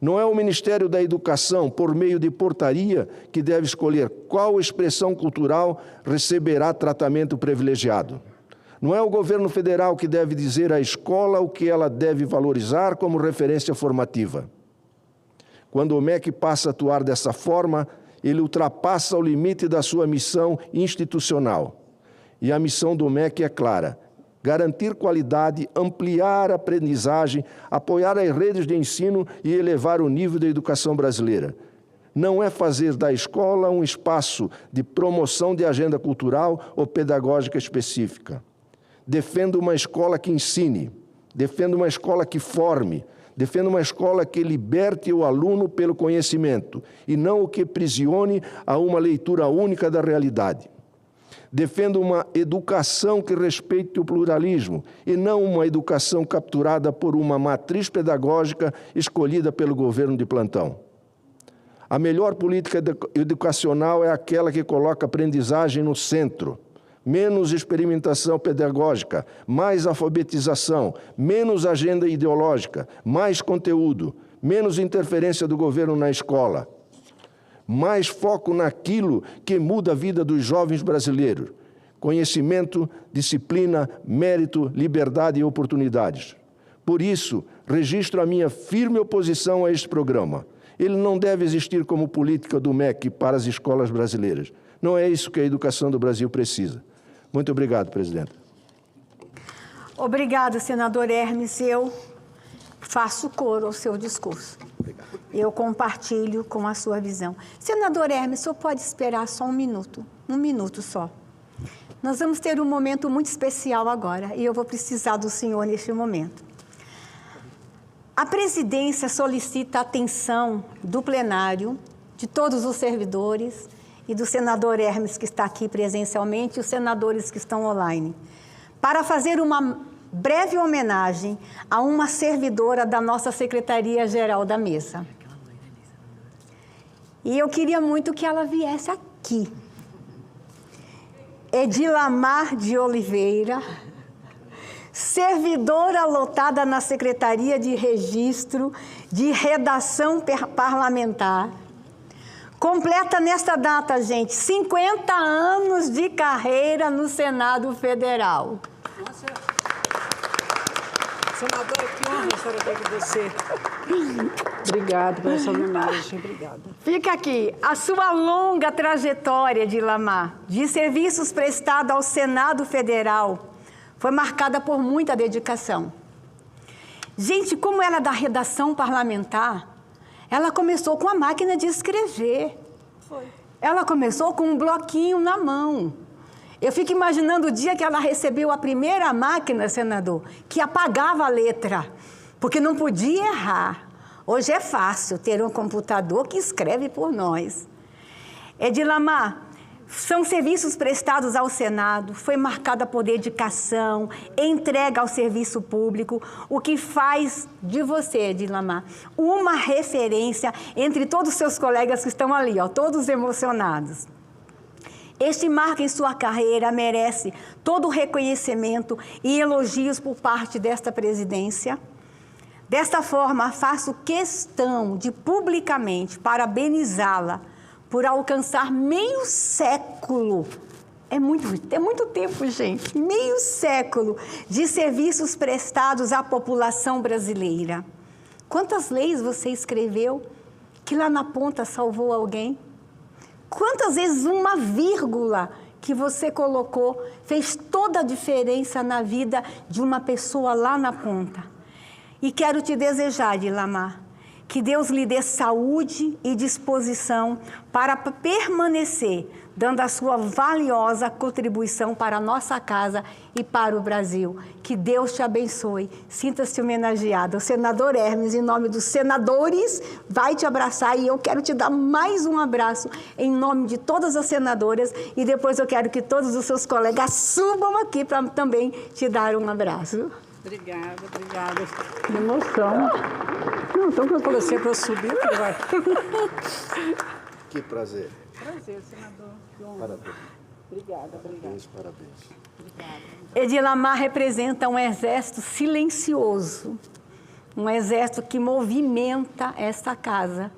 Não é o Ministério da Educação, por meio de portaria, que deve escolher qual expressão cultural receberá tratamento privilegiado. Não é o governo federal que deve dizer à escola o que ela deve valorizar como referência formativa. Quando o MEC passa a atuar dessa forma, ele ultrapassa o limite da sua missão institucional. E a missão do MEC é clara: garantir qualidade, ampliar a aprendizagem, apoiar as redes de ensino e elevar o nível da educação brasileira. Não é fazer da escola um espaço de promoção de agenda cultural ou pedagógica específica. Defendo uma escola que ensine, defendo uma escola que forme, defendo uma escola que liberte o aluno pelo conhecimento e não o que aprisione a uma leitura única da realidade. Defendo uma educação que respeite o pluralismo e não uma educação capturada por uma matriz pedagógica escolhida pelo governo de plantão. A melhor política educacional é aquela que coloca a aprendizagem no centro. Menos experimentação pedagógica, mais alfabetização, menos agenda ideológica, mais conteúdo, menos interferência do governo na escola, mais foco naquilo que muda a vida dos jovens brasileiros: conhecimento, disciplina, mérito, liberdade e oportunidades. Por isso, registro a minha firme oposição a este programa. Ele não deve existir como política do MEC para as escolas brasileiras. Não é isso que a educação do Brasil precisa. Muito obrigado, presidente. Obrigada, senador Hermes. Eu faço coro ao seu discurso. Obrigado. Eu compartilho com a sua visão. Senador Hermes, o senhor pode esperar só um minuto só. Nós vamos ter um momento muito especial agora e eu vou precisar do senhor neste momento. A presidência solicita a atenção do plenário, de todos os servidores e do senador Hermes, que está aqui presencialmente, e os senadores que estão online, para fazer uma breve homenagem a uma servidora da nossa Secretaria-Geral da Mesa. E eu queria muito que ela viesse aqui. Edilamar de Oliveira, servidora lotada na Secretaria de Registro de Redação Parlamentar. Completa nesta data, gente, 50 anos de carreira no Senado Federal. Nossa. Senadora, que honra a senhora ter que descer. Obrigada pela sua homenagem, obrigada. Fica aqui, a sua longa trajetória, Edilamar, de serviços prestados ao Senado Federal, foi marcada por muita dedicação. Gente, como ela é da redação parlamentar, ela começou com a máquina de escrever. Foi. Ela começou com um bloquinho na mão. Eu fico imaginando o dia que ela recebeu a primeira máquina, senador, que apagava a letra, porque não podia errar. Hoje é fácil ter um computador que escreve por nós. Edilamar, são serviços prestados ao Senado, foi marcada por dedicação, entrega ao serviço público, o que faz de você, Edilamar, uma referência entre todos os seus colegas que estão ali, ó, todos emocionados. Este marco em sua carreira merece todo o reconhecimento e elogios por parte desta presidência. Desta forma, faço questão de publicamente parabenizá-la por alcançar meio século, é muito tempo, gente, meio século de serviços prestados à população brasileira. Quantas leis você escreveu que lá na ponta salvou alguém? Quantas vezes uma vírgula que você colocou fez toda a diferença na vida de uma pessoa lá na ponta? E quero te desejar, Edilamar, que Deus lhe dê saúde e disposição para permanecer, dando a sua valiosa contribuição para a nossa casa e para o Brasil. Que Deus te abençoe. Sinta-se homenageada. O senador Hermes, em nome dos senadores, vai te abraçar e eu quero te dar mais um abraço em nome de todas as senadoras e depois eu quero que todos os seus colegas subam aqui para também te dar um abraço. Obrigada, obrigada. Que emoção. Não, então que eu coloquei para eu subir, que vai. Que prazer. Prazer, senador. Parabéns. Obrigada, obrigada. Parabéns. Obrigada. Edilamar representa um exército silencioso, um exército que movimenta esta casa,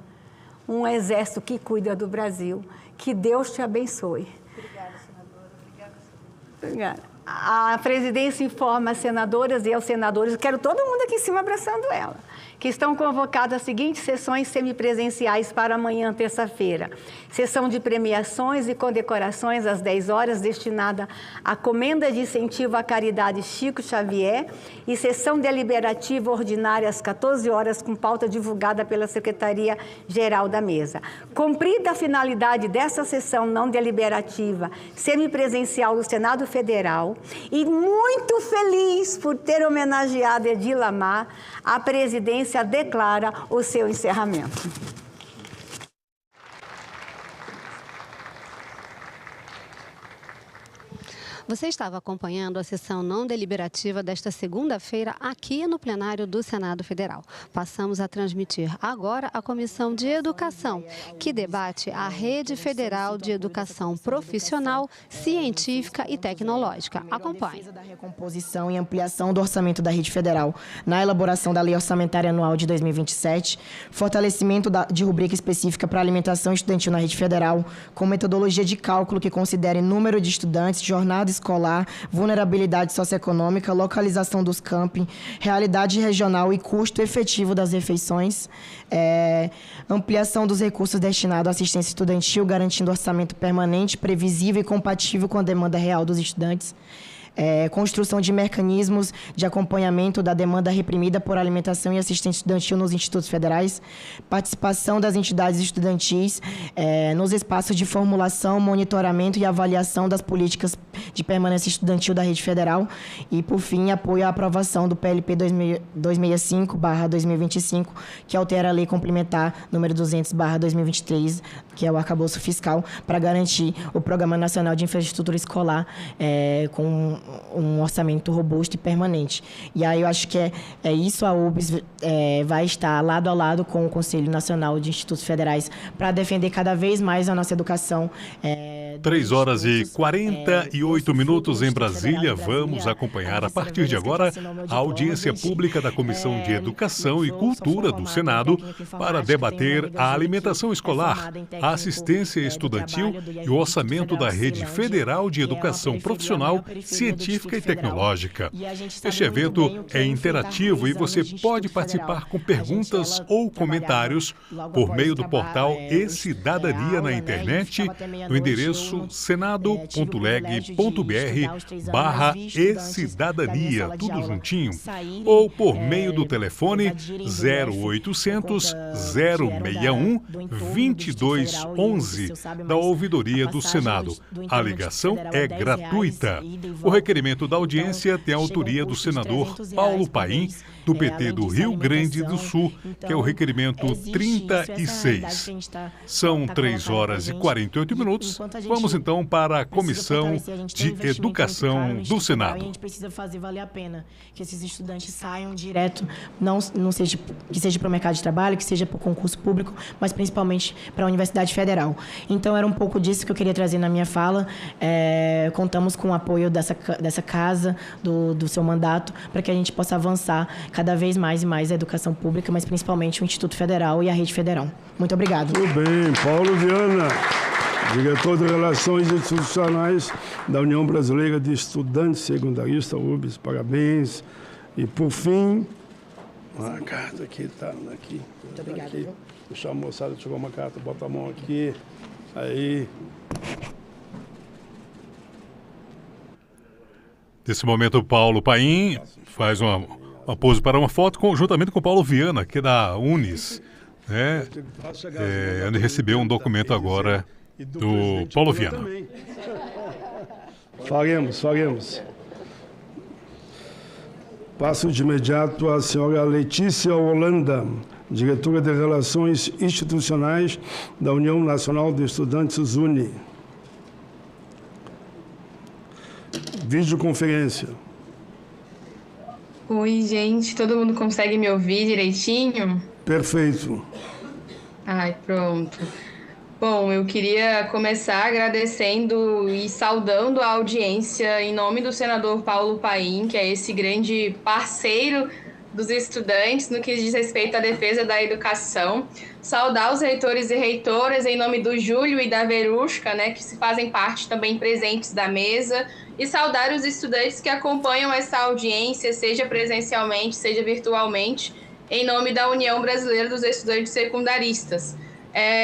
um exército que cuida do Brasil. Que Deus te abençoe. Obrigada, senadora. Obrigada, senadora. Obrigada. A presidência informa as senadoras e aos senadores, quero todo mundo aqui em cima abraçando ela, que estão convocadas as seguintes sessões semipresenciais para amanhã, terça-feira. Sessão de premiações e condecorações às 10 horas, destinada à Comenda de Incentivo à Caridade Chico Xavier, e sessão deliberativa ordinária às 14 horas, com pauta divulgada pela Secretaria-Geral da Mesa. Cumprida a finalidade dessa sessão não deliberativa semipresencial do Senado Federal, e muito feliz por ter homenageado Edir Lamar, a presidência declara o seu encerramento. Você estava acompanhando a sessão não deliberativa desta segunda-feira aqui no plenário do Senado Federal. Passamos a transmitir agora a Comissão de Educação, que debate a Rede Federal de Educação Profissional, Científica e Tecnológica. Acompanhe. Da recomposição e ampliação do orçamento da Rede Federal na elaboração da Lei Orçamentária Anual de 2027, fortalecimento de rubrica específica para alimentação estudantil na Rede Federal, com metodologia de cálculo que considere número de estudantes, jornada escolar, vulnerabilidade socioeconômica, localização dos campi, realidade regional e custo efetivo das refeições, ampliação dos recursos destinados à assistência estudantil, garantindo orçamento permanente, previsível e compatível com a demanda real dos estudantes, construção de mecanismos de acompanhamento da demanda reprimida por alimentação e assistência estudantil nos institutos federais, participação das entidades estudantis nos espaços de formulação, monitoramento e avaliação das políticas de permanência estudantil da Rede Federal e, por fim, apoio à aprovação do PLP 265/2025, que altera a Lei Complementar número 200/2023, que é o arcabouço fiscal, para garantir o Programa Nacional de Infraestrutura Escolar com um orçamento robusto e permanente. E aí eu acho que é isso, a UBS vai estar lado a lado com o Conselho Nacional de Institutos Federais para defender cada vez mais a nossa educação. 3 horas e 48 minutos em Brasília. Vamos acompanhar a partir de agora a audiência pública da Comissão de Educação e Cultura do Senado para debater a alimentação escolar, a assistência estudantil e o orçamento da Rede Federal de Educação Profissional, Científica e Tecnológica. Este evento é interativo e você pode participar com perguntas ou comentários por meio do portal e-Cidadania na internet, no endereço senado.leg.br/e-cidadania, tudo juntinho, ou por meio do telefone 0800 061 2211 da Ouvidoria do Senado. A ligação é gratuita. O requerimento da audiência tem a autoria do senador Paulo Paim, do PT do Rio Grande do Sul, que é o requerimento 36. São 3 horas e 48 minutos. Vamos então para a Comissão de Educação do Senado. A gente precisa fazer valer a pena que esses estudantes saiam direto, não seja que seja para o mercado de trabalho, que seja para o concurso público, mas principalmente para a Universidade Federal. Então era um pouco disso que eu queria trazer na minha fala. Contamos com o apoio dessa casa, do seu mandato, para que a gente possa avançar cada vez mais e mais a educação pública, mas principalmente o Instituto Federal e a Rede Federal. Muito obrigado. Tudo bem. Paulo Viana, diretor de Relações Institucionais da União Brasileira de Estudantes Secundaristas, UBS, parabéns. E, por fim, uma carta aqui, tá aqui. Muito obrigada. Aqui. Deixa a moçada tirar uma carta, bota a mão aqui. Aí. Nesse momento, o Paulo Paim faz uma pose para uma foto juntamente com o Paulo Viana, que é da Unis. Ele recebeu um documento agora do Paulo Viana. Faremos. Passo de imediato à senhora Letícia Holanda, diretora de Relações Institucionais da União Nacional de Estudantes UNE. Videoconferência. Oi, gente. Todo mundo consegue me ouvir direitinho? Perfeito. Ai, pronto. Bom, eu queria começar agradecendo e saudando a audiência em nome do senador Paulo Paim, que é esse grande parceiro dos estudantes no que diz respeito à defesa da educação. Saudar os reitores e reitoras em nome do Júlio e da Verusca, que se fazem parte também presentes da mesa, e saudar os estudantes que acompanham essa audiência, seja presencialmente, seja virtualmente. em nome da União Brasileira dos Estudantes Secundaristas.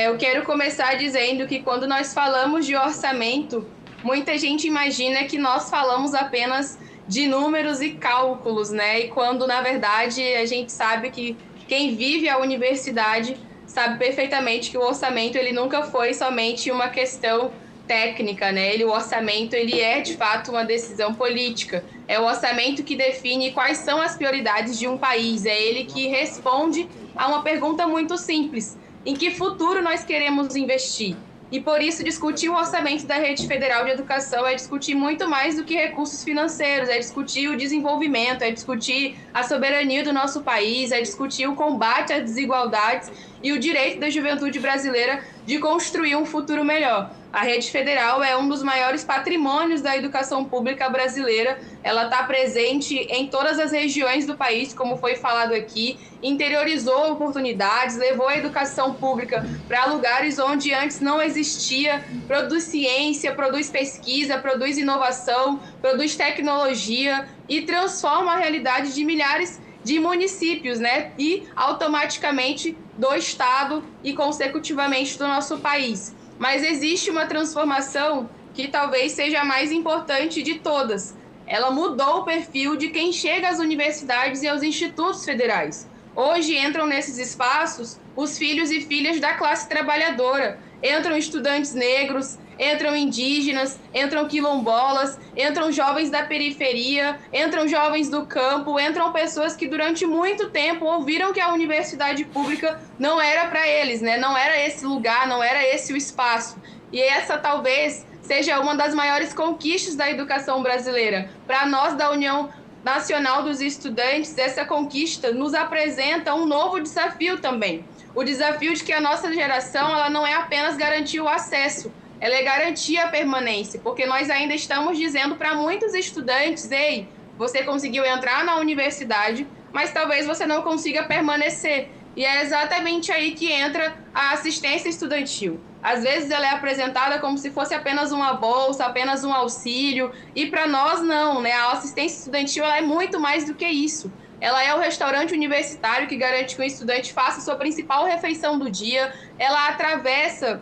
Eu quero começar dizendo que quando nós falamos de orçamento, muita gente imagina que nós falamos apenas de números e cálculos, né? E quando, na verdade, a gente sabe que quem vive a universidade sabe perfeitamente que o orçamento ele nunca foi somente uma questão técnica, né? O orçamento ele é, de fato, uma decisão política. É o orçamento que define quais são as prioridades de um país. É ele que responde a uma pergunta muito simples: em que futuro nós queremos investir? E por isso discutir o orçamento da Rede Federal de Educação é discutir muito mais do que recursos financeiros, é discutir o desenvolvimento, é discutir a soberania do nosso país, é discutir o combate às desigualdades e o direito da juventude brasileira de construir um futuro melhor. A Rede Federal é um dos maiores patrimônios da educação pública brasileira. Ela está presente em todas as regiões do país, como foi falado aqui, interiorizou oportunidades, levou a educação pública para lugares onde antes não existia, produz ciência, produz pesquisa, produz inovação, produz tecnologia e transforma a realidade de milhares de municípios, né? E automaticamente do Estado e consecutivamente do nosso país. Mas existe uma transformação que talvez seja a mais importante de todas. Ela mudou o perfil de quem chega às universidades e aos institutos federais. Hoje entram nesses espaços os filhos e filhas da classe trabalhadora. Entram estudantes negros, entram indígenas, entram quilombolas, entram jovens da periferia, entram jovens do campo, entram pessoas que durante muito tempo ouviram que a universidade pública não era para eles, né? Não era esse lugar, não era esse o espaço. E essa talvez seja uma das maiores conquistas da educação brasileira. Para nós da União Nacional dos Estudantes, essa conquista nos apresenta um novo desafio também. O desafio de que a nossa geração ela não é apenas garantir o acesso, ela é garantir a permanência, porque nós ainda estamos dizendo para muitos estudantes: ei, você conseguiu entrar na universidade, mas talvez você não consiga permanecer. E é exatamente aí que entra a assistência estudantil. Às vezes ela é apresentada como se fosse apenas uma bolsa, apenas um auxílio, e para nós não, né? A assistência estudantil ela é muito mais do que isso. Ela é o restaurante universitário que garante que o estudante faça sua principal refeição do dia, ela atravessa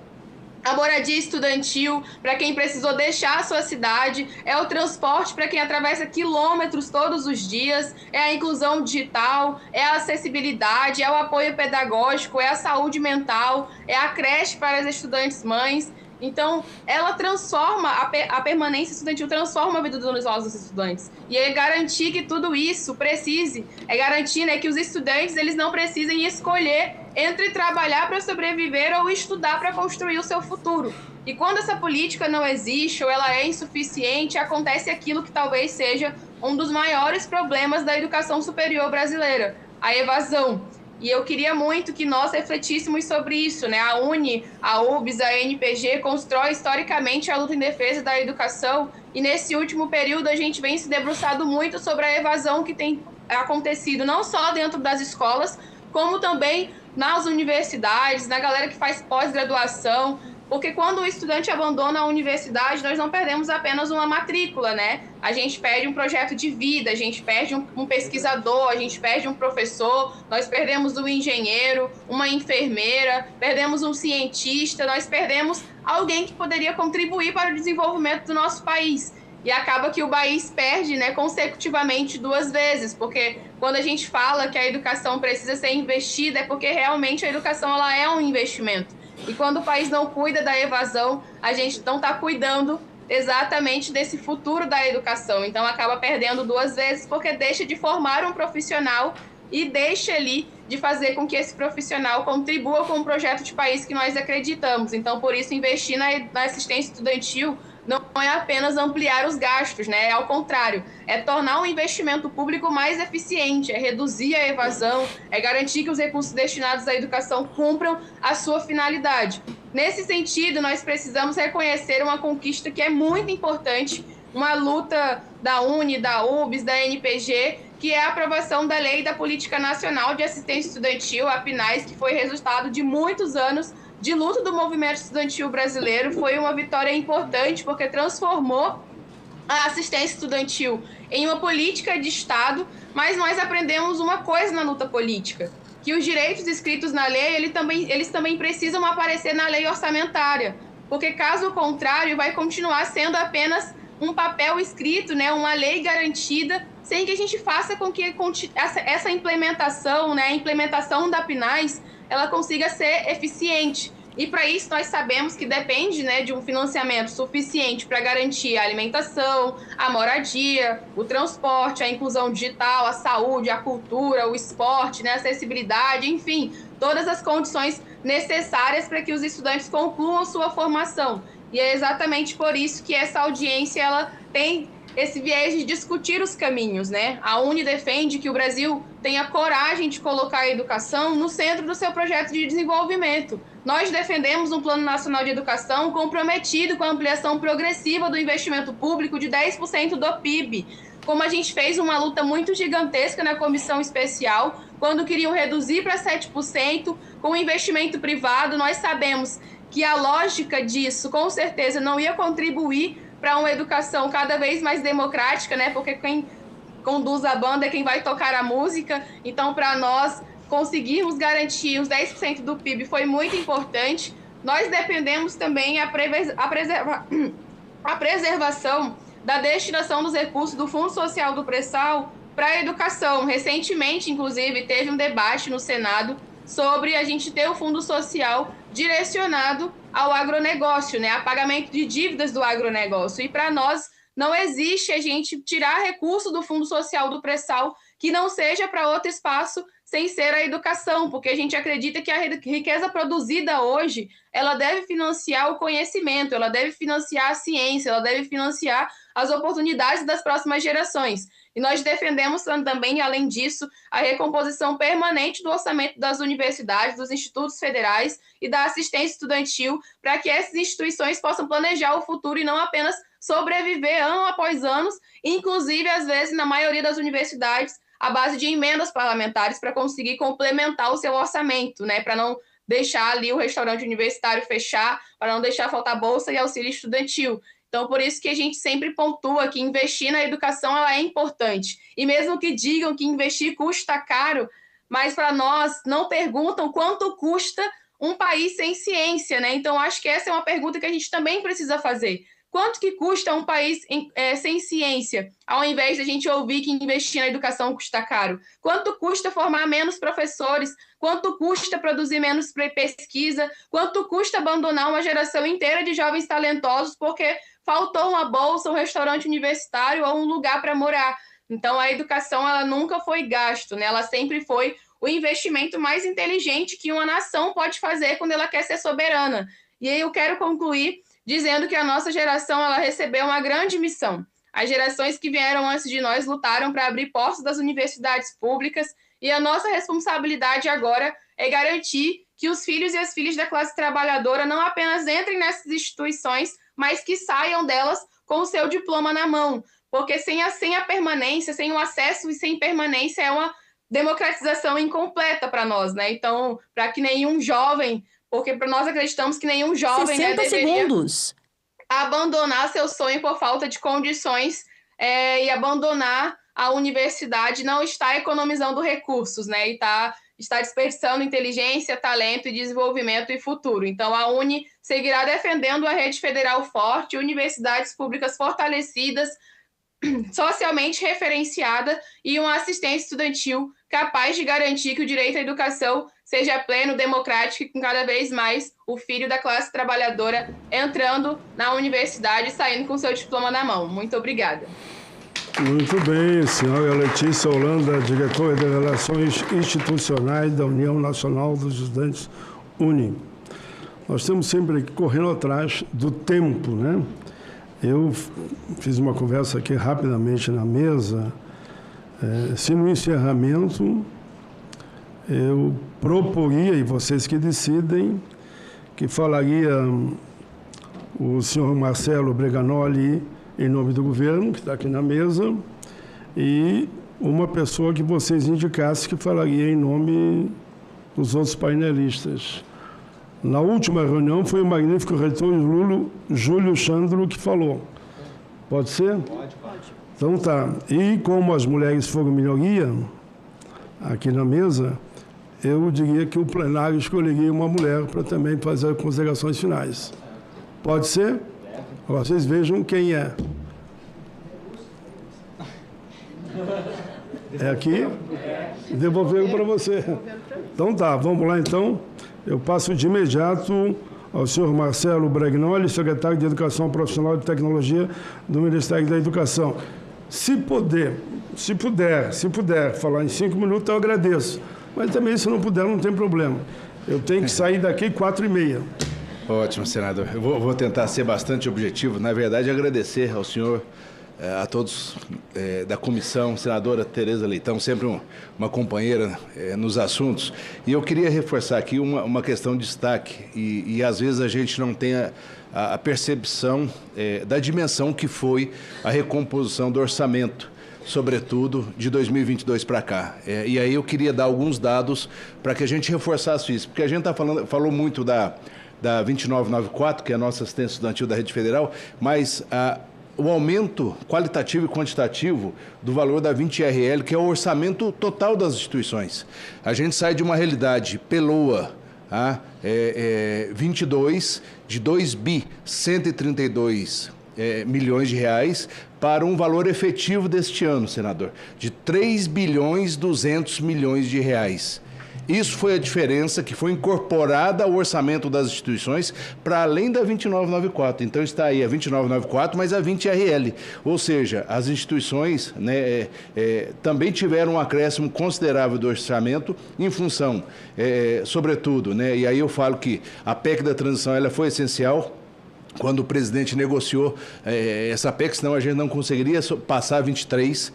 a moradia estudantil para quem precisou deixar a sua cidade, é o transporte para quem atravessa quilômetros todos os dias, é a inclusão digital, é a acessibilidade, é o apoio pedagógico, é a saúde mental, é a creche para as estudantes mães. Então, ela transforma, a permanência estudantil transforma a vida dos nossos estudantes. E é garantir que tudo isso é garantir, né, que os estudantes eles não precisem escolher entre trabalhar para sobreviver ou estudar para construir o seu futuro. E quando essa política não existe ou ela é insuficiente, acontece aquilo que talvez seja um dos maiores problemas da educação superior brasileira, a evasão. E eu queria muito que nós refletíssemos sobre isso, né? A UNE, a UBS, a NPG constrói historicamente a luta em defesa da educação e nesse último período a gente vem se debruçado muito sobre a evasão que tem acontecido não só dentro das escolas, como também nas universidades, na galera que faz pós-graduação, porque quando o estudante abandona a universidade, nós não perdemos apenas uma matrícula, né? A gente perde um projeto de vida, a gente perde um pesquisador, a gente perde um professor, nós perdemos um engenheiro, uma enfermeira, perdemos um cientista, nós perdemos alguém que poderia contribuir para o desenvolvimento do nosso país. E acaba que o país perde, né, consecutivamente 2 vezes, porque quando a gente fala que a educação precisa ser investida, é porque realmente a educação ela é um investimento. E quando o país não cuida da evasão, a gente não está cuidando exatamente desse futuro da educação. Então acaba perdendo 2 vezes, porque deixa de formar um profissional e deixa ali de fazer com que esse profissional contribua com o projeto de país que nós acreditamos. Então, por isso, investir na assistência estudantil não é apenas ampliar os gastos, né? É ao contrário, é tornar o investimento público mais eficiente, é reduzir a evasão, é garantir que os recursos destinados à educação cumpram a sua finalidade. Nesse sentido, nós precisamos reconhecer uma conquista que é muito importante, uma luta da UNE, da UBS, da NPG, que é a aprovação da Lei da Política Nacional de Assistência Estudantil, a PNAES, que foi resultado de muitos anos de luta do movimento estudantil brasileiro. Foi uma vitória importante porque transformou a assistência estudantil em uma política de Estado mas nós aprendemos uma coisa na luta política, que os direitos escritos na lei, eles também precisam aparecer na lei orçamentária, porque caso contrário vai continuar sendo apenas um papel escrito, né, uma lei garantida, sem que a gente faça com que essa implementação, né, a implementação da PNAES, ela consiga ser eficiente. E para isso nós sabemos que depende, né, de um financiamento suficiente para garantir a alimentação, a moradia, o transporte, a inclusão digital, a saúde, a cultura, o esporte, né, a acessibilidade, enfim, todas as condições necessárias para que os estudantes concluam sua formação. E é exatamente por isso que essa audiência ela tem esse viés de discutir os caminhos, né? A UNE defende que o Brasil tenha coragem de colocar a educação no centro do seu projeto de desenvolvimento. Nós defendemos um Plano Nacional de Educação comprometido com a ampliação progressiva do investimento público de 10% do PIB. Como a gente fez uma luta muito gigantesca na comissão especial, quando queriam reduzir para 7%, com o investimento privado, nós sabemos que a lógica disso, com certeza, não ia contribuir para uma educação cada vez mais democrática, né? Porque quem conduz a banda é quem vai tocar a música. Então, para nós conseguirmos garantir os 10% do PIB foi muito importante. Nós defendemos também a preservação da destinação dos recursos do Fundo Social do Pré-Sal para a educação. Recentemente, inclusive, teve um debate no Senado sobre a gente ter o Fundo Social direcionado ao agronegócio, né, a pagamento de dívidas do agronegócio. E para nós não existe a gente tirar recurso do Fundo Social do Pré-Sal que não seja para outro espaço sem ser a educação, porque a gente acredita que a riqueza produzida hoje, ela deve financiar o conhecimento, ela deve financiar a ciência, ela deve financiar as oportunidades das próximas gerações. E nós defendemos também, além disso, a recomposição permanente do orçamento das universidades, dos institutos federais e da assistência estudantil, para que essas instituições possam planejar o futuro e não apenas sobreviver ano após ano, inclusive, às vezes, na maioria das universidades, à base de emendas parlamentares para conseguir complementar o seu orçamento, né, para não deixar ali o restaurante universitário fechar, para não deixar faltar bolsa e auxílio estudantil. Então, por isso que a gente sempre pontua que investir na educação ela é importante. E mesmo que digam que investir custa caro, mas para nós não perguntam quanto custa um país sem ciência, né? Então, acho que essa é uma pergunta que a gente também precisa fazer. Quanto que custa um país sem ciência, ao invés de a gente ouvir que investir na educação custa caro? Quanto custa formar menos professores? Quanto custa produzir menos pesquisa? Quanto custa abandonar uma geração inteira de jovens talentosos porque faltou uma bolsa, um restaurante universitário ou um lugar para morar? Então, a educação ela nunca foi gasto, né? Ela sempre foi o investimento mais inteligente que uma nação pode fazer quando ela quer ser soberana. E aí eu quero concluir dizendo que a nossa geração ela recebeu uma grande missão. As gerações que vieram antes de nós lutaram para abrir portas das universidades públicas e a nossa responsabilidade agora é garantir que os filhos e as filhas da classe trabalhadora não apenas entrem nessas instituições, mas que saiam delas com o seu diploma na mão, porque sem a permanência, sem o acesso e sem permanência é uma democratização incompleta para nós, né? Então, para que nenhum jovem, porque nós acreditamos que nenhum jovem 60 deveria segundos. abandonar seu sonho por falta de condições e abandonar a universidade, não está economizando recursos, né? E está desperdiçando inteligência, talento e desenvolvimento e futuro. Então, a UNE seguirá defendendo a rede federal forte, universidades públicas fortalecidas, socialmente referenciada e uma assistência estudantil capaz de garantir que o direito à educação seja pleno, democrático e com cada vez mais o filho da classe trabalhadora entrando na universidade e saindo com seu diploma na mão. Muito obrigada. Muito bem, senhora Letícia Holanda, diretora de Relações Institucionais da União Nacional dos Estudantes UNE. Nós estamos sempre aqui correndo atrás do tempo, né? Eu fiz uma conversa aqui rapidamente na mesa. Se no encerramento eu proporia, e vocês que decidem, que falaria o senhor Marcelo Breganoli em nome do governo, que está aqui na mesa, e uma pessoa que vocês indicassem que falaria em nome dos outros painelistas. Na última reunião foi o magnífico reitor Júlio Chandro que falou. Pode ser? Pode. Então tá. E como as mulheres foram minoria aqui na mesa, eu diria que o plenário escolheria uma mulher para também fazer as considerações finais. Pode ser? Agora vocês vejam quem é. É aqui? Devolveram para você. Então tá, vamos lá então. Eu passo de imediato ao senhor Marcelo Bragnoli, secretário de Educação Profissional e Tecnologia do Ministério da Educação. Se puder falar em 5 minutos, eu agradeço. Mas também, se não puder, não tem problema. Eu tenho que sair daqui 4h30. Ótimo, senador. Eu vou tentar ser bastante objetivo. Na verdade, agradecer ao senhor, a todos da comissão, senadora Tereza Leitão, sempre uma companheira nos assuntos. E eu queria reforçar aqui uma questão de destaque. E às vezes a gente não tem a percepção da dimensão que foi a recomposição do orçamento, sobretudo de 2022 para cá. E aí eu queria dar alguns dados para que a gente reforçasse isso, porque a gente falou muito da 2994, que é a nossa assistência estudantil da Rede Federal, mas o aumento qualitativo e quantitativo do valor da 20RL, que é o orçamento total das instituições. A gente sai de uma realidade PELOA, 22, de 2.132 milhões de reais, para um valor efetivo deste ano, senador, de 3.200 milhões de reais. Isso foi a diferença que foi incorporada ao orçamento das instituições para além da 2994. Então está aí a 2994, mas a 20RL. Ou seja, as instituições também tiveram um acréscimo considerável do orçamento em função, sobretudo, e aí eu falo que a PEC da transição ela foi essencial, quando o presidente negociou essa PEC, senão a gente não conseguiria passar 23,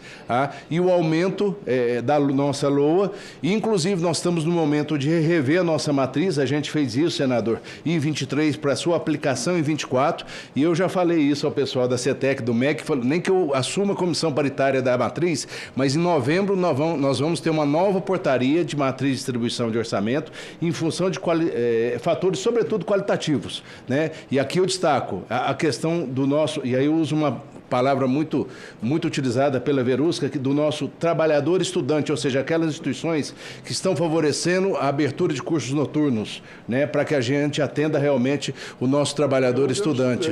e o aumento da nossa LOA, e inclusive nós estamos no momento de rever a nossa matriz, a gente fez isso, senador, em 23 para sua aplicação em 24, e eu já falei isso ao pessoal da CETEC, do MEC, nem que eu assuma a comissão paritária da matriz, mas em novembro nós vamos ter uma nova portaria de matriz de distribuição de orçamento em função de fatores, sobretudo qualitativos, E aqui eu destaco a questão do nosso, e aí eu uso uma palavra muito utilizada pela Verusca, do nosso trabalhador estudante, ou seja, aquelas instituições que estão favorecendo a abertura de cursos noturnos, para que a gente atenda realmente o nosso trabalhador estudante.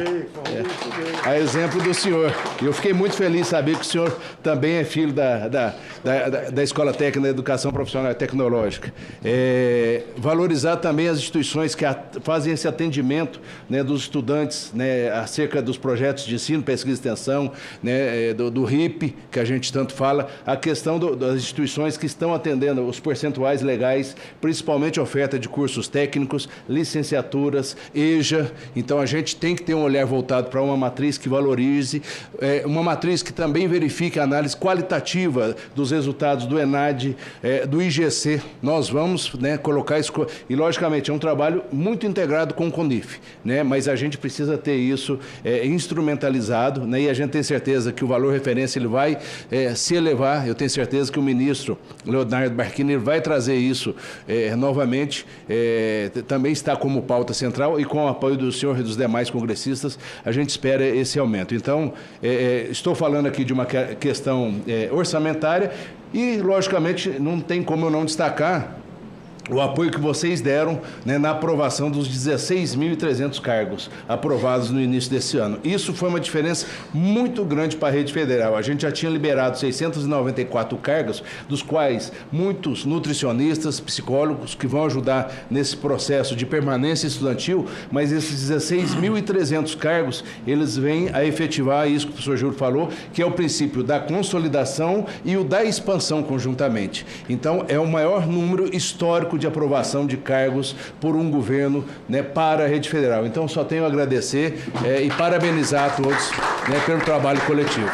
A exemplo do senhor. Eu fiquei muito feliz de saber que o senhor também é filho da Escola Técnica da Educação Profissional e Tecnológica. Valorizar também as instituições que fazem esse atendimento dos estudantes acerca dos projetos de ensino, pesquisa e extensão, do RIP, que a gente tanto fala, a questão das instituições que estão atendendo os percentuais legais, principalmente a oferta de cursos técnicos, licenciaturas, EJA. Então, a gente tem que ter um olhar voltado para uma matriz que valorize, uma matriz que também verifique a análise qualitativa dos resultados do ENAD, do IGC. Nós vamos colocar isso, e logicamente é um trabalho muito integrado com o CONIF, mas a gente precisa ter isso instrumentalizado, e a gente tem certeza que o valor referência ele vai se elevar. Eu tenho certeza que o ministro Leonardo Barquini vai trazer isso novamente, também está como pauta central, e com o apoio do senhor e dos demais congressistas, a gente espera esse aumento. Então, estou falando aqui de uma questão orçamentária e, logicamente, não tem como eu não destacar o apoio que vocês deram na aprovação dos 16.300 cargos aprovados no início desse ano. Isso foi uma diferença muito grande para a Rede Federal. A gente já tinha liberado 694 cargos, dos quais muitos nutricionistas, psicólogos, que vão ajudar nesse processo de permanência estudantil, mas esses 16.300 cargos, eles vêm a efetivar isso que o professor Júlio falou, que é o princípio da consolidação e o da expansão conjuntamente. Então, é o maior número histórico de aprovação de cargos por um governo para a Rede Federal. Então, só tenho a agradecer e parabenizar a todos pelo trabalho coletivo.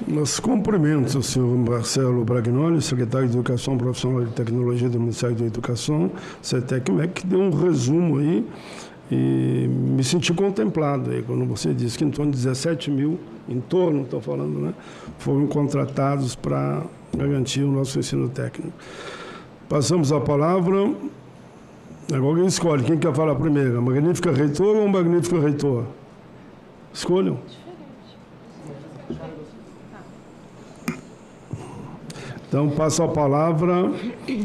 Meus cumprimentos ao senhor Marcelo Bragnoli, secretário de Educação Profissional e Tecnologia do Ministério da Educação, CETEC-MEC, que deu um resumo aí e me senti contemplado aí, quando você disse que em torno de 17 mil, estou falando, foram contratados para garantir o nosso ensino técnico. Passamos a palavra. Agora quem escolhe? Quem quer falar primeiro? A magnífica reitora ou o magnífico reitor? Escolham. Então, passo a palavra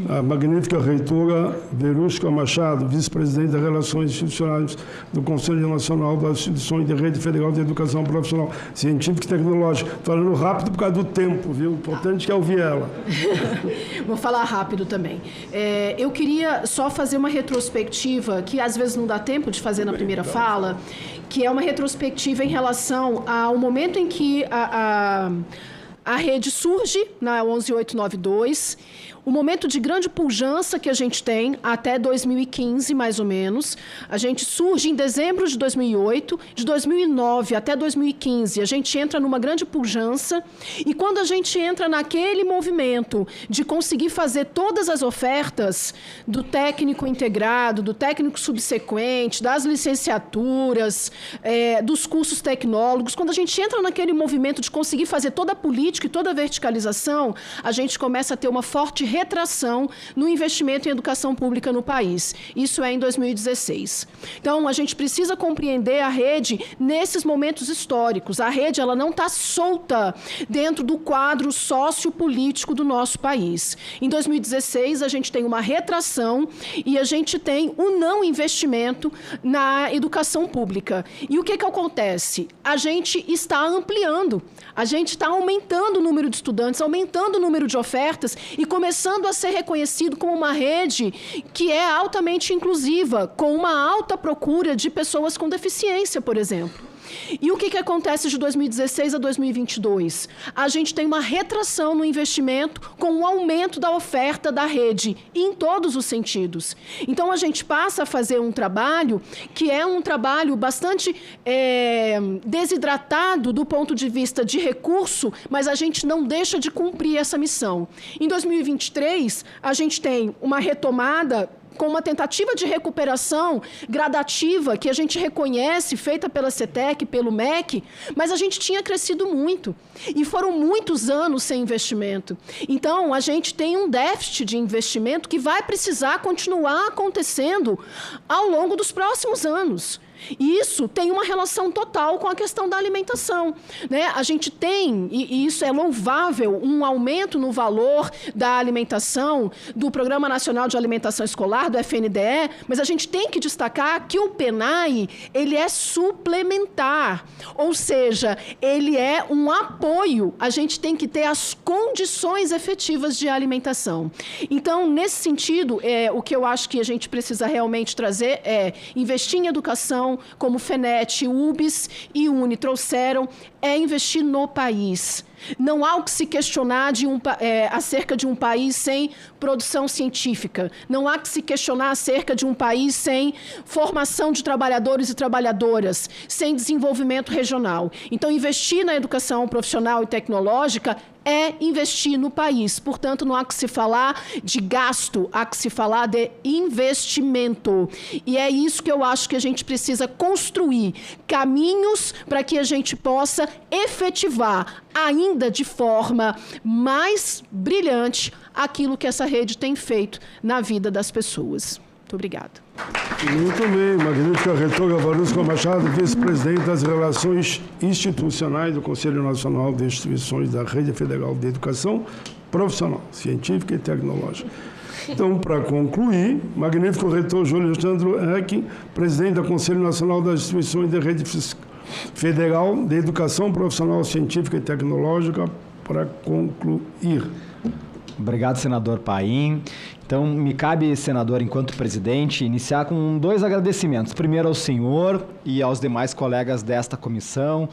à magnífica reitora Verusca Machado, vice-presidente das Relações Institucionais do Conselho Nacional das Instituições de Rede Federal de Educação Profissional, Científica e Tecnológica. Falando rápido por causa do tempo, viu? O importante é ouvir ela. Vou falar rápido também. Eu queria só fazer uma retrospectiva, que às vezes não dá tempo de fazer na primeira fala, que é uma retrospectiva em relação ao momento em que a rede surge, na 11892, o momento de grande pujança que a gente tem até 2015, mais ou menos. A gente surge em dezembro de 2008, de 2009 até 2015, a gente entra numa grande pujança, e quando a gente entra naquele movimento de conseguir fazer todas as ofertas do técnico integrado, do técnico subsequente, das licenciaturas, dos cursos tecnólogos, quando a gente entra naquele movimento de conseguir fazer toda a política e toda a verticalização, a gente começa a ter uma forte retração no investimento em educação pública no país. Isso é em 2016. Então, a gente precisa compreender a rede nesses momentos históricos. A rede, ela não está solta dentro do quadro sociopolítico do nosso país. Em 2016, a gente tem uma retração e a gente tem um não investimento na educação pública. E o que acontece? A gente está ampliando, a gente está aumentando o número de estudantes, aumentando o número de ofertas e começando a ser reconhecido como uma rede que é altamente inclusiva, com uma alta procura de pessoas com deficiência, por exemplo. E o que acontece de 2016 a 2022? A gente tem uma retração no investimento com o aumento da oferta da rede, em todos os sentidos. Então, a gente passa a fazer um trabalho que é um trabalho bastante desidratado do ponto de vista de recurso, mas a gente não deixa de cumprir essa missão. Em 2023, a gente tem uma retomada com uma tentativa de recuperação gradativa que a gente reconhece, feita pela CETEC, pelo MEC, mas a gente tinha crescido muito. E foram muitos anos sem investimento. Então, a gente tem um déficit de investimento que vai precisar continuar acontecendo ao longo dos próximos anos. E isso tem uma relação total com a questão da alimentação, né? A gente tem, e isso é louvável, um aumento no valor da alimentação do Programa Nacional de Alimentação Escolar, do FNDE, mas a gente tem que destacar que o PNAE, ele é suplementar, ou seja, ele é um apoio. A gente tem que ter as condições efetivas de alimentação. Então, nesse sentido, o que eu acho que a gente precisa realmente trazer é investir em educação, como o FENET, UBS e UNE trouxeram, é investir no país. Não há o que se questionar acerca de um país sem produção científica. Não há que se questionar acerca de um país sem formação de trabalhadores e trabalhadoras, sem desenvolvimento regional. Então, investir na educação profissional e tecnológica é investir no país. Portanto, não há que se falar de gasto, há que se falar de investimento. E é isso que eu acho que a gente precisa construir caminhos para que a gente possa efetivar, ainda de forma mais brilhante, aquilo que essa rede tem feito na vida das pessoas. Muito obrigada. Muito bem, magnífica reitora Verusca Machado, vice-presidente das Relações Institucionais do Conselho Nacional de Instituições da Rede Federal de Educação Profissional, Científica e Tecnológica. Então, para concluir, magnífico reitor Júlio Alexandre Recking, presidente do Conselho Nacional das Instituições da Rede Federal de Educação Profissional, Científica e Tecnológica, para concluir. Obrigado, senador Paim. Então, me cabe, senador, enquanto presidente, iniciar com 2 agradecimentos. Primeiro ao senhor e aos demais colegas desta comissão,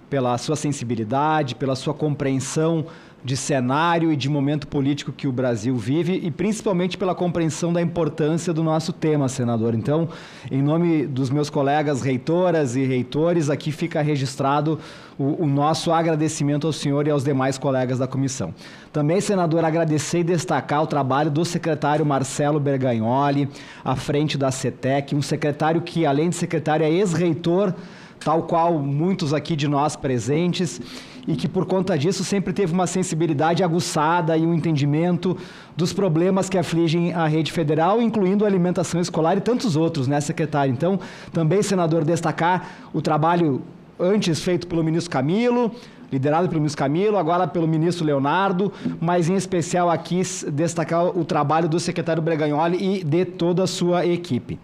pela sua sensibilidade, pela sua compreensão de cenário e de momento político que o Brasil vive e principalmente pela compreensão da importância do nosso tema, senador. Então, em nome dos meus colegas reitoras e reitores, aqui fica registrado o nosso agradecimento ao senhor e aos demais colegas da comissão. Também, senador, agradecer e destacar o trabalho do secretário Marcelo Bergagnoli, à frente da CETEC, um secretário que, além de secretário, é ex-reitor, tal qual muitos aqui de nós presentes, e que, por conta disso, sempre teve uma sensibilidade aguçada e um entendimento dos problemas que afligem a rede federal, incluindo a alimentação escolar e tantos outros, né, secretário? Então, também, senador, destacar o trabalho antes feito pelo ministro Camilo, liderado pelo ministro Camilo, agora pelo ministro Leonardo, mas em especial aqui destacar o trabalho do secretário Breganholi e de toda a sua equipe.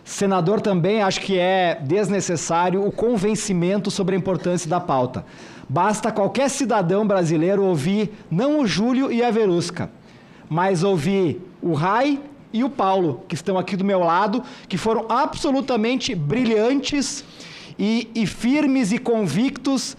Senador, também acho que é desnecessário o convencimento sobre a importância da pauta. Basta qualquer cidadão brasileiro ouvir não o Júlio e a Verusca, mas ouvir o Rai e o Paulo, que estão aqui do meu lado, que foram absolutamente brilhantes e firmes e convictos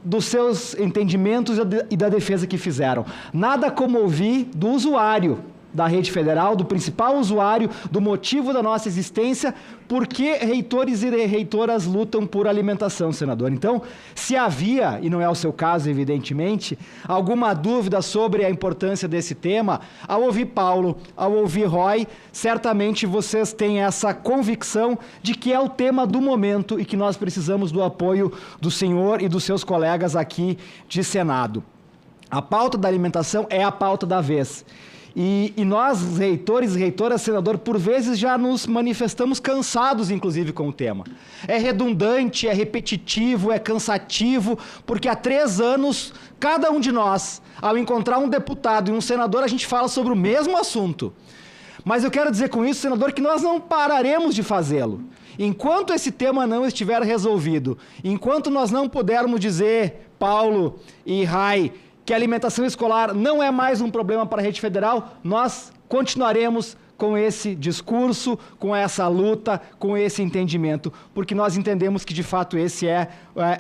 dos seus entendimentos e da defesa que fizeram. Nada como ouvir do usuário da rede federal, do principal usuário, do motivo da nossa existência, por que reitores e reitoras lutam por alimentação, senador. Então, se havia, e não é o seu caso, evidentemente, alguma dúvida sobre a importância desse tema, ao ouvir Paulo, ao ouvir Roy, certamente vocês têm essa convicção de que é o tema do momento e que nós precisamos do apoio do senhor e dos seus colegas aqui de Senado. A pauta da alimentação é a pauta da vez. E nós, reitores e reitoras, senador, por vezes já nos manifestamos cansados, inclusive, com o tema. É redundante, é repetitivo, é cansativo, porque há 3 anos, cada um de nós, ao encontrar um deputado e um senador, a gente fala sobre o mesmo assunto. Mas eu quero dizer com isso, senador, que nós não pararemos de fazê-lo. Enquanto esse tema não estiver resolvido, enquanto nós não pudermos dizer, Paulo e Rai, que a alimentação escolar não é mais um problema para a rede federal, nós continuaremos com esse discurso, com essa luta, com esse entendimento, porque nós entendemos que, de fato, esse é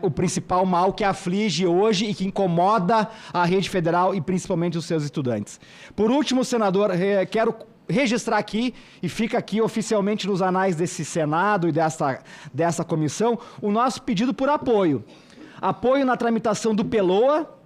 o principal mal que aflige hoje e que incomoda a rede federal e principalmente os seus estudantes. Por último, senador, quero registrar aqui, e fica aqui oficialmente nos anais desse Senado e dessa comissão, o nosso pedido por apoio. Apoio na tramitação do PELOA,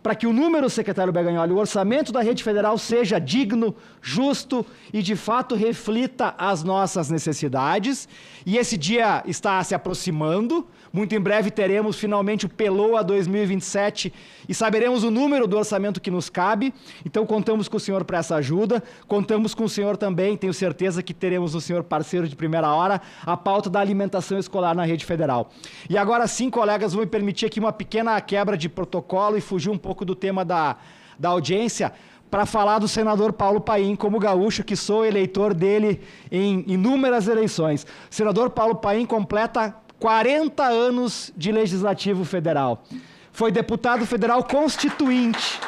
para que o número, secretário Breganholi, o orçamento da rede federal seja digno, justo e, de fato, reflita as nossas necessidades. E esse dia está se aproximando. Muito em breve teremos, finalmente, o PELOA 2027 e saberemos o número do orçamento que nos cabe. Então, contamos com o senhor para essa ajuda. Contamos com o senhor também, tenho certeza que teremos o senhor parceiro de primeira hora, a pauta da alimentação escolar na rede federal. E agora sim, colegas, vou me permitir aqui uma pequena quebra de protocolo e fugir um pouco do tema da audiência, para falar do senador Paulo Paim, como gaúcho que sou, eleitor dele em inúmeras eleições. O senador Paulo Paim completa 40 anos de legislativo federal. Foi deputado federal constituinte.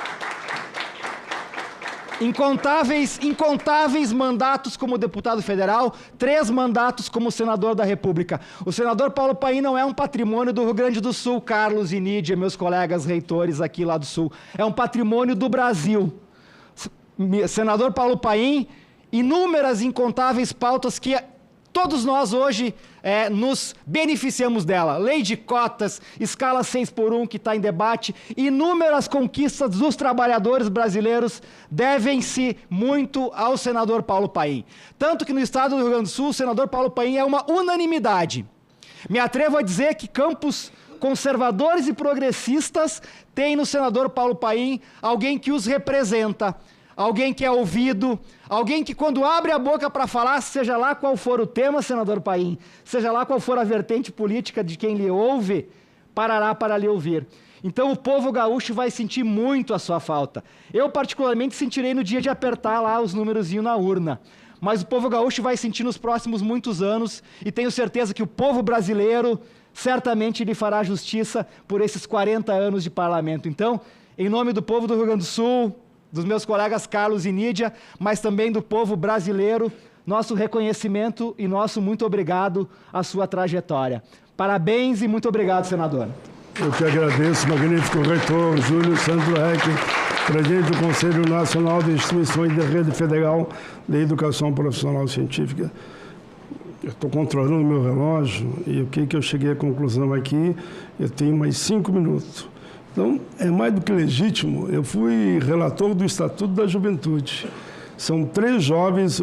Incontáveis mandatos como deputado federal, 3 mandatos como senador da República. O senador Paulo Paim não é um patrimônio do Rio Grande do Sul, Carlos e Nídia, meus colegas reitores aqui lá do Sul. É um patrimônio do Brasil. Senador Paulo Paim, inúmeras, incontáveis pautas que todos nós hoje nos beneficiamos dela. Lei de cotas, escala 6x1 que está em debate, inúmeras conquistas dos trabalhadores brasileiros devem-se muito ao senador Paulo Paim. Tanto que no estado do Rio Grande do Sul, o senador Paulo Paim é uma unanimidade. Me atrevo a dizer que campos conservadores e progressistas têm no senador Paulo Paim alguém que os representa, alguém que é ouvido, alguém que quando abre a boca para falar, seja lá qual for o tema, senador Paim, seja lá qual for a vertente política de quem lhe ouve, parará para lhe ouvir. Então o povo gaúcho vai sentir muito a sua falta. Eu particularmente sentirei no dia de apertar lá os númerozinhos na urna. Mas o povo gaúcho vai sentir nos próximos muitos anos e tenho certeza que o povo brasileiro certamente lhe fará justiça por esses 40 anos de parlamento. Então, em nome do povo do Rio Grande do Sul, dos meus colegas Carlos e Nídia, mas também do povo brasileiro, nosso reconhecimento e nosso muito obrigado à sua trajetória. Parabéns e muito obrigado, senador. Eu que agradeço, magnífico reitor Júlio Santos Reck, presidente do Conselho Nacional de Instituições da Rede Federal de Educação Profissional Científica. Eu estou controlando o meu relógio e o que eu cheguei à conclusão aqui, eu tenho mais 5 minutos. Então, é mais do que legítimo. Eu fui relator do Estatuto da Juventude. São 3 jovens,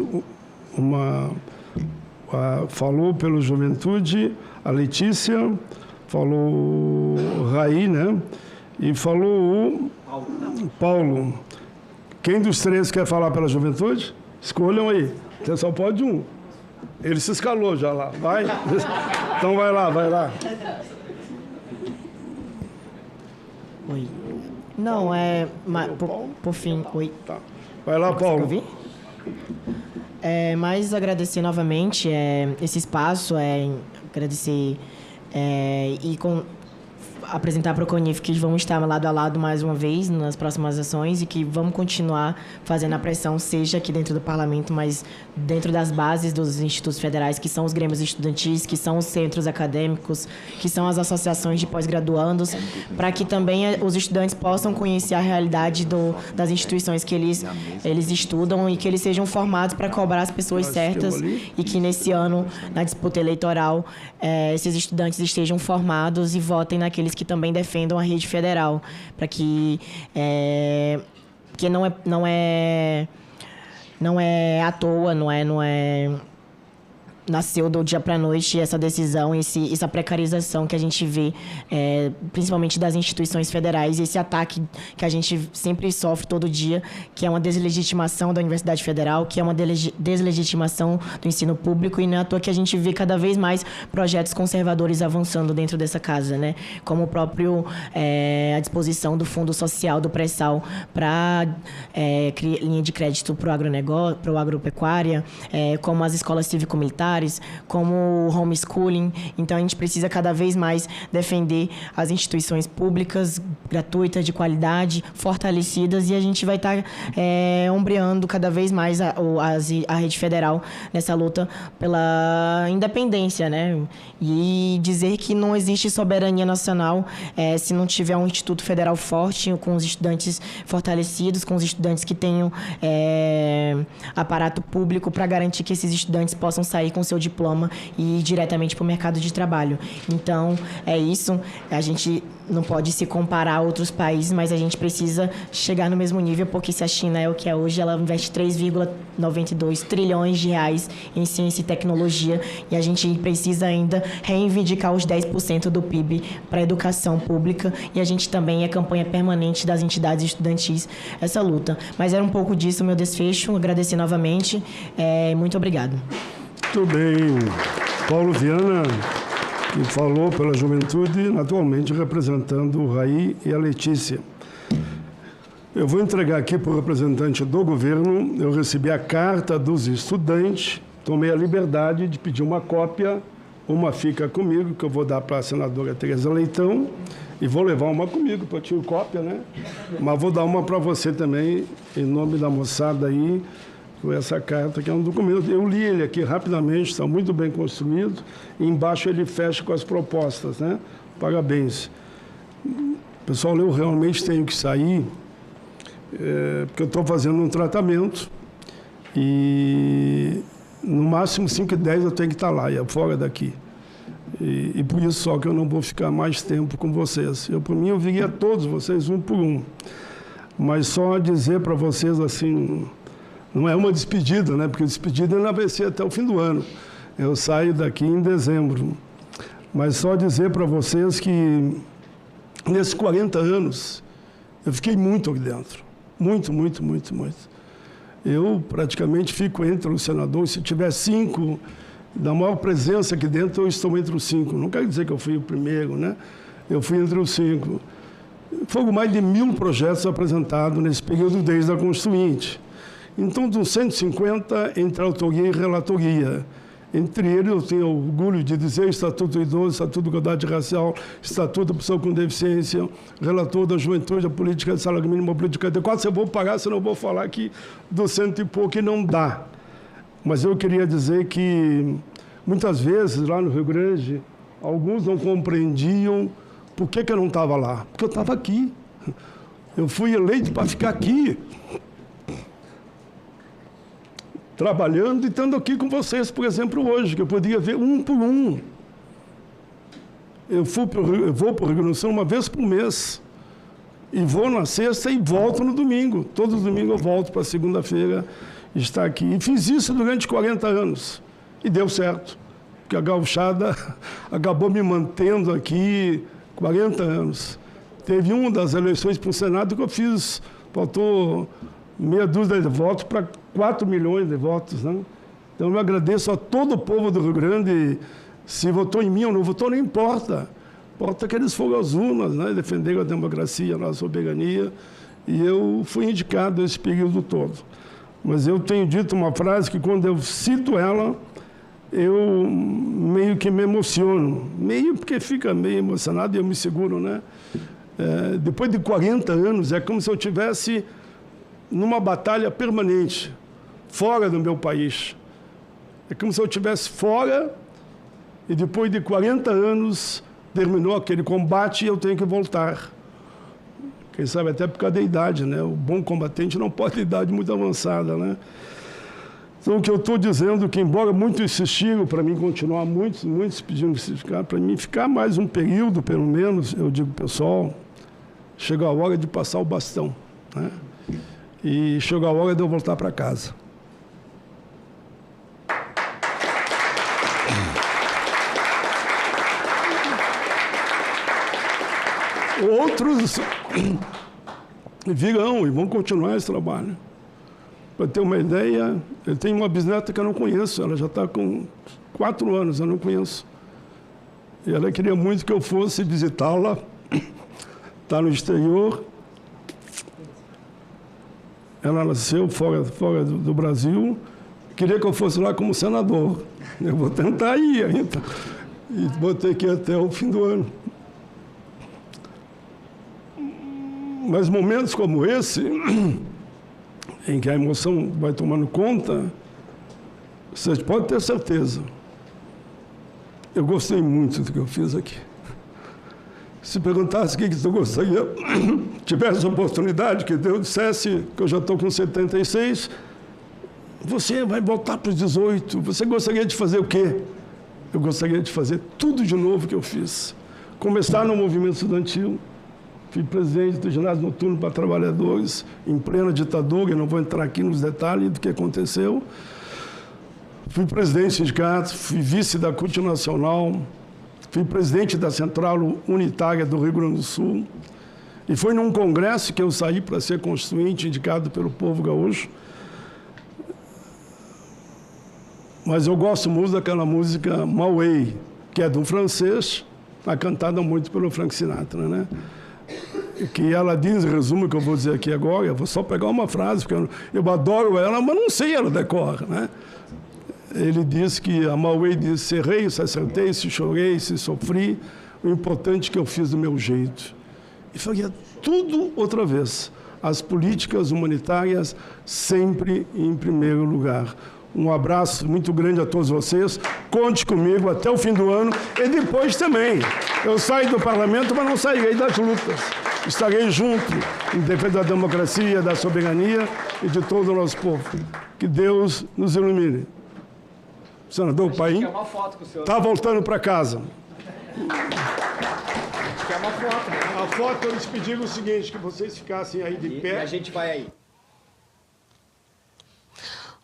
falou pela Juventude, a Letícia, falou o Raí, né? E falou o Paulo. Quem dos 3 quer falar pela Juventude? Escolham aí. Você só pode um. Ele se escalou já lá. Vai? Então vai lá, vai lá. Não, por fim, oi. Tá. Vai lá, Paulo. Mas agradecer novamente esse espaço, agradecer e apresentar para o CONIF que vamos estar lado a lado mais uma vez nas próximas ações e que vamos continuar fazendo a pressão, seja aqui dentro do parlamento, mas dentro das bases dos institutos federais, que são os grêmios estudantis, que são os centros acadêmicos, que são as associações de pós-graduandos, para que também os estudantes possam conhecer a realidade das instituições que eles estudam e que eles sejam formados para cobrar as pessoas certas e que nesse ano, na disputa eleitoral, esses estudantes estejam formados e votem naqueles que também defendam a rede federal, para que não é à toa, não é nasceu do dia para a noite essa decisão, essa precarização que a gente vê, principalmente das instituições federais, esse ataque que a gente sempre sofre todo dia, que é uma deslegitimação da Universidade Federal, que é uma deslegitimação do ensino público, e não é à toa que a gente vê cada vez mais projetos conservadores avançando dentro dessa casa, né? Como o próprio a disposição do Fundo Social do Pré-Sal para linha de crédito para o agronegócio, para o agropecuária, como as escolas cívico-militares, como o homeschooling. Então, a gente precisa cada vez mais defender as instituições públicas, gratuitas, de qualidade, fortalecidas, e a gente vai estar ombreando cada vez mais a rede federal nessa luta pela independência, né? E dizer que não existe soberania nacional se não tiver um Instituto Federal forte, com os estudantes fortalecidos, com os estudantes que tenham aparato público para garantir que esses estudantes possam sair com seu diploma e ir diretamente para o mercado de trabalho. Então, é isso. A gente não pode se comparar a outros países, mas a gente precisa chegar no mesmo nível, porque se a China é o que é hoje, ela investe 3,92 trilhões de reais em ciência e tecnologia, e a gente precisa ainda reivindicar os 10% do PIB para a educação pública, e a gente também é campanha permanente das entidades estudantis essa luta. Mas era um pouco disso o meu desfecho. Agradecer novamente. Muito obrigado. Muito bem. Paulo Viana, que falou pela juventude, naturalmente representando o Raí e a Letícia. Eu vou entregar aqui para o representante do governo. Eu recebi a carta dos estudantes, tomei a liberdade de pedir uma cópia. Uma fica comigo, que eu vou dar para a senadora Tereza Leitão, e vou levar uma comigo, para eu tirar cópia, né? Mas vou dar uma para você também, em nome da moçada aí, com essa carta, que é um documento. Eu li ele aqui rapidamente, está muito bem construído. E embaixo ele fecha com as propostas, né? Parabéns. Pessoal, eu realmente tenho que sair, porque eu estou fazendo um tratamento e no máximo 5h10 eu tenho que estar lá, e fora daqui. E por isso só que eu não vou ficar mais tempo com vocês. Por mim, eu viria todos vocês um por um. Mas só dizer para vocês assim, não é uma despedida, né? Porque a despedida ainda vai ser até o fim do ano. Eu saio daqui em dezembro. Mas só dizer para vocês que nesses 40 anos eu fiquei muito aqui dentro. Muito, muito, muito, muito. Eu praticamente fico entre os senadores. Se tiver 5 da maior presença aqui dentro, eu estou entre os 5. Não quer dizer que eu fui o primeiro, né? Eu fui entre os 5. Foram mais de 1000 projetos apresentados nesse período desde a Constituinte. Então, dos 150 entre autoria e relatoria. Entre eles, eu tenho orgulho de dizer Estatuto do Idoso, Estatuto da Igualdade Racial, Estatuto da Pessoa com Deficiência, Relator da Juventude, a Política de Salário Mínimo, a Política de Quase eu vou pagar, senão eu vou falar aqui do 100 e pouco, e não dá. Mas eu queria dizer que, muitas vezes, lá no Rio Grande, alguns não compreendiam por que eu não estava lá. Porque eu estava aqui. Eu fui eleito para ficar aqui, trabalhando e estando aqui com vocês, por exemplo, hoje, que eu podia ver um por um. Eu vou para o Rio Grande do Sul uma vez por mês. E vou na sexta e volto no domingo. Todo domingo eu volto para segunda-feira estar aqui. E fiz isso durante 40 anos. E deu certo. Porque a gauchada acabou me mantendo aqui 40 anos. Teve uma das eleições para o Senado que eu fiz, faltou meia dúzia de votos para 4 milhões de votos, né? Então, eu agradeço a todo o povo do Rio Grande. Se votou em mim ou não votou, não importa. Importa que eles foram às urnas, né? Defenderam a democracia, a soberania, e eu fui indicado esse período todo. Mas eu tenho dito uma frase que, quando eu cito ela, eu meio que me emociono. Meio porque fica meio emocionado e eu me seguro, né? Depois de 40 anos, é como se eu estivesse numa batalha permanente, fora do meu país. É como se eu estivesse fora e, depois de 40 anos, terminou aquele combate e eu tenho que voltar. Quem sabe até por causa da idade, né? O bom combatente não pode ter idade muito avançada, né? Então, o que eu estou dizendo é que, embora muitos insistiram para mim continuar, muitos pediram para mim ficar mais um período, pelo menos, eu digo, pessoal, chegou a hora de passar o bastão, né? E chegou a hora de eu voltar para casa. Outros virão e vão continuar esse trabalho. Para ter uma ideia, eu tenho uma bisneta que eu não conheço, ela já está com 4 anos, eu não conheço. E ela queria muito que eu fosse visitá-la, está no exterior. Ela nasceu fora do Brasil, queria que eu fosse lá como senador. Eu vou tentar ir ainda, e vou ter que ir até o fim do ano. Mas momentos como esse, em que a emoção vai tomando conta, vocês podem ter certeza. Eu gostei muito do que eu fiz aqui. Se perguntasse o que eu gostaria, tivesse a oportunidade, que Deus dissesse que eu já estou com 76, você vai voltar para os 18, você gostaria de fazer o quê? Eu gostaria de fazer tudo de novo que eu fiz. Começar no movimento estudantil. Fui presidente do ginásio noturno para trabalhadores, em plena ditadura, eu não vou entrar aqui nos detalhes do que aconteceu. Fui presidente do sindicato, fui vice da CUT Nacional, fui presidente da Central Unitária do Rio Grande do Sul. E foi num congresso que eu saí para ser constituinte, indicado pelo povo gaúcho. Mas eu gosto muito daquela música Mauei, que é do francês, cantada muito pelo Frank Sinatra, né? Que ela diz, resumo que eu vou dizer aqui agora, eu vou só pegar uma frase, porque eu adoro ela, mas não sei ela decora, né? Ele diz que, a Mauei diz, se errei, se acertei, se chorei, se sofri, o importante é que eu fiz do meu jeito. E faria tudo outra vez. As políticas humanitárias sempre em primeiro lugar. Um abraço muito grande a todos vocês. Conte comigo até o fim do ano e depois também. Eu saio do parlamento, mas não sairei das lutas. Estarei junto em defesa da democracia, da soberania e de todo o nosso povo. Que Deus nos ilumine. Senador Paim está voltando para casa. Quer uma foto, né? A foto, eles pediram o seguinte, que vocês ficassem aí de pé. E a gente vai aí.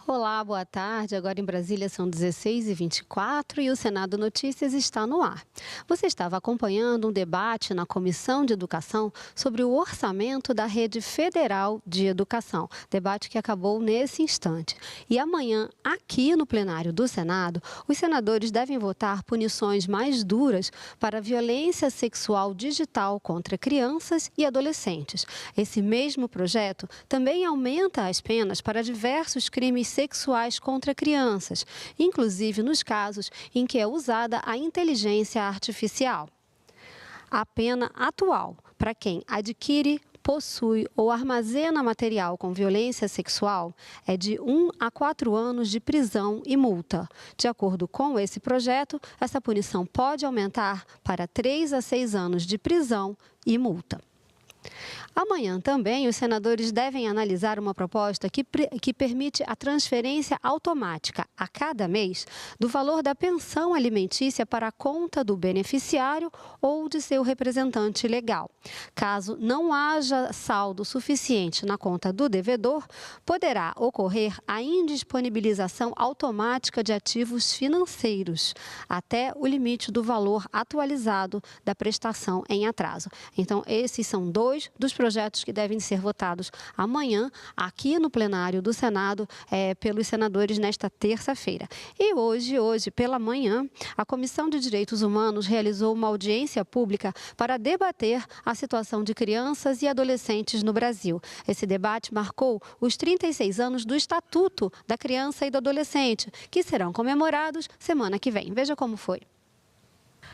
Olá, boa tarde. Agora em Brasília são 16h24 e o Senado Notícias está no ar. Você estava acompanhando um debate na Comissão de Educação sobre o orçamento da Rede Federal de Educação. Debate que acabou nesse instante. E amanhã, aqui no plenário do Senado, os senadores devem votar punições mais duras para a violência sexual digital contra crianças e adolescentes. Esse mesmo projeto também aumenta as penas para diversos crimes sexuais contra crianças, inclusive nos casos em que é usada a inteligência artificial. A pena atual para quem adquire, possui ou armazena material com violência sexual é de 1 a 4 anos de prisão e multa. De acordo com esse projeto, essa punição pode aumentar para 3 a 6 anos de prisão e multa. Amanhã também os senadores devem analisar uma proposta que permite a transferência automática a cada mês do valor da pensão alimentícia para a conta do beneficiário ou de seu representante legal. Caso não haja saldo suficiente na conta do devedor, poderá ocorrer a indisponibilização automática de ativos financeiros até o limite do valor atualizado da prestação em atraso. Então, esses são dois depois dos projetos que devem ser votados amanhã, aqui no plenário do Senado, pelos senadores nesta terça-feira. E hoje pela manhã, a Comissão de Direitos Humanos realizou uma audiência pública para debater a situação de crianças e adolescentes no Brasil. Esse debate marcou os 36 anos do Estatuto da Criança e do Adolescente, que serão comemorados semana que vem. Veja como foi.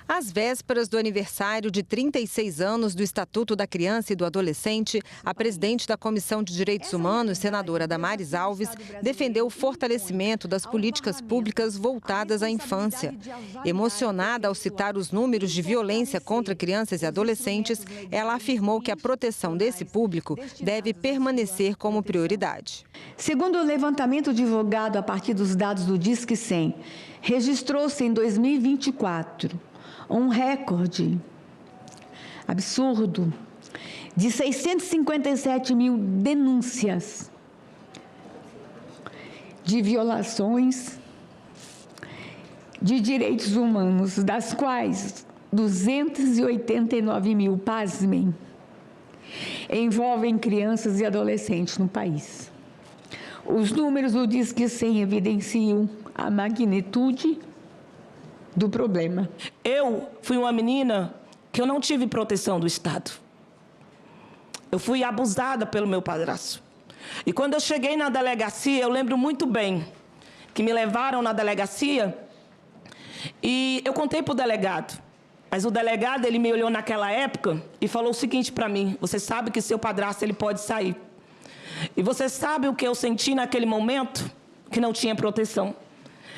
Às vésperas do aniversário de 36 anos do Estatuto da Criança e do Adolescente, a presidente da Comissão de Direitos Humanos, senadora Damares Alves, defendeu o fortalecimento das políticas públicas voltadas à infância. Emocionada ao citar os números de violência contra crianças e adolescentes, ela afirmou que a proteção desse público deve permanecer como prioridade. Segundo o levantamento divulgado a partir dos dados do Disque 100, registrou-se em 2024 um recorde absurdo de 657 mil denúncias de violações de direitos humanos, das quais 289 mil, pasmem, envolvem crianças e adolescentes no país. Os números do Disque 100 evidenciam a magnitude do problema. Eu fui uma menina que eu não tive proteção do Estado. Eu fui abusada pelo meu padrasto. E quando eu cheguei na delegacia, eu lembro muito bem que me levaram na delegacia e eu contei para o delegado. Mas o delegado, ele me olhou naquela época e falou o seguinte para mim: você sabe que seu padrasto ele pode sair. E você sabe o que eu senti naquele momento? Que não tinha proteção.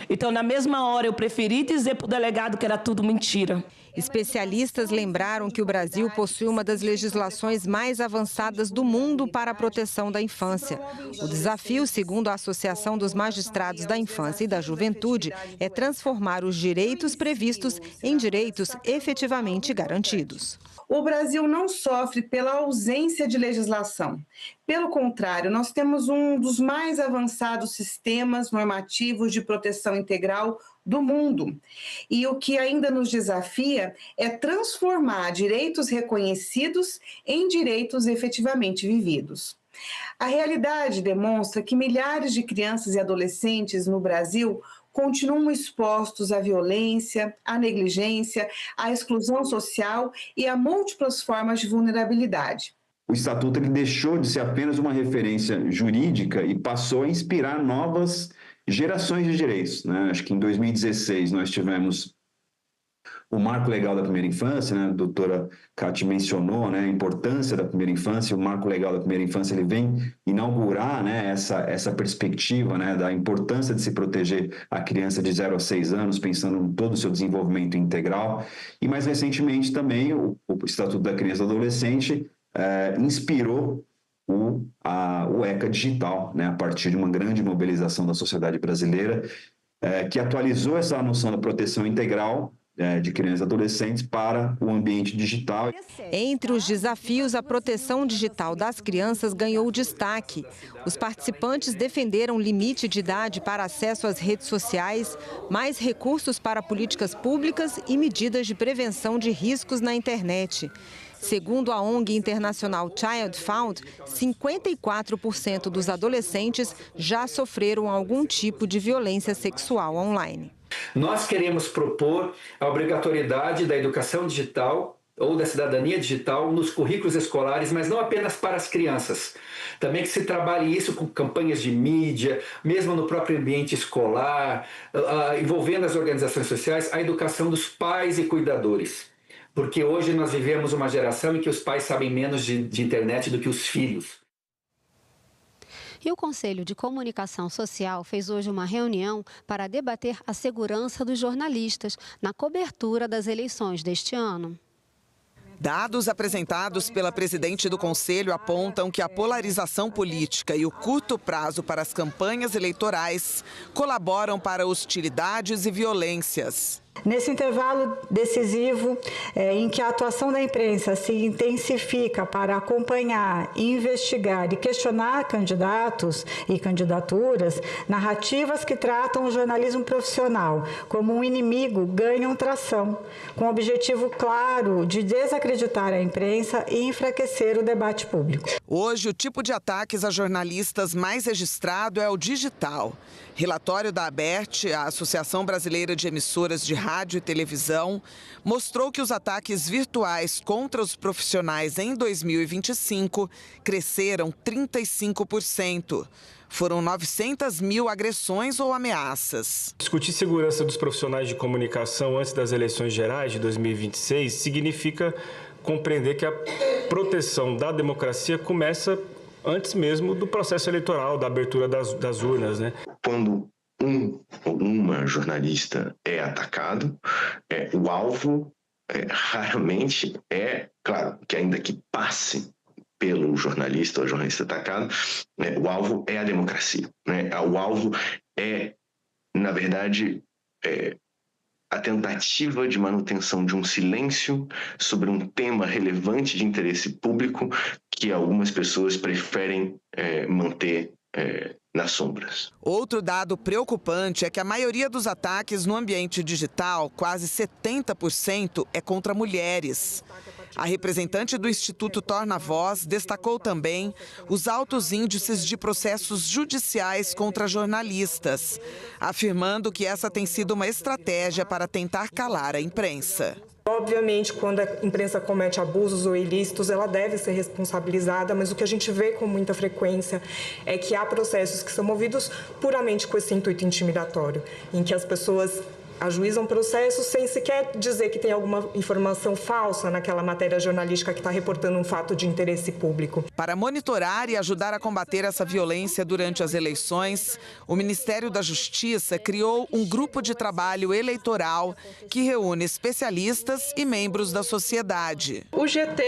Então, na mesma hora, eu preferi dizer para o delegado que era tudo mentira. Especialistas lembraram que o Brasil possui uma das legislações mais avançadas do mundo para a proteção da infância. O desafio, segundo a Associação dos Magistrados da Infância e da Juventude, é transformar os direitos previstos em direitos efetivamente garantidos. O Brasil não sofre pela ausência de legislação. Pelo contrário, nós temos um dos mais avançados sistemas normativos de proteção integral do mundo. E o que ainda nos desafia é transformar direitos reconhecidos em direitos efetivamente vividos. A realidade demonstra que milhares de crianças e adolescentes no Brasil continuam expostos à violência, à negligência, à exclusão social e a múltiplas formas de vulnerabilidade. O Estatuto ele deixou de ser apenas uma referência jurídica e passou a inspirar novas gerações de direitos, né? Acho que em 2016 nós tivemos o Marco Legal da Primeira Infância, né? A doutora Cati mencionou, né, a importância da primeira infância. O Marco Legal da Primeira Infância ele vem inaugurar, né, essa perspectiva, né, da importância de se proteger a criança de 0 a 6 anos, pensando em todo o seu desenvolvimento integral. E mais recentemente também o Estatuto da Criança e do Adolescente inspirou o ECA Digital, né, a partir de uma grande mobilização da sociedade brasileira, que atualizou essa noção da proteção integral de crianças e adolescentes para o ambiente digital. Entre os desafios, a proteção digital das crianças ganhou destaque. Os participantes defenderam limite de idade para acesso às redes sociais, mais recursos para políticas públicas e medidas de prevenção de riscos na internet. Segundo a ONG internacional Child Found, 54% dos adolescentes já sofreram algum tipo de violência sexual online. Nós queremos propor a obrigatoriedade da educação digital ou da cidadania digital nos currículos escolares, mas não apenas para as crianças. Também que se trabalhe isso com campanhas de mídia, mesmo no próprio ambiente escolar, envolvendo as organizações sociais, a educação dos pais e cuidadores. Porque hoje nós vivemos uma geração em que os pais sabem menos de internet do que os filhos. E o Conselho de Comunicação Social fez hoje uma reunião para debater a segurança dos jornalistas na cobertura das eleições deste ano. Dados apresentados pela presidente do Conselho apontam que a polarização política e o curto prazo para as campanhas eleitorais colaboram para hostilidades e violências. Nesse intervalo decisivo, em que a atuação da imprensa se intensifica para acompanhar, investigar e questionar candidatos e candidaturas, narrativas que tratam o jornalismo profissional como um inimigo ganham tração, com o objetivo claro de desacreditar a imprensa e enfraquecer o debate público. Hoje, o tipo de ataques a jornalistas mais registrado é o digital. Relatório da ABERT, a Associação Brasileira de Emissoras de Rádio e Televisão, mostrou que os ataques virtuais contra os profissionais em 2025 cresceram 35%. Foram 900 mil agressões ou ameaças. Discutir segurança dos profissionais de comunicação antes das eleições gerais de 2026 significa compreender que a proteção da democracia começa antes mesmo do processo eleitoral, da abertura das urnas, né? Quando uma jornalista é atacado, o alvo raramente claro, que ainda que passe pelo jornalista ou jornalista atacado, o alvo é a democracia, né? O alvo é, na verdade, a tentativa de manutenção de um silêncio sobre um tema relevante de interesse público que algumas pessoas preferem manter nas sombras. Outro dado preocupante é que a maioria dos ataques no ambiente digital, quase 70%, é contra mulheres. A representante do Instituto Torna Voz destacou também os altos índices de processos judiciais contra jornalistas, afirmando que essa tem sido uma estratégia para tentar calar a imprensa. Obviamente, quando a imprensa comete abusos ou ilícitos, ela deve ser responsabilizada, mas o que a gente vê com muita frequência é que há processos que são movidos puramente com esse intuito intimidatório, em que as pessoas ajuizam processos sem sequer dizer que tem alguma informação falsa naquela matéria jornalística que está reportando um fato de interesse público. Para monitorar e ajudar a combater essa violência durante as eleições, o Ministério da Justiça criou um grupo de trabalho eleitoral que reúne especialistas e membros da sociedade. O GT,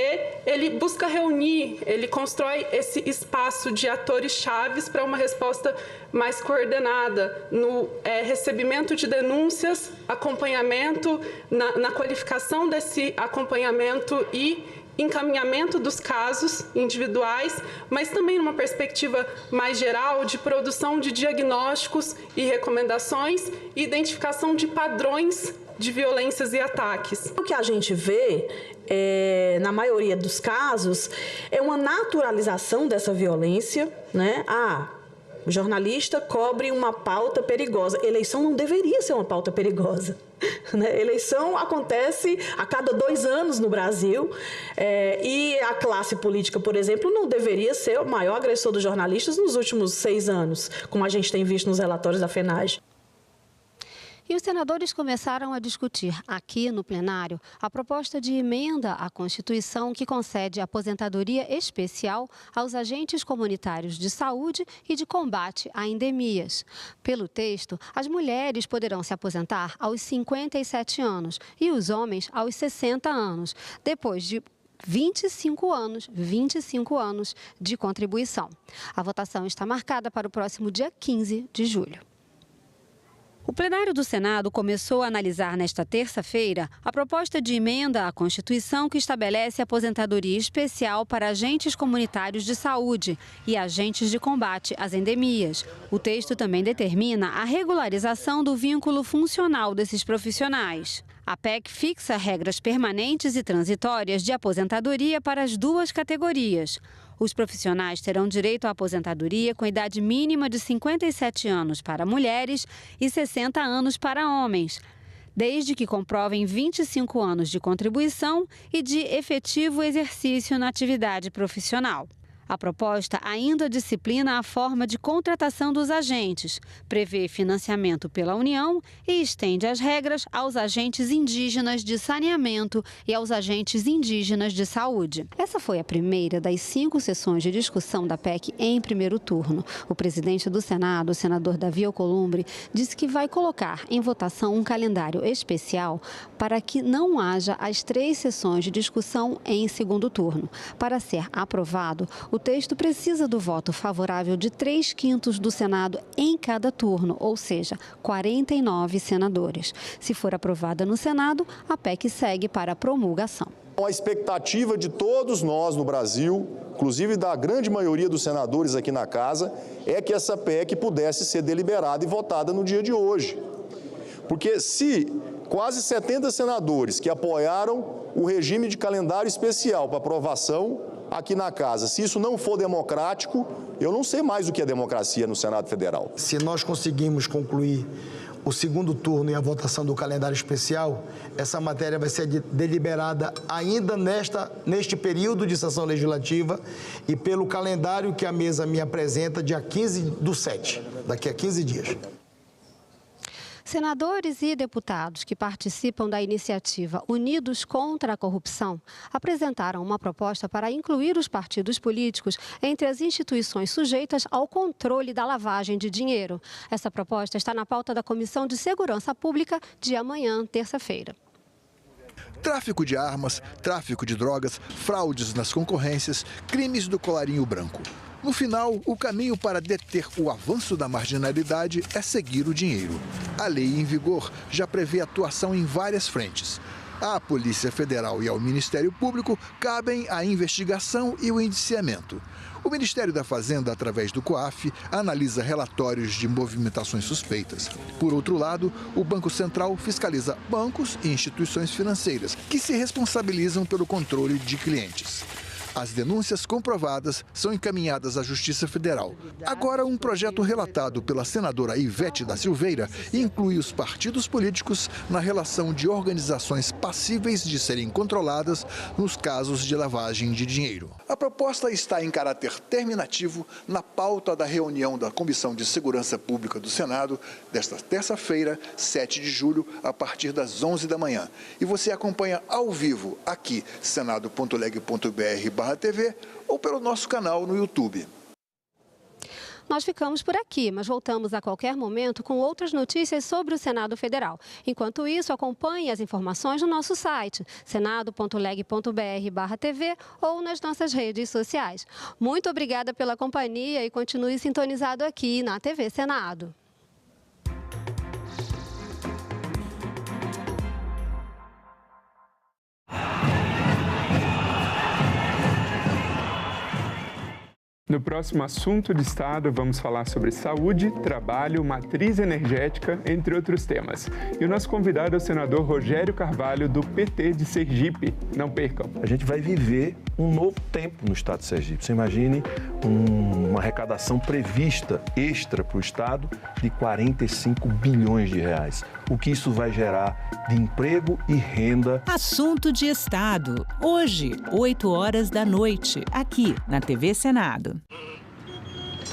ele busca reunir, ele constrói esse espaço de atores chaves para uma resposta mais coordenada no recebimento de denúncias, acompanhamento, na qualificação desse acompanhamento e encaminhamento dos casos individuais, mas também numa perspectiva mais geral de produção de diagnósticos e recomendações e identificação de padrões de violências e ataques. O que a gente vê, na maioria dos casos, é uma naturalização dessa violência, né? O jornalista cobre uma pauta perigosa. Eleição não deveria ser uma pauta perigosa, né? Eleição acontece a cada 2 anos no Brasil e a classe política, por exemplo, não deveria ser o maior agressor dos jornalistas nos últimos 6 anos, como a gente tem visto nos relatórios da FENAGE. E os senadores começaram a discutir aqui no plenário a proposta de emenda à Constituição que concede aposentadoria especial aos agentes comunitários de saúde e de combate a endemias. Pelo texto, as mulheres poderão se aposentar aos 57 anos e os homens aos 60 anos, depois de 25 anos de contribuição. A votação está marcada para o próximo dia 15 de julho. O plenário do Senado começou a analisar nesta terça-feira a proposta de emenda à Constituição que estabelece aposentadoria especial para agentes comunitários de saúde e agentes de combate às endemias. O texto também determina a regularização do vínculo funcional desses profissionais. A PEC fixa regras permanentes e transitórias de aposentadoria para as 2 categorias. Os profissionais terão direito à aposentadoria com idade mínima de 57 anos para mulheres e 60 anos para homens, desde que comprovem 25 anos de contribuição e de efetivo exercício na atividade profissional. A proposta ainda disciplina a forma de contratação dos agentes, prevê financiamento pela União e estende as regras aos agentes indígenas de saneamento e aos agentes indígenas de saúde. Essa foi a primeira das 5 sessões de discussão da PEC em primeiro turno. O presidente do Senado, o senador Davi Alcolumbre, disse que vai colocar em votação um calendário especial para que não haja as 3 sessões de discussão em segundo turno. Para ser aprovado, o texto precisa do voto favorável de 3/5 do Senado em cada turno, ou seja, 49 senadores. Se for aprovada no Senado, a PEC segue para a promulgação. A expectativa de todos nós no Brasil, inclusive da grande maioria dos senadores aqui na casa, é que essa PEC pudesse ser deliberada e votada no dia de hoje. Porque se quase 70 senadores que apoiaram o regime de calendário especial para aprovação aqui na casa, se isso não for democrático, eu não sei mais o que é democracia no Senado Federal. Se nós conseguimos concluir o segundo turno e a votação do calendário especial, essa matéria vai ser deliberada ainda neste período de sessão legislativa e pelo calendário que a mesa me apresenta, dia 15/7, daqui a 15 dias. Senadores e deputados que participam da iniciativa Unidos contra a Corrupção apresentaram uma proposta para incluir os partidos políticos entre as instituições sujeitas ao controle da lavagem de dinheiro. Essa proposta está na pauta da Comissão de Segurança Pública de amanhã, terça-feira. Tráfico de armas, tráfico de drogas, fraudes nas concorrências, crimes do colarinho branco. No final, o caminho para deter o avanço da marginalidade é seguir o dinheiro. A lei em vigor já prevê atuação em várias frentes. À Polícia Federal e ao Ministério Público cabem a investigação e o indiciamento. O Ministério da Fazenda, através do COAF, analisa relatórios de movimentações suspeitas. Por outro lado, o Banco Central fiscaliza bancos e instituições financeiras, que se responsabilizam pelo controle de clientes. As denúncias comprovadas são encaminhadas à Justiça Federal. Agora, um projeto relatado pela senadora Ivete da Silveira inclui os partidos políticos na relação de organizações passíveis de serem controladas nos casos de lavagem de dinheiro. A proposta está em caráter terminativo na pauta da reunião da Comissão de Segurança Pública do Senado desta terça-feira, 7 de julho, a partir das 11 da manhã. E você acompanha ao vivo aqui, senado.leg.br/TV ou pelo nosso canal no YouTube. Nós ficamos por aqui, mas voltamos a qualquer momento com outras notícias sobre o Senado Federal. Enquanto isso, acompanhe as informações no nosso site, senado.leg.br/TV ou nas nossas redes sociais. Muito obrigada pela companhia e continue sintonizado aqui na TV Senado. No próximo assunto de Estado, vamos falar sobre saúde, trabalho, matriz energética, entre outros temas. E o nosso convidado é o senador Rogério Carvalho, do PT de Sergipe. Não percam. A gente vai viver um novo tempo no Estado de Sergipe. Você imagine uma arrecadação prevista extra para o Estado de 45 bilhões de reais. O que isso vai gerar de emprego e renda. Assunto de Estado. Hoje, 8h, aqui na TV Senado.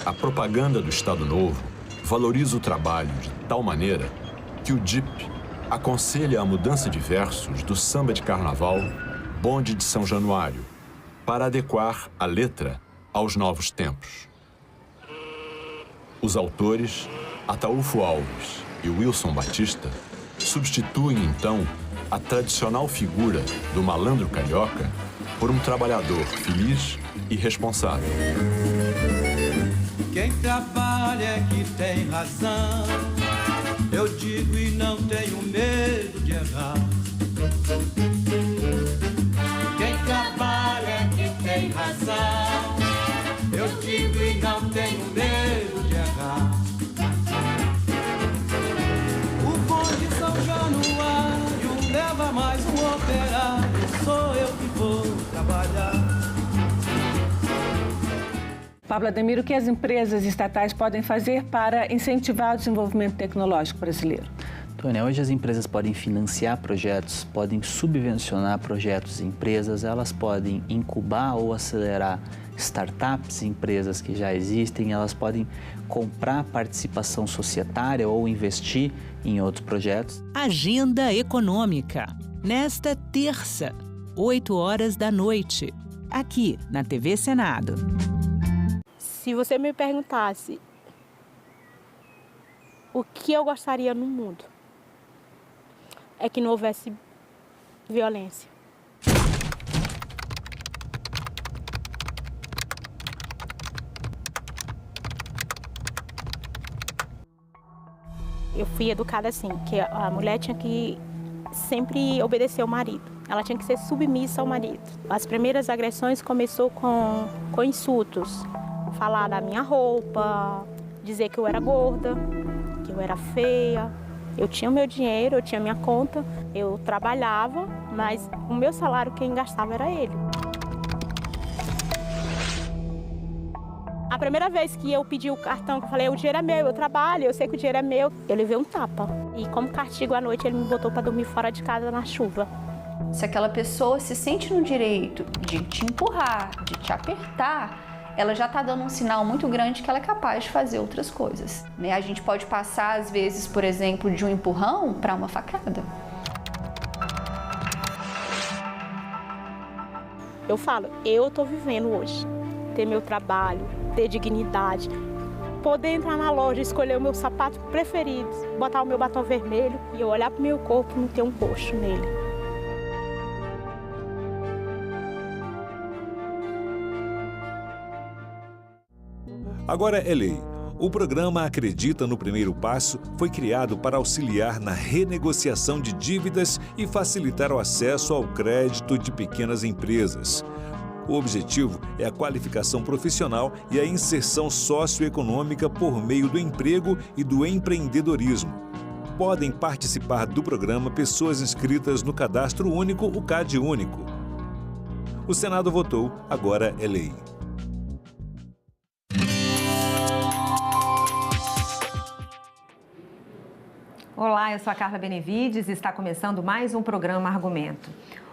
A propaganda do Estado Novo valoriza o trabalho de tal maneira que o DIP aconselha a mudança de versos do samba de carnaval Bonde de São Januário para adequar a letra aos novos tempos. Os autores, Ataúfo Alves e Wilson Batista, substituem então a tradicional figura do malandro carioca por um trabalhador feliz e responsável. Quem trabalha é que tem razão, eu digo e não tenho medo de errar. Quem trabalha é que tem razão, eu digo e não tenho medo de errar. O bonde São Januário leva mais um operário, sou eu que vou trabalhar. Pablo Ademir, o que as empresas estatais podem fazer para incentivar o desenvolvimento tecnológico brasileiro? Tônia, hoje as empresas podem financiar projetos, podem subvencionar projetos e empresas, elas podem incubar ou acelerar startups, empresas que já existem, elas podem comprar participação societária ou investir em outros projetos. Agenda Econômica, nesta terça, 8h, aqui na TV Senado. Se você me perguntasse o que eu gostaria no mundo, é que não houvesse violência. Eu fui educada assim, que a mulher tinha que sempre obedecer ao marido. Ela tinha que ser submissa ao marido. As primeiras agressões começou com insultos. Falar da minha roupa, dizer que eu era gorda, que eu era feia. Eu tinha o meu dinheiro, eu tinha minha conta, eu trabalhava, mas o meu salário quem gastava era ele. A primeira vez que eu pedi o cartão, que eu falei, o dinheiro é meu, eu trabalho, eu sei que o dinheiro é meu, eu levei um tapa. E como castigo à noite, ele me botou para dormir fora de casa na chuva. Se aquela pessoa se sente no direito de te empurrar, de te apertar, ela já está dando um sinal muito grande que ela é capaz de fazer outras coisas. Né? A gente pode passar, às vezes, por exemplo, de um empurrão para uma facada. Eu falo, eu estou vivendo hoje. Ter meu trabalho, ter dignidade, poder entrar na loja, escolher o meu sapato preferido, botar o meu batom vermelho e eu olhar para o meu corpo e não ter um roxo nele. Agora é lei. O programa Acredita no Primeiro Passo foi criado para auxiliar na renegociação de dívidas e facilitar o acesso ao crédito de pequenas empresas. O objetivo é a qualificação profissional e a inserção socioeconômica por meio do emprego e do empreendedorismo. Podem participar do programa pessoas inscritas no Cadastro Único, o CAD Único. O Senado votou, agora é lei. Olá, eu sou a Carla Benevides e está começando mais um programa Argumento.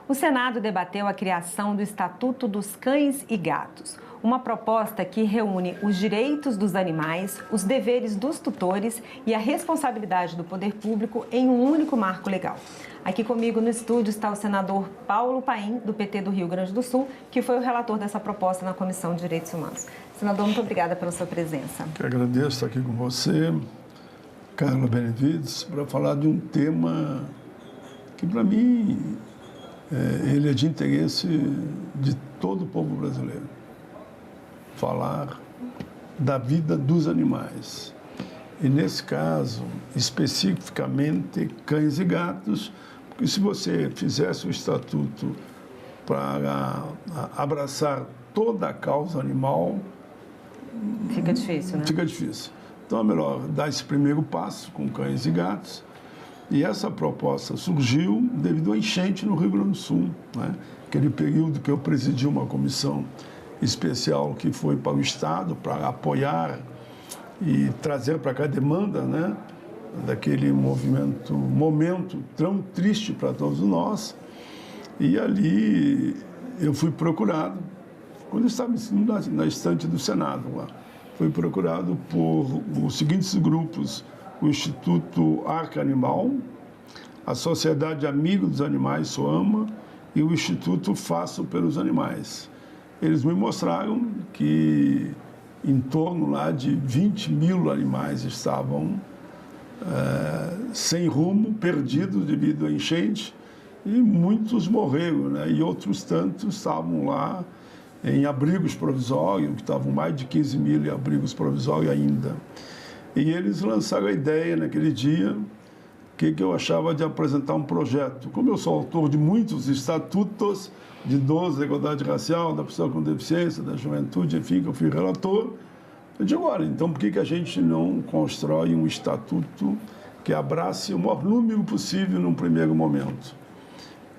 O Senado debateu a criação do Estatuto dos Cães e Gatos, uma proposta que reúne os direitos dos animais, os deveres dos tutores e a responsabilidade do poder público em um único marco legal. Aqui comigo no estúdio está o senador Paulo Paim, do PT do Rio Grande do Sul, que foi o relator dessa proposta na Comissão de Direitos Humanos. Senador, muito obrigada pela sua presença. Eu agradeço estar aqui com você, Carla Benevides, para falar de um tema que, para mim, ele é de interesse de todo o povo brasileiro. Falar da vida dos animais. E, nesse caso, especificamente, cães e gatos, porque se você fizesse o estatuto para abraçar toda a causa animal... Fica difícil, né? Fica difícil. Então, é melhor dar esse primeiro passo com cães e gatos. E essa proposta surgiu devido à enchente no Rio Grande do Sul, né? Aquele período que eu presidi uma comissão especial que foi para o Estado para apoiar e trazer para cá a demanda, né? Daquele momento tão triste para todos nós. E ali eu fui procurado, quando eu estava na estante do Senado lá. Fui procurado por os seguintes grupos: o Instituto Arca Animal, a Sociedade Amigo dos Animais, SOAMA, e o Instituto Faço pelos Animais. Eles me mostraram que em torno lá de 20 mil animais estavam sem rumo, perdidos devido à enchente, e muitos morreram, né? E outros tantos estavam lá em abrigos provisórios, que estavam mais de 15 mil em abrigos provisórios ainda. E eles lançaram a ideia naquele dia que eu achava de apresentar um projeto. Como eu sou autor de muitos estatutos de idosos, da igualdade racial, da pessoa com deficiência, da juventude, enfim, que eu fui relator, eu digo, olha, então por que a gente não constrói um estatuto que abrace o maior número possível num primeiro momento?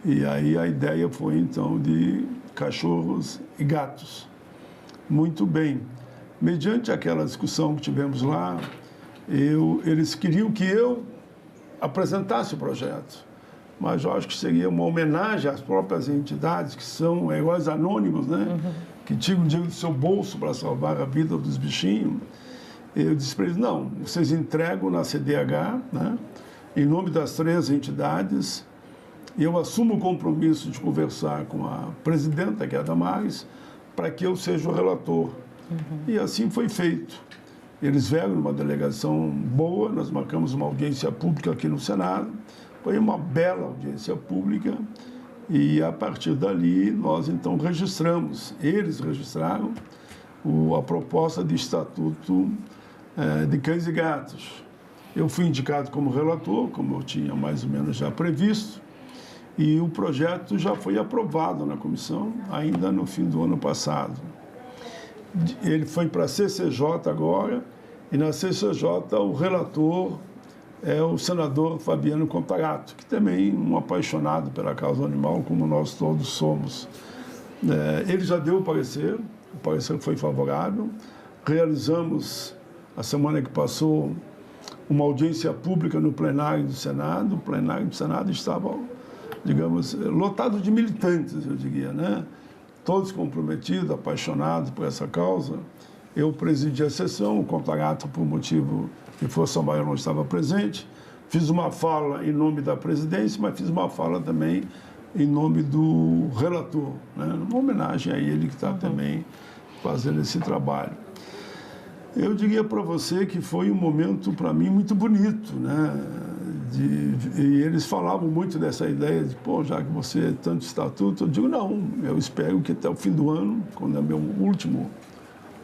E aí a ideia foi, então, de cachorros e gatos. Muito bem. Mediante aquela discussão que tivemos lá, eles queriam que eu apresentasse o projeto. Mas eu acho que seria uma homenagem às próprias entidades, que são heróis anônimos, né? Uhum. Que tiram o dinheiro do seu bolso para salvar a vida dos bichinhos. Eu disse para eles, não, vocês entregam na CDH, né? Em nome das 3 entidades. Eu assumo o compromisso de conversar com a presidenta, que é a Damares, para que eu seja o relator. Uhum. E assim foi feito. Eles vieram numa delegação boa, nós marcamos uma audiência pública aqui no Senado. Foi uma bela audiência pública e, a partir dali, nós, então, eles registraram a proposta de estatuto de cães e gatos. Eu fui indicado como relator, como eu tinha mais ou menos já previsto, e o projeto já foi aprovado na comissão, ainda no fim do ano passado. Ele foi para a CCJ agora, e na CCJ o relator é o senador Fabiano Contarato, que também é um apaixonado pela causa animal, como nós todos somos. Ele já deu o parecer foi favorável. Realizamos, a semana que passou, uma audiência pública no plenário do Senado. O plenário do Senado estava, digamos, lotado de militantes, eu diria, né? Todos comprometidos, apaixonados por essa causa. Eu presidi a sessão, o Contarato, por motivo de força maior, não estava presente. Fiz uma fala em nome da presidência, mas fiz uma fala também em nome do relator, né? Uma homenagem a ele que está também fazendo esse trabalho. Eu diria para você que foi um momento, para mim, muito bonito, né? E eles falavam muito dessa ideia de, pô, já que você é tanto estatuto, eu digo, não, eu espero que até o fim do ano, quando é meu último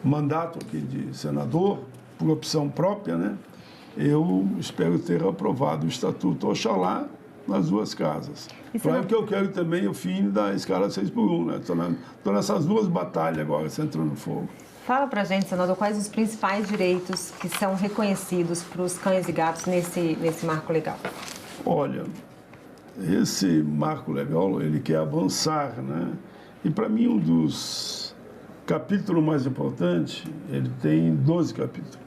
mandato aqui de senador, por opção própria, né? Eu espero ter aprovado o Estatuto Oxalá nas duas casas. Claro que eu quero também o fim da escala 6x1, né? Estou nessas duas batalhas agora, centrando fogo. Fala pra gente, senador, quais os principais direitos que são reconhecidos para os cães e gatos nesse marco legal? Olha, esse marco legal, ele quer avançar, né? E para mim um dos capítulos mais importantes, ele tem 12 capítulos.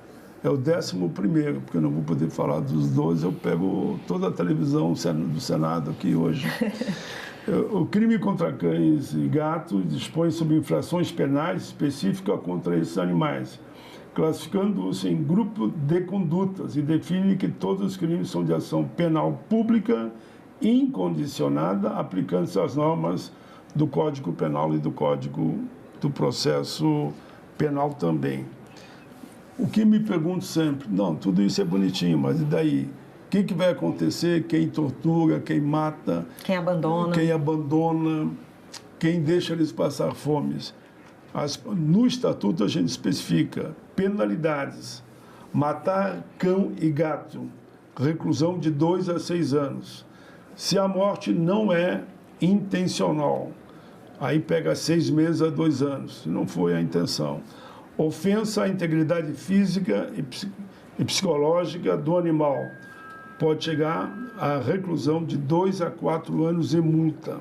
É o 11º, porque eu não vou poder falar dos 12, eu pego toda a televisão do Senado aqui hoje. O crime contra cães e gatos dispõe sobre infrações penais específicas contra esses animais, classificando-os em grupo de condutas e define que todos os crimes são de ação penal pública incondicionada, aplicando-se às normas do Código Penal e do Código do Processo Penal também. O que me pergunto sempre, não, tudo isso é bonitinho, mas e daí? O que vai acontecer? Quem tortura, quem mata? Quem abandona? Quem deixa eles passar fomes? No Estatuto a gente especifica penalidades. Matar cão e gato, reclusão de 2 a 6 anos. Se a morte não é intencional, aí pega 6 meses a 2 anos, se não foi a intenção. Ofensa à integridade física e psicológica do animal. Pode chegar à reclusão de 2 a 4 anos e multa.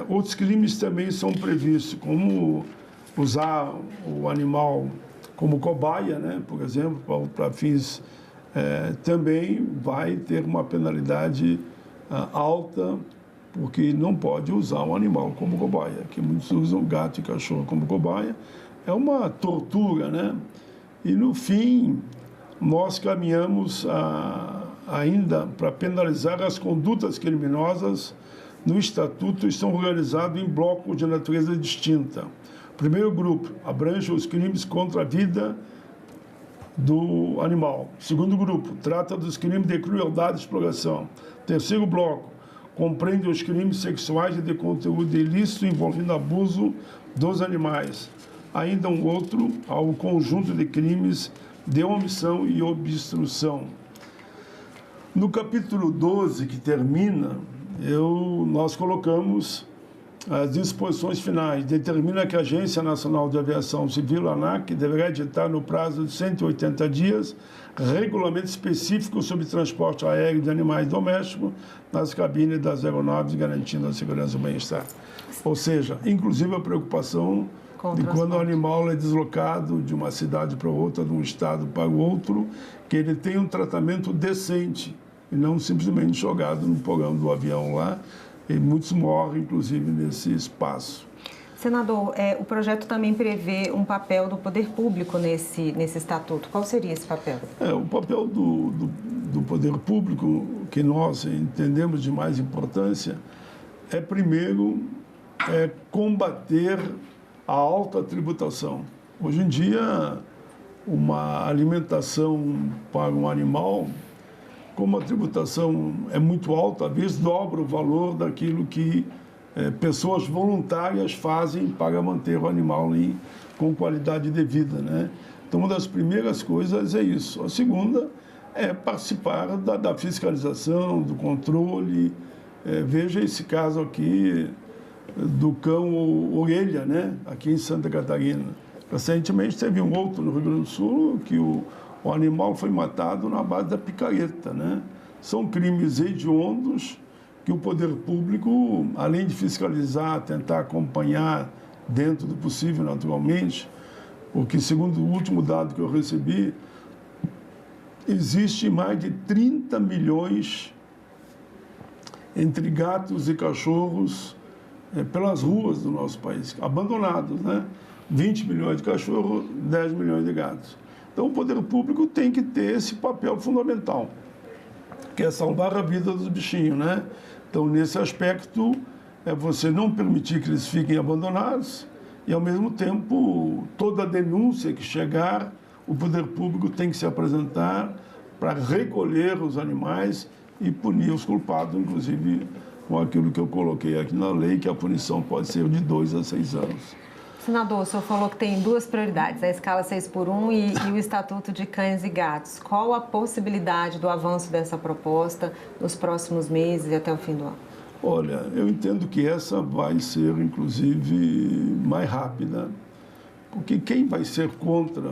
Outros crimes também são previstos, como usar o animal como cobaia, né? Por exemplo, para fins... também vai ter uma penalidade alta, porque não pode usar um animal como cobaia, que muitos usam gato e cachorro como cobaia. É uma tortura, né? E, no fim, nós caminhamos ainda para penalizar as condutas criminosas no Estatuto, estão organizados em blocos de natureza distinta. O primeiro grupo abrange os crimes contra a vida do animal. O segundo grupo trata dos crimes de crueldade e exploração. O terceiro bloco compreende os crimes sexuais e de conteúdo ilícito envolvendo abuso dos animais. Ainda um outro ao conjunto de crimes de omissão e obstrução. No capítulo 12, que termina, nós colocamos as disposições finais. Determina que a Agência Nacional de Aviação Civil, ANAC, deverá editar no prazo de 180 dias regulamento específico sobre transporte aéreo de animais domésticos nas cabines das aeronaves, garantindo a segurança e o bem-estar. Ou seja, inclusive a preocupação de quando o animal é deslocado de uma cidade para outra, de um estado para o outro, que ele tenha um tratamento decente e não simplesmente jogado no porão do avião lá. E muitos morrem, inclusive, nesse espaço. Senador, o projeto também prevê um papel do poder público nesse estatuto. Qual seria esse papel? O papel do poder público, que nós entendemos de mais importância, primeiro, combater a alta tributação. Hoje em dia, uma alimentação para um animal, como a tributação é muito alta, às vezes dobra o valor daquilo que pessoas voluntárias fazem para manter o animal com qualidade de vida, né? Então, uma das primeiras coisas é isso. A segunda é participar da fiscalização, do controle. Veja esse caso aqui do cão orelha, né? Aqui em Santa Catarina. Recentemente teve um outro no Rio Grande do Sul que o animal foi matado na base da picareta, né? São crimes hediondos que o poder público, além de fiscalizar, tentar acompanhar dentro do possível, naturalmente, porque, segundo o último dado que eu recebi, existe mais de 30 milhões entre gatos e cachorros pelas ruas do nosso país, abandonados, né? 20 milhões de cachorros, 10 milhões de gatos. Então, o poder público tem que ter esse papel fundamental, que é salvar a vida dos bichinhos, né? Então, nesse aspecto, é você não permitir que eles fiquem abandonados e, ao mesmo tempo, toda denúncia que chegar, o poder público tem que se apresentar para recolher os animais e punir os culpados, inclusive com aquilo que eu coloquei aqui na lei, que a punição pode ser de 2 a 6 anos. Senador, o senhor falou que tem 2 prioridades, a escala 6x1 e o Estatuto de Cães e Gatos. Qual a possibilidade do avanço dessa proposta nos próximos meses e até o fim do ano? Olha, eu entendo que essa vai ser, inclusive, mais rápida, porque quem vai ser contra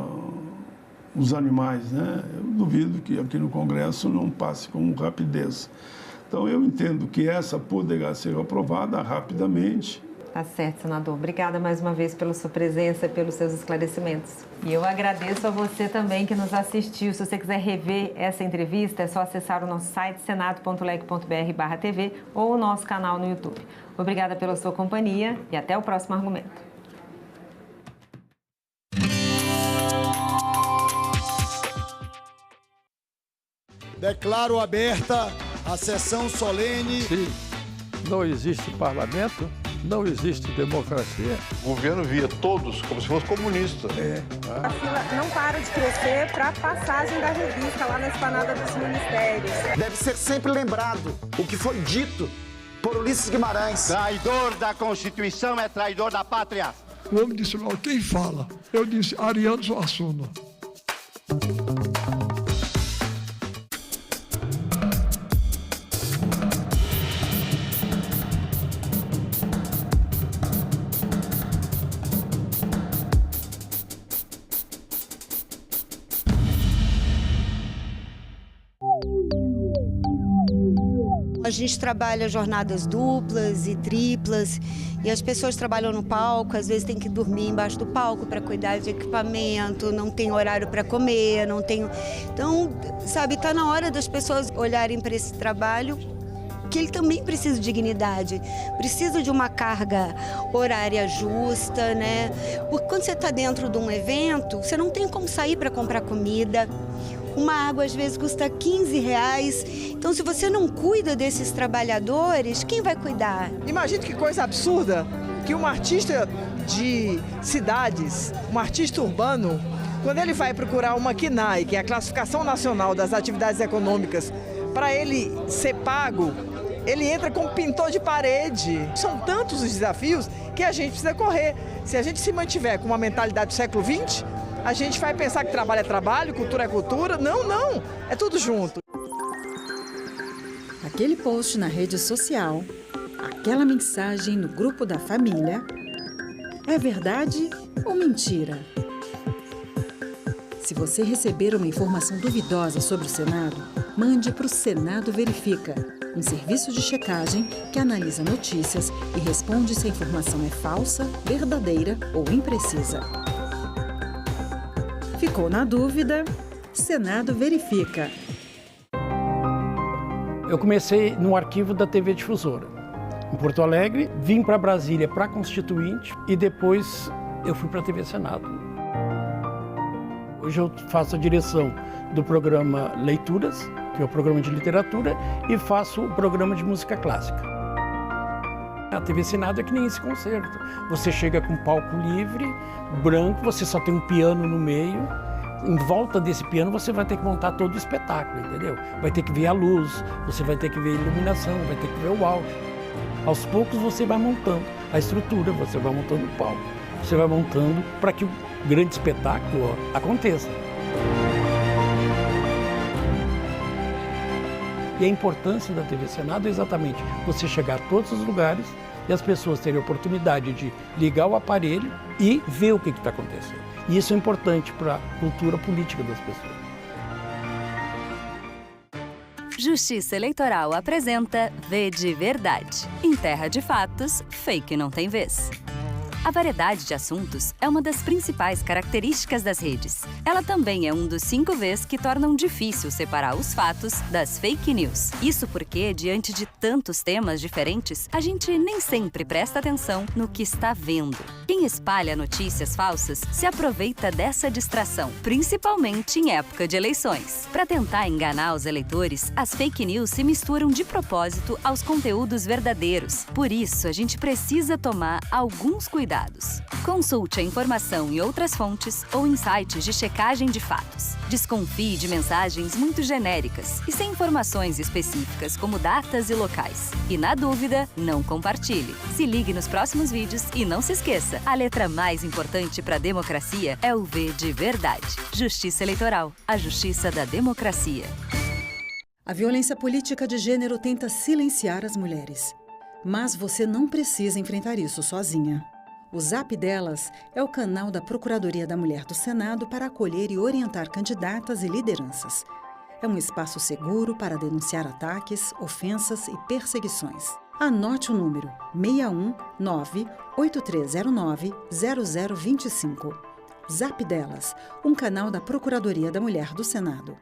os animais, né? Eu duvido que aqui no Congresso não passe com rapidez. Então, eu entendo que essa poderá ser aprovada rapidamente. Tá certo, senador. Obrigada mais uma vez pela sua presença e pelos seus esclarecimentos. E eu agradeço a você também que nos assistiu. Se você quiser rever essa entrevista, é só acessar o nosso site senado.leg.br/tv ou o nosso canal no YouTube. Obrigada pela sua companhia e até o próximo argumento. Declaro aberta a sessão solene. Se não existe parlamento, não existe democracia. O governo via todos como se fosse comunista. A fila não para de crescer para a passagem da revista lá na esplanada dos ministérios. Deve ser sempre lembrado o que foi dito por Ulisses Guimarães. Traidor da Constituição é traidor da pátria. O homem disse logo, quem fala? Eu disse, Ariano Suassuna. A gente trabalha jornadas duplas e triplas e as pessoas trabalham no palco, às vezes tem que dormir embaixo do palco para cuidar de equipamento, não tem horário para comer, não tem... Então, sabe, está na hora das pessoas olharem para esse trabalho que ele também precisa de dignidade, precisa de uma carga horária justa, né? Porque quando você está dentro de um evento, você não tem como sair para comprar comida. Uma água, às vezes, custa R$15. Então, se você não cuida desses trabalhadores, quem vai cuidar? Imagine que coisa absurda que um artista de cidades, um artista urbano, quando ele vai procurar uma CNAE, que é a Classificação Nacional das Atividades Econômicas, para ele ser pago, ele entra como pintor de parede. São tantos os desafios que a gente precisa correr. Se a gente se mantiver com uma mentalidade do século XX, a gente vai pensar que trabalho é trabalho, cultura é cultura. Não, não. É tudo junto. Aquele post na rede social, aquela mensagem no grupo da família, é verdade ou mentira? Se você receber uma informação duvidosa sobre o Senado, mande para o Senado Verifica, um serviço de checagem que analisa notícias e responde se a informação é falsa, verdadeira ou imprecisa. Ficou na dúvida? Senado Verifica. Eu comecei no arquivo da TV Difusora, em Porto Alegre, vim para Brasília para Constituinte e depois eu fui para a TV Senado. Hoje eu faço a direção do programa Leituras, que é o programa de literatura, e faço o programa de música clássica. A TV Senado é que nem esse concerto. Você chega com um palco livre, branco, você só tem um piano no meio. Em volta desse piano você vai ter que montar todo o espetáculo, entendeu? Vai ter que ver a luz, você vai ter que ver a iluminação, vai ter que ver o áudio. Aos poucos você vai montando a estrutura, você vai montando o palco. Você vai montando para que o grande espetáculo aconteça. E a importância da TV Senado é exatamente você chegar a todos os lugares e as pessoas terem a oportunidade de ligar o aparelho e ver o que está acontecendo. E isso é importante para a cultura política das pessoas. Justiça Eleitoral apresenta V de Verdade. Em terra de fatos, fake não tem vez. A variedade de assuntos é uma das principais características das redes. Ela também é um dos 5 Vs que tornam difícil separar os fatos das fake news. Isso porque, diante de tantos temas diferentes, a gente nem sempre presta atenção no que está vendo. Quem espalha notícias falsas se aproveita dessa distração, principalmente em época de eleições. Para tentar enganar os eleitores, as fake news se misturam de propósito aos conteúdos verdadeiros. Por isso, a gente precisa tomar alguns cuidados. Consulte a informação em outras fontes ou em sites de checagem de fatos. Desconfie de mensagens muito genéricas e sem informações específicas como datas e locais. E na dúvida, não compartilhe. Se ligue nos próximos vídeos e não se esqueça, a letra mais importante para a democracia é o V de Verdade. Justiça Eleitoral, a justiça da democracia. A violência política de gênero tenta silenciar as mulheres. Mas você não precisa enfrentar isso sozinha. O Zap Delas é o canal da Procuradoria da Mulher do Senado para acolher e orientar candidatas e lideranças. É um espaço seguro para denunciar ataques, ofensas e perseguições. Anote o número 619-8309-0025. Zap Delas, um canal da Procuradoria da Mulher do Senado.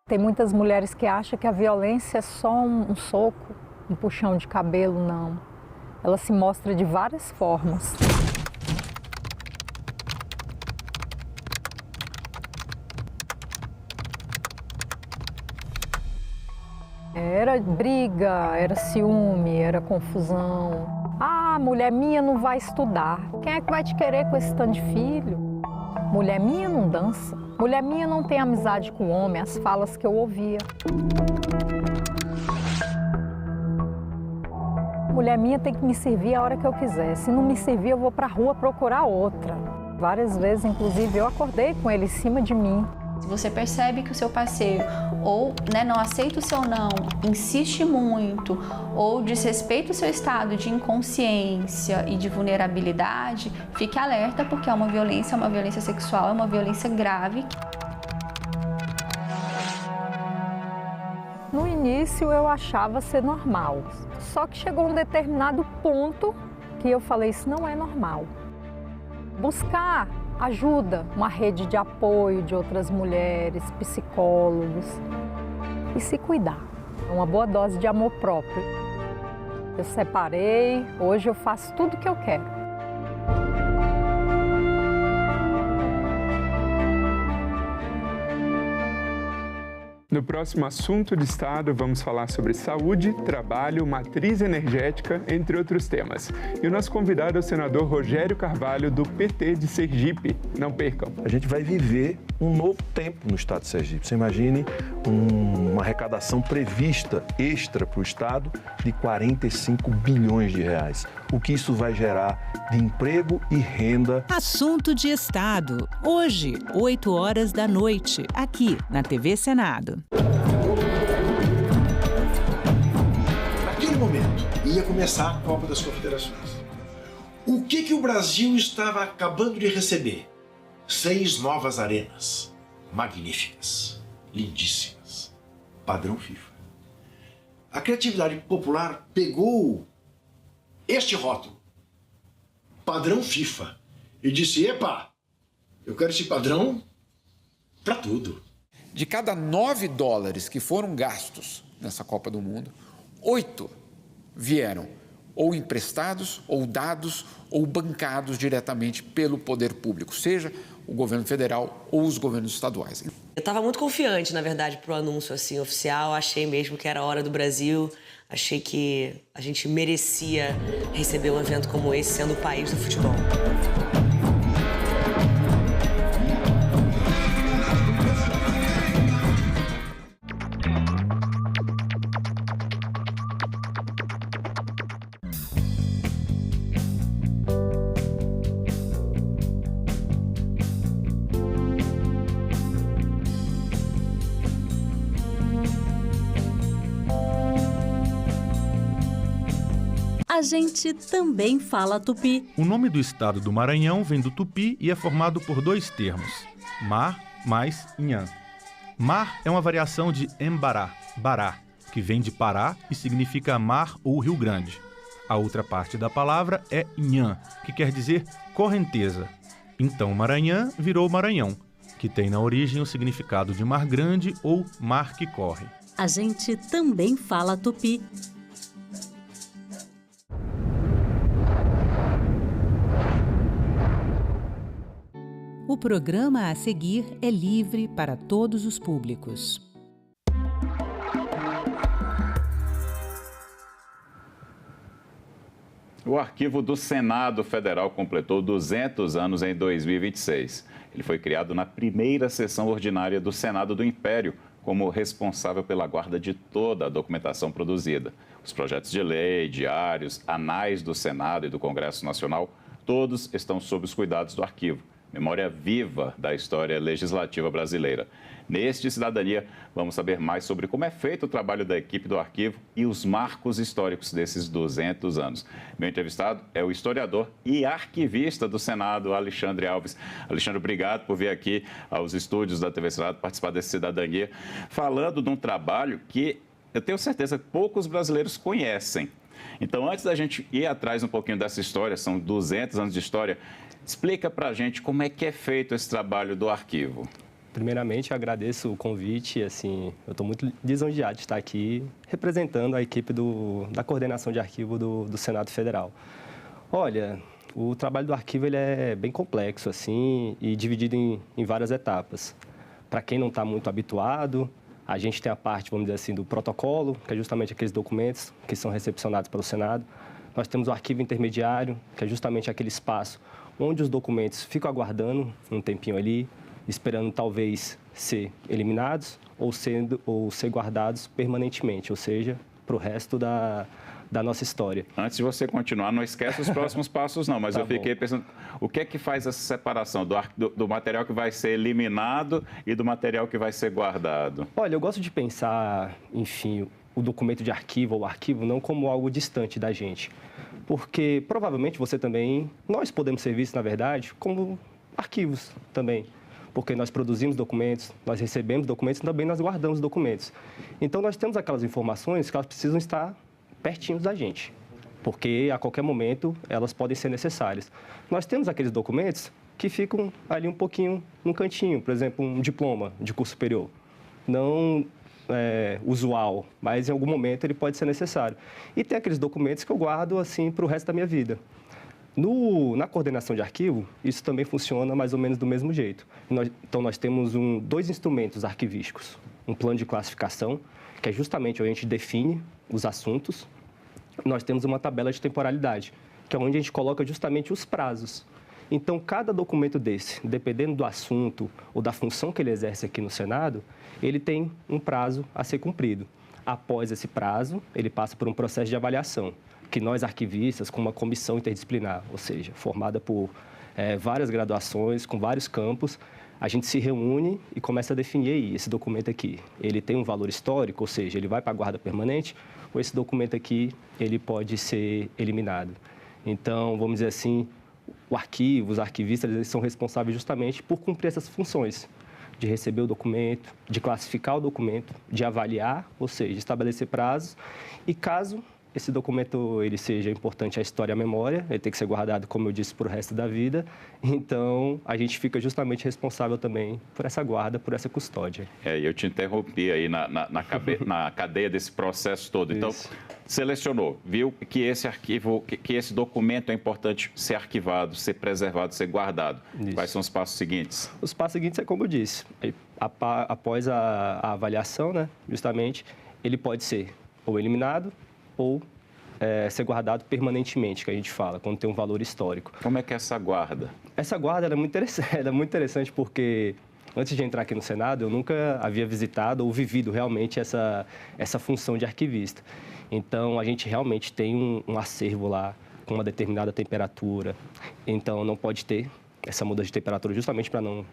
Tem muitas mulheres que acham que a violência é só um soco, um puxão de cabelo, não. Ela se mostra de várias formas. Era briga, era ciúme, era confusão. Ah, mulher minha não vai estudar. Quem é que vai te querer com esse tanto de filho? Mulher minha não dança. Mulher minha não tem amizade com o homem, as falas que eu ouvia. Mulher minha tem que me servir a hora que eu quiser. Se não me servir, eu vou para a rua procurar outra. Várias vezes, inclusive, eu acordei com ele em cima de mim. Se você percebe que o seu parceiro ou não aceita o seu não, insiste muito ou desrespeita o seu estado de inconsciência e de vulnerabilidade, fique alerta porque é uma violência sexual, é uma violência grave. No início eu achava ser normal, só que chegou um determinado ponto que eu falei, isso não é normal. Buscar ajuda, uma rede de apoio de outras mulheres, psicólogos e se cuidar. Uma boa dose de amor próprio. Eu separei, hoje eu faço tudo o que eu quero. No próximo Assunto de Estado, vamos falar sobre saúde, trabalho, matriz energética, entre outros temas. E o nosso convidado é o senador Rogério Carvalho, do PT de Sergipe. Não percam. A gente vai viver um novo tempo no estado de Sergipe. Você imagine uma arrecadação prevista extra para o estado de 45 bilhões de reais. O que isso vai gerar de emprego e renda. Assunto de Estado. Hoje, 20h, aqui na TV Senado. Naquele momento, ia começar a Copa das Confederações. O que o Brasil estava acabando de receber? 6 novas arenas. Magníficas. Lindíssimas. Padrão FIFA. A criatividade popular pegou este rótulo, padrão FIFA, e disse, epa, eu quero esse padrão para tudo. De cada $9 que foram gastos nessa Copa do Mundo, 8 vieram ou emprestados, ou dados, ou bancados diretamente pelo poder público, seja o governo federal ou os governos estaduais. Eu estava muito confiante, na verdade, para o anúncio assim, oficial, achei mesmo que era a hora do Brasil. Achei que a gente merecia receber um evento como esse, sendo o país do futebol. A gente também fala tupi. O nome do estado do Maranhão vem do tupi e é formado por 2 termos, mar mais nhan. Mar é uma variação de embará, bará, que vem de Pará e significa mar ou Rio Grande. A outra parte da palavra é nhan, que quer dizer correnteza. Então Maranhão virou Maranhão, que tem na origem o significado de mar grande ou mar que corre. A gente também fala tupi. O programa a seguir é livre para todos os públicos. O Arquivo do Senado Federal completou 200 anos em 2026. Ele foi criado na primeira sessão ordinária do Senado do Império, como responsável pela guarda de toda a documentação produzida. Os projetos de lei, diários, anais do Senado e do Congresso Nacional, todos estão sob os cuidados do arquivo. Memória viva da história legislativa brasileira. Neste Cidadania, vamos saber mais sobre como é feito o trabalho da equipe do arquivo e os marcos históricos desses 200 anos. Meu entrevistado é o historiador e arquivista do Senado, Alexandre Alves. Alexandre, obrigado por vir aqui aos estúdios da TV Senado participar desse Cidadania, falando de um trabalho que eu tenho certeza que poucos brasileiros conhecem. Então, antes da gente ir atrás um pouquinho dessa história, são 200 anos de história, explica para a gente como é que é feito esse trabalho do arquivo. Primeiramente, eu agradeço o convite. Assim, eu estou muito lisonjeado de estar aqui representando a equipe da coordenação de arquivo do Senado Federal. Olha, o trabalho do arquivo ele é bem complexo assim, e dividido em várias etapas. Para quem não está muito habituado, a gente tem a parte, vamos dizer assim, do protocolo, que é justamente aqueles documentos que são recepcionados pelo Senado. Nós temos o arquivo intermediário, que é justamente aquele espaço onde os documentos ficam aguardando um tempinho ali, esperando talvez ser eliminados ou ser guardados permanentemente, ou seja, para o resto da nossa história. Antes de você continuar, não esquece os próximos passos não, mas eu fiquei pensando, o que é que faz essa separação do material que vai ser eliminado e do material que vai ser guardado? Olha, eu gosto de pensar, enfim, o documento de arquivo ou arquivo não como algo distante da gente, porque provavelmente nós podemos ser vistos, na verdade, como arquivos também, porque nós produzimos documentos, nós recebemos documentos e também nós guardamos documentos. Então, nós temos aquelas informações que elas precisam estar pertinho da gente, porque a qualquer momento elas podem ser necessárias. Nós temos aqueles documentos que ficam ali um pouquinho no cantinho, por exemplo, um diploma de curso superior. Não usual, mas em algum momento ele pode ser necessário. E tem aqueles documentos que eu guardo assim para o resto da minha vida. Na coordenação de arquivo, isso também funciona mais ou menos do mesmo jeito. Então, nós temos 2 instrumentos arquivísticos. Um plano de classificação, que é justamente onde a gente define os assuntos. Nós temos uma tabela de temporalidade, que é onde a gente coloca justamente os prazos. Então, cada documento desse, dependendo do assunto ou da função que ele exerce aqui no Senado, ele tem um prazo a ser cumprido. Após esse prazo, ele passa por um processo de avaliação, que nós arquivistas, com uma comissão interdisciplinar, ou seja, formada por várias graduações, com vários campos, a gente se reúne e começa a definir aí, esse documento aqui, ele tem um valor histórico, ou seja, ele vai para a guarda permanente, ou esse documento aqui, ele pode ser eliminado. Então, vamos dizer assim, o arquivo, os arquivistas, eles são responsáveis justamente por cumprir essas funções, de receber o documento, de classificar o documento, de avaliar, ou seja, estabelecer prazos, e caso esse documento ele seja importante à história e à memória, ele tem que ser guardado, como eu disse, para o resto da vida. Então, a gente fica justamente responsável também por essa guarda, por essa custódia. Eu te interrompi aí na cadeia desse processo todo. Então, selecionou, viu que esse arquivo, que esse documento é importante ser arquivado, ser preservado, ser guardado. Isso. Quais são os passos seguintes? Os passos seguintes é como eu disse. Após a avaliação, né, justamente, ele pode ser ou eliminado, ou ser guardado permanentemente, que a gente fala, quando tem um valor histórico. Como é que é essa guarda? Essa guarda é muito interessante porque, antes de entrar aqui no Senado, eu nunca havia visitado ou vivido realmente essa função de arquivista. Então, a gente realmente tem um acervo lá com uma determinada temperatura. Então, não pode ter essa mudança de temperatura justamente para não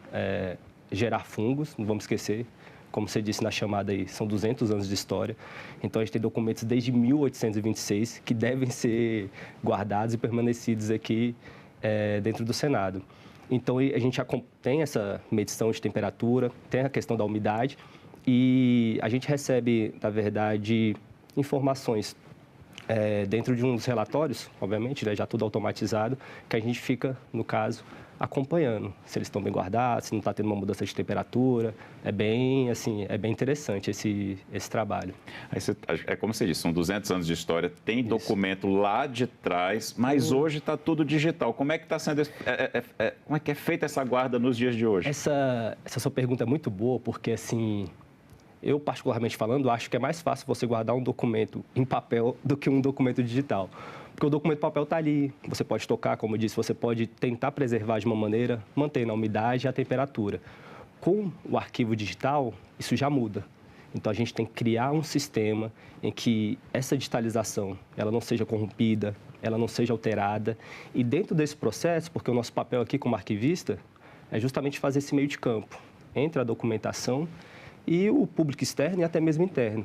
gerar fungos, não vamos esquecer. Como você disse na chamada aí, são 200 anos de história. Então, a gente tem documentos desde 1826 que devem ser guardados e permanecidos aqui dentro do Senado. Então, a gente tem essa medição de temperatura, tem a questão da umidade e a gente recebe, na verdade, informações dentro de uns relatórios, obviamente, né, já tudo automatizado, que a gente fica, no caso, acompanhando se eles estão bem guardados, se não está tendo uma mudança de temperatura. É bem interessante esse trabalho. É como você disse, são 200 anos de história, tem documento lá de trás, mas hoje está tudo digital. Como é que está sendo, como é que é feita essa guarda nos dias de hoje? Essa sua pergunta é muito boa, porque assim, eu particularmente falando, acho que é mais fácil você guardar um documento em papel do que um documento digital. Porque o documento papel está ali, você pode tocar, como eu disse, você pode tentar preservar de uma maneira, mantendo a umidade e a temperatura. Com o arquivo digital, isso já muda. Então, a gente tem que criar um sistema em que essa digitalização ela não seja corrompida, ela não seja alterada. E dentro desse processo, porque o nosso papel aqui como arquivista é justamente fazer esse meio de campo entre a documentação e o público externo e até mesmo interno.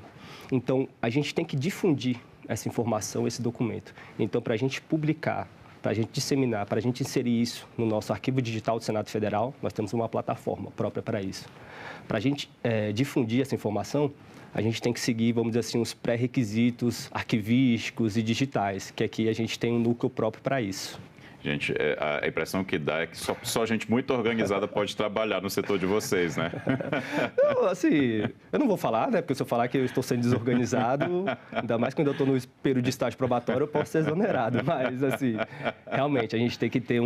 Então, a gente tem que difundir essa informação, esse documento. Então, para a gente publicar, para a gente disseminar, para a gente inserir isso no nosso arquivo digital do Senado Federal, nós temos uma plataforma própria para isso. Para a gente difundir essa informação, a gente tem que seguir, vamos dizer assim, os pré-requisitos arquivísticos e digitais, que aqui a gente tem um núcleo próprio para isso. Gente, a impressão que dá é que só gente muito organizada pode trabalhar no setor de vocês, né? Não, assim, eu não vou falar, né? Porque se eu falar que eu estou sendo desorganizado, ainda mais quando eu estou no período de estágio probatório, eu posso ser exonerado. Mas, assim, realmente, a gente tem que ter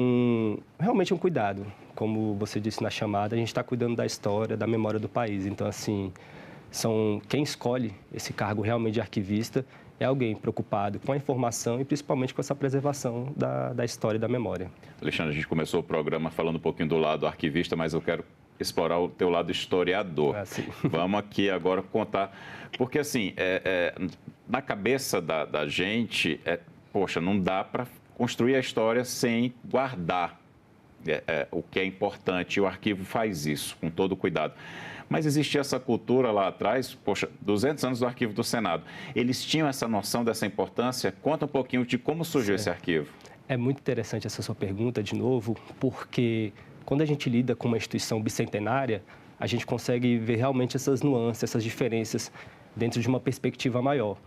realmente um cuidado. Como você disse na chamada, a gente está cuidando da história, da memória do país. Então, assim, quem escolhe esse cargo realmente de arquivista é alguém preocupado com a informação e principalmente com essa preservação da história e da memória. Alexandre, a gente começou o programa falando um pouquinho do lado arquivista, mas eu quero explorar o teu lado historiador. Vamos aqui agora contar, porque assim, na cabeça da gente, poxa, não dá para construir a história sem guardar o que é importante, e o arquivo faz isso com todo cuidado. Mas existia essa cultura lá atrás, poxa, 200 anos do arquivo do Senado. Eles tinham essa noção dessa importância? Conta um pouquinho de como surgiu esse arquivo. É muito interessante essa sua pergunta, de novo, porque quando a gente lida com uma instituição bicentenária, a gente consegue ver realmente essas nuances, essas diferenças dentro de uma perspectiva maior.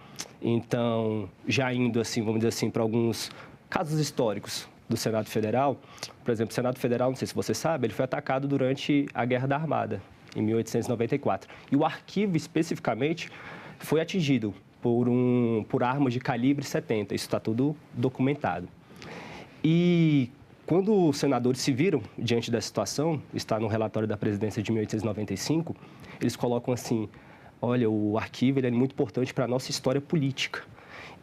Então, já indo assim, vamos dizer assim, para alguns casos históricos do Senado Federal, por exemplo, o Senado Federal, não sei se você sabe, ele foi atacado durante a Guerra da Armada, em 1894. E o arquivo, especificamente, foi atingido por armas de calibre 70. Isso está tudo documentado. E quando os senadores se viram diante da situação, está no relatório da presidência de 1895, eles colocam assim, olha, o arquivo ele é muito importante para a nossa história política.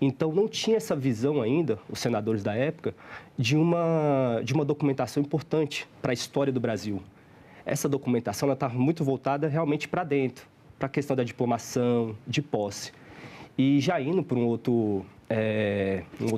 Então, não tinha essa visão ainda, os senadores da época, de uma documentação importante para a história do Brasil. Essa documentação está muito voltada realmente para dentro, para a questão da diplomação, de posse. E já indo para um outro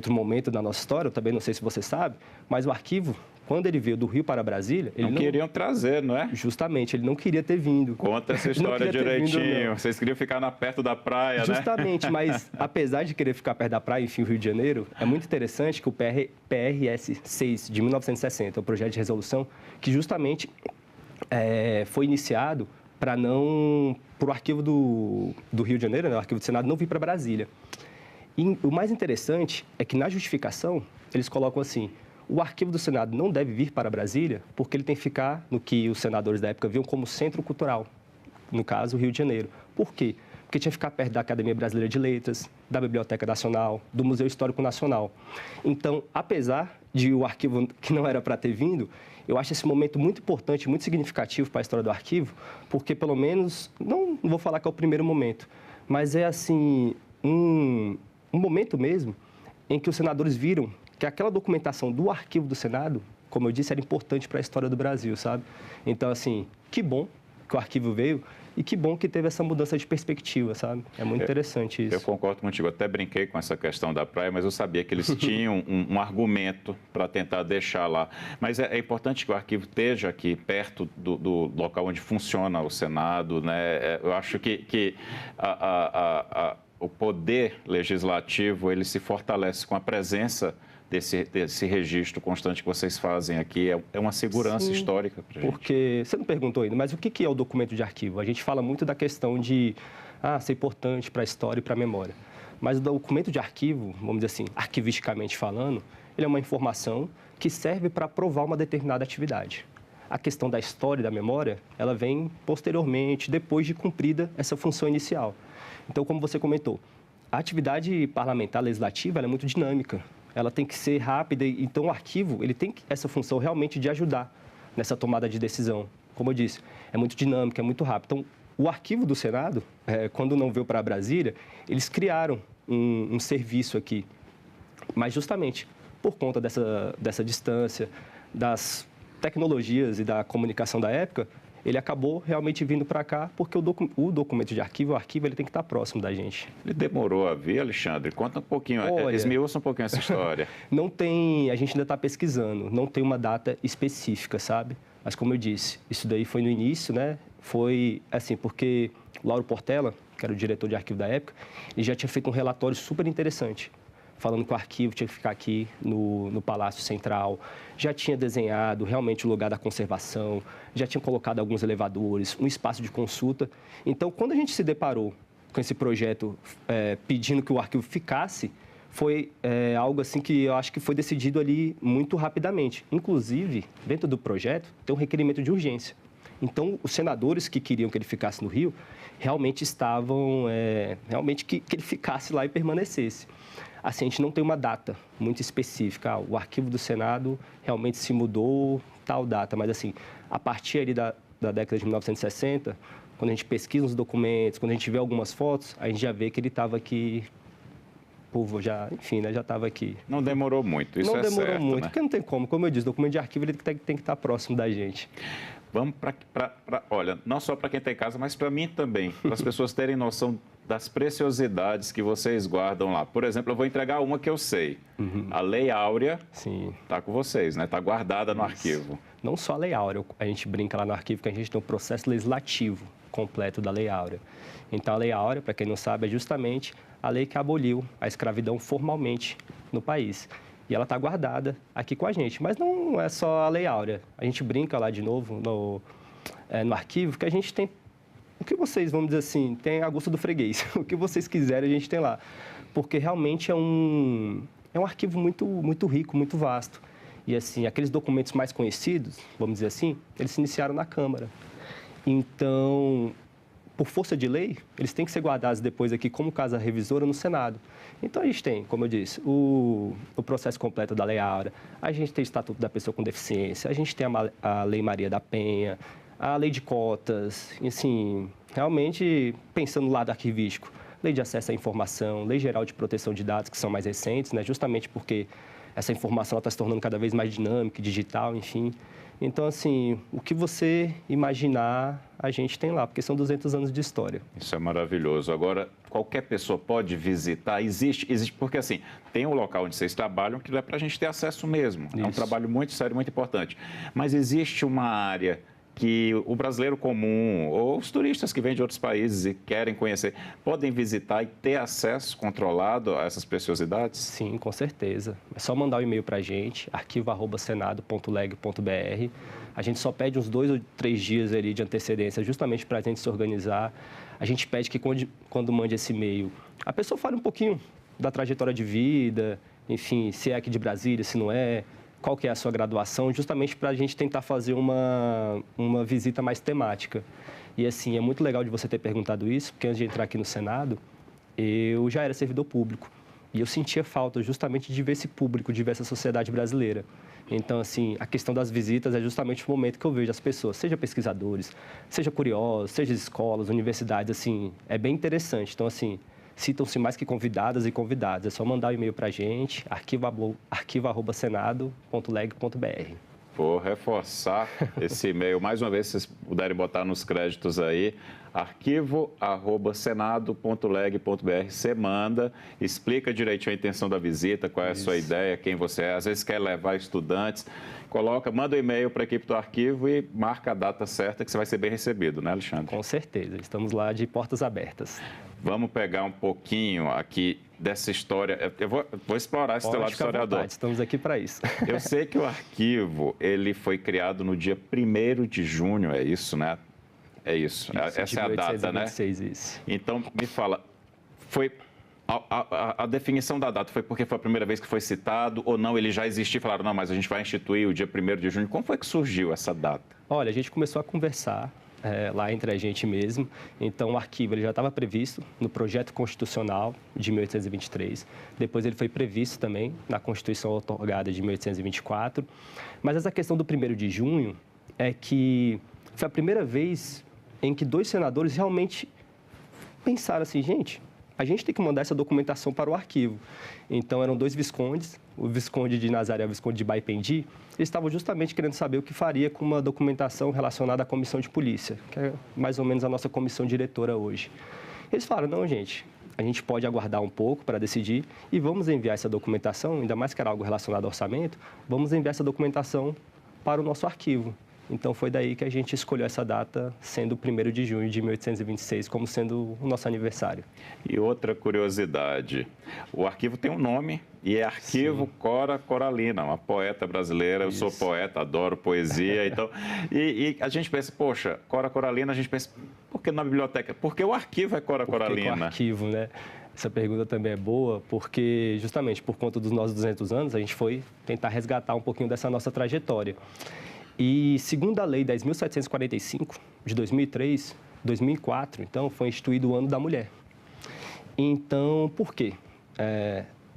momento da nossa história, eu também não sei se você sabe, mas o arquivo, quando ele veio do Rio para Brasília... Não queriam trazer, não é? Justamente, ele não queria ter vindo. Conta essa história direitinho. Vocês queriam ficar perto da praia, Justamente, né? Mas apesar de querer ficar perto da praia, enfim, o Rio de Janeiro, é muito interessante que o PRS 6 de 1960, o projeto de resolução, que justamente foi iniciado para o arquivo do Rio de Janeiro, né, o arquivo do Senado, não vir para Brasília. E o mais interessante é que na justificação eles colocam assim, o arquivo do Senado não deve vir para Brasília porque ele tem que ficar no que os senadores da época viam como centro cultural, no caso, o Rio de Janeiro. Por quê? Porque tinha que ficar perto da Academia Brasileira de Letras, da Biblioteca Nacional, do Museu Histórico Nacional. Então, apesar de o arquivo que não era para ter vindo, eu acho esse momento muito importante, muito significativo para a história do arquivo, porque pelo menos, não vou falar que é o primeiro momento, mas é assim, um momento mesmo em que os senadores viram que aquela documentação do arquivo do Senado, como eu disse, era importante para a história do Brasil, sabe? Então, assim, que bom que o arquivo veio E que bom que teve essa mudança de perspectiva, sabe? É muito interessante isso. Eu concordo contigo. Eu até brinquei com essa questão da praia, mas eu sabia que eles tinham um argumento para tentar deixar lá. Mas é importante que o arquivo esteja aqui, perto do local onde funciona o Senado, né? Eu acho que o poder legislativo, ele se fortalece com a presença desse registro constante que vocês fazem aqui. É uma segurança histórica para a gente. Porque você não perguntou ainda, mas o que é o documento de arquivo? A gente fala muito da questão de ser importante para a história e para a memória. Mas o documento de arquivo, vamos dizer assim, arquivisticamente falando, ele é uma informação que serve para provar uma determinada atividade. A questão da história e da memória, ela vem posteriormente, depois de cumprida essa função inicial. Então, como você comentou, a atividade parlamentar legislativa ela é muito dinâmica. Ela tem que ser rápida, então o arquivo ele tem essa função realmente de ajudar nessa tomada de decisão. Como eu disse, é muito dinâmico, é muito rápido. Então, o arquivo do Senado, quando não veio para Brasília, eles criaram um serviço aqui, mas justamente por conta dessa distância, das tecnologias e da comunicação da época, ele acabou realmente vindo para cá, porque o documento de arquivo, o arquivo ele tem que estar próximo da gente. Ele demorou a vir, Alexandre? Conta um pouquinho, esmiuça um pouquinho essa história. Não tem, a gente ainda está pesquisando, não tem uma data específica, sabe? Mas como eu disse, isso daí foi no início, né? Foi assim, porque o Lauro Portela, que era o diretor de arquivo da época, ele já tinha feito um relatório super interessante, falando que o arquivo tinha que ficar aqui no Palácio Central, já tinha desenhado realmente o lugar da conservação, já tinha colocado alguns elevadores, um espaço de consulta. Então, quando a gente se deparou com esse projeto pedindo que o arquivo ficasse, foi algo assim que eu acho que foi decidido ali muito rapidamente. Inclusive, dentro do projeto, tem um requerimento de urgência. Então, os senadores que queriam que ele ficasse no Rio, realmente estavam, realmente que ele ficasse lá e permanecesse. Assim, a gente não tem uma data muito específica. O arquivo do Senado realmente se mudou, tal data. Mas, assim, a partir ali da década de 1960, quando a gente pesquisa os documentos, quando a gente vê algumas fotos, a gente já vê que ele estava aqui, já estava aqui. Não demorou muito, isso é certo, Não demorou muito, né? Porque não tem como eu disse, o documento de arquivo ele tem que estar próximo da gente. Vamos olha, não só para quem está em casa, mas para mim também, para as pessoas terem noção das preciosidades que vocês guardam lá. Por exemplo, eu vou entregar uma que eu sei. A Lei Áurea está com vocês, né? Está guardada no arquivo. Não só a Lei Áurea, a gente brinca lá no arquivo que a gente tem um processo legislativo completo da Lei Áurea. Então, a Lei Áurea, para quem não sabe, é justamente a lei que aboliu a escravidão formalmente no país. E ela está guardada aqui com a gente. Mas não é só a Lei Áurea. A gente brinca lá de novo no arquivo que a gente tem o que vocês, vamos dizer assim, tem a gosto do freguês. O que vocês quiserem a gente tem lá. Porque realmente é um arquivo muito, muito rico, muito vasto. E assim, aqueles documentos mais conhecidos, vamos dizer assim, eles se iniciaram na Câmara. Então, por força de lei, eles têm que ser guardados depois aqui como casa revisora no Senado. Então, a gente tem, como eu disse, o processo completo da Lei Áurea, a gente tem o Estatuto da Pessoa com Deficiência, a gente tem a Lei Maria da Penha, a Lei de Cotas, e assim, realmente pensando no lado arquivístico, Lei de Acesso à Informação, Lei Geral de Proteção de Dados, que são mais recentes, né, justamente porque essa informação está se tornando cada vez mais dinâmica, digital, enfim. Então, assim, o que você imaginar, a gente tem lá, porque são 200 anos de história. Isso é maravilhoso. Agora, qualquer pessoa pode visitar? Existe porque, assim, tem um local onde vocês trabalham que não é para a gente ter acesso mesmo. Isso. É um trabalho muito sério, muito importante. Mas existe uma área que o brasileiro comum ou os turistas que vêm de outros países e querem conhecer podem visitar e ter acesso controlado a essas preciosidades? Sim, com certeza. É só mandar um e-mail para a gente, arquivo@senado.leg.br. A gente só pede uns 2 ou 3 dias ali de antecedência, justamente para a gente se organizar. A gente pede que quando mande esse e-mail, a pessoa fale um pouquinho da trajetória de vida, enfim, se é aqui de Brasília, se não é, qual que é a sua graduação, justamente para a gente tentar fazer uma visita mais temática. E, assim, é muito legal de você ter perguntado isso, porque antes de entrar aqui no Senado, eu já era servidor público. E eu sentia falta justamente de ver esse público, de ver essa sociedade brasileira. Então, assim, a questão das visitas é justamente o momento que eu vejo as pessoas, seja pesquisadores, seja curiosos, seja escolas, universidades, assim, é bem interessante. Então, assim, sintam-se mais que convidadas e convidados. É só mandar um e-mail para a gente, arquivo@senado.leg.br. Vou reforçar esse e-mail. Mais uma vez, se vocês puderem botar nos créditos aí, arquivo@senado.leg.br. Você manda, explica direitinho a intenção da visita, qual é a sua ideia, quem você é. Às vezes quer levar estudantes, manda um e-mail para a equipe do arquivo e marca a data certa que você vai ser bem recebido, né, Alexandre? Com certeza, estamos lá de portas abertas. Vamos pegar um pouquinho aqui dessa história. Eu vou explorar esse teu lado historiador. Estamos aqui para isso. Eu sei que o arquivo ele foi criado no dia 1º de junho, é isso, né? É isso. Essa é a data, né? Isso. Então, me fala, foi a definição da data foi porque foi a primeira vez que foi citado ou não? Ele já existia e falaram, não, mas a gente vai instituir o dia 1º de junho. Como foi que surgiu essa data? Olha, a gente começou a conversar lá entre a gente mesmo. Então, o arquivo ele já estava previsto no projeto constitucional de 1823. Depois, ele foi previsto também na Constituição outorgada de 1824. Mas essa questão do 1º de junho é que foi a primeira vez em que 2 senadores realmente pensaram assim, gente, a gente tem que mandar essa documentação para o arquivo. Então, eram 2 viscondes, o visconde de Nazaré e o visconde de Baipendi, eles estavam justamente querendo saber o que faria com uma documentação relacionada à comissão de polícia, que é mais ou menos a nossa comissão diretora hoje. Eles falaram, não, gente, a gente pode aguardar um pouco para decidir e vamos enviar essa documentação, ainda mais que era algo relacionado ao orçamento, vamos enviar essa documentação para o nosso arquivo. Então, foi daí que a gente escolheu essa data, sendo o 1º de junho de 1826, como sendo o nosso aniversário. E outra curiosidade, o arquivo tem um nome, e é Arquivo Cora Coralina, uma poeta brasileira. Eu sou poeta, adoro poesia, então... E a gente pensa, poxa, Cora Coralina, a gente pensa, por que na biblioteca? Porque o arquivo é Cora Coralina. Porque o arquivo, né? Essa pergunta também é boa, porque justamente por conta dos nossos 200 anos, a gente foi tentar resgatar um pouquinho dessa nossa trajetória. E, segundo a Lei 10.745, de 2003, 2004, então, foi instituído o Ano da Mulher. Então, por quê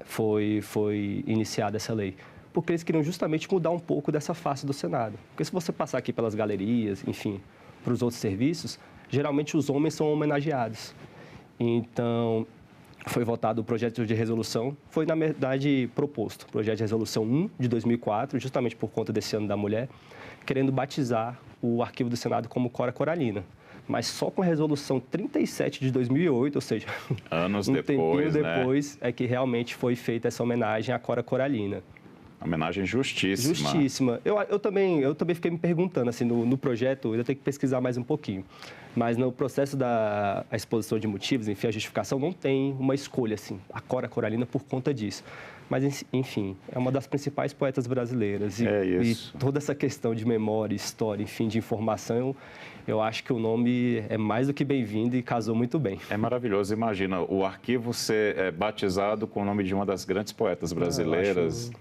foi iniciada essa lei? Porque eles queriam justamente mudar um pouco dessa face do Senado. Porque se você passar aqui pelas galerias, enfim, para os outros serviços, geralmente os homens são homenageados. Então, foi votado o projeto de resolução, foi, na verdade, proposto, o projeto de resolução 1 de 2004, justamente por conta desse Ano da Mulher, querendo batizar o arquivo do Senado como Cora Coralina. Mas só com a resolução 37 de 2008, ou seja, anos um depois, tempinho depois, é que realmente foi feita essa homenagem à Cora Coralina. Homenagem justíssima. Justíssima. Eu também fiquei me perguntando, assim, no projeto, eu tenho que pesquisar mais um pouquinho, mas no processo da exposição de motivos, enfim, a justificação não tem uma escolha, assim, a Cora Coralina por conta disso. Mas, enfim, é uma das principais poetas brasileiras. E toda essa questão de memória, história, enfim, de informação, eu acho que o nome é mais do que bem-vindo e casou muito bem. É maravilhoso. Imagina, o arquivo ser batizado com o nome de uma das grandes poetas brasileiras.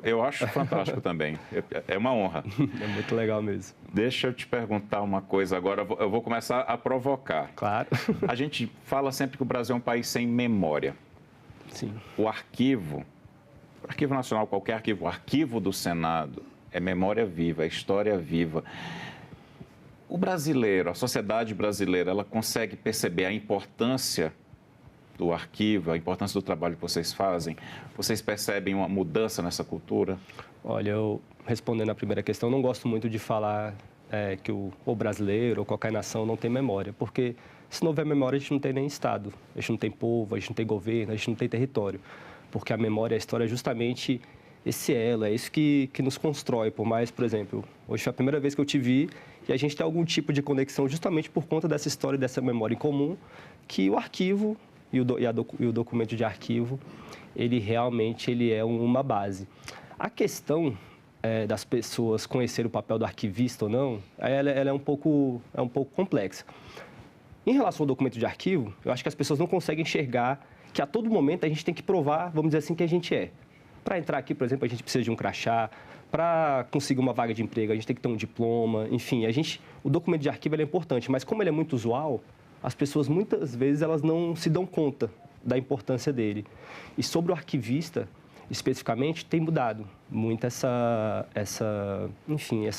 Eu acho fantástico também. É uma honra. É muito legal mesmo. Deixa eu te perguntar uma coisa agora. Eu vou começar a provocar. Claro. A gente fala sempre que o Brasil é um país sem memória. Sim. O arquivo nacional, qualquer arquivo, o arquivo do Senado é memória viva, é história viva. O brasileiro, a sociedade brasileira, ela consegue perceber a importância do arquivo, a importância do trabalho que vocês fazem? Vocês percebem uma mudança nessa cultura? Olha, eu respondendo à primeira questão, não gosto muito de falar que o brasileiro ou qualquer nação não tem memória, porque se não houver memória, a gente não tem nem Estado, a gente não tem povo, a gente não tem governo, a gente não tem território. Porque a memória, a história é justamente esse elo, é isso que nos constrói. Por mais, por exemplo, hoje foi a primeira vez que eu te vi e a gente tem algum tipo de conexão justamente por conta dessa história e dessa memória em comum, que o arquivo e o documento de arquivo, ele realmente é uma base. A questão das pessoas conhecerem o papel do arquivista ou não, ela é um pouco complexa. Em relação ao documento de arquivo, eu acho que as pessoas não conseguem enxergar que a todo momento a gente tem que provar, vamos dizer assim, que a gente é. Para entrar aqui, por exemplo, a gente precisa de um crachá. Para conseguir uma vaga de emprego, a gente tem que ter um diploma. Enfim, o documento de arquivo é importante, mas como ele é muito usual, as pessoas muitas vezes elas não se dão conta da importância dele. E sobre o arquivista, especificamente, tem mudado muito essa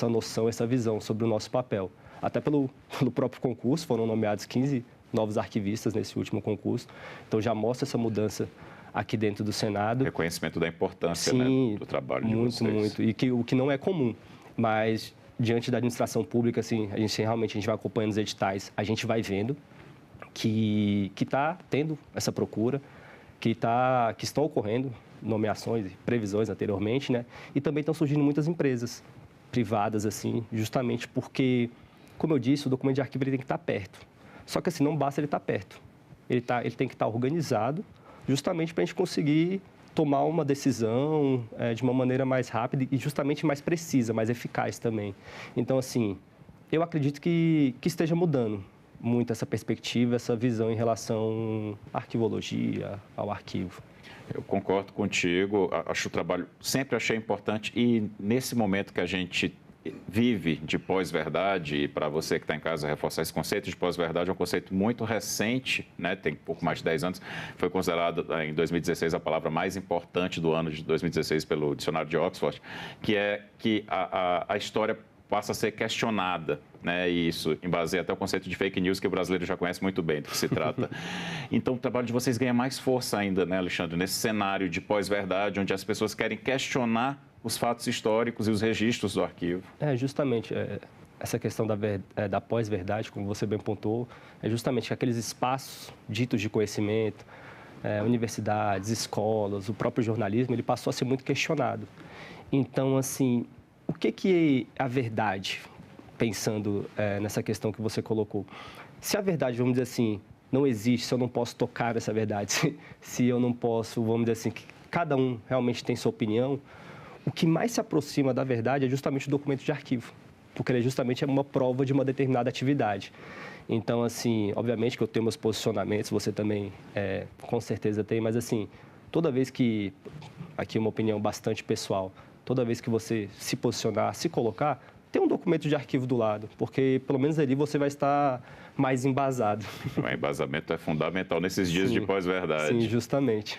noção, essa visão sobre o nosso papel. Até pelo próprio concurso, foram nomeados 15 novos arquivistas nesse último concurso. Então, já mostra essa mudança aqui dentro do Senado. Reconhecimento da importância, Sim, do trabalho de muito, vocês. muito. E o que não é comum. mas diante da administração pública, assim, a gente vai acompanhando os editais, a gente vai vendo que está tendo essa procura, que estão ocorrendo nomeações e previsões anteriormente, né? E também estão surgindo muitas empresas privadas, assim, justamente porque, como eu disse, o documento de arquivo ele tem que estar perto. Só que, assim, não basta ele estar perto. Ele tem que estar organizado, justamente para a gente conseguir tomar uma decisão de uma maneira mais rápida e justamente mais precisa, mais eficaz também. Então, assim, eu acredito que esteja mudando muito essa perspectiva, essa visão em relação à arquivologia, ao arquivo. Eu concordo contigo, acho o trabalho, sempre achei importante e nesse momento que a gente vive de pós-verdade, e para você que está em casa reforçar esse conceito de pós-verdade, é um conceito muito recente, né? Tem pouco mais de 10 anos, foi considerado em 2016 a palavra mais importante do ano de 2016 pelo dicionário de Oxford, que é que a história passa a ser questionada, né? E isso embaseia até o conceito de fake news, que o brasileiro já conhece muito bem do que se trata. Então, o trabalho de vocês ganha mais força ainda, né, Alexandre, nesse cenário de pós-verdade, onde as pessoas querem questionar os fatos históricos e os registros do arquivo. Justamente, essa questão da pós-verdade, como você bem pontuou, é justamente que aqueles espaços ditos de conhecimento, universidades, escolas, o próprio jornalismo, ele passou a ser muito questionado. Então, assim, o que é a verdade, pensando nessa questão que você colocou? Se a verdade, vamos dizer assim, não existe, se eu não posso tocar essa verdade, se eu não posso, vamos dizer assim, que cada um realmente tem sua opinião, o que mais se aproxima da verdade é justamente o documento de arquivo, porque ele justamente é uma prova de uma determinada atividade. Então, assim, obviamente que eu tenho meus posicionamentos, você também com certeza tem, mas assim, toda vez que, aqui uma opinião bastante pessoal, toda vez que você se posicionar, se colocar, tem um documento de arquivo do lado, porque pelo menos ali você vai estar mais embasado. O embasamento é fundamental nesses dias de pós-verdade. Sim, justamente.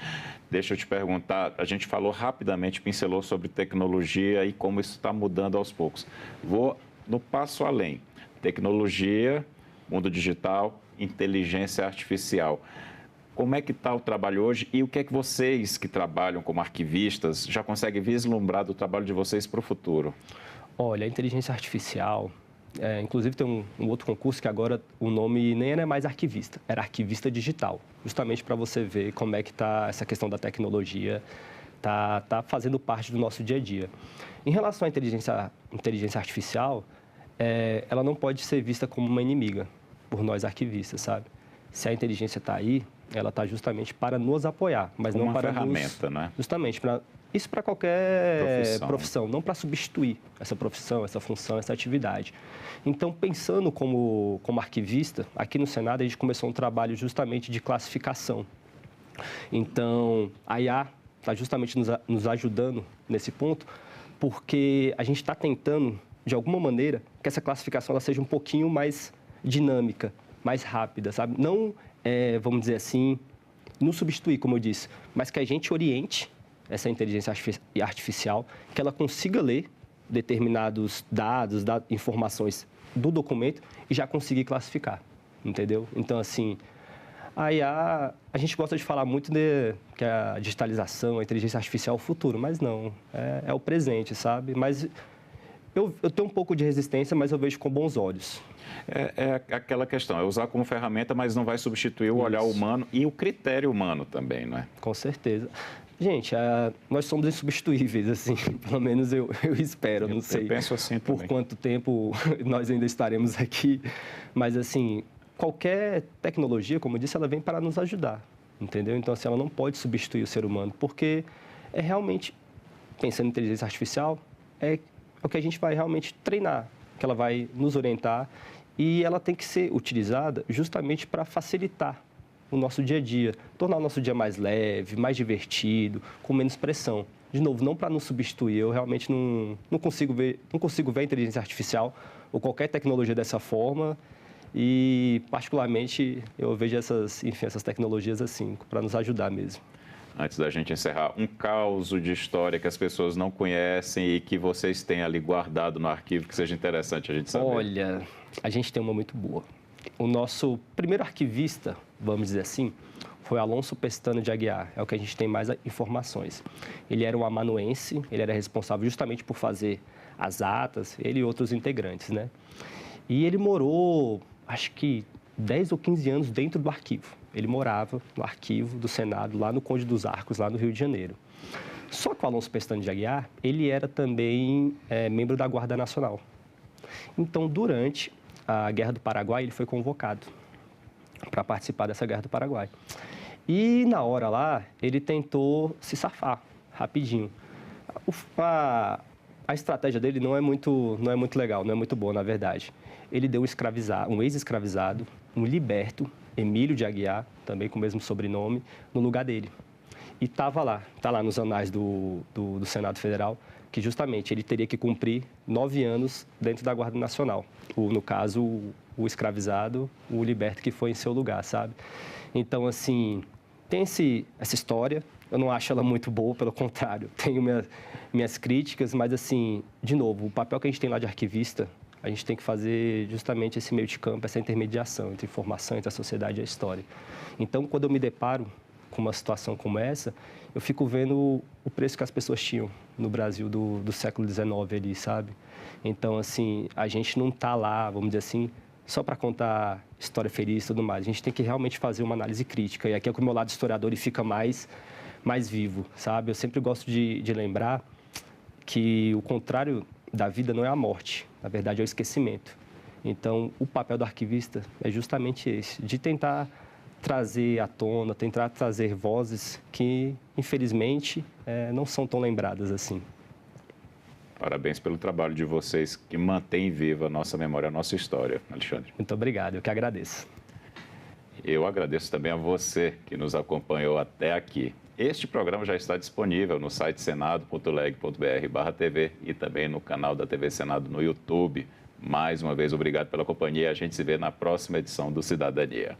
Deixa eu te perguntar, a gente falou rapidamente, pincelou sobre tecnologia e como isso está mudando aos poucos. Vou no passo além. Tecnologia, mundo digital, inteligência artificial. Como é que está o trabalho hoje e o que é que vocês que trabalham como arquivistas já conseguem vislumbrar do trabalho de vocês para o futuro? Olha, a inteligência artificial, inclusive tem um outro concurso que agora o nome nem era mais arquivista, era arquivista digital, justamente para você ver como é que está essa questão da tecnologia, tá fazendo parte do nosso dia a dia. Em relação à inteligência artificial, ela não pode ser vista como uma inimiga por nós arquivistas, sabe? Se a inteligência está aí, ela está justamente para nos apoiar, mas como não para uma ferramenta, né? Justamente, isso para qualquer profissão, não para substituir essa profissão, essa função, essa atividade. Então, pensando como arquivista, aqui no Senado a gente começou um trabalho justamente de classificação. Então, a IA está justamente nos ajudando nesse ponto, porque a gente está tentando, de alguma maneira, que essa classificação ela seja um pouquinho mais dinâmica, mais rápida, sabe? Não, vamos dizer assim, nos substituir, como eu disse, mas que a gente oriente essa inteligência artificial, que ela consiga ler determinados dados, informações do documento e já conseguir classificar, entendeu? Então, assim, a IA, a gente gosta de falar muito que a digitalização, a inteligência artificial é o futuro, mas não, é o presente, sabe? Mas eu tenho um pouco de resistência, mas eu vejo com bons olhos. É aquela questão, é usar como ferramenta, mas não vai substituir o olhar humano e o critério humano também, não é? Com certeza. Gente, nós somos insubstituíveis, assim, pelo menos eu espero, não sei. Eu penso assim por também. Quanto tempo nós ainda estaremos aqui, mas assim, qualquer tecnologia, como eu disse, ela vem para nos ajudar, entendeu? Então, assim, ela não pode substituir o ser humano, porque é realmente, pensando em inteligência artificial, é o que a gente vai realmente treinar, que ela vai nos orientar e ela tem que ser utilizada justamente para facilitar o nosso dia a dia, tornar o nosso dia mais leve, mais divertido, com menos pressão. De novo, não para nos substituir, eu realmente não consigo ver a inteligência artificial ou qualquer tecnologia dessa forma e, particularmente, eu vejo essas tecnologias assim, para nos ajudar mesmo. Antes da gente encerrar, um caos de história que as pessoas não conhecem e que vocês têm ali guardado no arquivo, que seja interessante a gente saber. Olha, a gente tem uma muito boa. O nosso primeiro arquivista, vamos dizer assim, foi Alonso Pestana de Aguiar, é o que a gente tem mais informações. Ele era um amanuense, ele era responsável justamente por fazer as atas, ele e outros integrantes, né? E ele morou, acho que 10 ou 15 anos dentro do arquivo. Ele morava no arquivo do Senado, lá no Conde dos Arcos, lá no Rio de Janeiro. Só que o Alonso Pestana de Aguiar, ele era também membro da Guarda Nacional. Então, durante a Guerra do Paraguai, ele foi convocado para participar dessa Guerra do Paraguai. E, na hora lá, ele tentou se safar rapidinho. A estratégia dele não é muito legal, não é muito boa, na verdade. Ele deu um ex-escravizado, um liberto, Emílio de Aguiar, também com o mesmo sobrenome, no lugar dele. E está lá nos anais do Senado Federal, que justamente ele teria que cumprir 9 anos dentro da Guarda Nacional. No caso, o escravizado, o liberto que foi em seu lugar, sabe? Então, assim, tem essa história. Eu não acho ela muito boa, pelo contrário. Tenho minhas críticas, mas, assim, de novo, o papel que a gente tem lá de arquivista, a gente tem que fazer justamente esse meio de campo, essa intermediação entre informação, entre a sociedade e a história. Então, quando eu me deparo com uma situação como essa, eu fico vendo o preço que as pessoas tinham no Brasil do século XIX ali, sabe? Então, assim, a gente não está lá, vamos dizer assim, só para contar história feliz e tudo mais. A gente tem que realmente fazer uma análise crítica. E aqui é que o meu lado historiador ele fica mais vivo, sabe? Eu sempre gosto de lembrar que o contrário da vida não é a morte, na verdade é o esquecimento. Então, o papel do arquivista é justamente esse, de tentar trazer à tona, tentar trazer vozes que, infelizmente, não são tão lembradas assim. Parabéns pelo trabalho de vocês que mantém viva a nossa memória, a nossa história, Alexandre. Muito obrigado, eu que agradeço. Eu agradeço também a você que nos acompanhou até aqui. Este programa já está disponível no site senado.leg.br/TV e também no canal da TV Senado no YouTube. Mais uma vez, obrigado pela companhia. A gente se vê na próxima edição do Cidadania.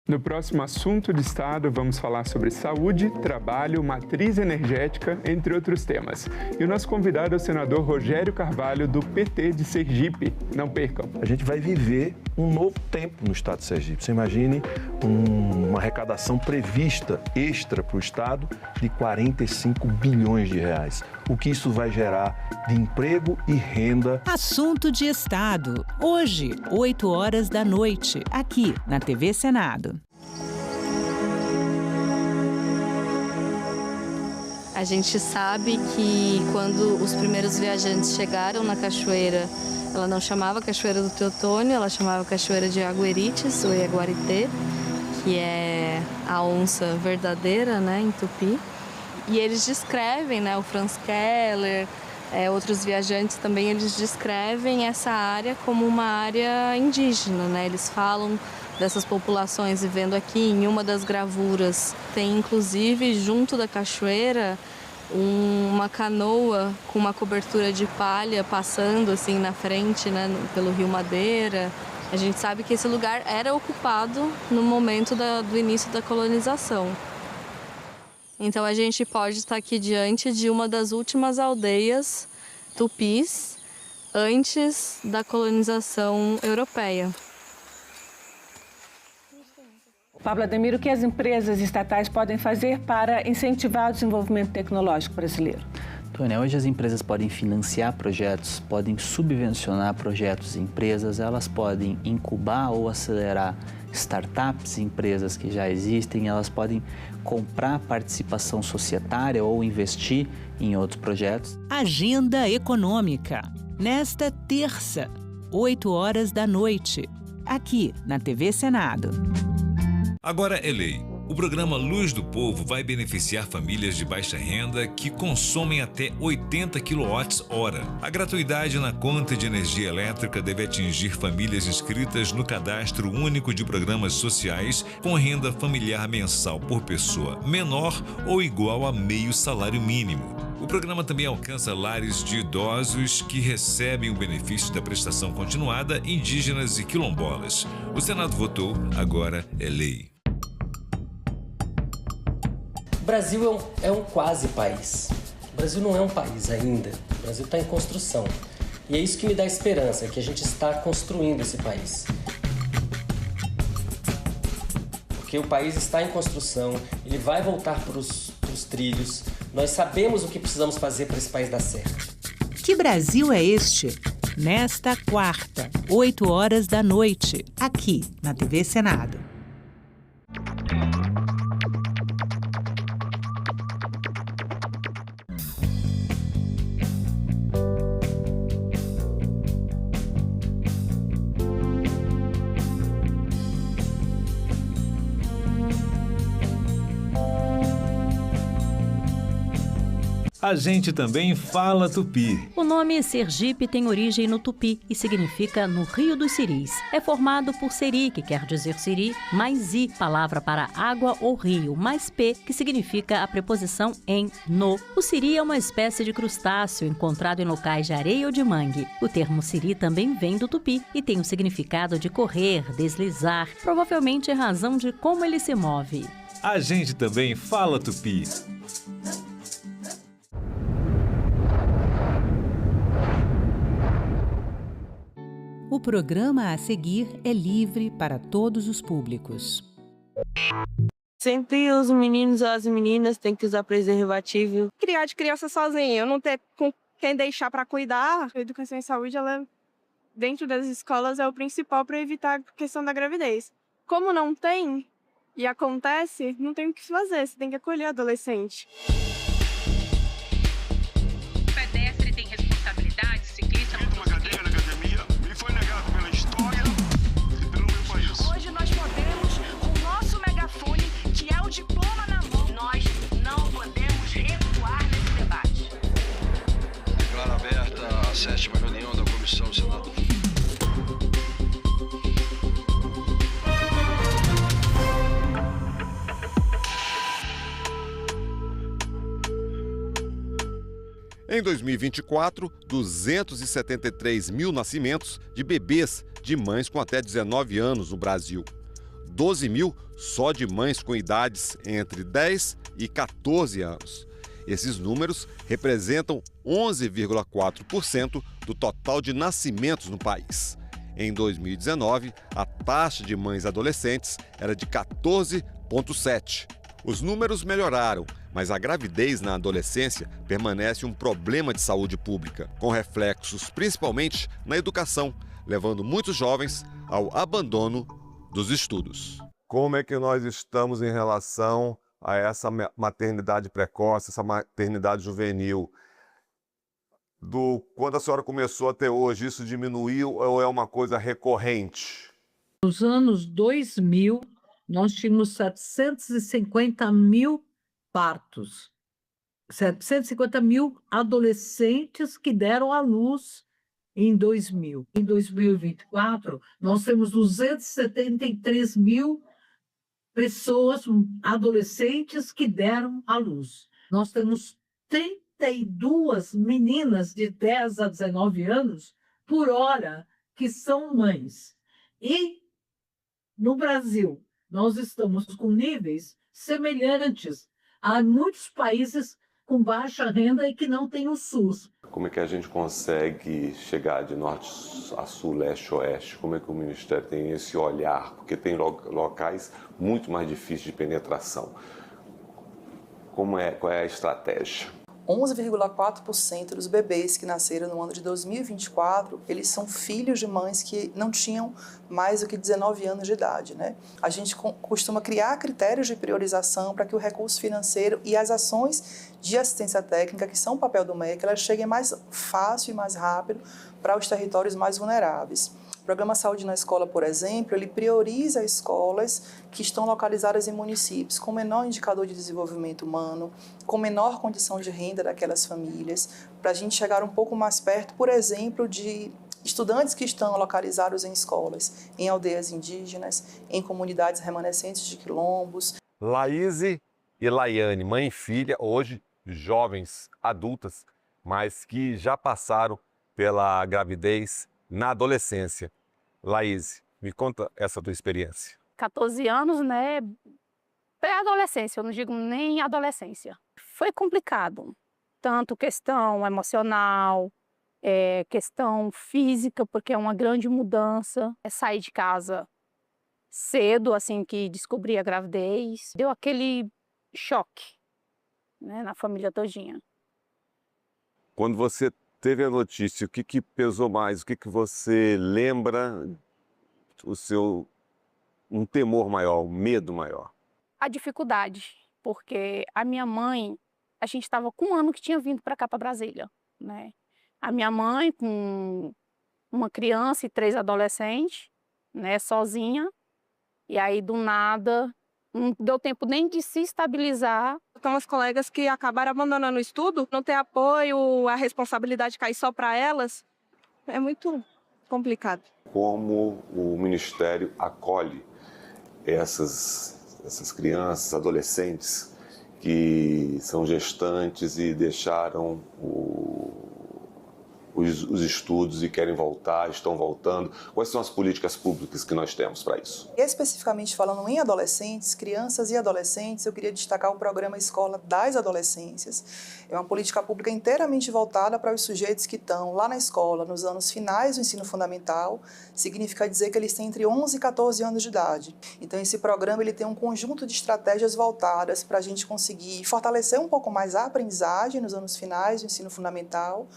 No próximo assunto de Estado, vamos falar sobre saúde, trabalho, matriz energética, entre outros temas. E o nosso convidado é o senador Rogério Carvalho, do PT de Sergipe. Não percam. A gente vai viver um novo tempo no estado de Sergipe. Você imagine uma arrecadação prevista extra para o estado de 45 bilhões de reais. O que isso vai gerar de emprego e renda. Assunto de Estado. Hoje, 20h, aqui na TV Senado. A gente sabe que quando os primeiros viajantes chegaram na cachoeira, ela não chamava Cachoeira do Teotônio, ela chamava Cachoeira de Aguerites, ou Iaguarité, que é a onça verdadeira, né, em Tupi. E eles descrevem, né, o Franz Keller, outros viajantes também, eles descrevem essa área como uma área indígena, né? Eles falam dessas populações vivendo aqui. Em uma das gravuras tem, inclusive, junto da cachoeira, uma canoa com uma cobertura de palha passando assim na frente, né, pelo Rio Madeira. A gente sabe que esse lugar era ocupado no momento do início da colonização. Então a gente pode estar aqui diante de uma das últimas aldeias tupis antes da colonização europeia. Pablo Ademir, o que as empresas estatais podem fazer para incentivar o desenvolvimento tecnológico brasileiro? Tônia, hoje as empresas podem financiar projetos, podem subvencionar projetos e empresas, elas podem incubar ou acelerar startups, empresas que já existem, elas podem comprar participação societária ou investir em outros projetos. Agenda Econômica. Nesta terça, 20h, aqui na TV Senado. Agora é lei. O programa Luz do Povo vai beneficiar famílias de baixa renda que consomem até 80 kWh. A gratuidade na conta de energia elétrica deve atingir famílias inscritas no Cadastro Único de Programas Sociais com renda familiar mensal por pessoa menor ou igual a meio salário mínimo. O programa também alcança lares de idosos que recebem o benefício da prestação continuada, indígenas e quilombolas. O Senado votou, agora é lei. Brasil é um quase país. O Brasil não é um país ainda. O Brasil está em construção. E é isso que me dá esperança, que a gente está construindo esse país. Porque o país está em construção, ele vai voltar para os trilhos. Nós sabemos o que precisamos fazer para esse país dar certo. Que Brasil é este? Nesta quarta, 8 horas da noite, aqui na TV Senado. A gente também fala tupi. O nome Sergipe tem origem no tupi e significa no Rio dos Siris. É formado por seri, que quer dizer siri, mais i, palavra para água ou rio, mais p, que significa a preposição em, no. O siri é uma espécie de crustáceo encontrado em locais de areia ou de mangue. O termo siri também vem do tupi e tem o significado de correr, deslizar, provavelmente em razão de como ele se move. A gente também fala tupi. O programa a seguir é livre para todos os públicos. Sempre os meninos ou as meninas têm que usar preservativo. Criar de criança sozinha, não ter com quem deixar para cuidar. A educação em saúde, ela, dentro das escolas, é o principal para evitar a questão da gravidez. Como não tem e acontece, não tem o que fazer, você tem que acolher o adolescente. O pedestre tem responsabilidade, ciclista... Uma cadeira na academia me foi negado pela história e pelo meu país. Hoje nós podemos, com o nosso megafone, que é o diploma na mão, nós não podemos recuar nesse debate. Declaro aberta a 7ª reunião da Comissão do Senado. Em 2024, 273 mil nascimentos de bebês de mães com até 19 anos no Brasil. 12 mil só de mães com idades entre 10 e 14 anos. Esses números representam 11,4% do total de nascimentos no país. Em 2019, a taxa de mães adolescentes era de 14,7%. Os números melhoraram, mas a gravidez na adolescência permanece um problema de saúde pública, com reflexos principalmente na educação, levando muitos jovens ao abandono dos estudos. Como é que nós estamos em relação a essa maternidade precoce, essa maternidade juvenil? Quando a senhora começou até hoje, isso diminuiu ou é uma coisa recorrente? Nos anos 2000, nós tínhamos 750 mil partos, 750 mil adolescentes que deram à luz em 2000. Em 2024, nós temos 273 mil pessoas, adolescentes que deram à luz. Nós temos 32 meninas de 10 a 19 anos por hora que são mães. E no Brasil, nós estamos com níveis semelhantes a muitos países com baixa renda e que não têm o SUS. Como é que a gente consegue chegar de norte a sul, leste a oeste? Como é que o Ministério tem esse olhar? Porque tem locais muito mais difíceis de penetração. Qual é a estratégia? 11,4% dos bebês que nasceram no ano de 2024, eles são filhos de mães que não tinham mais do que 19 anos de idade, né? A gente costuma criar critérios de priorização para que o recurso financeiro e as ações de assistência técnica, que são o papel do MEC, elas cheguem mais fácil e mais rápido para os territórios mais vulneráveis. O Programa Saúde na Escola, por exemplo, ele prioriza escolas que estão localizadas em municípios com menor indicador de desenvolvimento humano, com menor condição de renda daquelas famílias, para a gente chegar um pouco mais perto, por exemplo, de estudantes que estão localizados em escolas, em aldeias indígenas, em comunidades remanescentes de quilombos. Laíse e Laiane, mãe e filha, hoje jovens adultas, mas que já passaram pela gravidez na adolescência. Laíse, me conta essa tua experiência. 14 anos, né? Pré-adolescência, eu não digo nem adolescência. Foi complicado, tanto questão emocional, questão física, porque é uma grande mudança. Sair de casa cedo, assim que descobri a gravidez, deu aquele choque, né, na família todinha. Quando você teve a notícia, o que pesou mais? O que você lembra, um temor maior, um medo maior? A dificuldade, porque a minha mãe, a gente estava com 1 ano que tinha vindo para cá, para Brasília, né? A minha mãe com uma criança e 3 adolescentes, né, sozinha, e aí do nada, não deu tempo nem de se estabilizar. Tem umas colegas que acabaram abandonando o estudo, não ter apoio, a responsabilidade cair só para elas, é muito complicado. Como o Ministério acolhe essas crianças, adolescentes que são gestantes e deixaram os estudos e querem voltar, estão voltando? Quais são as políticas públicas que nós temos para isso? Especificamente falando em adolescentes, crianças e adolescentes, eu queria destacar o programa Escola das Adolescências. É uma política pública inteiramente voltada para os sujeitos que estão lá na escola, nos anos finais do ensino fundamental, significa dizer que eles têm entre 11 e 14 anos de idade. Então esse programa ele tem um conjunto de estratégias voltadas para a gente conseguir fortalecer um pouco mais a aprendizagem nos anos finais do ensino fundamental,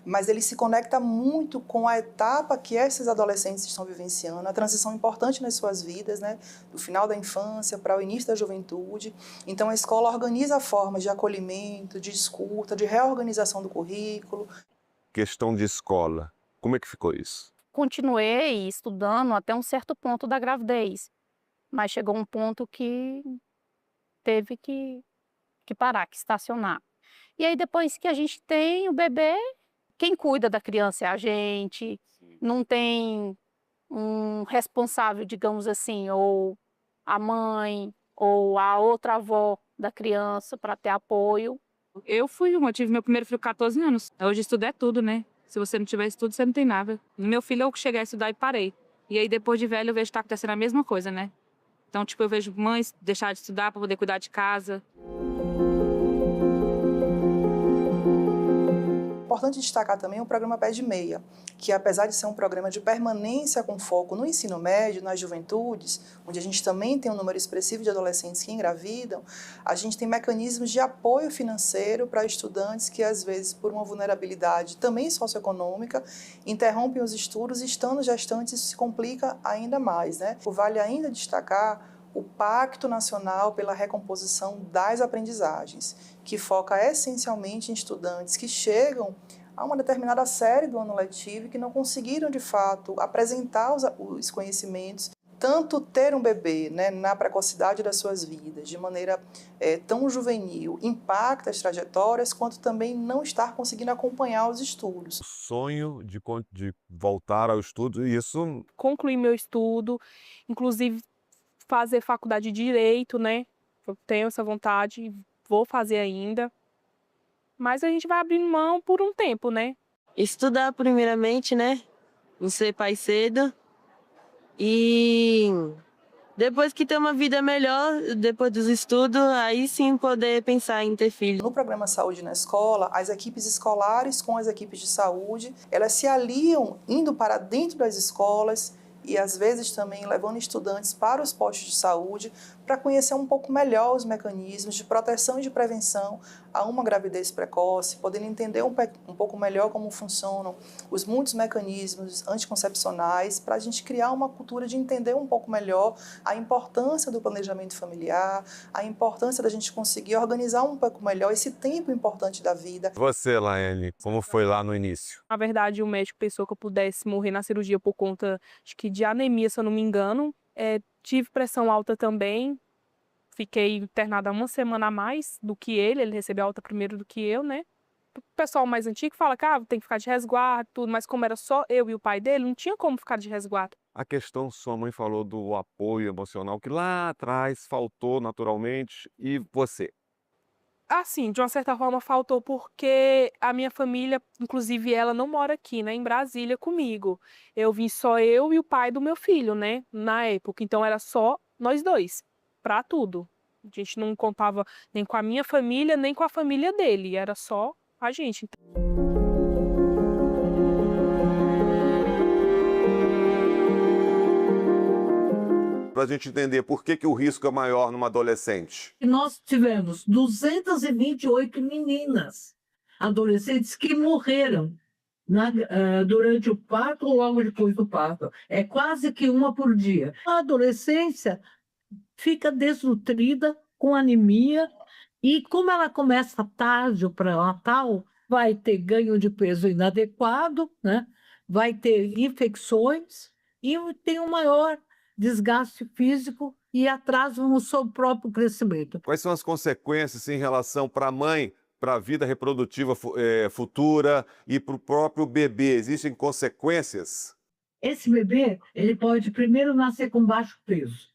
mas ele se conecta muito com a etapa que esses adolescentes estão vivenciando, a transição importante nas suas vidas, né, do final da infância para o início da juventude. Então a escola organiza formas de acolhimento, de escuta, de reorganização do currículo. Questão de escola, como é que ficou isso? Continuei estudando até um certo ponto da gravidez, mas chegou um ponto que teve que parar, que estacionar. E aí depois que a gente tem o bebê, quem cuida da criança é a gente, não tem um responsável, digamos assim, ou a mãe, ou a outra avó da criança para ter apoio. Eu tive meu primeiro filho com 14 anos. Hoje estudo é tudo, né? Se você não tiver estudo, você não tem nada. Meu filho, eu cheguei a estudar e parei. E aí, depois de velho, eu vejo que tá acontecendo a mesma coisa, né? Então, eu vejo mães deixar de estudar para poder cuidar de casa. Importante destacar também o programa Pé de Meia, que apesar de ser um programa de permanência com foco no ensino médio, nas juventudes, onde a gente também tem um número expressivo de adolescentes que engravidam, a gente tem mecanismos de apoio financeiro para estudantes que, às vezes, por uma vulnerabilidade também socioeconômica, interrompem os estudos e, estando gestantes, isso se complica ainda mais, né? Vale ainda destacar o Pacto Nacional pela Recomposição das Aprendizagens, que foca essencialmente em estudantes que chegam a uma determinada série do ano letivo e que não conseguiram, de fato, apresentar os conhecimentos, tanto ter um bebê, né, na precocidade das suas vidas, de maneira tão juvenil, impacta as trajetórias, quanto também não estar conseguindo acompanhar os estudos. O sonho de voltar ao estudo, e isso... Concluir meu estudo, inclusive fazer faculdade de Direito, né? Eu tenho essa vontade, vou fazer ainda. Mas a gente vai abrindo mão por um tempo, né? Estudar primeiramente, né? Não ser pai cedo. E depois que ter uma vida melhor, depois dos estudos, aí sim poder pensar em ter filho. No programa Saúde na Escola, as equipes escolares com as equipes de saúde, elas se aliam indo para dentro das escolas e às vezes também levando estudantes para os postos de saúde para conhecer um pouco melhor os mecanismos de proteção e de prevenção a uma gravidez precoce, podendo entender um pouco melhor como funcionam os muitos mecanismos anticoncepcionais, para a gente criar uma cultura de entender um pouco melhor a importância do planejamento familiar, a importância da gente conseguir organizar um pouco melhor esse tempo importante da vida. Você, Laene, como foi lá no início? Na verdade, o médico pensou que eu pudesse morrer na cirurgia por conta de anemia, se eu não me engano. Tive pressão alta também, fiquei internada 1 semana a mais do que ele recebeu alta primeiro do que eu, né? O pessoal mais antigo fala que tem que ficar de resguardo, tudo, mas como era só eu e o pai dele, não tinha como ficar de resguardo. A questão, sua mãe falou do apoio emocional, que lá atrás faltou naturalmente, e você? Assim, de uma certa forma faltou porque a minha família, inclusive ela não mora aqui, né, em Brasília comigo. Eu vim só eu e o pai do meu filho, né, na época. Então era só nós dois, pra tudo. A gente não contava nem com a minha família, nem com a família dele, era só a gente. Para a gente entender por que o risco é maior numa adolescente. E nós tivemos 228 meninas, adolescentes, que morreram durante o parto ou logo depois do parto. É quase que uma por dia. A adolescência fica desnutrida, com anemia, e como ela começa tarde, o pré-natal, vai ter ganho de peso inadequado, né? Vai ter infecções e tem um maior desgaste físico e atraso no seu próprio crescimento. Quais são as consequências em relação para a mãe, para a vida reprodutiva futura e para o próprio bebê? Existem consequências? Esse bebê, ele pode primeiro nascer com baixo peso,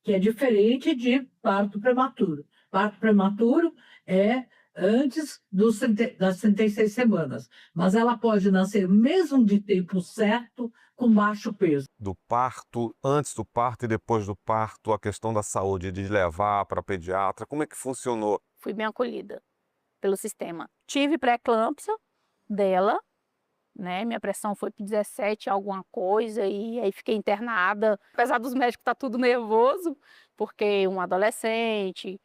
que é diferente de parto prematuro. Parto prematuro é antes das 36 semanas, mas ela pode nascer mesmo de tempo certo com baixo peso. Do parto, antes do parto e depois do parto, a questão da saúde, de levar para a pediatra, como é que funcionou? Fui bem acolhida pelo sistema. Tive pré-eclâmpsia dela, né? Minha pressão foi para 17 alguma coisa e aí fiquei internada. Apesar dos médicos estar tudo nervoso, porque um adolescente,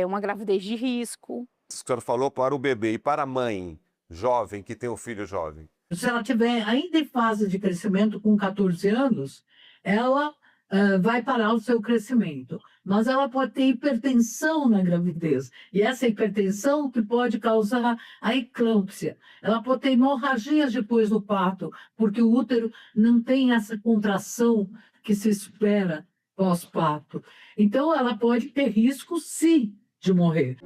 uma gravidez de risco. A senhora falou para o bebê e para a mãe jovem que tem um filho jovem. Se ela estiver ainda em fase de crescimento com 14 anos, ela vai parar o seu crescimento. Mas ela pode ter hipertensão na gravidez. E essa hipertensão que pode causar a eclâmpsia. Ela pode ter hemorragias depois do parto, porque o útero não tem essa contração que se espera pós-parto. Então, ela pode ter risco, sim, de morrer.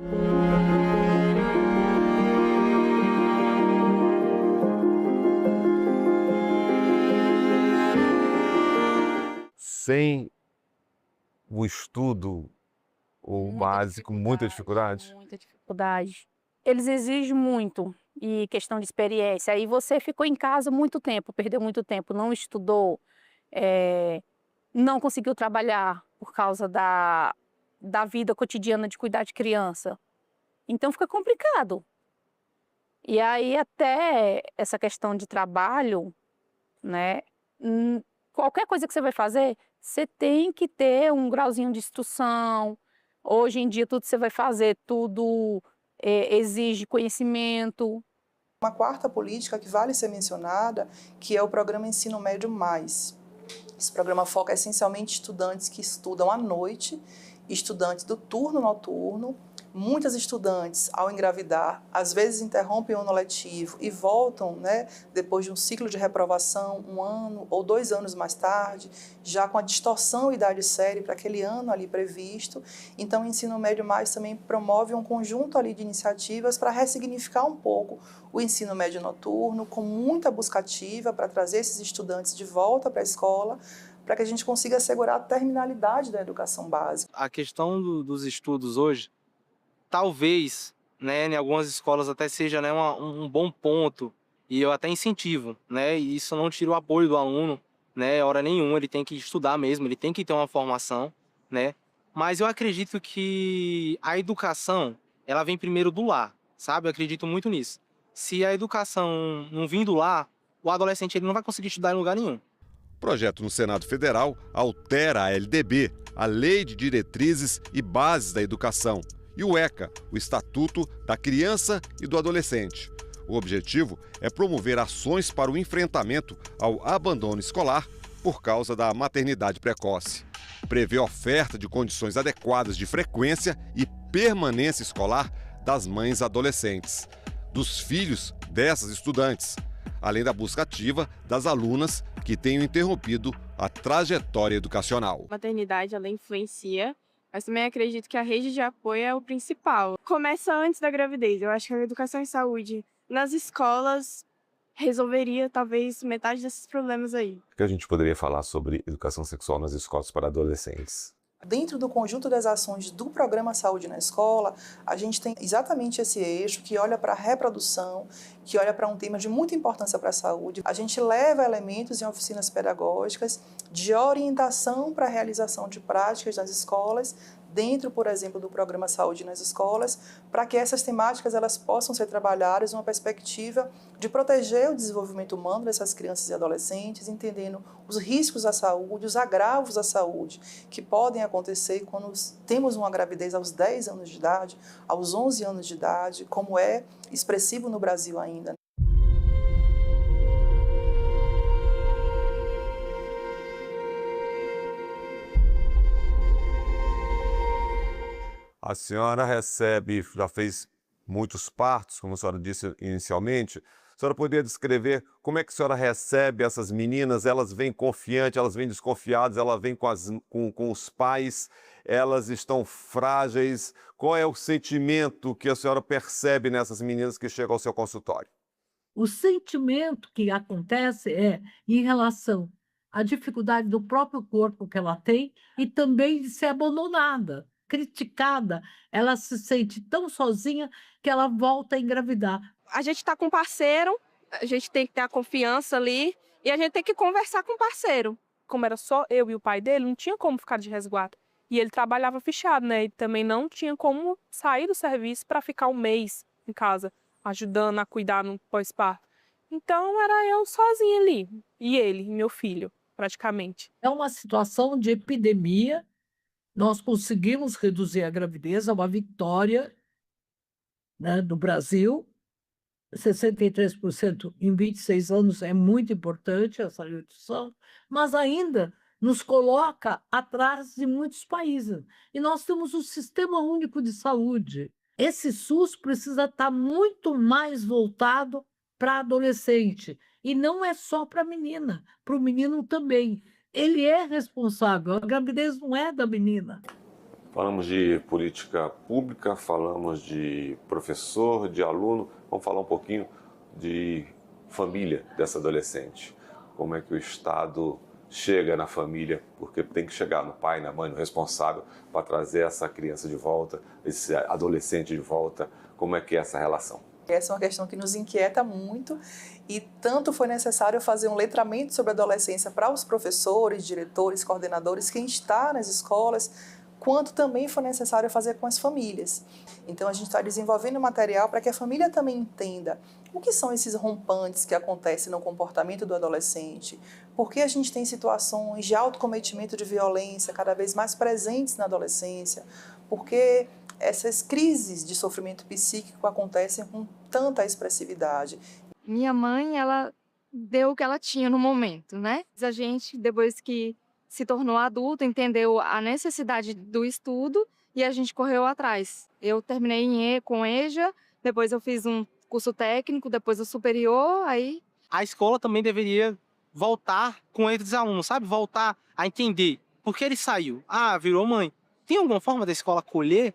Sem o estudo, o básico, muita dificuldade? Muita dificuldade. Eles exigem muito, e questão de experiência. Aí você ficou em casa muito tempo, perdeu muito tempo, não estudou, não conseguiu trabalhar por causa da vida cotidiana de cuidar de criança. Então fica complicado. E aí até essa questão de trabalho, né? Qualquer coisa que você vai fazer, você tem que ter um grauzinho de instrução. Hoje em dia, tudo que você vai fazer, tudo exige conhecimento. Uma quarta política que vale ser mencionada, que é o programa Ensino Médio Mais. Esse programa foca essencialmente estudantes que estudam à noite, estudantes do turno noturno. Muitas estudantes, ao engravidar, às vezes interrompem o ano letivo e voltam, né, depois de um ciclo de reprovação, 1 ano ou 2 anos mais tarde, já com a distorção idade séria para aquele ano ali previsto. Então, o Ensino Médio Mais também promove um conjunto ali de iniciativas para ressignificar um pouco o ensino médio noturno, com muita busca ativa para trazer esses estudantes de volta para a escola, para que a gente consiga assegurar a terminalidade da educação básica. A questão dos estudos hoje, talvez, né, em algumas escolas até seja, né, um bom ponto, e eu até incentivo, né, e isso não tira o apoio do aluno, né, hora nenhuma, ele tem que estudar mesmo, ele tem que ter uma formação, né, mas eu acredito que a educação, ela vem primeiro do lar, sabe, eu acredito muito nisso. Se a educação não vir do lar, o adolescente ele não vai conseguir estudar em lugar nenhum. O projeto no Senado Federal altera a LDB, a Lei de Diretrizes e Bases da Educação, e o ECA, o Estatuto da Criança e do Adolescente. O objetivo é promover ações para o enfrentamento ao abandono escolar por causa da maternidade precoce. Prevê oferta de condições adequadas de frequência e permanência escolar das mães adolescentes, dos filhos dessas estudantes, além da busca ativa das alunas que tenham interrompido a trajetória educacional. A maternidade, ela influencia, mas também acredito que a rede de apoio é o principal. Começa antes da gravidez. Eu acho que a educação em saúde nas escolas resolveria talvez metade desses problemas aí. O que a gente poderia falar sobre educação sexual nas escolas para adolescentes? Dentro do conjunto das ações do Programa Saúde na Escola, a gente tem exatamente esse eixo que olha para a reprodução, que olha para um tema de muita importância para a saúde. A gente leva elementos em oficinas pedagógicas de orientação para a realização de práticas nas escolas dentro, por exemplo, do programa Saúde nas Escolas, para que essas temáticas elas possam ser trabalhadas numa perspectiva de proteger o desenvolvimento humano dessas crianças e adolescentes, entendendo os riscos à saúde, os agravos à saúde que podem acontecer quando temos uma gravidez aos 10 anos de idade, aos 11 anos de idade, como é expressivo no Brasil ainda. A senhora recebe, já fez muitos partos, como a senhora disse inicialmente. A senhora poderia descrever como é que a senhora recebe essas meninas? Elas vêm confiantes, elas vêm desconfiadas, elas vêm com os pais, elas estão frágeis. Qual é o sentimento que a senhora percebe nessas meninas que chegam ao seu consultório? O sentimento que acontece é em relação à dificuldade do próprio corpo que ela tem e também de ser abandonada, criticada. Ela se sente tão sozinha que ela volta a engravidar. A gente está com um parceiro, a gente tem que ter a confiança ali e a gente tem que conversar com o parceiro. Como era só eu e o pai dele, não tinha como ficar de resguardo. E ele trabalhava fechado, né? E também não tinha como sair do serviço para ficar um mês em casa, ajudando a cuidar no pós-parto. Então era eu sozinha ali, e ele, meu filho, praticamente. É uma situação de epidemia. Nós conseguimos reduzir a gravidez, é uma vitória, né, no Brasil. 63% em 26 anos é muito importante essa redução, mas ainda nos coloca atrás de muitos países. E nós temos o Sistema Único de Saúde. Esse SUS precisa estar muito mais voltado para adolescente. E não é só para a menina, para o menino também. Ele é responsável, a gravidez não é da menina. Falamos de política pública, falamos de professor, de aluno, vamos falar um pouquinho de família dessa adolescente. Como é que o Estado chega na família, porque tem que chegar no pai, na mãe, no responsável, para trazer essa criança de volta, esse adolescente de volta. Como é que é essa relação? Essa é uma questão que nos inquieta muito e tanto foi necessário fazer um letramento sobre a adolescência para os professores, diretores, coordenadores, quem está nas escolas, quanto também foi necessário fazer com as famílias. Então a gente está desenvolvendo material para que a família também entenda o que são esses rompantes que acontecem no comportamento do adolescente, por que a gente tem situações de autocometimento de violência cada vez mais presentes na adolescência, porque essas crises de sofrimento psíquico acontecem com tanta expressividade. Minha mãe, ela deu o que ela tinha no momento, né? A gente, depois que se tornou adulto, entendeu a necessidade do estudo e a gente correu atrás. Eu terminei com EJA, depois eu fiz um curso técnico, depois o superior, aí... A escola também deveria voltar com esses alunos, sabe? Voltar a entender por que ele saiu. Ah, virou mãe. Tem alguma forma da escola acolher?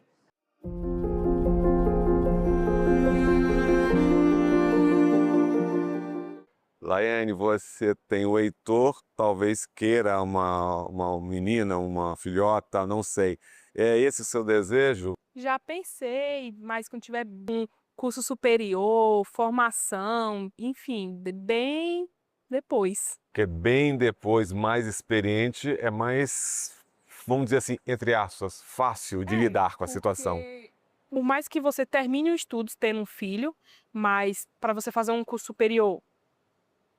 Laiane, você tem o Heitor, talvez queira uma menina, uma filhota, não sei. É esse o seu desejo? Já pensei, mas quando tiver um curso superior, formação, enfim, bem depois. Porque bem depois, mais experiente, é mais, vamos dizer assim, entre aspas, fácil de lidar com a situação. Por mais que você termine os estudos tendo um filho, mas para você fazer um curso superior,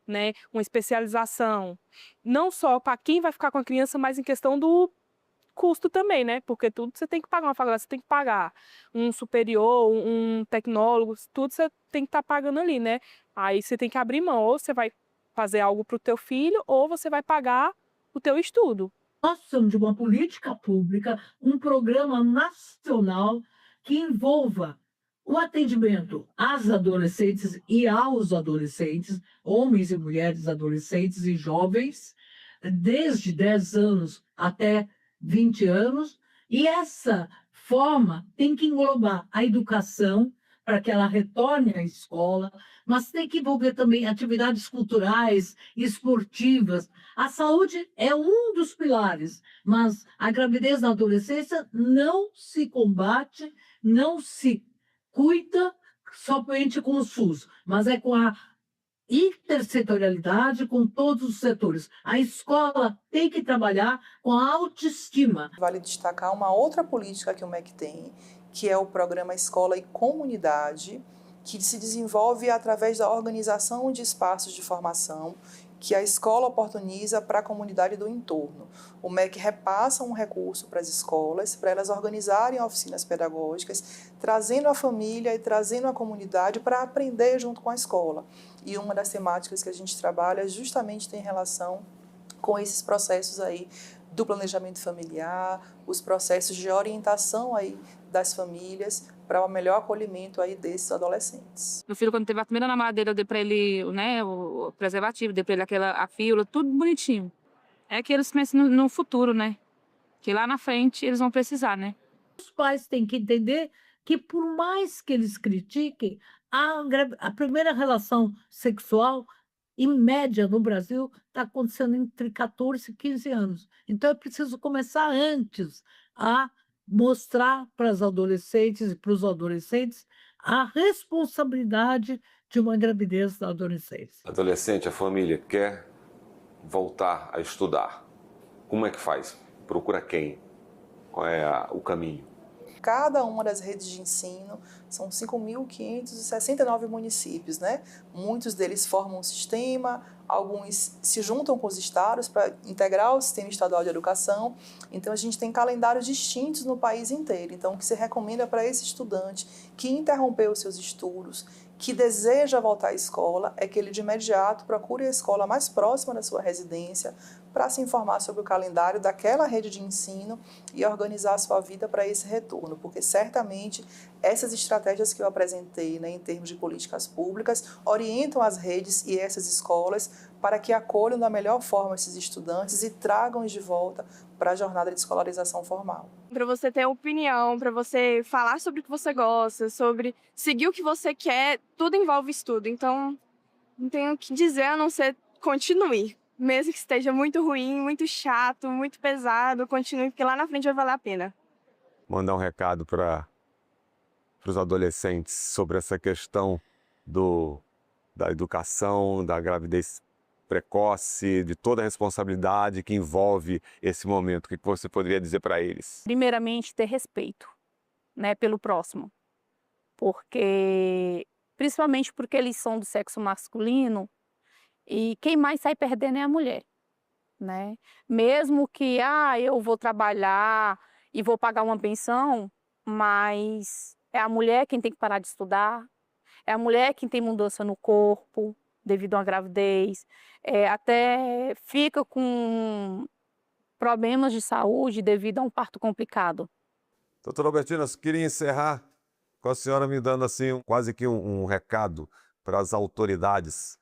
né, uma especialização, não só para quem vai ficar com a criança, mas em questão do custo também, né? Porque tudo você tem que pagar, uma faculdade você tem que pagar, um superior, um tecnólogo, tudo você tem que estar pagando ali, né? Aí você tem que abrir mão, ou você vai fazer algo para o teu filho, ou você vai pagar o teu estudo. Nós precisamos de uma política pública, um programa nacional que envolva o atendimento às adolescentes e aos adolescentes, homens e mulheres adolescentes e jovens, desde 10 anos até 20 anos, e essa forma tem que englobar a educação, para que ela retorne à escola, mas tem que envolver também atividades culturais, esportivas. A saúde é um dos pilares, mas a gravidez na adolescência não se combate, não se cuida somente com o SUS, mas é com a intersetorialidade com todos os setores. A escola tem que trabalhar com a autoestima. Vale destacar uma outra política que o MEC tem, que é o programa Escola e Comunidade, que se desenvolve através da organização de espaços de formação que a escola oportuniza para a comunidade do entorno. O MEC repassa um recurso para as escolas, para elas organizarem oficinas pedagógicas, trazendo a família e trazendo a comunidade para aprender junto com a escola. E uma das temáticas que a gente trabalha justamente tem relação com esses processos aí do planejamento familiar, os processos de orientação aí das famílias para o melhor acolhimento aí desses adolescentes. Meu filho, quando teve a primeira namadeira, eu dei para ele, né, o preservativo, dei para ele a fíbula, tudo bonitinho. É que eles pensam no futuro, né? Que lá na frente eles vão precisar, né? Os pais têm que entender que, por mais que eles critiquem, a primeira relação sexual, em média, no Brasil, está acontecendo entre 14 e 15 anos. Então, é preciso começar antes a mostrar para as adolescentes e para os adolescentes a responsabilidade de uma gravidez da adolescência. Adolescente, a família quer voltar a estudar. Como é que faz? Procura quem? Qual é o caminho? Cada uma das redes de ensino são 5.569 municípios, né? Muitos deles formam um sistema, alguns se juntam com os estados para integrar o sistema estadual de educação. Então, a gente tem calendários distintos no país inteiro. Então, o que se recomenda para esse estudante que interrompeu os seus estudos, que deseja voltar à escola, é que ele de imediato procure a escola mais próxima da sua residência para se informar sobre o calendário daquela rede de ensino e organizar a sua vida para esse retorno, porque certamente essas estratégias que eu apresentei, né, em termos de políticas públicas, orientam as redes e essas escolas para que acolham da melhor forma esses estudantes e tragam-os de volta para a jornada de escolarização formal. Para você ter opinião, para você falar sobre o que você gosta, sobre seguir o que você quer, tudo envolve estudo. Então, não tenho o que dizer a não ser continue. Mesmo que esteja muito ruim, muito chato, muito pesado, continue, porque lá na frente vai valer a pena. Mandar um recado para os adolescentes sobre essa questão da educação, da gravidez precoce, de toda a responsabilidade que envolve esse momento. O que você poderia dizer para eles? Primeiramente, ter respeito, né, pelo próximo. Principalmente porque eles são do sexo masculino, e quem mais sai perdendo é a mulher, né? Mesmo que eu vou trabalhar e vou pagar uma pensão, mas é a mulher quem tem que parar de estudar, é a mulher quem tem mudança no corpo devido a uma gravidez, até fica com problemas de saúde devido a um parto complicado. Doutora Albertina, eu queria encerrar com a senhora me dando assim quase que um recado para as autoridades.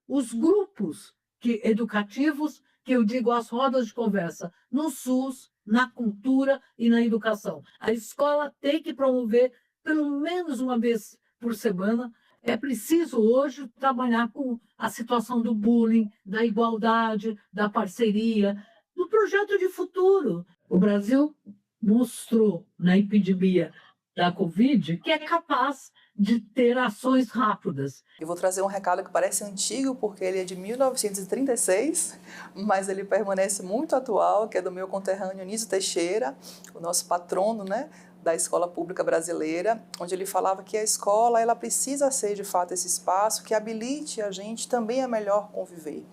Os grupos educativos, que eu digo as rodas de conversa, no SUS, na cultura e na educação. A escola tem que promover, pelo menos uma vez por semana. É preciso hoje trabalhar com a situação do bullying, da igualdade, da parceria, do projeto de futuro. O Brasil mostrou na epidemia da Covid que é capaz de ter ações rápidas. Eu vou trazer um recado que parece antigo, porque ele é de 1936, mas ele permanece muito atual, que é do meu conterrâneo Nísio Teixeira, o nosso patrono, né, da escola pública brasileira, onde ele falava que a escola ela precisa ser, de fato, esse espaço que habilite a gente também a melhor conviver.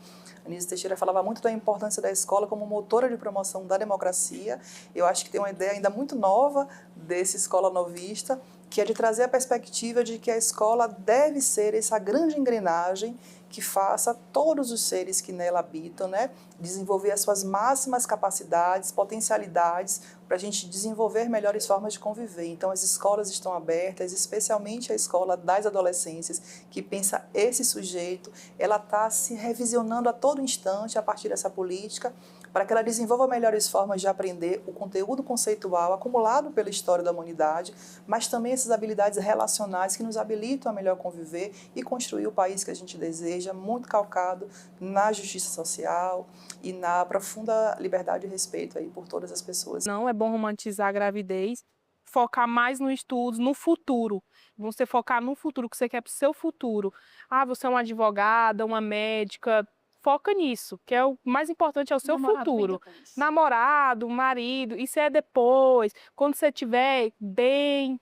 Anísio Teixeira falava muito da importância da escola como motora de promoção da democracia. Eu acho que tem uma ideia ainda muito nova desse escola novista, que é de trazer a perspectiva de que a escola deve ser essa grande engrenagem que faça todos os seres que nela habitam, né, desenvolver as suas máximas capacidades, potencialidades, para a gente desenvolver melhores formas de conviver. Então, as escolas estão abertas, especialmente a escola das adolescências, que pensa esse sujeito, ela está se revisionando a todo instante a partir dessa política, para que ela desenvolva melhores formas de aprender o conteúdo conceitual acumulado pela história da humanidade, mas também essas habilidades relacionais que nos habilitam a melhor conviver e construir o país que a gente deseja, muito calcado na justiça social e na profunda liberdade e respeito aí por todas as pessoas. Não é bom romantizar a gravidez. focar mais no estudo, no futuro. Você focar no futuro, que você quer para o seu futuro. Ah, você é uma advogada, uma médica. Foca nisso, que é o mais importante, é o seu futuro. Namorado, marido, isso é depois. Quando você estiver bem,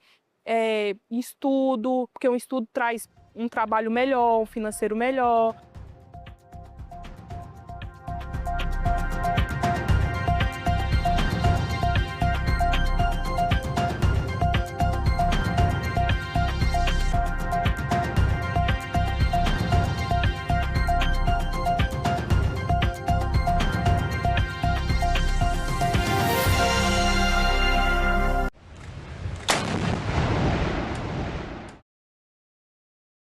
estudo, porque um estudo traz um trabalho melhor, um financeiro melhor.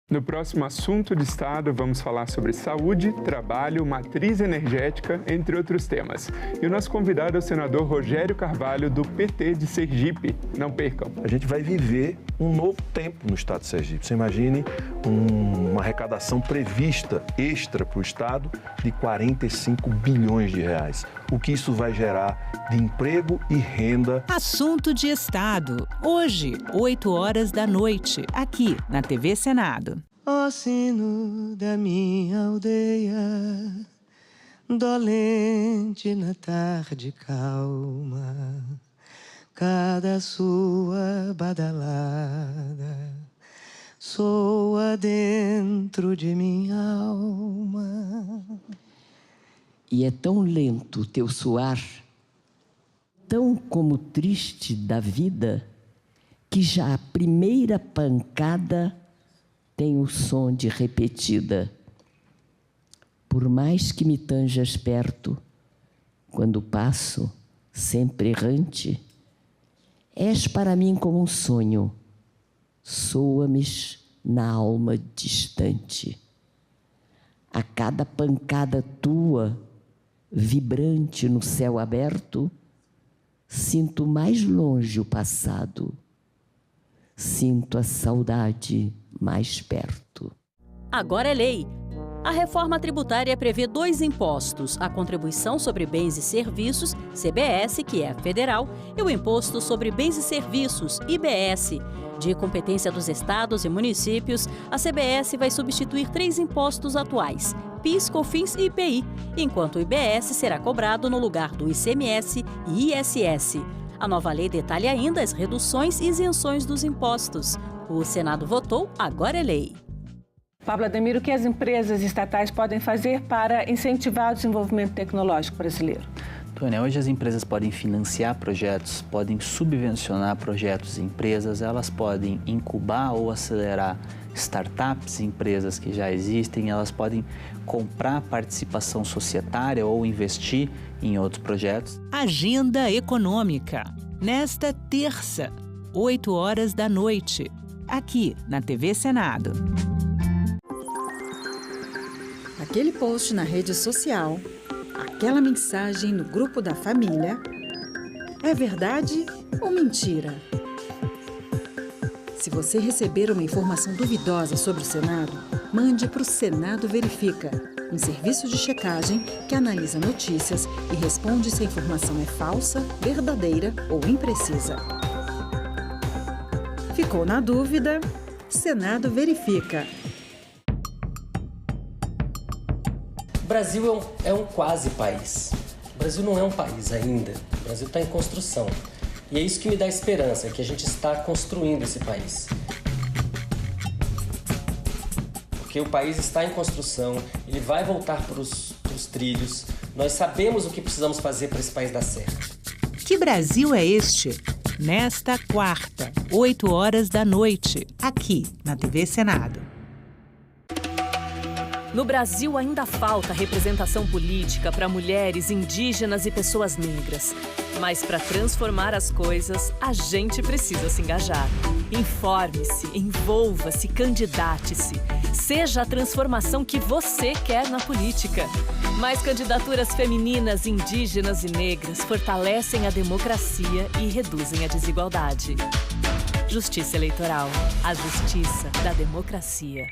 No próximo Assunto de Estado, vamos falar sobre saúde, trabalho, matriz energética, entre outros temas. E o nosso convidado é o senador Rogério Carvalho, do PT de Sergipe. Não percam. A gente vai viver um novo tempo no estado de Sergipe. Você imagine uma arrecadação prevista extra para o estado de 45 bilhões de reais. O que isso vai gerar de emprego e renda. Assunto de Estado. Hoje, 8h, aqui na TV Senado. Ó sino da minha aldeia, dolente na tarde calma, cada sua badalada soa dentro de minha alma. E é tão lento o teu suar, tão como triste da vida, que já a primeira pancada tem o som de repetida. Por mais que me tanjas perto, quando passo, sempre errante, és para mim como um sonho, soa-me na alma distante. A cada pancada tua, vibrante no céu aberto, sinto mais longe o passado, sinto a saudade mais perto. Agora é lei. A reforma tributária prevê 2 impostos, a Contribuição sobre Bens e Serviços, CBS, que é federal, e o Imposto sobre Bens e Serviços, IBS. De competência dos estados e municípios, a CBS vai substituir 3 impostos atuais, PIS, COFINS e IPI, enquanto o IBS será cobrado no lugar do ICMS e ISS. A nova lei detalha ainda as reduções e isenções dos impostos. O Senado votou, agora é lei. Pablo Ademir, o que as empresas estatais podem fazer para incentivar o desenvolvimento tecnológico brasileiro? Tônia, hoje as empresas podem financiar projetos, podem subvencionar projetos e empresas, elas podem incubar ou acelerar startups, empresas que já existem, elas podem comprar participação societária ou investir em outros projetos. Agenda Econômica. Nesta terça, 8h, aqui na TV Senado. Aquele post na rede social, aquela mensagem no grupo da família, é verdade ou mentira? Se você receber uma informação duvidosa sobre o Senado, mande para o Senado Verifica, um serviço de checagem que analisa notícias e responde se a informação é falsa, verdadeira ou imprecisa. Ficou na dúvida? Senado Verifica. O Brasil é um quase país. O Brasil não é um país ainda. O Brasil está em construção. E é isso que me dá esperança, que a gente está construindo esse país. Porque o país está em construção, ele vai voltar para os trilhos. Nós sabemos o que precisamos fazer para esse país dar certo. Que Brasil é este? Nesta quarta, 8h, aqui na TV Senado. No Brasil ainda falta representação política para mulheres, indígenas e pessoas negras. Mas para transformar as coisas, a gente precisa se engajar. Informe-se, envolva-se, candidate-se. Seja a transformação que você quer na política. Mais candidaturas femininas, indígenas e negras fortalecem a democracia e reduzem a desigualdade. Justiça Eleitoral. A justiça da democracia.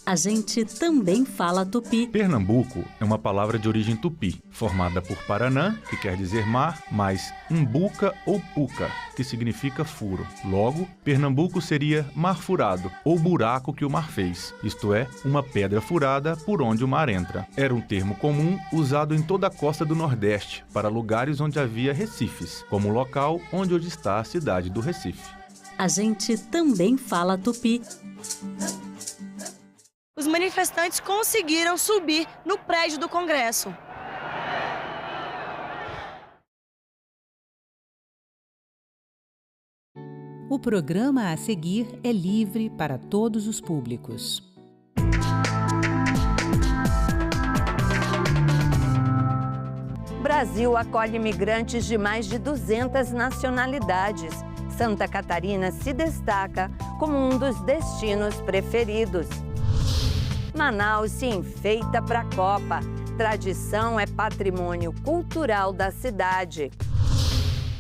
A gente também fala tupi. Pernambuco é uma palavra de origem tupi, formada por Paranã, que quer dizer mar, mais umbuca ou puca, que significa furo. Logo, Pernambuco seria mar furado, ou buraco que o mar fez, isto é, uma pedra furada por onde o mar entra. Era um termo comum usado em toda a costa do Nordeste, para lugares onde havia recifes, como o local onde hoje está a cidade do Recife. A gente também fala tupi. Os manifestantes conseguiram subir no prédio do Congresso. O programa a seguir é livre para todos os públicos. Brasil acolhe imigrantes de mais de 200 nacionalidades. Santa Catarina se destaca como um dos destinos preferidos. Manaus se enfeita para a Copa. Tradição é patrimônio cultural da cidade.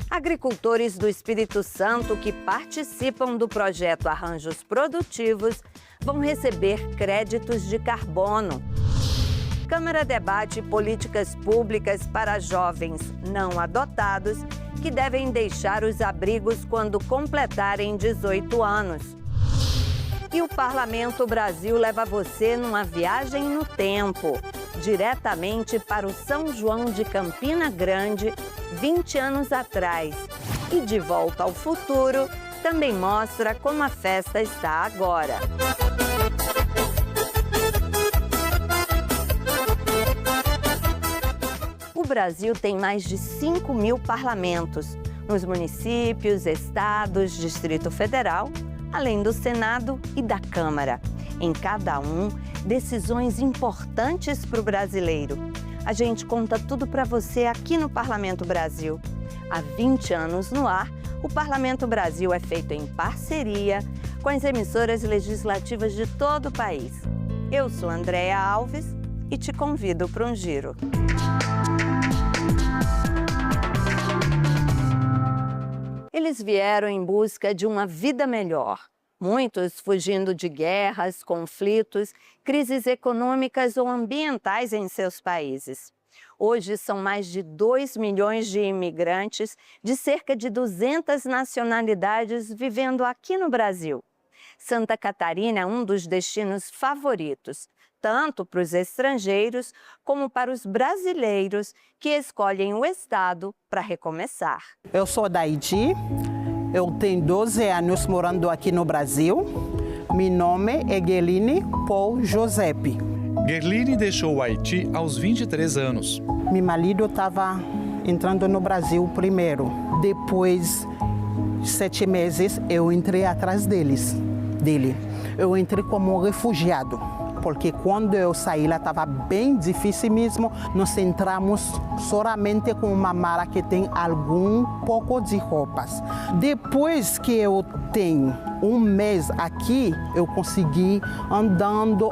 Agricultores do Espírito Santo que participam do projeto Arranjos Produtivos vão receber créditos de carbono. Câmara debate políticas públicas para jovens não adotados que devem deixar os abrigos quando completarem 18 anos. E o Parlamento Brasil leva você numa viagem no tempo, diretamente para o São João de Campina Grande, 20 anos atrás. E De Volta ao Futuro também mostra como a festa está agora. O Brasil tem mais de 5.000 parlamentos, nos municípios, estados, Distrito Federal, além do Senado e da Câmara. Em cada um, decisões importantes para o brasileiro. A gente conta tudo para você aqui no Parlamento Brasil. Há 20 anos no ar, o Parlamento Brasil é feito em parceria com as emissoras legislativas de todo o país. Eu sou Andréa Alves e te convido para um giro. Eles vieram em busca de uma vida melhor. Muitos fugindo de guerras, conflitos, crises econômicas ou ambientais em seus países. Hoje são mais de 2 milhões de imigrantes de cerca de 200 nacionalidades vivendo aqui no Brasil. Santa Catarina é um dos destinos favoritos, tanto para os estrangeiros como para os brasileiros que escolhem o estado para recomeçar. Eu sou da Haiti, eu tenho 12 anos morando aqui no Brasil. Meu nome é Gerline Paul Giuseppe. Gerline deixou o Haiti aos 23 anos. Meu marido estava entrando no Brasil primeiro. Depois de 7 meses, eu entrei atrás dele. Eu entrei como refugiado, porque quando eu saí lá estava bem difícil mesmo. Nós entramos somente com uma mala que tem algum pouco de roupas. Depois que eu tenho um mês aqui, eu consegui andando,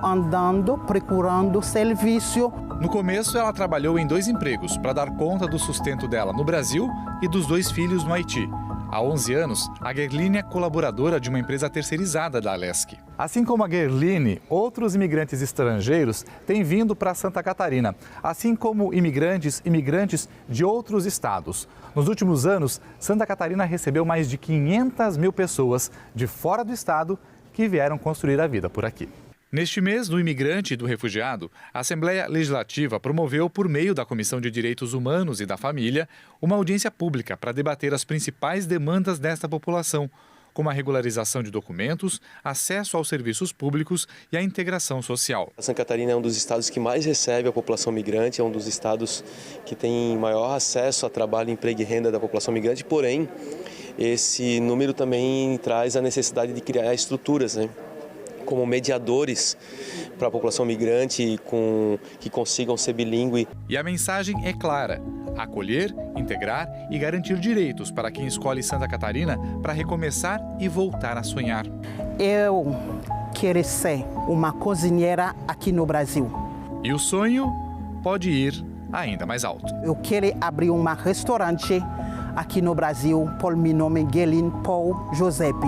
procurando serviço. No começo, ela trabalhou em 2 empregos para dar conta do sustento dela no Brasil e dos 2 filhos no Haiti. Há 11 anos, a Gerline é colaboradora de uma empresa terceirizada da Alesc. Assim como a Gerline, outros imigrantes estrangeiros têm vindo para Santa Catarina, assim como imigrantes de outros estados. Nos últimos anos, Santa Catarina recebeu mais de 500 mil pessoas de fora do estado que vieram construir a vida por aqui. Neste mês do imigrante e do refugiado, a Assembleia Legislativa promoveu, por meio da Comissão de Direitos Humanos e da Família, uma audiência pública para debater as principais demandas desta população, como a regularização de documentos, acesso aos serviços públicos e a integração social. Santa Catarina é um dos estados que mais recebe a população migrante, é um dos estados que tem maior acesso a trabalho, emprego e renda da população migrante, porém, esse número também traz a necessidade de criar estruturas, como mediadores para a população migrante que consigam ser bilíngue. E a mensagem é clara: acolher, integrar e garantir direitos para quem escolhe Santa Catarina para recomeçar e voltar a sonhar. Eu quero ser uma cozinheira aqui no Brasil. E o sonho pode ir ainda mais alto. Eu quero abrir um restaurante aqui no Brasil, por meu nome é Gerline Paul Giuseppe.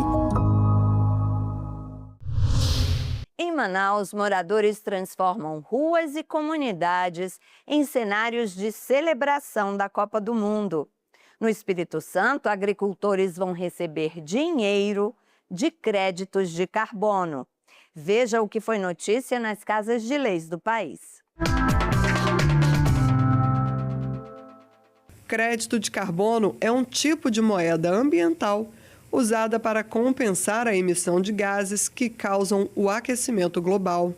Em Manaus, moradores transformam ruas e comunidades em cenários de celebração da Copa do Mundo. No Espírito Santo, agricultores vão receber dinheiro de créditos de carbono. Veja o que foi notícia nas casas de leis do país. Crédito de carbono é um tipo de moeda ambiental usada para compensar a emissão de gases que causam o aquecimento global.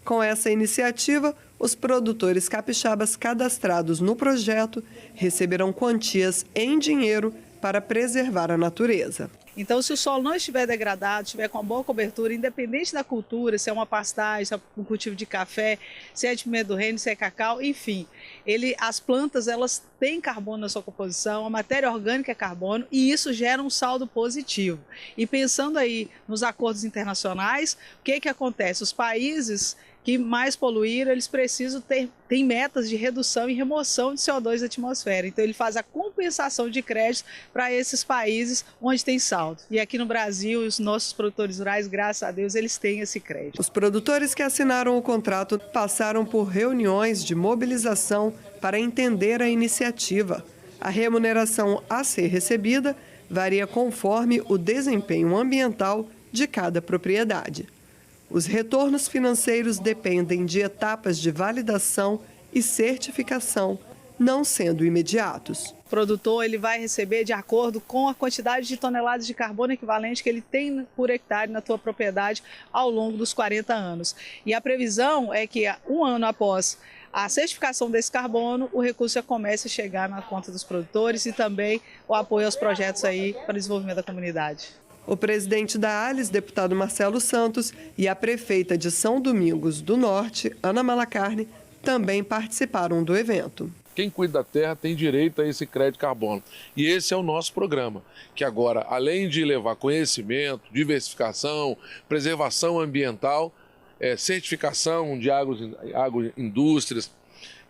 Com essa iniciativa, os produtores capixabas cadastrados no projeto receberão quantias em dinheiro para preservar a natureza. Então, se o solo não estiver degradado, estiver com uma boa cobertura, independente da cultura, se é uma pastagem, se é um cultivo de café, se é de pimenta do reino, se é cacau, enfim, as plantas elas têm carbono na sua composição, a matéria orgânica é carbono e isso gera um saldo positivo. E pensando aí nos acordos internacionais, o que acontece? Os países que mais poluíram, eles precisam tem metas de redução e remoção de CO2 da atmosfera. Então, ele faz a compensação de créditos para esses países onde tem saldo. E aqui no Brasil, os nossos produtores rurais, graças a Deus, eles têm esse crédito. Os produtores que assinaram o contrato passaram por reuniões de mobilização para entender a iniciativa. A remuneração a ser recebida varia conforme o desempenho ambiental de cada propriedade. Os retornos financeiros dependem de etapas de validação e certificação, não sendo imediatos. O produtor ele vai receber de acordo com a quantidade de toneladas de carbono equivalente que ele tem por hectare na sua propriedade ao longo dos 40 anos. E a previsão é que um ano após a certificação desse carbono, o recurso já comece a chegar na conta dos produtores e também o apoio aos projetos aí para o desenvolvimento da comunidade. O presidente da ALIS, deputado Marcelo Santos, e a prefeita de São Domingos do Norte, Ana Malacarne, também participaram do evento. Quem cuida da terra tem direito a esse crédito de carbono. E esse é o nosso programa, que agora, além de levar conhecimento, diversificação, preservação ambiental, certificação de agroindústrias,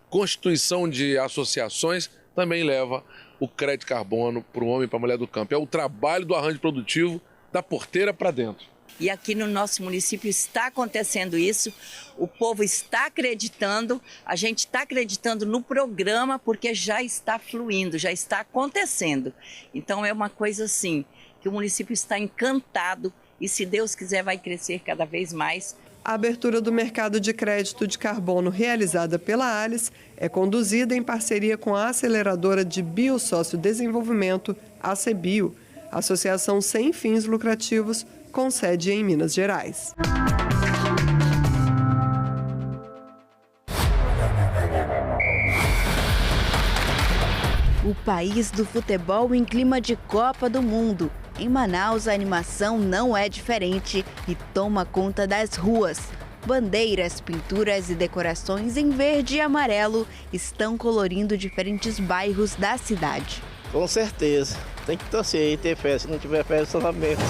constituição de associações, também leva o crédito de carbono para o homem e para a mulher do campo. É o trabalho do arranjo produtivo da porteira para dentro. E aqui no nosso município está acontecendo isso, o povo está acreditando, a gente está acreditando no programa porque já está fluindo, já está acontecendo. Então é uma coisa assim, que o município está encantado e se Deus quiser vai crescer cada vez mais. A abertura do mercado de crédito de carbono realizada pela ALIS é conduzida em parceria com a aceleradora de Biosócio-Desenvolvimento, ACBio, associação sem fins lucrativos, com sede em Minas Gerais. O país do futebol em clima de Copa do Mundo. Em Manaus, a animação não é diferente e toma conta das ruas. Bandeiras, pinturas e decorações em verde e amarelo estão colorindo diferentes bairros da cidade. Com certeza. Tem que torcer e ter fé. Se não tiver fé, só lamento.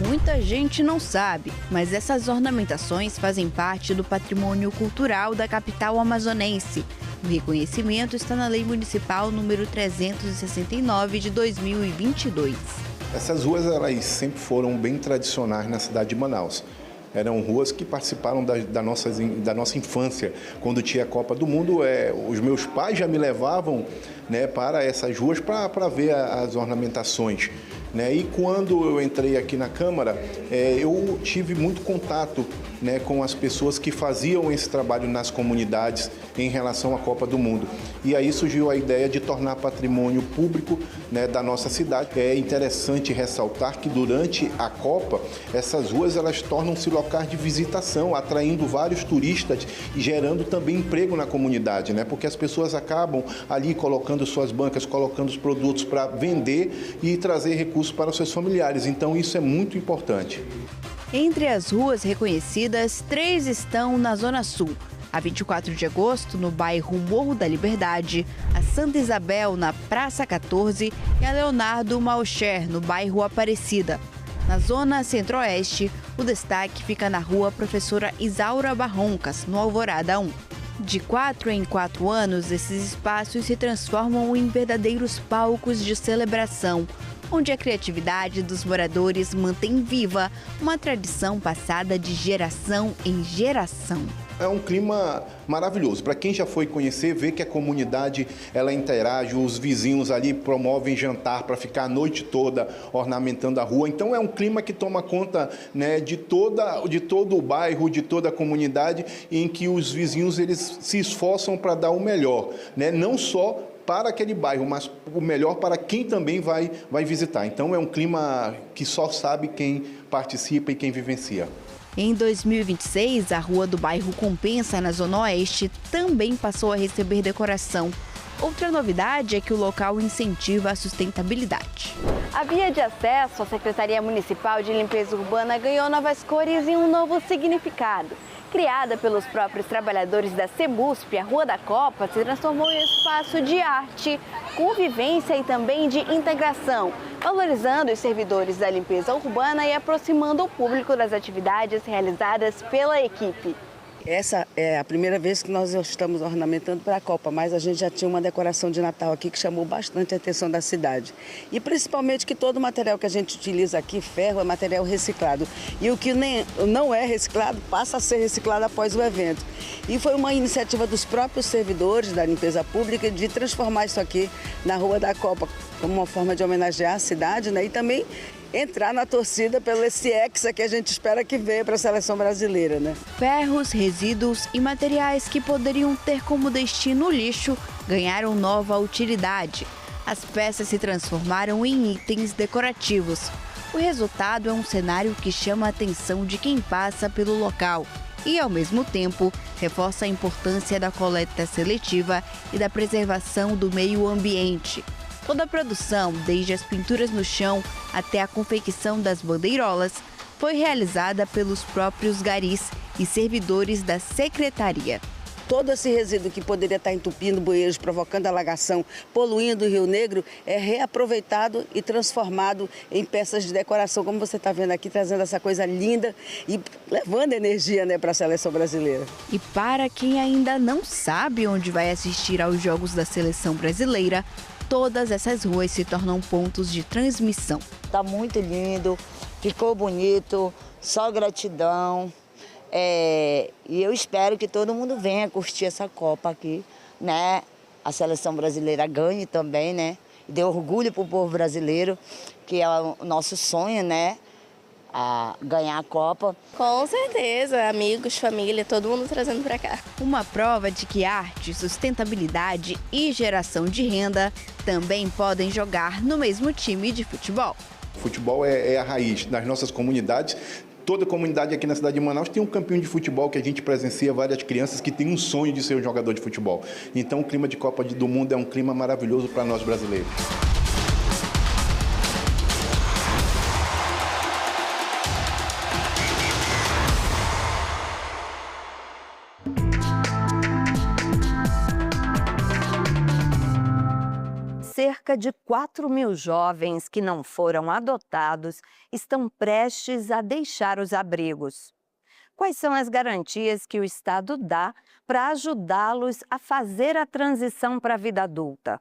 Muita gente não sabe, mas essas ornamentações fazem parte do patrimônio cultural da capital amazonense. O reconhecimento está na Lei Municipal número 369 de 2022. Essas ruas elas sempre foram bem tradicionais na cidade de Manaus. Eram ruas que participaram da nossa infância. Quando tinha a Copa do Mundo, os meus pais já me levavam, né, para essas ruas para ver as ornamentações. Né? E quando eu entrei aqui na Câmara, eu tive muito contato, né, com as pessoas que faziam esse trabalho nas comunidades em relação à Copa do Mundo. E aí surgiu a ideia de tornar patrimônio público, né, da nossa cidade. É interessante ressaltar que durante a Copa, essas ruas elas tornam-se locais de visitação, atraindo vários turistas e gerando também emprego na comunidade, né? Porque as pessoas acabam ali colocando suas bancas, colocando os produtos para vender e trazer recursos para os seus familiares. Então isso é muito importante. Entre as ruas reconhecidas, 3 estão na Zona Sul. A 24 de agosto, no bairro Morro da Liberdade, a Santa Isabel, na Praça 14, e a Leonardo Malcher, no bairro Aparecida. Na Zona Centro-Oeste, o destaque fica na rua Professora Isaura Barroncas, no Alvorada 1. De 4 em 4 anos, esses espaços se transformam em verdadeiros palcos de celebração, onde a criatividade dos moradores mantém viva uma tradição passada de geração em geração. É um clima maravilhoso. Para quem já foi conhecer, vê que a comunidade ela interage, os vizinhos ali promovem jantar para ficar a noite toda ornamentando a rua. Então é um clima que toma conta, né, de todo o bairro, de toda a comunidade, em que os vizinhos eles se esforçam para dar o melhor, né? Não só para aquele bairro, mas o melhor para quem também vai visitar. Então é um clima que só sabe quem participa e quem vivencia. Em 2026, a rua do bairro Compensa, na Zona Oeste, também passou a receber decoração. Outra novidade é que o local incentiva a sustentabilidade. A via de acesso à Secretaria Municipal de Limpeza Urbana ganhou novas cores e um novo significado. Criada pelos próprios trabalhadores da CEBUSP, a Rua da Copa se transformou em um espaço de arte, convivência e também de integração, valorizando os servidores da limpeza urbana e aproximando o público das atividades realizadas pela equipe. Essa é a primeira vez que nós estamos ornamentando para a Copa, mas a gente já tinha uma decoração de Natal aqui que chamou bastante a atenção da cidade. E principalmente que todo o material que a gente utiliza aqui, ferro, é material reciclado. E o que não é reciclado passa a ser reciclado após o evento. E foi uma iniciativa dos próprios servidores da limpeza pública de transformar isso aqui na Rua da Copa, como uma forma de homenagear a cidade, né? E também entrar na torcida pelo esse hexa que a gente espera que venha para a seleção brasileira, né? Ferros, resíduos e materiais que poderiam ter como destino o lixo ganharam nova utilidade. As peças se transformaram em itens decorativos. O resultado é um cenário que chama a atenção de quem passa pelo local e, ao mesmo tempo, reforça a importância da coleta seletiva e da preservação do meio ambiente. Toda a produção, desde as pinturas no chão até a confecção das bandeirolas, foi realizada pelos próprios garis e servidores da secretaria. Todo esse resíduo que poderia estar entupindo bueiros, provocando alagação, poluindo o Rio Negro, é reaproveitado e transformado em peças de decoração, como você está vendo aqui, trazendo essa coisa linda e levando energia, né, para a seleção brasileira. E para quem ainda não sabe onde vai assistir aos Jogos da Seleção Brasileira, todas essas ruas se tornam pontos de transmissão. Está muito lindo, ficou bonito, só gratidão. E eu espero que todo mundo venha curtir essa Copa aqui, né? A seleção brasileira ganhe também, né? E dê orgulho para o povo brasileiro, que é o nosso sonho, né? A ganhar a Copa. Com certeza, amigos, família, todo mundo trazendo para cá. Uma prova de que arte, sustentabilidade e geração de renda também podem jogar no mesmo time de futebol. O futebol é a raiz das nossas comunidades. Toda comunidade aqui na cidade de Manaus tem um campinho de futebol que a gente presencia várias crianças que têm um sonho de ser um jogador de futebol. Então o clima de Copa do Mundo é um clima maravilhoso para nós brasileiros. Cerca de 4.000 jovens que não foram adotados estão prestes a deixar os abrigos. Quais são as garantias que o Estado dá para ajudá-los a fazer a transição para a vida adulta?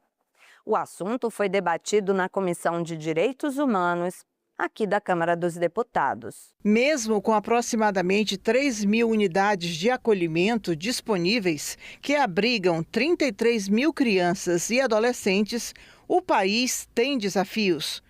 O assunto foi debatido na Comissão de Direitos Humanos, aqui da Câmara dos Deputados. Mesmo com aproximadamente 3.000 unidades de acolhimento disponíveis, que abrigam 33.000 crianças e adolescentes, o país tem desafios.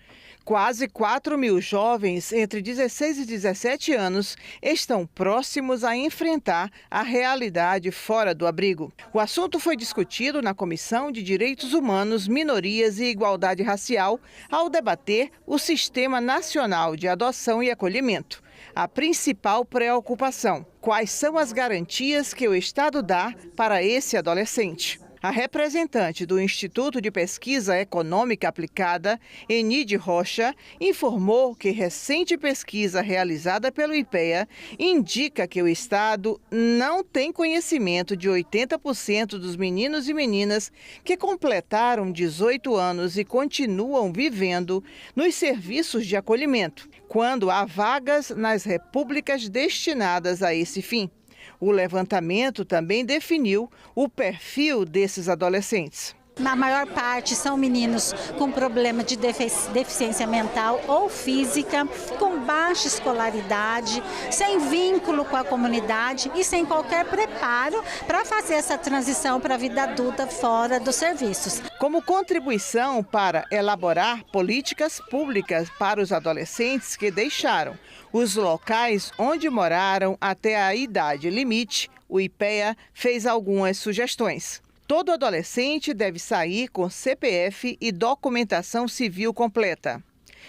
Quase 4.000 jovens entre 16 e 17 anos estão próximos a enfrentar a realidade fora do abrigo. O assunto foi discutido na Comissão de Direitos Humanos, Minorias e Igualdade Racial ao debater o Sistema Nacional de Adoção e Acolhimento. A principal preocupação: quais são as garantias que o Estado dá para esse adolescente? A representante do Instituto de Pesquisa Econômica Aplicada, Enide Rocha, informou que recente pesquisa realizada pelo IPEA indica que o Estado não tem conhecimento de 80% dos meninos e meninas que completaram 18 anos e continuam vivendo nos serviços de acolhimento, quando há vagas nas repúblicas destinadas a esse fim. O levantamento também definiu o perfil desses adolescentes. Na maior parte são meninos com problema de deficiência mental ou física, com baixa escolaridade, sem vínculo com a comunidade e sem qualquer preparo para fazer essa transição para a vida adulta fora dos serviços. Como contribuição para elaborar políticas públicas para os adolescentes que deixaram os locais onde moraram até a idade limite, o IPEA fez algumas sugestões. Todo adolescente deve sair com CPF e documentação civil completa.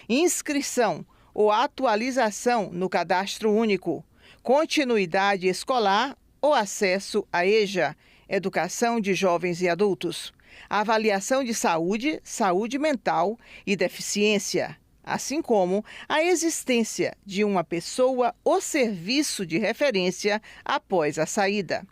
Inscrição ou atualização no cadastro único. Continuidade escolar ou acesso à EJA, Educação de Jovens e Adultos. Avaliação de saúde, saúde mental e deficiência, assim como a existência de uma pessoa ou serviço de referência após a saída.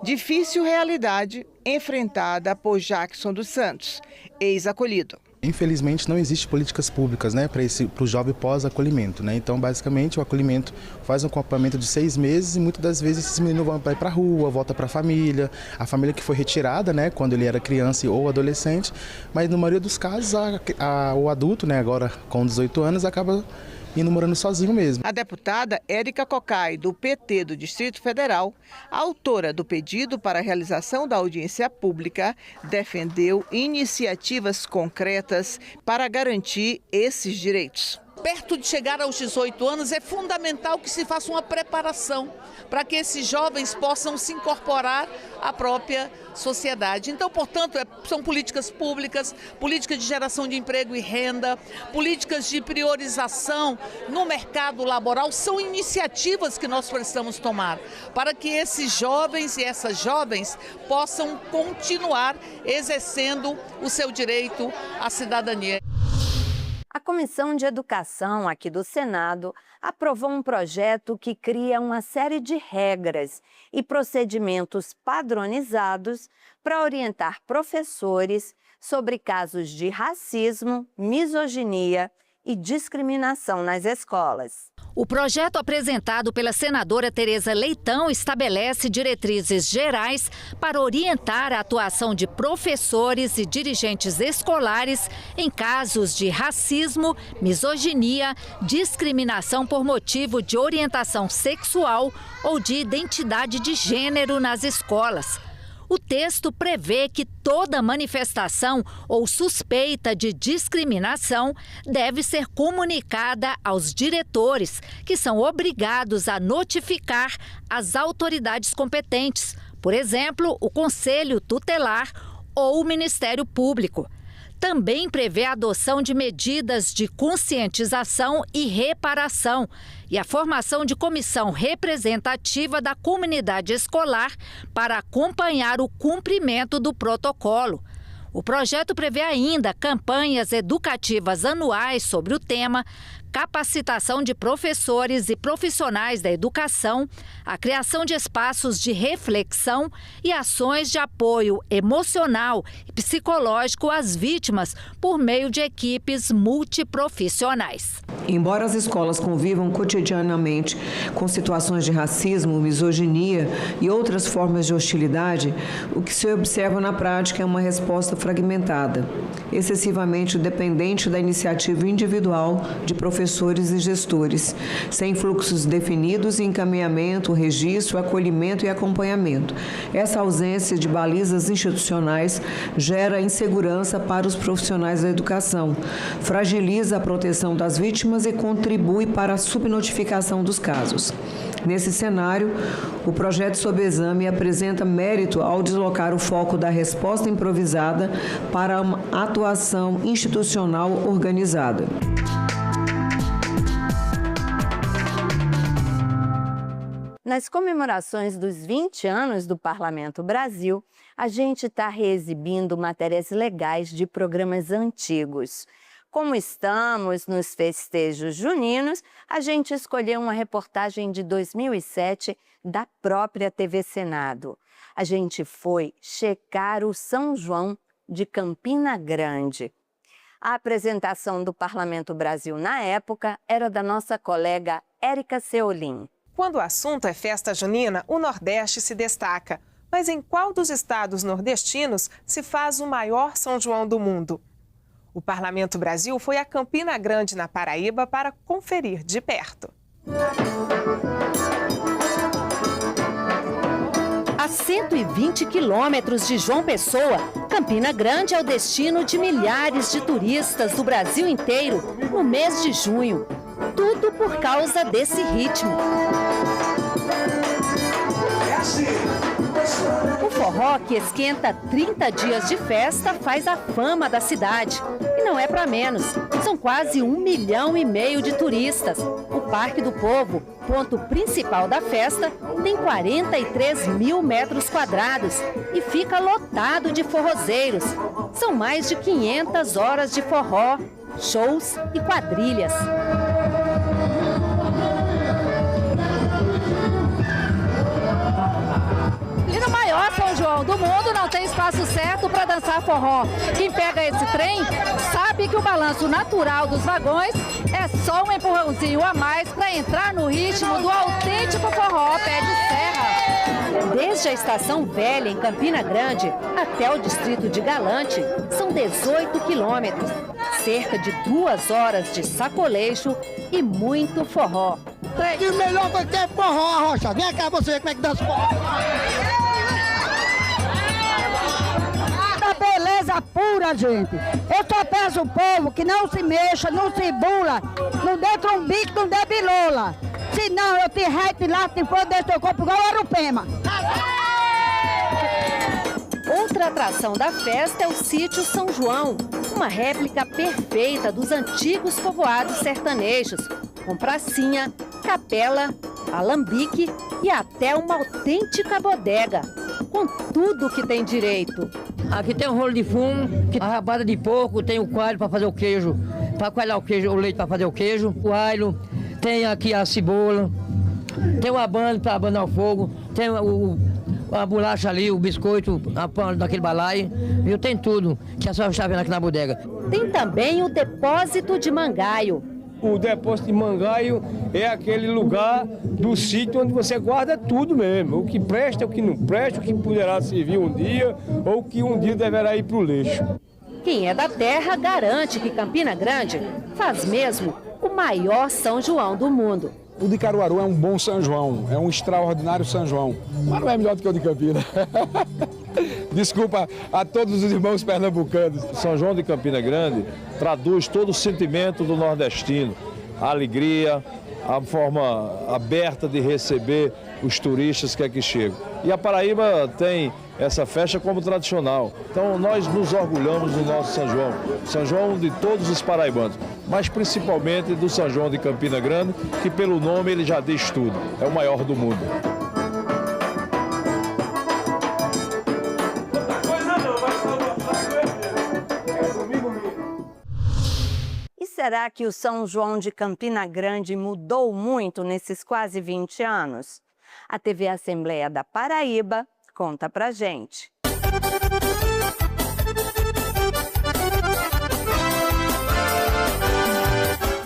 Difícil realidade enfrentada por Jackson dos Santos, ex-acolhido. Infelizmente não existe políticas públicas, né, para o jovem pós-acolhimento, né? Então basicamente o acolhimento faz um acompanhamento de 6 meses e muitas das vezes esses meninos vão para a rua, volta para a família que foi retirada, né, quando ele era criança ou adolescente, mas na maioria dos casos o adulto, né, agora com 18 anos, acaba indo morando sozinho mesmo. A deputada Érica Cocai, do PT do Distrito Federal, autora do pedido para a realização da audiência pública, defendeu iniciativas concretas para garantir esses direitos. Perto de chegar aos 18 anos, é fundamental que se faça uma preparação para que esses jovens possam se incorporar à própria sociedade. Então, portanto, são políticas públicas, políticas de geração de emprego e renda, políticas de priorização no mercado laboral, são iniciativas que nós precisamos tomar para que esses jovens e essas jovens possam continuar exercendo o seu direito à cidadania. A Comissão de Educação aqui do Senado aprovou um projeto que cria uma série de regras e procedimentos padronizados para orientar professores sobre casos de racismo, misoginia e discriminação nas escolas. O projeto apresentado pela senadora Tereza Leitão estabelece diretrizes gerais para orientar a atuação de professores e dirigentes escolares em casos de racismo, misoginia, discriminação por motivo de orientação sexual ou de identidade de gênero nas escolas. O texto prevê que toda manifestação ou suspeita de discriminação deve ser comunicada aos diretores, que são obrigados a notificar as autoridades competentes, por exemplo, o Conselho Tutelar ou o Ministério Público. Também prevê a adoção de medidas de conscientização e reparação e a formação de comissão representativa da comunidade escolar para acompanhar o cumprimento do protocolo. O projeto prevê ainda campanhas educativas anuais sobre o tema, capacitação de professores e profissionais da educação, a criação de espaços de reflexão e ações de apoio emocional e psicológico às vítimas por meio de equipes multiprofissionais. Embora as escolas convivam cotidianamente com situações de racismo, misoginia e outras formas de hostilidade, o que se observa na prática é uma resposta fragmentada, excessivamente dependente da iniciativa individual de professores e gestores, sem fluxos definidos e encaminhamento, registro, acolhimento e acompanhamento. Essa ausência de balizas institucionais gera insegurança para os profissionais da educação, fragiliza a proteção das vítimas e contribui para a subnotificação dos casos. Nesse cenário, o projeto sob exame apresenta mérito ao deslocar o foco da resposta improvisada para uma atuação institucional organizada. Nas comemorações dos 20 anos do Parlamento Brasil, a gente está reexibindo matérias legais de programas antigos. Como estamos nos festejos juninos, a gente escolheu uma reportagem de 2007 da própria TV Senado. A gente foi checar o São João de Campina Grande. A apresentação do Parlamento Brasil na época era da nossa colega Érica Seolim. Quando o assunto é festa junina, o Nordeste se destaca. Mas em qual dos estados nordestinos se faz o maior São João do mundo? O Parlamento Brasil foi a Campina Grande, na Paraíba, para conferir de perto. A 120 quilômetros de João Pessoa, Campina Grande é o destino de milhares de turistas do Brasil inteiro no mês de junho. Tudo por causa desse ritmo. O forró, que esquenta 30 dias de festa, faz a fama da cidade. E não é para menos. São quase 1,5 milhão de turistas. O Parque do Povo, ponto principal da festa, tem 43 mil metros quadrados e fica lotado de forrozeiros. São mais de 500 horas de forró, shows e quadrilhas. E no maior São João do mundo não tem espaço certo para dançar forró. Quem pega esse trem sabe que o balanço natural dos vagões é só um empurrãozinho a mais para entrar no ritmo do autêntico forró pé de serra. Desde a Estação Velha, em Campina Grande, até o distrito de Galante, são 18 quilômetros. Cerca de 2 horas de sacoleixo e muito forró. E o melhor foi ter forró, Rocha. Vem cá você ver como é que dança forró. Da beleza pura, gente. Eu só peço ao povo que não se mexa, não se bula, não dê trombique, não dê bilola. Senão eu te reto lá, se for desse teu corpo igual a Arupema. Outra atração da festa é o Sítio São João, uma réplica perfeita dos antigos povoados sertanejos, com pracinha, capela, alambique e até uma autêntica bodega, com tudo que tem direito. Aqui tem um rolo de fumo, a rabada de porco, tem o coalho para fazer o queijo, para coalhar o queijo, o leite para fazer o queijo, o alho, tem aqui a cebola, tem o abano para abanar o fogo, tem a bolacha ali, o biscoito, a pão daquele balaio, viu? Tem tudo que a senhora está vendo aqui na bodega. Tem também o depósito de mangaio. O depósito de mangaio é aquele lugar do sítio onde você guarda tudo mesmo. O que presta, o que não presta, o que poderá servir um dia ou o que um dia deverá ir para o lixo. Quem é da terra garante que Campina Grande faz mesmo o maior São João do mundo. O de Caruaru é um bom São João, é um extraordinário São João, mas não é melhor do que o de Campina. Desculpa a todos os irmãos pernambucanos. São João de Campina Grande traduz todo o sentimento do nordestino, a alegria, a forma aberta de receber os turistas que aqui chegam. E a Paraíba tem essa festa como tradicional. Então nós nos orgulhamos do nosso São João de todos os paraibanos, mas principalmente do São João de Campina Grande, que pelo nome ele já diz tudo, é o maior do mundo. E será que o São João de Campina Grande mudou muito nesses quase 20 anos? A TV Assembleia da Paraíba conta pra gente.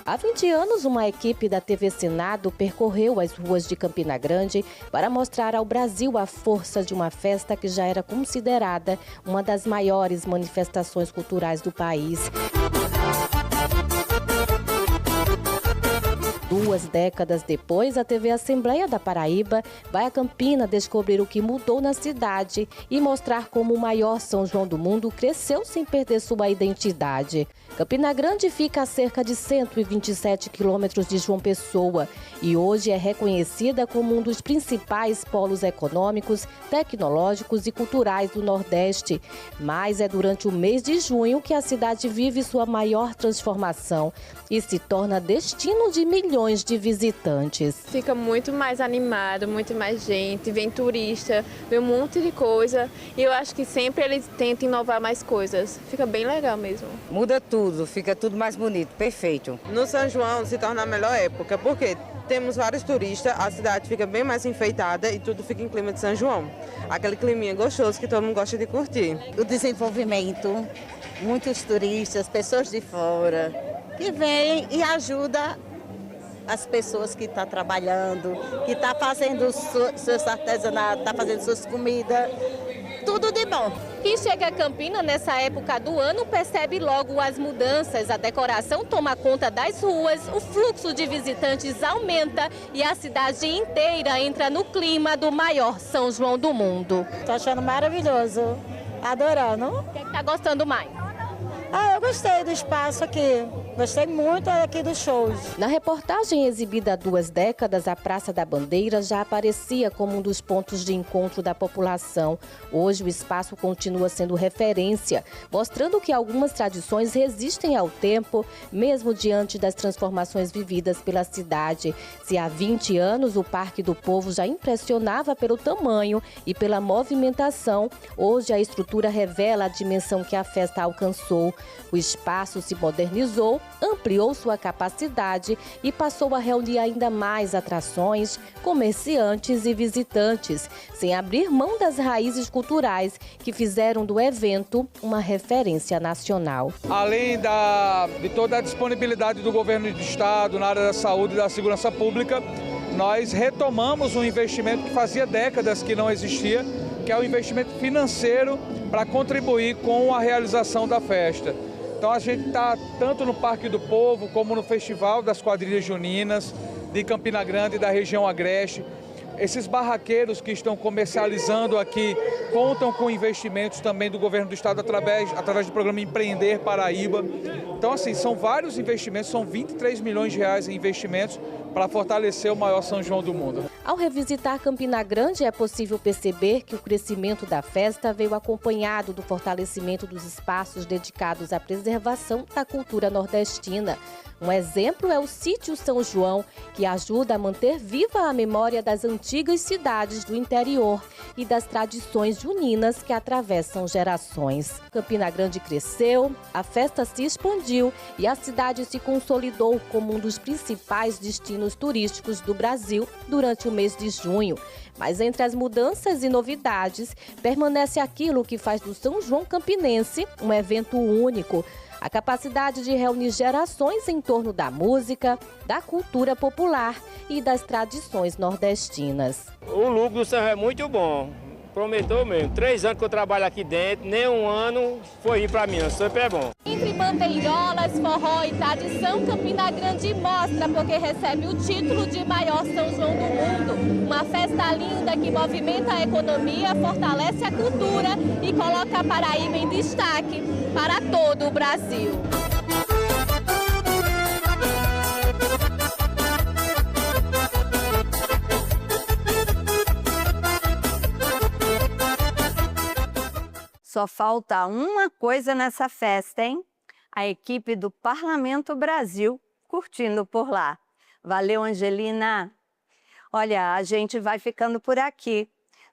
Há 20 anos, uma equipe da TV Senado percorreu as ruas de Campina Grande para mostrar ao Brasil a força de uma festa que já era considerada uma das maiores manifestações culturais do país. 2 décadas depois, a TV Assembleia da Paraíba vai a Campina descobrir o que mudou na cidade e mostrar como o maior São João do mundo cresceu sem perder sua identidade. Campina Grande fica a cerca de 127 quilômetros de João Pessoa e hoje é reconhecida como um dos principais polos econômicos, tecnológicos e culturais do Nordeste. Mas é durante o mês de junho que a cidade vive sua maior transformação e se torna destino de milhões de visitantes. Fica muito mais animado, muito mais gente, vem turista, vê um monte de coisa e eu acho que sempre eles tentam inovar mais coisas. Fica bem legal mesmo. Muda tudo, fica tudo mais bonito, perfeito. No São João se torna a melhor época, porque temos vários turistas, a cidade fica bem mais enfeitada e tudo fica em clima de São João. Aquele climinha gostoso que todo mundo gosta de curtir. O desenvolvimento, muitos turistas, pessoas de fora, que vêm e ajudam as pessoas que estão trabalhando, que estão fazendo seus artesanatos, estão fazendo suas comidas, tudo de bom. Quem chega a Campina nessa época do ano percebe logo as mudanças. A decoração toma conta das ruas, o fluxo de visitantes aumenta e a cidade inteira entra no clima do maior São João do mundo. Estou achando maravilhoso, adorando. O que está gostando mais? Eu gostei do espaço aqui, gostei muito aqui dos shows. Na reportagem exibida há 2 décadas, a Praça da Bandeira já aparecia como um dos pontos de encontro da população. Hoje o espaço continua sendo referência, mostrando que algumas tradições resistem ao tempo, mesmo diante das transformações vividas pela cidade. Se há 20 anos o Parque do Povo já impressionava pelo tamanho e pela movimentação, hoje a estrutura revela a dimensão que a festa alcançou. O espaço se modernizou, ampliou sua capacidade e passou a reunir ainda mais atrações, comerciantes e visitantes, sem abrir mão das raízes culturais que fizeram do evento uma referência nacional. Além de toda a disponibilidade do governo do estado na área da saúde e da segurança pública, nós retomamos um investimento que fazia décadas que não existia, que é o investimento financeiro para contribuir com a realização da festa. Então a gente está tanto no Parque do Povo como no Festival das Quadrilhas Juninas de Campina Grande e da região agreste. Esses barraqueiros que estão comercializando aqui contam com investimentos também do governo do estado através do programa Empreender Paraíba. Então, assim, são vários investimentos, são 23 milhões de reais em investimentos para fortalecer o maior São João do mundo. Ao revisitar Campina Grande, é possível perceber que o crescimento da festa veio acompanhado do fortalecimento dos espaços dedicados à preservação da cultura nordestina. Um exemplo é o Sítio São João, que ajuda a manter viva a memória das antigas cidades do interior e das tradições juninas que atravessam gerações. Campina Grande cresceu, a festa se expandiu e a cidade se consolidou como um dos principais destinos turísticos do Brasil durante o mês de junho. Mas entre as mudanças e novidades, permanece aquilo que faz do São João campinense um evento único. A capacidade de reunir gerações em torno da música, da cultura popular e das tradições nordestinas. O lucro do São João é muito bom, prometeu mesmo. 3 anos que eu trabalho aqui dentro, nem um ano foi ir para mim, sempre é bom. Entre bandeirolas, forró e tradição, Campina Grande mostra porque recebe o título de maior São João do mundo. Uma festa linda que movimenta a economia, fortalece a cultura e coloca a Paraíba em destaque para todo o Brasil. Só falta uma coisa nessa festa, hein? A equipe do Parlamento Brasil curtindo por lá. Valeu, Angelina! Olha, a gente vai ficando por aqui.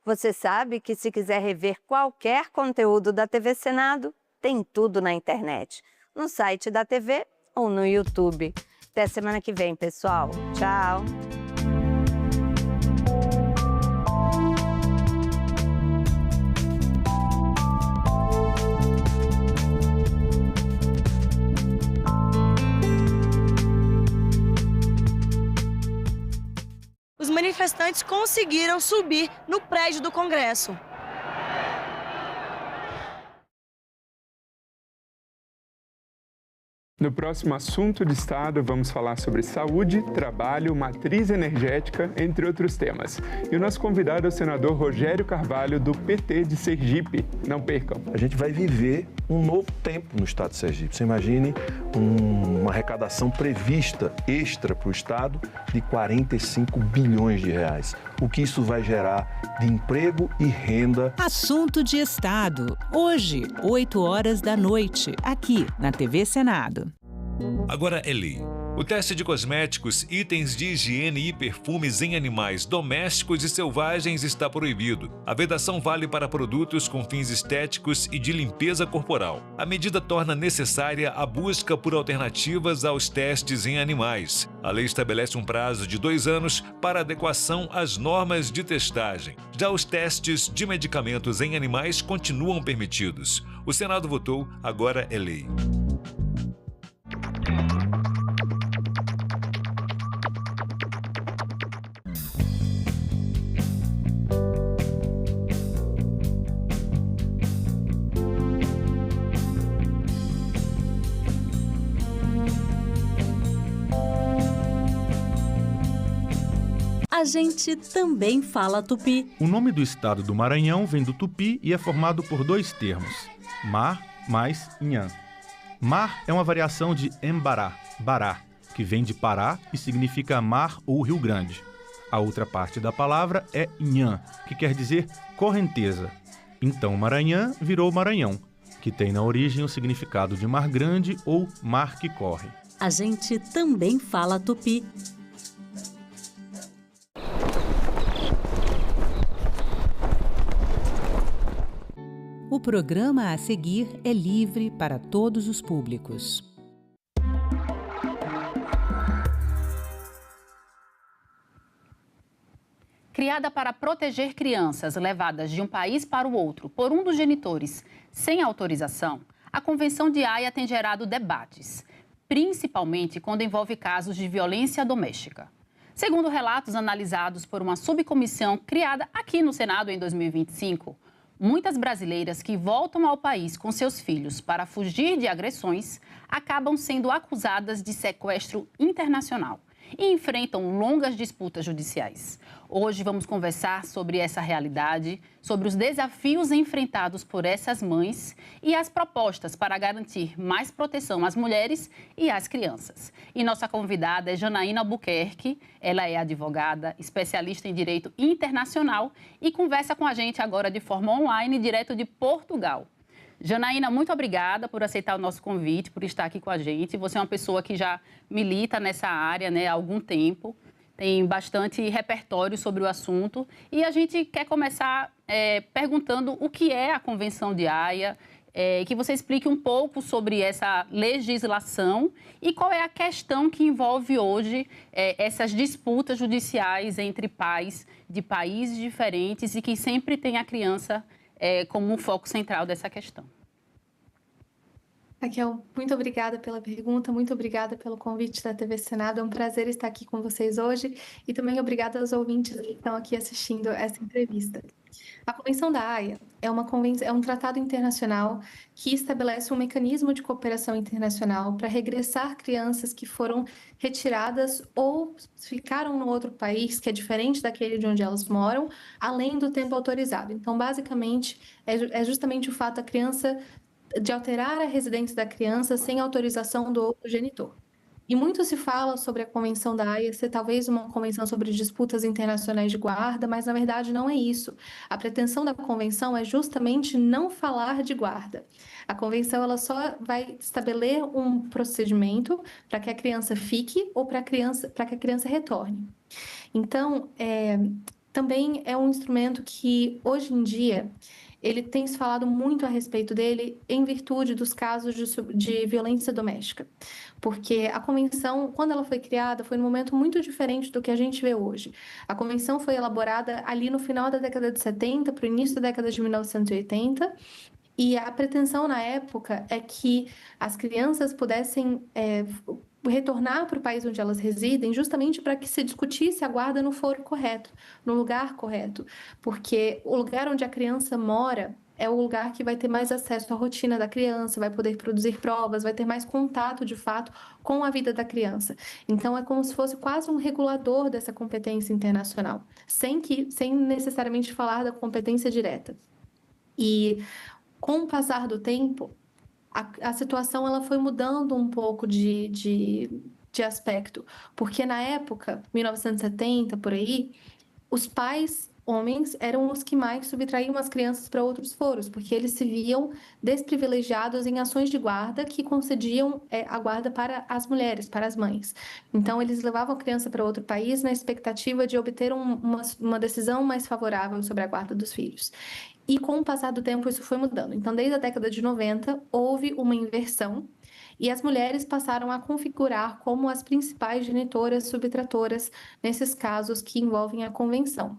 Você sabe que se quiser rever qualquer conteúdo da TV Senado, tem tudo na internet, no site da TV ou no YouTube. Até semana que vem, pessoal. Tchau! Os manifestantes conseguiram subir no prédio do Congresso. No próximo assunto de Estado, vamos falar sobre saúde, trabalho, matriz energética, entre outros temas. E o nosso convidado é o senador Rogério Carvalho, do PT de Sergipe. Não percam. A gente vai viver um novo tempo no estado de Sergipe. Você imagine uma arrecadação prevista extra para o estado de 45 bilhões de reais. O que isso vai gerar de emprego e renda. Assunto de Estado. Hoje, 8h, aqui na TV Senado. Agora é lei. O teste de cosméticos, itens de higiene e perfumes em animais domésticos e selvagens está proibido. A vedação vale para produtos com fins estéticos e de limpeza corporal. A medida torna necessária a busca por alternativas aos testes em animais. A lei estabelece um prazo de 2 anos para adequação às normas de testagem. Já os testes de medicamentos em animais continuam permitidos. O Senado votou, agora é lei. A gente também fala tupi. O nome do estado do Maranhão vem do tupi e é formado por dois termos, mar mais nhan. Mar é uma variação de embará, bará, que vem de Pará e significa mar ou Rio Grande. A outra parte da palavra é nhan, que quer dizer correnteza. Então Maranhão virou Maranhão, que tem na origem o significado de mar grande ou mar que corre. A gente também fala tupi. O programa a seguir é livre para todos os públicos. Criada para proteger crianças levadas de um país para o outro por um dos genitores sem autorização, a Convenção de Haia tem gerado debates, principalmente quando envolve casos de violência doméstica. Segundo relatos analisados por uma subcomissão criada aqui no Senado em 2025, muitas brasileiras que voltam ao país com seus filhos para fugir de agressões acabam sendo acusadas de sequestro internacional e enfrentam longas disputas judiciais. Hoje vamos conversar sobre essa realidade, sobre os desafios enfrentados por essas mães e as propostas para garantir mais proteção às mulheres e às crianças. E nossa convidada é Janaína Albuquerque, ela é advogada, especialista em direito internacional e conversa com a gente agora de forma online, direto de Portugal. Janaína, muito obrigada por aceitar o nosso convite, por estar aqui com a gente. Você é uma pessoa que já milita nessa área, né, há algum tempo, tem bastante repertório sobre o assunto. E a gente quer começar perguntando o que é a Convenção de Haia, que você explique um pouco sobre essa legislação e qual é a questão que envolve hoje essas disputas judiciais entre pais de países diferentes e que sempre tem a criança como um foco central dessa questão. Raquel, muito obrigada pela pergunta, muito obrigada pelo convite da TV Senado. É um prazer estar aqui com vocês hoje e também obrigada aos ouvintes que estão aqui assistindo essa entrevista. A Convenção da Haia é um tratado internacional que estabelece um mecanismo de cooperação internacional para regressar crianças que foram retiradas ou ficaram no outro país, que é diferente daquele de onde elas moram, além do tempo autorizado. Então, basicamente, é justamente o fato da criança, de alterar a residência da criança sem autorização do outro genitor. E muito se fala sobre a Convenção da Haia ser talvez uma convenção sobre disputas internacionais de guarda, mas na verdade não é isso. A pretensão da convenção é justamente não falar de guarda. A convenção ela só vai estabelecer um procedimento para que a criança fique ou para que a criança retorne. Então, também é um instrumento que hoje em dia ele tem se falado muito a respeito dele em virtude dos casos de violência doméstica. Porque a convenção, quando ela foi criada, foi num momento muito diferente do que a gente vê hoje. A convenção foi elaborada ali no final da década de 70, para o início da década de 1980, e a pretensão na época é que as crianças pudessem retornar para o país onde elas residem, justamente para que se discutisse a guarda no foro correto, no lugar correto, porque o lugar onde a criança mora é o lugar que vai ter mais acesso à rotina da criança, vai poder produzir provas, vai ter mais contato, de fato, com a vida da criança. Então, é como se fosse quase um regulador dessa competência internacional, sem necessariamente falar da competência direta. E, com o passar do tempo, a situação ela foi mudando um pouco de aspecto, porque na época, 1970, por aí, os pais homens eram os que mais subtraíam as crianças para outros foros, porque eles se viam desprivilegiados em ações de guarda que concediam a guarda para as mulheres, para as mães. Então, eles levavam a criança para outro país na expectativa de obter uma decisão mais favorável sobre a guarda dos filhos. E com o passar do tempo isso foi mudando. Então, desde a década de 90, houve uma inversão e as mulheres passaram a configurar como as principais genitoras subtratoras nesses casos que envolvem a convenção.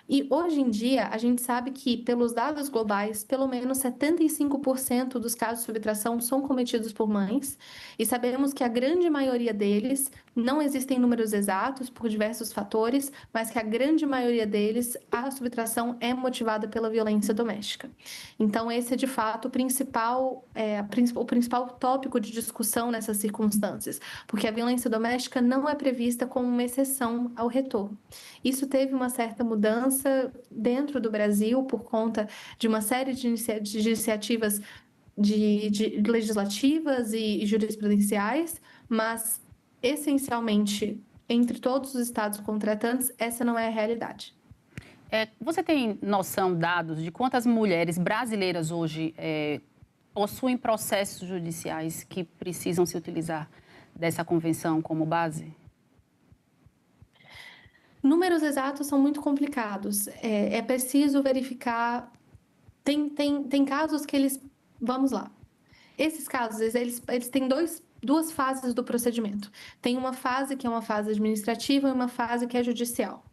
E hoje em dia, a gente sabe que, pelos dados globais, pelo menos 75% dos casos de subtração são cometidos por mães e sabemos que a grande maioria deles Não existem números exatos por diversos fatores, mas que a grande maioria deles, a subtração é motivada pela violência doméstica. Então, esse é, de fato, o principal tópico de discussão nessas circunstâncias, porque a violência doméstica não é prevista como uma exceção ao retorno. Isso teve uma certa mudança dentro do Brasil por conta de uma série de iniciativas legislativas e jurisprudenciais, mas, essencialmente, entre todos os estados contratantes, essa não é a realidade. Você tem noção, dados, de quantas mulheres brasileiras hoje possuem processos judiciais que precisam se utilizar dessa convenção como base? Números exatos são muito complicados. É preciso verificar. Tem casos que eles... Vamos lá. Esses casos, eles têm duas fases do procedimento. Tem uma fase que é uma fase administrativa e uma fase que é judicial.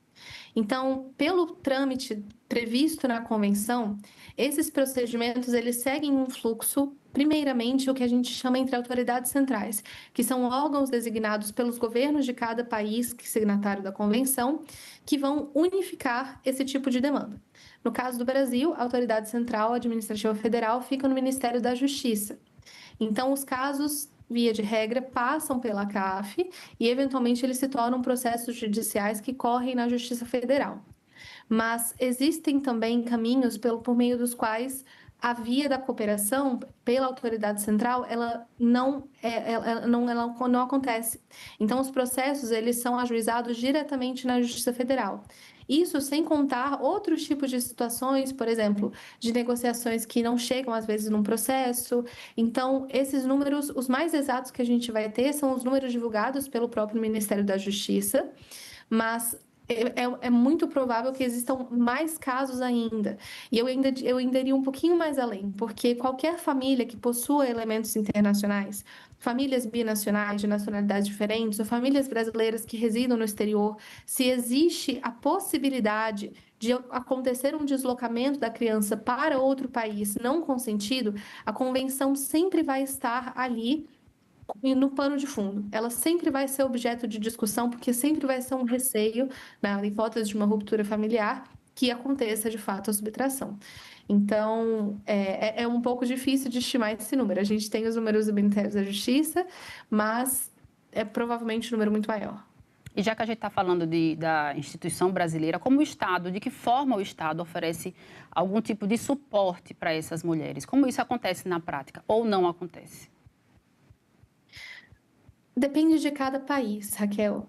Então, pelo trâmite previsto na convenção, esses procedimentos eles seguem um fluxo, primeiramente, o que a gente chama entre autoridades centrais, que são órgãos designados pelos governos de cada país signatário da convenção, que vão unificar esse tipo de demanda. No caso do Brasil, a autoridade central administrativa federal fica no Ministério da Justiça. Então, os casos, via de regra, passam pela CAF e, eventualmente, eles se tornam processos judiciais que correm na Justiça Federal. Mas existem também caminhos por meio dos quais a via da cooperação pela autoridade central, ela não acontece. Então, os processos, eles são ajuizados diretamente na Justiça Federal. Isso sem contar outros tipos de situações, por exemplo, de negociações que não chegam, às vezes, num processo. Então, esses números, os mais exatos que a gente vai ter são os números divulgados pelo próprio Ministério da Justiça, mas é muito provável que existam mais casos ainda. E eu ainda iria um pouquinho mais além, porque qualquer família que possua elementos internacionais, famílias binacionais de nacionalidades diferentes, ou famílias brasileiras que residam no exterior, se existe a possibilidade de acontecer um deslocamento da criança para outro país não consentido, a convenção sempre vai estar ali no pano de fundo. Ela sempre vai ser objeto de discussão, porque sempre vai ser um receio, na hipótese de uma ruptura familiar, que aconteça de fato a subtração. Então, é um pouco difícil de estimar esse número. A gente tem os números do Ministério da Justiça, mas é provavelmente um número muito maior. E já que a gente está falando da instituição brasileira, como o Estado, de que forma o Estado oferece algum tipo de suporte para essas mulheres? Como isso acontece na prática ou não acontece? Depende de cada país, Raquel.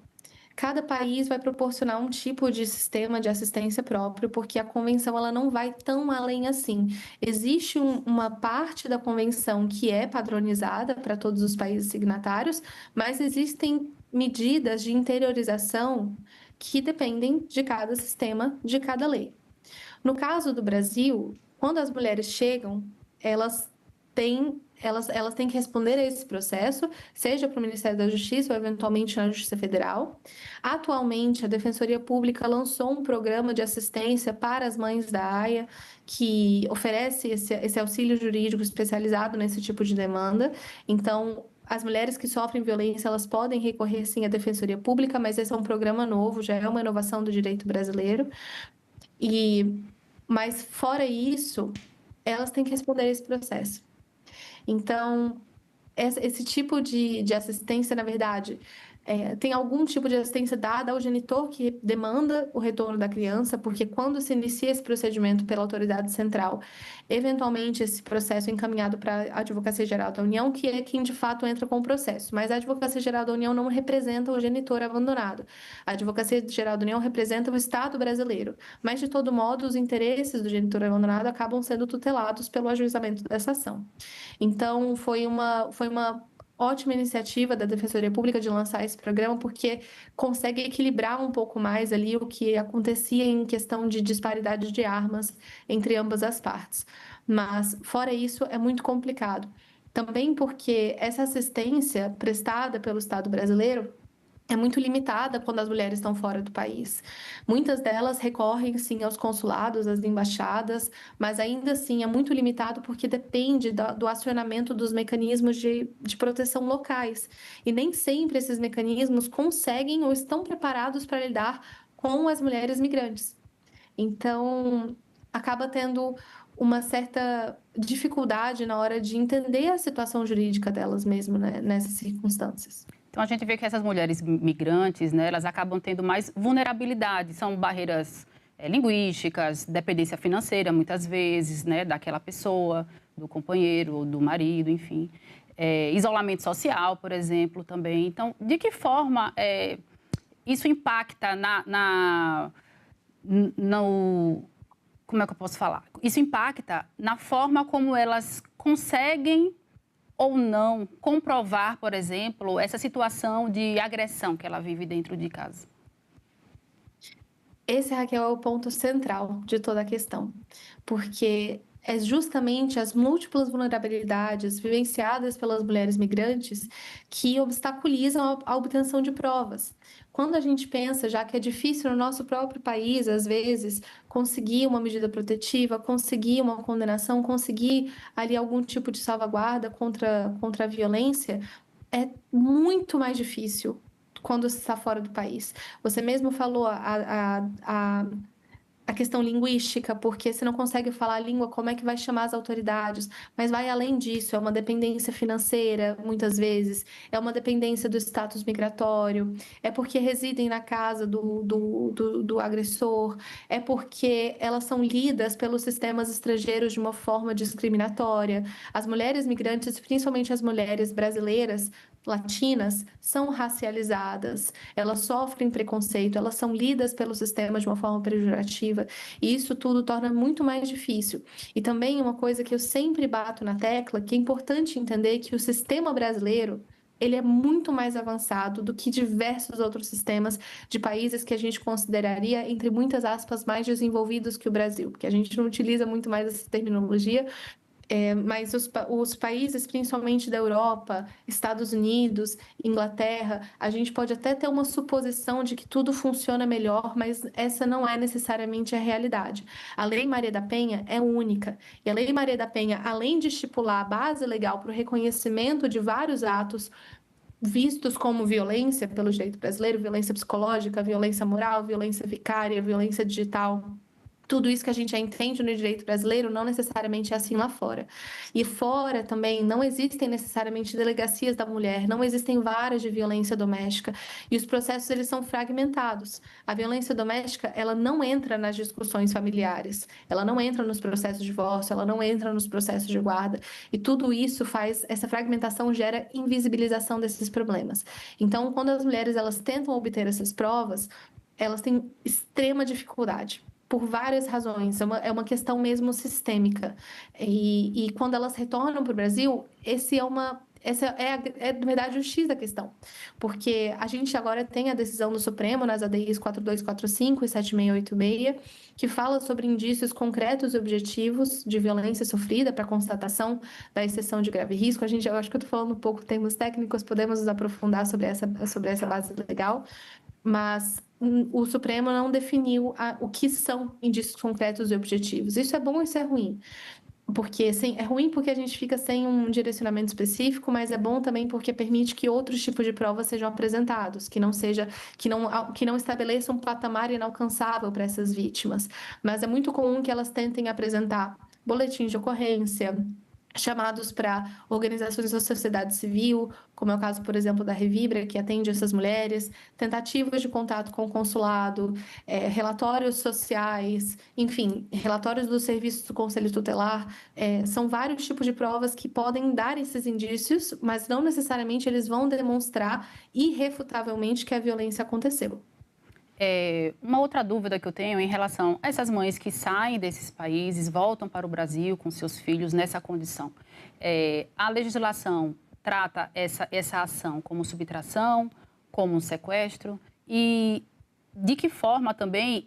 Cada país vai proporcionar um tipo de sistema de assistência próprio, porque a convenção ela não vai tão além assim. Existe uma parte da convenção que é padronizada para todos os países signatários, mas existem medidas de interiorização que dependem de cada sistema, de cada lei. No caso do Brasil, quando as mulheres chegam, elas têm que responder a esse processo, seja para o Ministério da Justiça ou, eventualmente, na Justiça Federal. Atualmente, a Defensoria Pública lançou um programa de assistência para as mães da AIA, que oferece esse auxílio jurídico especializado nesse tipo de demanda. Então, as mulheres que sofrem violência, elas podem recorrer, sim, à Defensoria Pública, mas esse é um programa novo, já é uma inovação do direito brasileiro. Mas, fora isso, elas têm que responder a esse processo. Então, esse tipo de assistência, na verdade, tem algum tipo de assistência dada ao genitor que demanda o retorno da criança, porque quando se inicia esse procedimento pela autoridade central, eventualmente esse processo é encaminhado para a Advocacia Geral da União, que é quem de fato entra com o processo. Mas a Advocacia Geral da União não representa o genitor abandonado. A Advocacia Geral da União representa o Estado brasileiro. Mas, de todo modo, os interesses do genitor abandonado acabam sendo tutelados pelo ajuizamento dessa ação. Então, foi uma ótima iniciativa da Defensoria Pública de lançar esse programa, porque consegue equilibrar um pouco mais ali o que acontecia em questão de disparidade de armas entre ambas as partes. Mas, fora isso, é muito complicado. Também porque essa assistência prestada pelo Estado brasileiro, é muito limitada quando as mulheres estão fora do país. Muitas delas recorrem, sim, aos consulados, às embaixadas, mas ainda assim é muito limitado porque depende do acionamento dos mecanismos de proteção locais. E nem sempre esses mecanismos conseguem ou estão preparados para lidar com as mulheres migrantes. Então, acaba tendo uma certa dificuldade na hora de entender a situação jurídica delas mesmo, né, nessas circunstâncias. Então, a gente vê que essas mulheres migrantes, né, elas acabam tendo mais vulnerabilidade, são barreiras linguísticas, dependência financeira, muitas vezes, né, daquela pessoa, do companheiro, do marido, enfim. Isolamento social, por exemplo, também. Então, de que forma isso impacta como é que eu posso falar? Isso impacta na forma como elas conseguem ou não comprovar, por exemplo, essa situação de agressão que ela vive dentro de casa? Esse, Raquel, é o ponto central de toda a questão, porque é justamente as múltiplas vulnerabilidades vivenciadas pelas mulheres migrantes que obstaculizam a obtenção de provas. Quando a gente pensa, já que é difícil no nosso próprio país, às vezes, conseguir uma medida protetiva, conseguir uma condenação, conseguir ali algum tipo de salvaguarda contra a violência, é muito mais difícil quando você está fora do país. Você mesmo falou a questão linguística, porque se não consegue falar a língua, como é que vai chamar as autoridades? Mas vai além disso, é uma dependência financeira, muitas vezes, é uma dependência do status migratório, é porque residem na casa do agressor, é porque elas são lidas pelos sistemas estrangeiros de uma forma discriminatória. As mulheres migrantes, principalmente as mulheres brasileiras, latinas, são racializadas, elas sofrem preconceito, elas são lidas pelo sistema de uma forma pejorativa, e isso tudo torna muito mais difícil. E também uma coisa que eu sempre bato na tecla, que é importante entender que o sistema brasileiro, ele é muito mais avançado do que diversos outros sistemas de países que a gente consideraria, entre muitas aspas, mais desenvolvidos que o Brasil, porque a gente não utiliza muito mais essa terminologia, mas os países, principalmente da Europa, Estados Unidos, Inglaterra, a gente pode até ter uma suposição de que tudo funciona melhor, mas essa não é necessariamente a realidade. A Lei Maria da Penha é única. E a Lei Maria da Penha, além de estipular a base legal para o reconhecimento de vários atos vistos como violência pelo direito brasileiro, violência psicológica, violência moral, violência vicária, violência digital, tudo isso que a gente já entende no direito brasileiro não necessariamente é assim lá fora. E fora também não existem necessariamente delegacias da mulher, não existem varas de violência doméstica e os processos eles são fragmentados. A violência doméstica ela não entra nas discussões familiares, ela não entra nos processos de divórcio, ela não entra nos processos de guarda e tudo isso essa fragmentação gera invisibilização desses problemas. Então, quando as mulheres elas tentam obter essas provas, elas têm extrema dificuldade. Por várias razões, é uma questão mesmo sistêmica. E quando elas retornam para o Brasil, essa é, na verdade, o X da questão. Porque a gente agora tem a decisão do Supremo, nas ADIs 4245 e 7686, que fala sobre indícios concretos e objetivos de violência sofrida para constatação da exceção de grave risco. Eu acho que eu estou falando um pouco em termos técnicos, podemos nos aprofundar sobre essa base legal, mas o Supremo não definiu o que são indícios concretos e objetivos. Isso é bom ou isso é ruim? Porque é ruim porque a gente fica sem um direcionamento específico, mas é bom também porque permite que outros tipos de provas sejam apresentados, que não estabeleçam um patamar inalcançável para essas vítimas. Mas é muito comum que elas tentem apresentar boletins de ocorrência, chamados para organizações da sociedade civil, como é o caso, por exemplo, da Revibra, que atende essas mulheres, tentativas de contato com o consulado, relatórios sociais, enfim, relatórios dos serviços do Conselho Tutelar, são vários tipos de provas que podem dar esses indícios, mas não necessariamente eles vão demonstrar irrefutavelmente que a violência aconteceu. Uma outra dúvida que eu tenho em relação a essas mães que saem desses países, voltam para o Brasil com seus filhos nessa condição. A legislação trata essa ação como subtração, como um sequestro e de que forma também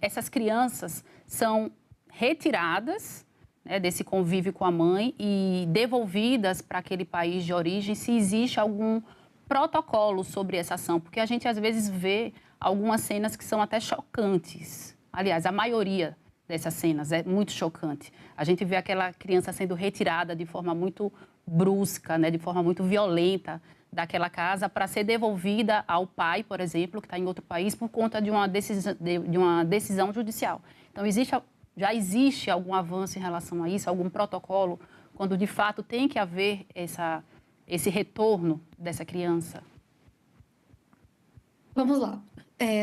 essas crianças são retiradas, né, desse convívio com a mãe e devolvidas para aquele país de origem, se existe algum protocolos sobre essa ação, porque a gente às vezes vê algumas cenas que são até chocantes. Aliás, a maioria dessas cenas é muito chocante. A gente vê aquela criança sendo retirada de forma muito brusca, né, de forma muito violenta daquela casa para ser devolvida ao pai, por exemplo, que está em outro país, por conta de uma decisão judicial. Então, já existe algum avanço em relação a isso, algum protocolo, quando de fato tem que haver esse retorno dessa criança? Vamos lá.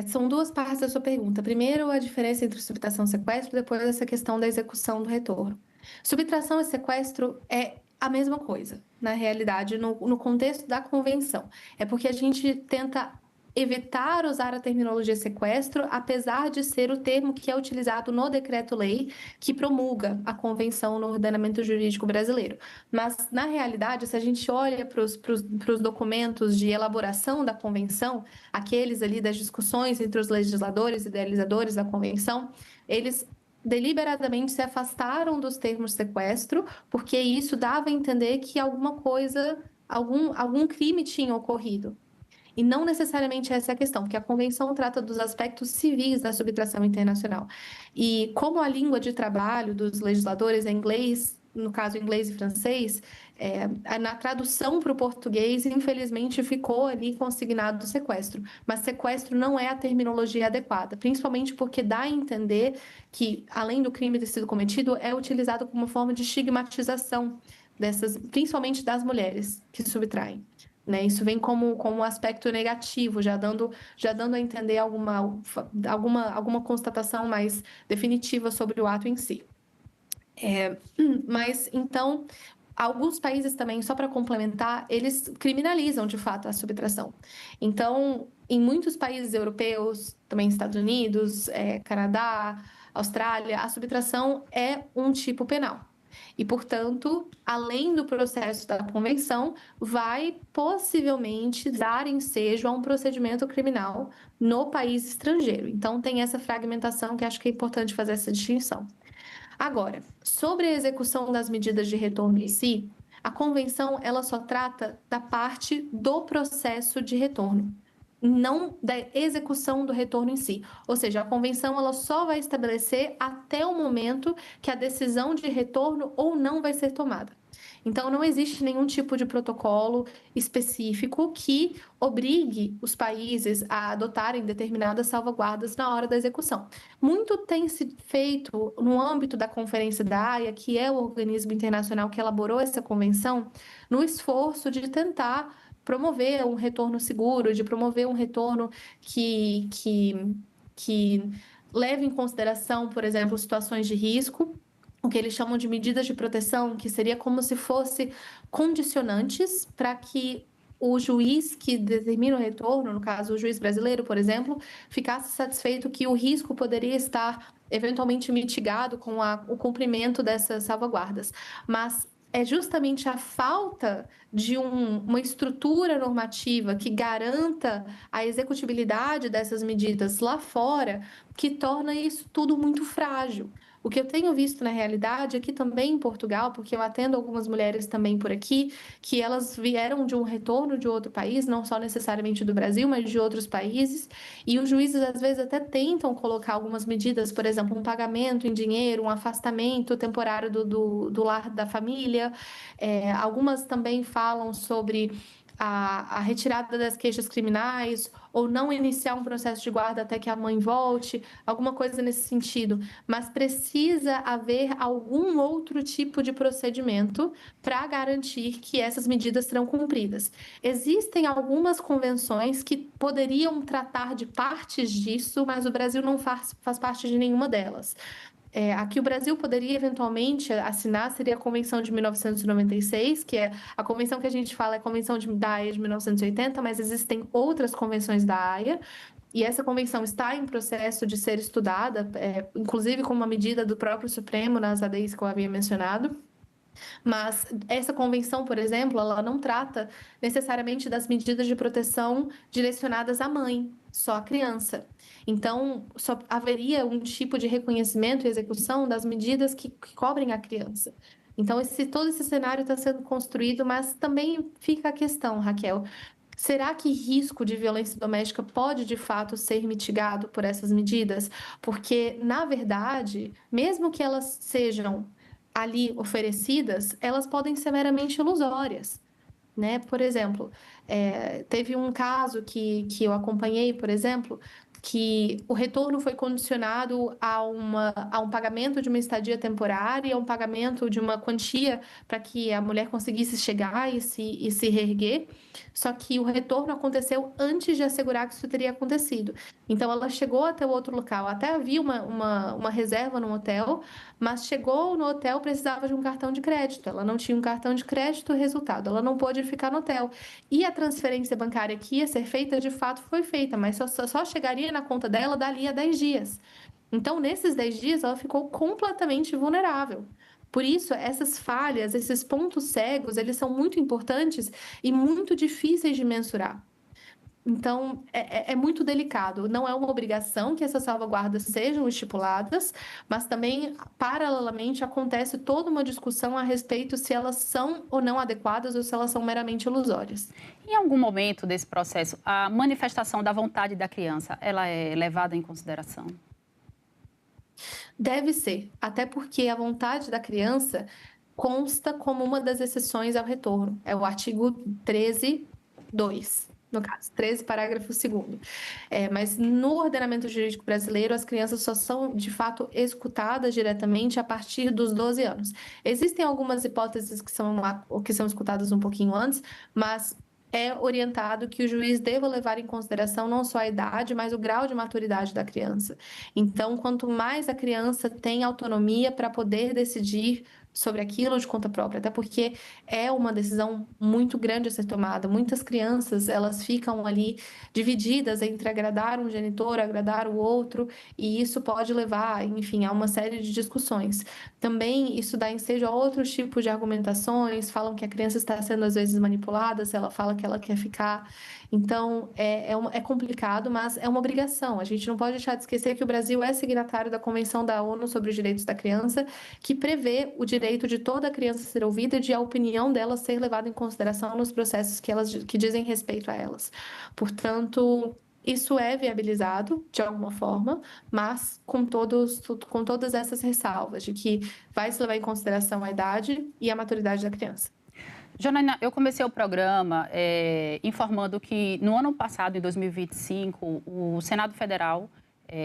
São duas partes da sua pergunta. Primeiro, a diferença entre subtração e sequestro, depois essa questão da execução do retorno. Subtração e sequestro é a mesma coisa, na realidade, no contexto da convenção. É porque a gente tenta evitar usar a terminologia sequestro, apesar de ser o termo que é utilizado no decreto-lei que promulga a convenção no ordenamento jurídico brasileiro. Mas, na realidade, se a gente olha para os documentos de elaboração da convenção, aqueles ali das discussões entre os legisladores e idealizadores da convenção, eles deliberadamente se afastaram dos termos sequestro, porque isso dava a entender que alguma coisa, algum crime tinha ocorrido. E não necessariamente essa é a questão, porque a Convenção trata dos aspectos civis da subtração internacional. E como a língua de trabalho dos legisladores é inglês, no caso inglês e francês, na tradução para o português, infelizmente, ficou ali consignado o sequestro. Mas sequestro não é a terminologia adequada, principalmente porque dá a entender que, além do crime ter sido cometido, é utilizado como forma de estigmatização principalmente das mulheres que subtraem. Né? Isso vem como um aspecto negativo, já dando a entender alguma constatação mais definitiva sobre o ato em si. Mas, então, alguns países também, só para complementar, eles criminalizam, de fato, a subtração. Então, em muitos países europeus, também Estados Unidos, Canadá, Austrália, a subtração é um tipo penal. E, portanto, além do processo da convenção, vai possivelmente dar ensejo a um procedimento criminal no país estrangeiro. Então, tem essa fragmentação que acho que é importante fazer essa distinção. Agora, sobre a execução das medidas de retorno em si, a convenção ela só trata da parte do processo de retorno, não da execução do retorno em si. Ou seja, a convenção ela só vai estabelecer até o momento que a decisão de retorno ou não vai ser tomada. Então, não existe nenhum tipo de protocolo específico que obrigue os países a adotarem determinadas salvaguardas na hora da execução. Muito tem sido feito no âmbito da Conferência da Haia, que é o organismo internacional que elaborou essa convenção, no esforço de tentar promover um retorno seguro, de promover um retorno que leve em consideração, por exemplo, situações de risco, o que eles chamam de medidas de proteção, que seria como se fosse condicionantes para que o juiz que determina o retorno, no caso o juiz brasileiro, por exemplo, ficasse satisfeito que o risco poderia estar eventualmente mitigado com o cumprimento dessas salvaguardas. Mas é justamente a falta de uma estrutura normativa que garanta a executibilidade dessas medidas lá fora que torna isso tudo muito frágil. O que eu tenho visto na realidade aqui também em Portugal, porque eu atendo algumas mulheres também por aqui, que elas vieram de um retorno de outro país, não só necessariamente do Brasil, mas de outros países, e os juízes às vezes até tentam colocar algumas medidas, por exemplo, um pagamento em dinheiro, um afastamento temporário do lar da família. Algumas também falam sobre a retirada das queixas criminais ou não iniciar um processo de guarda até que a mãe volte, alguma coisa nesse sentido. Mas precisa haver algum outro tipo de procedimento para garantir que essas medidas serão cumpridas. Existem algumas convenções que poderiam tratar de partes disso, mas o Brasil não faz parte de nenhuma delas. Aqui o Brasil poderia eventualmente assinar, seria a Convenção de 1996, que é a convenção que a gente fala é a Convenção da Haia de 1980, mas existem outras convenções da Haia, e essa convenção está em processo de ser estudada, inclusive como uma medida do próprio Supremo nas ADIs que eu havia mencionado. Mas essa convenção, por exemplo, ela não trata necessariamente das medidas de proteção direcionadas à mãe, só à criança. Então, só haveria um tipo de reconhecimento e execução das medidas que cobrem a criança. Então, todo esse cenário está sendo construído, mas também fica a questão, Raquel, Será que risco de violência doméstica pode, de fato, ser mitigado por essas medidas? Porque, na verdade, mesmo que elas sejam ali oferecidas, elas podem ser meramente ilusórias, né? Por exemplo, teve um caso que eu acompanhei, por exemplo, que o retorno foi condicionado a um pagamento de uma estadia temporária, a um pagamento de uma quantia para que a mulher conseguisse chegar e se reerguer, só que o retorno aconteceu antes de assegurar que isso teria acontecido. Então, ela chegou até o outro local, até havia uma reserva no hotel, mas chegou no hotel, precisava de um cartão de crédito. Ela não tinha um cartão de crédito, resultado, ela não pôde ficar no hotel. E a transferência bancária que ia ser feita, de fato, foi feita, mas só chegaria na conta dela dali a 10 dias. Então, nesses 10 dias, ela ficou completamente vulnerável. Por isso, essas falhas, esses pontos cegos, eles são muito importantes e muito difíceis de mensurar. Então, é muito delicado. Não é uma obrigação que essas salvaguardas sejam estipuladas, mas também, paralelamente, acontece toda uma discussão a respeito se elas são ou não adequadas ou se elas são meramente ilusórias. Em algum momento desse processo, a manifestação da vontade da criança, ela é levada em consideração? Deve ser, até porque a vontade da criança consta como uma das exceções ao retorno. É o artigo 13(2). No caso, 13, parágrafo 2º. Mas no ordenamento jurídico brasileiro, as crianças só são, de fato, escutadas diretamente a partir dos 12 anos. Existem algumas hipóteses que são escutadas um pouquinho antes, mas é orientado que o juiz deva levar em consideração não só a idade, mas o grau de maturidade da criança. Então, quanto mais a criança tem autonomia para poder decidir sobre aquilo de conta própria, até porque é uma decisão muito grande a ser tomada. Muitas crianças, elas ficam ali divididas entre agradar um genitor, agradar o outro, e isso pode levar, enfim, a uma série de discussões. Também isso dá ensejo a outros tipos de argumentações, falam que a criança está sendo às vezes manipulada, se ela fala que ela quer ficar. Então, é complicado, mas é uma obrigação. A gente não pode deixar de esquecer que o Brasil é signatário da Convenção da ONU sobre os Direitos da Criança, que prevê o direito de toda criança ser ouvida e de a opinião dela ser levada em consideração nos processos que dizem respeito a elas. Portanto, isso é viabilizado de alguma forma, mas com todas essas ressalvas de que vai se levar em consideração a idade e a maturidade da criança. Janaína, eu comecei o programa informando que no ano passado, em 2025, o Senado Federal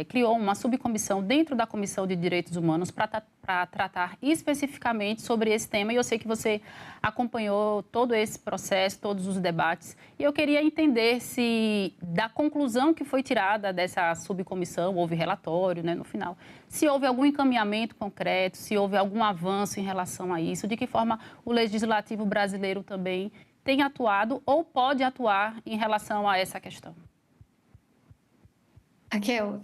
criou uma subcomissão dentro da Comissão de Direitos Humanos para tratar especificamente sobre esse tema. E eu sei que você acompanhou todo esse processo, todos os debates. E eu queria entender se, da conclusão que foi tirada dessa subcomissão, houve relatório, né, no final, se houve algum encaminhamento concreto, se houve algum avanço em relação a isso, de que forma o Legislativo brasileiro também tem atuado ou pode atuar em relação a essa questão. Raquel,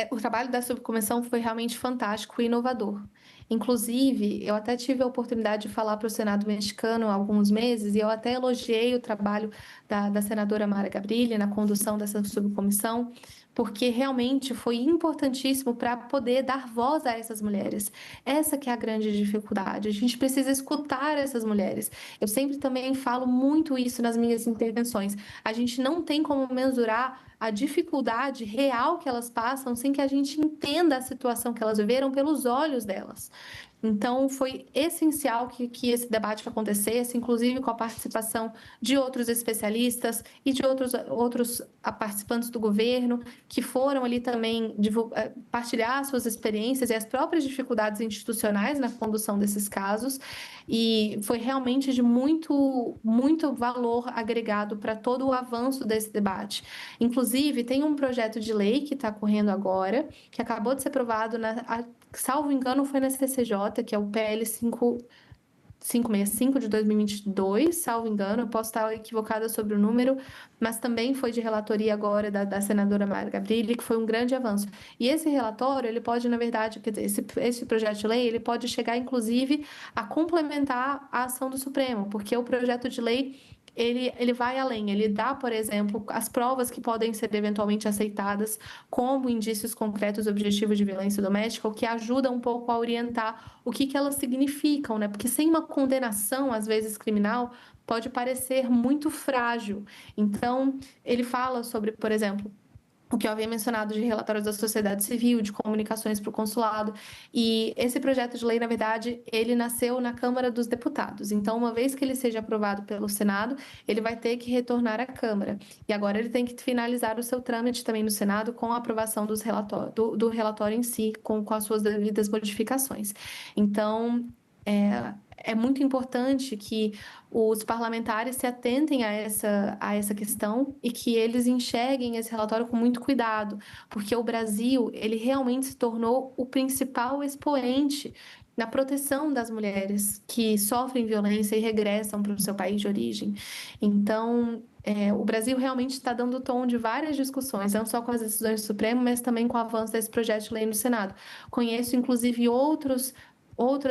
o trabalho da subcomissão foi realmente fantástico e inovador. Inclusive, eu até tive a oportunidade de falar para o Senado mexicano há alguns meses e eu até elogiei o trabalho da senadora Mara Gabrilli na condução dessa subcomissão, porque realmente foi importantíssimo para poder dar voz a essas mulheres. Essa que é a grande dificuldade. A gente precisa escutar essas mulheres. Eu sempre também falo muito isso nas minhas intervenções. A gente não tem como mensurar a dificuldade real que elas passam sem que a gente entenda a situação que elas viveram pelos olhos delas. Então, foi essencial que esse debate acontecesse, inclusive com a participação de outros especialistas e de outros participantes do governo, que foram ali também partilhar suas experiências e as próprias dificuldades institucionais na condução desses casos. E foi realmente de muito valor agregado para todo o avanço desse debate. Inclusive, tem um projeto de lei que está correndo agora, que acabou de ser aprovado, salvo engano, foi na CCJ, que é o PL 565 de 2022, salvo engano, eu posso estar equivocada sobre o número, mas também foi de relatoria agora da senadora Mara Gabrilli, que foi um grande avanço. E esse relatório, ele pode, na verdade, quer dizer, esse projeto de lei, ele pode chegar, inclusive, a complementar a ação do Supremo, porque o projeto de lei ele vai além, ele dá, por exemplo, as provas que podem ser eventualmente aceitadas como indícios concretos objetivos de violência doméstica, o que ajuda um pouco a orientar o que elas significam, né? Porque sem uma condenação, às vezes criminal, pode parecer muito frágil. Então, ele fala sobre, por exemplo, o que eu havia mencionado de relatórios da sociedade civil, de comunicações para o consulado. E esse projeto de lei, na verdade, ele nasceu na Câmara dos Deputados. Então, uma vez que ele seja aprovado pelo Senado, ele vai ter que retornar à Câmara. E agora ele tem que finalizar o seu trâmite também no Senado com a aprovação do relatório em si, com as suas devidas modificações. Então, é muito importante que os parlamentares se atentem a essa questão e que eles enxerguem esse relatório com muito cuidado, porque o Brasil, ele realmente se tornou o principal expoente na proteção das mulheres que sofrem violência e regressam para o seu país de origem. Então, o Brasil realmente está dando tom de várias discussões, não só com as decisões do Supremo, mas também com o avanço desse projeto de lei no Senado. Conheço, inclusive, outras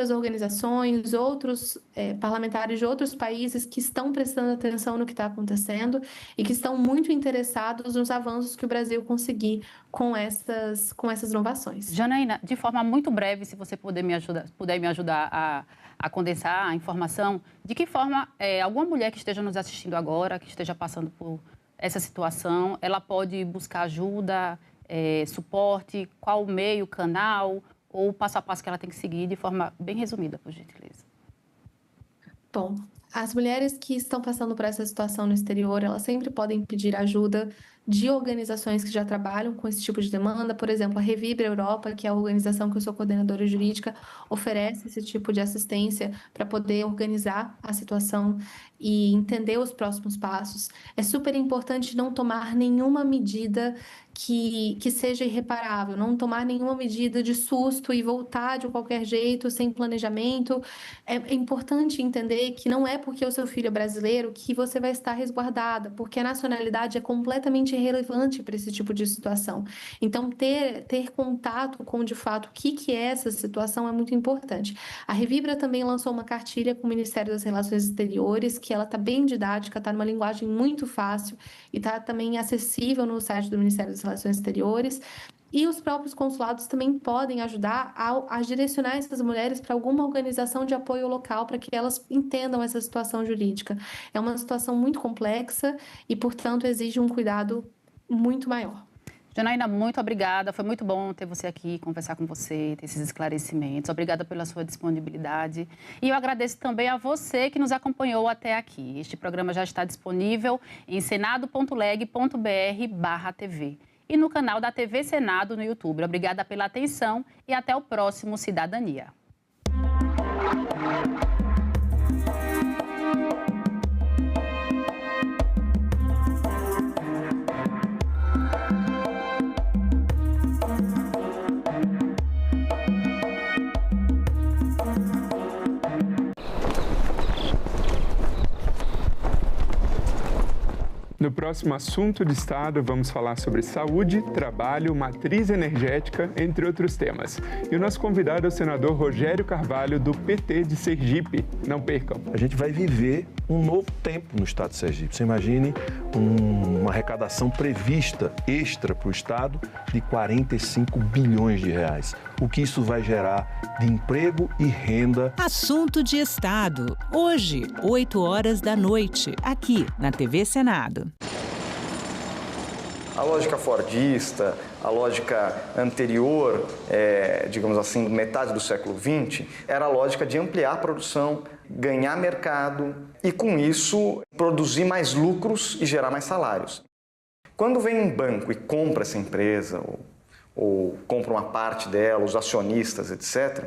organizações, outros parlamentares de outros países que estão prestando atenção no que está acontecendo e que estão muito interessados nos avanços que o Brasil conseguir com essas inovações. Janaína, de forma muito breve, se você puder me ajudar a condensar a informação, de que forma alguma mulher que esteja nos assistindo agora, que esteja passando por essa situação, ela pode buscar ajuda, suporte, qual meio, canal, ou o passo a passo que ela tem que seguir de forma bem resumida, por gentileza? Bom, as mulheres que estão passando por essa situação no exterior, elas sempre podem pedir ajuda de organizações que já trabalham com esse tipo de demanda. Por exemplo, a Revibra Europa, que é a organização que eu sou coordenadora jurídica, oferece esse tipo de assistência para poder organizar a situação e entender os próximos passos. É super importante não tomar nenhuma medida que seja irreparável, não tomar nenhuma medida de susto e voltar de qualquer jeito, sem planejamento. É importante entender que não é porque o seu filho é brasileiro que você vai estar resguardada, porque a nacionalidade é completamente irrelevante para esse tipo de situação. Então, ter contato com, de fato, o que é essa situação é muito importante. A Revibra também lançou uma cartilha com o Ministério das Relações Exteriores, que ela está bem didática, está numa linguagem muito fácil e está também acessível no site do Ministério das Relações Exteriores. E os próprios consulados também podem ajudar a direcionar essas mulheres para alguma organização de apoio local para que elas entendam essa situação jurídica. É uma situação muito complexa e, portanto, exige um cuidado muito maior. Janaína, muito obrigada. Foi muito bom ter você aqui, conversar com você, ter esses esclarecimentos. Obrigada pela sua disponibilidade. E eu agradeço também a você que nos acompanhou até aqui. Este programa já está disponível em senado.leg.br/TV e no canal da TV Senado no YouTube. Obrigada pela atenção e até o próximo Cidadania. No próximo Assunto de Estado, vamos falar sobre saúde, trabalho, matriz energética, entre outros temas. E o nosso convidado é o senador Rogério Carvalho, do PT de Sergipe. Não percam. A gente vai viver um novo tempo no estado de Sergipe. Você imagine uma arrecadação prevista extra para o estado de 45 bilhões de reais. O que isso vai gerar de emprego e renda. Assunto de Estado. Hoje, 20h, aqui na TV Senado. A lógica fordista, a lógica anterior, digamos assim, metade do século XX, era a lógica de ampliar a produção, ganhar mercado e, com isso, produzir mais lucros e gerar mais salários. Quando vem um banco e compra essa empresa, ou compra uma parte dela, os acionistas, etc.,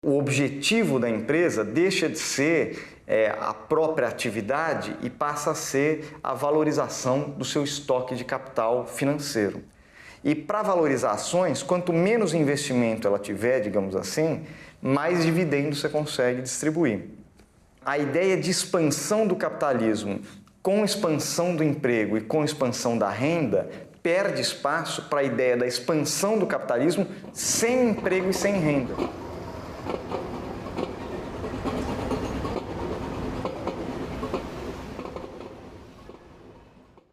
o objetivo da empresa deixa de ser a própria atividade e passa a ser a valorização do seu estoque de capital financeiro. E para valorizar ações, quanto menos investimento ela tiver, digamos assim, mais dividendos você consegue distribuir. A ideia de expansão do capitalismo com expansão do emprego e com expansão da renda perde espaço para a ideia da expansão do capitalismo sem emprego e sem renda.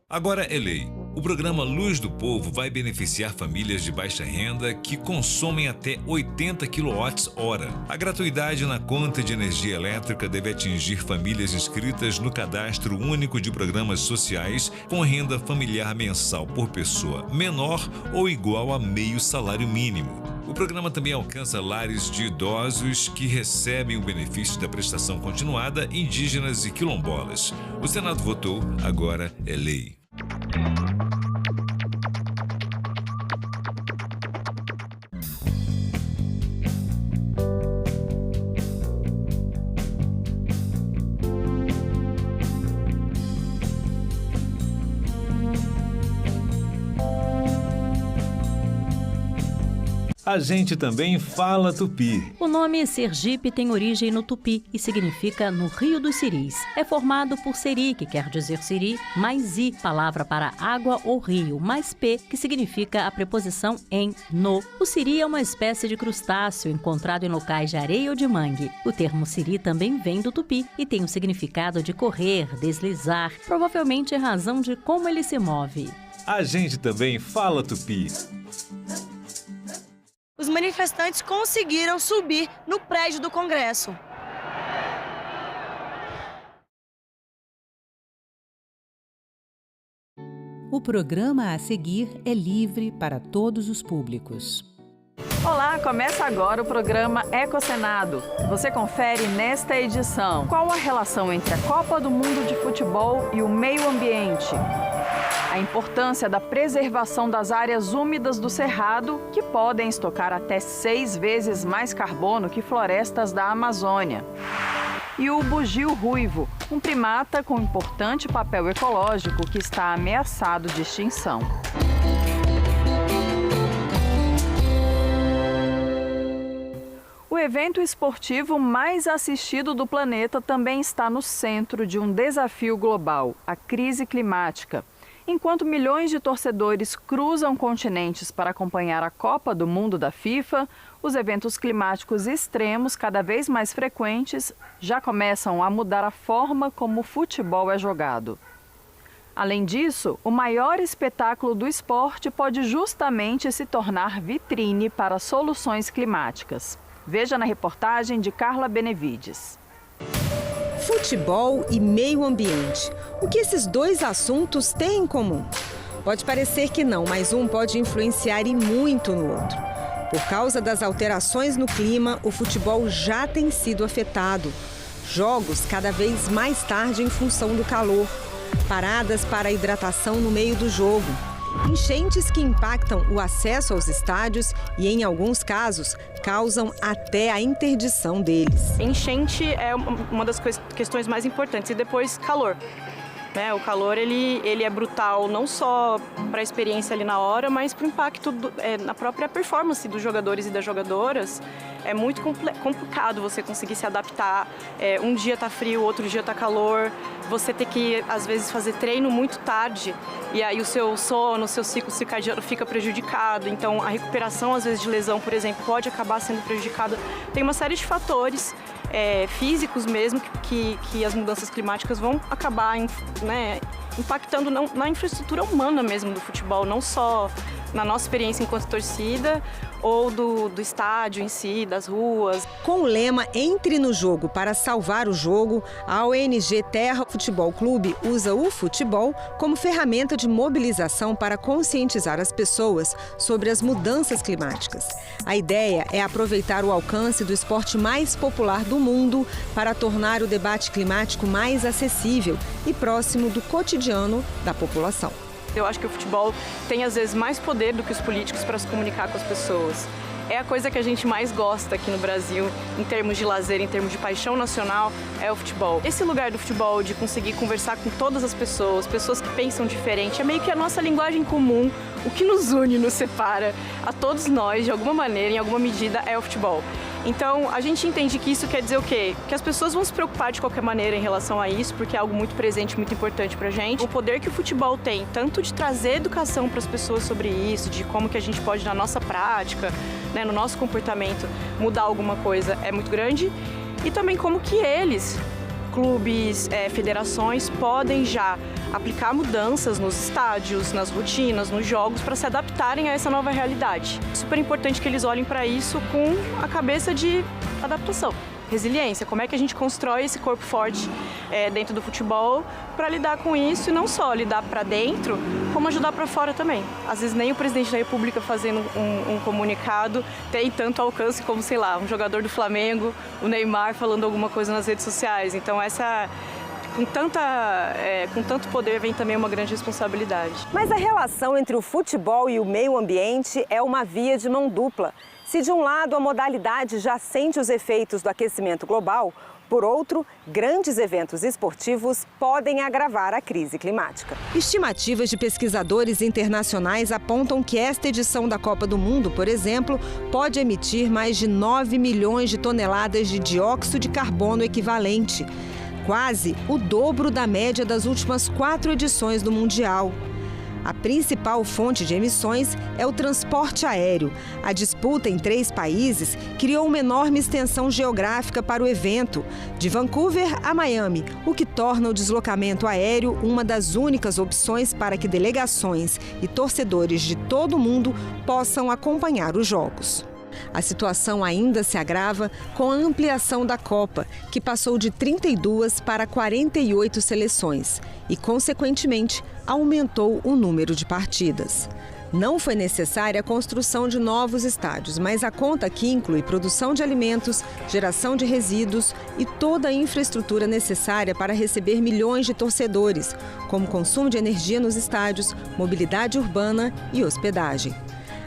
Agora é lei. O programa Luz do Povo vai beneficiar famílias de baixa renda que consomem até 80 kWh. A gratuidade na conta de energia elétrica deve atingir famílias inscritas no Cadastro Único de Programas Sociais com renda familiar mensal por pessoa menor ou igual a meio salário mínimo. O programa também alcança lares de idosos que recebem o benefício da prestação continuada, indígenas e quilombolas. O Senado votou, agora é lei. A gente também fala tupi. O nome Sergipe tem origem no tupi e significa no Rio dos Siris. É formado por seri, que quer dizer siri, mais i, palavra para água ou rio, mais p, que significa a preposição em, no. O siri é uma espécie de crustáceo encontrado em locais de areia ou de mangue. O termo siri também vem do tupi e tem o significado de correr, deslizar, provavelmente em razão de como ele se move. A gente também fala tupi. Os manifestantes conseguiram subir no prédio do Congresso. O programa a seguir é livre para todos os públicos. Olá, começa agora o programa Ecosenado. Você confere nesta edição qual a relação entre a Copa do Mundo de Futebol e o meio ambiente. A importância da preservação das áreas úmidas do Cerrado, que podem estocar até 6 vezes mais carbono que florestas da Amazônia. E o bugio ruivo, um primata com importante papel ecológico que está ameaçado de extinção. O evento esportivo mais assistido do planeta também está no centro de um desafio global, a crise climática. Enquanto milhões de torcedores cruzam continentes para acompanhar a Copa do Mundo da FIFA, os eventos climáticos extremos, cada vez mais frequentes, já começam a mudar a forma como o futebol é jogado. Além disso, o maior espetáculo do esporte pode justamente se tornar vitrine para soluções climáticas. Veja na reportagem de Carla Benevides. Futebol e meio ambiente. O que esses dois assuntos têm em comum? Pode parecer que não, mas um pode influenciar e muito no outro. Por causa das alterações no clima, o futebol já tem sido afetado. Jogos cada vez mais tarde em função do calor. Paradas para a hidratação no meio do jogo. Enchentes que impactam o acesso aos estádios e, em alguns casos, causam até a interdição deles. Enchente é uma das questões mais importantes. E depois, calor. O calor ele é brutal não só para a experiência ali na hora, mas para o impacto na própria performance dos jogadores e das jogadoras. É muito complicado você conseguir se adaptar. Um dia está frio, outro dia está calor. Você ter que, às vezes, fazer treino muito tarde e aí o seu sono, o seu ciclo circadiano fica prejudicado. Então, a recuperação, às vezes, de lesão, por exemplo, pode acabar sendo prejudicada. Tem uma série de fatores físicos mesmo que as mudanças climáticas vão acabar impactando na infraestrutura humana mesmo do futebol, não só na nossa experiência enquanto torcida ou do estádio em si, das ruas. Com o lema Entre no Jogo para salvar o jogo, a ONG Terra Futebol Clube usa o futebol como ferramenta de mobilização para conscientizar as pessoas sobre as mudanças climáticas. A ideia é aproveitar o alcance do esporte mais popular do mundo para tornar o debate climático mais acessível e próximo do cotidiano da população. Eu acho que o futebol tem, às vezes, mais poder do que os políticos para se comunicar com as pessoas. É a coisa que a gente mais gosta aqui no Brasil, em termos de lazer, em termos de paixão nacional, é o futebol. Esse lugar do futebol, de conseguir conversar com todas as pessoas que pensam diferente, é meio que a nossa linguagem comum, o que nos une, nos separa, a todos nós, de alguma maneira, em alguma medida, é o futebol. Então, a gente entende que isso quer dizer o quê? Que as pessoas vão se preocupar de qualquer maneira em relação a isso, porque é algo muito presente, muito importante pra gente. O poder que o futebol tem, tanto de trazer educação para as pessoas sobre isso, de como que a gente pode, na nossa prática, no nosso comportamento, mudar alguma coisa, é muito grande. E também como que eles, clubes, federações, podem já aplicar mudanças nos estádios, nas rotinas, nos jogos, para se adaptarem a essa nova realidade. Super importante que eles olhem para isso com a cabeça de adaptação. Resiliência, como é que a gente constrói esse corpo forte dentro do futebol para lidar com isso e não só lidar para dentro, como ajudar para fora também. Às vezes nem o presidente da República fazendo um comunicado tem tanto alcance como, sei lá, um jogador do Flamengo, o Neymar falando alguma coisa nas redes sociais. Então com tanto poder vem também uma grande responsabilidade. Mas a relação entre o futebol e o meio ambiente é uma via de mão dupla. Se de um lado a modalidade já sente os efeitos do aquecimento global, por outro, grandes eventos esportivos podem agravar a crise climática. Estimativas de pesquisadores internacionais apontam que esta edição da Copa do Mundo, por exemplo, pode emitir mais de 9 milhões de toneladas de dióxido de carbono equivalente, quase o dobro da média das últimas 4 edições do Mundial. A principal fonte de emissões é o transporte aéreo. A disputa em 3 países criou uma enorme extensão geográfica para o evento, de Vancouver a Miami, o que torna o deslocamento aéreo uma das únicas opções para que delegações e torcedores de todo o mundo possam acompanhar os jogos. A situação ainda se agrava com a ampliação da Copa, que passou de 32 para 48 seleções e, consequentemente, aumentou o número de partidas. Não foi necessária a construção de novos estádios, mas a conta aqui inclui produção de alimentos, geração de resíduos e toda a infraestrutura necessária para receber milhões de torcedores, como consumo de energia nos estádios, mobilidade urbana e hospedagem.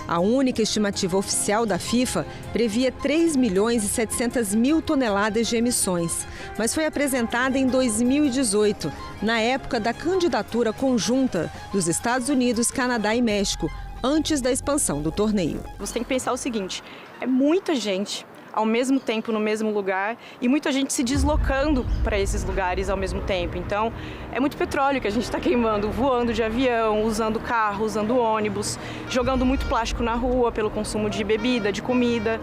A única estimativa oficial da FIFA previa 3 milhões e 700 mil toneladas de emissões, mas foi apresentada em 2018, na época da candidatura conjunta dos Estados Unidos, Canadá e México, antes da expansão do torneio. Você tem que pensar o seguinte, é muita gente ao mesmo tempo no mesmo lugar e muita gente se deslocando para esses lugares ao mesmo tempo. Então, é muito petróleo que a gente está queimando, voando de avião, usando carro, usando ônibus, jogando muito plástico na rua pelo consumo de bebida, de comida.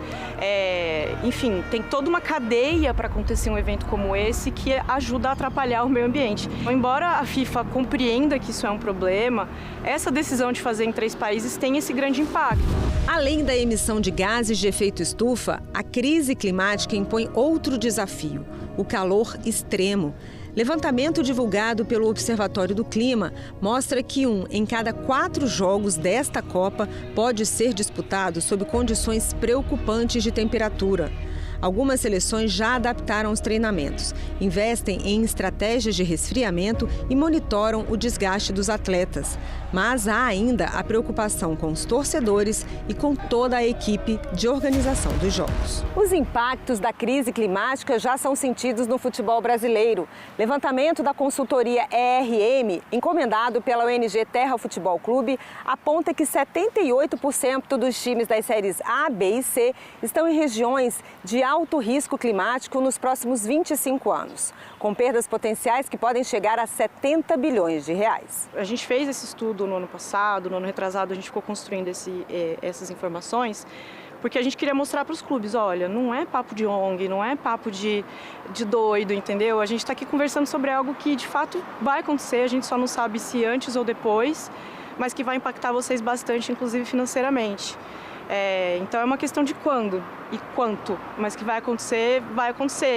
Enfim, tem toda uma cadeia para acontecer um evento como esse que ajuda a atrapalhar o meio ambiente. Embora a FIFA compreenda que isso é um problema, essa decisão de fazer em 3 países tem esse grande impacto. Além da emissão de gases de efeito estufa, a crise climática impõe outro desafio: o calor extremo. Levantamento divulgado pelo Observatório do Clima mostra que 1 em cada 4 jogos desta Copa pode ser disputado sob condições preocupantes de temperatura. Algumas seleções já adaptaram os treinamentos, investem em estratégias de resfriamento e monitoram o desgaste dos atletas. Mas há ainda a preocupação com os torcedores e com toda a equipe de organização dos jogos. Os impactos da crise climática já são sentidos no futebol brasileiro. Levantamento da consultoria ERM, encomendado pela ONG Terra Futebol Clube, aponta que 78% dos times das séries A, B e C estão em regiões de alto risco climático nos próximos 25 anos, com perdas potenciais que podem chegar a 70 bilhões de reais. A gente fez esse estudo no ano passado, no ano retrasado a gente ficou construindo essas informações, porque a gente queria mostrar para os clubes, olha, não é papo de ONG, não é papo de doido, entendeu? A gente está aqui conversando sobre algo que de fato vai acontecer, a gente só não sabe se antes ou depois, mas que vai impactar vocês bastante, inclusive financeiramente. Então é uma questão de quando e quanto, mas que vai acontecer,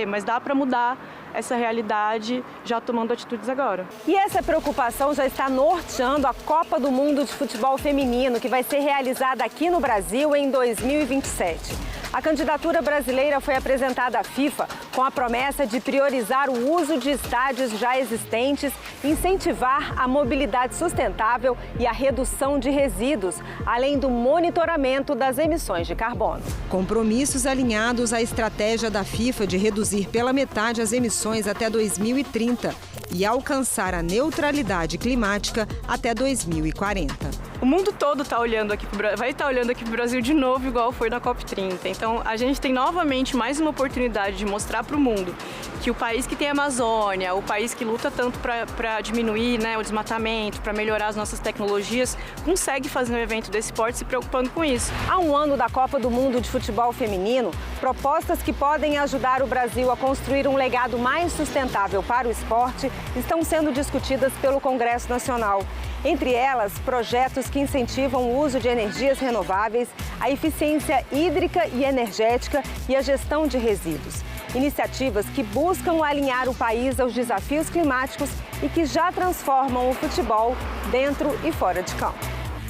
mas dá para mudar essa realidade já tomando atitudes agora. E essa preocupação já está norteando a Copa do Mundo de Futebol Feminino, que vai ser realizada aqui no Brasil em 2027. A candidatura brasileira foi apresentada à FIFA com a promessa de priorizar o uso de estádios já existentes, incentivar a mobilidade sustentável e a redução de resíduos, além do monitoramento das emissões de carbono. Compromissos alinhados à estratégia da FIFA de reduzir pela metade as emissões até 2030 e alcançar a neutralidade climática até 2040. o mundo todo está olhando aqui, vai estar olhando aqui para o Brasil de novo, igual foi na COP30. Então, a gente tem novamente mais uma oportunidade de mostrar para o mundo que o país que tem a Amazônia, o país que luta tanto para diminuir, né, o desmatamento, para melhorar as nossas tecnologias, consegue fazer um evento desse porte se preocupando com isso. Há um ano da Copa do Mundo de Futebol Feminino, propostas que podem ajudar o Brasil a construir um legado mais sustentável para o esporte estão sendo discutidas pelo Congresso Nacional. Entre elas, projetos que incentivam o uso de energias renováveis, a eficiência hídrica e energética e a gestão de resíduos. Iniciativas que buscam alinhar o país aos desafios climáticos e que já transformam o futebol dentro e fora de campo.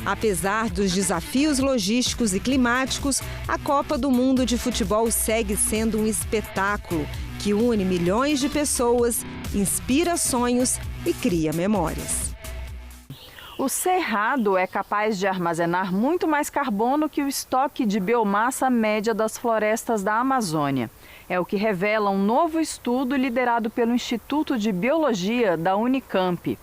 Apesar dos desafios logísticos e climáticos, a Copa do Mundo de Futebol segue sendo um espetáculo que une milhões de pessoas, inspira sonhos e cria memórias. O cerrado é capaz de armazenar muito mais carbono que o estoque de biomassa média das florestas da Amazônia. É o que revela um novo estudo liderado pelo Instituto de Biologia da Unicamp.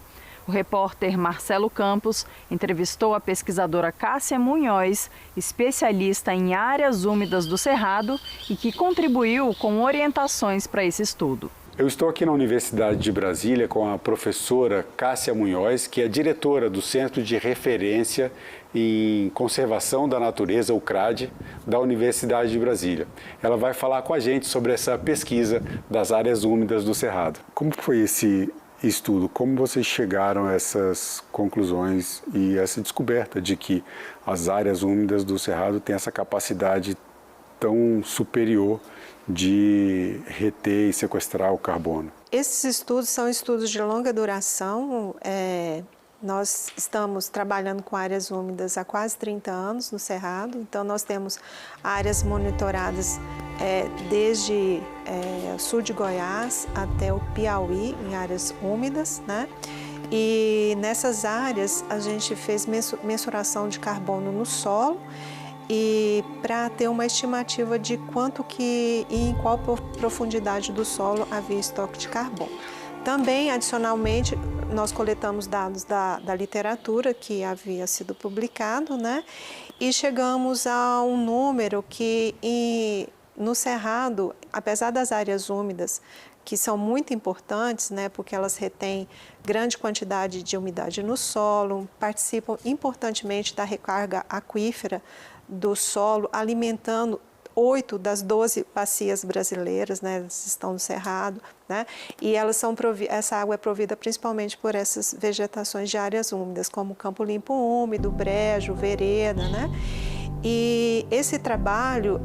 O repórter Marcelo Campos entrevistou a pesquisadora Cássia Munhoz, especialista em áreas úmidas do Cerrado e que contribuiu com orientações para esse estudo. Eu estou aqui na Universidade de Brasília com a professora Cássia Munhoz, que é diretora do Centro de Referência em Conservação da Natureza, o CRAD, da Universidade de Brasília. Ela vai falar com a gente sobre essa pesquisa das áreas úmidas do Cerrado. Como foi esse estudo? Como vocês chegaram a essas conclusões e essa descoberta de que as áreas úmidas do Cerrado têm essa capacidade tão superior de reter e sequestrar o carbono? Esses estudos são estudos de longa duração. Nós estamos trabalhando com áreas úmidas há quase 30 anos no Cerrado, então nós temos áreas monitoradas desde o sul de Goiás até o Piauí, em áreas úmidas, né? E nessas áreas a gente fez mensuração de carbono no solo e para ter uma estimativa de quanto e em qual profundidade do solo havia estoque de carbono. Também, adicionalmente, nós coletamos dados da literatura que havia sido publicado, né? E chegamos a um número que no Cerrado, apesar das áreas úmidas, que são muito importantes, né, porque elas retêm grande quantidade de umidade no solo, participam importantemente da recarga aquífera do solo, alimentando 8 das 12 bacias brasileiras, né, estão no Cerrado, né, e essa água é provida principalmente por essas vegetações de áreas úmidas, como Campo Limpo Úmido, Brejo, Vereda, né. E esse trabalho,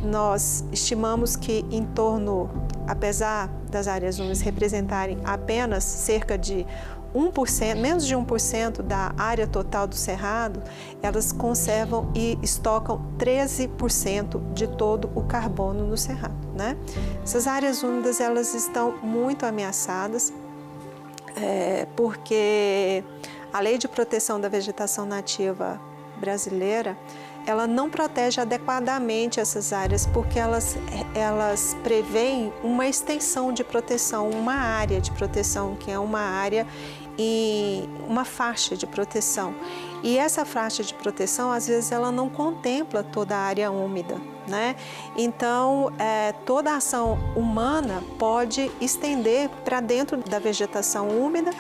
nós estimamos que em torno, apesar das áreas úmidas representarem apenas cerca de 1%, menos de 1% da área total do Cerrado, elas conservam e estocam 13% de todo o carbono no Cerrado, né? Essas áreas úmidas, elas estão muito ameaçadas, porque a Lei de Proteção da Vegetação Nativa brasileira, ela não protege adequadamente essas áreas, porque elas prevêem uma extensão de proteção, uma área de proteção, que é uma área e uma faixa de proteção. E essa faixa de proteção, às vezes, ela não contempla toda a área úmida, né? Então, toda a ação humana pode estender para dentro da vegetação úmida,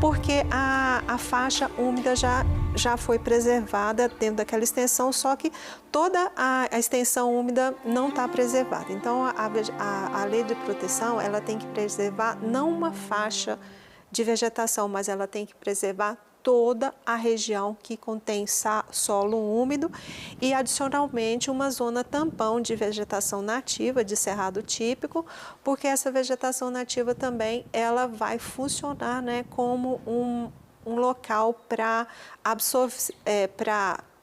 porque a faixa úmida já foi preservada dentro daquela extensão, só que toda a extensão úmida não está preservada. Então, a lei de proteção, ela tem que preservar não uma faixa de vegetação, mas ela tem que preservar toda a região que contém solo úmido e, adicionalmente, uma zona tampão de vegetação nativa, de cerrado típico, porque essa vegetação nativa também ela vai funcionar, né, como um local para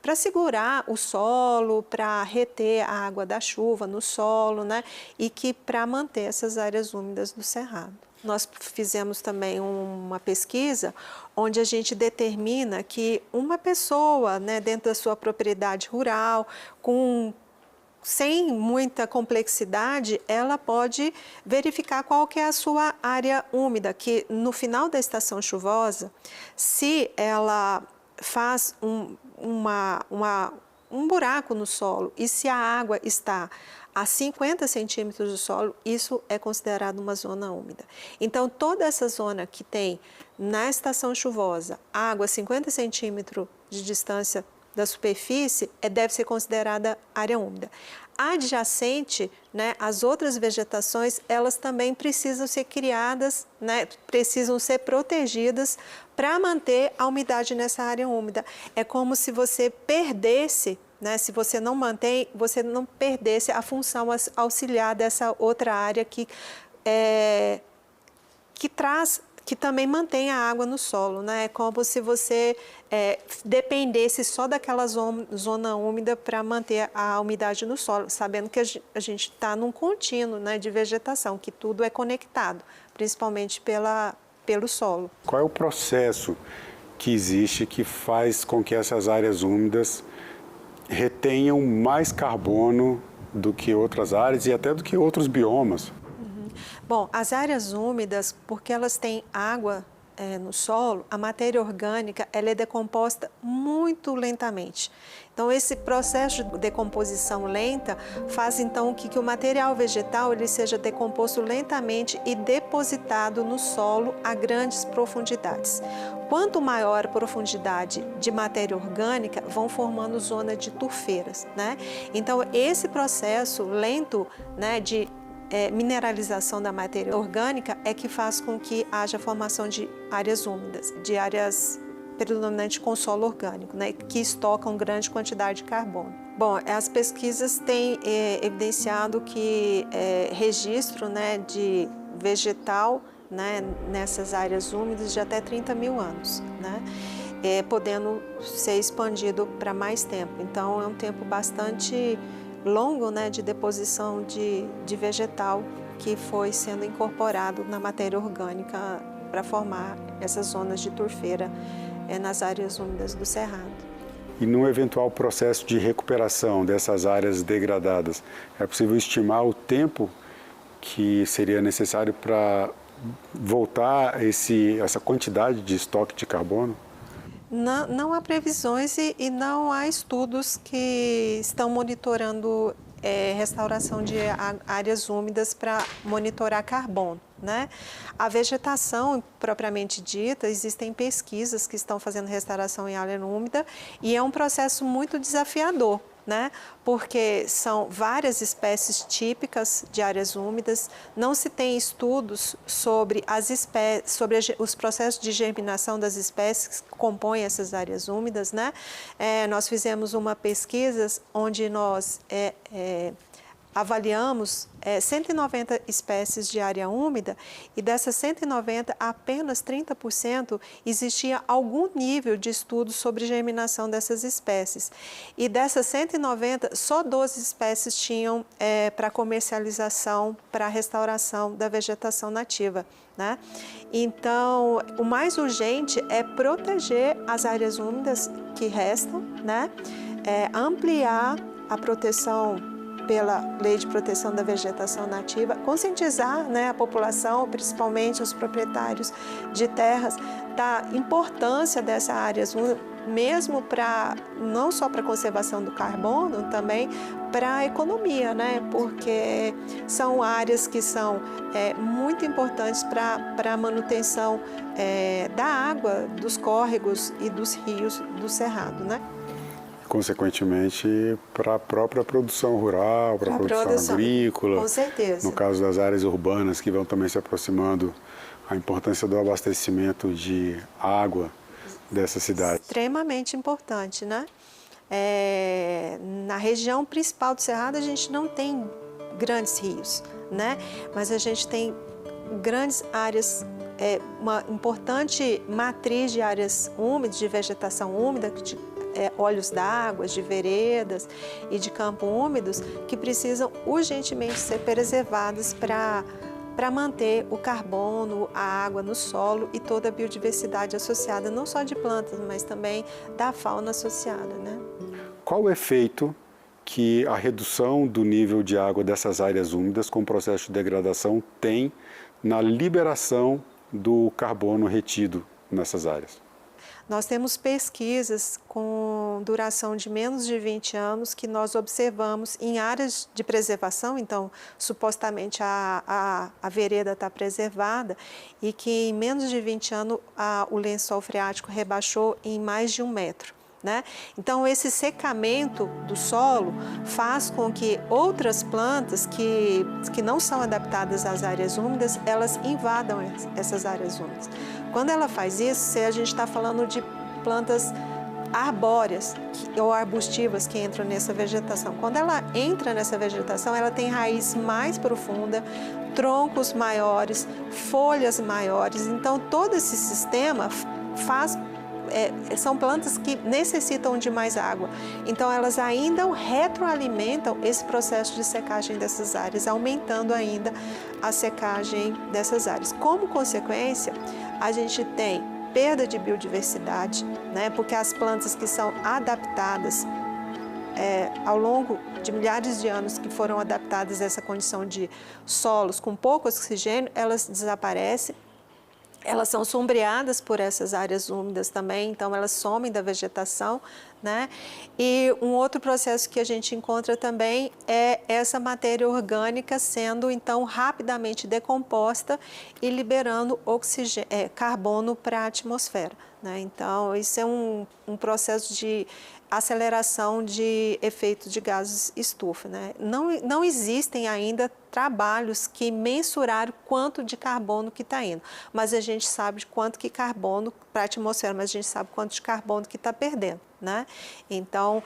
para segurar o solo, para reter a água da chuva no solo, né, e que para manter essas áreas úmidas do cerrado. Nós fizemos também uma pesquisa onde a gente determina que uma pessoa, né, dentro da sua propriedade rural, sem muita complexidade, ela pode verificar qual que é a sua área úmida, que no final da estação chuvosa, se ela faz um buraco no solo e se a água está a 50 centímetros do solo, isso é considerado uma zona úmida. Então, toda essa zona que tem na estação chuvosa água a 50 centímetros de distância da superfície deve ser considerada área úmida. Adjacente, né, as outras vegetações, elas também precisam ser criadas, né, precisam ser protegidas para manter a umidade nessa área úmida. É como se você perdesse, né, se você não mantém, você não perdesse a função auxiliar dessa outra área que também mantém a água no solo, né? É como se você dependesse só daquela zona úmida para manter a umidade no solo, sabendo que a gente está num contínuo, né, de vegetação, que tudo é conectado, principalmente pelo solo. Qual é o processo que existe que faz com que essas áreas úmidas retenham mais carbono do que outras áreas e até do que outros biomas? Bom, as áreas úmidas, porque elas têm água no solo, a matéria orgânica ela é decomposta muito lentamente. Então, esse processo de decomposição lenta faz então que o material vegetal ele seja decomposto lentamente e depositado no solo a grandes profundidades. Quanto maior a profundidade de matéria orgânica, vão formando zona de turfeiras, né? Então, esse processo lento, né, de mineralização da matéria orgânica é que faz com que haja formação de áreas úmidas, de áreas predominantes com solo orgânico, né, que estocam grande quantidade de carbono. Bom, as pesquisas têm evidenciado que registro, né, de vegetal, né, nessas áreas úmidas de até 30 mil anos, né, podendo ser expandido para mais tempo. Então, é um tempo bastante longo, né, de deposição de vegetal que foi sendo incorporado na matéria orgânica para formar essas zonas de turfeira nas áreas úmidas do Cerrado. E num eventual processo de recuperação dessas áreas degradadas, é possível estimar o tempo que seria necessário para voltar essa quantidade de estoque de carbono? Não há previsões e não há estudos que estão monitorando restauração de áreas úmidas para monitorar carbono, né? A vegetação propriamente dita, existem pesquisas que estão fazendo restauração em área úmida e é um processo muito desafiador, né? Porque são várias espécies típicas de áreas úmidas, não se tem estudos sobre os processos de germinação das espécies que compõem essas áreas úmidas, né? Nós fizemos uma pesquisa onde nós avaliamos 190 espécies de área úmida e dessas 190, apenas 30% existia algum nível de estudo sobre germinação dessas espécies. E dessas 190, só 12 espécies tinham para comercialização, para restauração da vegetação nativa, né? Então, o mais urgente é proteger as áreas úmidas que restam, né? Ampliar a proteção pela Lei de Proteção da Vegetação Nativa, conscientizar, né, a população, principalmente os proprietários de terras, da importância dessas áreas úmidas, mesmo não só para a conservação do carbono, também para a economia, né, porque são áreas que são muito importantes para a manutenção da água, dos córregos e dos rios do Cerrado, né? Consequentemente, para a própria produção rural, para a produção agrícola. Com certeza. No caso das áreas urbanas, que vão também se aproximando, a importância do abastecimento de água dessa cidade. Extremamente importante, né? Na região principal do Cerrado, a gente não tem grandes rios, né? Mas a gente tem grandes áreas, uma importante matriz de áreas úmidas, de vegetação úmida, olhos d'água, de veredas e de campos úmidos que precisam urgentemente ser preservados para manter o carbono, a água no solo e toda a biodiversidade associada, não só de plantas, mas também da fauna associada, né? Qual o efeito que a redução do nível de água dessas áreas úmidas com o processo de degradação tem na liberação do carbono retido nessas áreas? Nós temos pesquisas com duração de menos de 20 anos que nós observamos em áreas de preservação, então, supostamente a vereda está preservada e que em menos de 20 anos o lençol freático rebaixou em mais de 1 metro. Né? Então, esse secamento do solo faz com que outras plantas que não são adaptadas às áreas úmidas, elas invadam essas áreas úmidas. Quando ela faz isso, a gente está falando de plantas arbóreas ou arbustivas que entram nessa vegetação. Quando ela entra nessa vegetação, ela tem raiz mais profunda, troncos maiores, folhas maiores. Então, todo esse sistema são plantas que necessitam de mais água. Então, elas ainda retroalimentam esse processo de secagem dessas áreas, aumentando ainda a secagem dessas áreas. Como consequência, a gente tem perda de biodiversidade, né? Porque as plantas que são adaptadas ao longo de milhares de anos que foram adaptadas a essa condição de solos com pouco oxigênio, elas desaparecem. Elas são sombreadas por essas áreas úmidas também, então elas somem da vegetação, né? E um outro processo que a gente encontra também é essa matéria orgânica sendo, então, rapidamente decomposta e liberando carbono para a atmosfera, né? Então, isso é um processo de aceleração de efeito de gases estufa, né? Não existem ainda trabalhos que mensuraram quanto de carbono que está indo, mas a gente sabe quanto que carbono para a atmosfera, mas a gente sabe quanto de carbono que está perdendo, né? Então,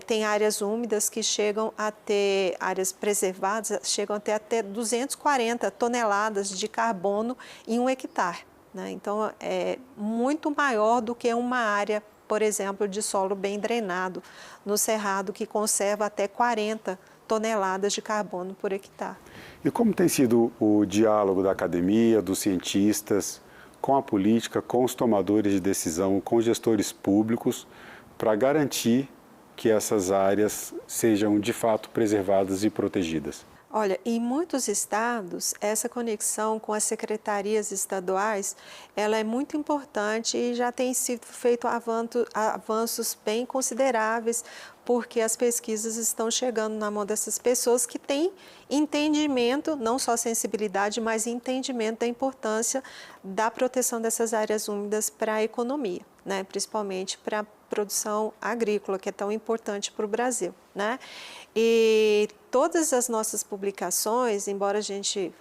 tem áreas úmidas que chegam a ter, áreas preservadas, chegam a ter até 240 toneladas de carbono em 1 hectare, né? Então, é muito maior do que uma área, por exemplo, de solo bem drenado no Cerrado, que conserva até 40 toneladas de carbono por hectare. E como tem sido o diálogo da academia, dos cientistas, com a política, com os tomadores de decisão, com gestores públicos, para garantir que essas áreas sejam de fato preservadas e protegidas? Olha, em muitos estados, essa conexão com as secretarias estaduais, ela é muito importante e já tem sido feito avanços bem consideráveis, porque as pesquisas estão chegando na mão dessas pessoas que têm entendimento, não só sensibilidade, mas entendimento da importância da proteção dessas áreas úmidas para a economia, né? Principalmente para a produção agrícola, que é tão importante para o Brasil, né? E todas as nossas publicações, embora a gente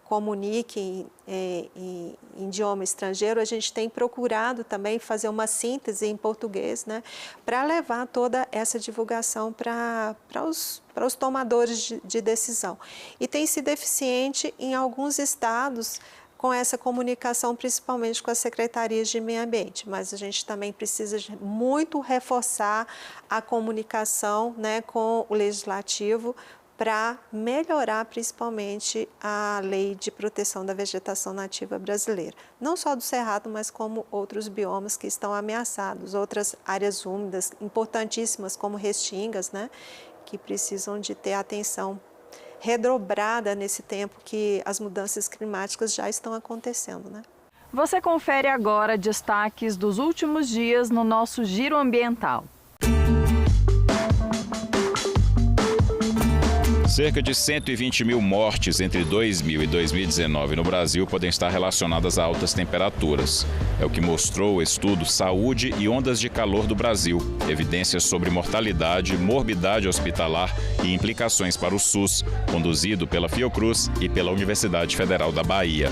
comunique em idioma estrangeiro, a gente tem procurado também fazer uma síntese em português, né, para levar toda essa divulgação para os tomadores de decisão. E tem sido eficiente em alguns estados com essa comunicação, principalmente com as secretarias de meio ambiente, mas a gente também precisa muito reforçar a comunicação, né, com o legislativo para melhorar principalmente a lei de proteção da vegetação nativa brasileira. Não só do Cerrado, mas como outros biomas que estão ameaçados, outras áreas úmidas importantíssimas como restingas, né, que precisam de ter atenção redobrada nesse tempo que as mudanças climáticas já estão acontecendo, né? Você confere agora destaques dos últimos dias no nosso Giro Ambiental. Cerca de 120 mil mortes entre 2000 e 2019 no Brasil podem estar relacionadas a altas temperaturas. É o que mostrou o estudo Saúde e Ondas de Calor do Brasil, evidências sobre mortalidade, morbidade hospitalar e implicações para o SUS, conduzido pela Fiocruz e pela Universidade Federal da Bahia.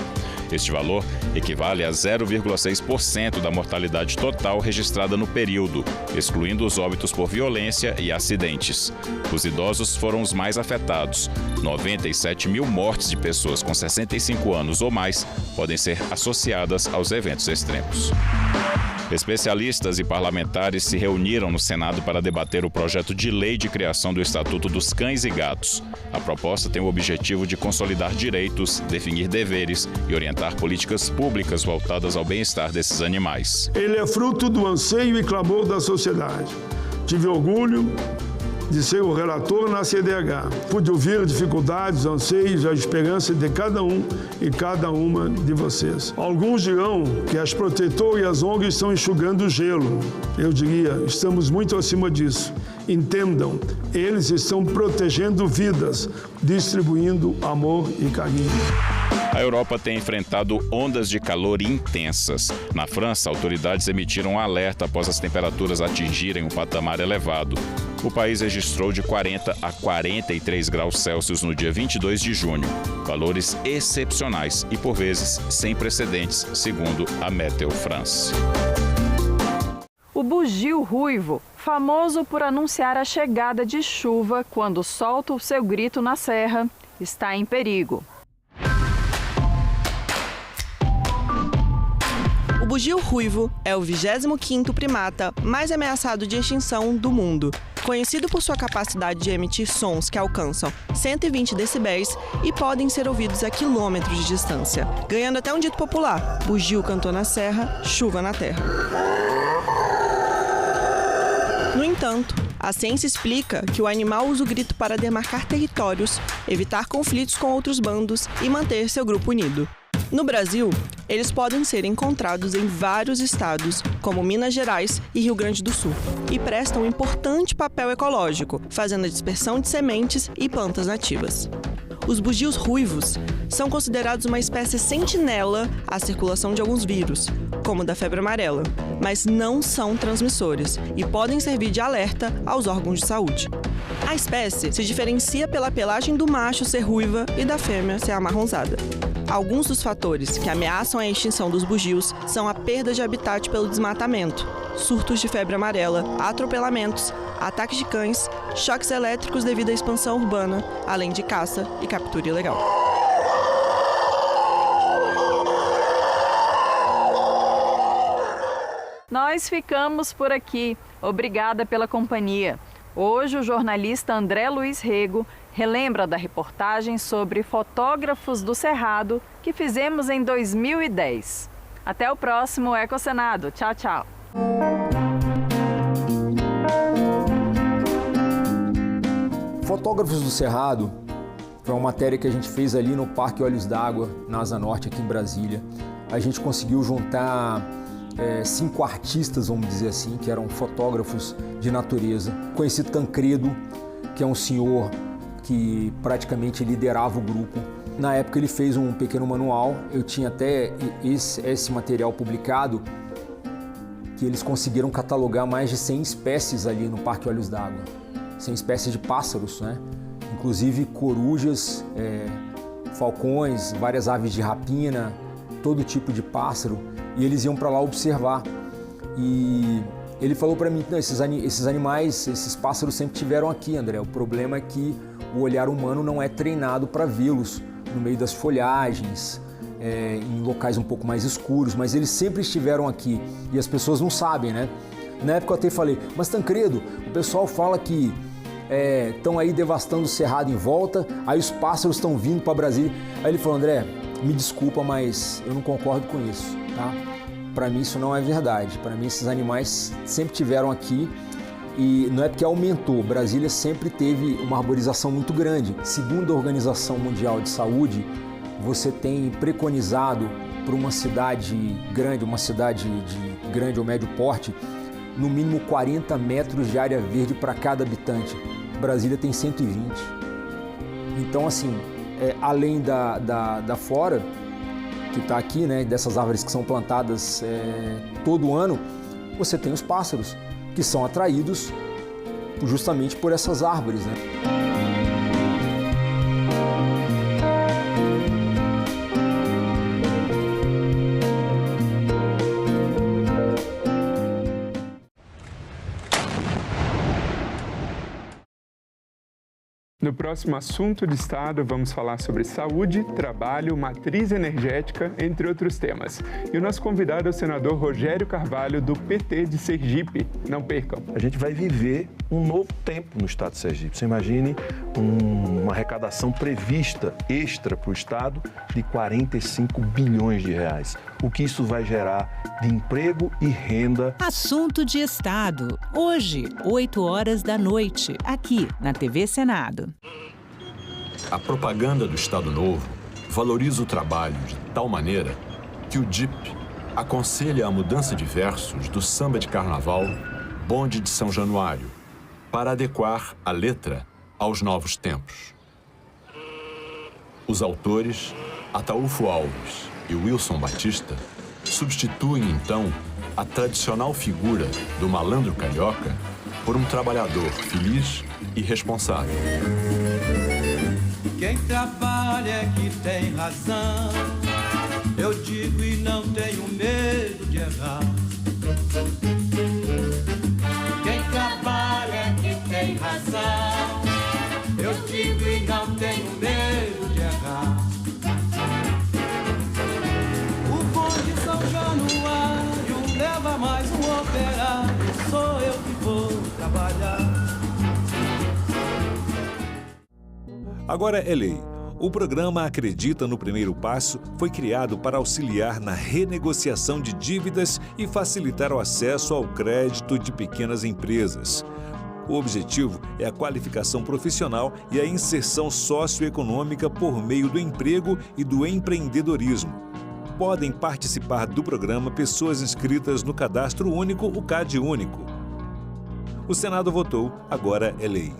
Este valor equivale a 0,6% da mortalidade total registrada no período, excluindo os óbitos por violência e acidentes. Os idosos foram os mais afetados. 97 mil mortes de pessoas com 65 anos ou mais podem ser associadas aos eventos extremos. Especialistas e parlamentares se reuniram no Senado para debater o projeto de lei de criação do Estatuto dos Cães e Gatos. A proposta tem o objetivo de consolidar direitos, definir deveres e orientar políticas públicas voltadas ao bem-estar desses animais. Ele é fruto do anseio e clamor da sociedade. Tive orgulho de ser o relator na CDH. Pude ouvir dificuldades, anseios, a esperança de cada um e cada uma de vocês. Alguns dirão que as Protetor e as ONGs estão enxugando o gelo. Eu diria, estamos muito acima disso. Entendam, eles estão protegendo vidas, distribuindo amor e carinho. A Europa tem enfrentado ondas de calor intensas. Na França, autoridades emitiram um alerta após as temperaturas atingirem um patamar elevado. O país registrou de 40 a 43 graus Celsius no dia 22 de junho. Valores excepcionais e, por vezes, sem precedentes, segundo a Meteo France. O bugio ruivo, famoso por anunciar a chegada de chuva quando solta o seu grito na serra, está em perigo. O bugio ruivo é o 25º primata mais ameaçado de extinção do mundo. Conhecido por sua capacidade de emitir sons que alcançam 120 decibéis e podem ser ouvidos a quilômetros de distância, ganhando até um dito popular: bugio cantou na serra, chuva na terra. No entanto, a ciência explica que o animal usa o grito para demarcar territórios, evitar conflitos com outros bandos e manter seu grupo unido. No Brasil, eles podem ser encontrados em vários estados, como Minas Gerais e Rio Grande do Sul, e prestam um importante papel ecológico, fazendo a dispersão de sementes e plantas nativas. Os bugios ruivos são considerados uma espécie sentinela à circulação de alguns vírus, como o da febre amarela, mas não são transmissores e podem servir de alerta aos órgãos de saúde. A espécie se diferencia pela pelagem do macho ser ruiva e da fêmea ser amarronzada. Alguns dos fatores que ameaçam a extinção dos bugios são a perda de habitat pelo desmatamento, surtos de febre amarela, atropelamentos, ataques de cães, choques elétricos devido à expansão urbana, além de caça e captura ilegal. Nós ficamos por aqui. Obrigada pela companhia. Hoje, o jornalista André Luiz Rego relembra da reportagem sobre fotógrafos do Cerrado que fizemos em 2010. Até o próximo Ecocenado. Tchau, tchau. Fotógrafos do Cerrado foi uma matéria que a gente fez ali no Parque Olhos d'Água, na Asa Norte, aqui em Brasília. A gente conseguiu juntar 5 artistas, vamos dizer assim, que eram fotógrafos de natureza. Conheci Tancredo, que é um senhor que praticamente liderava o grupo. Na época ele fez um pequeno manual, eu tinha até esse material publicado, que eles conseguiram catalogar mais de 100 espécies ali no Parque Olhos d'Água. 100 espécies de pássaros, né? Inclusive corujas, falcões, várias aves de rapina, todo tipo de pássaro. E eles iam para lá observar. E ele falou para mim, esses animais, esses pássaros sempre estiveram aqui, André. O problema é que o olhar humano não é treinado para vê-los no meio das folhagens, em locais um pouco mais escuros, mas eles sempre estiveram aqui e as pessoas não sabem, né? Na época eu até falei, mas Tancredo, o pessoal fala que estão aí devastando o cerrado em volta, aí os pássaros estão vindo para Brasília. Aí ele falou, André, me desculpa, mas eu não concordo com isso, tá? Para mim isso não é verdade, para mim esses animais sempre tiveram aqui. E não é porque aumentou, Brasília sempre teve uma arborização muito grande. Segundo a Organização Mundial de Saúde, você tem preconizado para uma cidade grande de grande ou médio porte, no mínimo 40 metros de área verde para cada habitante. Brasília tem 120. Então, assim, além da flora, que está aqui, né, dessas árvores que são plantadas todo ano, você tem os pássaros, que são atraídos justamente por essas árvores, né? No próximo Assunto de Estado, vamos falar sobre saúde, trabalho, matriz energética, entre outros temas. E o nosso convidado é o senador Rogério Carvalho, do PT de Sergipe. Não percam. A gente vai viver um novo tempo no Estado de Sergipe. Você imagine uma arrecadação prevista extra para o Estado de 45 bilhões de reais. O que isso vai gerar de emprego e renda. Assunto de Estado. Hoje, 8 horas da noite, aqui na TV Senado. A propaganda do Estado Novo valoriza o trabalho de tal maneira que o DIP aconselha a mudança de versos do samba de carnaval Bonde de São Januário, para adequar a letra aos novos tempos. Os autores, Ataúfo Alves e Wilson Batista, substituem então a tradicional figura do malandro carioca por um trabalhador feliz e responsável. Quem trabalha é que tem razão, eu digo e não tenho medo de errar. Quem trabalha é que tem razão, eu digo e não tenho medo de errar. O bonde de São Januário leva mais um operário, sou eu que vou trabalhar. Agora é lei. O programa Acredita no Primeiro Passo foi criado para auxiliar na renegociação de dívidas e facilitar o acesso ao crédito de pequenas empresas. O objetivo é a qualificação profissional e a inserção socioeconômica por meio do emprego e do empreendedorismo. Podem participar do programa pessoas inscritas no Cadastro Único, o CAD Único. O Senado votou, agora é lei.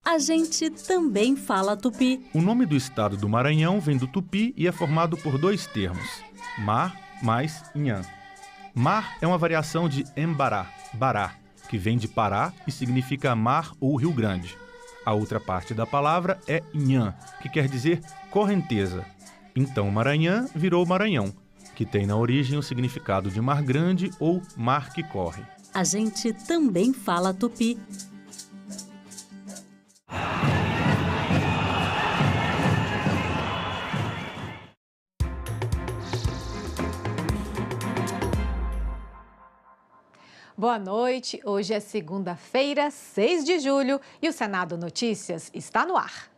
A gente também fala tupi. O nome do estado do Maranhão vem do tupi e é formado por 2 termos, mar mais nhan. Mar é uma variação de embará, bará, que vem de Pará e significa mar ou Rio Grande. A outra parte da palavra é nhan, que quer dizer correnteza. Então Maranhão virou Maranhão, que tem na origem o significado de mar grande ou mar que corre. A gente também fala tupi. Boa noite, hoje é segunda-feira, 6 de julho e o Senado Notícias está no ar.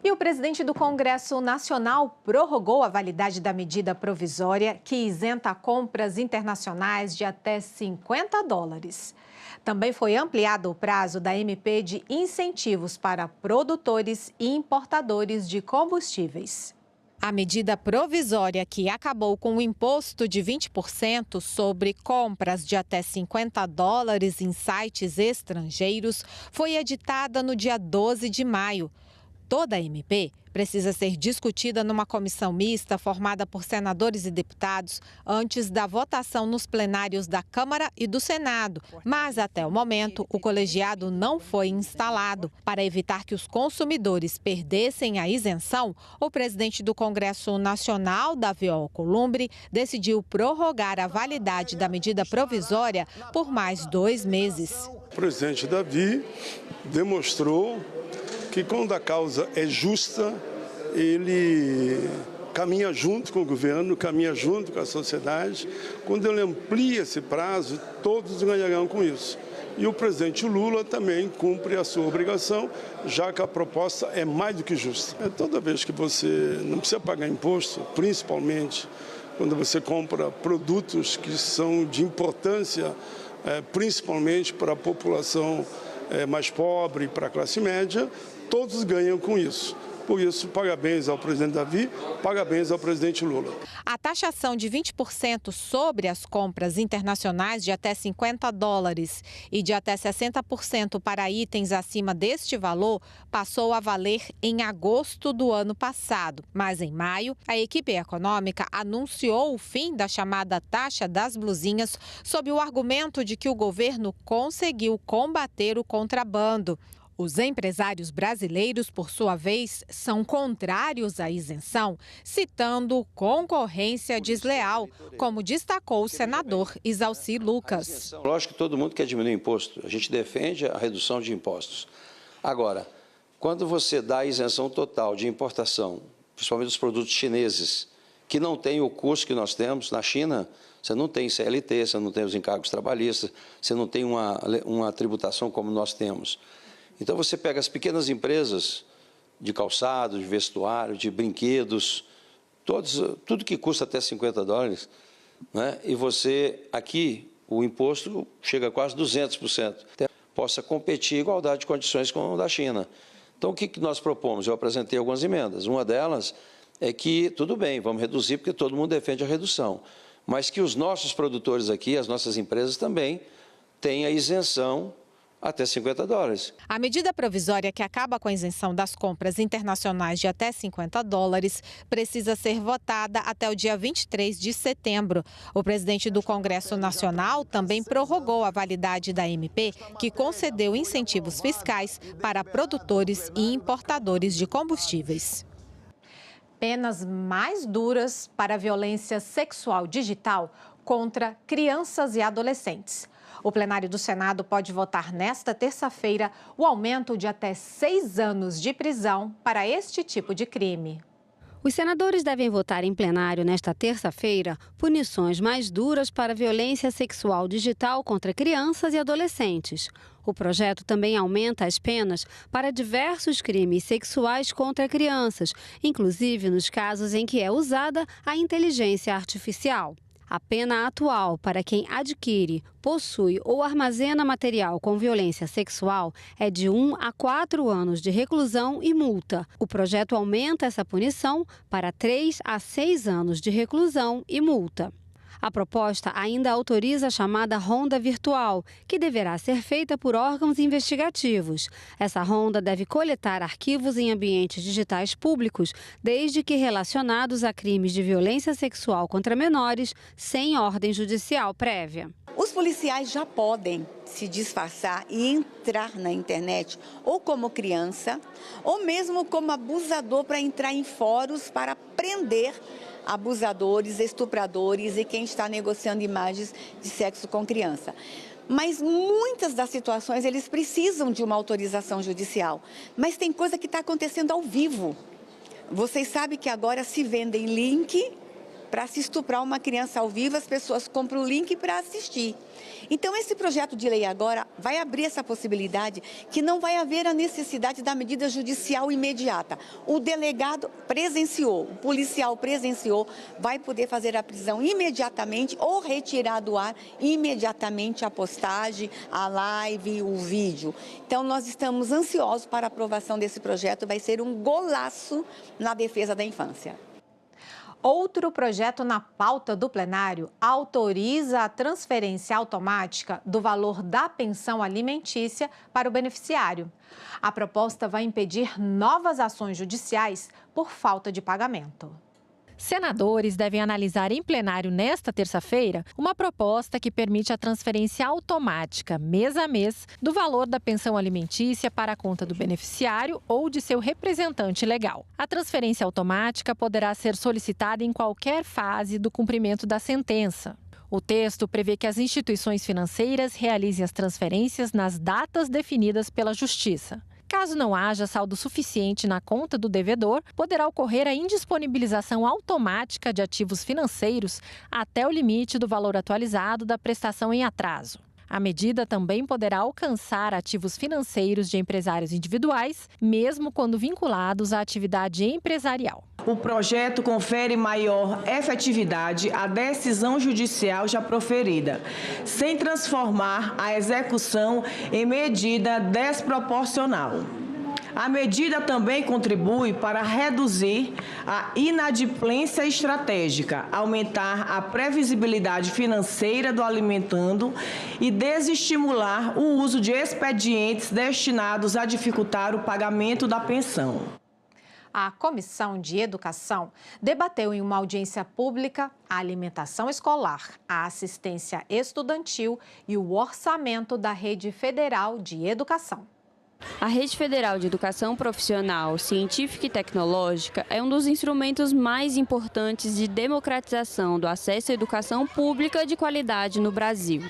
E o presidente do Congresso Nacional prorrogou a validade da medida provisória que isenta compras internacionais de até $50. Também foi ampliado o prazo da MP de incentivos para produtores e importadores de combustíveis. A medida provisória que acabou com o imposto de 20% sobre compras de até $50 em sites estrangeiros foi editada no dia 12 de maio. Toda a MP precisa ser discutida numa comissão mista formada por senadores e deputados antes da votação nos plenários da Câmara e do Senado. Mas, até o momento, o colegiado não foi instalado. Para evitar que os consumidores perdessem a isenção, o presidente do Congresso Nacional, Davi Alcolumbre, decidiu prorrogar a validade da medida provisória por mais 2 meses. O presidente Davi demonstrou que quando a causa é justa, ele caminha junto com o governo, caminha junto com a sociedade. Quando ele amplia esse prazo, todos ganharão com isso. E o presidente Lula também cumpre a sua obrigação, já que a proposta é mais do que justa. Toda vez que você não precisa pagar imposto, principalmente quando você compra produtos que são de importância, principalmente para a população mais pobre, para a classe média, todos ganham com isso. Por isso, parabéns ao presidente Davi, parabéns ao presidente Lula. A taxação de 20% sobre as compras internacionais de até $50 e de até 60% para itens acima deste valor passou a valer em agosto do ano passado. Mas em maio, a equipe econômica anunciou o fim da chamada taxa das blusinhas sob o argumento de que o governo conseguiu combater o contrabando. Os empresários brasileiros, por sua vez, são contrários à isenção, citando concorrência desleal, como destacou o senador Isalci Lucas. Lógico que todo mundo quer diminuir o imposto, a gente defende a redução de impostos. Agora, quando você dá a isenção total de importação, principalmente dos produtos chineses, que não tem o custo que nós temos. Na China, você não tem CLT, você não tem os encargos trabalhistas, você não tem uma tributação como nós temos. Então, você pega as pequenas empresas de calçado, de vestuário, de brinquedos, tudo que custa até $50, né? E você, aqui, o imposto chega a quase 200%. Possa competir em igualdade de condições com o da China. Então, o que nós propomos? Eu apresentei algumas emendas. Uma delas é que, tudo bem, vamos reduzir, porque todo mundo defende a redução, mas que os nossos produtores aqui, as nossas empresas também, tenham a isenção até $50. A medida provisória que acaba com a isenção das compras internacionais de até $50 precisa ser votada até o dia 23 de setembro. O presidente do Congresso Nacional também prorrogou a validade da MP, que concedeu incentivos fiscais para produtores e importadores de combustíveis. Penas mais duras para a violência sexual digital contra crianças e adolescentes. O plenário do Senado pode votar nesta terça-feira o aumento de até 6 anos de prisão para este tipo de crime. Os senadores devem votar em plenário nesta terça-feira punições mais duras para a violência sexual digital contra crianças e adolescentes. O projeto também aumenta as penas para diversos crimes sexuais contra crianças, inclusive nos casos em que é usada a inteligência artificial. A pena atual para quem adquire, possui ou armazena material com violência sexual é de 1 a 4 anos de reclusão e multa. O projeto aumenta essa punição para 3 a 6 anos de reclusão e multa. A proposta ainda autoriza a chamada ronda virtual, que deverá ser feita por órgãos investigativos. Essa ronda deve coletar arquivos em ambientes digitais públicos, desde que relacionados a crimes de violência sexual contra menores, sem ordem judicial prévia. Os policiais já podem se disfarçar e entrar na internet ou como criança, ou mesmo como abusador para entrar em fóruns para prender abusadores, estupradores e quem está negociando imagens de sexo com criança. Mas muitas das situações eles precisam de uma autorização judicial. Mas tem coisa que está acontecendo ao vivo. Vocês sabem que agora se vendem link para se estuprar uma criança ao vivo, as pessoas compram o link para assistir. Então, esse projeto de lei agora vai abrir essa possibilidade que não vai haver a necessidade da medida judicial imediata. O delegado presenciou, o policial presenciou, vai poder fazer a prisão imediatamente ou retirar do ar imediatamente a postagem, a live, o vídeo. Então, nós estamos ansiosos para a aprovação desse projeto, vai ser um golaço na defesa da infância. Outro projeto na pauta do plenário autoriza a transferência automática do valor da pensão alimentícia para o beneficiário. A proposta vai impedir novas ações judiciais por falta de pagamento. Senadores devem analisar em plenário nesta terça-feira uma proposta que permite a transferência automática, mês a mês, do valor da pensão alimentícia para a conta do beneficiário ou de seu representante legal. A transferência automática poderá ser solicitada em qualquer fase do cumprimento da sentença. O texto prevê que as instituições financeiras realizem as transferências nas datas definidas pela Justiça. Caso não haja saldo suficiente na conta do devedor, poderá ocorrer a indisponibilização automática de ativos financeiros até o limite do valor atualizado da prestação em atraso. A medida também poderá alcançar ativos financeiros de empresários individuais, mesmo quando vinculados à atividade empresarial. O projeto confere maior efetividade à decisão judicial já proferida, sem transformar a execução em medida desproporcional. A medida também contribui para reduzir a inadimplência estratégica, aumentar a previsibilidade financeira do alimentando e desestimular o uso de expedientes destinados a dificultar o pagamento da pensão. A Comissão de Educação debateu em uma audiência pública a alimentação escolar, a assistência estudantil e o orçamento da Rede Federal de Educação. A Rede Federal de Educação Profissional, Científica e Tecnológica é um dos instrumentos mais importantes de democratização do acesso à educação pública de qualidade no Brasil.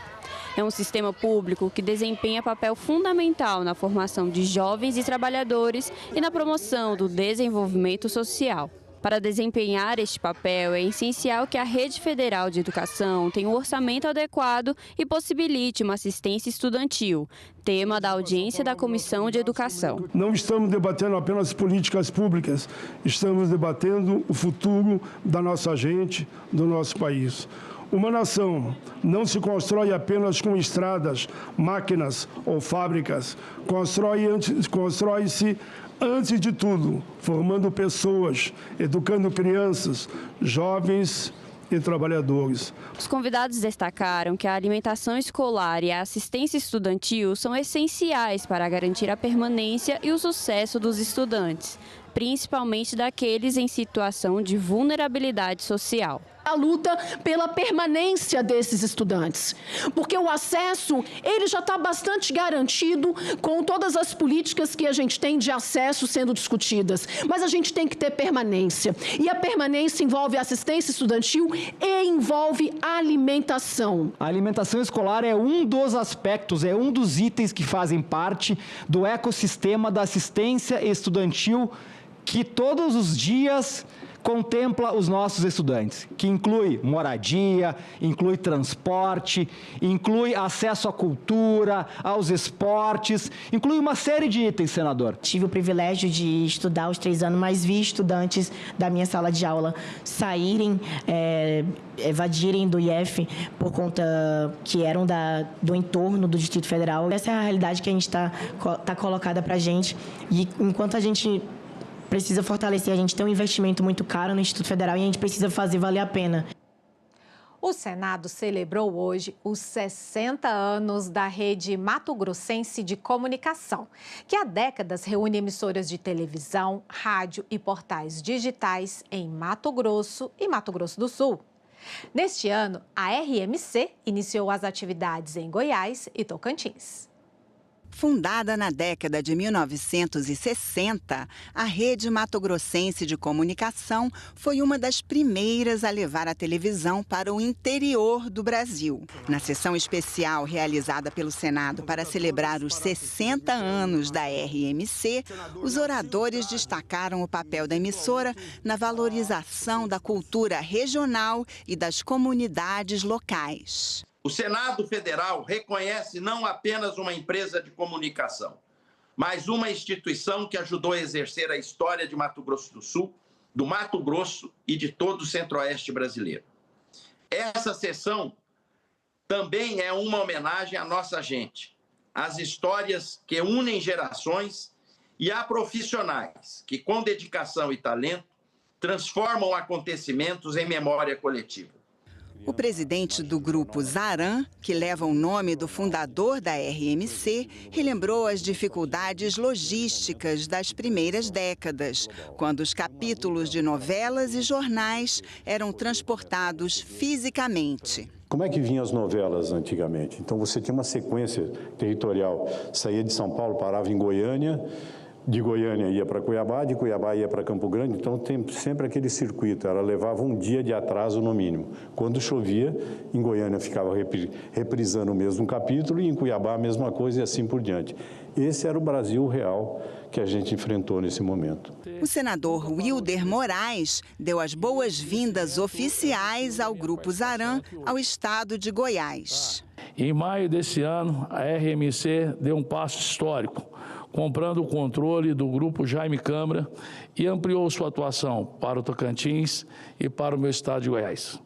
É um sistema público que desempenha papel fundamental na formação de jovens e trabalhadores e na promoção do desenvolvimento social. Para desempenhar este papel, é essencial que a Rede Federal de Educação tenha um orçamento adequado e possibilite uma assistência estudantil, tema da audiência da Comissão de Educação. Não estamos debatendo apenas políticas públicas, estamos debatendo o futuro da nossa gente, do nosso país. Uma nação não se constrói apenas com estradas, máquinas ou fábricas. Constrói-se, antes de tudo, formando pessoas, educando crianças, jovens e trabalhadores. Os convidados destacaram que a alimentação escolar e a assistência estudantil são essenciais para garantir a permanência e o sucesso dos estudantes, principalmente daqueles em situação de vulnerabilidade social. A luta pela permanência desses estudantes, porque o acesso ele já está bastante garantido com todas as políticas que a gente tem de acesso sendo discutidas, mas a gente tem que ter permanência, e a permanência envolve assistência estudantil e envolve alimentação. A alimentação escolar é um dos aspectos, é um dos itens que fazem parte do ecossistema da assistência estudantil que todos os dias contempla os nossos estudantes, que inclui moradia, inclui transporte, inclui acesso à cultura, aos esportes, inclui uma série de itens, senador. Tive o privilégio de estudar os 3 anos, mas vi estudantes da minha sala de aula saírem, evadirem do IF por conta que eram do entorno do Distrito Federal. Essa é a realidade que a gente tá colocada para a gente, e enquanto a gente precisa fortalecer, a gente tem um investimento muito caro no Instituto Federal e a gente precisa fazer valer a pena. O Senado celebrou hoje os 60 anos da Rede Mato Grossense de Comunicação, que há décadas reúne emissoras de televisão, rádio e portais digitais em Mato Grosso e Mato Grosso do Sul. Neste ano, a RMC iniciou as atividades em Goiás e Tocantins. Fundada na década de 1960, a Rede Mato Grossense de Comunicação foi uma das primeiras a levar a televisão para o interior do Brasil. Na sessão especial realizada pelo Senado para celebrar os 60 anos da RMC, os oradores destacaram o papel da emissora na valorização da cultura regional e das comunidades locais. O Senado Federal reconhece não apenas uma empresa de comunicação, mas uma instituição que ajudou a exercer a história de Mato Grosso do Sul, do Mato Grosso e de todo o centro-oeste brasileiro. Essa sessão também é uma homenagem à nossa gente, às histórias que unem gerações e a profissionais que, com dedicação e talento, transformam acontecimentos em memória coletiva. O presidente do grupo Zaran, que leva o nome do fundador da RMC, relembrou as dificuldades logísticas das primeiras décadas, quando os capítulos de novelas e jornais eram transportados fisicamente. Como é que vinham as novelas antigamente? Então você tinha uma sequência territorial, saía de São Paulo, parava em Goiânia, de Goiânia ia para Cuiabá, de Cuiabá ia para Campo Grande, então tem sempre aquele circuito, ela levava um dia de atraso no mínimo. Quando chovia, em Goiânia ficava reprisando o mesmo capítulo e em Cuiabá a mesma coisa e assim por diante. Esse era o Brasil real que a gente enfrentou nesse momento. O senador Wilder Moraes deu as boas-vindas oficiais ao Grupo Zaran ao estado de Goiás. Em maio desse ano, a RMC deu um passo histórico, comprando o controle do Grupo Jaime Câmara e ampliou sua atuação para o Tocantins e para o meu estado de Goiás.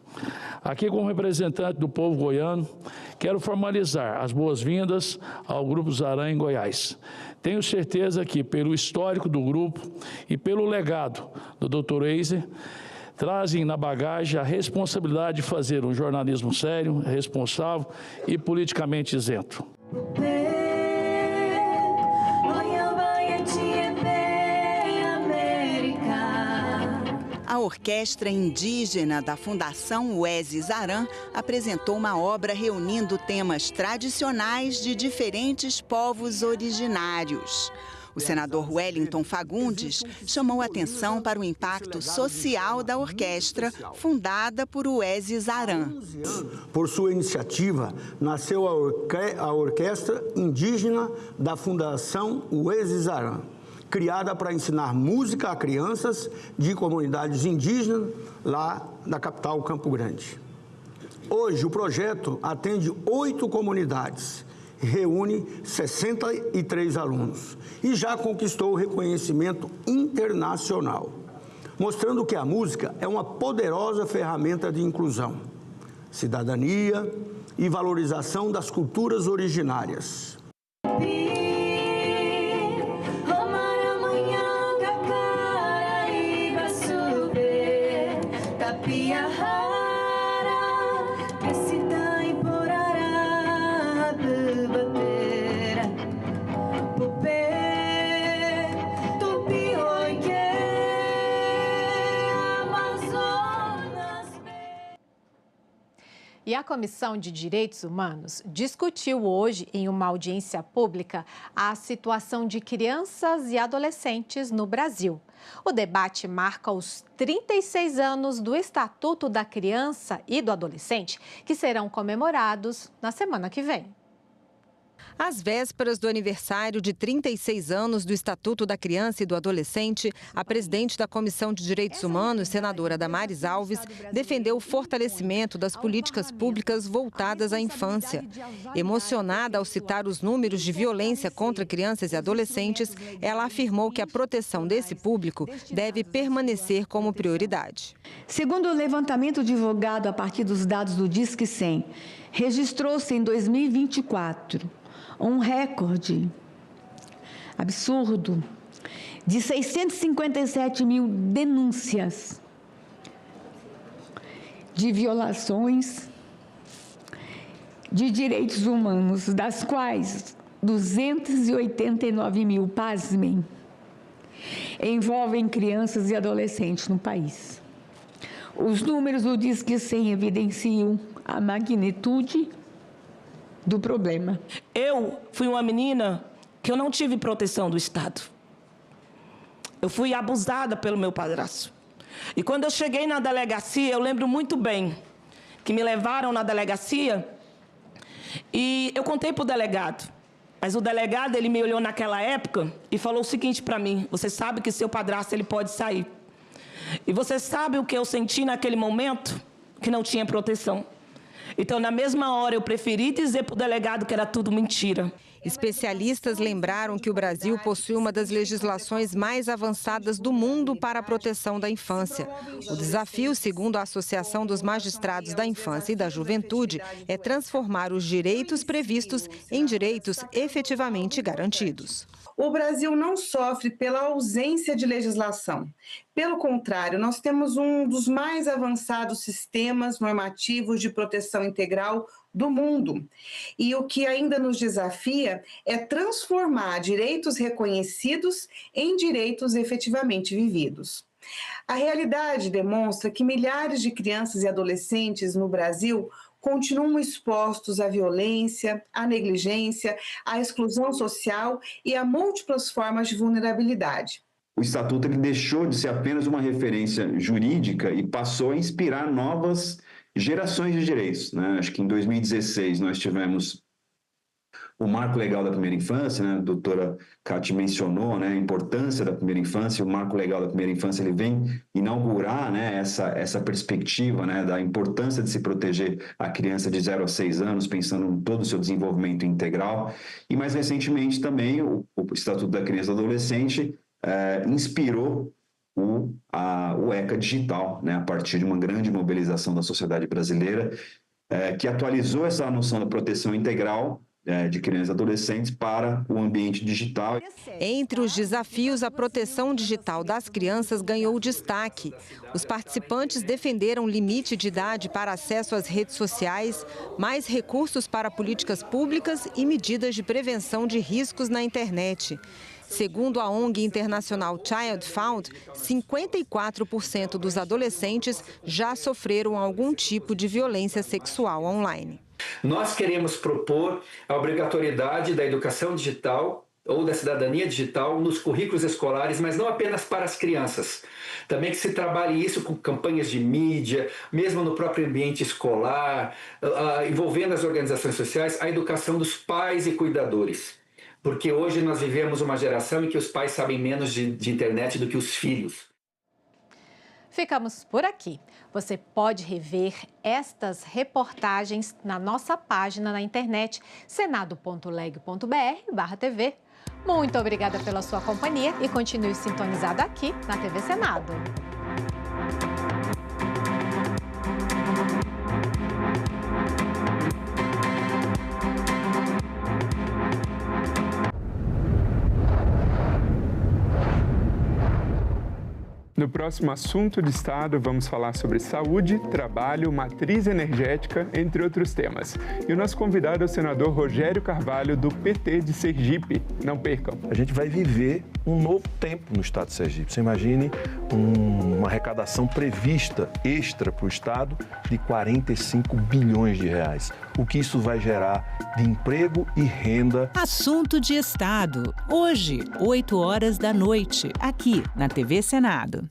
Aqui, como representante do povo goiano, quero formalizar as boas-vindas ao Grupo Zaran em Goiás. Tenho certeza que, pelo histórico do grupo e pelo legado do Dr. Eiser, trazem na bagagem a responsabilidade de fazer um jornalismo sério, responsável e politicamente isento. A orquestra indígena da Fundação Wese Zaran apresentou uma obra reunindo temas tradicionais de diferentes povos originários. O senador Wellington Fagundes chamou atenção para o impacto social da orquestra, fundada por Wese Zaran. Por sua iniciativa, nasceu a Orquestra Indígena da Fundação Wese Zaran, criada para ensinar música a crianças de comunidades indígenas lá da capital Campo Grande. Hoje, o projeto atende 8 comunidades, reúne 63 alunos e já conquistou o reconhecimento internacional, mostrando que a música é uma poderosa ferramenta de inclusão, cidadania e valorização das culturas originárias. E a Comissão de Direitos Humanos discutiu hoje, em uma audiência pública, a situação de crianças e adolescentes no Brasil. O debate marca os 36 anos do Estatuto da Criança e do Adolescente, que serão comemorados na semana que vem. Às vésperas do aniversário de 36 anos do Estatuto da Criança e do Adolescente, a presidente da Comissão de Direitos Humanos, senadora Damares Alves, defendeu o fortalecimento das políticas públicas voltadas à infância. Emocionada ao citar os números de violência contra crianças e adolescentes, ela afirmou que a proteção desse público deve permanecer como prioridade. Segundo o levantamento divulgado a partir dos dados do Disque 100, registrou-se em 2024 um recorde absurdo de 657 mil denúncias de violações de direitos humanos, das quais 289 mil, pasmem, envolvem crianças e adolescentes no país. Os números do Disque 100 evidenciam a magnitude do problema. Eu fui uma menina que eu não tive proteção do Estado. Eu fui abusada pelo meu padrasto. E quando eu cheguei na delegacia, eu lembro muito bem que me levaram na delegacia e eu contei para o delegado. Mas o delegado, ele me olhou naquela época e falou o seguinte para mim: você sabe que seu padrasto ele pode sair. E você sabe o que eu senti naquele momento? Que não tinha proteção. Então, na mesma hora, eu preferi dizer para o delegado que era tudo mentira. Especialistas lembraram que o Brasil possui uma das legislações mais avançadas do mundo para a proteção da infância. O desafio, segundo a Associação dos Magistrados da Infância e da Juventude, é transformar os direitos previstos em direitos efetivamente garantidos. O Brasil não sofre pela ausência de legislação. Pelo contrário, nós temos um dos mais avançados sistemas normativos de proteção integral do mundo. E o que ainda nos desafia é transformar direitos reconhecidos em direitos efetivamente vividos. A realidade demonstra que milhares de crianças e adolescentes no Brasil continuam expostos à violência, à negligência, à exclusão social e a múltiplas formas de vulnerabilidade. O Estatuto ele deixou de ser apenas uma referência jurídica e passou a inspirar novas gerações de direitos, né? Acho que em 2016 nós tivemos o Marco Legal da Primeira Infância, né? A doutora Cati mencionou, né, a importância da primeira infância. O Marco Legal da Primeira Infância ele vem inaugurar, né, essa perspectiva, né, da importância de se proteger a criança de 0 a 6 anos, pensando em todo o seu desenvolvimento integral. E mais recentemente também o Estatuto da Criança e do Adolescente inspirou o ECA Digital, né, a partir de uma grande mobilização da sociedade brasileira, que atualizou essa noção da proteção integral de crianças e adolescentes para o ambiente digital. Entre os desafios, a proteção digital das crianças ganhou destaque. Os participantes defenderam limite de idade para acesso às redes sociais, mais recursos para políticas públicas e medidas de prevenção de riscos na internet. Segundo a ONG internacional Child Found, 54% dos adolescentes já sofreram algum tipo de violência sexual online. Nós queremos propor a obrigatoriedade da educação digital ou da cidadania digital nos currículos escolares, mas não apenas para as crianças. Também que se trabalhe isso com campanhas de mídia, mesmo no próprio ambiente escolar, envolvendo as organizações sociais, a educação dos pais e cuidadores. Porque hoje nós vivemos uma geração em que os pais sabem menos de internet do que os filhos. Ficamos por aqui. Você pode rever estas reportagens na nossa página na internet senado.leg.br/TV. Muito obrigada pela sua companhia e continue sintonizado aqui na TV Senado. No próximo Assunto de Estado, vamos falar sobre saúde, trabalho, matriz energética, entre outros temas. E o nosso convidado é o senador Rogério Carvalho, do PT de Sergipe. Não percam. A gente vai viver um novo tempo no estado de Sergipe. Você imagine uma arrecadação prevista, extra para o estado, de 45 bilhões de reais. O que isso vai gerar de emprego e renda. Assunto de Estado. Hoje, 20h, aqui na TV Senado.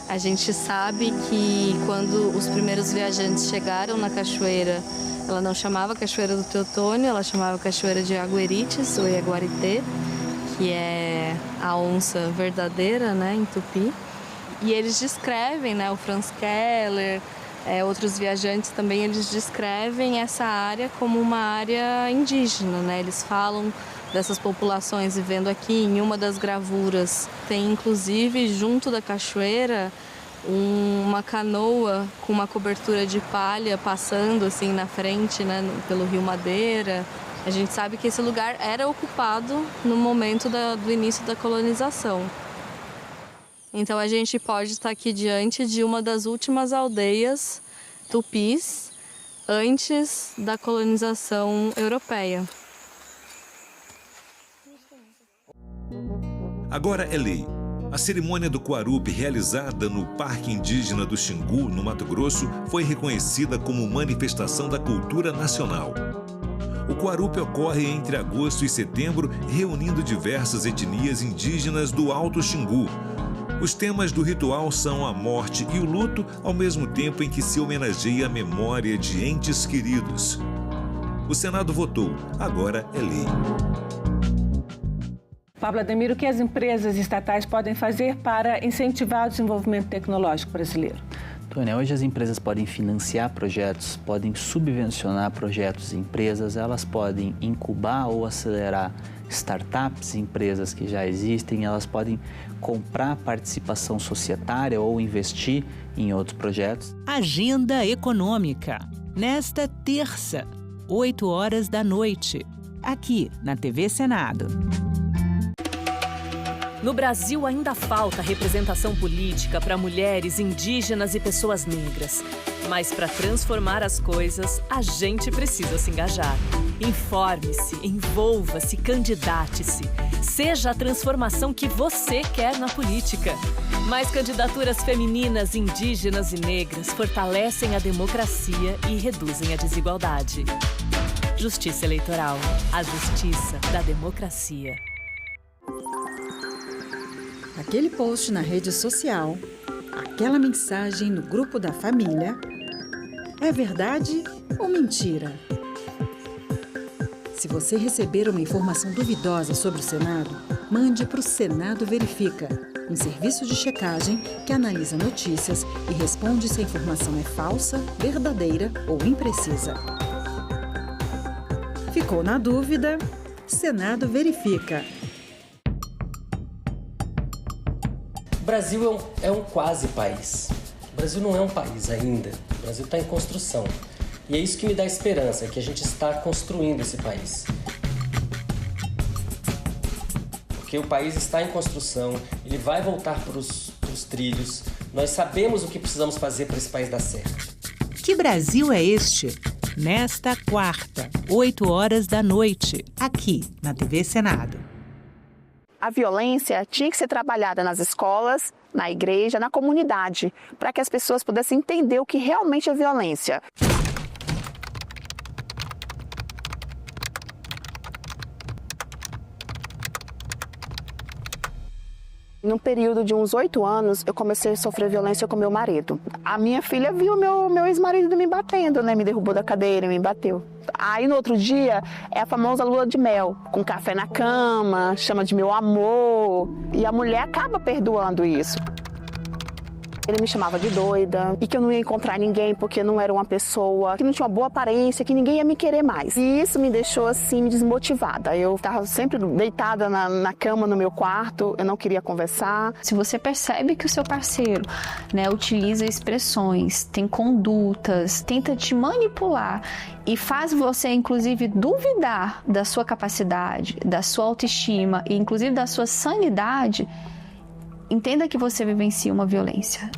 A gente sabe que quando os primeiros viajantes chegaram na cachoeira, ela não chamava Cachoeira do Teutônio, ela chamava Cachoeira de Aguerites, ou Iaguarité, que é a onça verdadeira, né, em tupi. E eles descrevem, né, o Franz Keller, outros viajantes também, eles descrevem essa área como uma área indígena, né? Eles falam dessas populações vivendo aqui. Em uma das gravuras tem, inclusive, junto da cachoeira, uma canoa com uma cobertura de palha passando assim na frente, né, pelo Rio Madeira. A gente sabe que esse lugar era ocupado no momento do início da colonização. Então a gente pode estar aqui diante de uma das últimas aldeias tupis antes da colonização europeia. Agora é lei. A cerimônia do Quarupi, realizada no Parque Indígena do Xingu, no Mato Grosso, foi reconhecida como manifestação da cultura nacional. O Quarupi ocorre entre agosto e setembro, reunindo diversas etnias indígenas do Alto Xingu. Os temas do ritual são a morte e o luto, ao mesmo tempo em que se homenageia a memória de entes queridos. O Senado votou, agora é lei. Pablo Ademir, o que as empresas estatais podem fazer para incentivar o desenvolvimento tecnológico brasileiro? Tônia, hoje as empresas podem financiar projetos, podem subvencionar projetos e empresas, elas podem incubar ou acelerar startups, empresas que já existem, elas podem comprar participação societária ou investir em outros projetos. Agenda Econômica. Nesta terça, 20h, aqui na TV Senado. No Brasil, ainda falta representação política para mulheres, indígenas e pessoas negras. Mas para transformar as coisas, a gente precisa se engajar. Informe-se, envolva-se, candidate-se. Seja a transformação que você quer na política. Mais candidaturas femininas, indígenas e negras fortalecem a democracia e reduzem a desigualdade. Justiça Eleitoral. A justiça da democracia. Aquele post na rede social, aquela mensagem no grupo da família, é verdade ou mentira? Se você receber uma informação duvidosa sobre o Senado, mande para o Senado Verifica, um serviço de checagem que analisa notícias e responde se a informação é falsa, verdadeira ou imprecisa. Ficou na dúvida? Senado Verifica. O Brasil é um quase país. O Brasil não é um país ainda. O Brasil está em construção. E é isso que me dá esperança, que a gente está construindo esse país. Porque o país está em construção, ele vai voltar para os trilhos. Nós sabemos o que precisamos fazer para esse país dar certo. Que Brasil é este? Nesta quarta, 20h, aqui na TV Senado. A violência tinha que ser trabalhada nas escolas, na igreja, na comunidade, para que as pessoas pudessem entender o que realmente é violência. Num período de uns 8 anos, eu comecei a sofrer violência com meu marido. A minha filha viu meu ex-marido me batendo, né? Me derrubou da cadeira, me bateu. Aí no outro dia, é a famosa lua de mel, com café na cama, chama de meu amor. E a mulher acaba perdoando isso. Ele me chamava de doida e que eu não ia encontrar ninguém porque não era uma pessoa que não tinha uma boa aparência, que ninguém ia me querer mais. E isso me deixou assim desmotivada. Eu estava sempre deitada na cama no meu quarto, eu não queria conversar. Se você percebe que o seu parceiro, né, utiliza expressões, tem condutas, tenta te manipular e faz você inclusive duvidar da sua capacidade, da sua autoestima e inclusive da sua sanidade, entenda que você vivencia uma violência.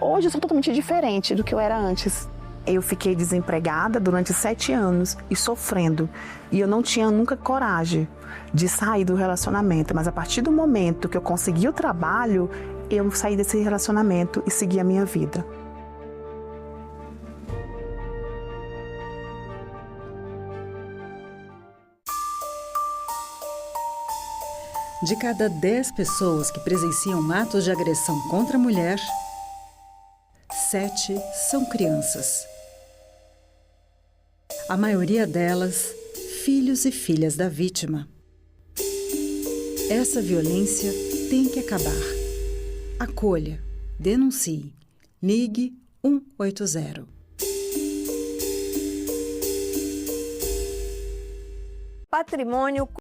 Hoje eu sou totalmente diferente do que eu era antes. Eu fiquei desempregada durante 7 anos e sofrendo. E eu não tinha nunca coragem de sair do relacionamento. Mas a partir do momento que eu consegui o trabalho, eu saí desse relacionamento e segui a minha vida. De cada 10 pessoas que presenciam atos de agressão contra a mulher, 7 são crianças. A maioria delas, filhos e filhas da vítima. Essa violência tem que acabar. Acolha, denuncie, ligue 180. Patrimônio